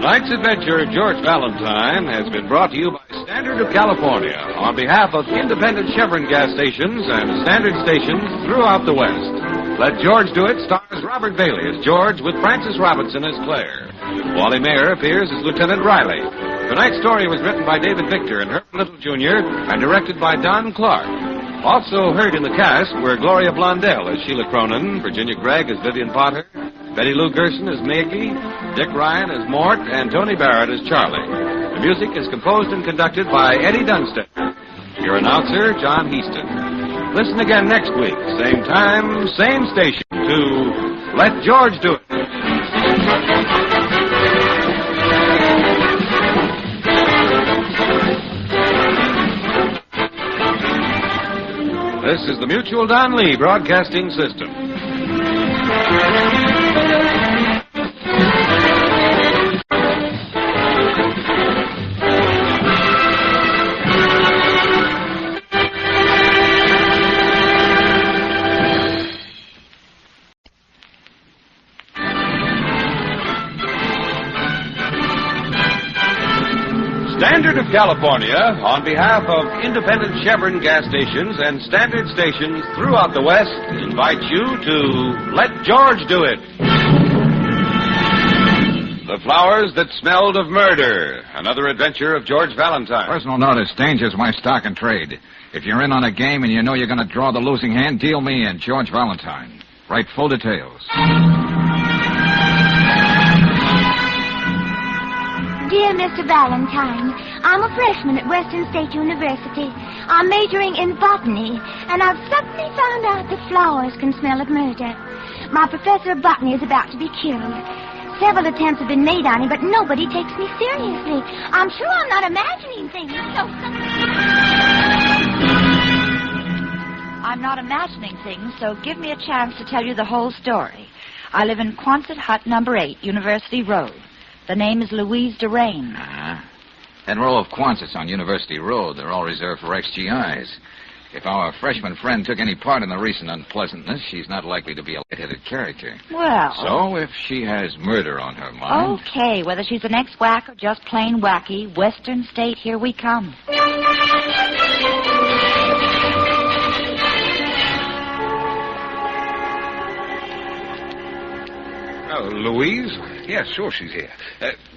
Tonight's adventure, George Valentine, has been brought to you by Standard of California on behalf of independent Chevron gas stations and standard stations throughout the West. Let George Do It stars Robert Bailey as George with Frances Robinson as Claire. Wally Mayer appears as Lieutenant Riley. Tonight's story was written by David Victor and Herb Little Jr. and directed by Don Clark. Also heard in the cast were Gloria Blondell as Sheila Cronin, Virginia Gregg as Vivian Potter, Betty Lou Gerson as Maggie, Dick Ryan as Mort, and Tony Barrett as Charlie. The music is composed and conducted by Eddie Dunstead. Your announcer, John Heaston. Listen again next week, same time, same station, to Let George Do It. This is the Mutual Don Lee Broadcasting System. Standard of California, on behalf of independent Chevron gas stations and standard stations throughout the West, invites you to Let George Do It. The Flowers That Smelled of Murder, another adventure of George Valentine. Personal notice, danger's my stock and trade. If you're in on a game and you know you're going to draw the losing hand, deal me in, George Valentine. Write full details. Dear Mr. Valentine, I'm a freshman at Western State University. I'm majoring in botany, and I've suddenly found out that flowers can smell of murder. My professor of botany is about to be killed. Several attempts have been made on him, but nobody takes me seriously. I'm sure I'm not imagining things. I'm not imagining things, so give me a chance to tell you the whole story. I live in Quonset Hut number 8, University Road. The name is Louise Durain. That row of Quonsets on University Road, they're all reserved for ex-GIs. If our freshman friend took any part in the recent unpleasantness, she's not likely to be a light-headed character. Well... So, if she has murder on her mind... Okay, whether she's an ex-whack or just plain wacky, Western State, here we come. Oh, Louise? Yes, sure she's here.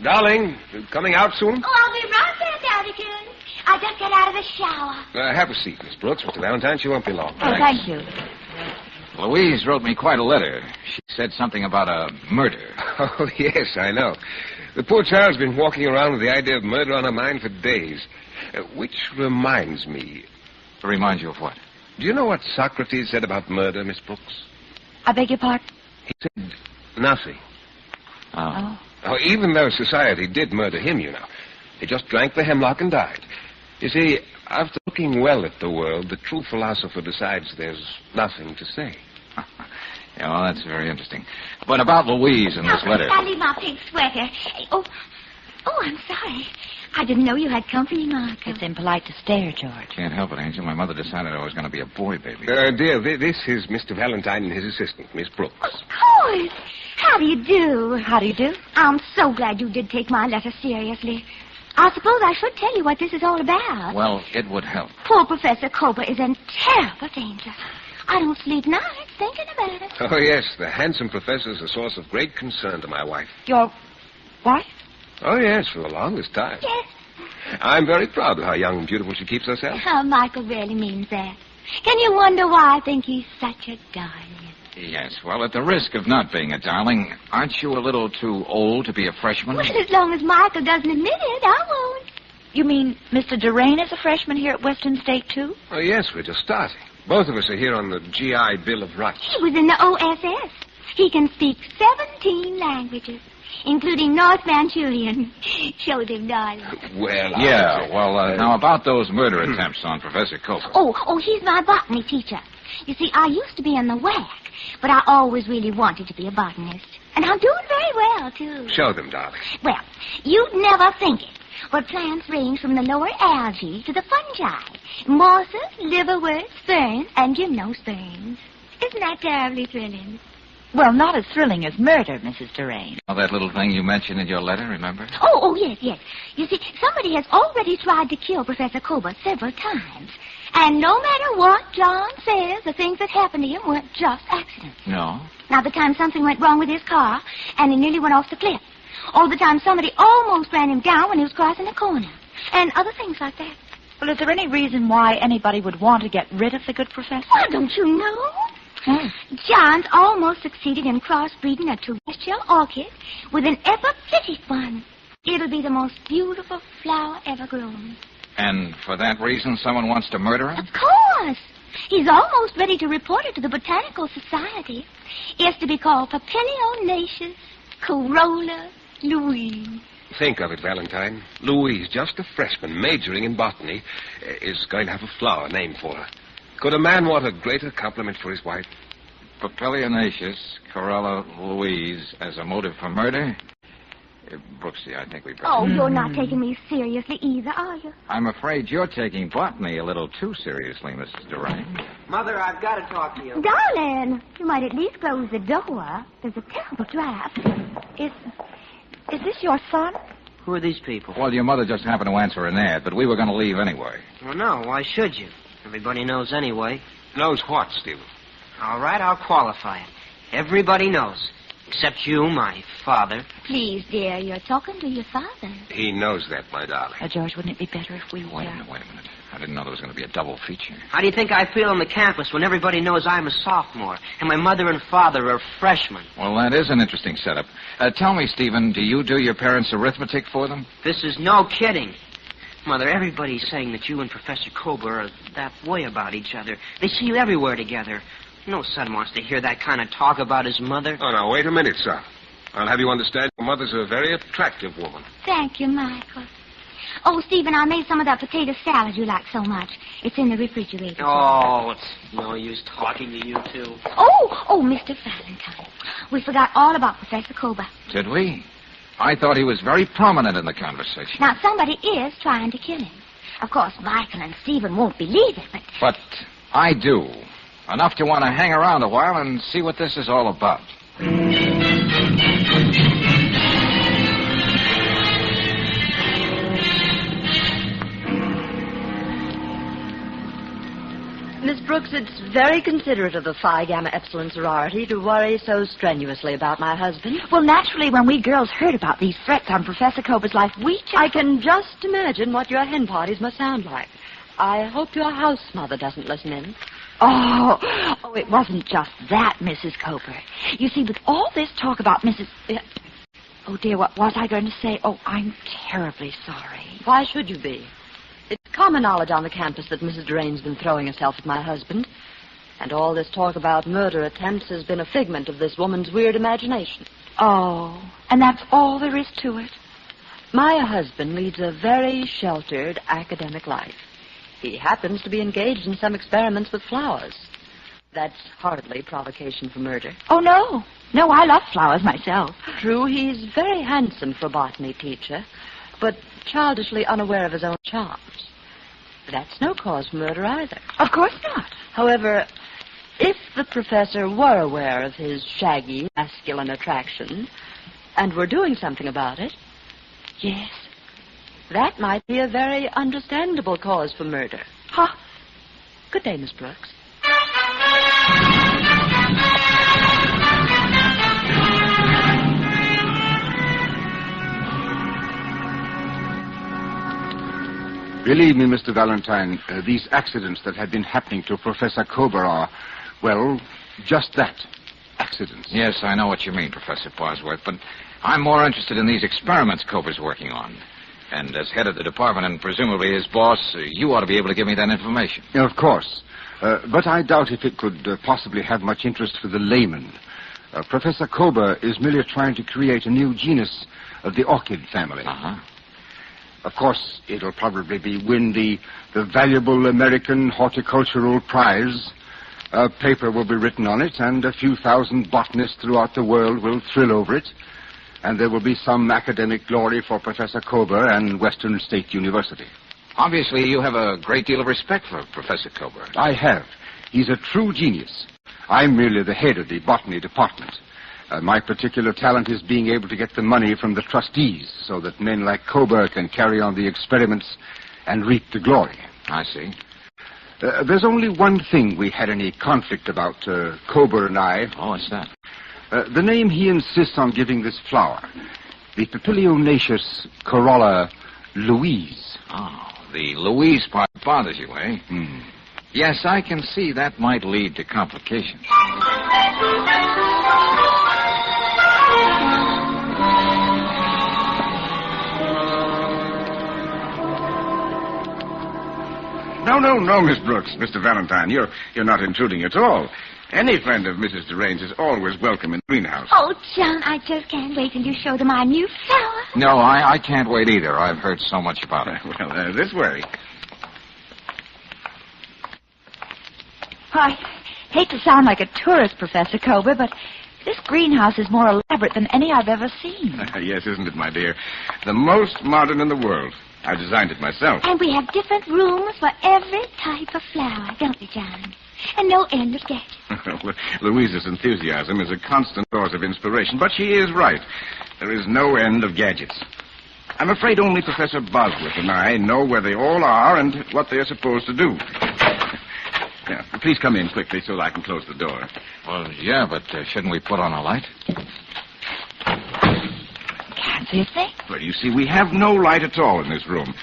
Darling, coming out soon? Oh, I'll be right there, Daddy Coon. I just got out of the shower. Have a seat, Miss Brooks. Mr. Valentine, she won't be long. Oh, thank you. Louise wrote me quite a letter. She said something about a murder. Oh, yes, I know. The poor child's been walking around with the idea of murder on her mind for days. Which reminds me... Reminds you of what? Do you know what Socrates said about murder, Miss Brooks? I beg your pardon? He said nothing. Oh. Oh, even though society did murder him, you know. He just drank the hemlock and died. You see, after looking well at the world, the true philosopher decides there's nothing to say. Yeah, well, that's very interesting. But about Louise and this letter... I'll leave my pink sweater. Oh, I'm sorry. I didn't know you had company, Marco. It's impolite to stare, George. Can't help it, Angel. My mother decided I was going to be a boy baby. Dear, this is Mr. Valentine and his assistant, Miss Brooks. Of course. How do you do? How do you do? I'm so glad you did take my letter seriously. I suppose I should tell you what this is all about. Well, it would help. Poor Professor Cobra is in terrible danger. I don't sleep nights thinking about it. Oh, yes, the handsome professor's a source of great concern to my wife. Your wife? Oh, yes, for the longest time. Yes. I'm very proud of how young and beautiful she keeps herself. Oh, Michael really means that. Can you wonder why I think he's such a darling? Yes, well, at the risk of not being a darling, aren't you a little too old to be a freshman? Well, as long as Michael doesn't admit it, I won't. You mean Mr. Durain is a freshman here at Western State, too? Oh, yes, we're just starting. Both of us are here on the GI Bill of Rights. He was in the OSS. He can speak 17 languages, including North Manchurian. Show them, darling. Well, now about those murder attempts on Professor Cobra. Oh, he's my botany teacher. You see, I used to be in the WAC, but I always really wanted to be a botanist. And I'm doing very well, too. Show them, darling. Well, you'd never think it, but plants range from the lower algae to the fungi. Mosses, liverworts, ferns, and gymnosperms. Isn't that terribly thrilling? Well, not as thrilling as murder, Mrs. Durain. Oh, that little thing you mentioned in your letter, remember? Oh, yes. You see, somebody has already tried to kill Professor Cobra several times. And no matter what John says, the things that happened to him weren't just accidents. No? Now, the time something went wrong with his car, and he nearly went off the cliff. Or the time somebody almost ran him down when he was crossing the corner. And other things like that. Well, is there any reason why anybody would want to get rid of the good professor? Why, don't you know? John's almost succeeded in crossbreeding a terrestrial orchid with an epiphytic one. It'll be the most beautiful flower ever grown. And for that reason, someone wants to murder him? Of course. He's almost ready to report it to the Botanical Society. It's to be called Papilionaceous Corolla Louise. Think of it, Valentine. Louise, just a freshman majoring in botany, is going to have a flower named for her. Could a man want a greater compliment for his wife? Papilionaceous Corolla Louise as a motive for murder? Brooksy, I think we better... Oh, you're not taking me seriously either, are you? I'm afraid you're taking botany a little too seriously, Mrs. Durain. Mother, I've got to talk to you. Darling, you might at least close the door. There's a terrible draft. Is this your son? Who are these people? Well, your mother just happened to answer an ad, but we were going to leave anyway. Well, no, why should you? Everybody knows anyway. Knows what, Stephen? All right, I'll qualify it. Everybody knows. Except you, my father. Please, dear, you're talking to your father. He knows that, my darling. George, wouldn't it be better if we... Wait a minute. I didn't know there was going to be a double feature. How do you think I feel on the campus when everybody knows I'm a sophomore and my mother and father are freshmen? Well, that is an interesting setup. Tell me, Stephen, do you do your parents' arithmetic for them? This is no kidding. Mother, everybody's saying that you and Professor Cobra are that way about each other. They see you everywhere together. No son wants to hear that kind of talk about his mother. Oh, now, wait a minute, sir. I'll have you understand your mother's a very attractive woman. Thank you, Michael. Oh, Stephen, I made some of that potato salad you like so much. It's in the refrigerator. Oh, it's no use talking to you two. Oh, Mr. Valentine. We forgot all about Professor Cobra. Did we? I thought he was very prominent in the conversation. Now, somebody is trying to kill him. Of course, Michael and Stephen won't believe it, but... But I do. Enough to want to hang around a while and see what this is all about. Miss Brooks, it's very considerate of the Phi Gamma Epsilon sorority to worry so strenuously about my husband. Well, naturally, when we girls heard about these threats on Professor Cobra's life, I can just imagine what your hen parties must sound like. I hope your house mother doesn't listen in. Oh, it wasn't just that, Mrs. Coper. You see, with all this talk about Mrs. Oh, dear, what was I going to say? Oh, I'm terribly sorry. Why should you be? It's common knowledge on the campus that Mrs. Drain's been throwing herself at my husband. And all this talk about murder attempts has been a figment of this woman's weird imagination. Oh, and that's all there is to it? My husband leads a very sheltered academic life. He happens to be engaged in some experiments with flowers. That's hardly provocation for murder. Oh, no. No, I love flowers myself. True, he's very handsome for a botany teacher, but childishly unaware of his own charms. That's no cause for murder either. Of course not. However, if the professor were aware of his shaggy, masculine attraction and were doing something about it, yes, that might be a very understandable cause for murder. Huh? Good day, Miss Brooks. Believe me, Mr. Valentine, these accidents that have been happening to Professor Kober are, well, just that, accidents. Yes, I know what you mean, Professor Bosworth, but I'm more interested in these experiments Kober's working on. And as head of the department and presumably his boss, you ought to be able to give me that information. Of course. But I doubt if it could possibly have much interest for the layman. Professor Kober is merely trying to create a new genus of the orchid family. Uh-huh. Of course, it'll probably win the valuable American Horticultural Prize. A paper will be written on it, and a few thousand botanists throughout the world will thrill over it. And there will be some academic glory for Professor Kober and Western State University. Obviously, you have a great deal of respect for Professor Kober. I have. He's a true genius. I'm merely the head of the botany department. My particular talent is being able to get the money from the trustees so that men like Kober can carry on the experiments and reap the glory. I see. There's only one thing we had any conflict about, Kober and I. Oh, what's that? The name he insists on giving this flower, the Papilionaceous Corolla Louise. Oh, the Louise part bothers you, eh? Hmm. Yes, I can see that might lead to complications. No, Miss Brooks, Mr. Valentine. You're not intruding at all. Any friend of Mrs. DeRange is always welcome in the greenhouse. Oh, John, I just can't wait till you show them our new flower. No, I can't wait either. I've heard so much about it. Well, this way. I hate to sound like a tourist, Professor Kober, but this greenhouse is more elaborate than any I've ever seen. Yes, isn't it, my dear? The most modern in the world. I designed it myself. And we have different rooms for every type of flower, don't we, John? And no end of gadgets. Louisa's enthusiasm is a constant source of inspiration, but she is right. There is no end of gadgets. I'm afraid only Professor Bosworth and I know where they all are and what they're supposed to do. Yeah, please come in quickly so that I can close the door. Well, yeah, but shouldn't we put on a light? Can't see a thing. Well, you see, we have no light at all in this room.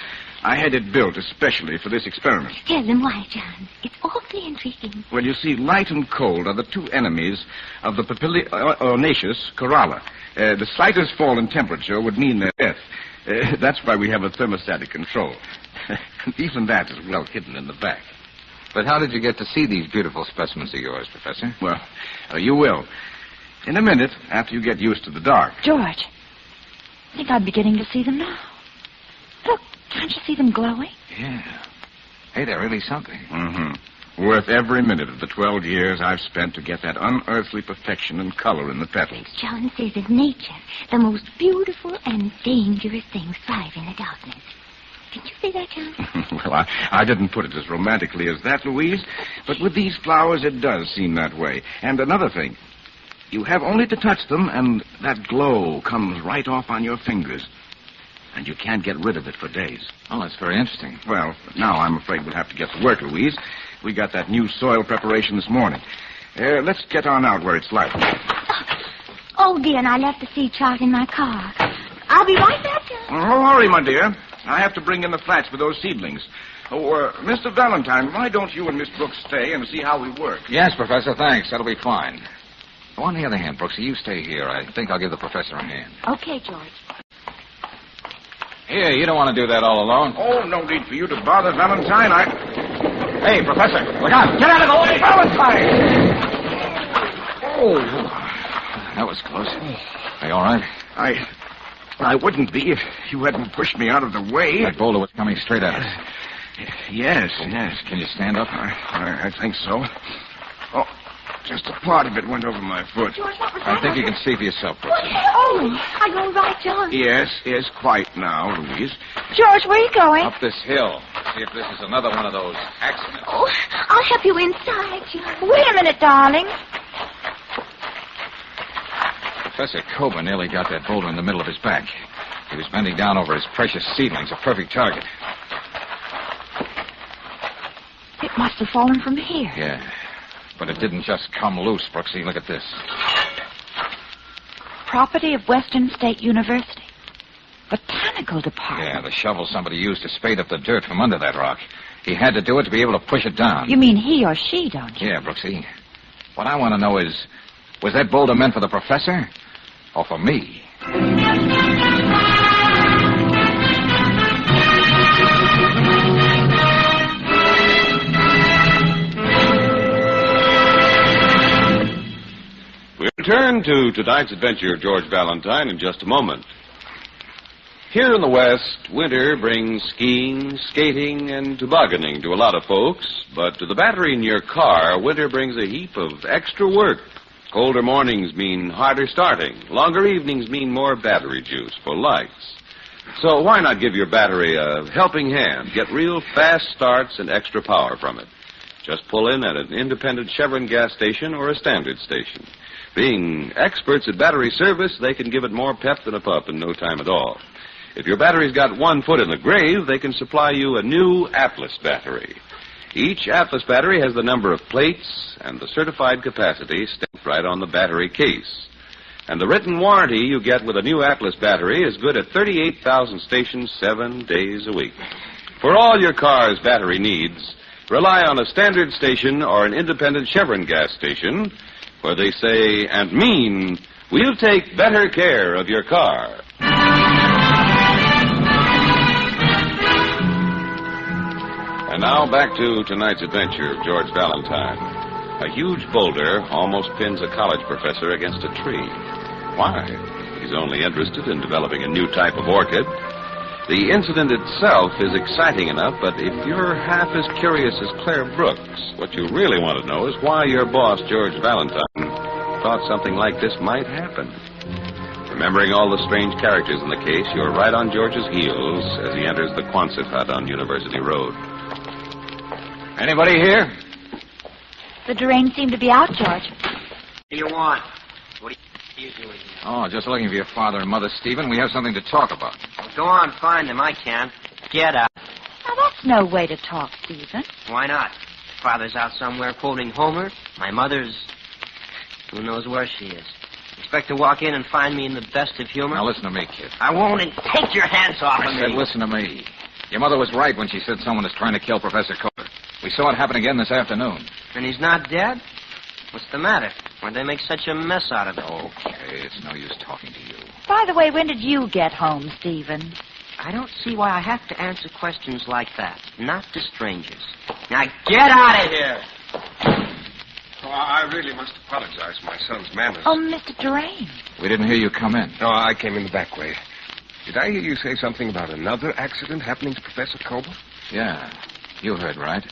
I had it built especially for this experiment. Tell them why, John. It's awfully intriguing. Well, you see, light and cold are the two enemies of the Papilionaceous Corolla. The slightest fall in temperature would mean their death. That's why we have a thermostatic control. Even that is well hidden in the back. But how did you get to see these beautiful specimens of yours, Professor? Well, you will. In a minute, after you get used to the dark. George, I think I'm beginning to see them now. Look, can't you see them glowing? Yeah. Hey, they're really something. Mm-hmm. Worth every minute of the 12 years I've spent to get that unearthly perfection and color in the petals. John says of nature, the most beautiful and dangerous things thrive in the darkness. Did you say that, John? Well, I didn't put it as romantically as that, Louise, but with these flowers it does seem that way. And another thing, you have only to touch them, and that glow comes right off on your fingers. And you can't get rid of it for days. Oh, that's very interesting. Well, now I'm afraid we'll have to get to work, Louise. We got that new soil preparation this morning. Let's get on out where it's light. Oh, dear, and I left the seed chart in my car. I'll be right back, John. Oh, hurry, my dear. I have to bring in the flats for those seedlings. Mr. Valentine, why don't you and Miss Brooks stay and see how we work? Yes, Professor, thanks. That'll be fine. On the other hand, Brooksy, you stay here. I think I'll give the professor a hand. Okay, George. Here, you don't want to do that all alone. Oh, no need for you to bother, Valentine. Hey, Professor, look out. Get out of the way, Valentine! Oh. That was close. Are you all right? I wouldn't be if you hadn't pushed me out of the way. That boulder was coming straight at us. Yes. Can you stand up? I think so. Oh, just a part of it went over my foot. George, what was I think you can see for yourself, Brooksy. Oh, are you all right, John? Yes, quite now, Louise. George, where are you going? Up this hill. See if this is another one of those accidents. Oh, I'll help you inside, John. Wait a minute, darling. Professor Kober nearly got that boulder in the middle of his back. He was bending down over his precious seedlings, a perfect target. It must have fallen from here. Yeah, but it didn't just come loose, Brooksy. Look at this. Property of Western State University. Botanical department. Yeah, the shovel somebody used to spade up the dirt from under that rock. He had to do it to be able to push it down. You mean he or she, don't you? Yeah, Brooksy. What I want to know is, was that boulder meant for the professor or for me? We'll return to tonight's adventure of George Valentine in just a moment. Here in the West, winter brings skiing, skating, and tobogganing to a lot of folks, but to the battery in your car, winter brings a heap of extra work. Colder mornings mean harder starting. Longer evenings mean more battery juice for lights. So why not give your battery a helping hand? Get real fast starts and extra power from it. Just pull in at an independent Chevron gas station or a standard station. Being experts at battery service, they can give it more pep than a pup in no time at all. If your battery's got one foot in the grave, they can supply you a new Atlas battery. Each Atlas battery has the number of plates and the certified capacity stamped right on the battery case. And the written warranty you get with a new Atlas battery is good at 38,000 stations 7 days a week. For all your car's battery needs, rely on a standard station or an independent Chevron gas station, where they say and mean, we'll take better care of your car. And now back to tonight's adventure of George Valentine. A huge boulder almost pins a college professor against a tree. Why? He's only interested in developing a new type of orchid. The incident itself is exciting enough, but if you're half as curious as Claire Brooks, what you really want to know is why your boss, George Valentine, thought something like this might happen. Remembering all the strange characters in the case, you're right on George's heels as he enters the Quonset hut on University Road. Anybody here? The drains seem to be out, George. What do you want? What are you doing here? Oh, just looking for your father and mother, Stephen. We have something to talk about. Well, go on, find them. I can. Get out. Now, that's no way to talk, Stephen. Why not? Father's out somewhere quoting Homer. My mother's... who knows where she is. Expect to walk in and find me in the best of humor? Now, listen to me, kid. I won't, and take your hands off of me. I said listen to me. Your mother was right when she said someone is trying to kill Professor Kober. We saw it happen again this afternoon. And he's not dead? What's the matter? Why'd they make such a mess out of it? Okay, it's no use talking to you. By the way, when did you get home, Stephen? I don't see why I have to answer questions like that. Not to strangers. Now get out of here! Oh, I really must apologize for my son's manners. Oh, Mr. Drain. We didn't hear you come in. No, I came in the back way. Did I hear you say something about another accident happening to Professor Kober? Yeah, you heard right.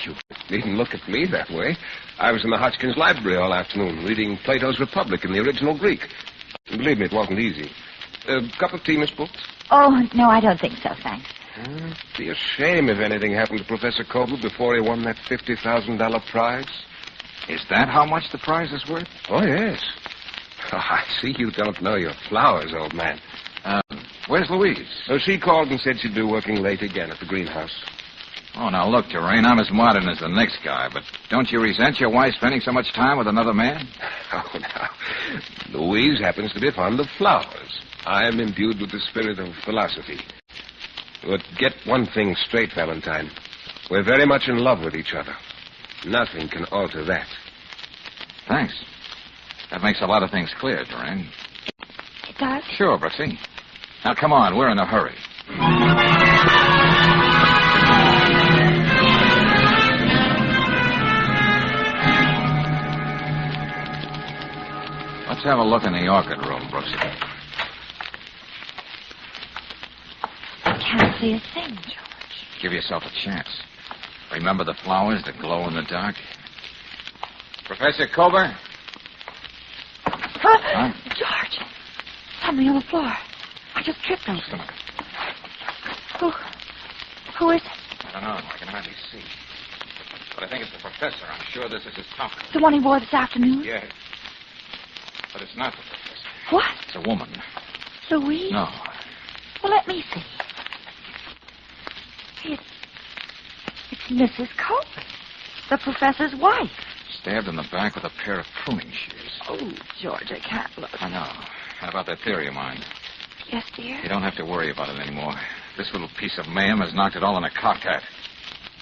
You needn't look at me that way. I was in the Hodgkins Library all afternoon reading Plato's Republic in the original Greek. Believe me, it wasn't easy. A cup of tea, Miss Brooks? Oh, no, I don't think so, thanks. It'd be a shame if anything happened to Professor Kober before he won that $50,000 prize. Is that how much the prize is worth? Oh, yes. Oh, I see you don't know your flowers, old man. Where's Louise? Oh, she called and said she'd be working late again at the greenhouse. Oh, now look, Terrain, I'm as modern as the next guy, but don't you resent your wife spending so much time with another man? Oh, now, Louise happens to be fond of flowers. I am imbued with the spirit of philosophy. But get one thing straight, Valentine. We're very much in love with each other. Nothing can alter that. Thanks. That makes a lot of things clear, Duran. It does? Sure, Brooksy. Now, come on. We're in a hurry. Let's have a look in the orchid room, Brooksy. I can't see a thing, George. Give yourself a chance. Remember the flowers that glow in the dark? Professor Kober? Huh? George, something on the floor. I just tripped over it. Who is it? I don't know. I can hardly see. But I think it's the professor. I'm sure this is his top. The one he wore this afternoon? Yes. But it's not the professor. What? It's a woman. Louise? No. Well, let me see. It's Mrs. Cope, the professor's wife. Stabbed in the back with a pair of pruning shears. Oh, George, I can't look. I know. How about that theory of mine? Yes, dear? You don't have to worry about it anymore. This little piece of mayhem has knocked it all in a cocked hat.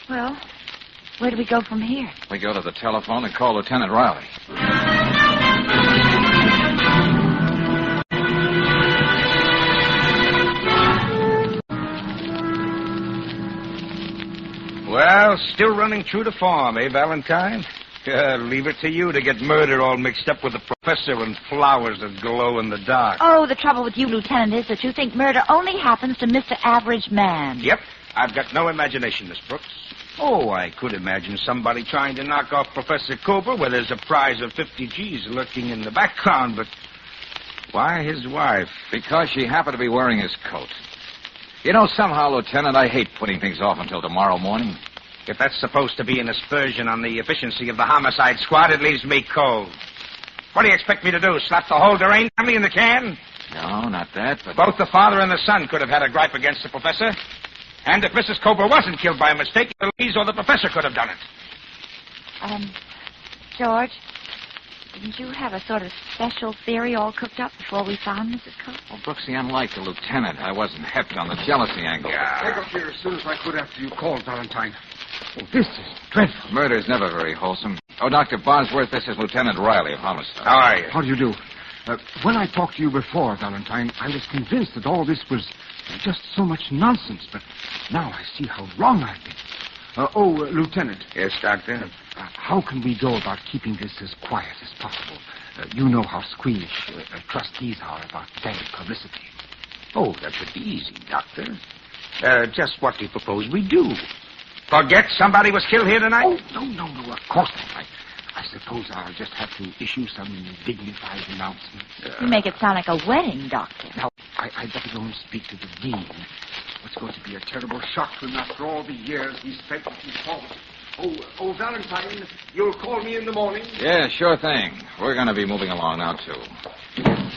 Well, where do we go from here? We go to the telephone and call Lieutenant Riley. Well, still running true to form, eh, Valentine? Leave it to you to get murder all mixed up with the professor and flowers that glow in the dark. Oh, the trouble with you, Lieutenant, is that you think murder only happens to Mr. Average Man. Yep, I've got no imagination, Miss Brooks. Oh, I could imagine somebody trying to knock off Professor Cooper where there's a prize of 50 G's lurking in the background, but why his wife? Because she happened to be wearing his coat. You know, somehow, Lieutenant, I hate putting things off until tomorrow morning. If that's supposed to be an aspersion on the efficiency of the homicide squad, it leaves me cold. What do you expect me to do, slap the whole deranged family in the can? No, not that, but... Both the father and the son could have had a gripe against the professor. And if Mrs. Cooper wasn't killed by a mistake, Louise or the professor could have done it. George, didn't you have a sort of special theory all cooked up before we found Mrs. Cooper? Well, Brooksy, unlike the lieutenant, I wasn't hepped on the jealousy angle. I got here as soon as I could after you called, Valentine. Oh, this is dreadful. Murder's never very wholesome. Oh, Dr. Bosworth, this is Lieutenant Riley of Homicide. How are you? How do you do? When I talked to you before, Valentine, I was convinced that all this was just so much nonsense, but now I see how wrong I've been. Lieutenant. Yes, Doctor? How can we go about keeping this as quiet as possible? You know how squeamish trustees are about bad publicity. Oh, that should be easy, Doctor. Just what do you propose we do? Forget somebody was killed here tonight? Oh, no, of course not. I suppose I'll just have to issue some dignified announcement. You make it sound like a wedding, Doctor. Now, I'd better go and speak to the dean. It's going to be a terrible shock to him after all the years he spent with his father. Oh, Valentine, you'll call me in the morning? Yeah, sure thing. We're going to be moving along now, too.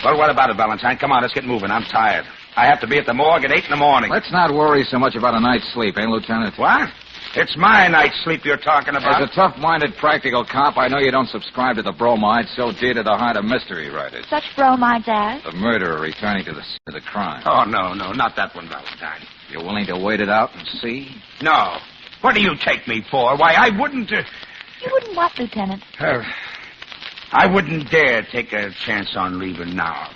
Well, what about it, Valentine? Come on, let's get moving. I'm tired. I have to be at the morgue at 8 in the morning. Let's not worry so much about a night's sleep, eh, Lieutenant? What? It's my night's sleep you're talking about. As a tough-minded practical cop, I know you don't subscribe to the bromide so dear to the heart of mystery writers. Such bromides as? The murderer returning to the scene of the crime. Oh, no, not that one, Valentine. You're willing to wait it out and see? No. What do you take me for? Why, I wouldn't... You wouldn't what, Lieutenant? I wouldn't dare take a chance on leaving now.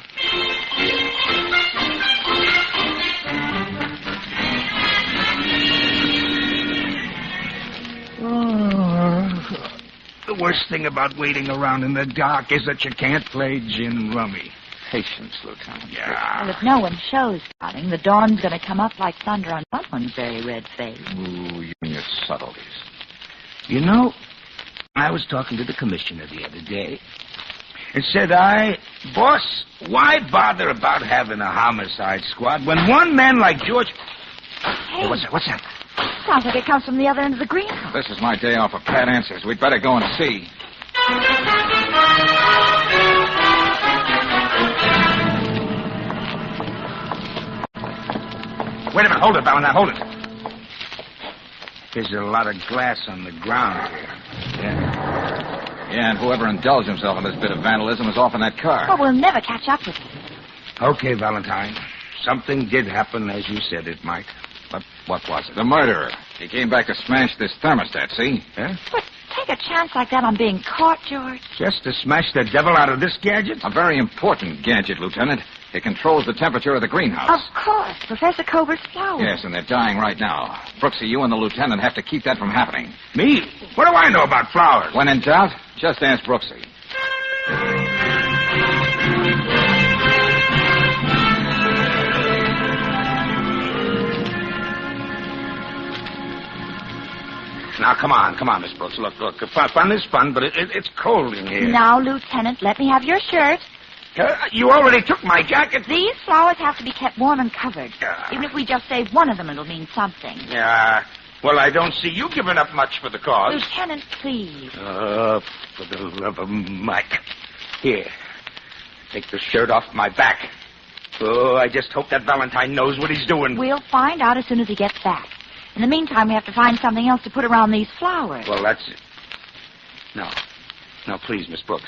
The worst thing about waiting around in the dark is that you can't play gin rummy. Patience, Lieutenant. Yeah. Well, if no one shows, darling, the dawn's going to come up like thunder on someone's very red face. Ooh, you and your subtleties. You know, I was talking to the commissioner the other day. And said boss, why bother about having a homicide squad when one man like George... Hey, what's that? Sounds like it comes from the other end of the greenhouse. This is my day off of pat answers. We'd better go and see. Wait a minute. Hold it, Valentine. Hold it. There's a lot of glass on the ground here. Yeah, and whoever indulged himself in this bit of vandalism is off in that car. Well, we'll never catch up with him. Okay, Valentine. Something did happen as you said it might. What was it? The murderer. He came back to smash this thermostat, see? Yeah? But take a chance like that on being caught, George. Just to smash the devil out of this gadget? A very important gadget, Lieutenant. It controls the temperature of the greenhouse. Of course. Professor Cober's flowers. Yes, and they're dying right now. Brooksy, you and the lieutenant have to keep that from happening. Me? What do I know about flowers? When in doubt, just ask Brooksy. Now, come on, Miss Brooks. Look. Fun is fun, but it's cold in here. Now, Lieutenant, let me have your shirt. You already took my jacket. These flowers have to be kept warm and covered. Even if we just save one of them, it'll mean something. Yeah. Well, I don't see you giving up much for the cause. Lieutenant, please. For the love of Mike. Here. Take the shirt off my back. Oh, I just hope that Valentine knows what he's doing. We'll find out as soon as he gets back. In the meantime, we have to find something else to put around these flowers. Well, that's it. No, please, Miss Brooks.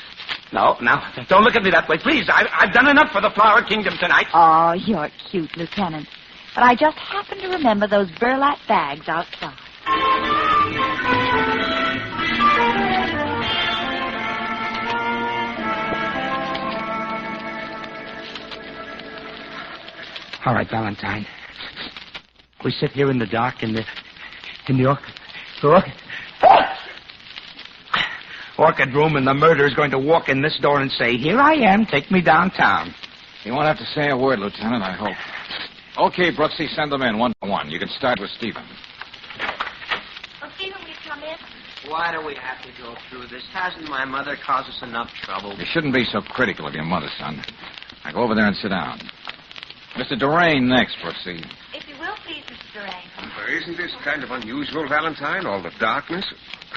No, now, don't look at me that way. Please, I've done enough for the Flower Kingdom tonight. Oh, you're cute, Lieutenant. But I just happened to remember those burlap bags outside. All right, Valentine. We sit here in the dark in the orchid room, and the murderer's going to walk in this door and say, "Here I am, take me downtown." You won't have to say a word, Lieutenant, I hope. Okay, Brooksy, send them in one by one. You can start with Stephen. Oh, Stephen, will you come in? Why do we have to go through this? Hasn't my mother caused us enough trouble? You shouldn't be so critical of your mother, son. Now go over there and sit down. Mr. Durain next, Brooksy. If you will, please, Mr. Durain. Isn't this kind of unusual, Valentine, all the darkness?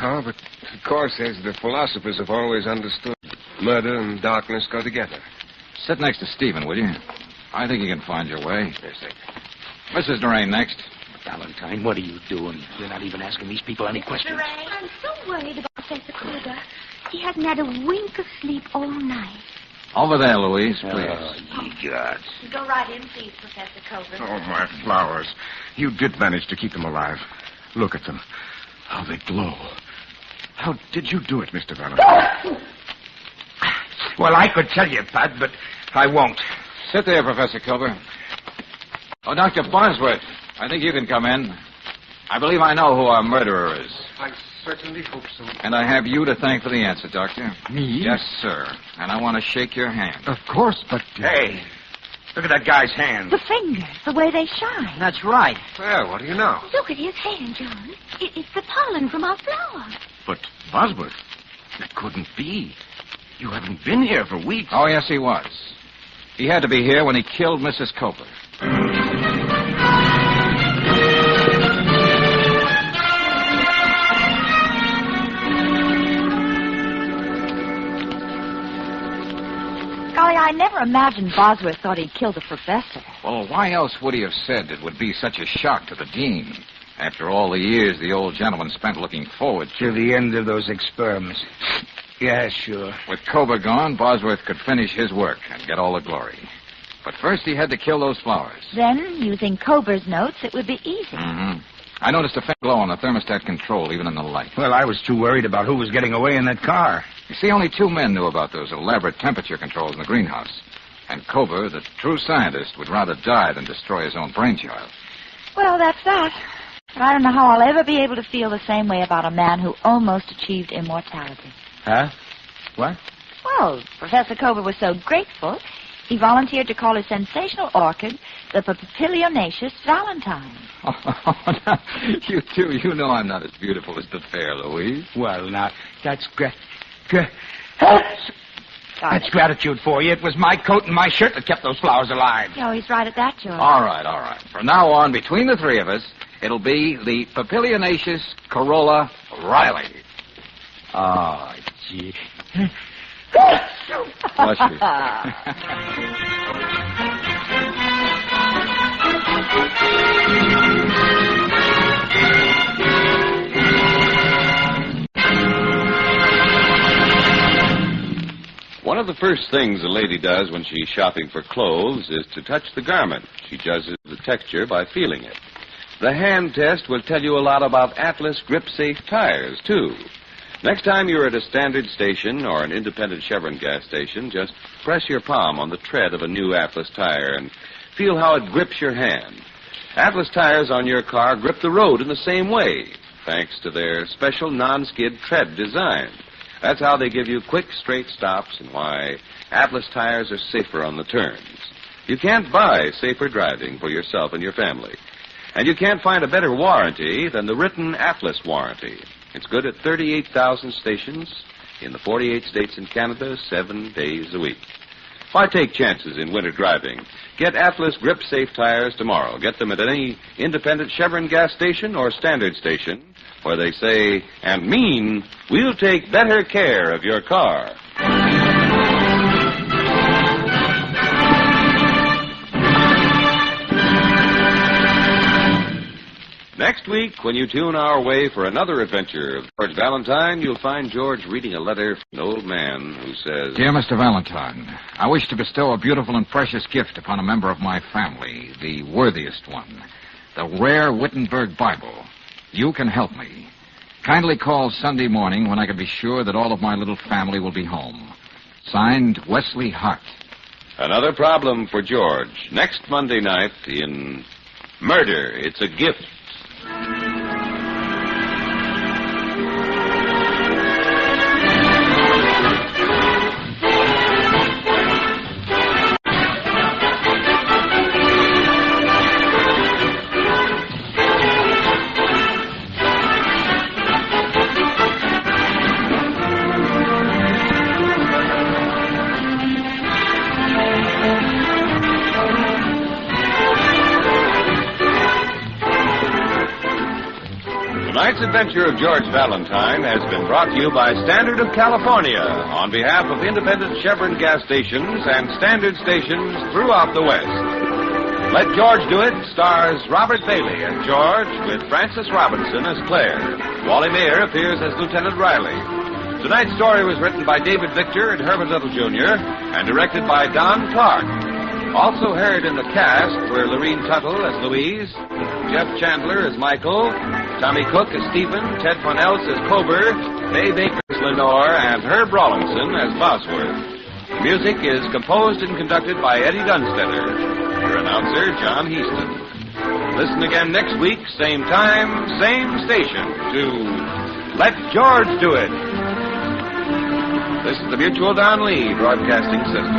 Oh, but of course, as the philosophers have always understood, murder and darkness go together. Sit next to Stephen, will you? I think you can find your way. Mrs. Durain next. Valentine, what are you doing? You're not even asking these people any questions. Durain, I'm so worried about Professor Kober. He hasn't had a wink of sleep all night. Over there, Louise, please. Oh, ye gods. Go right in, please, Professor Kober. Oh, my flowers. You did manage to keep them alive. Look at them. How they glow. How did you do it, Mr. Valentine? Well, I could tell you, Pat, but I won't. Sit there, Professor Kober. Oh, Dr. Bosworth, I think you can come in. I believe I know who our murderer is. I certainly hope so. And I have you to thank for the answer, Doctor. Me? Yes, sir. And I want to shake your hand. Of course, but... Hey, look at that guy's hand. The fingers, the way they shine. That's right. Well, what do you know? Look at his hand, John. It's the pollen from our flower. But, Bosworth, that couldn't be. You haven't been here for weeks. Oh, yes, he was. He had to be here when he killed Mrs. Kober. Golly, I never imagined Bosworth thought he'd killed the professor. Well, why else would he have said it would be such a shock to the dean? After all the years the old gentleman spent looking forward to the end of those experiments. Yeah, sure. With Kober gone, Bosworth could finish his work and get all the glory. But first he had to kill those flowers. Then, using Kober's notes, it would be easy. Mm-hmm. I noticed a faint glow on the thermostat control, even in the light. Well, I was too worried about who was getting away in that car. You see, only 2 men knew about those elaborate temperature controls in the greenhouse. And Kober, the true scientist, would rather die than destroy his own brainchild. Well, that's that. But I don't know how I'll ever be able to feel the same way about a man who almost achieved immortality. Huh? What? Well, Professor Kober was so grateful, he volunteered to call his sensational orchid the Papilionaceous Valentine. Oh, now, you two, you know I'm not as beautiful as the fair Louise. Well, now, that's that's gratitude for you. It was my coat and my shirt that kept those flowers alive. Oh, he's right at that, George. All right. From now on, between the three of us, it'll be the Papilionaceous Corolla Riley. Oh, gee. Bless you. One of the first things a lady does when she's shopping for clothes is to touch the garment. She judges the texture by feeling it. The hand test will tell you a lot about Atlas grip-safe tires, too. Next time you're at a standard station or an independent Chevron gas station, just press your palm on the tread of a new Atlas tire and feel how it grips your hand. Atlas tires on your car grip the road in the same way, thanks to their special non-skid tread design. That's how they give you quick, straight stops and why Atlas tires are safer on the turns. You can't buy safer driving for yourself and your family. And you can't find a better warranty than the written Atlas warranty. It's good at 38,000 stations in the 48 states and Canada, 7 days a week. Why take chances in winter driving? Get Atlas grip-safe tires tomorrow. Get them at any independent Chevron gas station or standard station where they say and mean, we'll take better care of your car. Next week, when you tune our way for another adventure of George Valentine, you'll find George reading a letter from an old man who says, Dear Mr. Valentine, I wish to bestow a beautiful and precious gift upon a member of my family, the worthiest one, the rare Wittenberg Bible. You can help me. Kindly call Sunday morning when I can be sure that all of my little family will be home. Signed, Wesley Hart. Another problem for George. Next Monday night in Murder, It's a Gift. Tonight's adventure of George Valentine has been brought to you by Standard of California on behalf of independent Chevron gas stations and standard stations throughout the West. Let George Do It stars Robert Bailey as George with Frances Robinson as Claire. Wally Mayer appears as Lieutenant Riley. Tonight's story was written by David Victor and Herbert Little Jr. and directed by Don Clark. Also heard in the cast were Lorene Tuttle as Louise, Jeff Chandler as Michael, Tommy Cook as Stephen, Ted Von Eltz as Cober, Dave Baker as Lenore, and Herb Rawlinson as Bosworth. The music is composed and conducted by Eddie Dunstetter. Your announcer, John Heaston. Listen again next week, same time, same station, to Let George Do It. This is the Mutual Don Lee Broadcasting System.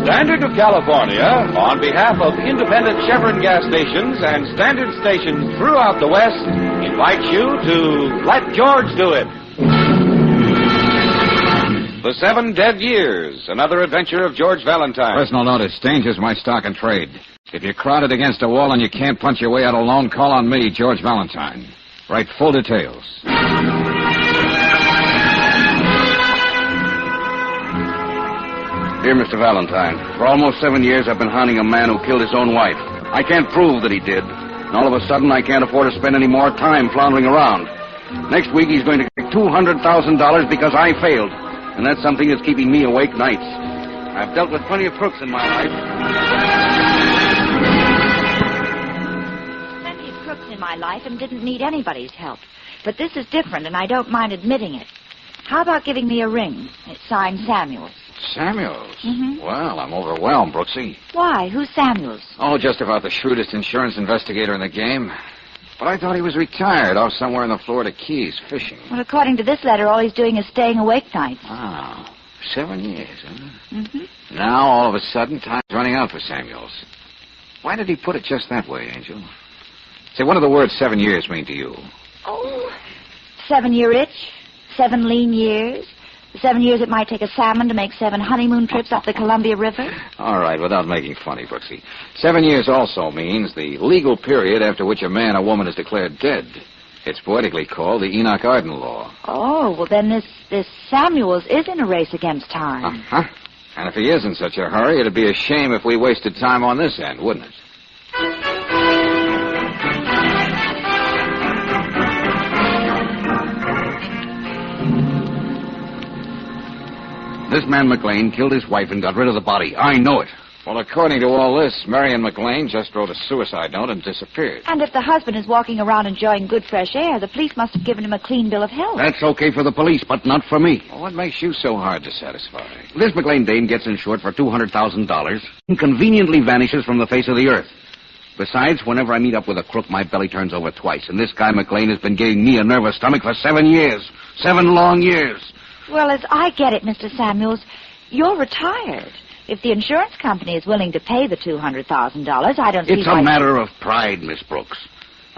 Standard of California, on behalf of independent Chevron gas stations and standard stations throughout the West, invites you to Let George Do It. The 7 Dead Years, another adventure of George Valentine. Personal notice, danger's my stock and trade. If you're crowded against a wall and you can't punch your way out alone, call on me, George Valentine. Write full details. Dear Mr. Valentine, for almost 7 years I've been hunting a man who killed his own wife. I can't prove that he did. And all of a sudden I can't afford to spend any more time floundering around. Next week he's going to get $200,000 because I failed. And that's something that's keeping me awake nights. I've dealt with plenty of crooks in my life. Plenty of crooks in my life and didn't need anybody's help. But this is different, and I don't mind admitting it. How about giving me a ring? It's signed Samuels. Samuels? Mm-hmm. Well, I'm overwhelmed, Brooksy. Why? Who's Samuels? Oh, just about the shrewdest insurance investigator in the game. But I thought he was retired off somewhere in the Florida Keys fishing. Well, according to this letter, all he's doing is staying awake nights. Oh, 7 years, huh? Mm-hmm. Now, all of a sudden, time's running out for Samuels. Why did he put it just that way, Angel? Say, what do the words 7 years mean to you? Oh, 7-year itch, 7 lean years. The 7 years it might take a salmon to make 7 honeymoon trips up the Columbia River. All right, without making funny, Brooksy. 7 years also means the legal period after which a man or woman is declared dead. It's poetically called the Enoch Arden Law. Oh, well, then this Samuels is in a race against time. Uh-huh. And if he is in such a hurry, it'd be a shame if we wasted time on this end, wouldn't it? This man McLean killed his wife and got rid of the body. I know it. Well, according to all this, Marion McLean just wrote a suicide note and disappeared. And if the husband is walking around enjoying good fresh air, the police must have given him a clean bill of health. That's okay for the police, but not for me. Well, what makes you so hard to satisfy? This McLean dame gets insured for $200,000 and conveniently vanishes from the face of the earth. Besides, whenever I meet up with a crook, my belly turns over twice. And this guy McLean has been giving me a nervous stomach for 7 years. 7 long years. Well, as I get it, Mr. Samuels, you're retired. If the insurance company is willing to pay the $200,000, I don't see It's a matter of pride, Miss Brooks.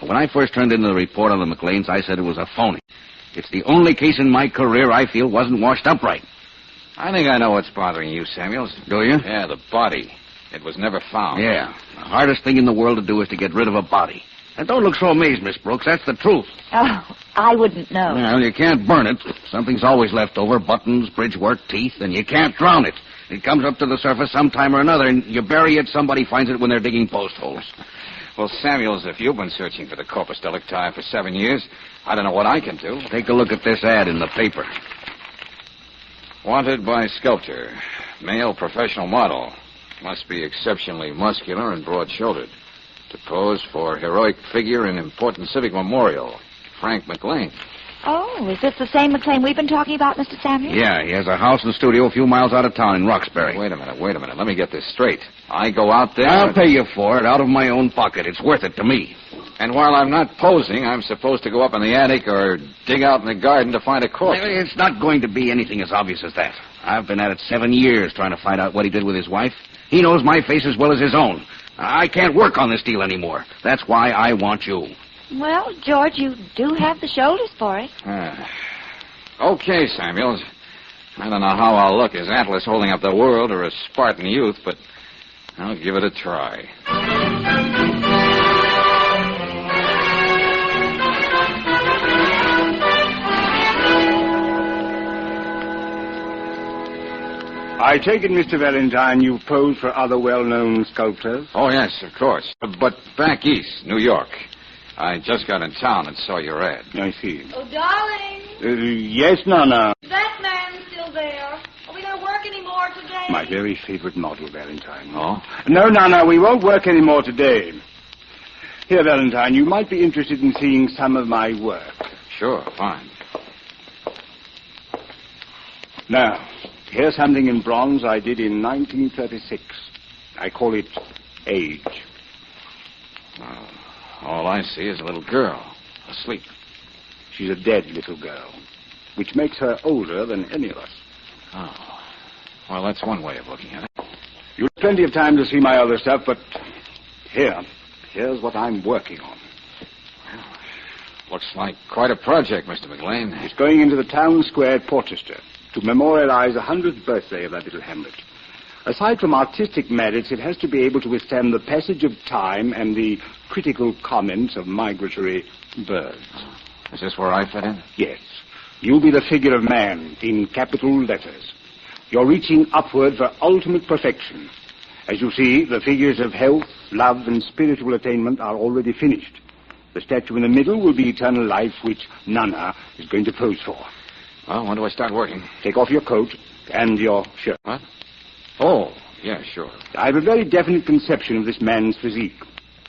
When I first turned in the report on the McLeans, I said it was a phony. It's the only case in my career I feel wasn't washed up right. I think I know what's bothering you, Samuels. Do you? Yeah, the body. It was never found. Yeah. The hardest thing in the world to do is to get rid of a body. And don't look so amazed, Miss Brooks. That's the truth. Oh, I wouldn't know. Well, you can't burn it. Something's always left over. Buttons, bridge work, teeth, and you can't drown it. It comes up to the surface sometime or another, and you bury it, somebody finds it when they're digging post holes. Well, Samuels, if you've been searching for the corpus delicti for 7 years, I don't know what I can do. Take a look at this ad in the paper. Wanted by sculptor. Male professional model. Must be exceptionally muscular and broad-shouldered. To pose for heroic figure in important civic memorial. Frank McLean. Oh, is this the same McLean we've been talking about, Mr. Samuels? Yeah, he has a house and studio a few miles out of town in Roxbury. Wait a minute. Let me get this straight. I go out there... I'll pay you for it out of my own pocket. It's worth it to me. And while I'm not posing, I'm supposed to go up in the attic or dig out in the garden to find a corpse. It's not going to be anything as obvious as that. I've been at it 7 years trying to find out what he did with his wife. He knows my face as well as his own. I can't work on this deal anymore. That's why I want you. Well, George, you do have the shoulders for it. Okay, Samuels. I don't know how I'll look as Atlas holding up the world or as Spartan youth, but I'll give it a try. I take it, Mr. Valentine, you've posed for other well-known sculptors? Oh, yes, of course. But back east, New York. I just got in town and saw your ad. I see. Oh, darling. Yes, Nana. Is that man still there? Are we going to work any more today? My very favorite model, Valentine. Oh? No, Nana, we won't work any more today. Here, Valentine, you might be interested in seeing some of my work. Sure, fine. Now, here's something in bronze I did in 1936. I call it Age. All I see is a little girl, asleep. She's a dead little girl, which makes her older than any of us. Oh. Well, that's one way of looking at it. You'll have plenty of time to see my other stuff, but here's what I'm working on. Looks like quite a project, Mr. McLean. It's going into the town square at Portchester to memorialize the 100th birthday of that little hamlet. Aside from artistic merits, it has to be able to withstand the passage of time and the critical comments of migratory birds. Is this where I fit in? Yes. You'll be the figure of man in capital letters. You're reaching upward for ultimate perfection. As you see, the figures of health, love, and spiritual attainment are already finished. The statue in the middle will be eternal life, which Nana is going to pose for. Well, when do I start working? Take off your coat and your shirt. What? Oh, yeah, sure. I have a very definite conception of this man's physique.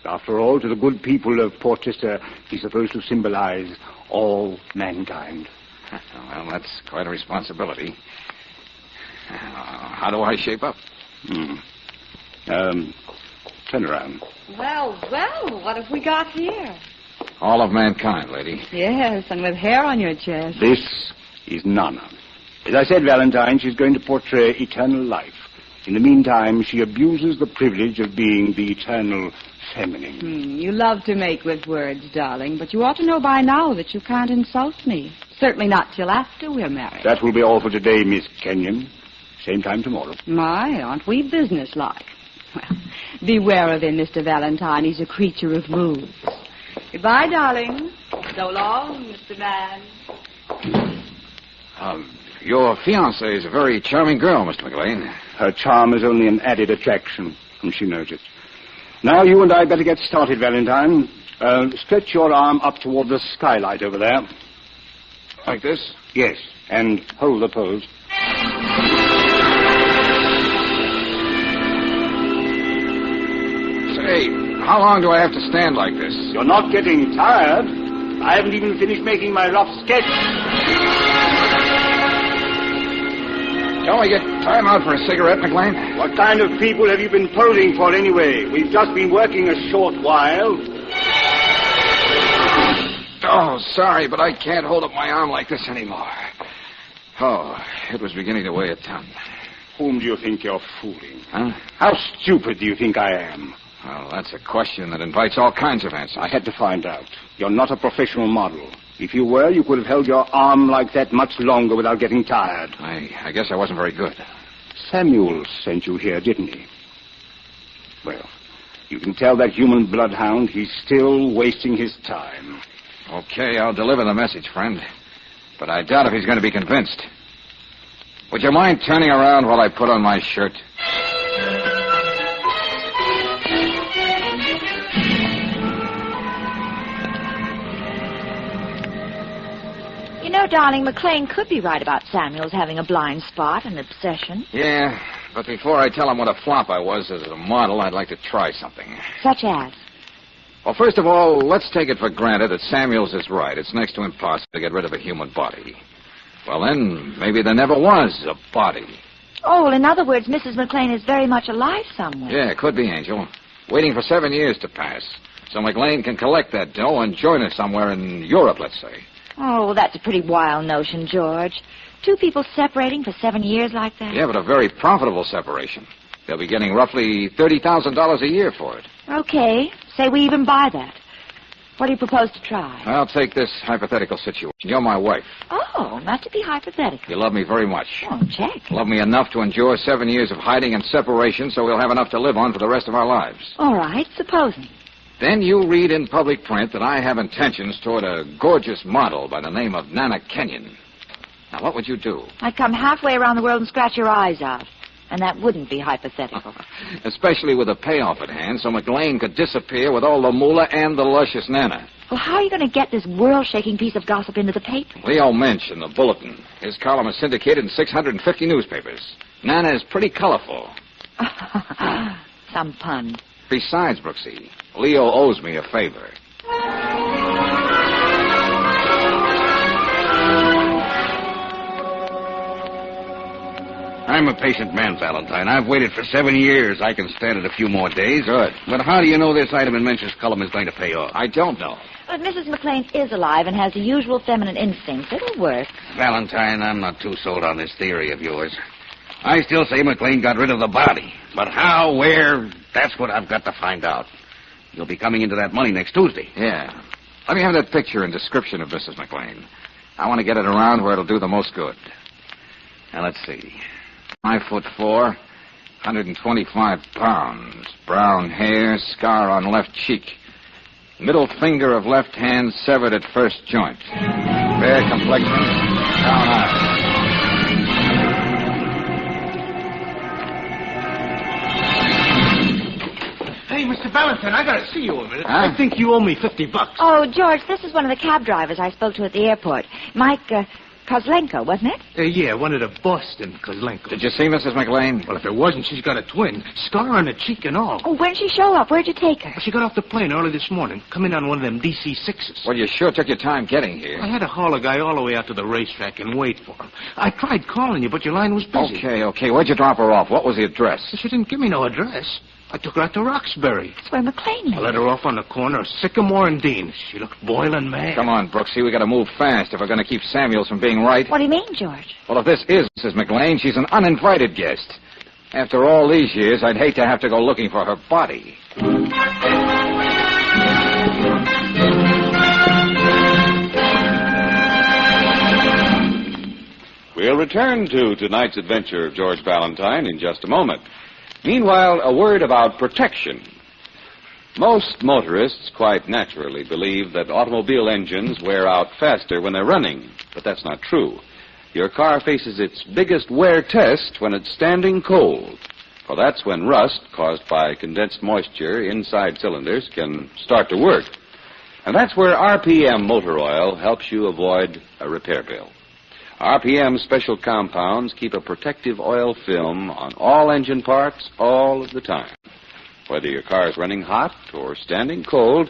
After all, to the good people of Portchester, he's supposed to symbolize all mankind. Well, that's quite a responsibility. How do I shape up? Turn around. Well, what have we got here? All of mankind, lady. Yes, and with hair on your chest. This is Nana. As I said, Valentine, she's going to portray eternal life. In the meantime, she abuses the privilege of being the eternal feminine. You love to make with words, darling, but you ought to know by now that you can't insult me. Certainly not till after we're married. That will be all for today, Miss Kenyon. Same time tomorrow. My, aren't we businesslike? Well, beware of him, Mr. Valentine. He's a creature of rules. Goodbye, darling. So long, Mr. Man. Your fiancée is a very charming girl, Mr. McLean. Her charm is only an added attraction, and she knows it. Now you and I better get started, Valentine. Stretch your arm up toward the skylight over there. Like this? Yes, and hold the pose. Say, how long do I have to stand like this? You're not getting tired. I haven't even finished making my rough sketch. Don't we get time out for a cigarette, McLean? What kind of people have you been posing for anyway? We've just been working a short while. Oh, sorry, but I can't hold up my arm like this anymore. Oh, it was beginning to weigh a ton. Whom do you think you're fooling? Huh? How stupid do you think I am? Well, that's a question that invites all kinds of answers. I had to find out. You're not a professional model. If you were, you could have held your arm like that much longer without getting tired. I guess I wasn't very good. Samuel sent you here, didn't he? Well, you can tell that human bloodhound he's still wasting his time. Okay, I'll deliver the message, friend. But I doubt if he's going to be convinced. Would you mind turning around while I put on my shirt? You know, darling, McLean could be right about Samuel's having a blind spot, an obsession. Yeah, but before I tell him what a flop I was as a model, I'd like to try something. Such as? Well, first of all, let's take it for granted that Samuel's is right. It's next to impossible to get rid of a human body. Well, then, maybe there never was a body. Oh, well, in other words, Mrs. McLean is very much alive somewhere. Yeah, it could be, Angel. Waiting for 7 years to pass. So McLean can collect that dough and join us somewhere in Europe, let's say. Oh, well, that's a pretty wild notion, George. Two people separating for 7 years like that? Yeah, but a very profitable separation. They'll be getting roughly $30,000 a year for it. Okay. Say we even buy that. What do you propose to try? I'll take this hypothetical situation. You're my wife. Oh, not to be hypothetical. You love me very much. Oh, check. Love me enough to endure 7 years of hiding and separation so we'll have enough to live on for the rest of our lives. All right, supposing. Then you read in public print that I have intentions toward a gorgeous model by the name of Nana Kenyon. Now, what would you do? I'd come halfway around the world and scratch your eyes out. And that wouldn't be hypothetical. Especially with a payoff at hand, so McLean could disappear with all the moolah and the luscious Nana. Well, how are you going to get this world-shaking piece of gossip into the paper? Leo Minch in the Bulletin. His column is syndicated in 650 newspapers. Nana is pretty colorful. Some pun. Besides, Brooksy, Leo owes me a favor. I'm a patient man, Valentine. I've waited for 7 years. I can stand it a few more days. Good. But how do you know this item in Minch's column is going to pay off? I don't know. But Mrs. McLean is alive and has the usual feminine instincts. It'll work. Valentine, I'm not too sold on this theory of yours. I still say McLean got rid of the body. But how, where, that's what I've got to find out. You'll be coming into that money next Tuesday. Yeah. Let me have that picture and description of Mrs. McLean. I want to get it around where it'll do the most good. Now, let's see. 5'4", 125 pounds. Brown hair, scar on left cheek. Middle finger of left hand severed at first joint. Fair complexion, brown eyes. Hey, Mr. Valentine, I gotta see you a minute. Huh? I think you owe me $50. Oh, George, this is one of the cab drivers I spoke to at the airport. Mike, Kozlenko, wasn't it? Yeah, one of the Boston Kozlenko. Did you see Mrs. McLean? Well, if it wasn't, she's got a twin. Scar on the cheek and all. Oh, when'd she show up? Where'd you take her? She got off the plane early this morning, come in on one of them DC-6s. Well, you sure took your time getting here. I had to haul a guy all the way out to the racetrack and wait for him. I tried calling you, but your line was busy. Okay. Where'd you drop her off? What was the address? She didn't give me no address. I took her out to Roxbury. That's where McLean lives. I let her off on the corner of Sycamore and Dean. She looked boiling mad. Come on, Brooksy. We got to move fast if we're going to keep Samuels from being right. What do you mean, George? Well, if this is Mrs. McLean, she's an uninvited guest. After all these years, I'd hate to have to go looking for her body. We'll return to tonight's adventure of George Valentine in just a moment. Meanwhile, a word about protection. Most motorists quite naturally believe that automobile engines wear out faster when they're running, but that's not true. your car faces its biggest wear test when it's standing cold. For that's when rust caused by condensed moisture inside cylinders can start to work. And that's where RPM motor oil helps you avoid a repair bill. RPM special compounds keep a protective oil film on all engine parts all of the time. Whether your car is running hot or standing cold,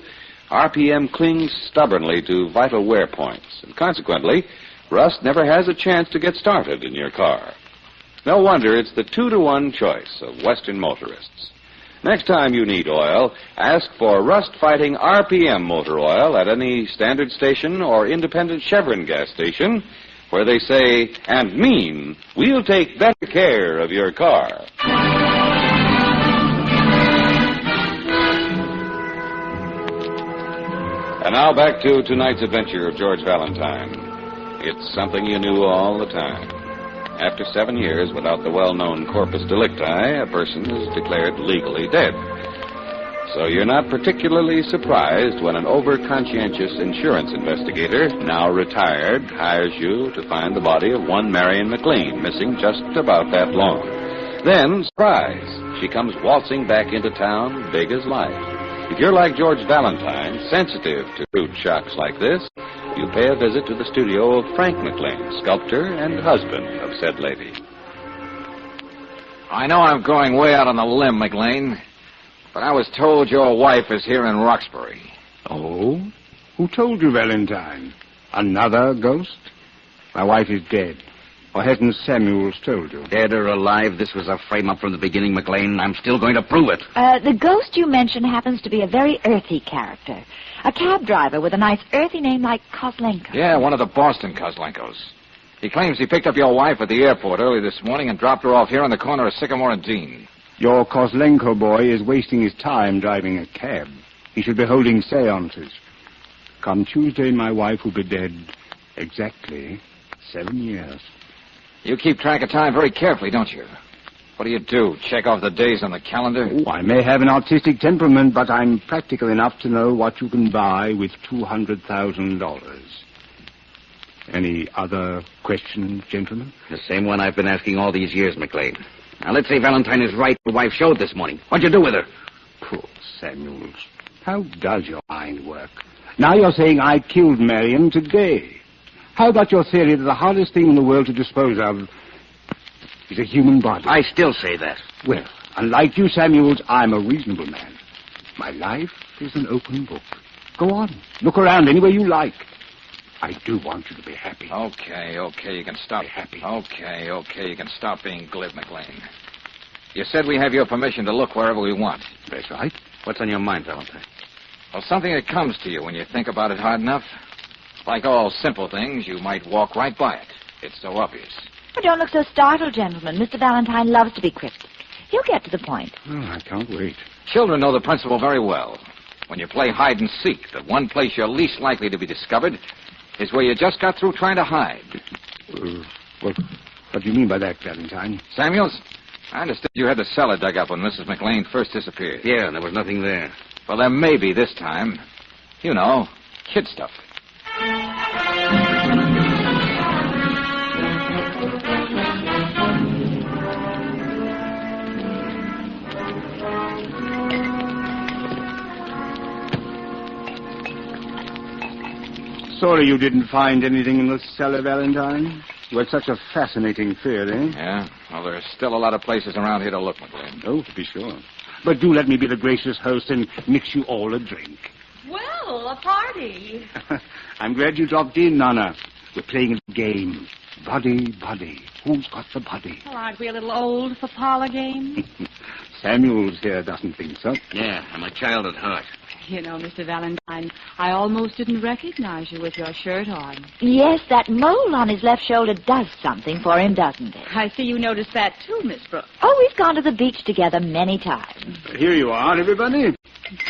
RPM clings stubbornly to vital wear points, and consequently, rust never has a chance to get started in your car. No wonder it's the 2-to-1 choice of Western motorists. Next time you need oil, ask for rust-fighting RPM motor oil at any standard station or independent Chevron gas station, where they say and mean, we'll take better care of your car. And now back to tonight's adventure of George Valentine. It's something you knew all the time. After 7 years without the well-known corpus delicti, a person is declared legally dead. So you're not particularly surprised when an over-conscientious insurance investigator, now retired, hires you to find the body of one Marion McLean, missing just about that long. Then, surprise, she comes waltzing back into town, big as life. If you're like George Valentine, sensitive to rude shocks like this, you pay a visit to the studio of Frank McLean, sculptor and husband of said lady. I know I'm going way out on a limb, McLean, but I was told your wife is here in Roxbury. Oh? Who told you, Valentine? Another ghost? My wife is dead. Or hasn't Samuels told you? Dead or alive, this was a frame-up from the beginning, McLean. I'm still going to prove it. The ghost you mentioned happens to be a very earthy character. A cab driver with a nice earthy name like Kozlenko. Yeah, one of the Boston Kozlenkos. He claims he picked up your wife at the airport early this morning and dropped her off here on the corner of Sycamore and Dean. Your Kozlenko boy is wasting his time driving a cab. He should be holding seances. Come Tuesday, my wife will be dead exactly 7 years. You keep track of time very carefully, don't you? What do? Check off the days on the calendar? Oh, I may have an artistic temperament, but I'm practical enough to know what you can buy with $200,000. Any other questions, gentlemen? The same one I've been asking all these years, McLean. Now, let's say Valentine is right. The wife showed this morning. What'd you do with her? Poor Samuels. How does your mind work? Now you're saying I killed Marion today. How about your theory that the hardest thing in the world to dispose of is a human body? I still say that. Well, unlike you, Samuels, I'm a reasonable man. My life is an open book. Go on. Look around any way you like. I do want you to be happy. Okay, you can stop. Be happy. Okay, you can stop being glib, McLean. You said we have your permission to look wherever we want. That's right. What's on your mind, Valentine? Well, something that comes to you when you think about it hard enough. Like all simple things, you might walk right by it. It's so obvious. Oh, don't look so startled, gentlemen. Mr. Valentine loves to be cryptic. He'll get to the point. Oh, I can't wait. Children know the principle very well. When you play hide and seek, the one place you're least likely to be discovered is where you just got through trying to hide. What do you mean by that, Valentine? Samuels, I understood you had the cellar dug up when Mrs. McLean first disappeared. Yeah, and there was nothing there. Well, there may be this time. You know, kid stuff. Sorry you didn't find anything in the cellar, Valentine. You had such a fascinating theory. Yeah? Well, there's still a lot of places around here to look, McLean. Oh, to be sure. But do let me be the gracious host and mix you all a drink. Well, a party. I'm glad you dropped in, Nana. We're playing a game. Body. Who's got the body? Well, aren't we a little old for parlor games? Samuels here doesn't think so. Yeah, I'm a child at heart. You know, Mr. Valentine, I almost didn't recognize you with your shirt on. Yes, that mole on his left shoulder does something for him, doesn't it? I see you noticed that too, Miss Brooks. Oh, we've gone to the beach together many times. Here you are, everybody.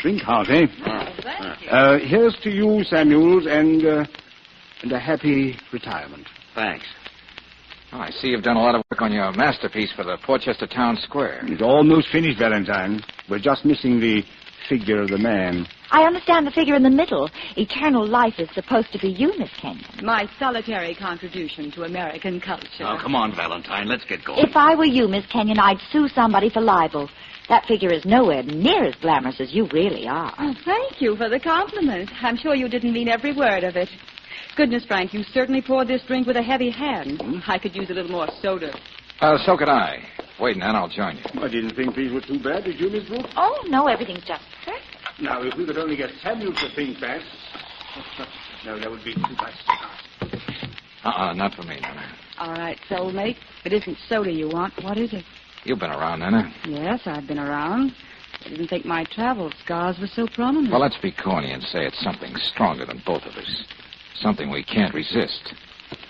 Drink hearty. Thank you. Here's to you, Samuels, and a happy retirement. Thanks. Oh, I see you've done a lot of work on your masterpiece for the Portchester Town Square. It's almost finished, Valentine. We're just missing the figure of the man. I understand the figure in the middle. Eternal life is supposed to be you, Miss Kenyon. My solitary contribution to American culture. Oh, come on, Valentine. Let's get going. If I were you, Miss Kenyon, I'd sue somebody for libel. That figure is nowhere near as glamorous as you really are. Oh, thank you for the compliment. I'm sure you didn't mean every word of it. Goodness, Frank, you certainly poured this drink with a heavy hand. I could use a little more soda. So could I. Wait, Nan, I'll join you. I didn't think these were too bad, did you, Miss Brooks? Oh, no, everything's just perfect. Now, if we could only get Samuel to think that. No, that would be too much. Not for me, Nana. All right, soulmate. If it isn't soda you want, what is it? You've been around, Nana. Yes, I've been around. I didn't think my travel scars were so prominent. Well, let's be corny and say it's something stronger than both of us. Something we can't resist.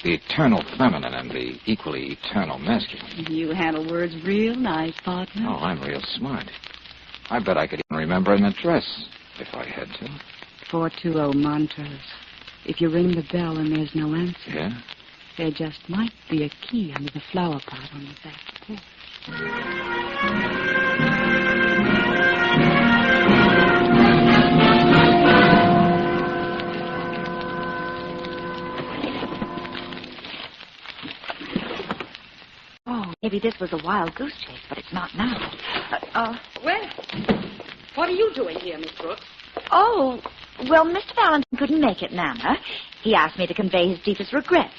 The eternal feminine and the equally eternal masculine. You handle words real nice, partner. Oh, I'm real smart. I bet I could even remember an address if I had to. 420 Montrose. If you ring the bell and there's no answer, Yeah? there just might be a key under the flower pot on the back porch. Oh, maybe this was a wild goose chase, but it's not now. Well, what are you doing here, Miss Brooks? Oh, well, Mr. Valentine couldn't make it, Nana. He asked me to convey his deepest regrets.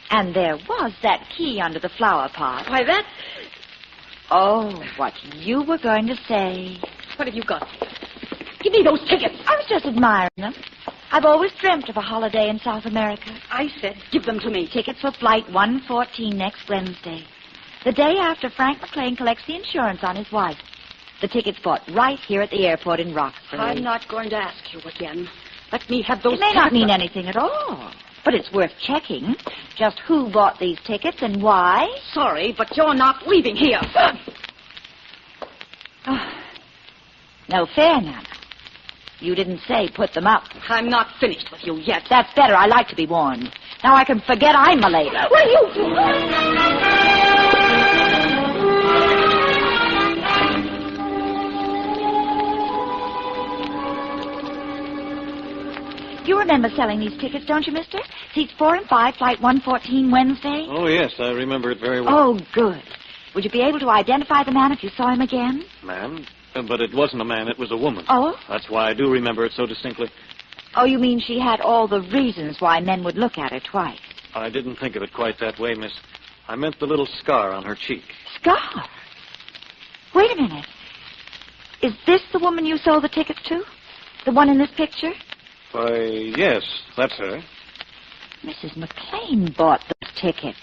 And there was that key under the flower pot. Why, that... Oh, what you were going to say. What have you got? Give me those tickets. I was just admiring them. I've always dreamt of a holiday in South America. I said, give them to me. Tickets for Flight 114 next Wednesday. The day after Frank McLean collects the insurance on his wife. The tickets bought right here at the airport in Roxbury. I'm not going to ask you again. Let me have those It may tickets. not mean anything at all. But it's worth checking. Just who bought these tickets and why. Sorry, but you're not leaving here. No fair, Nana. You didn't say put them up. I'm not finished with you yet. That's better. I like to be warned. Now I can forget I'm a lady. What are you doing? You remember selling these tickets, don't you, mister? Seats 4 and 5, Flight 114, Wednesday? Oh, yes, I remember it very well. Oh, good. Would you be able to identify the man if you saw him again? Man? But it wasn't a man, it was a woman. Oh? That's why I do remember it so distinctly. Oh, you mean she had all the reasons why men would look at her twice? I didn't think of it quite that way, miss. I meant the little scar on her cheek. Scar? Wait a minute. Is this the woman you sold the tickets to? The one in this picture? Why, yes, that's her. Mrs. McLean bought those tickets.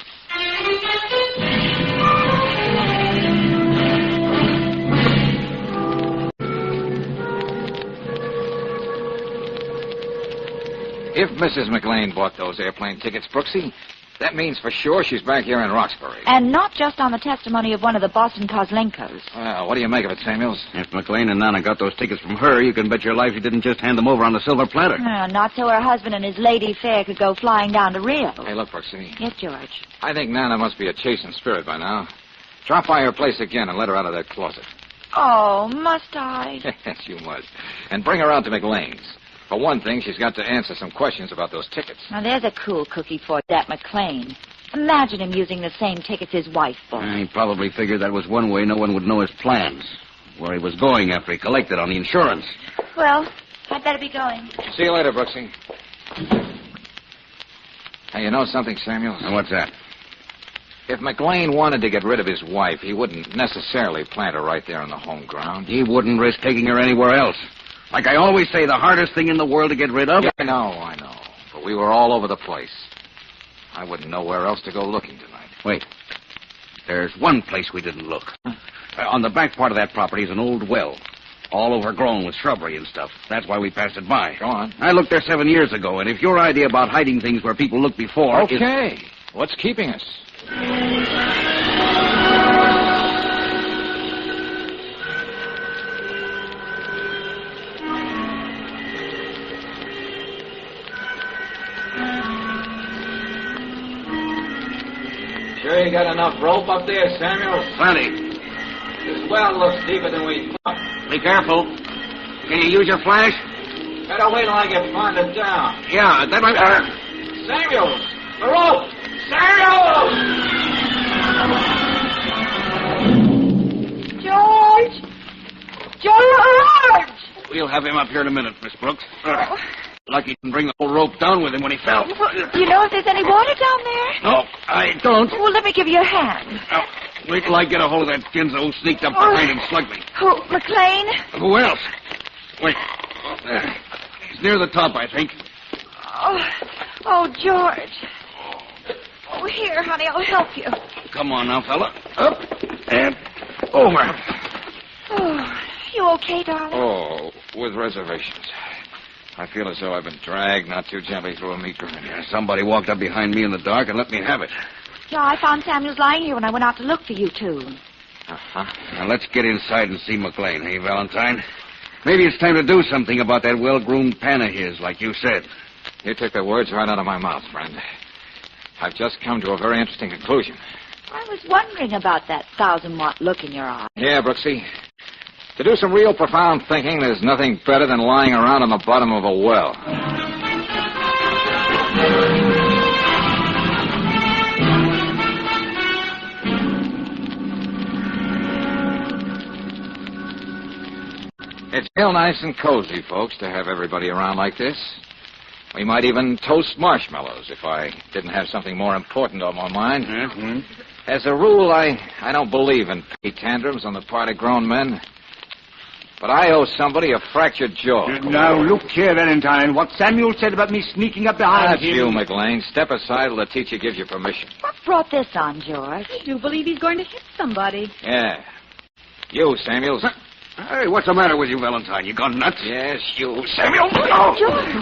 If Mrs. McLean bought those airplane tickets, Brooksy, that means for sure she's back here in Roxbury. And not just on the testimony of one of the Boston Kozlenkos. Well, what do you make of it, Samuels? If McLean and Nana got those tickets from her, you can bet your life she didn't just hand them over on a silver platter. Not so her husband and his lady fair could go flying down to Rio. Hey, look, Brooksy. Yes, George. I think Nana must be a chastened spirit by now. Drop by her place again and let her out of that closet. Oh, must I? Yes, you must. And bring her out to McLean's. For one thing, she's got to answer some questions about those tickets. Now, there's a cool cookie for that McLean. Imagine him using the same tickets his wife bought. He probably figured that was one way no one would know his plans. Where he was going after he collected on the insurance. Well, I'd better be going. See you later, Brooksy. Hey, you know something, Samuel? What's that? If McLean wanted to get rid of his wife, he wouldn't necessarily plant her right there on the home ground. He wouldn't risk taking her anywhere else. Like I always say, the hardest thing in the world to get rid of. Yeah, I know. But we were all over the place. I wouldn't know where else to go looking tonight. Wait. There's one place we didn't look. On the back part of that property is an old well. All overgrown with shrubbery and stuff. That's why we passed it by. Go on. I looked there 7 years ago, and if your idea about hiding things where people look before... Okay. What's keeping us? Sure you got enough rope up there, Samuel? Plenty. This well looks deeper than we thought. Be careful. Can you use your flash? Better wait till I get farther down. Yeah, that might... Samuels! The rope! Samuels! George! George! We'll have him up here in a minute, Miss Brooks. Lucky he didn't bring the whole rope down with him when he fell. Well, do you know if there's any water down there? No, I don't. Well, let me give you a hand. Now, wait till I get a hold of that Ginzo who sneaked up behind and slugged me. Who, McLean? Who else? Wait. There. He's near the top, I think. Oh, George. Oh, here, honey, I'll help you. Come on now, fella. Up and over. Oh, you okay, darling? Oh, with reservations. I feel as though I've been dragged not too gently through a meat grinder. Yeah, somebody walked up behind me in the dark and let me have it. Yeah, I found Samuels lying here when I went out to look for you two. Uh-huh. Now, let's get inside and see McLean, hey, Valentine? Maybe it's time to do something about that well-groomed pan of his, like you said. You took the words right out of my mouth, friend. I've just come to a very interesting conclusion. I was wondering about that 1,000-watt look in your eye. Yeah, Brooksy. To do some real profound thinking, there's nothing better than lying around on the bottom of a well. It's real nice and cozy, folks, to have everybody around like this. We might even toast marshmallows if I didn't have something more important on my mind. Mm-hmm. As a rule, I don't believe in petty tantrums on the part of grown men. But I owe somebody a fractured jaw. Now, look here, Valentine. What Samuel said about me sneaking up behind That's him... you, McLean. Step aside till the teacher gives you permission. What brought this on, George? I do believe he's going to hit somebody. Yeah. You, Samuels. Hey, what's the matter with you, Valentine? You gone nuts? Yes, you, Samuel. Oh. George!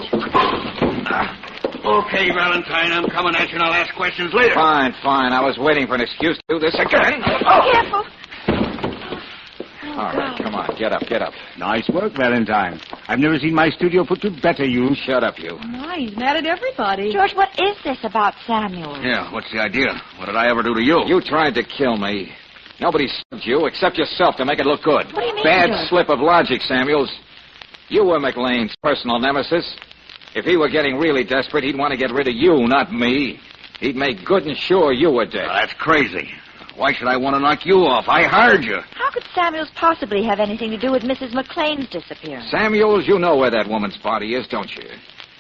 Okay, Valentine, I'm coming at you and I'll ask questions later. Fine. I was waiting for an excuse to do this again. Careful. All right, come on. Get up. Nice work, Valentine. I've never seen my studio put to better use. Shut up, you. My, he's mad at everybody. George, what is this about Samuel? Yeah, what's the idea? What did I ever do to you? You tried to kill me. Nobody sued you except yourself to make it look good. What do you mean, Bad George? slip of logic, Samuels. You were McLean's personal nemesis. If he were getting really desperate, he'd want to get rid of you, not me. He'd make good and sure you were dead. That's crazy. Why should I want to knock you off? I hired you. How could Samuels possibly have anything to do with Mrs. McLean's disappearance? Samuels, you know where that woman's body is, don't you?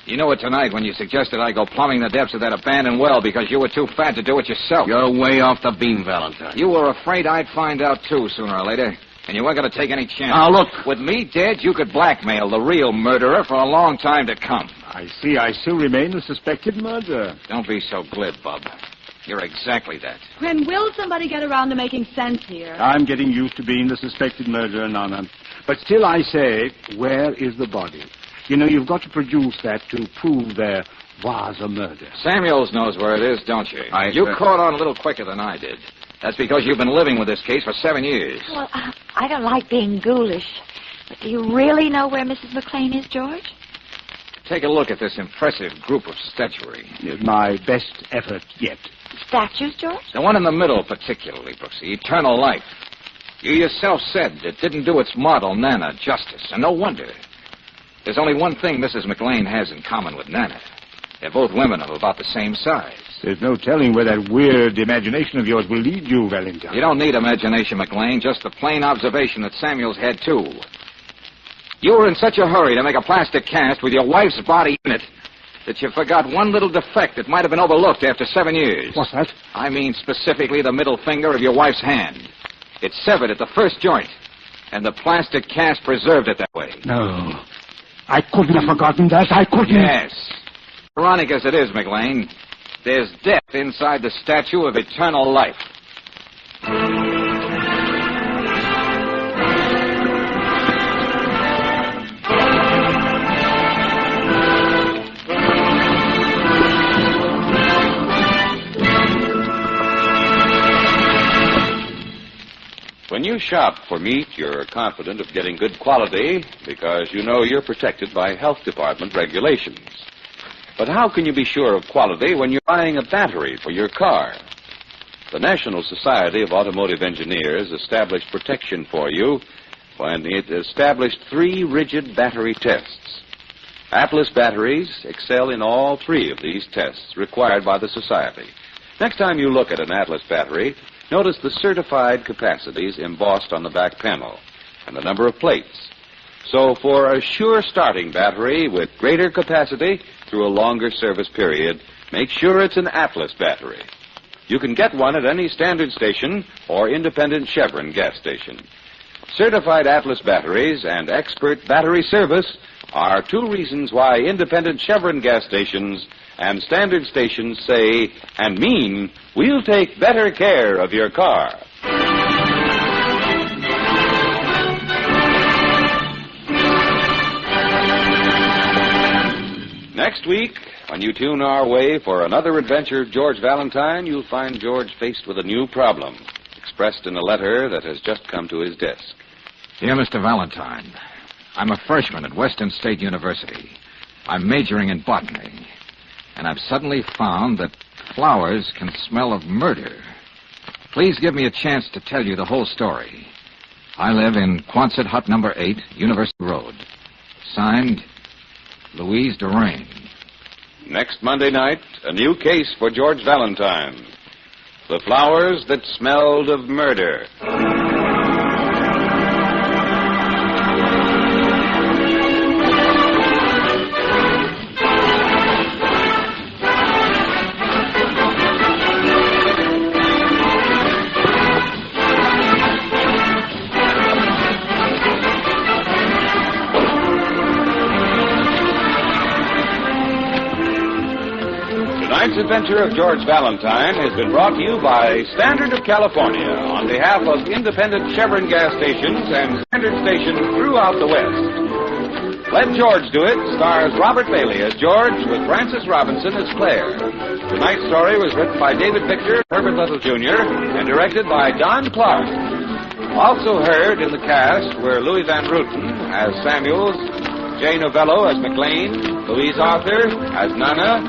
You know it tonight when you suggested I go plumbing the depths of that abandoned well because you were too fat to do it yourself. You're way off the beam, Valentine. You were afraid I'd find out, too, sooner or later. And you weren't going to take any chance. Now, look. With me dead, you could blackmail the real murderer for a long time to come. I see. I still remain the suspected murderer. Don't be so glib, Bub. You're exactly that. When will somebody get around to making sense here? I'm getting used to being the suspected murderer, Nana. But still I say, where is the body? You know, you've got to produce that to prove there was a murder. Samuels knows where it is, don't you? You caught on a little quicker than I did. That's because you've been living with this case for 7 years. Well, I don't like being ghoulish. But do you really know where Mrs. McLean is, George? Take a look at this impressive group of statuary. My best effort yet. Statues, George? The one in the middle, particularly, Brooksy. Eternal life. You yourself said it didn't do its model, Nana, justice. And no wonder. There's only one thing Mrs. McLean has in common with Nana. They're both women of about the same size. There's no telling where that weird imagination of yours will lead you, Valentine. You don't need imagination, McLean. Just the plain observation that Samuels had, too. You were in such a hurry to make a plastic cast with your wife's body in it that you forgot one little defect that might have been overlooked after 7 years. What's that? I mean specifically the middle finger of your wife's hand. It's severed at the first joint, and the plastic cast preserved it that way. No. I couldn't have forgotten that. I couldn't. Yes. Ironic as it is, McLean, there's death inside the statue of eternal life. When you shop for meat, you're confident of getting good quality because you know you're protected by health department regulations. But how can you be sure of quality when you're buying a battery for your car? The National Society of Automotive Engineers established protection for you when it established 3 rigid battery tests. Atlas batteries excel in all 3 of these tests required by the Society. Next time you look at an Atlas battery, notice the certified capacities embossed on the back panel and the number of plates. So for a sure starting battery with greater capacity through a longer service period, make sure it's an Atlas battery. You can get one at any standard station or independent Chevron gas station. Certified Atlas batteries and expert battery service are 2 reasons why independent Chevron gas stations and standard stations say and mean we'll take better care of your car. Next week, when you tune our way for another adventure of George Valentine, you'll find George faced with a new problem, expressed in a letter that has just come to his desk. Dear Mr. Valentine, I'm a freshman at Western State University. I'm majoring in botany. And I've suddenly found that flowers can smell of murder. Please give me a chance to tell you the whole story. I live in Quonset Hut number 8, University Road. Signed, Louise Durain. Next Monday night, a new case for George Valentine. The flowers that smelled of murder. Tonight's adventure of George Valentine has been brought to you by Standard of California on behalf of independent Chevron gas stations and standard stations throughout the West. Let George Do It stars Robert Bailey as George with Frances Robinson as Claire. Tonight's story was written by David Victor, Herbert Little Jr., and directed by Don Clark. Also heard in the cast were Louis Van Ruten as Samuels, Jay Novello as McLean, Louise Arthur as Nana,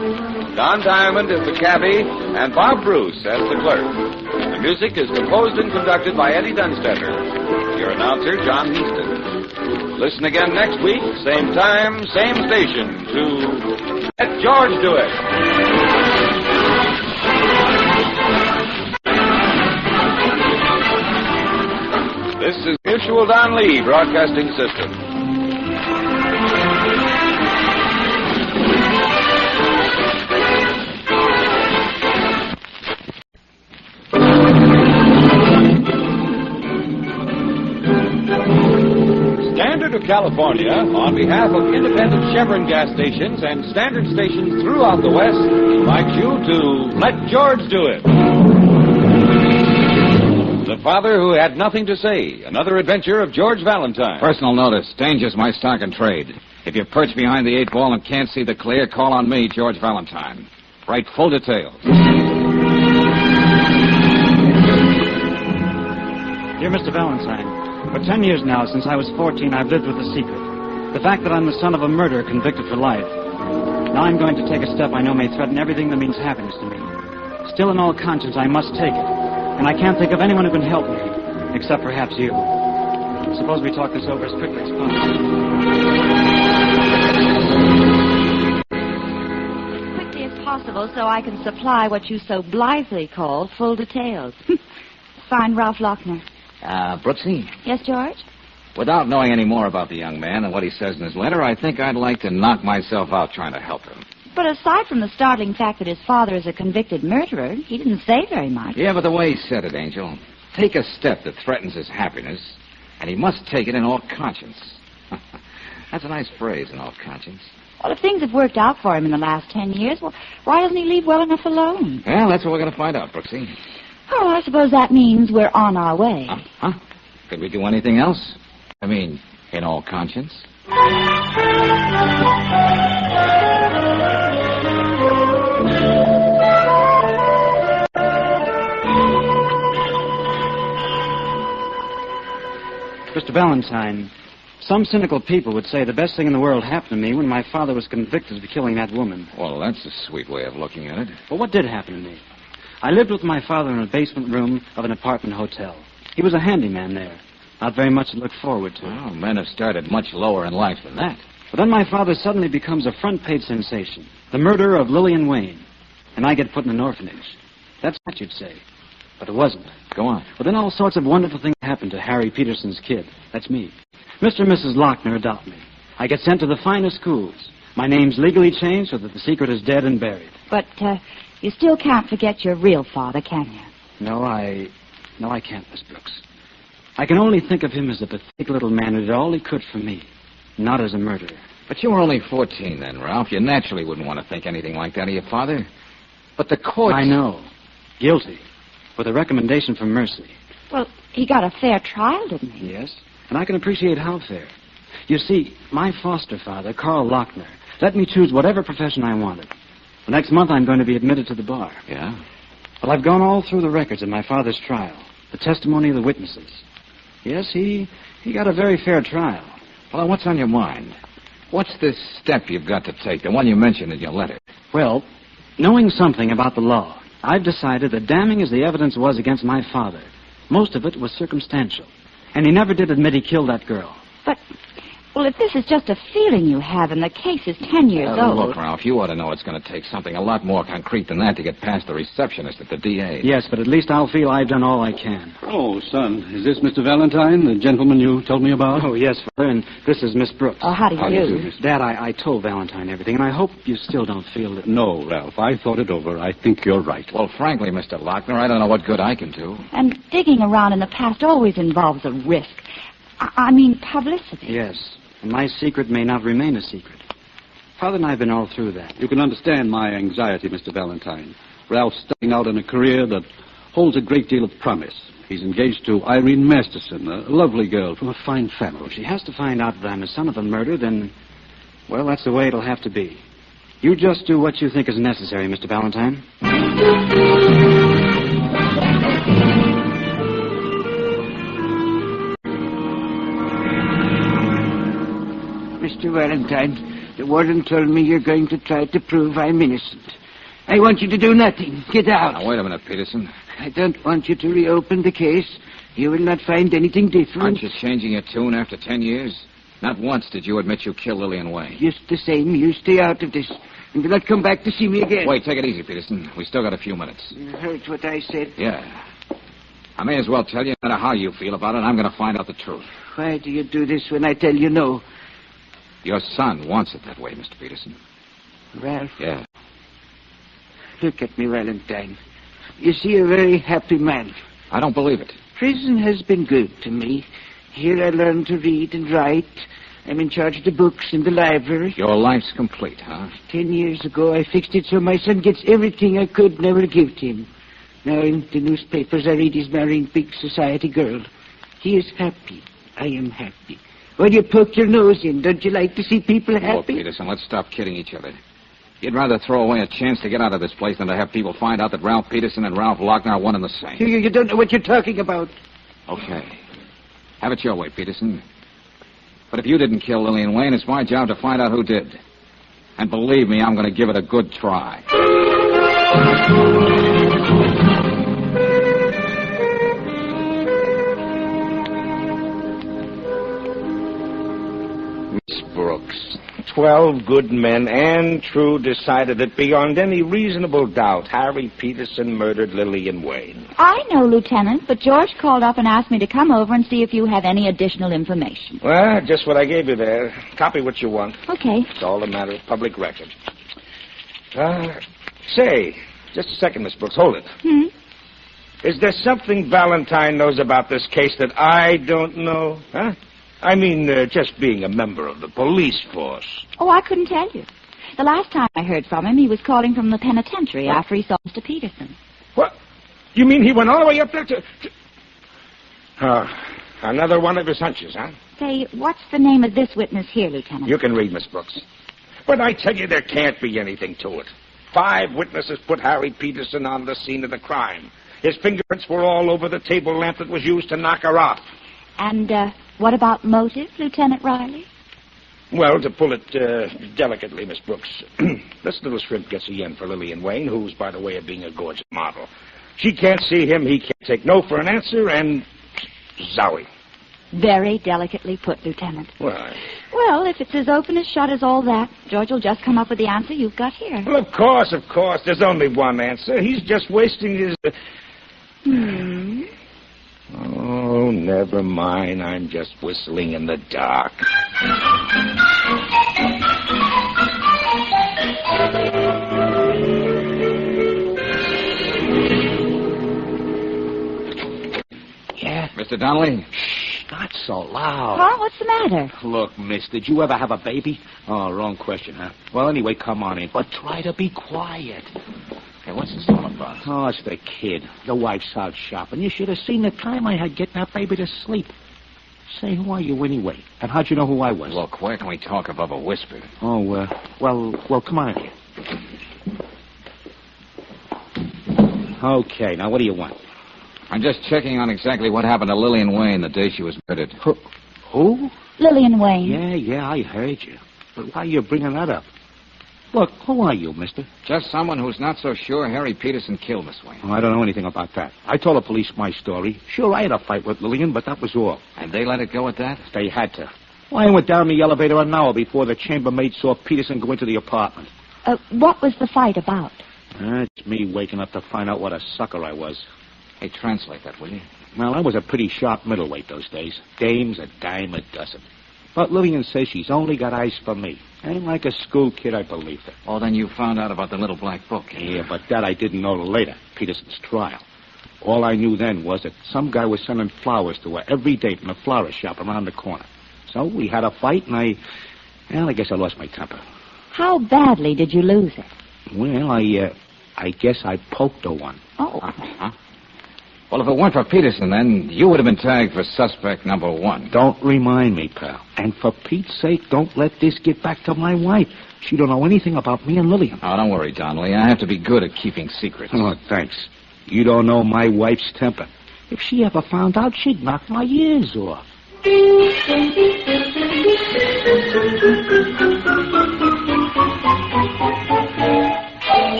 Don Diamond as the cabbie, and Bob Bruce as the clerk. The music is composed and conducted by Eddie Dunstetter. Your announcer, John Heaston. Listen again next week, same time, same station, to Let George Do It. This is Mutual Don Lee Broadcasting System. Standard of California, on behalf of independent Chevron gas stations and standard stations throughout the West, invites you to Let George Do It. The father who had nothing to say. Another adventure of George Valentine. Personal notice. Danger's my stock and trade. If you're perched behind the 8 ball and can't see the clear, call on me, George Valentine. Write full details. Dear Mr. Valentine, for 10 years now, since I was 14, I've lived with a secret. The fact that I'm the son of a murderer convicted for life. Now I'm going to take a step I know may threaten everything that means happiness to me. Still in all conscience, I must take it. And I can't think of anyone who can help me, except perhaps you. Suppose we talk this over as quickly as possible. Quickly as possible so I can supply what you so blithely call full details. Signed, Ralph Lochner. Brooksy? Yes, George? Without knowing any more about the young man and what he says in his letter, I think I'd like to knock myself out trying to help him. But aside from the startling fact that his father is a convicted murderer, he didn't say very much. Yeah, but the way he said it, Angel. Take a step that threatens his happiness, and he must take it in all conscience. That's a nice phrase, in all conscience. Well, if things have worked out for him in the last 10 years, well, why doesn't he leave well enough alone? Well, that's what we're going to find out, Brooksy. Oh, I suppose that means we're on our way. Huh? Could we do anything else? I mean, in all conscience? Mr. Valentine, some cynical people would say the best thing in the world happened to me when my father was convicted of killing that woman. Well, that's a sweet way of looking at it. But what did happen to me? I lived with my father in a basement room of an apartment hotel. He was a handyman there. Not very much to look forward to. Oh, men have started much lower in life than that. But then my father suddenly becomes a front-page sensation. The murder of Lillian Wayne. And I get put in an orphanage. That's what you'd say. But it wasn't. Go on. Well, then all sorts of wonderful things happened to Harry Peterson's kid. That's me. Mr. and Mrs. Lochner adopt me. I get sent to the finest schools. My name's legally changed so that the secret is dead and buried. But you still can't forget your real father, can you? No, I can't, Miss Brooks. I can only think of him as a pathetic little man who did all he could for me, not as a murderer. But you were only 14 then, Ralph. You naturally wouldn't want to think anything like that of your father. But the court... I know. Guilty. With a recommendation for mercy. Well, he got a fair trial, didn't he? Yes, and I can appreciate how fair. You see, my foster father, Carl Lochner, let me choose whatever profession I wanted. The next month I'm going to be admitted to the bar. Yeah? Well, I've gone all through the records of my father's trial, the testimony of the witnesses. Yes, he got a very fair trial. Well, what's on your mind? What's this step you've got to take, the one you mentioned in your letter? Well, knowing something about the law, I've decided that damning as the evidence was against my father, most of it was circumstantial. And he never did admit he killed that girl. But, well, if this is just a feeling you have and the case is 10 years old... Look, Ralph, you ought to know it's going to take something a lot more concrete than that to get past the receptionist at the DA. Yes, but at least I'll feel I've done all I can. Oh, son, is this Mr. Valentine, the gentleman you told me about? Oh, yes, Father, and this is Miss Brooks. Oh, how do you do? Dad, I told Valentine everything, and I hope you still don't feel that... No, Ralph, I thought it over. I think you're right. Well, frankly, Mr. Lochner, I don't know what good I can do. And digging around in the past always involves a risk. I mean, publicity. Yes, and my secret may not remain a secret. Father and I have been all through that. You can understand my anxiety, Mr. Valentine. Ralph's starting out in a career that holds a great deal of promise. He's engaged to Irene Masterson, a lovely girl from a fine family. If she has to find out that I'm the son of a murder, then, well, that's the way it'll have to be. You just do what you think is necessary, Mr. Valentine. Mr. Valentine, the warden told me you're going to try to prove I'm innocent. I want you to do nothing. Get out. Now, wait a minute, Peterson. I don't want you to reopen the case. You will not find anything different. Aren't you changing your tune after 10 years? Not once did you admit you killed Lillian Wayne. Just the same, you stay out of this. And do not come back to see me again. Wait, take it easy, Peterson. We still got a few minutes. You heard what I said? Yeah. I may as well tell you, no matter how you feel about it, I'm going to find out the truth. Why do you do this when I tell you no? Your son wants it that way, Mr. Peterson. Ralph? Yeah. Look at me, Valentine. You see, a very happy man. I don't believe it. Prison has been good to me. Here I learned to read and write. I'm in charge of the books in the library. Your life's complete, huh? 10 years ago, I fixed it so my son gets everything I could never give to him. Now in the newspapers, I read he's marrying a big society girl. He is happy. I am happy. Why do you poke your nose in? Don't you like to see people happy? Oh, Peterson, let's stop kidding each other. You'd rather throw away a chance to get out of this place than to have people find out that Ralph Peterson and Ralph Lochner are one and the same. You don't know what you're talking about. Okay. Have it your way, Peterson. But if you didn't kill Lillian Wayne, it's my job to find out who did. And believe me, I'm going to give it a good try. Miss Brooks, 12 good men and true decided that beyond any reasonable doubt, Harry Peterson murdered Lillian Wayne. I know, Lieutenant, but George called up and asked me to come over and see if you have any additional information. Well, just what I gave you there. Copy what you want. Okay. It's all a matter of public record. Say, just a second, Miss Brooks. Hold it. Is there something Valentine knows about this case that I don't know? Huh? I mean, just being a member of the police force. Oh, I couldn't tell you. The last time I heard from him, he was calling from the penitentiary after he saw Mr. Peterson. What? You mean he went all the way up there to... another one of his hunches, huh? Say, what's the name of this witness here, Lieutenant? You can read, Miss Brooks. But I tell you, there can't be anything to it. 5 witnesses put Harry Peterson on the scene of the crime. His fingerprints were all over the table lamp that was used to knock her off. And, what about motive, Lieutenant Riley? Well, to pull it delicately, Miss Brooks, this little shrimp gets a yen for Lillian Wayne, who's, by the way of being a gorgeous model. She can't see him, he can't take no for an answer, and zowie. Very delicately put, Lieutenant. Why? Well, if it's as open as shut as all that, George will just come up with the answer you've got here. Well, of course. There's only one answer. He's just wasting his... Oh, never mind. I'm just whistling in the dark. Yeah? Mr. Donnelly? Shh, not so loud. Huh? What's the matter? Look, miss, did you ever have a baby? Oh, wrong question, huh? Well, anyway, come on in. But try to be quiet. Hey, what's this all about? Oh, it's the kid. The wife's out shopping. You should have seen the time I had getting that baby to sleep. Say, who are you anyway? And how'd you know who I was? Look, where can we talk above a whisper? Oh, well, come on in here. Okay, now what do you want? I'm just checking on exactly what happened to Lillian Wayne the day she was murdered. Who? Lillian Wayne. Yeah, I heard you. But why are you bringing that up? Look, who are you, mister? Just someone who's not so sure Harry Peterson killed Miss Wayne. Oh, I don't know anything about that. I told the police my story. Sure, I had a fight with Lillian, but that was all. And they let it go at that? They had to. Well, I went down the elevator an hour before the chambermaid saw Peterson go into the apartment. What was the fight about? It's me waking up to find out what a sucker I was. Hey, translate that, will you? Well, I was a pretty sharp middleweight those days. Dames a dime a dozen. But Lillian says she's only got eyes for me. And like a school kid, I believed her. Oh, then you found out about the little black book. Yeah, but that I didn't know till later, Peterson's trial. All I knew then was that some guy was sending flowers to her every day from a florist shop around the corner. So we had a fight, and I guess I lost my temper. How badly did you lose it? Well, I guess I poked her one. Oh. Uh-huh. Well, if it weren't for Peterson, then you would have been tagged for suspect number 1. Don't remind me, pal. And for Pete's sake, don't let this get back to my wife. She don't know anything about me and Lillian. Oh, don't worry, Donnelly. I have to be good at keeping secrets. Oh, thanks. You don't know my wife's temper. If she ever found out, she'd knock my ears off.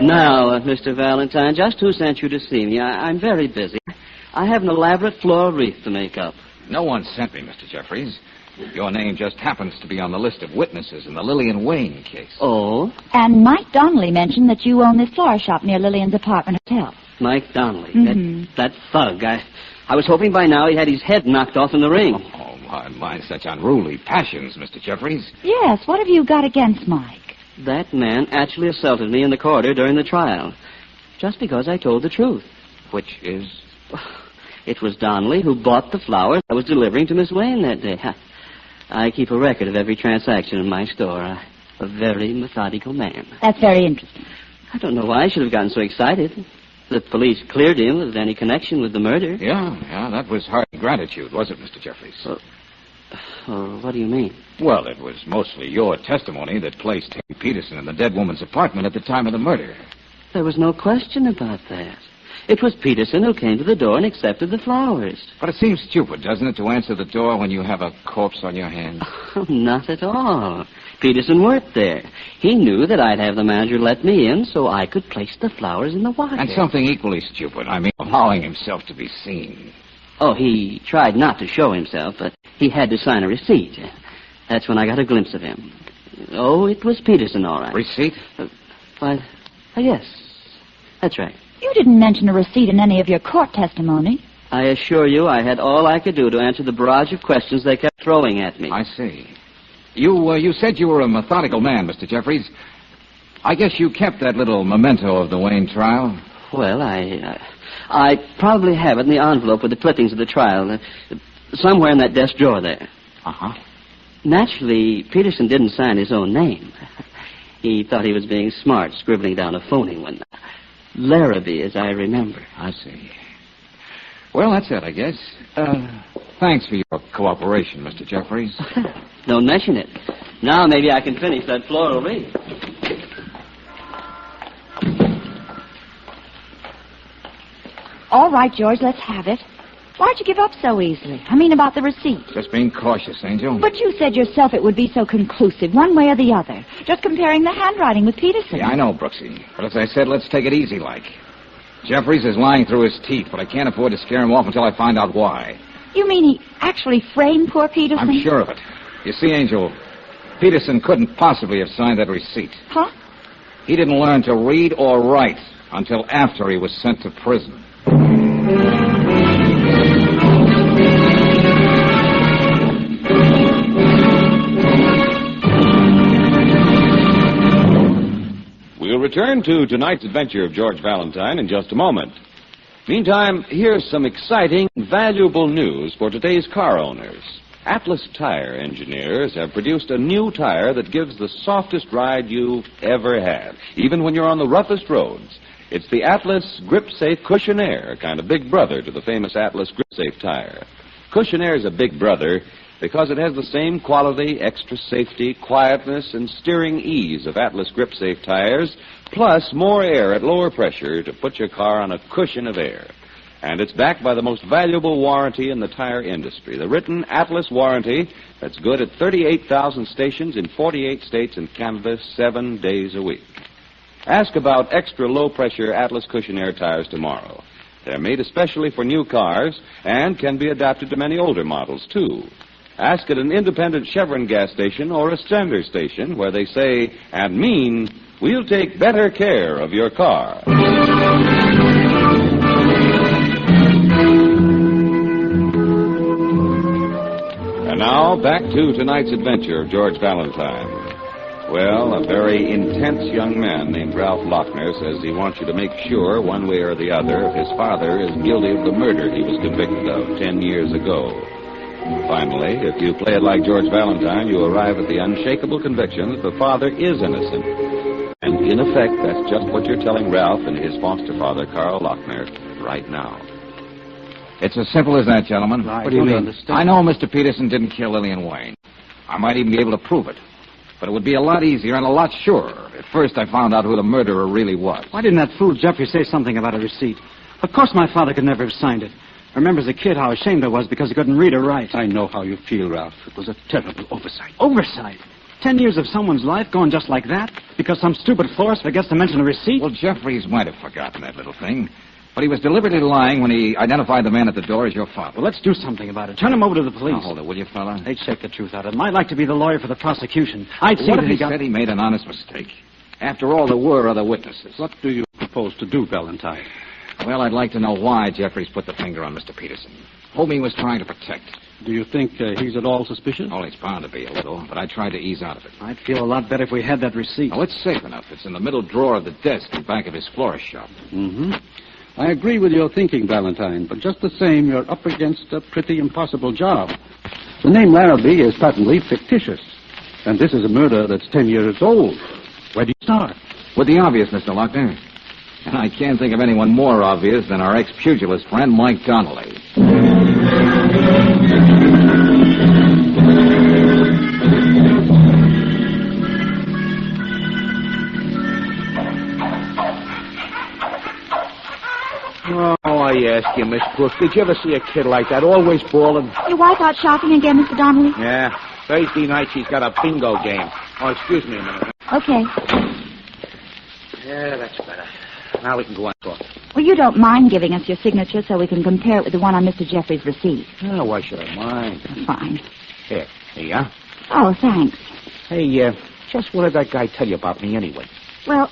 Now, Mr. Valentine, just who sent you to see me? I'm very busy. I have an elaborate floral wreath to make up. No one sent me, Mr. Jeffries. Your name just happens to be on the list of witnesses in the Lillian Wayne case. Oh? And Mike Donnelly mentioned that you own this flower shop near Lillian's apartment hotel. Mike Donnelly? Mm-hmm. That thug. I was hoping by now he had his head knocked off in the ring. Oh, my, such unruly passions, Mr. Jeffries. Yes, what have you got against Mike? That man actually assaulted me in the corridor during the trial, just because I told the truth. Which is? It was Donnelly who bought the flowers I was delivering to Miss Wayne that day. I keep a record of every transaction in my store. A very methodical man. That's very interesting. I don't know why I should have gotten so excited. The police cleared him of any connection with the murder. Yeah, that was hard gratitude, was it, Mr. Jeffries? What do you mean? Well, it was mostly your testimony that placed Harry Peterson in the dead woman's apartment at the time of the murder. There was no question about that. It was Peterson who came to the door and accepted the flowers. But it seems stupid, doesn't it, to answer the door when you have a corpse on your hands? Oh, not at all. Peterson worked there. He knew that I'd have the manager let me in so I could place the flowers in the water. And something equally stupid, allowing himself to be seen. Oh, he tried not to show himself, but he had to sign a receipt. That's when I got a glimpse of him. Oh, it was Peterson, all right. Receipt? Yes. That's right. You didn't mention a receipt in any of your court testimony. I assure you I had all I could do to answer the barrage of questions they kept throwing at me. I see. You said you were a methodical man, Mr. Jeffries. I guess you kept that little memento of the Wayne trial. Well, I probably have it in the envelope with the clippings of the trial. Somewhere in that desk drawer there. Uh-huh. Naturally, Peterson didn't sign his own name. He thought he was being smart, scribbling down a phony one. Larrabee, as I remember. I see. Well, that's it, I guess. Thanks for your cooperation, Mr. Jeffries. Don't mention it. Now maybe I can finish that floral wreath. All right, George, let's have it. Why'd you give up so easily? About the receipt. Just being cautious, Angel. But you said yourself it would be so conclusive, one way or the other. Just comparing the handwriting with Peterson. Yeah, I know, Brooksy. But as I said, let's take it easy like. Jeffries is lying through his teeth, but I can't afford to scare him off until I find out why. You mean he actually framed poor Peterson? I'm sure of it. You see, Angel, Peterson couldn't possibly have signed that receipt. Huh? He didn't learn to read or write until after he was sent to prison. We'll return to tonight's adventure of George Valentine in just a moment. Meantime, here's some exciting, valuable news for today's car owners. Atlas tire engineers have produced a new tire that gives the softest ride you've ever had, even when you're on the roughest roads. It's the Atlas Grip Safe Cushionaire, kind of big brother to the famous Atlas Grip Safe tire. Cushionaire is a big brother because it has the same quality, extra safety, quietness, and steering ease of Atlas Grip Safe tires, plus more air at lower pressure to put your car on a cushion of air. And it's backed by the most valuable warranty in the tire industry, the written Atlas warranty that's good at 38,000 stations in 48 states and Canada 7 days a week. Ask about extra low-pressure Atlas Cushionaire tires tomorrow. They're made especially for new cars and can be adapted to many older models, too. Ask at an independent Chevron gas station or a standard station where they say and mean, we'll take better care of your car. And now, back to tonight's adventure of George Valentine. Well, a very intense young man named Ralph Lochner says he wants you to make sure, one way or the other, if his father is guilty of the murder he was convicted of 10 years ago. Finally, if you play it like George Valentine, you arrive at the unshakable conviction that the father is innocent. And in effect, that's just what you're telling Ralph and his foster father, Carl Lochner, right now. It's as simple as that, gentlemen. What do you mean? Understand. I know Mr. Peterson didn't kill Lillian Wayne. I might even be able to prove it. But it would be a lot easier and a lot surer if first I found out who the murderer really was. Why didn't that fool Jeffrey say something about a receipt? Of course my father could never have signed it. I remember as a kid how ashamed I was because he couldn't read or write. I know how you feel, Ralph. It was a terrible oversight. Oversight? 10 years of someone's life going just like that? Because some stupid florist forgets to mention a receipt? Well, Jeffries might have forgotten that little thing. But he was deliberately lying when he identified the man at the door as your father. Well, let's do something about it. Turn him over to the police. Now, hold it, will you, fella? They'd shake the truth out of him. I'd like to be the lawyer for the prosecution. I'd see what that if he said he made an honest mistake? After all, there were other witnesses. What do you propose to do, Valentine? Well, I'd like to know why Jeffries put the finger on Mr. Peterson, whom he was trying to protect. Do you think he's at all suspicious? Oh, he's bound to be a little, but I tried to ease out of it. I'd feel a lot better if we had that receipt. Oh, it's safe enough. It's in the middle drawer of the desk in back of his florist shop. Mm-hmm. I agree with your thinking, Valentine, but just the same, you're up against a pretty impossible job. The name Larrabee is patently fictitious, and this is a murder that's 10 years old. Where do you start? With the obvious, Mr. Lochner. And I can't think of anyone more obvious than our ex-pugilist friend, Mike Donnelly. Oh, I ask you, Miss Brooks, did you ever see a kid like that, always bawling? Your wife out shopping again, Mr. Donnelly? Yeah. Thursday night she's got a bingo game. Oh, excuse me a minute. Okay. Yeah, that's better. Now we can go on talking. Well, you don't mind giving us your signature so we can compare it with the one on Mr. Jeffries' receipt. Oh, why should I mind? Fine. Here you are. Oh, thanks. Hey, just what did that guy tell you about me anyway? Well,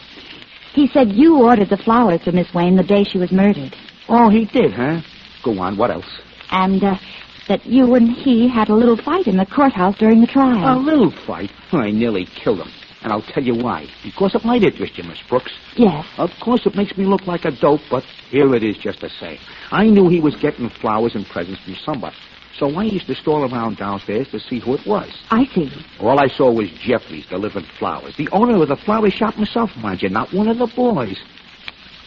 he said you ordered the flowers for Miss Wayne the day she was murdered. Oh, he did, huh? Go on, what else? And, that you and he had a little fight in the courthouse during the trial. A little fight? I nearly killed him. And I'll tell you why. Because it might interest you, Miss Brooks. Yes. Of course, it makes me look like a dope, but here it is just the same. I knew he was getting flowers and presents from somebody. So I used to stroll around downstairs to see who it was. I see. All I saw was Jeffries delivering flowers. The owner of the flower shop himself, mind you, not one of the boys.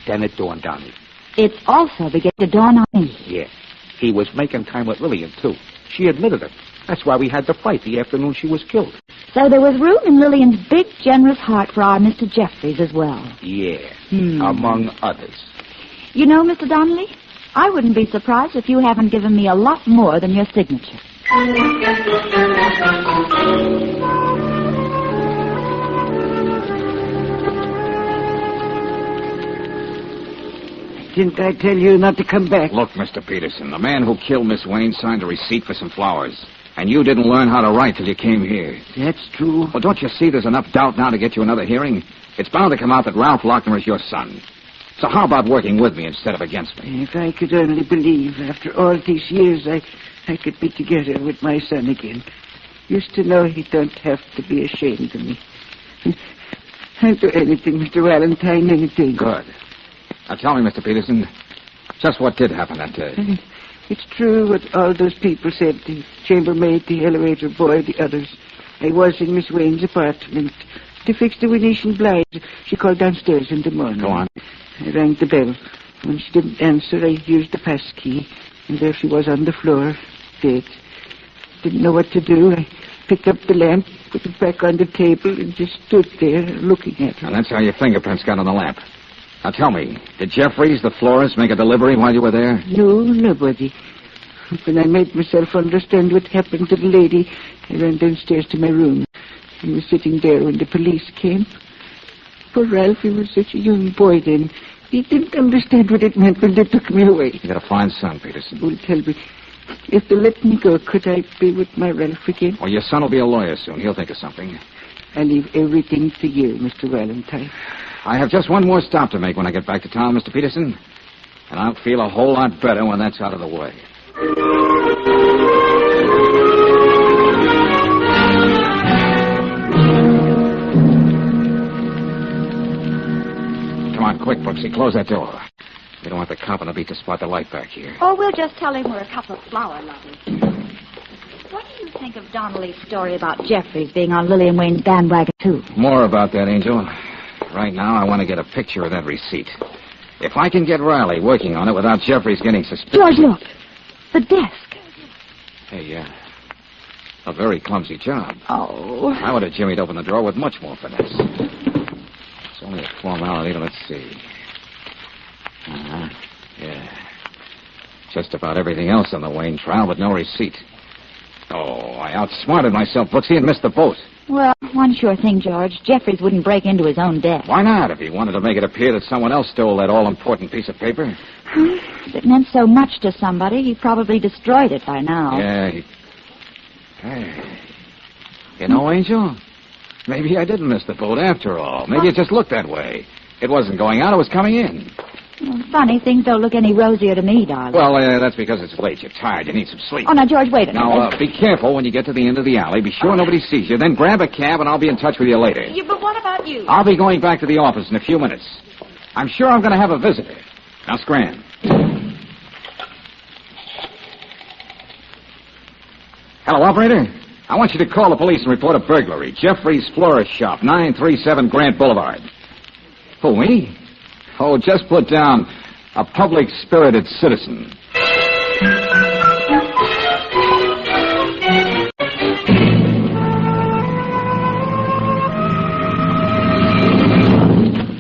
Then it dawned on me. It's also began to dawn on me. Yeah. He was making time with Lillian, too. She admitted it. That's why we had the fight the afternoon she was killed. So there was room in Lillian's big, generous heart for our Mr. Jeffries as well. Yeah, among others. You know, Mr. Donnelly, I wouldn't be surprised if you haven't given me a lot more than your signature. Didn't I tell you not to come back? Look, Mr. Peterson, the man who killed Miss Wayne signed a receipt for some flowers. And you didn't learn how to write till you came here. That's true. Well, don't you see there's enough doubt now to get you another hearing? It's bound to come out that Ralph Lochner is your son. So how about working with me instead of against me? If I could only believe, after all these years, I could be together with my son again. Used to know he don't have to be ashamed of me. I'll do anything, Mr. Valentine, anything. Good. Now tell me, Mr. Peterson, just what did happen that day? It's true what all those people said, the chambermaid, the elevator boy, the others. I was in Miss Wayne's apartment to fix the Venetian blinds. She called downstairs in the morning. Go on. I rang the bell. When she didn't answer, I used the pass key, and there she was on the floor, dead. Didn't know what to do. I picked up the lamp, put it back on the table, and just stood there looking at her. And that's how your fingerprints got on the lamp. Now tell me, did Jeffries, the florist, make a delivery while you were there? No, nobody. When I made myself understand what happened to the lady, I ran downstairs to my room. He was sitting there when the police came. Poor Ralph, he was such a young boy then. He didn't understand what it meant when they took me away. You got a fine son, Peterson. Well, tell me, if they let me go, could I be with my Ralph again? Well, your son will be a lawyer soon. He'll think of something. I leave everything to you, Mr. Valentine. I have just one more stop to make when I get back to town, Mr. Peterson. And I'll feel a whole lot better when that's out of the way. Come on, quick, Brooksy. Close that door. We don't want the cop on the beat to spot the light back here. Oh, we'll just tell him we're a couple of flower lovers. What do you think of Donnelly's story about Jeffries being on Lillian Wayne's bandwagon, too? More about that, Angel. Right now, I want to get a picture of that receipt. If I can get Riley working on it without Jeffries getting suspicious... George, look. The desk. Hey, a very clumsy job. Oh. I would have jimmied open the drawer with much more finesse. It's only a formality, but let's see. Yeah. Just about everything else on the Wayne trial, but no receipt. Oh, I outsmarted myself, Brooksy, and missed the boat. Well, one sure thing, George. Jeffries wouldn't break into his own desk. Why not, if he wanted to make it appear that someone else stole that all-important piece of paper? If it meant so much to somebody, he probably destroyed it by now. Yeah, Hey. You know, Angel, maybe I didn't miss the boat after all. Maybe it just looked that way. It wasn't going out, it was coming in. Well, funny, things don't look any rosier to me, darling. Well, that's because it's late. You're tired. You need some sleep. Oh, now, George, wait a minute. Now, be careful when you get to the end of the alley. Be sure nobody sees you. Then grab a cab, and I'll be in touch with you later. Yeah, but what about you? I'll be going back to the office in a few minutes. I'm sure I'm going to have a visitor. Now, scram. Hello, operator. I want you to call the police and report a burglary. Jeffrey's Florist Shop, 937 Grant Boulevard. Who, me? Oh, just put down a public-spirited citizen.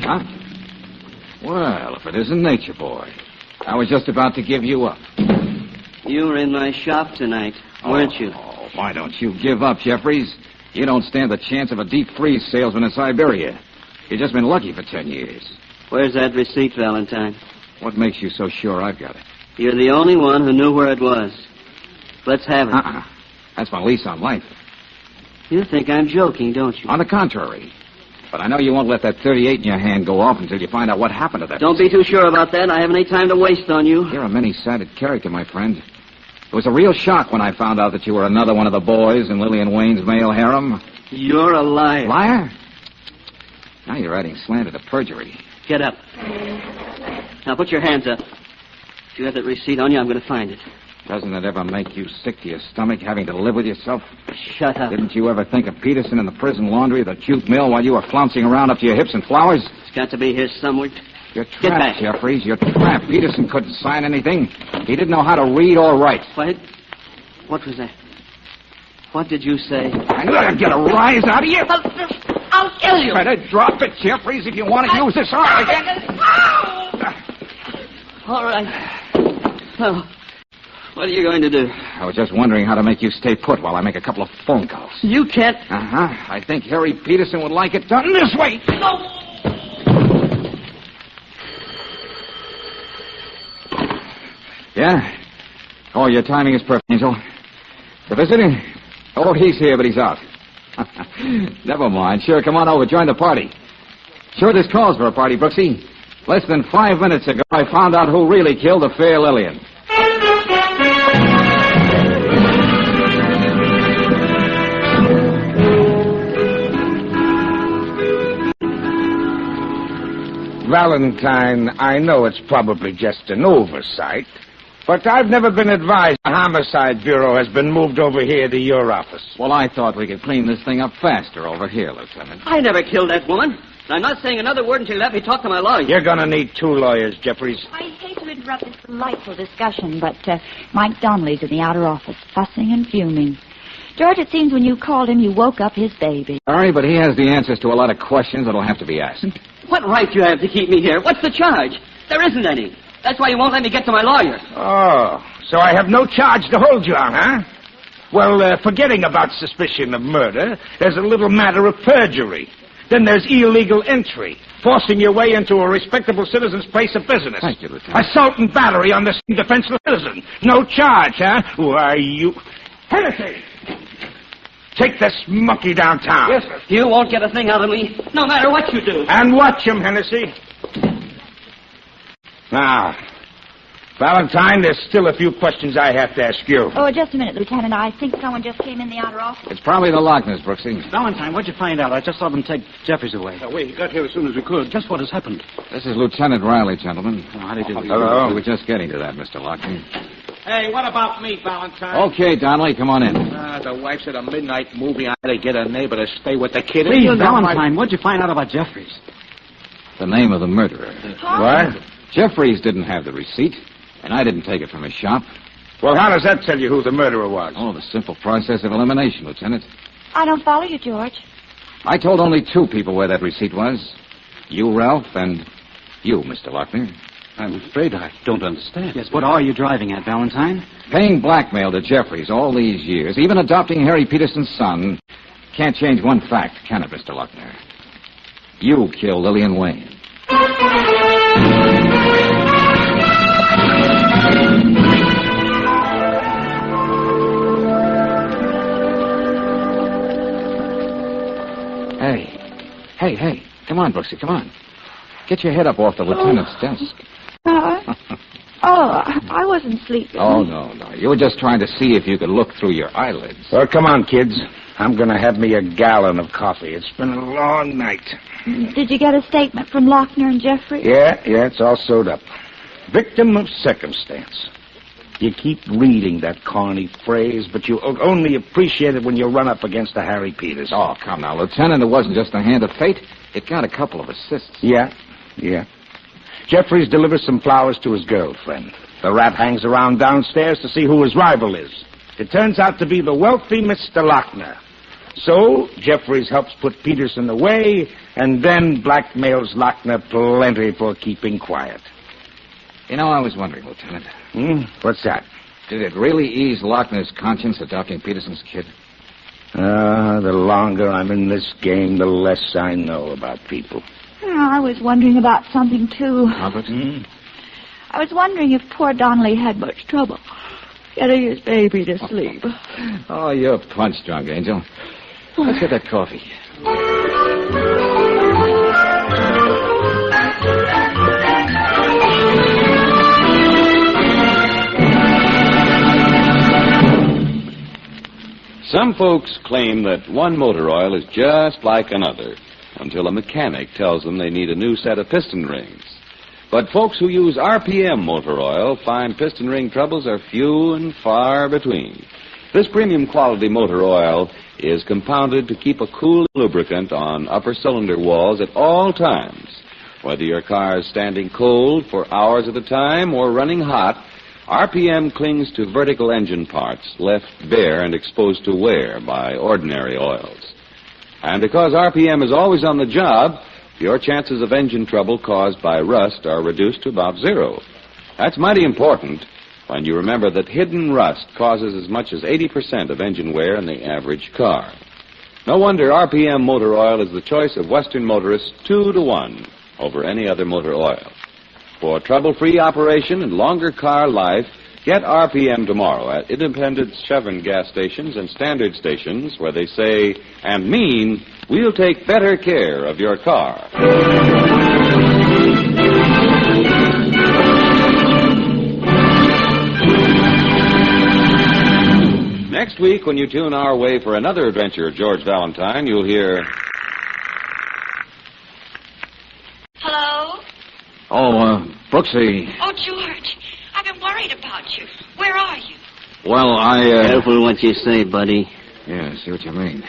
Huh? Well, if it isn't Nature Boy. I was just about to give you up. You were in my shop tonight, weren't you? Oh, why don't you give up, Jeffries? You don't stand the chance of a deep-freeze salesman in Siberia. You've just been lucky for 10 years. Where's that receipt, Valentine? What makes you so sure I've got it? You're the only one who knew where it was. Let's have it. That's my lease on life. You think I'm joking, don't you? On the contrary. But I know you won't let that 38 in your hand go off until you find out what happened to that. Don't be too sure about that. I haven't any time to waste on you. You're a many-sided character, my friend. It was a real shock when I found out that you were another one of the boys in Lillian Wayne's male harem. You're a liar. Liar? Now you're adding slander to perjury. Get up. Now put your hands up. If you have that receipt on you, I'm going to find it. Doesn't it ever make you sick to your stomach having to live with yourself? Shut up. Didn't you ever think of Peterson in the prison laundry, the jute mill, while you were flouncing around up to your hips in flowers? It's got to be here somewhere. You're trapped, Jeffries. You're trapped. Peterson couldn't sign anything. He didn't know how to read or write. What was that? What did you say? I knew I'd get a rise out of you. I'll kill you. Better drop it, Jeffries, if you want to use this arm again. All right. Well, what are you going to do? I was just wondering how to make you stay put while I make a couple of phone calls. You can't. I think Harry Peterson would like it done this way. No. Yeah? Oh, your timing is perfect, Angel. The visitor? Oh, he's here, but he's out. Never mind. Sure, come on over. Join the party. Sure, this calls for a party, Brooksy. Less than 5 minutes ago, I found out who really killed the fair Lillian. Valentine, I know it's probably just an oversight, but I've never been advised the Homicide Bureau has been moved over here to your office. Well, I thought we could clean this thing up faster over here, Lieutenant. I never killed that woman. And I'm not saying another word until you let me talk to my lawyer. You're going to need 2 lawyers, Jeffries. I hate to interrupt this delightful discussion, but Mike Donnelly's in the outer office, fussing and fuming. George, it seems when you called him, you woke up his baby. Sorry, but he has the answers to a lot of questions that'll have to be asked. What right do you have to keep me here? What's the charge? There isn't any. That's why you won't let me get to my lawyer. Oh, so I have no charge to hold you on, huh? Well, forgetting about suspicion of murder, there's a little matter of perjury. Then there's illegal entry, forcing your way into a respectable citizen's place of business. Thank you, Lieutenant. Assault and battery on the defenseless citizen. No charge, huh? Why, you... Hennessy! Take this monkey downtown. Yes, sir. You won't get a thing out of me, no matter what you do. And watch him, Hennessy. Now, Valentine, there's still a few questions I have to ask you. Oh, just a minute, Lieutenant. I think someone just came in the outer office. It's probably the Lockners, Brooksy. Valentine, what'd you find out? I just saw them take Jeffries away. We got here as soon as we could. Just what has happened? This is Lieutenant Riley, gentlemen. Oh, how do you do? Hello. We were just getting to that, Mr. Lockner. Hey, what about me, Valentine? Okay, Donnelly, come on in. The wife's at a midnight movie. I had to get a neighbor to stay with the kid. Please, Valentine, what'd you find out about Jeffries? The name of the murderer. What? Jeffries didn't have the receipt, and I didn't take it from his shop. Well, how does that tell you who the murderer was? Oh, the simple process of elimination, Lieutenant. I don't follow you, George. I told only 2 people where that receipt was. You, Ralph, and you, Mr. Lockner. I'm afraid I don't understand. Yes, what are you driving at, Valentine? Paying blackmail to Jeffries all these years, even adopting Harry Peterson's son, can't change one fact, can it, Mr. Lockner? You killed Lillian Wayne. Hey, come on, Brooksy, come on. Get your head up off the lieutenant's desk. I wasn't sleeping. Oh, no. You were just trying to see if you could look through your eyelids. Well, come on, kids. I'm going to have me a gallon of coffee. It's been a long night. Did you get a statement from Lochner and Jeffrey? Yeah, it's all sewed up. Victim of circumstance. You keep reading that corny phrase, but you only appreciate it when you run up against a Harry Peters. Oh, come now, Lieutenant. It wasn't just the hand of fate. It got a couple of assists. Yeah. Jeffries delivers some flowers to his girlfriend. The rat hangs around downstairs to see who his rival is. It turns out to be the wealthy Mr. Lochner. So, Jeffries helps put Peterson away, and then blackmails Lochner plenty for keeping quiet. You know, I was wondering, Lieutenant. What's that? Did it really ease Lochner's conscience adopting Peterson's kid? The longer I'm in this game, the less I know about people. I was wondering about something, too. Robert? I was wondering if poor Donnelly had much trouble getting his baby to sleep. Oh, you're punch-drunk, Angel. Let's get that coffee. Some folks claim that one motor oil is just like another until a mechanic tells them they need a new set of piston rings. But folks who use RPM motor oil find piston ring troubles are few and far between. This premium quality motor oil is compounded to keep a cool lubricant on upper cylinder walls at all times. Whether your car is standing cold for hours at a time or running hot, RPM clings to vertical engine parts left bare and exposed to wear by ordinary oils. And because RPM is always on the job, your chances of engine trouble caused by rust are reduced to about 0. That's mighty important when you remember that hidden rust causes as much as 80% of engine wear in the average car. No wonder RPM motor oil is the choice of Western motorists 2-to-1 over any other motor oil. For trouble-free operation and longer car life, Get RPM tomorrow at independent Chevron gas stations and standard stations where they say and mean, we'll take better care of your car. Next week, when you tune our way for another adventure of George Valentine, you'll hear... Hello? Oh, Brooksy. Oh, George, I've been worried about you. Where are you? Well, Careful what you say, buddy. Yeah, I see what you mean.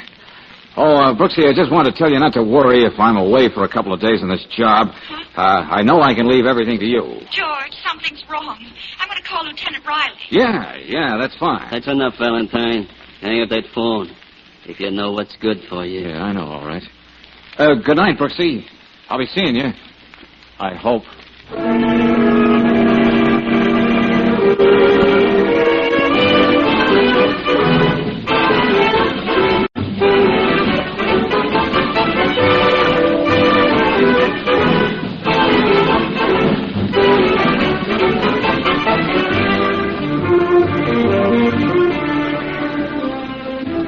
Oh, Brooksy, I just wanted to tell you not to worry if I'm away for a couple of days on this job. I know I can leave everything to you. George, something's wrong. I'm going to call Lieutenant Riley. Yeah, that's fine. That's enough, Valentine. Hang up that phone. If you know what's good for you. Yeah, I know, all right. Good night, Brooksy. I'll be seeing you. I hope.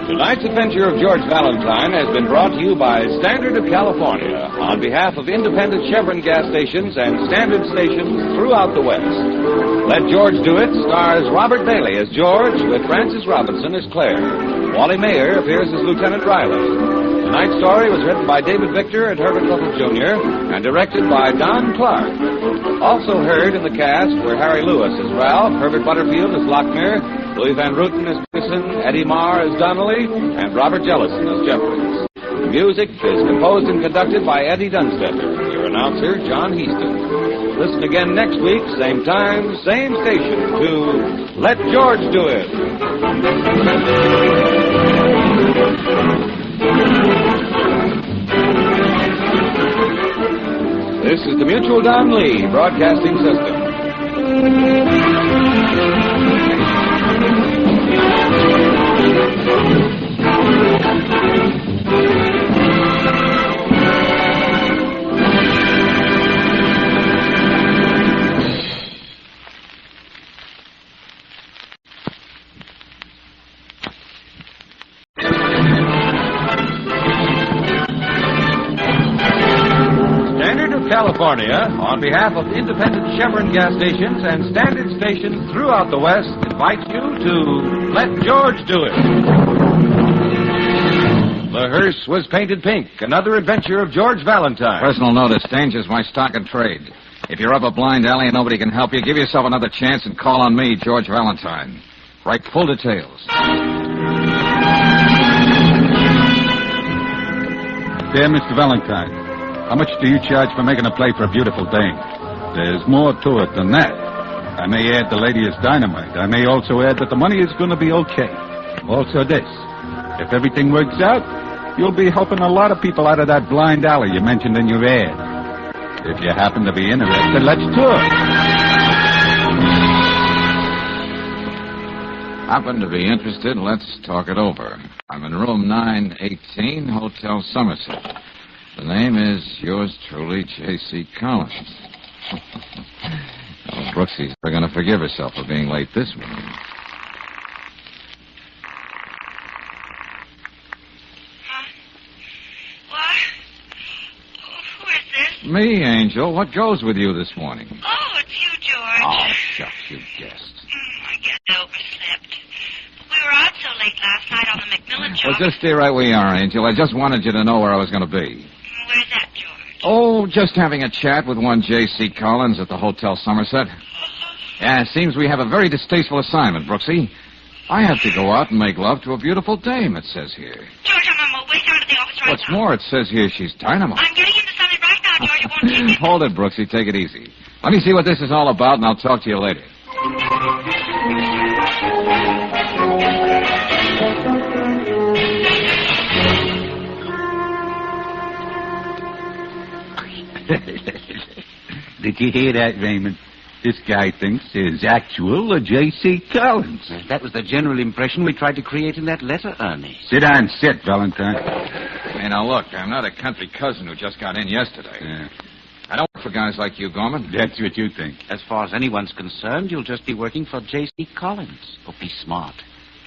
Tonight's adventure of George Valentine has been brought to you by Standard of California on behalf of independent Chevron gas stations and standard stations throughout the West. Let George Do It stars Robert Bailey as George with Frances Robinson as Claire. Wally Mayer appears as Lieutenant Riley. Tonight's story was written by David Victor and Herbert Little Jr. and directed by Don Clark. Also heard in the cast were Harry Lewis as Ralph, Herbert Butterfield as Lochner, Louis Van Ruten as Pearson, Eddie Marr as Donnelly, and Robert Jellison as Jeffries. The music is composed and conducted by Eddie Dunstetter. Your announcer, John Heaston. Listen again next week, same time, same station, to Let George Do It. This is the Mutual Don Lee Broadcasting System. California, on behalf of independent Chevron gas stations and standard stations throughout the West, invites you to Let George Do It. The Hearse Was Painted Pink, another adventure of George Valentine. Personal notice, danger's my stock and trade. If you're up a blind alley and nobody can help you, give yourself another chance and call on me, George Valentine. Write full details. Dear Mr. Valentine, how much do you charge for making a play for a beautiful dame? There's more to it than that. I may add the lady is dynamite. I may also add that the money is going to be okay. Also this. If everything works out, you'll be helping a lot of people out of that blind alley you mentioned in your ad. If you happen to be interested, let's talk. Happen to be interested? Let's talk it over. I'm in room 918, Hotel Somerset. The name is yours truly, J.C. Collins. Oh, Brooksy's going to forgive herself for being late this morning. What? Who is this? Me, Angel. What goes with you this morning? Oh, it's you, George. Oh, shucks, you guessed. I guess I overslept. We were out so late last night on the McMillan job. Well, just stay right where you are, Angel. I just wanted you to know where I was going to be. Where's that, George? Oh, just having a chat with one J.C. Collins at the Hotel Somerset. Yeah, it seems we have a very distasteful assignment, Brooksy. I have to go out and make love to a beautiful dame, it says here. George, I'm on my way down to the office right What's now. more, it says here she's dynamite. I'm getting into something right now, George. It won't take me. Hold it, Brooksy. Take it easy. Let me see what this is all about, and I'll talk to you later. Did you hear that, Raymond? This guy thinks there's actual J.C. Collins. That was the general impression we tried to create in that letter, Ernie. Sit down, sit, Valentine. Hey, now look, I'm not a country cousin who just got in yesterday. Yeah. I don't work for guys like you, Gorman. That's what you think. As far as anyone's concerned, you'll just be working for J.C. Collins. Oh, be smart.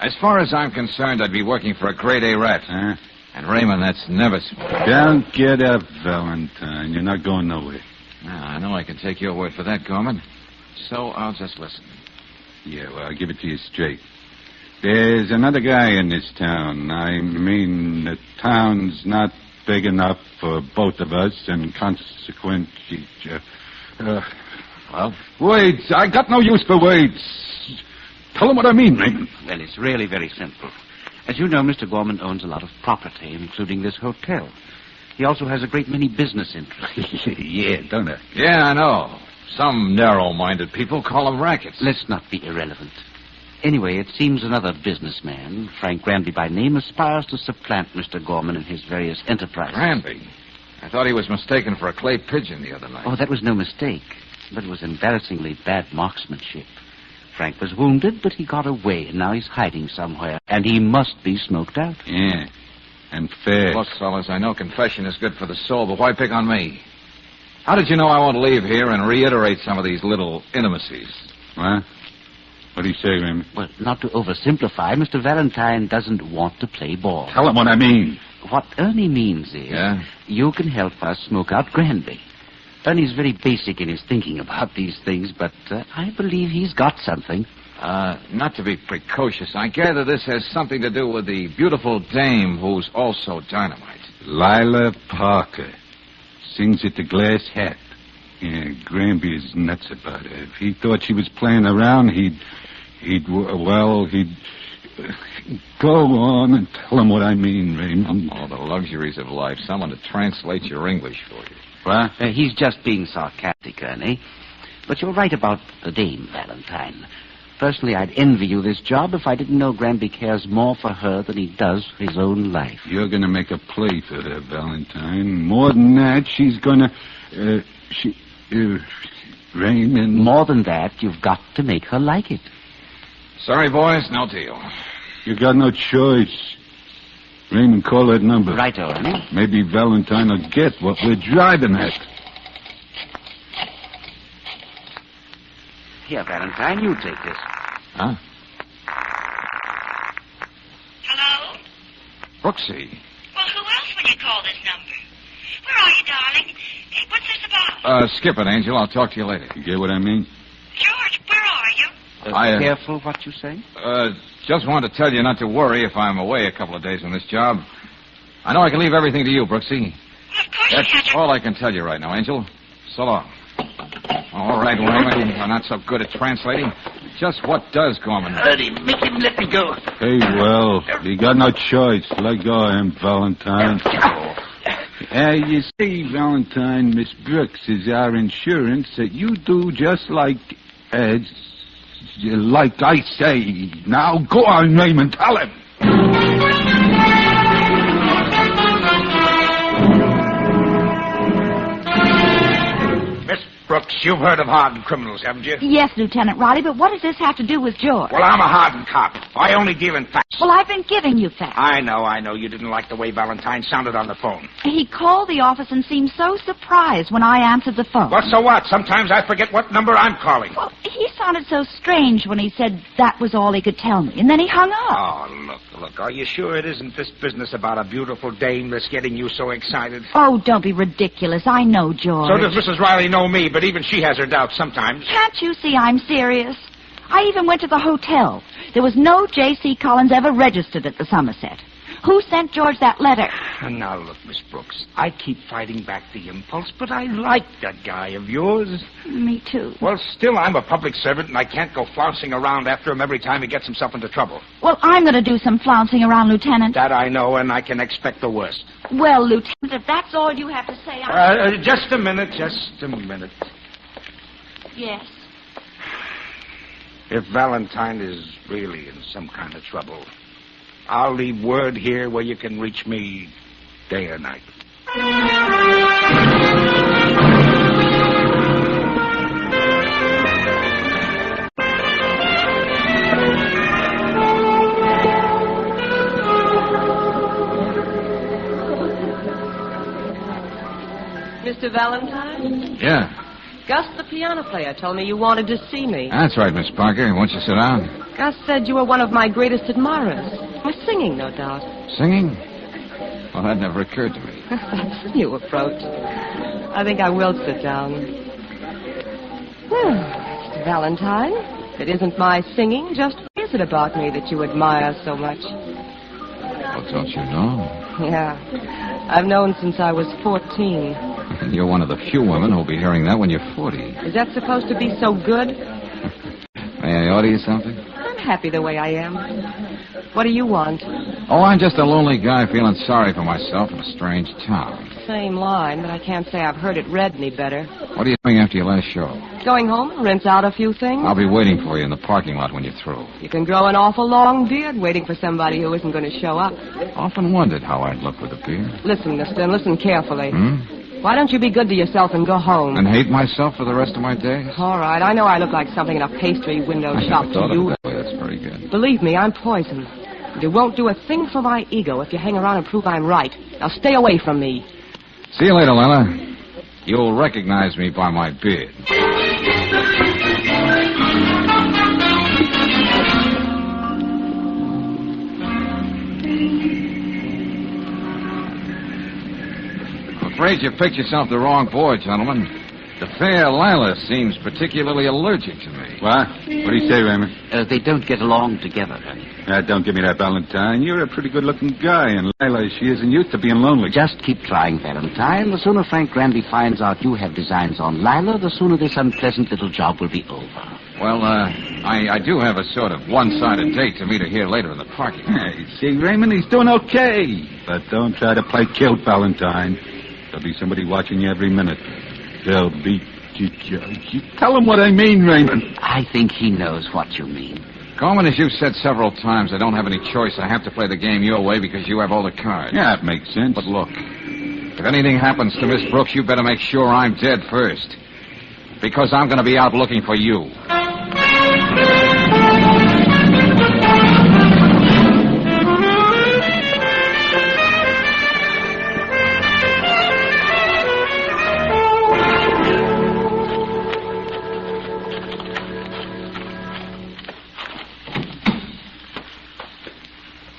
As far as I'm concerned, I'd be working for a grade A rat. Huh? And Raymond, that's never smart. Don't get up, Valentine. You're not going nowhere. Now, I know I can take your word for that, Gorman. So I'll just listen. Yeah, well, I'll give it to you straight. There's another guy in this town. I mean, the town's not big enough for both of us, and consequently... well? Words. I got no use for words. Tell him what I mean, Raymond. Well, it's really very simple. As you know, Mr. Gorman owns a lot of property, including this hotel. He also has a great many business interests. Yeah, don't I? Yeah, I know. Some narrow-minded people call them rackets. Let's not be irrelevant. Anyway, it seems another businessman, Frank Granby by name, aspires to supplant Mr. Gorman in his various enterprises. Granby? I thought he was mistaken for a clay pigeon the other night. Oh, that was no mistake. But it was embarrassingly bad marksmanship. Frank was wounded, but he got away, and now he's hiding somewhere. And he must be smoked out. Yeah, and fair. Look, fellas, I know confession is good for the soul, but why pick on me? How did you know I won't leave here and reiterate some of these little intimacies? What? What do you say, Raymond? Well, not to oversimplify, Mr. Valentine doesn't want to play ball. Tell him what I mean. What Ernie means is... Yeah? You can help us smoke out Granby. Ernie's very basic in his thinking about these things, but I believe he's got something. Not to be precocious, I gather this has something to do with the beautiful dame who's also dynamite. Lila Parker. Sings at the Glass Hat. Yeah, Granby is nuts about her. If he thought she was playing around, he'd go on and tell him what I mean, Raymond. Oh, the luxuries of life. Someone to translate your English for you. What? He's just being sarcastic, Ernie. But you're right about the dame, Valentine. Personally, I'd envy you this job if I didn't know Granby cares more for her than he does for his own life. You're going to make a play for her, Valentine. More than that, she's going to... Raymond... More than that, you've got to make her like it. Sorry, boys, no deal. You got no choice. Raymond, call that number. Right, Ernie. Maybe Valentine will get what we're driving at. Here, Valentine, you take this. Huh? Hello? Brooksy. Well, who else would you call this number? Where are you, darling? Hey, what's this about? Skip it, Angel. I'll talk to you later. You get what I mean? George, where are you? Careful what you say. Just wanted to tell you not to worry if I'm away a couple of days on this job. I know I can leave everything to you, Brooksy. Well, of course That's you can't. all I can tell you right now, Angel. So long. All right, Raymond. You're not so good at translating. Just what does Gorman... Ernie, make him let me go. Hey, well, you got no choice. Let go of him, Valentine. You see, Valentine, Miss Brooks is our insurance that you do just like I say. Now, go on, Raymond, tell him. Miss Brooks, you've heard of hardened criminals, haven't you? Yes, Lieutenant Riley, but what does this have to do with George? Well, I'm a hardened cop. I only deal in facts. Well, I've been giving you facts. I know. You didn't like the way Valentine sounded on the phone. He called the office and seemed so surprised when I answered the phone. Well, so what? Sometimes I forget what number I'm calling. Well, he sounded so strange when he said that was all he could tell me, and then he hung up. Oh, look, are you sure it isn't this business about a beautiful dame that's getting you so excited? Oh, don't be ridiculous. I know George. So does Mrs. Riley know me, but even she has her doubts sometimes. Can't you see I'm serious? I even went to the hotel. There was no J.C. Collins ever registered at the Somerset. Who sent George that letter? And now, look, Miss Brooks, I keep fighting back the impulse, but I like that guy of yours. Me too. Well, still, I'm a public servant, and I can't go flouncing around after him every time he gets himself into trouble. Well, I'm going to do some flouncing around, Lieutenant. That I know, and I can expect the worst. Well, Lieutenant, if that's all you have to say, just a minute. Yes. If Valentine is really in some kind of trouble, I'll leave word here where you can reach me day or night. Mr. Valentine? Yeah. Gus, the piano player, told me you wanted to see me. That's right, Miss Parker. Won't you sit down? Gus said you were one of my greatest admirers. My singing, no doubt. Singing? Well, that never occurred to me. That's a new approach. I think I will sit down. Mr. Valentine, it isn't my singing. Just what is it about me that you admire so much? Well, don't you know? Yeah. I've known since I was 14. You're one of the few women who'll be hearing that when you're 40. Is that supposed to be so good? May I order you something? I'm happy the way I am. What do you want? Oh, I'm just a lonely guy feeling sorry for myself in a strange town. Same line, but I can't say I've heard it read any better. What are you doing after your last show? Going home and rinse out a few things? I'll be waiting for you in the parking lot when you're through. You can grow an awful long beard waiting for somebody who isn't going to show up. Often wondered how I'd look with a beard. Listen, mister, and listen carefully. Hmm? Why don't you be good to yourself and go home? And hate myself for the rest of my days? All right, I know I look like something in a pastry window shop I thought to you. of it that way. That's very good. Believe me, I'm poison. It won't do a thing for my ego if you hang around and prove I'm right. Now stay away from me. See you later, Lila. You'll recognize me by my beard. I'm afraid you picked yourself the wrong boy, gentlemen. The fair Lila seems particularly allergic to me. What? What do you say, Raymond? They don't get along together, Danny. Don't give me that, Valentine. You're a pretty good-looking guy, and Lila, she isn't used to being lonely. Just keep trying, Valentine. The sooner Frank Granby finds out you have designs on Lila, the sooner this unpleasant little job will be over. Well, I do have a sort of one-sided date to meet her here later in the parking lot. Hey, see, Raymond, he's doing okay. But don't try to play kilt, Valentine. There'll be somebody watching you every minute. They'll be... You tell him what I mean, Raymond. I think he knows what you mean. Coleman, as you've said several times, I don't have any choice. I have to play the game your way because you have all the cards. Yeah, it makes sense. But look, if anything happens to Miss Brooks, you better make sure I'm dead first. Because I'm going to be out looking for you.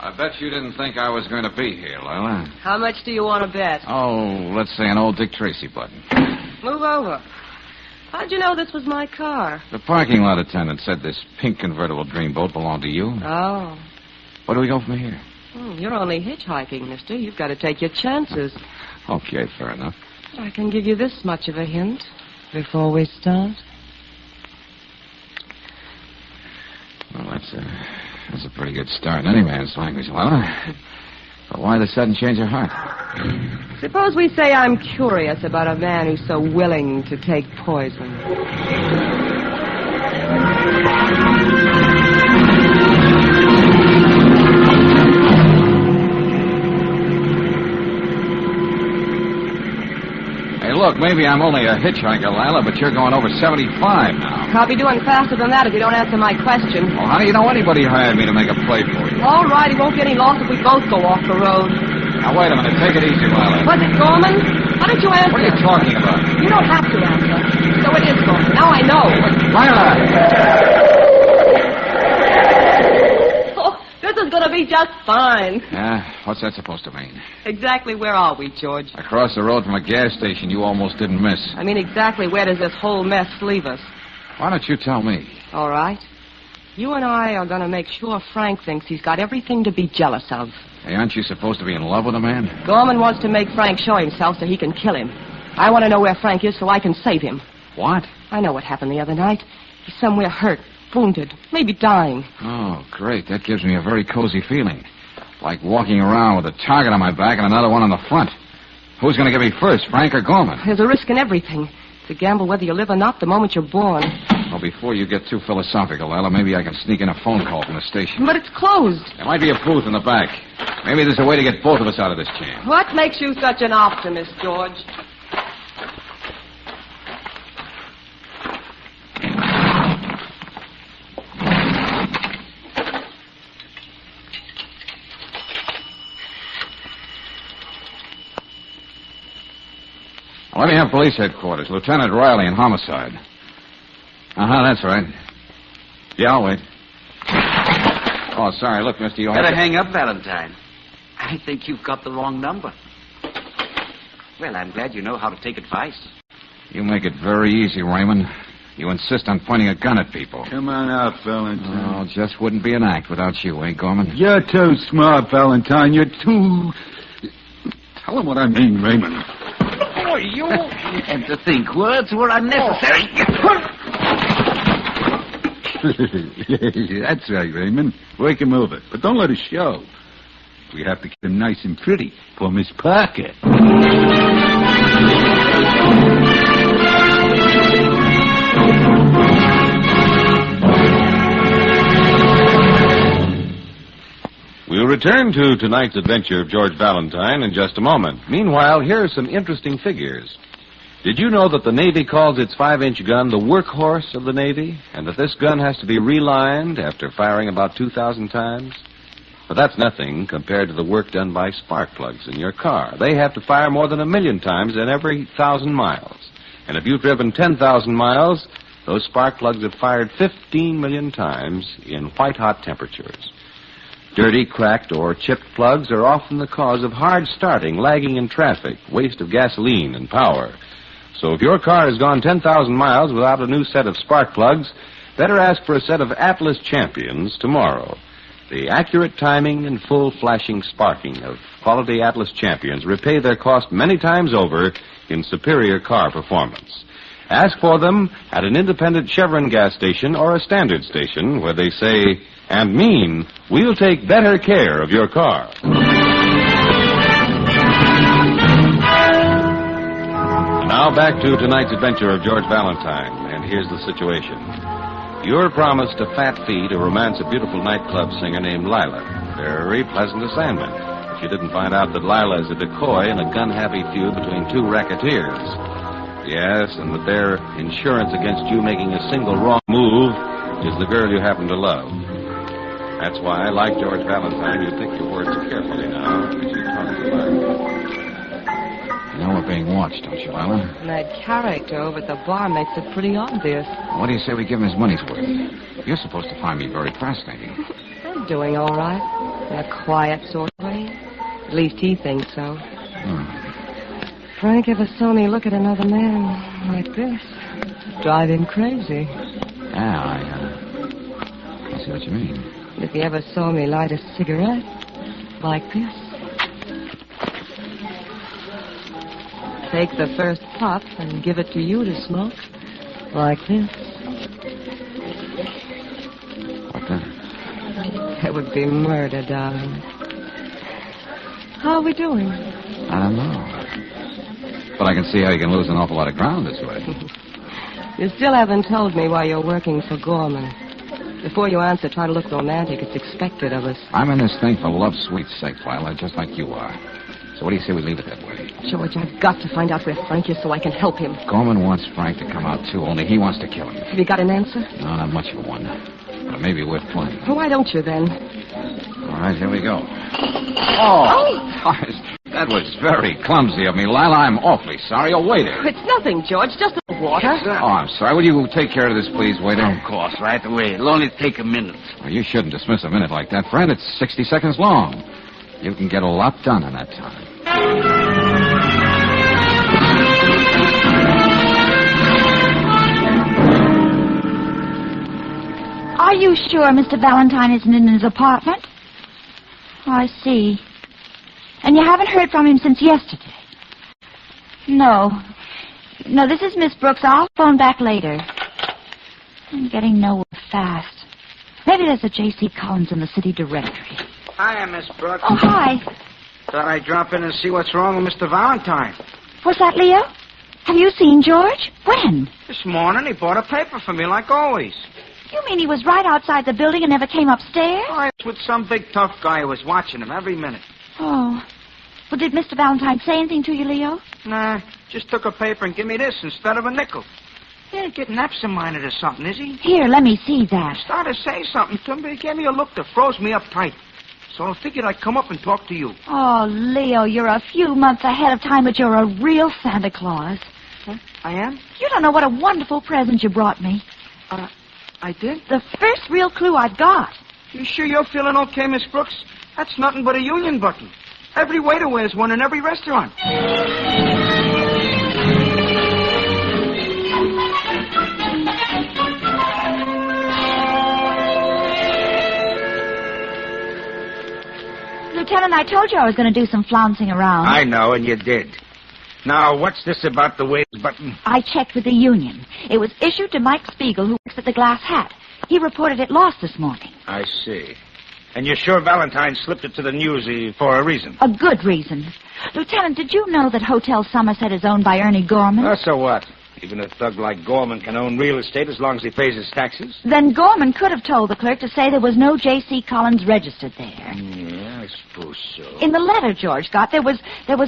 I bet you didn't think I was going to be here, Lila. How much do you want to bet? Oh, let's say an old Dick Tracy button. Move over. How'd you know this was my car? The parking lot attendant said this pink convertible dreamboat belonged to you. Oh. Where do we go from here? You're only hitchhiking, mister. You've got to take your chances. Okay, fair enough. I can give you this much of a hint before we start. Well, that's a pretty good start in any man's language, Lila. But why the sudden change of heart? Suppose we say I'm curious about a man who's so willing to take poison. Hey, look, maybe I'm only a hitchhiker, Lila, but you're going over 75 now. I'll be doing faster than that if you don't answer my question. Well, how do you know anybody hired me to make a play for you? All right, it won't get any lost if we both go off the road. Now, wait a minute. Take it easy, Lila. Was it Gorman? Why don't you answer? What are you talking about? You don't have to answer. So it is Gorman. Now I know. Lila! Oh, this is going to be just fine. Yeah, what's that supposed to mean? Exactly where are we, George? Across the road from a gas station you almost didn't miss. I mean, exactly where does this whole mess leave us? Why don't you tell me? All right. You and I are going to make sure Frank thinks he's got everything to be jealous of. Hey, aren't you supposed to be in love with a man? Gorman wants to make Frank show himself so he can kill him. I want to know where Frank is so I can save him. What? I know what happened the other night. He's somewhere hurt, wounded, maybe dying. Oh, great. That gives me a very cozy feeling. Like walking around with a target on my back and another one on the front. Who's going to get me first, Frank or Gorman? There's a risk in everything. It's a gamble whether you live or not the moment you're born. Well, before you get too philosophical, Ella, maybe I can sneak in a phone call from the station. But it's closed. There might be a booth in the back. Maybe there's a way to get both of us out of this jam. What makes you such an optimist, George? Let me have police headquarters. Lieutenant Riley in homicide. Uh-huh, that's right. Yeah, I'll wait. Oh, sorry. Look, mister, you Better hang up, Valentine. I think you've got the wrong number. Well, I'm glad you know how to take advice. You make it very easy, Raymond. You insist on pointing a gun at people. Come on out, Valentine. Oh, just wouldn't be an act without you, eh, Gorman? You're too smart, Valentine. You're too... Tell him what I mean, Raymond. Oh, you... And to think words were unnecessary. That's right, Raymond. Work him over. But don't let it show. We have to keep him nice and pretty for Miss Parker. We'll return to tonight's adventure of George Valentine in just a moment. Meanwhile, here are some interesting figures. Did you know that the Navy calls its 5-inch gun the workhorse of the Navy, and that this gun has to be relined after firing about 2,000 times? But that's nothing compared to the work done by spark plugs in your car. They have to fire more than 1 million times in every 1,000 miles. And if you've driven 10,000 miles, those spark plugs have fired 15 million times in white-hot temperatures. Dirty, cracked, or chipped plugs are often the cause of hard starting, lagging in traffic, waste of gasoline and power. So if your car has gone 10,000 miles without a new set of spark plugs, better ask for a set of Atlas Champions tomorrow. The accurate timing and full flashing sparking of quality Atlas Champions repay their cost many times over in superior car performance. Ask for them at an independent Chevron gas station or a standard station where they say and mean, we'll take better care of your car. Now back to tonight's adventure of George Valentine, and here's the situation. You're promised a fat fee to romance a beautiful nightclub singer named Lila. Very pleasant assignment. If you didn't find out that Lila is a decoy in a gun-happy feud between two racketeers. Yes, and that their insurance against you making a single wrong move is the girl you happen to love. That's why, like George Valentine, you pick your words carefully now as you talk to her. You know we're being watched, don't you, Lila? That character over at the bar makes it pretty obvious. What do you say we give him his money's worth? You're supposed to find me very fascinating. I'm doing all right. In a quiet sort of way. At least he thinks so. Frank ever saw me look at another man like this, drive him crazy. Yeah, I see what you mean. If he ever saw me light a cigarette like this, take the first puff and give it to you to smoke like this. What then? That would be murder, darling. How are we doing? I don't know. But I can see how you can lose an awful lot of ground this way. You still haven't told me why you're working for Gorman. Before you answer, try to look romantic. It's expected of us. I'm in this thing for love's sweet sake, Lila, just like you are. So what do you say we leave it that way? George, I've got to find out where Frank is so I can help him. Gorman wants Frank to come out, too, only he wants to kill him. Have you got an answer? No, not much of one. But it may be worth playing. Well, why don't you, then? All right, here we go. Oh! That was very clumsy of me, Lila. I'm awfully sorry. Oh, waiter. It's nothing, George. Just a little water. Oh, I'm sorry. Will you take care of this, please, waiter? Of course, right away. It'll only take a minute. Well, you shouldn't dismiss a minute like that, friend. It's 60 seconds long. You can get a lot done in that time. Are you sure Mr. Valentine isn't in his apartment? Oh, I see. And you haven't heard from him since yesterday? No. No, this is Miss Brooks. I'll phone back later. I'm getting nowhere fast. Maybe there's a J.C. Collins in the city directory. Hiya, Miss Brooks. Oh, hi. Thought I'd drop in and see what's wrong with Mr. Valentine. Was that Leo? Have you seen George? When? This morning he bought a paper for me, like always. You mean he was right outside the building and never came upstairs? I was with some big tough guy who was watching him every minute. Oh. Well, did Mr. Valentine say anything to you, Leo? Nah, just took a paper and give me this instead of a nickel. He ain't getting absent-minded or something, is he? Here, let me see that. Started to say something to him, but he gave me a look that froze me up tight. So I figured I'd come up and talk to you. Oh, Leo, you're a few months ahead of time, but you're a real Santa Claus. Huh? I am? You don't know what a wonderful present you brought me. I did? The first real clue I've got. You sure you're feeling okay, Miss Brooks? That's nothing but a union button. Every waiter wears one in every restaurant. Lieutenant, I told you I was going to do some flouncing around. I know, and you did. Now, what's this about the waiter's button? I checked with the union. It was issued to Mike Spiegel, who works at the Glass Hat. He reported it lost this morning. I see. And you're sure Valentine slipped it to the newsie for a reason? A good reason. Lieutenant, did you know that Hotel Somerset is owned by Ernie Gorman? So what? Even a thug like Gorman can own real estate as long as he pays his taxes. Then Gorman could have told the clerk to say there was no J.C. Collins registered there. Yeah, I suppose so. In the letter George got, there was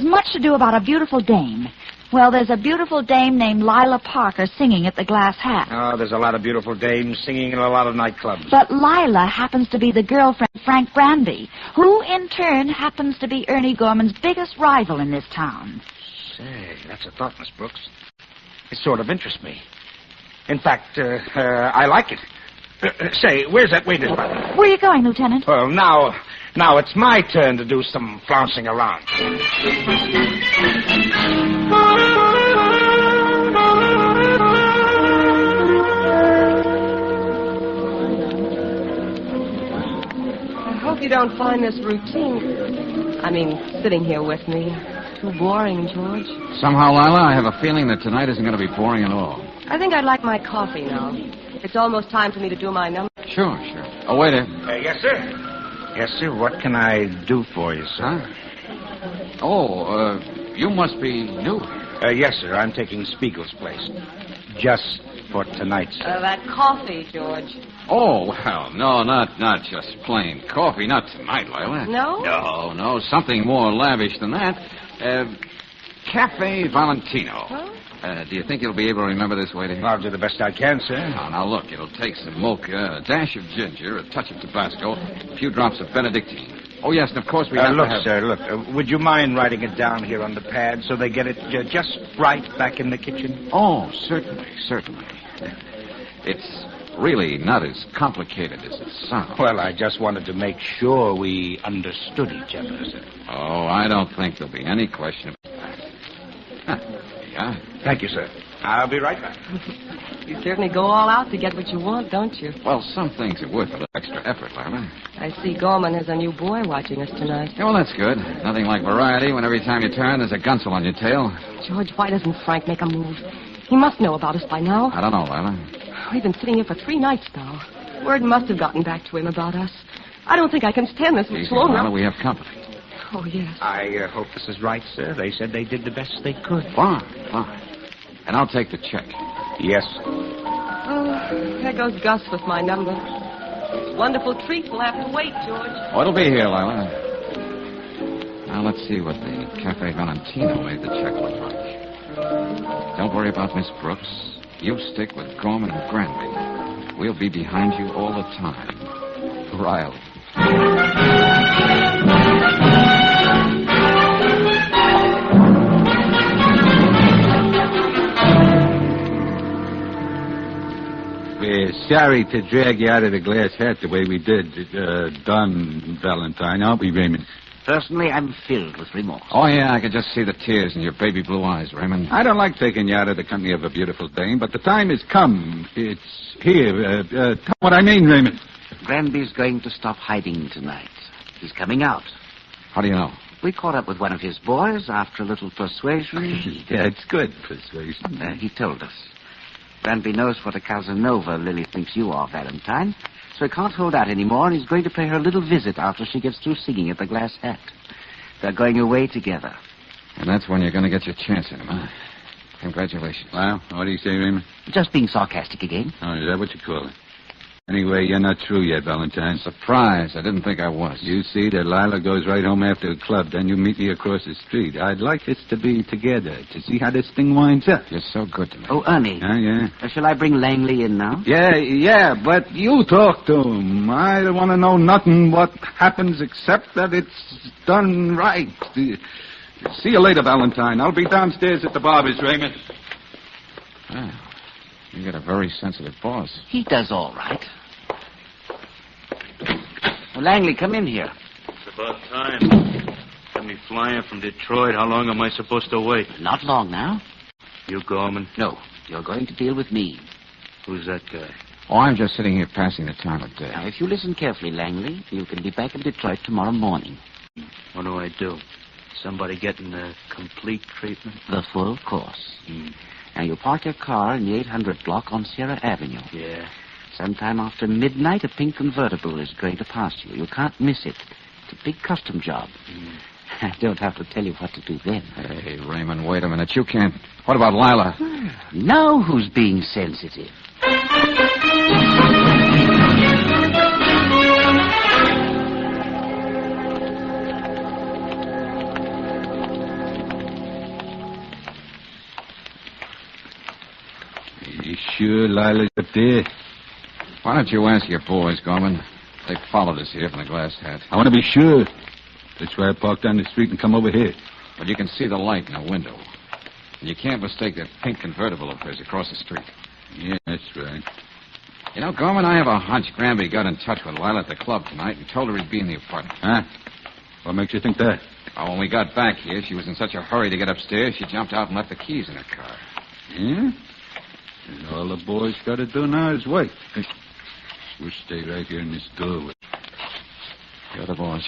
much to do about a beautiful dame. Well, there's a beautiful dame named Lila Parker singing at the Glass Hat. Oh, there's a lot of beautiful dames singing in a lot of nightclubs. But Lila happens to be the girlfriend of Frank Branby, who, in turn, happens to be Ernie Gorman's biggest rival in this town. Say, that's a thought, Miss Brooks. It sort of interests me. In fact, I like it. Say, where's that waiter's button? Where are you going, Lieutenant? Well, now it's my turn to do some flouncing around. I hope you don't find this routine. I mean, sitting here with me. Too boring, George. Somehow, Lila, I have a feeling that tonight isn't going to be boring at all. I think I'd like my coffee now. It's almost time for me to do my number. Sure. Oh, waiter. Yes, sir. Yes, sir. What can I do for you, sir? Huh? Oh, you must be new. Yes, sir. I'm taking Spiegel's place. Just for tonight, sir. That coffee, George. Oh, well, no, not just plain coffee. Not tonight, Lila. No? No, something more lavish than that. Cafe Valentino. Huh? Do you think you'll be able to remember this, waiter? I'll do the best I can, sir. Now, look, it'll take some mocha, a dash of ginger, a touch of Tabasco, a few drops of Benedictine. Oh, yes, and of course we have to have... Sir, look, would you mind writing it down here on the pad so they get it just right back in the kitchen? Oh, certainly. It's really not as complicated as it sounds. Well, I just wanted to make sure we understood each other, sir. Oh, I don't think there'll be any question about that. Huh. Yeah. Thank you, sir. I'll be right back. You certainly go all out to get what you want, don't you? Well, some things are worth a little extra effort, Lila. I see Gorman has a new boy watching us tonight. Yeah, well, that's good. Nothing like variety when every time you turn, there's a gunsel on your tail. George, why doesn't Frank make a move? He must know about us by now. I don't know, Lila. We've been sitting here for 3 nights now. Word must have gotten back to him about us. I don't think I can stand this much longer. Lila, we have company. Oh, yes. I hope this is right, sir. They said they did the best they could. Fine. And I'll take the check. Yes. Oh, there goes Gus with my number. Wonderful treat. We'll have to wait, George. Oh, it'll be here, Lila. Now, let's see what the Cafe Valentino made the check look like. Don't worry about Miss Brooks. You stick with Gorman and Granby. We'll be behind you all the time. Riley. We're sorry to drag you out of the Glass Hat the way we did, Don Valentine, aren't we, Raymond? Personally, I'm filled with remorse. Oh, yeah, I can just see the tears in your baby blue eyes, Raymond. I don't like taking you out of the company of a beautiful dame, but the time has come. It's here. Tell what I mean, Raymond. Granby's going to stop hiding tonight. He's coming out. How do you know? We caught up with one of his boys after a little persuasion. Yeah, it's good persuasion. He told us. Granby knows what a Casanova Lily thinks you are, Valentine. So he can't hold out anymore, and he's going to pay her a little visit after she gets through singing at the Glass Hat. They're going away together. And that's when you're going to get your chance at him, huh? Congratulations. Well, what do you say, Raymond? Just being sarcastic again. Oh, is that what you call it? Anyway, you're not through yet, Valentine. Surprise. I didn't think I was. You see that Lila goes right home after the club. Then you meet me across the street. I'd like us to be together to see how this thing winds up. You're so good to me. Oh, Ernie. Yeah? Shall I bring Langley in now? Yeah, but you talk to him. I don't want to know nothing what happens except that it's done right. See you later, Valentine. I'll be downstairs at the barber's, Raymond. Well, you got a very sensitive boss. He does all right. Well, Langley, come in here. It's about time. Got me flying from Detroit. How long am I supposed to wait? Not long now. You, Gorman? No, you're going to deal with me. Who's that guy? Oh, I'm just sitting here passing the time of day. Now, if you listen carefully, Langley, you can be back in Detroit tomorrow morning. What do I do? Somebody getting a complete treatment? The full course. Now, you park your car in the 800 block on Sierra Avenue. Yeah. Sometime after midnight, a pink convertible is going to pass you. You can't miss it. It's a big custom job. I don't have to tell you what to do then. Hey, Raymond, wait a minute. You can't... What about Lila? Now who's being sensitive? You sure Lila's up there? Why don't you ask your boys, Gorman? They followed us here from the glass hat. I want to be sure. That's why I parked down the street and come over here. But you can see the light in the window. And you can't mistake that pink convertible of hers across the street. Yeah, that's right. You know, Gorman, I have a hunch Granby got in touch with Lila at the club tonight and told her he'd be in the apartment. Huh? What makes you think that? Oh, when we got back here, she was in such a hurry to get upstairs, she jumped out and left the keys in her car. Yeah? And all the boys got to do now is wait. We'll stay right here in this doorway. You're the boss.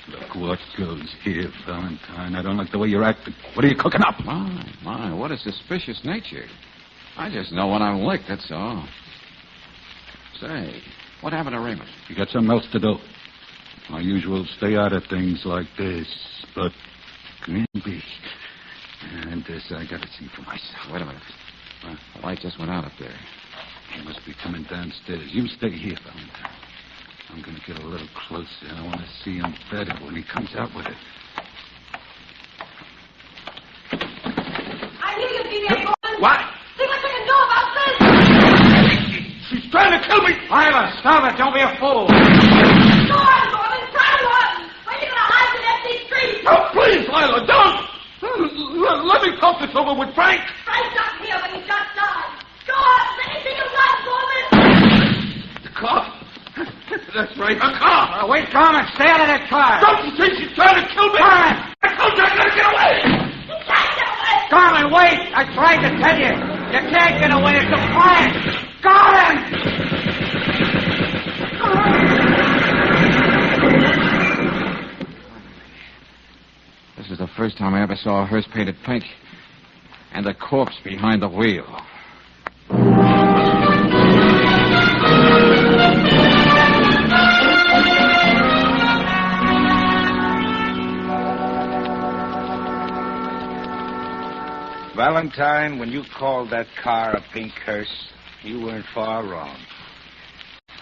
Look what goes here, Valentine. I don't like the way you're acting. What are you cooking up? My, what a suspicious nature. I just know when I'm licked, that's all. Say, what happened to Raymond? You got something else to do. My usual stay out of things like this, but Granby. And this I got to see for myself. Wait a minute. The light just went out up there. He must be coming downstairs. You stay here, Valentine. I'm going to get a little closer. I want to see him better when he comes out with it. I knew you'd be there, Gordon. What? See what you can do about this. She's trying to kill me. Lila, stop it. Don't be a fool. Go on, Gordon. Try to run. Where are you going to hide in empty streets? Oh, please, Lila, don't. Let me talk this over with Frank. Frank's not here, but he just died. Go on. Let me see you run, Gordon. The car. That's right, a car. Wait, Carmen. Stay out of that car. Don't you think she's trying to kill me? Carmen! I told you I gotta get away. You can't get away. Carmen, wait. I tried to tell you. You can't get away. It's a plan. Carmen! This is the first time I ever saw a hearse painted pink. And the corpse behind the wheel. Valentine, when you called that car a pink hearse, you weren't far wrong.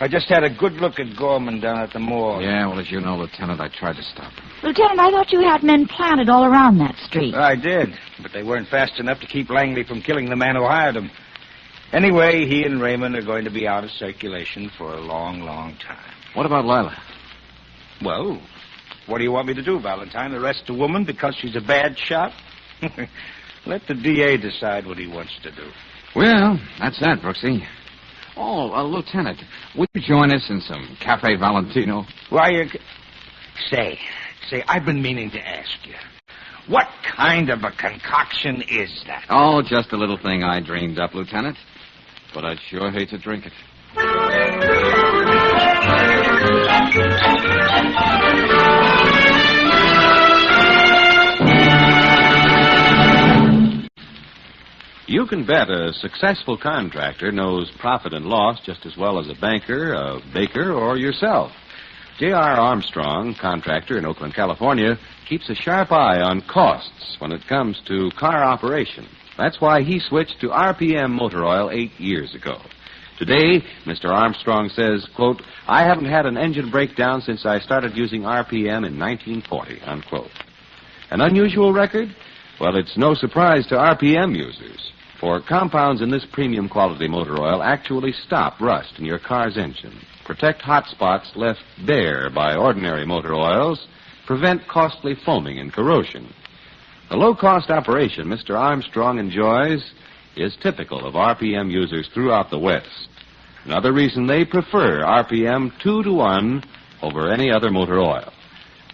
I just had a good look at Gorman down at the morgue. Yeah, well, as you know, Lieutenant, I tried to stop him. Lieutenant, I thought you had men planted all around that street. I did, but they weren't fast enough to keep Langley from killing the man who hired him. Anyway, he and Raymond are going to be out of circulation for a long, long time. What about Lila? Well, what do you want me to do, Valentine? Arrest a woman because she's a bad shot? Let the DA decide what he wants to do. Well, that's that, Brooksy. Oh, Lieutenant, would you join us in some Cafe Valentino? Why, Say, I've been meaning to ask you. What kind of a concoction is that? Oh, just a little thing I dreamed up, Lieutenant. But I'd sure hate to drink it. You can bet a successful contractor knows profit and loss just as well as a banker, a baker, or yourself. J.R. Armstrong, contractor in Oakland, California, keeps a sharp eye on costs when it comes to car operation. That's why he switched to RPM motor oil 8 years ago. Today, Mr. Armstrong says, quote, I haven't had an engine breakdown since I started using RPM in 1940, unquote. An unusual record? Well, it's no surprise to RPM users, for compounds in this premium quality motor oil actually stop rust in your car's engine, protect hot spots left bare by ordinary motor oils, prevent costly foaming and corrosion. The low-cost operation Mr. Armstrong enjoys is typical of RPM users throughout the West. Another reason they prefer RPM 2-to-1 over any other motor oil.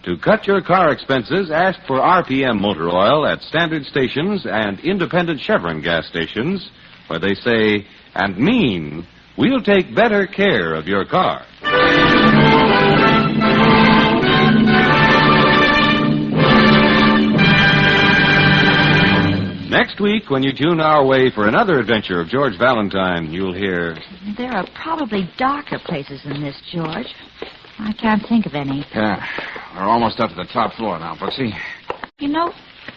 To cut your car expenses, ask for RPM motor oil at standard stations and independent Chevron gas stations, where they say and mean, we'll take better care of your car. Next week, when you tune our way for another adventure of George Valentine, you'll hear... There are probably darker places than this, George. I can't think of any. Yeah, we're almost up to the top floor now, Brooksy. You know,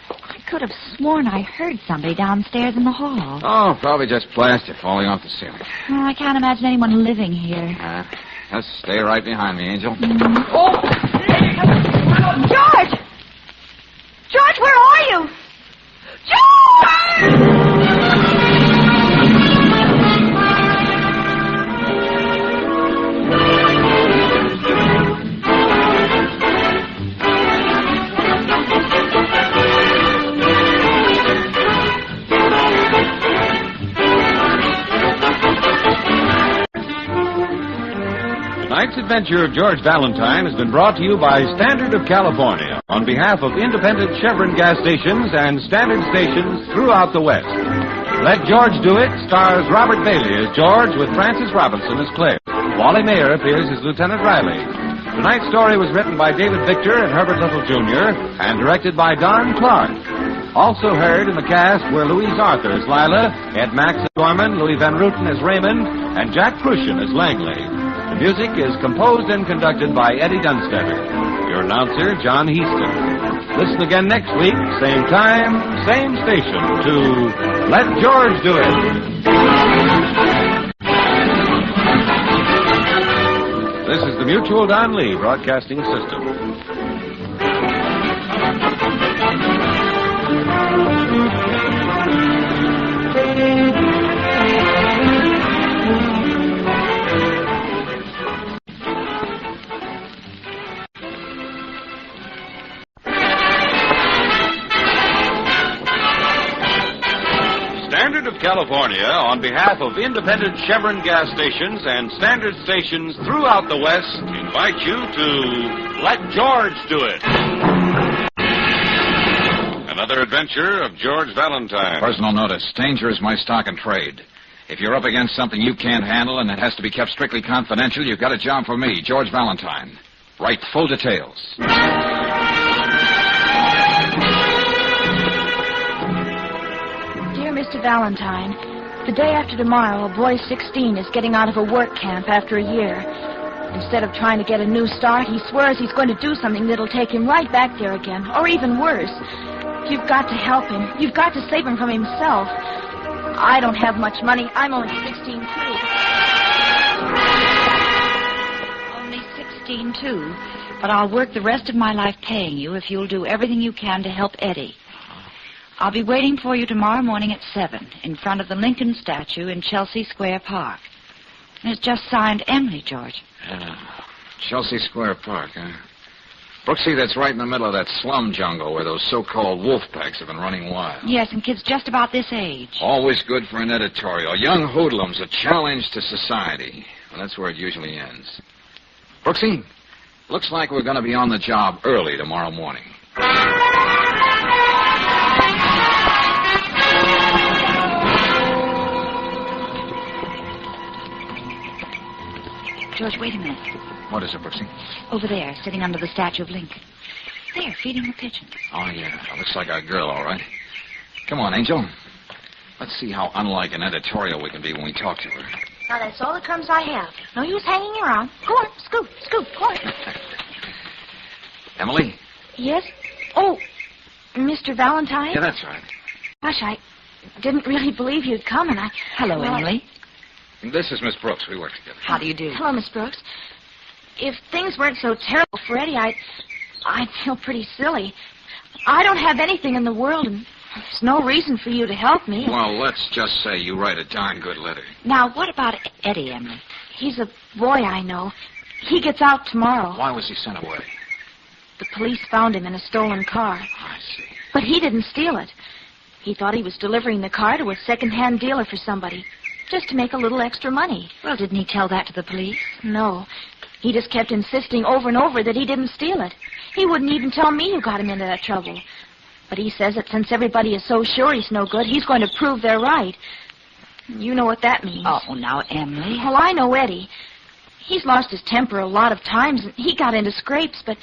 I could have sworn I heard somebody downstairs in the hall. Oh, probably just plaster falling off the ceiling. Oh, I can't imagine anyone living here. Just stay right behind me, Angel. Oh! George! George, where are you? George! Tonight's adventure of George Valentine has been brought to you by Standard of California on behalf of independent Chevron gas stations and standard stations throughout the West. Let George Do It stars Robert Bailey as George with Frances Robinson as Claire. Wally Mayer appears as Lieutenant Riley. Tonight's story was written by David Victor and Herbert Little, Jr. and directed by Don Clark. Also heard in the cast were Louise Arthur as Lila, Ed Max as Gorman, Louis Van Ruten as Raymond, and Jack Crucian as Langley. The music is composed and conducted by Eddie Dunstetter. Your announcer, John Heaston. Listen again next week, same time, same station, to Let George Do It. This is the Mutual Don Lee Broadcasting System. Standard of California, on behalf of independent Chevron gas stations and standard stations throughout the West, invite you to Let George Do It. Another adventure of George Valentine. Personal notice. Danger is my stock and trade. If you're up against something you can't handle and it has to be kept strictly confidential, you've got a job for me, George Valentine. Write full details. Mr. Valentine, the day after tomorrow, a boy 16 is getting out of a work camp after a year. Instead of trying to get a new start, he swears he's going to do something that'll take him right back there again, or even worse. You've got to help him. You've got to save him from himself. I don't have much money. I'm only 16, too. Only 16, too. But I'll work the rest of my life paying you if you'll do everything you can to help Eddie. I'll be waiting for you tomorrow morning at 7 in front of the Lincoln statue in Chelsea Square Park. It's just signed Emily, George. Chelsea Square Park, huh? Brooksy, that's right in the middle of that slum jungle where those so-called wolf packs have been running wild. Yes, and kids just about this age. Always good for an editorial. Young hoodlums, a challenge to society. Well, that's where it usually ends. Brooksy, looks like we're going to be on the job early tomorrow morning. George, wait a minute. What is it, Brooksy? Over there, sitting under the statue of Lincoln. There, feeding the pigeons. Oh, yeah. Looks like our girl, all right. Come on, Angel. Let's see how unlike an editorial we can be when we talk to her. Now, that's all the crumbs I have. No use hanging around. Go on, scoop, go on. Emily? Yes? Oh, Mr. Valentine? Yeah, that's right. Gosh, I didn't really believe you'd come, and Hello, Emily. This is Miss Brooks. We work together. How do you do? Hello, Miss Brooks. If things weren't so terrible for Eddie, I'd feel pretty silly. I don't have anything in the world, and there's no reason for you to help me. Well, let's just say you write a darn good letter. Now, what about Eddie, Emily? He's a boy I know. He gets out tomorrow. Why was he sent away? The police found him in a stolen car. I see. But he didn't steal it. He thought he was delivering the car to a second-hand dealer for somebody, just to make a little extra money. Well, didn't he tell that to the police? No. He just kept insisting over and over that he didn't steal it. He wouldn't even tell me who got him into that trouble. But he says that since everybody is so sure he's no good, he's going to prove they're right. You know what that means. Oh, now, Emily. Well, I know Eddie. He's lost his temper a lot of times, and he got into scrapes, but,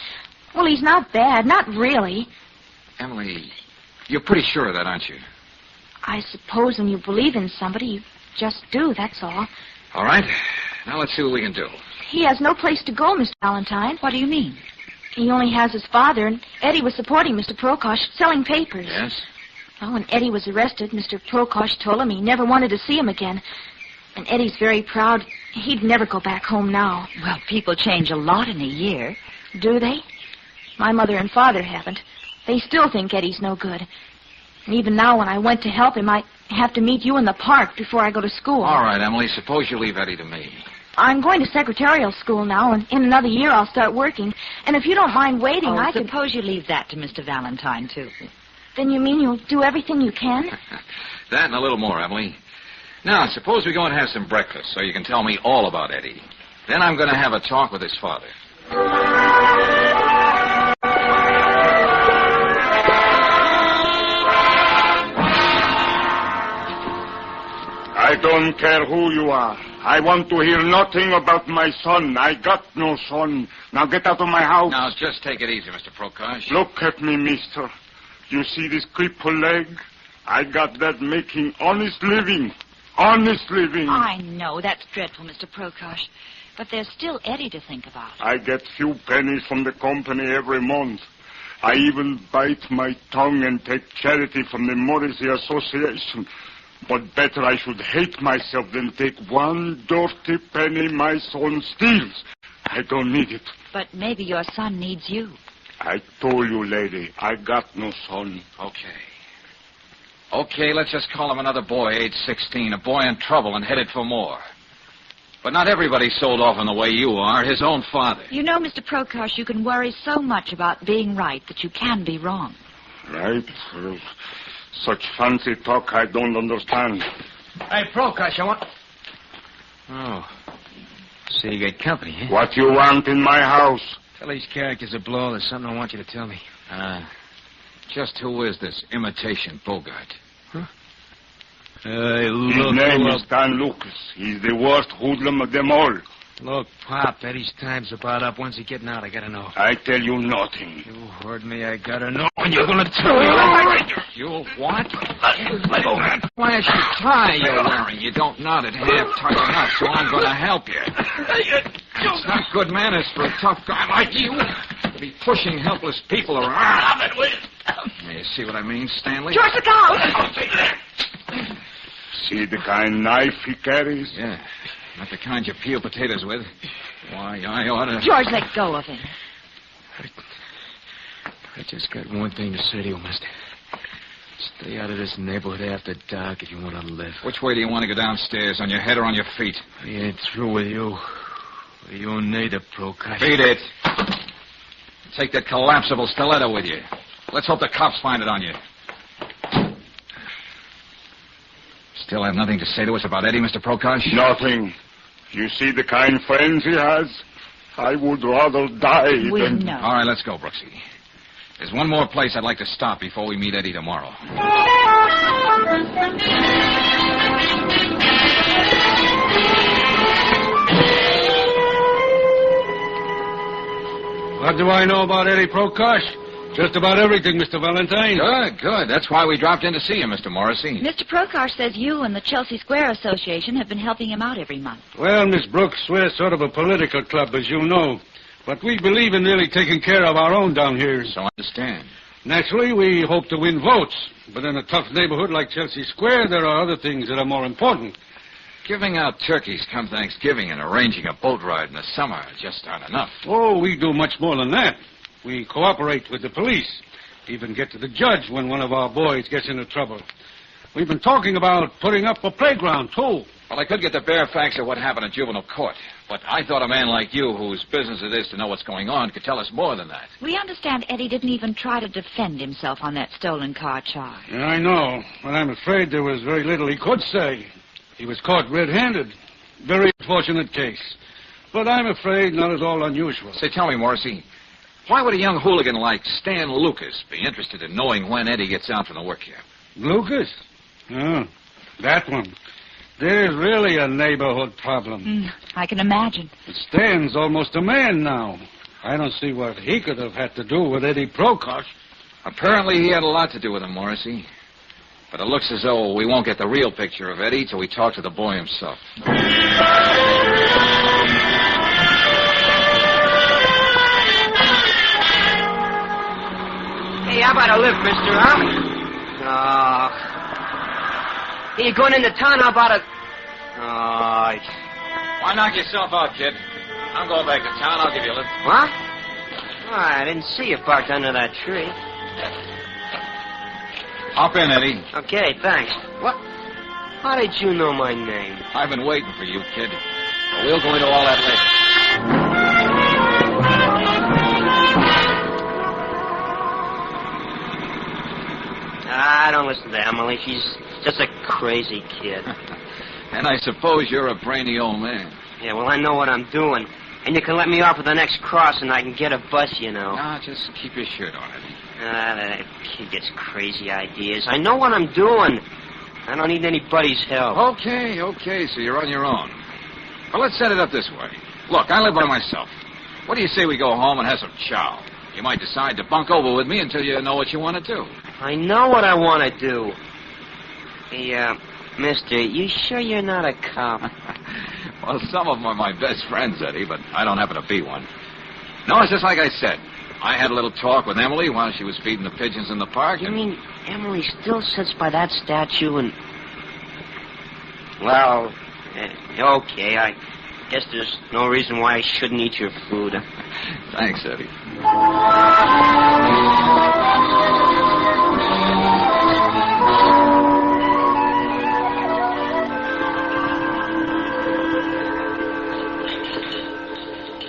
well, he's not bad. Not really. Emily, you're pretty sure of that, aren't you? I suppose when you believe in somebody, you just do, that's all. All right. Now let's see what we can do. He has no place to go, Mr. Valentine. What do you mean? He only has his father, and Eddie was supporting Mr. Prokosh, selling papers. Yes? Well, when Eddie was arrested, Mr. Prokosh told him he never wanted to see him again. And Eddie's very proud. He'd never go back home now. Well, people change a lot in a year. Do they? My mother and father haven't. They still think Eddie's no good. And even now, when I went to help him, I have to meet you in the park before I go to school. All right, Emily, suppose you leave Eddie to me. I'm going to secretarial school now, and in another year I'll start working. And if you don't mind waiting, I could... suppose you leave that to Mr. Valentine, too. Then you mean you'll do everything you can? That and a little more, Emily. Now, suppose we go and have some breakfast so you can tell me all about Eddie. Then I'm going to have a talk with his father. I don't care who you are. I want to hear nothing about my son. I got no son. Now get out of my house. Now, just take it easy, Mr. Prokosh. Look at me, mister. You see this crippled leg? I got that making honest living. Honest living. I know. That's dreadful, Mr. Prokosh. But there's still Eddie to think about. I get few pennies from the company every month. I even bite my tongue and take charity from the Morrissey Association. But better I should hate myself than take one dirty penny my son steals. I don't need it. But maybe your son needs you. I told you, lady, I got no son. Okay, let's just call him another boy, age 16, a boy in trouble and headed for more. But not everybody's sold off in the way you are, his own father. You know, Mr. Prokosh, you can worry so much about being right that you can be wrong. Right? Such fancy talk I don't understand. Hey, Prokosh, I want... Oh. So you got company, eh? What you want in my house? Tell these characters a blow. There's something I want you to tell me. Just who is this imitation Bogart? Huh? His name is Dan Lucas. He's the worst hoodlum of them all. Look, Pop, Eddie's time's about up. When's he getting out? I gotta know. I tell you nothing. You heard me. I gotta know. And you're gonna tell me. You what? Let go. Flashy tie you're wearing. You don't knot it half tight enough, so I'm gonna help you. It's not good manners for a tough guy like you to be pushing helpless people around. You see what I mean, Stanley? George, look out! See the kind knife he carries? Yeah. Not the kind you peel potatoes with. Why, I ought to... George, let go of him. I just got one thing to say to you, mister. Stay out of this neighborhood after dark if you want to live. Which way do you want to go downstairs, on your head or on your feet? I ain't through with you. You need a Prokosh. Beat it. Take that collapsible stiletto with you. Let's hope the cops find it on you. Still have nothing to say to us about Eddie, Mr. Prokosh? Nothing. You see the kind friends he has? I would rather die than... know. All right, let's go, Brooksy. There's one more place I'd like to stop before we meet Eddie tomorrow. What do I know about Eddie Prokosh? Just about everything, Mr. Valentine. Good. That's why we dropped in to see you, Mr. Morrissey. Mr. Prokosh says you and the Chelsea Square Association have been helping him out every month. Well, Miss Brooks, we're sort of a political club, as you know. But we believe in really taking care of our own down here. So I understand. Naturally, we hope to win votes. But in a tough neighborhood like Chelsea Square, there are other things that are more important. Giving out turkeys come Thanksgiving and arranging a boat ride in the summer just aren't enough. Oh, we do much more than that. We cooperate with the police. Even get to the judge when one of our boys gets into trouble. We've been talking about putting up a playground, too. Well, I could get the bare facts of what happened at juvenile court. But I thought a man like you, whose business it is to know what's going on, could tell us more than that. We understand Eddie didn't even try to defend himself on that stolen car charge. Yeah, I know. But I'm afraid there was very little he could say. He was caught red-handed. Very unfortunate case. But I'm afraid not at all unusual. Say, tell me, Morrissey, why would a young hooligan like Stan Lucas be interested in knowing when Eddie gets out from the work here? Lucas? Oh, that one. There's really a neighborhood problem. I can imagine. But Stan's almost a man now. I don't see what he could have had to do with Eddie Prokosh. Apparently he had a lot to do with him, Morrissey. But it looks as though we won't get the real picture of Eddie till we talk to the boy himself. Hey, how about a lift, mister, huh? Hey, you going into town? How about a... Why knock yourself out, kid? I'm going back to town. I'll give you a lift. What? Oh, I didn't see you parked under that tree. Hop in, Eddie. Okay, thanks. What? How did you know my name? I've been waiting for you, kid. But we'll go into all that later. I don't listen to Emily. She's just a crazy kid. And I suppose you're a brainy old man. Yeah, well, I know what I'm doing. And you can let me off at the next cross and I can get a bus, you know. Nah, just keep your shirt on, Eddie. That kid gets crazy ideas. I know what I'm doing. I don't need anybody's help. Okay, so you're on your own. Well, let's set it up this way. Look, I live by myself. What do you say we go home and have some chow? You might decide to bunk over with me until you know what you want to do. I know what I want to do. Hey, mister, you sure you're not a cop? Well, some of them are my best friends, Eddie, but I don't happen to be one. No, it's just like I said. I had a little talk with Emily while she was feeding the pigeons in the park. You mean Emily still sits by that statue and... Well, okay, I guess there's no reason why I shouldn't eat your food. Thanks, Eddie.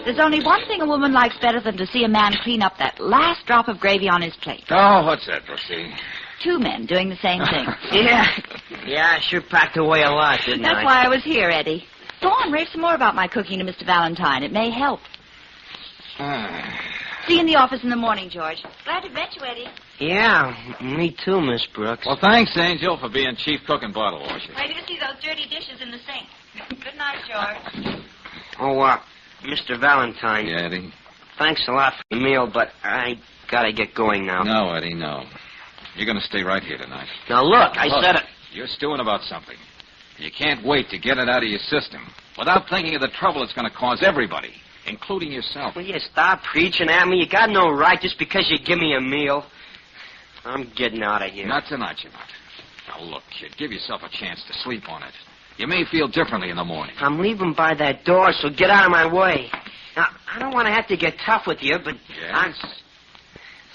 There's only one thing a woman likes better than to see a man clean up that last drop of gravy on his plate. Oh, what's that, Brooksy? Two men doing the same thing. Yeah, I sure packed away a lot, didn't I? That's why I was here, Eddie. Go on, rave some more about my cooking to Mr. Valentine. It may help. See you in the office in the morning, George. Glad to meet you, Eddie. Yeah, me too, Miss Brooks. Well, thanks, Angel, for being chief cook and bottle washer. Ready to see those dirty dishes in the sink. Good night, George. Oh, Mr. Valentine. Yeah, Eddie? Thanks a lot for the meal, but I gotta get going now. No, Eddie, no. You're going to stay right here tonight. Now, look, I said it. You're stewing about something. You can't wait to get it out of your system without thinking of the trouble it's going to cause everybody, including yourself. Will you stop preaching at me? You got no right just because you give me a meal. I'm getting out of here. Not tonight, you're not. Now, look, kid, give yourself a chance to sleep on it. You may feel differently in the morning. I'm leaving by that door, so get out of my way. Now, I don't want to have to get tough with you, but yes.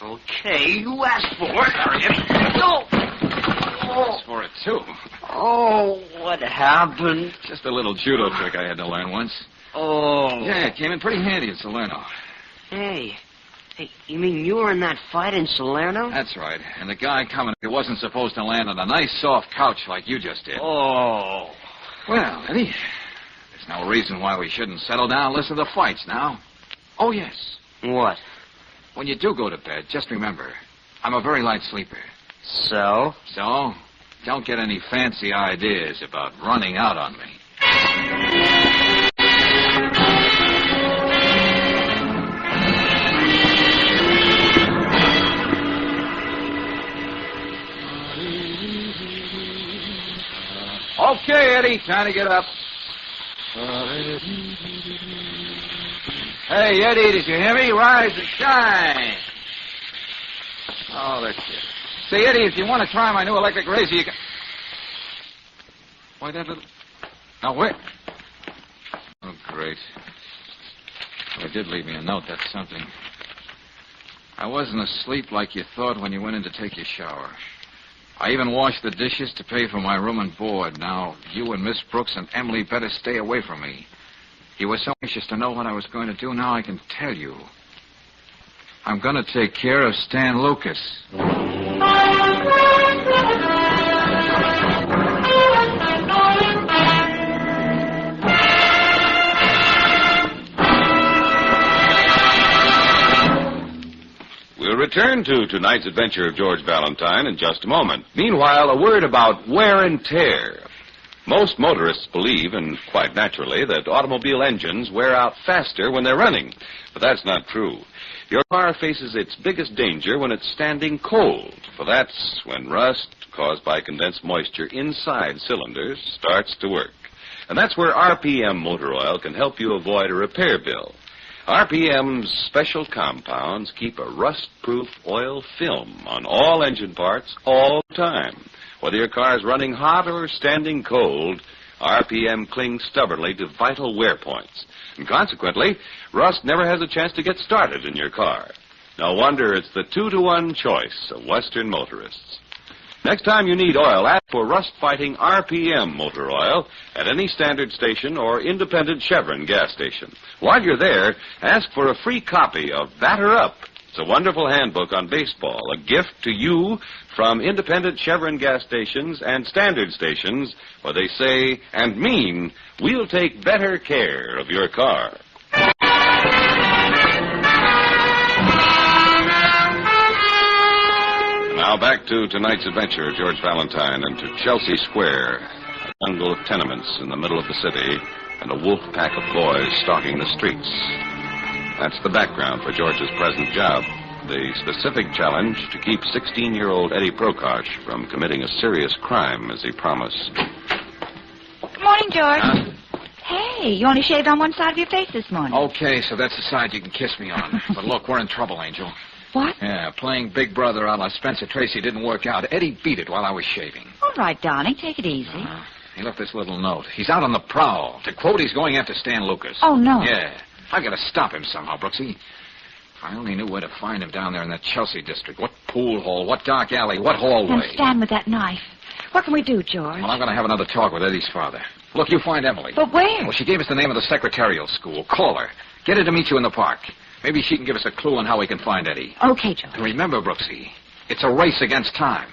Okay, you asked for it. Sorry, Eddie. No! Asked for it, too. Oh, what happened? Just a little judo trick I had to learn once. Oh. Yeah, it came in pretty handy in Salerno. Hey, you mean you were in that fight in Salerno? That's right. And the guy coming, he wasn't supposed to land on a nice soft couch like you just did. Oh. Well, Eddie, there's no reason why we shouldn't settle down and listen to the fights now. Oh, yes. What? When you do go to bed, just remember, I'm a very light sleeper. So? So, don't get any fancy ideas about running out on me. Okay, Eddie, time to get up. Hey, Eddie, did you hear me? Rise and shine. Oh, that's it. Say, Eddie, if you want to try my new electric razor, you can... Why, that little... Now, wait. Oh, great. Well, they did leave me a note. That's something. I wasn't asleep like you thought when you went in to take your shower. I even washed the dishes to pay for my room and board. Now, you and Miss Brooks and Emily better stay away from me. You were so anxious to know what I was going to do. Now I can tell you. I'm going to take care of Stan Lucas. We'll return to tonight's adventure of George Valentine in just a moment. Meanwhile, a word about wear and tear. Most motorists believe, and quite naturally, that automobile engines wear out faster when they're running. But that's not true. Your car faces its biggest danger when it's standing cold, for that's when rust caused by condensed moisture inside cylinders starts to work. And that's where RPM motor oil can help you avoid a repair bill. RPM's special compounds keep a rust-proof oil film on all engine parts all the time. Whether your car's running hot or standing cold, RPM clings stubbornly to vital wear points. And consequently, rust never has a chance to get started in your car. No wonder it's the 2-to-1 choice of Western motorists. Next time you need oil, ask for rust-fighting RPM motor oil at any standard station or independent Chevron gas station. While you're there, ask for a free copy of Batter Up. It's a wonderful handbook on baseball, a gift to you from independent Chevron gas stations and standard stations where they say and mean, we'll take better care of your car. Now back to tonight's adventure of George Valentine and to Chelsea Square, a jungle of tenements in the middle of the city and a wolf pack of boys stalking the streets. That's the background for George's present job. The specific challenge to keep 16-year-old Eddie Prokosh from committing a serious crime as he promised. Good morning, George. Hey, you only shaved on one side of your face this morning. Okay, so that's the side you can kiss me on. But look, we're in trouble, Angel. What? Yeah, playing Big Brother a la Spencer Tracy didn't work out. Eddie beat it while I was shaving. All right, darling, take it easy. He left this little note. He's out on the prowl. To quote, he's going after Stan Lucas. Oh, no. Yeah. I've got to stop him somehow, Brooksy. If I only knew where to find him down there in that Chelsea district. What pool hall, what dark alley, what hallway. And Stan with that knife. What can we do, George? Well, I'm going to have another talk with Eddie's father. Look, you find Emily. But where? Well, she gave us the name of the secretarial school. Call her. Get her to meet you in the park. Maybe she can give us a clue on how we can find Eddie. Okay, George. And remember, Brooksy, it's a race against time.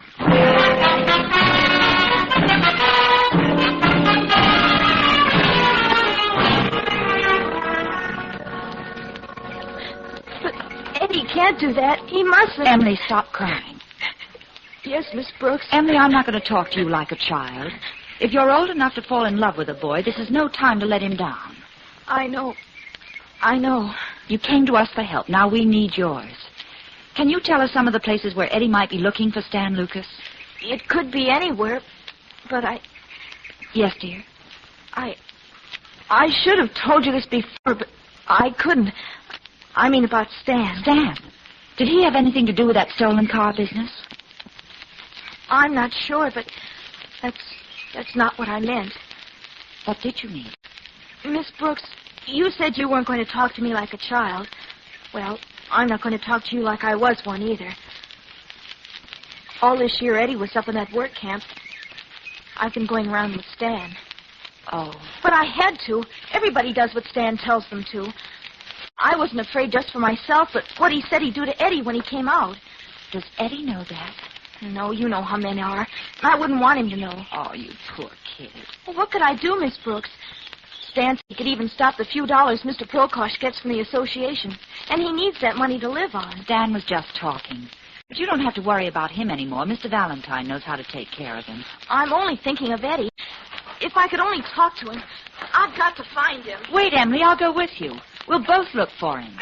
But Eddie can't do that. He mustn't. Emily, stop crying. Yes, Miss Brooks. Emily, I'm not going to talk to you like a child. If you're old enough to fall in love with a boy, this is no time to let him down. I know. You came to us for help. Now we need yours. Can you tell us some of the places where Eddie might be looking for Stan Lucas? It could be anywhere, but Yes, dear. I should have told you this before, but I couldn't. I mean about Stan. Stan? Did he have anything to do with that stolen car business? I'm not sure, but that's not what I meant. What did you mean? Miss Brooks, you said you weren't going to talk to me like a child. Well, I'm not going to talk to you like I was one either. All this year, Eddie was up in that work camp. I've been going around with Stan. Oh. But I had to. Everybody does what Stan tells them to. I wasn't afraid just for myself, but what he said he'd do to Eddie when he came out. Does Eddie know that? No, you know how men are. I wouldn't want him to know. Oh, you poor kid. Well, what could I do, Miss Brooks? Stan said he could even stop the few dollars Mr. Prokosh gets from the association. And he needs that money to live on. Stan was just talking. But you don't have to worry about him anymore. Mr. Valentine knows how to take care of him. I'm only thinking of Eddie. If I could only talk to him. I've got to find him. Wait, Emily, I'll go with you. We'll both look for him.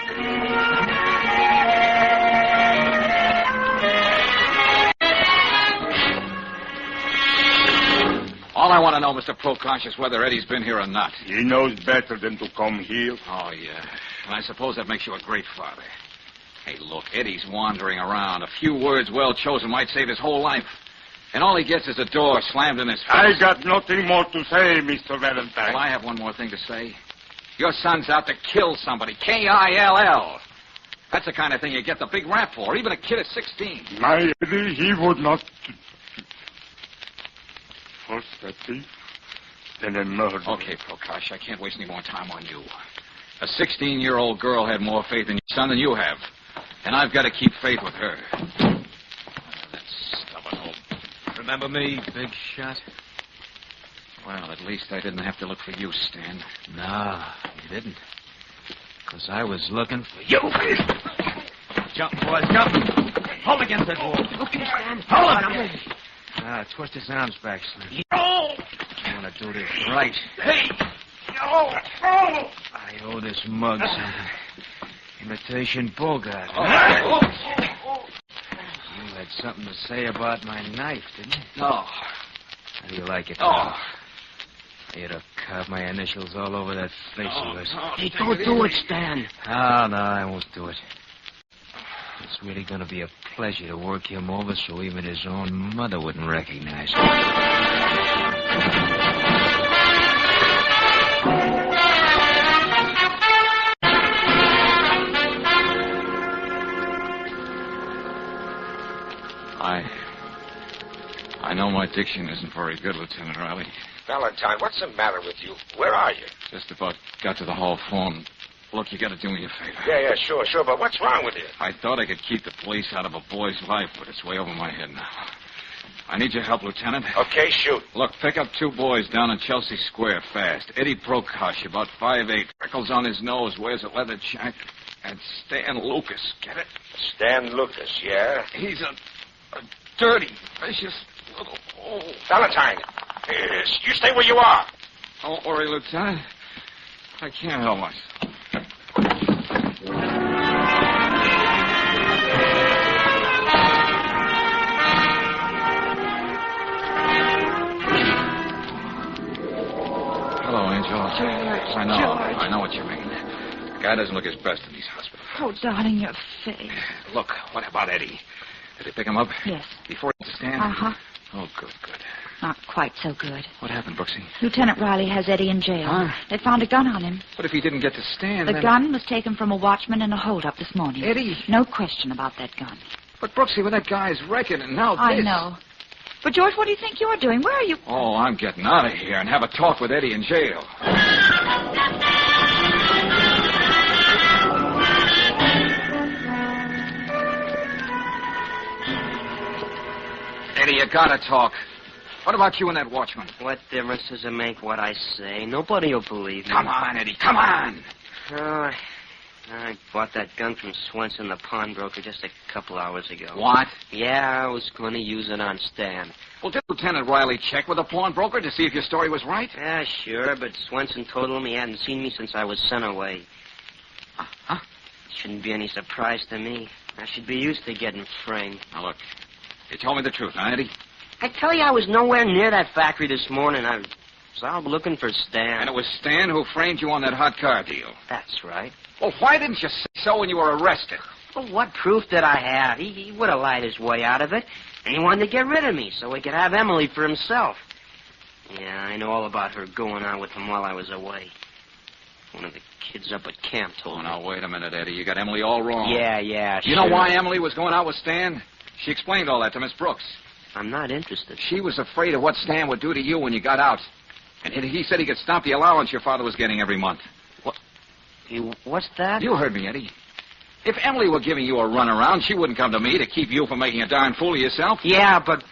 All I want to know, Mr. Prokosh, is whether Eddie's been here or not. He knows better than to come here. Oh, yeah. And I suppose that makes you a great father. Hey, look, Eddie's wandering around. A few words well chosen might save his whole life. And all he gets is a door slammed in his face. I got nothing more to say, Mr. Valentine. Well, I have one more thing to say. Your son's out to kill somebody. Kill. That's the kind of thing you get the big rap for, even a kid at 16. My Eddie, he would not. First a thief, then a murderer. Okay, Prokosh, I can't waste any more time on you. A 16-year-old girl had more faith in your son than you have. And I've got to keep faith with her. That stubborn old... Remember me, big shot? Well, at least I didn't have to look for you, Stan. No, you didn't. Because I was looking for you. Jump, boys, jump. Hold against that wall. Okay, Stan. Hold him. Twist his arms back, Slim. No! I want to do this right. Hey! No! Oh! I owe this mug something. Imitation Bogart. Oh. You had something to say about my knife, didn't you? No. How do you like it? Oh. You'd have carved my initials all over that face of yours. Hey, don't do it, Stan. No, I won't do it. It's really going to be a pleasure to work him over so even his own mother wouldn't recognize him. I know my diction isn't very good, Lieutenant Riley. Valentine, what's the matter with you? Where are you? Just about got to the hall phone. Look, you got to do me a favor. Yeah, sure, but what's wrong with you? I thought I could keep the police out of a boy's life, but it's way over my head now. I need your help, Lieutenant. Okay, shoot. Look, pick up 2 boys down in Chelsea Square fast. Eddie Prokosh, about 5'8", freckles on his nose, wears a leather jacket. And Stan Lucas, get it? Stan Lucas, yeah? He's a dirty, vicious little... Oh. Valentine, you stay where you are. Don't worry, Lieutenant. I can't help myself. Hello, Angel. George, I know what you mean. The guy doesn't look his best in these hospitals. Oh, darling, your face. Look, what about Eddie? Did they pick him up? Yes. Before he stand? Uh-huh. Oh, good. Not quite so good. What happened, Brooksy? Lieutenant Riley has Eddie in jail. Huh? They found a gun on him. What if he didn't get to stand? The gun was taken from a watchman in a holdup this morning. Eddie? No question about that gun. But, Brooksy, when that guy's wrecking and now this... I know. But, George, what do you think you're doing? Where are you... Oh, I'm getting out of here and have a talk with Eddie in jail. Eddie, you gotta talk. What about you and that watchman? What difference does it make what I say? Nobody will believe me. Come on, Eddie, come on. Oh, I bought that gun from Swenson, the pawnbroker, just a couple hours ago. What? Yeah, I was going to use it on Stan. Well, did Lieutenant Riley check with the pawnbroker to see if your story was right? Yeah, sure, but Swenson told him he hadn't seen me since I was sent away. Huh? Shouldn't be any surprise to me. I should be used to getting framed. Now, look, you told me the truth, huh, Eddie? I tell you, I was nowhere near that factory this morning. I was out looking for Stan. And it was Stan who framed you on that hot car deal. That's right. Well, why didn't you say so when you were arrested? Well, what proof did I have? He would have lied his way out of it. And he wanted to get rid of me so he could have Emily for himself. Yeah, I know all about her going on with him while I was away. One of the kids up at camp told me. Now, wait a minute, Eddie. You got Emily all wrong. Yeah, You know why Emily was going out with Stan? She explained all that to Miss Brooks. I'm not interested. She was afraid of what Stan would do to you when you got out. And he said he could stop the allowance your father was getting every month. What? What's that? You heard me, Eddie. If Emily were giving you a runaround, she wouldn't come to me to keep you from making a darn fool of yourself. Yeah, but...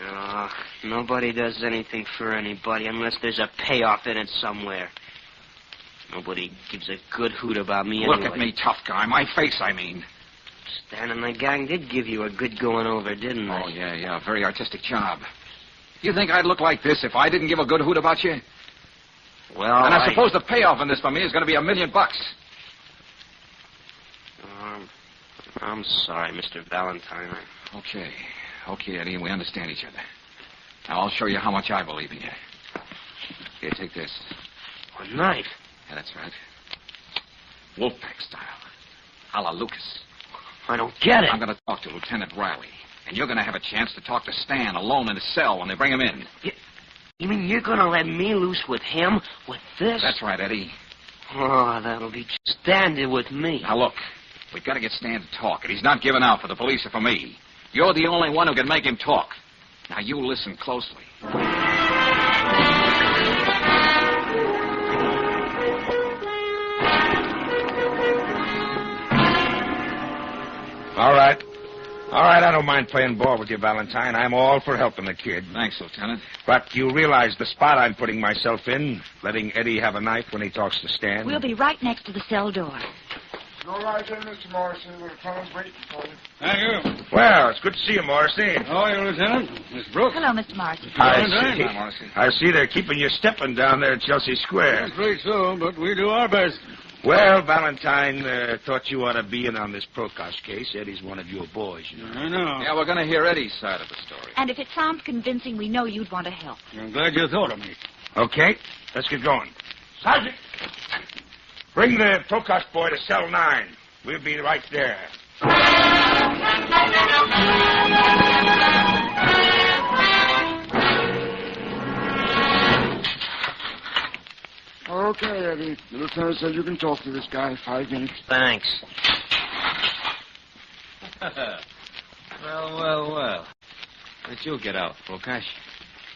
Oh, nobody does anything for anybody unless there's a payoff in it somewhere. Nobody gives a good hoot about me anyway. Look at me, tough guy. My face, I mean. Stan and the gang did give you a good going over, didn't they? Oh, yeah. A very artistic job. You think I'd look like this if I didn't give a good hoot about you? Well, and I suppose the payoff in this for me is going to be $1 million. I'm sorry, Mr. Valentine. Okay, Eddie, we understand each other. Now, I'll show you how much I believe in you. Here, take this. A knife? Yeah, that's right. Wolfpack style. A la Lucas. I don't get it. I'm going to talk to Lieutenant Riley. And you're going to have a chance to talk to Stan alone in his cell when they bring him in. You mean you're going to let me loose with him? With this? That's right, Eddie. Oh, that'll be standing with me. Now, look. We've got to get Stan to talk, and he's not giving out for the police or for me. You're the only one who can make him talk. Now, you listen closely. All right. All right, I don't mind playing ball with you, Valentine. I'm all for helping the kid. Thanks, Lieutenant. But you realize the spot I'm putting myself in, letting Eddie have a knife when he talks to Stan? We'll be right next to the cell door. All right then, Mr. Morrison. The lieutenant's waiting for you. Thank you. Well, it's good to see you, Morrissey. How are you, Lieutenant? Miss Brooks? Hello, Mr. Morrison. I see they're keeping you stepping down there at Chelsea Square. I'm afraid so, but we do our best. Well, Valentine thought you ought to be in on this Prokosh case. Eddie's one of your boys, you know. I know. Yeah, we're going to hear Eddie's side of the story. And if it sounds convincing, we know you'd want to help. I'm glad you thought of me. Okay, let's get going. Sergeant, bring the Prokosh boy to cell 9. We'll be right there. Okay, Eddie. The lieutenant said you can talk to this guy in 5 minutes. Thanks. Well. Where'd you get out, Prokosh?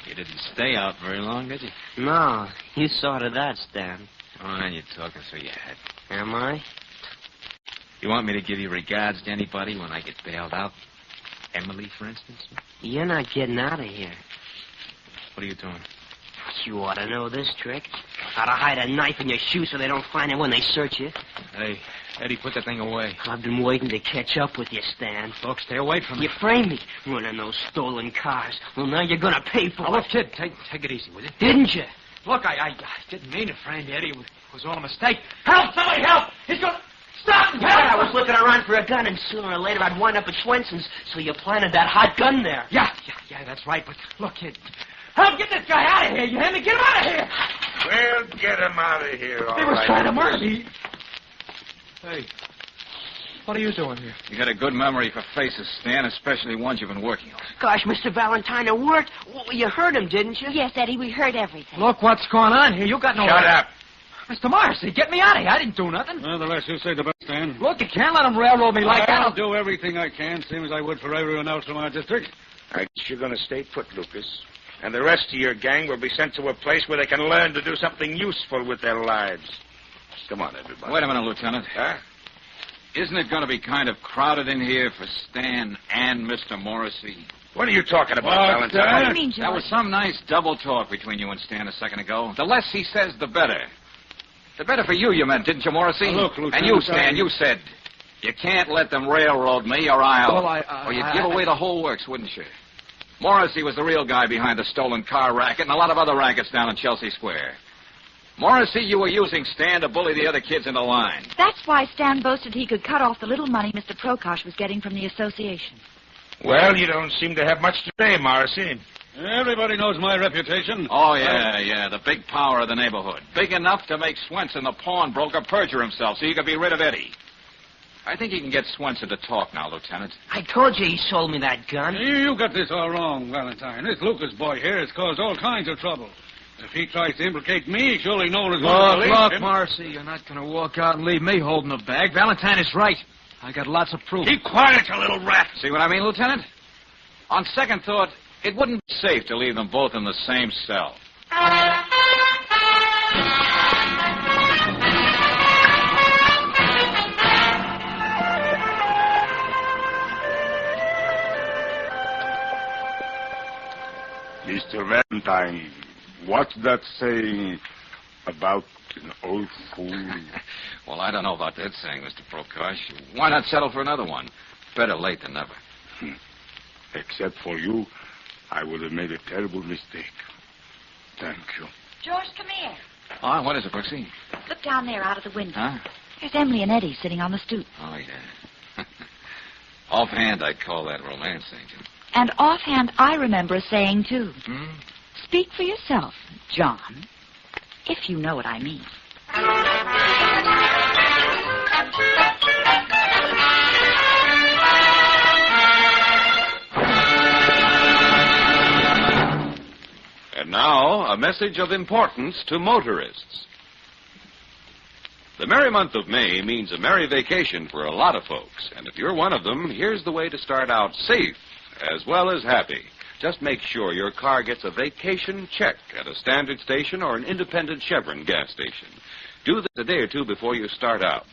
You didn't stay out very long, did you? No, you sorted that, Stan. Oh, and you're talking through your head. Am I? You want me to give you regards to anybody when I get bailed out? Emily, for instance? You're not getting out of here. What are you doing? You ought to know this trick. How to hide a knife in your shoe so they don't find it when they search you. Hey, Eddie, put that thing away. I've been waiting to catch up with you, Stan. Look, stay away from me. You framed me, running those stolen cars. Well, now you're going to pay for it. Look, kid, take it easy, will you? Didn't you? Look, I didn't mean to frame you, Eddie. It was all a mistake. Help! Somebody help! He's going to... Stop! Help! I was looking around for a gun, and sooner or later I'd wind up at Swenson's, so you planted that hot gun there. Yeah, that's right. But look, kid, help get this guy out of here. You hear me? Get him out of here. Well, get him out of here, all right. He was trying to murder me. Hey, what are you doing here? You got a good memory for faces, Stan, especially ones you've been working on. Gosh, Mr. Valentine, it worked. Well, you heard him, didn't you? Yes, Eddie, we heard everything. Look what's going on here. You got no... Shut up. Mr. Morrissey, get me out of here. I didn't do nothing. Well, the less you say, the better, Stan. Look, you can't let him railroad me like that. I'll do everything I can, same as I would for everyone else from our district. I guess you're going to stay put, Lucas. And the rest of your gang will be sent to a place where they can learn to do something useful with their lives. Come on, everybody. Wait a minute, Lieutenant. Huh? Isn't it going to be kind of crowded in here for Stan and Mr. Morrissey? What are you talking about, Valentine? What do you mean, George? That was some nice double talk between you and Stan a second ago. The less he says, the better. The better for you meant, didn't you, Morrissey? Look, Lieutenant, and you, Stan, you said, you can't let them railroad me or I'll... Well, or you'd give away the whole works, wouldn't you? Morrissey was the real guy behind the stolen car racket and a lot of other rackets down in Chelsea Square. Morrissey, you were using Stan to bully the other kids into line. That's why Stan boasted he could cut off the little money Mr. Prokosh was getting from the association. Well, you don't seem to have much to say, Morrissey. Everybody knows my reputation. Oh, yeah, the big power of the neighborhood. Big enough to make Swenson, the pawnbroker, perjure himself so you could be rid of Eddie. I think you can get Swenson to talk now, Lieutenant. I told you he sold me that gun. You got this all wrong, Valentine. This Lucas boy here has caused all kinds of trouble. If he tries to implicate me, surely no one is going to believe him. Marcy, you're not going to walk out and leave me holding the bag. Valentine is right. I got lots of proof. Keep quiet, you little rat. See what I mean, Lieutenant? On second thought, it wouldn't be safe to leave them both in the same cell. Mr. Valentine, what's that saying about an old fool? Well, I don't know about that saying, Mr. Prokosh. Why not settle for another one? Better late than never. Except for you, I would have made a terrible mistake. Thank you. George, come here. Oh, what is it, Brooksy? Look down there out of the window. Huh? There's Emily and Eddie sitting on the stoop. Oh, yeah. Offhand, I'd call that romance, Angel. And offhand, I remember a saying, too. Hmm? Speak for yourself, John, if you know what I mean. message of importance to motorists. The merry month of May means a merry vacation for a lot of folks. And if you're one of them, here's the way to start out safe as well as happy. Just make sure your car gets a vacation check at a standard station or an independent Chevron gas station. Do this a day or two before you start out.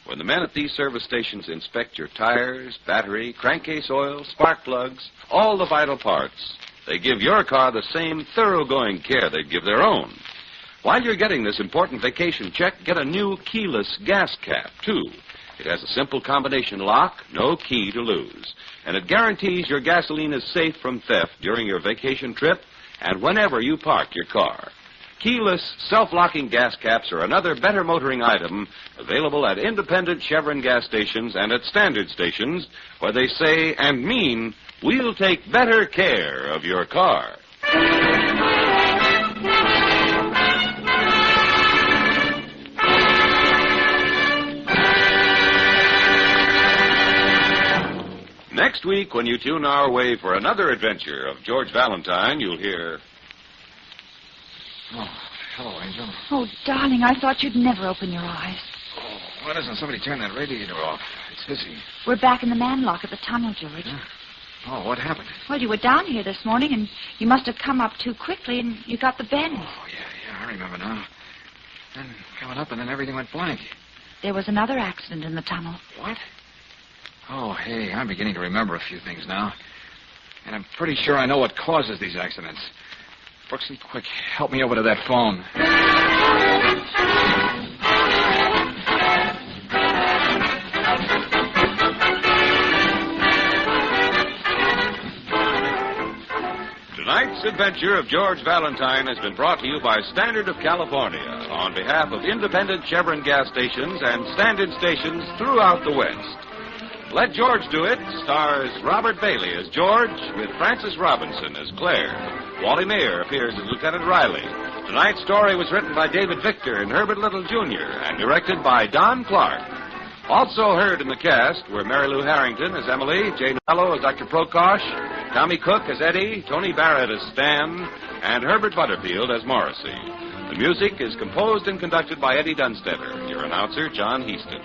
When the men at these service stations inspect your tires, battery, crankcase oil, spark plugs, all the vital parts, they give your car the same thoroughgoing care they'd give their own. While you're getting this important vacation check, get a new keyless gas cap, too. It has a simple combination lock, no key to lose. And it guarantees your gasoline is safe from theft during your vacation trip and whenever you park your car. Keyless, self-locking gas caps are another better motoring item available at independent Chevron gas stations and at standard stations where they say and mean, we'll take better care of your car. Next week, when you tune our way for another adventure of George Valentine, you'll hear... Oh, hello, Angel. Oh, darling, I thought you'd never open your eyes. Oh, why doesn't somebody turn that radiator off? It's hissy. We're back in the manlock at the tunnel, George. Yeah. Oh, what happened? Well, you were down here this morning, and you must have come up too quickly, and you got the bend. Oh, yeah, I remember now. Then coming up, and then everything went blank. There was another accident in the tunnel. What? Oh, hey, I'm beginning to remember a few things now. And I'm pretty sure I know what causes these accidents. Brooksy, quick, help me over to that phone. Tonight's adventure of George Valentine has been brought to you by Standard of California on behalf of independent Chevron gas stations and standard stations throughout the West. Let George Do It stars Robert Bailey as George with Frances Robinson as Claire. Wally Mayer appears as Lieutenant Riley. Tonight's story was written by David Victor and Herbert Little, Jr. and directed by Don Clark. Also heard in the cast were Mary Lou Harrington as Emily, Jane Mello as Dr. Prokosh, Tommy Cook as Eddie, Tony Barrett as Stan, and Herbert Butterfield as Morrissey. The music is composed and conducted by Eddie Dunstetter. Your announcer, John Heaston.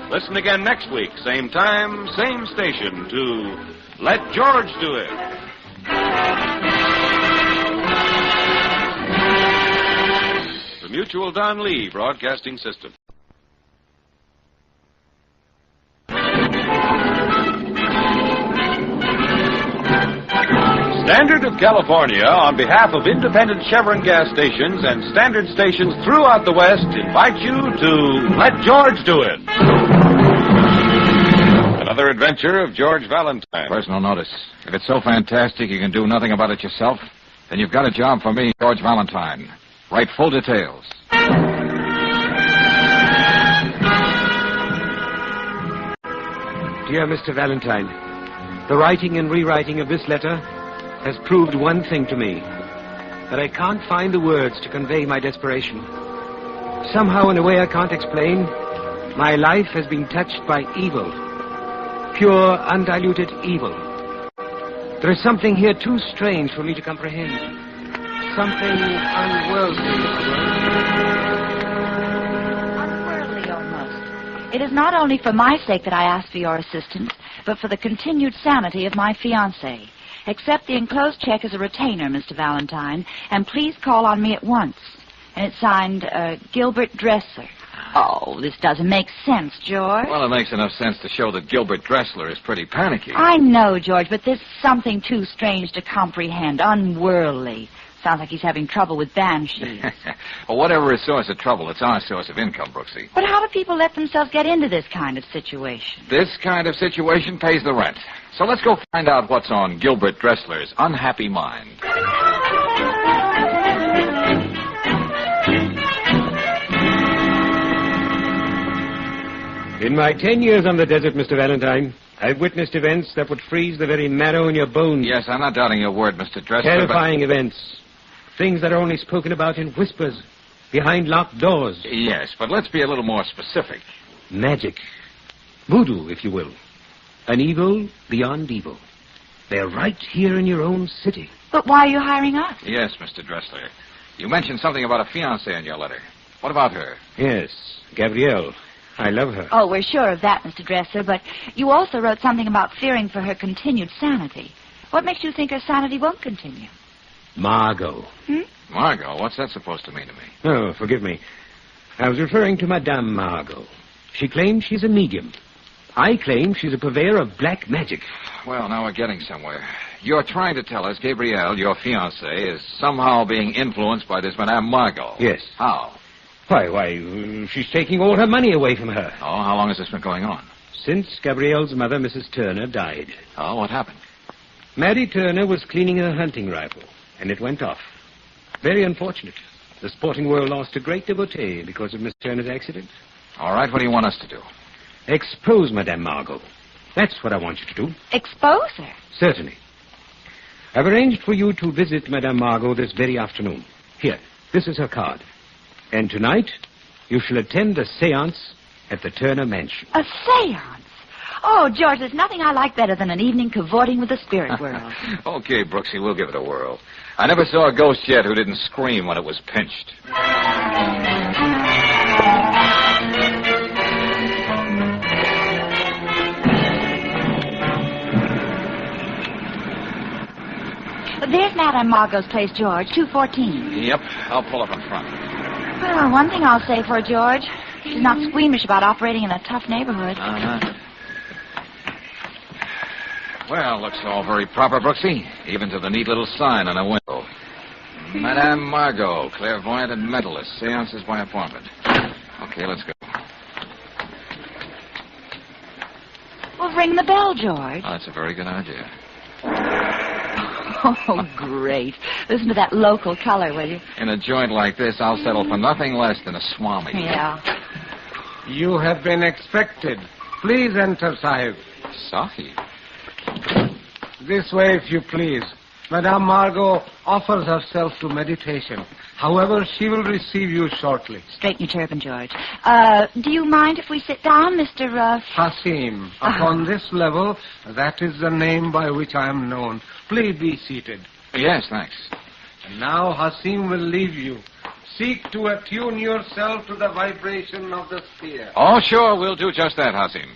Listen again next week, same time, same station, to Let George Do It. The Mutual Don Lee Broadcasting System. Standard of California, on behalf of independent Chevron gas stations and standard stations throughout the West, invite you to Let George Do It. Another adventure of George Valentine. Personal notice. If it's so fantastic you can do nothing about it yourself, then you've got a job for me, George Valentine. Write full details. Dear Mr. Valentine, the writing and rewriting of this letter has proved one thing to me, that I can't find the words to convey my desperation. Somehow, in a way I can't explain, my life has been touched by evil. Pure, undiluted evil. There is something here too strange for me to comprehend. Something unworldly. Unworldly, almost. It is not only for my sake that I ask for your assistance, but for the continued sanity of my fiancé. Accept the enclosed check as a retainer, Mr. Valentine, and please call on me at once. And it's signed, Gilbert Dressler. Oh, this doesn't make sense, George. Well, it makes enough sense to show that Gilbert Dressler is pretty panicky. I know, George, but there's something too strange to comprehend. Unworldly. Sounds like he's having trouble with banshees. Well, whatever his source of trouble, it's our source of income, Brooksy. But how do people let themselves get into this kind of situation? This kind of situation pays the rent. So let's go find out what's on Gilbert Dressler's unhappy mind. In my 10 years on the desert, Mr. Valentine, I've witnessed events that would freeze the very marrow in your bones. Yes, I'm not doubting your word, Mr. Dressler. Terrifying events. Things that are only spoken about in whispers, behind locked doors. Yes, but let's be a little more specific. Magic. Voodoo, if you will. An evil beyond evil. They're right here in your own city. But why are you hiring us? Yes, Mr. Dressler. You mentioned something about a fiancée in your letter. What about her? Yes, Gabrielle. I love her. Oh, we're sure of that, Mr. Dressler, but you also wrote something about fearing for her continued sanity. What makes you think her sanity won't continue? Margot. Margot? What's that supposed to mean to me? Oh, forgive me. I was referring to Madame Margot. She claims she's a medium. I claim she's a purveyor of black magic. Well, now we're getting somewhere. You're trying to tell us Gabrielle, your fiancée, is somehow being influenced by this Madame Margot. Yes. How? Why, she's taking all her money away from her. Oh, how long has this been going on? Since Gabrielle's mother, Mrs. Turner, died. Oh, what happened? Mary Turner was cleaning her hunting rifle, and it went off. Very unfortunate. The sporting world lost a great devotee because of Miss Turner's accident. All right, what do you want us to do? Expose Madame Margot. That's what I want you to do. Expose her? Certainly. I've arranged for you to visit Madame Margot this very afternoon. Here, this is her card. And tonight, you shall attend a séance at the Turner Mansion. A séance? Oh, George, there's nothing I like better than an evening cavorting with the spirit world. Okay, Brooksy, we'll give it a whirl. I never saw a ghost yet who didn't scream when it was pinched. There's Madame Margot's place, George, 214. Yep, I'll pull up in front. Well, one thing I'll say for her, George. She's not squeamish about operating in a tough neighborhood. Uh-huh. Well, looks all very proper, Brooksy, even to the neat little sign on a window. Madame Margot, clairvoyant and mentalist, seances by appointment. Okay, let's go. Well, ring the bell, George. Oh, that's a very good idea. Oh, great. Listen to that local color, will you? In a joint like this, I'll settle for nothing less than a swami. Yeah. You have been expected. Please enter, Sahib. Sahib? This way, if you please. Madame Margot offers herself to meditation. However, she will receive you shortly. Straighten your turban, George. Do you mind if we sit down, Mr. Hasim. Upon this level, that is the name by which I am known. Please be seated. Yes, thanks. And now Hasim will leave you. Seek to attune yourself to the vibration of the sphere. Oh, sure, we'll do just that, Hasim.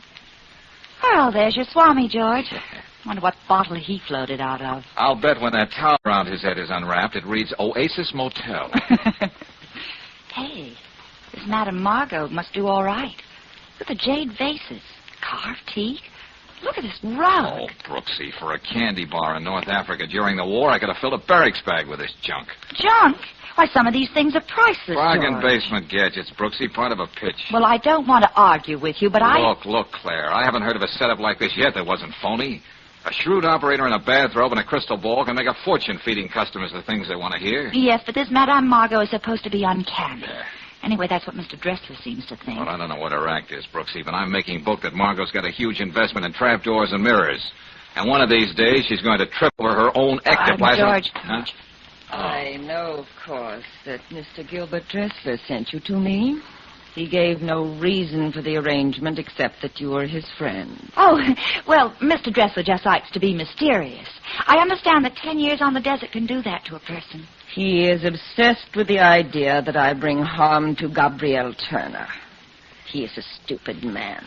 Well, there's your swami, George. Wonder what bottle he floated out of. I'll bet when that towel around his head is unwrapped, it reads Oasis Motel. Hey, this Madame Margot must do all right. Look at the jade vases, carved teak. Look at this rug. Oh, Brooksy, for a candy bar in North Africa during the war, I could have filled a barracks bag with this junk. Junk? Why, some of these things are priceless, Bargain George. basement gadgets, Brooksy, part of a pitch. Well, I don't want to argue with you, but Look, Claire, I haven't heard of a setup like this yet that wasn't phony. A shrewd operator in a bathrobe and a crystal ball can make a fortune feeding customers the things they want to hear. Yes, but this Madame Margot is supposed to be uncanny. Anyway, that's what Mr. Dressler seems to think. Well, I don't know what her act is, Brooksy, but I'm making book that Margot's got a huge investment in trapdoors and mirrors. And one of these days, she's going to trip over her own ectoplasm. George. Huh? I know, of course, that Mr. Gilbert Dressler sent you to me. He gave no reason for the arrangement except that you were his friend. Oh, well, Mr. Dressler just likes to be mysterious. I understand that 10 years on the desert can do that to a person. He is obsessed with the idea that I bring harm to Gabrielle Turner. He is a stupid man.